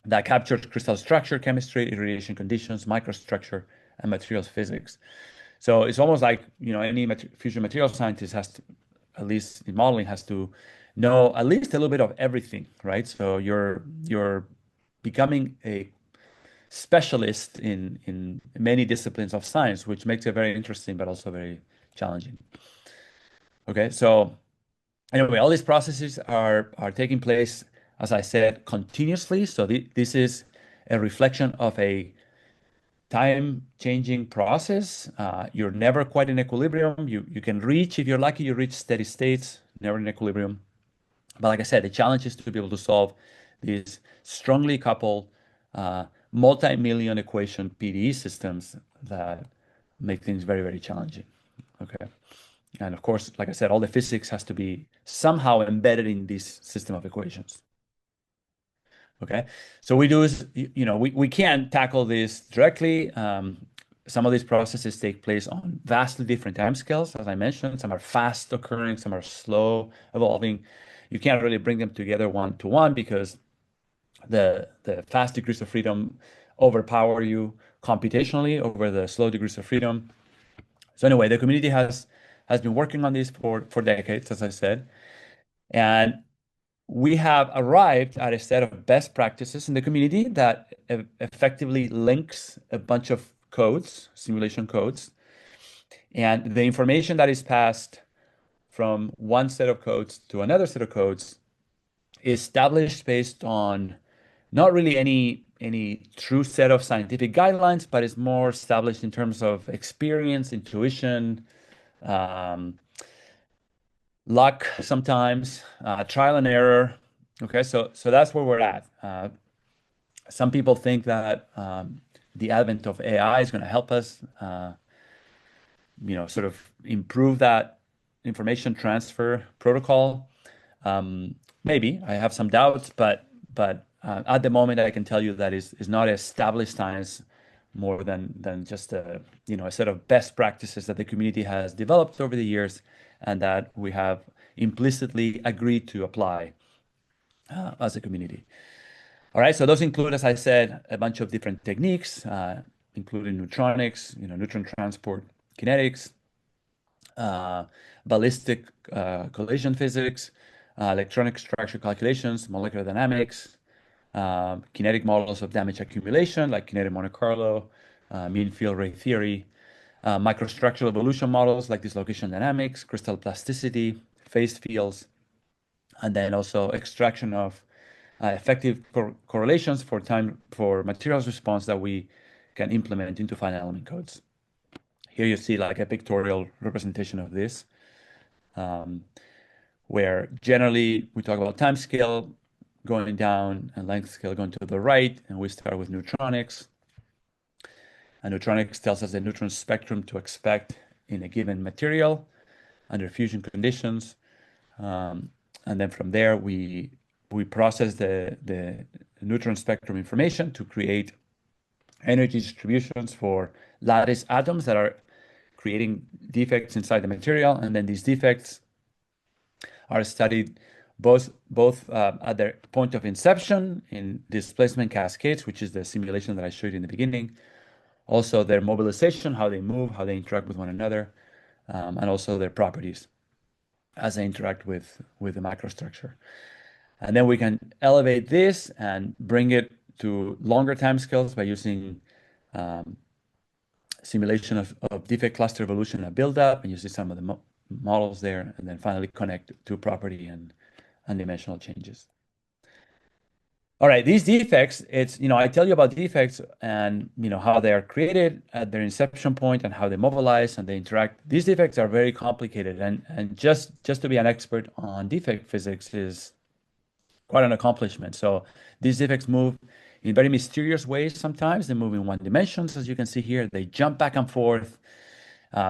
R: that captures crystal structure, chemistry, irradiation conditions, microstructure, and materials physics. So it's almost like, you know, any fusion material scientist has to, at least in modeling, has to know at least a little bit of everything, right? So you're becoming a specialist in many disciplines of science, which makes it very interesting, but also very challenging. Okay, so anyway, all these processes are taking place as I said, continuously. So this is a reflection of a time-changing process. You're never quite in equilibrium. You can reach, if you're lucky, you reach steady states, never in equilibrium. But like I said, the challenge is to be able to solve these strongly coupled multi-million equation PDE systems that make things very, very challenging. Okay. And of course, like I said, all the physics has to be somehow embedded in this system of equations. Okay, so we do is, we can't tackle this directly. Some of these processes take place on vastly different timescales, as I mentioned. Some are fast occurring, some are slow evolving. You can't really bring them together one-to-one because the fast degrees of freedom overpower you computationally over the slow degrees of freedom. So anyway, the community has been working on this for decades, as I said, and we have arrived at a set of best practices in the community that effectively links a bunch of codes, simulation codes, and the information that is passed from one set of codes to another set of codes is established based on not really any true set of scientific guidelines, but it's more established in terms of experience, intuition, luck sometimes, trial and error. Okay, so that's where we're at. Some people think that the advent of AI is going to help us, sort of improve that information transfer protocol. Maybe I have some doubts, but at the moment I can tell you that is not established science more than just a set of best practices that the community has developed over the years and that we have implicitly agreed to apply as a community. All right, so those include, as I said, a bunch of different techniques, including neutronics, neutron transport kinetics, ballistic collision physics, electronic structure calculations, molecular dynamics, kinetic models of damage accumulation, like kinetic Monte Carlo, mean field ray theory, microstructural evolution models like dislocation dynamics, crystal plasticity, phase fields, and then also extraction of effective correlations for materials response that we can implement into finite element codes. Here you see like a pictorial representation of this, where generally we talk about time scale going down and length scale going to the right, and we start with neutronics. And neutronics tells us the neutron spectrum to expect in a given material under fusion conditions. And then from there, we process the neutron spectrum information to create energy distributions for lattice atoms that are creating defects inside the material. And then these defects are studied both at their point of inception in displacement cascades, which is the simulation that I showed you in the beginning. Also their mobilization, how they move, how they interact with one another, and also their properties as they interact with the macrostructure. And then we can elevate this and bring it to longer timescales by using simulation of defect cluster evolution and buildup, and you see some of the models there, and then finally connect to property and dimensional changes. All right, these defects, I tell you about defects and, how they are created at their inception point and how they mobilize and they interact. These defects are very complicated, and just to be an expert on defect physics is quite an accomplishment. So these defects move in very mysterious ways sometimes. They move in one dimensions, as you can see here. They jump back and forth.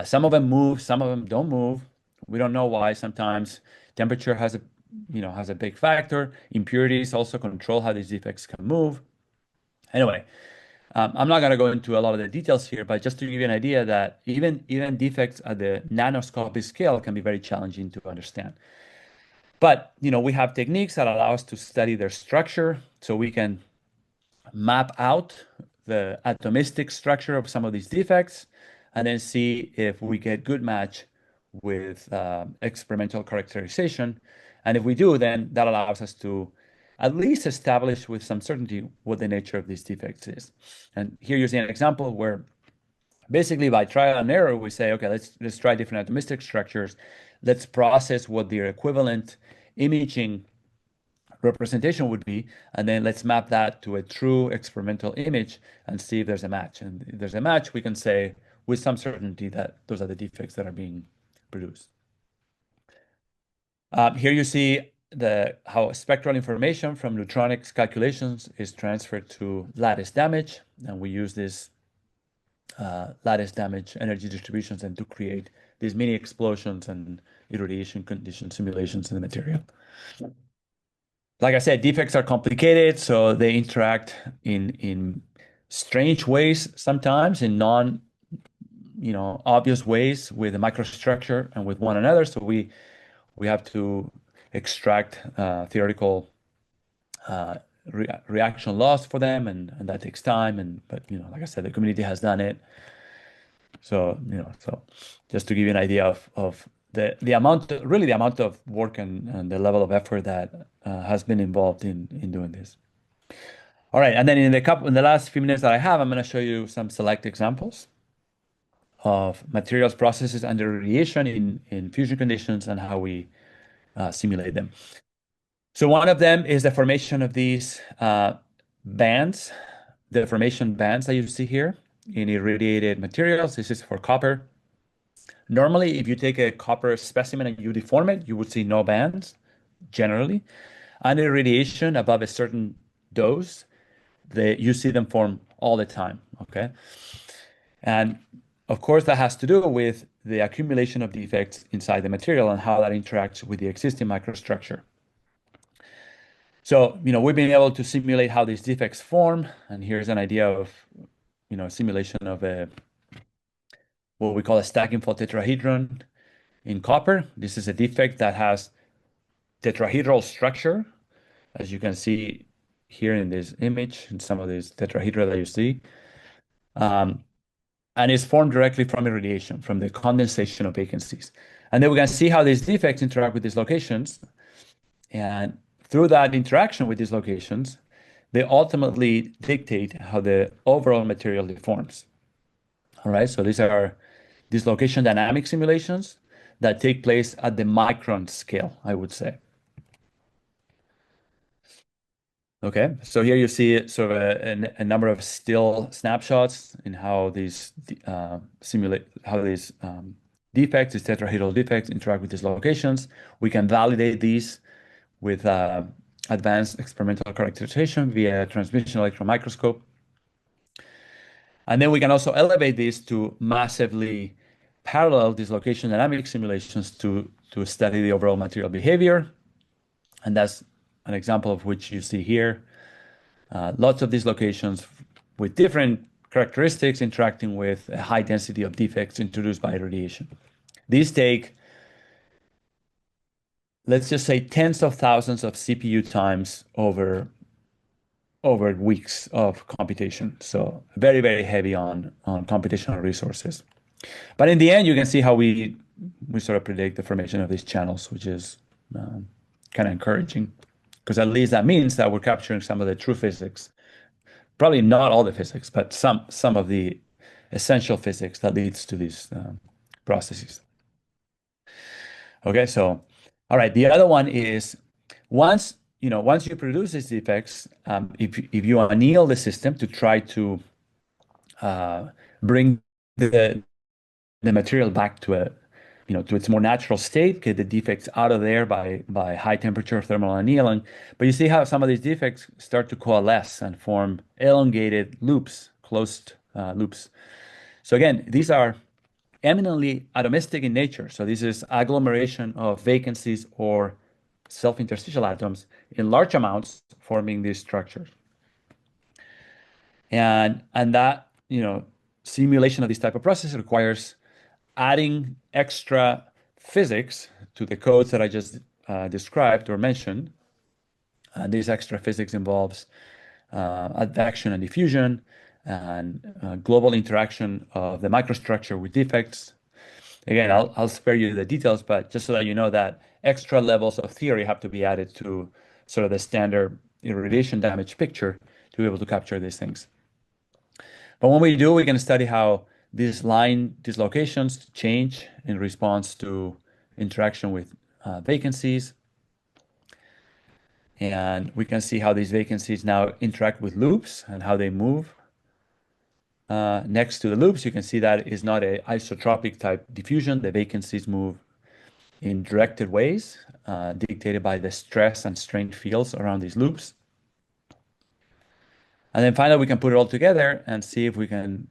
R: Some of them move, some of them don't move. We don't know why. Sometimes temperature has a big factor. Impurities also control how these defects can move. Anyway, I'm not going to go into a lot of the details here, but just to give you an idea that even defects at the nanoscopic scale can be very challenging to understand. But, we have techniques that allow us to study their structure so we can map out the atomistic structure of some of these defects and then see if we get good match with experimental characterization. And if we do, then that allows us to at least establish with some certainty what the nature of these defects is. And here you see an example where basically by trial and error, we say, okay, let's try different atomistic structures. Let's process what their equivalent imaging representation would be, and then let's map that to a true experimental image and see if there's a match. And if there's a match, we can say with some certainty that those are the defects that are being produced. Here you see how spectral information from neutronics calculations is transferred to lattice damage, and we use this lattice damage energy distributions and to create these mini explosions and irradiation condition simulations in the material. Like I said, defects are complicated, so they interact in strange ways sometimes, in obvious ways with the microstructure and with one another. So we have to extract theoretical reaction laws for them, and that takes time. But like I said, the community has done it. So so just to give you an idea of the amount, really the amount of work and the level of effort that has been involved in doing this. All right, and then in the last few minutes that I have, I'm going to show you some select examples of materials processes under radiation in fusion conditions and how we simulate them. So one of them is the formation of these bands, the formation bands that you see here in irradiated materials. This is for copper. Normally, if you take a copper specimen and you deform it, you would see no bands, generally. Under radiation above a certain dose, you see them form all the time, okay? And of course, that has to do with the accumulation of defects inside the material and how that interacts with the existing microstructure. So, we've been able to simulate how these defects form, and here's an idea of, simulation of what we call a stacking fault tetrahedron in copper. This is a defect that has tetrahedral structure, as you can see here in this image, in some of these tetrahedra that you see. And it's formed directly from irradiation, from the condensation of vacancies. And then we can see how these defects interact with these locations. And through that interaction with these locations, they ultimately dictate how the overall material deforms. All right, so these are dislocation dynamic simulations that take place at the micron scale, I would say. Okay, so here you see sort of a number of still snapshots in how these defects, these tetrahedral defects, interact with these locations. We can validate these with advanced experimental characterization via transmission electron microscope. And then we can also elevate these to massively parallel dislocation dynamic simulations to study the overall material behavior. And that's an example of which you see here. Lots of these locations with different characteristics interacting with a high density of defects introduced by radiation. These take, let's just say, tens of thousands of CPU times over weeks of computation. So very, very heavy on computational resources. But in the end, you can see how we sort of predict the formation of these channels, which is kind of encouraging, because at least that means that we're capturing some of the true physics. Probably not all the physics, but some of the essential physics that leads to these processes. Okay, so all right, the other one is once you produce these defects, if you anneal the system to try to bring the material back to to its more natural state, get the defects out of there by high temperature thermal annealing. But you see how some of these defects start to coalesce and form elongated loops, closed loops. So again, these are eminently atomistic in nature. So this is agglomeration of vacancies or self-interstitial atoms in large amounts forming these structures. And that simulation of this type of process requires adding extra physics to the codes that I just described or mentioned. And this extra physics involves advection and diffusion and global interaction of the microstructure with defects. Again, I'll spare you the details, but just so that you know that extra levels of theory have to be added to sort of the standard irradiation damage picture to be able to capture these things. But when we do, we can study how these line dislocations change in response to interaction with vacancies. And we can see how these vacancies now interact with loops and how they move. Next to the loops, you can see that is not an isotropic type diffusion. The vacancies move in directed ways, dictated by the stress and strain fields around these loops. And then finally, we can put it all together and see if we can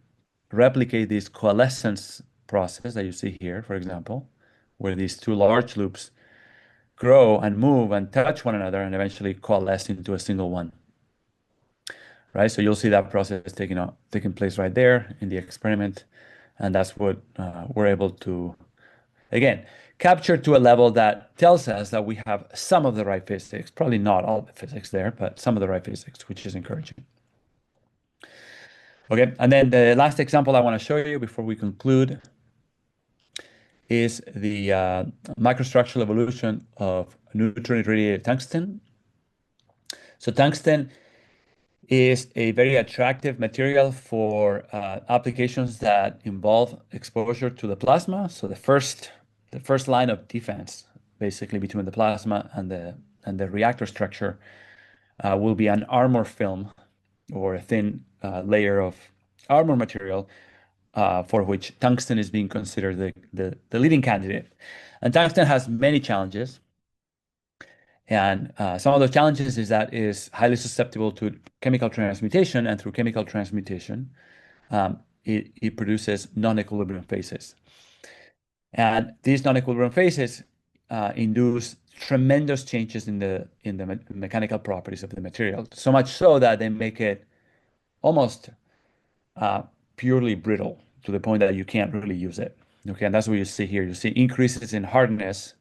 R: replicate this coalescence process that you see here, for example, where these two large loops grow and move and touch one another and eventually coalesce into a single one. Right? So you'll see that process taking place right there in the experiment. And that's what we're able to, again, capture to a level that tells us that we have some of the right physics, probably not all the physics there, but some of the right physics, which is encouraging. Okay, and then the last example I want to show you before we conclude is the microstructural evolution of neutron-irradiated tungsten. So tungsten is a very attractive material for applications that involve exposure to the plasma. So the first line of defense, basically between the plasma and the reactor structure, will be an armor film or a thin layer of armor material for which tungsten is being considered the leading candidate. And tungsten has many challenges. And some of the challenges is that it is highly susceptible to chemical transmutation, and through chemical transmutation, it produces non-equilibrium phases. And these non-equilibrium phases induce tremendous changes in the mechanical properties of the material, so much so that they make it almost purely brittle to the point that you can't really use it. Okay, and that's what you see here. You see increases in hardness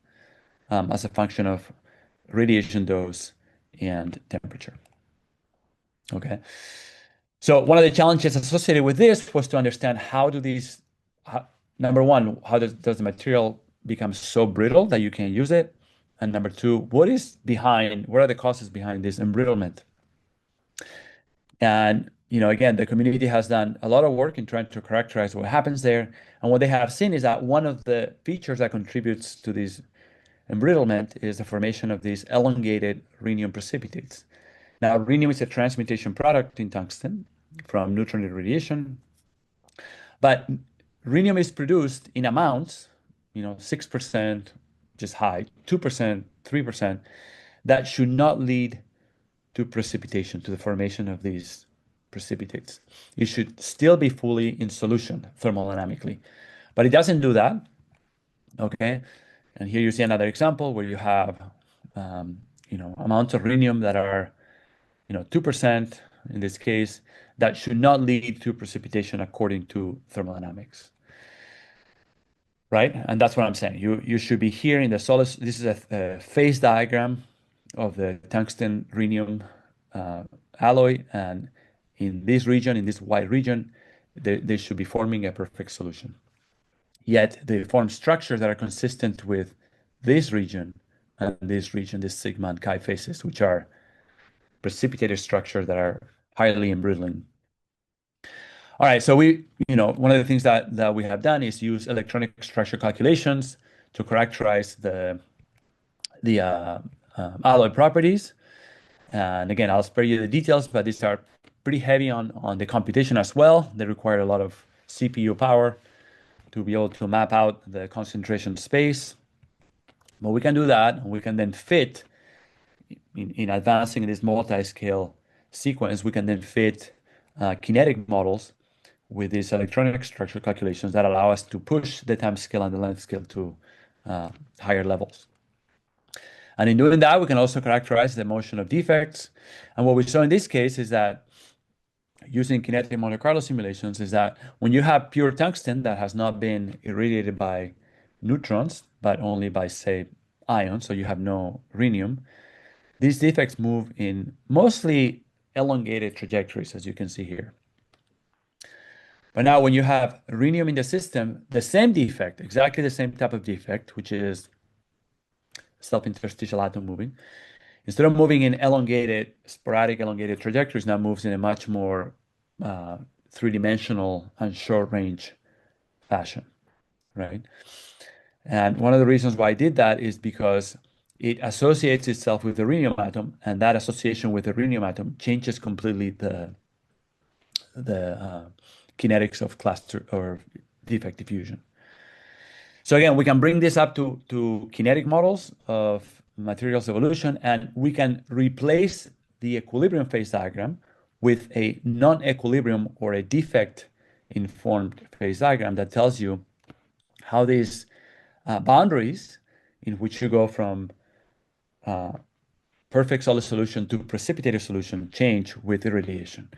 R: as a function of radiation dose and temperature. Okay, so one of the challenges associated with this was to understand how do these, number one, how does the material become so brittle that you can't use it? And number two, what are the causes behind this embrittlement? And again, the community has done a lot of work in trying to characterize what happens there. And what they have seen is that one of the features that contributes to this embrittlement is the formation of these elongated rhenium precipitates. Now, rhenium is a transmutation product in tungsten from neutron irradiation, but rhenium is produced in amounts, 6%, just high, 2%, 3%, that should not lead to precipitation, to the formation of these precipitates. It should still be fully in solution thermodynamically, but it doesn't do that. Okay, and here you see another example where you have, amounts of rhenium that are, 2% in this case, that should not lead to precipitation according to thermodynamics. Right, and that's what I'm saying. You should be here in the solid. This is a phase diagram of the tungsten rhenium alloy, and in this region, in this white region, they should be forming a perfect solution. Yet they form structures that are consistent with this region and this region, this sigma and chi phases, which are precipitated structures that are highly embrittling. All right, so one of the things that we have done is use electronic structure calculations to characterize the alloy properties. And again, I'll spare you the details, but these are pretty heavy on the computation as well. They require a lot of CPU power to be able to map out the concentration space. But we can do that, and we can then fit, in advancing this multi-scale sequence, we can then fit kinetic models with these electronic structure calculations that allow us to push the time scale and the length scale to higher levels. And in doing that, we can also characterize the motion of defects. And what we saw in this case is that using kinetic Monte Carlo simulations is that when you have pure tungsten that has not been irradiated by neutrons, but only by, say, ions, so you have no rhenium, these defects move in mostly elongated trajectories, as you can see here. But now when you have rhenium in the system, the same defect, exactly the same type of defect, which is self-interstitial atom moving, instead of moving in sporadic elongated trajectories, now moves in a much more three-dimensional and short-range fashion, right? And one of the reasons why I did that is because it associates itself with the rhenium atom, and that association with the rhenium atom changes completely the kinetics of cluster or defect diffusion. So again, we can bring this up to kinetic models of materials evolution, and we can replace the equilibrium phase diagram with a non-equilibrium or a defect-informed phase diagram that tells you how these boundaries in which you go from perfect solid solution to precipitated solution change with irradiation.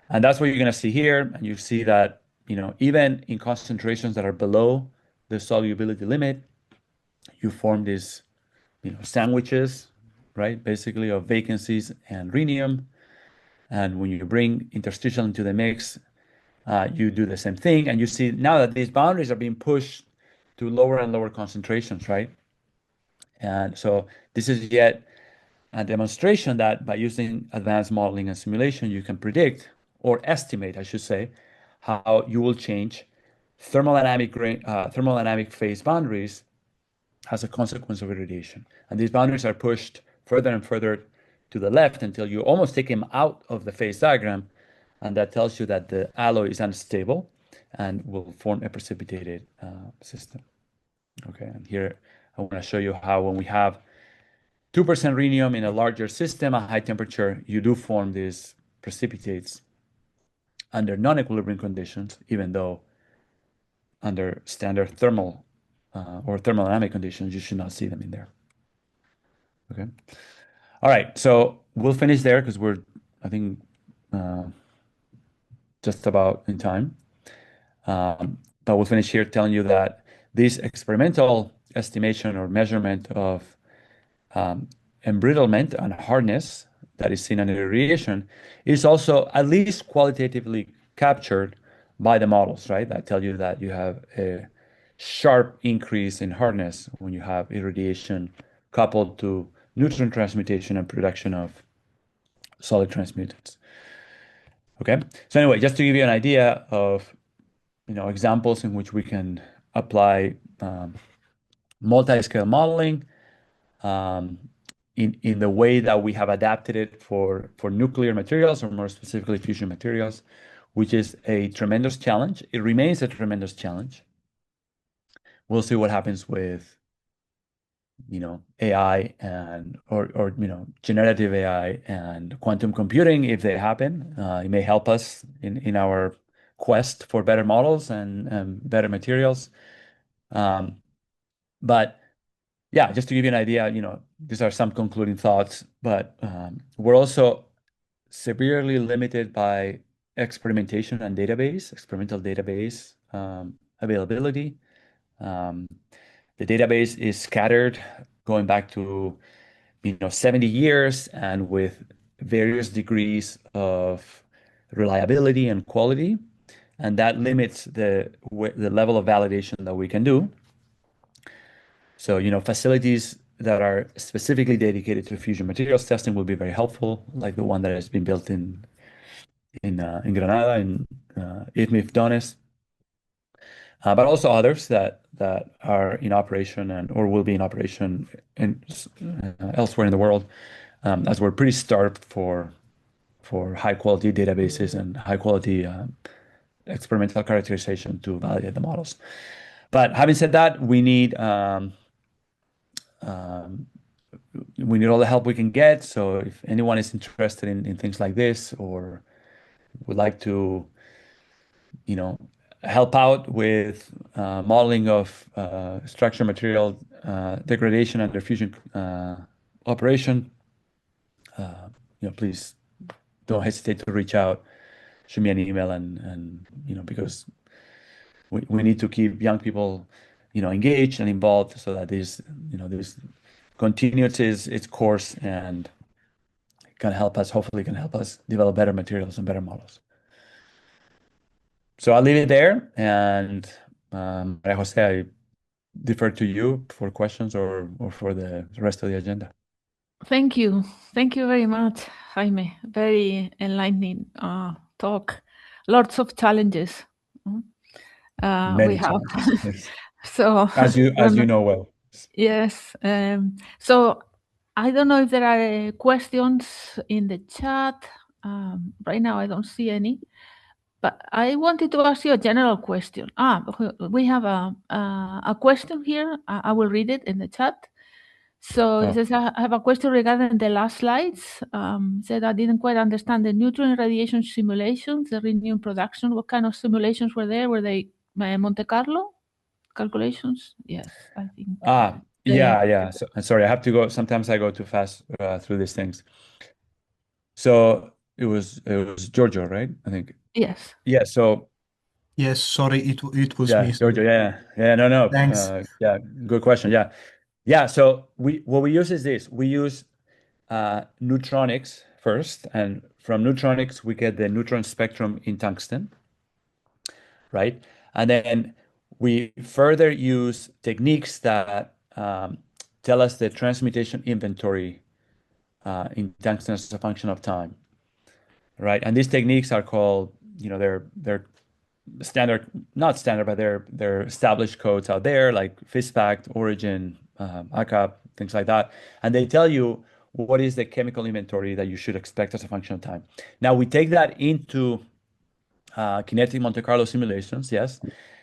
R: And that's what you're going to see here. And you see that, even in concentrations that are below the solubility limit, you form these, sandwiches, right? Basically of vacancies and rhenium. And when you bring interstitial into the mix, you do the same thing. And you see now that these boundaries are being pushed to lower and lower concentrations, right? And so this is yet a demonstration that by using advanced modeling and simulation, you can predict or estimate, I should say, how you will change thermodynamic phase boundaries as a consequence of irradiation. And these boundaries are pushed further and further to the left until you almost take them out of the phase diagram, and that tells you that the alloy is unstable and will form a precipitated system. Okay, and here I want to show you how when we have 2% rhenium in a larger system at high temperature, you do form these precipitates under non-equilibrium conditions, even though under standard thermal or thermodynamic conditions, you should not see them in there. Okay. All right, so we'll finish there because we're, I think, just about in time. But we'll finish here telling you that this experimental estimation or measurement of embrittlement and hardness that is seen in irradiation is also at least qualitatively captured by the models, right? That tell you that you have a sharp increase in hardness when you have irradiation coupled to neutron transmutation and production of solid transmutants. Okay, so anyway, just to give you an idea of examples in which we can apply multi-scale modeling in the way that we have adapted it for nuclear materials, or more specifically fusion materials, which is a tremendous challenge. It remains a tremendous challenge. We'll see what happens with AI or generative AI and quantum computing if they happen. It may help us in our quest for better models and better materials. But yeah, just to give you an idea, these are some concluding thoughts, but we're also severely limited by experimental database availability. The database is scattered going back to 70 years and with various degrees of reliability and quality, and that limits the level of validation that we can do. So facilities that are specifically dedicated to fusion materials testing will be very helpful, like the one that has been built in Granada in IFMIF-DONES. But also others that are in operation or will be in operation elsewhere in the world, as we're pretty starved for high quality databases and high quality experimental characterization to validate the models. But having said that, we need all the help we can get. So if anyone is interested in things like this or would like to, help out with modeling of structure material degradation under fusion operation, please don't hesitate to reach out, shoot me an email, and because we need to keep young people engaged and involved so that this continues its course and hopefully can help us develop better materials and better models. So I'll leave it there, and Maria Jose, I defer to you for questions or for the rest of the agenda.
P: Thank you very much, Jaime. Very enlightening talk. Lots of challenges
R: Many
P: we have.
R: challenges.
P: So
R: as you know well.
P: Yes. So I don't know if there are questions in the chat. Right now, I don't see any. But I wanted to ask you a general question. We have a question here. I will read it in the chat. So it says, I have a question regarding the last slides. Said I didn't quite understand the neutron radiation simulations, the rhenium production. What kind of simulations were there? Were they Monte Carlo calculations? Yes, I think.
R: Yeah. So, sorry, I have to go. Sometimes I go too fast through these things. So it was Giorgio, right? I think.
P: Yes.
R: Yeah. So.
K: Yes. Sorry, it was me.
R: Giorgio. Yeah. No.
K: Thanks.
R: Good question. Yeah. So what we use is this. We use neutronics first, and from neutronics we get the neutron spectrum in tungsten, right? And then we further use techniques that tell us the transmutation inventory in tungsten as a function of time, right? And these techniques are called, they're standard, not standard, but they're established codes out there like FISPACT, Origin, ACAP, things like that. And they tell you what is the chemical inventory that you should expect as a function of time. Now we take that into kinetic Monte Carlo simulations, yes,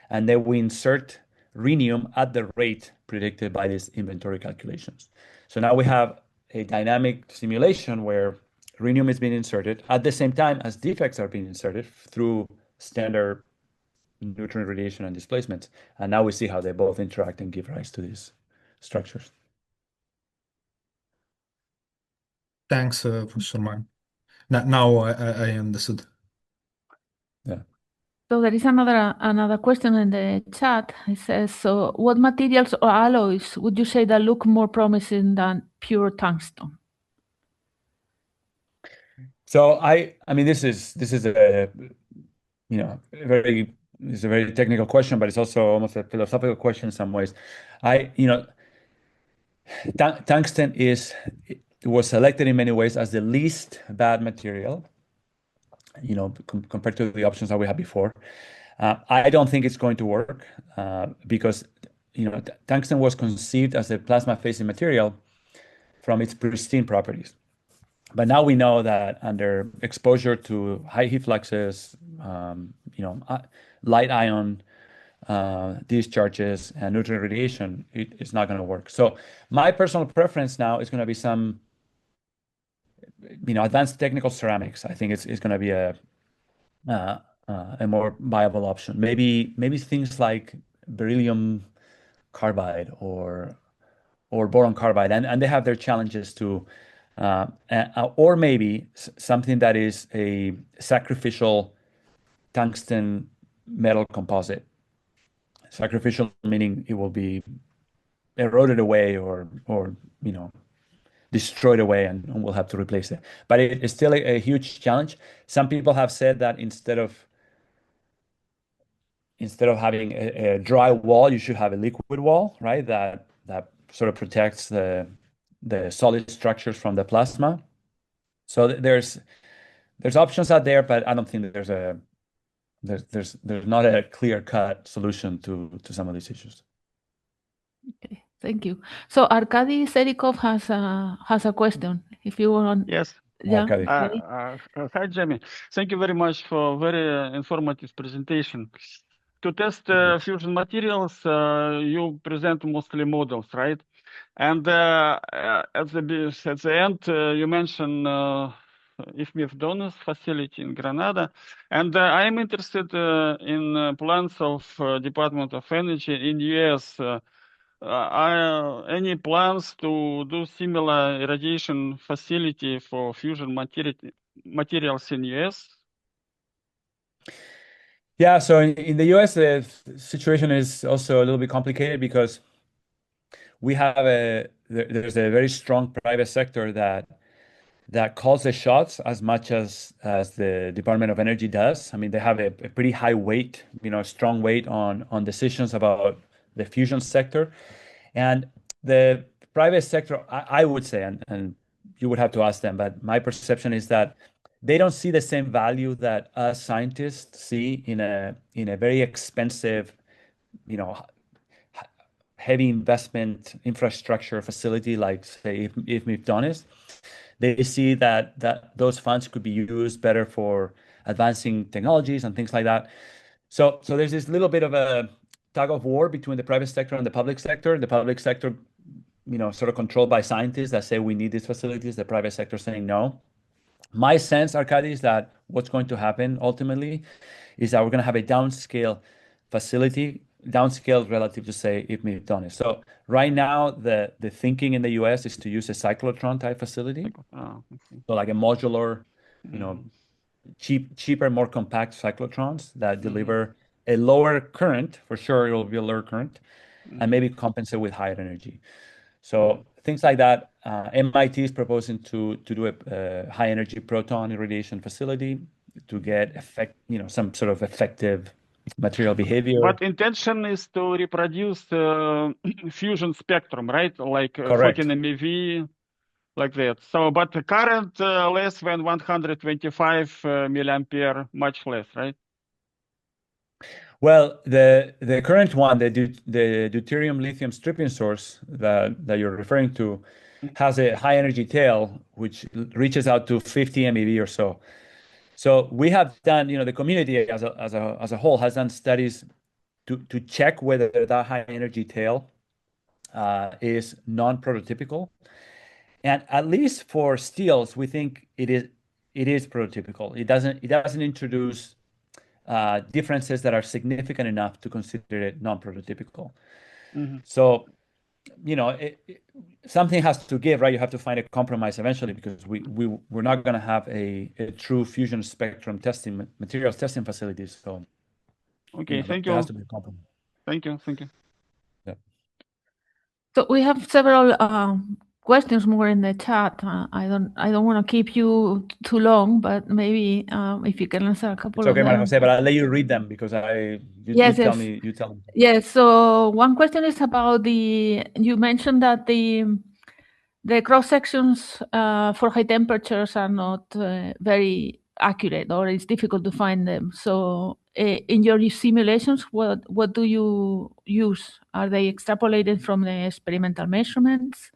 R: and then we insert rhenium at the rate predicted by these inventory calculations. So now we have a dynamic simulation where rhenium is being inserted at the same time as defects are being inserted through standard neutron radiation and displacements. And now we see how they both interact and give rise to these structures.
K: Thanks, Professor Mann. Now I understood.
R: Yeah.
P: So there is another question in the chat. It says, so what materials or alloys would you say that look more promising than pure tungsten?
R: So I mean, this is a very technical question, but it's also almost a philosophical question in some ways. Tungsten was selected in many ways as the least bad material, compared to the options that we had before. I don't think it's going to work because tungsten was conceived as a plasma-facing material from its pristine properties. But now we know that under exposure to high heat fluxes, light ion discharges and neutron radiation, it's not going to work. So my personal preference now is going to be some, advanced technical ceramics. I think it's going to be a more viable option. Maybe things like beryllium carbide or boron carbide, and they have their challenges too. Or maybe something that is a sacrificial tungsten metal composite. Sacrificial meaning it will be eroded away or destroyed away, and we'll have to replace it. But it's still a huge challenge. Some people have said that instead of having a dry wall, you should have a liquid wall, right? That sort of protects the solid structures from the plasma. So there's options out there, but I don't think that there's not a clear-cut solution to some of these issues.
P: Okay, thank you. So Arkady Serikov has a question. If you want.
T: Yes.
P: Yeah.
T: Hi, Jamie. Thank you very much for very informative presentation. To test fusion materials, you present mostly models, right? And at the end, you mentioned IFMIF-DONES facility in Granada. And I am interested in plans of Department of Energy in US. Are any plans to do similar irradiation facility for fusion materials in US?
R: Yeah, so in the US, the situation is also a little bit complicated because we have there's a very strong private sector that calls the shots as much as the Department of Energy does. I mean, they have a pretty high weight, strong weight on decisions about the fusion sector. And the private sector, I would say, and you would have to ask them, but my perception is that they don't see the same value that us scientists see in a very expensive, heavy investment infrastructure facility like, say, IFMIF-DONES, they see that those funds could be used better for advancing technologies and things like that. So there's this little bit of a tug of war between the private sector and the public sector. The public sector, sort of controlled by scientists that say we need these facilities. The private sector saying no. My sense, Arkady, is that what's going to happen ultimately is that we're going to have a downscale facility, downscaled relative to, say, IFMIF-DONES. So right now, the thinking in the US is to use a cyclotron type facility. So like a modular, cheaper, more compact cyclotrons that deliver a lower current. For sure, it will be a lower current, and maybe compensate with higher energy. So things like that. MIT is proposing to do a high energy proton irradiation facility to get some sort of effective material behavior.
T: But intention is to reproduce fusion spectrum, right? Like
R: Correct.
T: 14 MeV, like that. So, but the current less than 125 milliampere, much less, right?
R: Well, the current one, the deuterium lithium stripping source that you're referring to, has a high energy tail which reaches out to 50 MeV or so. So we have done, the community as a whole has done studies to check whether that high energy tail is non-prototypical, and at least for steels, we think it is prototypical. It doesn't introduce differences that are significant enough to consider it non-prototypical. So, something has to give, right? You have to find a compromise eventually, because we're not going to have a true fusion spectrum testing, materials testing facilities. So,
T: okay, thank
R: there
T: you.
R: has to be a compromise.
T: Thank you.
R: Yeah.
P: So we have several questions more in the chat. I don't want to keep you too long, but maybe if you can answer a couple
R: It's okay,
P: of
R: Maria
P: them.
R: Jose, but I'll let you read them because you tell me.
P: Yes. So one question is about you mentioned that the cross sections for high temperatures are not very accurate, or it's difficult to find them. So in your simulations, what do you use? Are they extrapolated from the experimental measurements,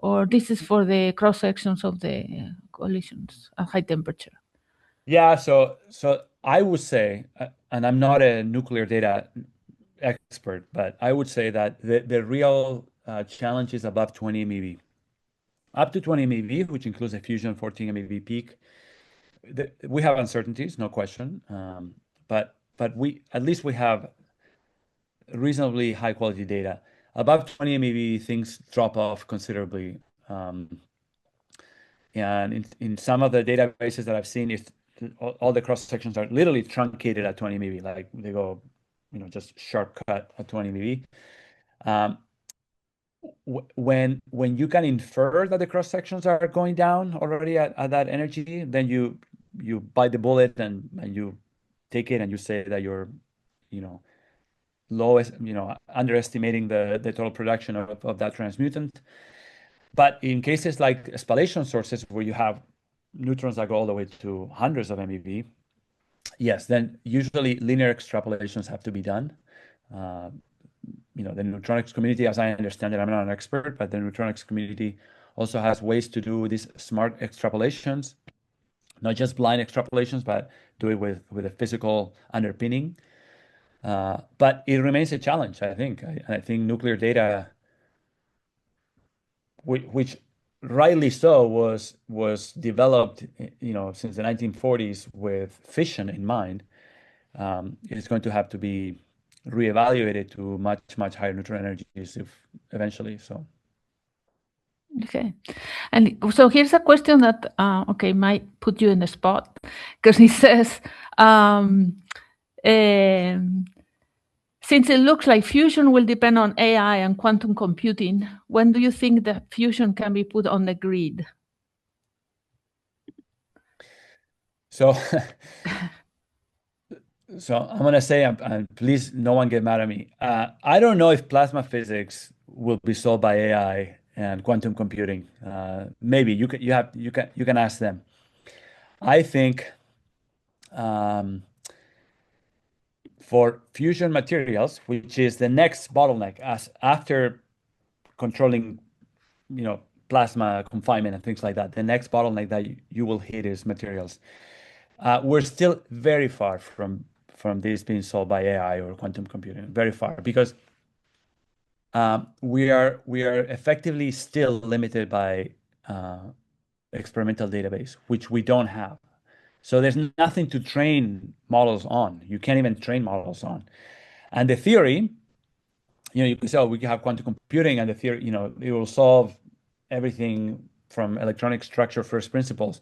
P: or this is for the cross sections of the collisions at high temperature?
R: Yeah, so I would say, and I'm not a nuclear data expert, but I would say that the real challenge is above 20 MeV. Up to 20 MeV, which includes a fusion 14 MeV peak, we have uncertainties, no question. But we have reasonably high quality data. Above 20 MeV, things drop off considerably. And in some of the databases that I've seen, all the cross sections are literally truncated at 20 MeV, like they go, just shortcut at 20 MeV. When you can infer that the cross sections are going down already at that energy, then you bite the bullet and you take it and you say that you're, underestimating the total production of that transmutant. But in cases like spallation sources where you have neutrons that go all the way to hundreds of MeV, yes, then usually linear extrapolations have to be done. The neutronics community, as I understand it, I'm not an expert, but the neutronics community also has ways to do these smart extrapolations, not just blind extrapolations, but do it with a physical underpinning. But it remains a challenge, I think. I think nuclear data, which rightly so was developed, since the 1940s with fission in mind, is going to have to be reevaluated to much higher neutron energies eventually. So.
P: Okay, and so here's a question that might put you in the spot, because he says, since it looks like fusion will depend on AI and quantum computing, when do you think that fusion can be put on the grid?
R: So I'm going to say, and please, no one get mad at me. I don't know if plasma physics will be solved by AI and quantum computing. Maybe you can ask them. I think For fusion materials, which is the next bottleneck, as after controlling, plasma confinement and things like that, the next bottleneck that you will hit is materials. We're still very far from this being solved by AI or quantum computing, very far, because we are effectively still limited by experimental database, which we don't have. So there's nothing to train models on. You can't even train models on. And the theory, you can say, oh, we can have quantum computing, and the theory, it will solve everything from electronic structure first principles.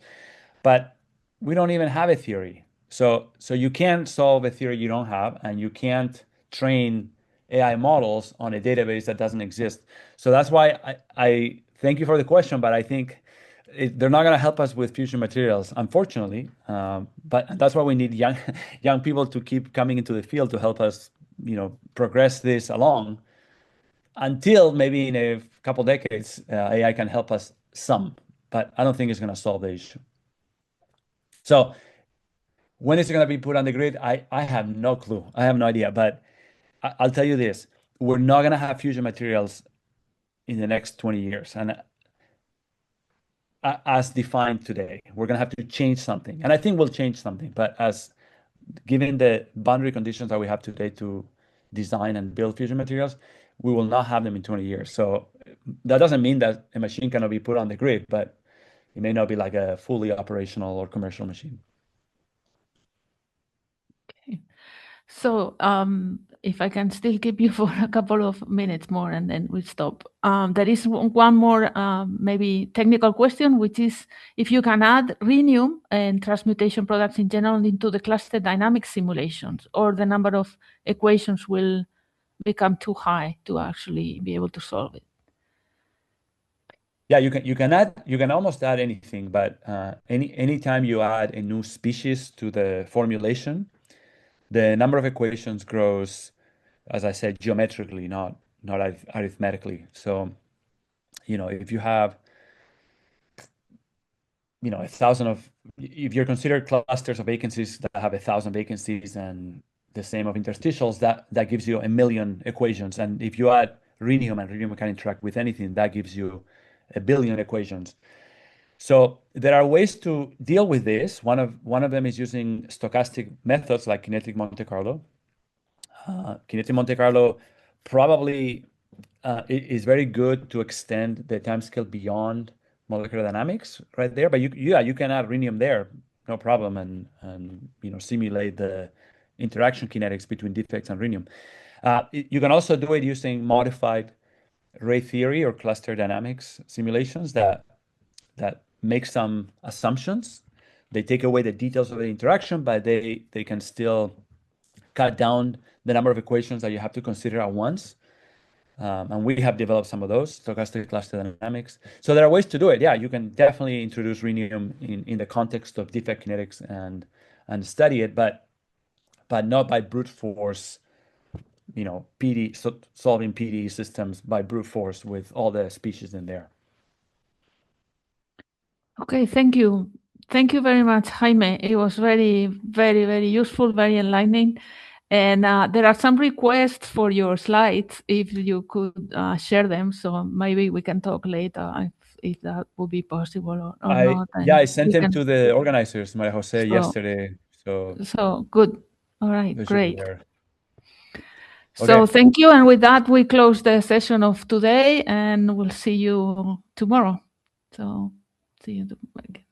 R: But we don't even have a theory. So you can't solve a theory you don't have, and you can't train AI models on a database that doesn't exist. So that's why I thank you for the question, but I think they're not going to help us with fusion materials, unfortunately. But that's why we need young people to keep coming into the field to help us, progress this along until maybe in a couple decades, AI can help us some, but I don't think it's going to solve the issue. So when is it going to be put on the grid? I have no clue. I have no idea, but I'll tell you this. We're not going to have fusion materials in the next 20 years. And as defined today, we're going to have to change something. And I think we'll change something, but given the boundary conditions that we have today to design and build fusion materials, we will not have them in 20 years. So that doesn't mean that a machine cannot be put on the grid, but it may not be like a fully operational or commercial machine.
P: Okay. So if I can still keep you for a couple of minutes more and then we'll stop. There is one more maybe technical question, which is if you can add rhenium and transmutation products in general into the cluster dynamics simulations, or the number of equations will become too high to actually be able to solve it.
R: Yeah, you can almost add anything, but anytime you add a new species to the formulation, the number of equations grows, as I said, geometrically, not arithmetically. So, if you have, 1,000 if you consider clusters of vacancies that have 1,000 vacancies and the same of interstitials, that gives you 1,000,000 equations. And if you add rhenium and rhenium can interact with anything, that gives you 1,000,000,000 equations. So there are ways to deal with this. One of them is using stochastic methods like kinetic Monte Carlo. Kinetic Monte Carlo probably is very good to extend the timescale beyond molecular dynamics right there. But you can add rhenium there, no problem, and simulate the interaction kinetics between defects and rhenium. You can also do it using modified ray theory or cluster dynamics simulations that make some assumptions. They take away the details of the interaction, but they can still cut down the number of equations that you have to consider at once. And we have developed some of those, stochastic cluster dynamics. So there are ways to do it. Yeah, you can definitely introduce rhenium in the context of defect kinetics and study it, but not by brute force, solving PD systems by brute force with all the species in there.
P: Okay, thank you. Thank you very much, Jaime. It was very, very, very useful, very enlightening. And there are some requests for your slides, if you could share them. So maybe we can talk later if that would be possible or not.
R: Yeah, I sent them to the organizers, Maria Jose, yesterday.
P: So good. All right, great.
R: Okay.
P: So thank you. And with that, we close the session of today, and we'll see you tomorrow. So see you tomorrow.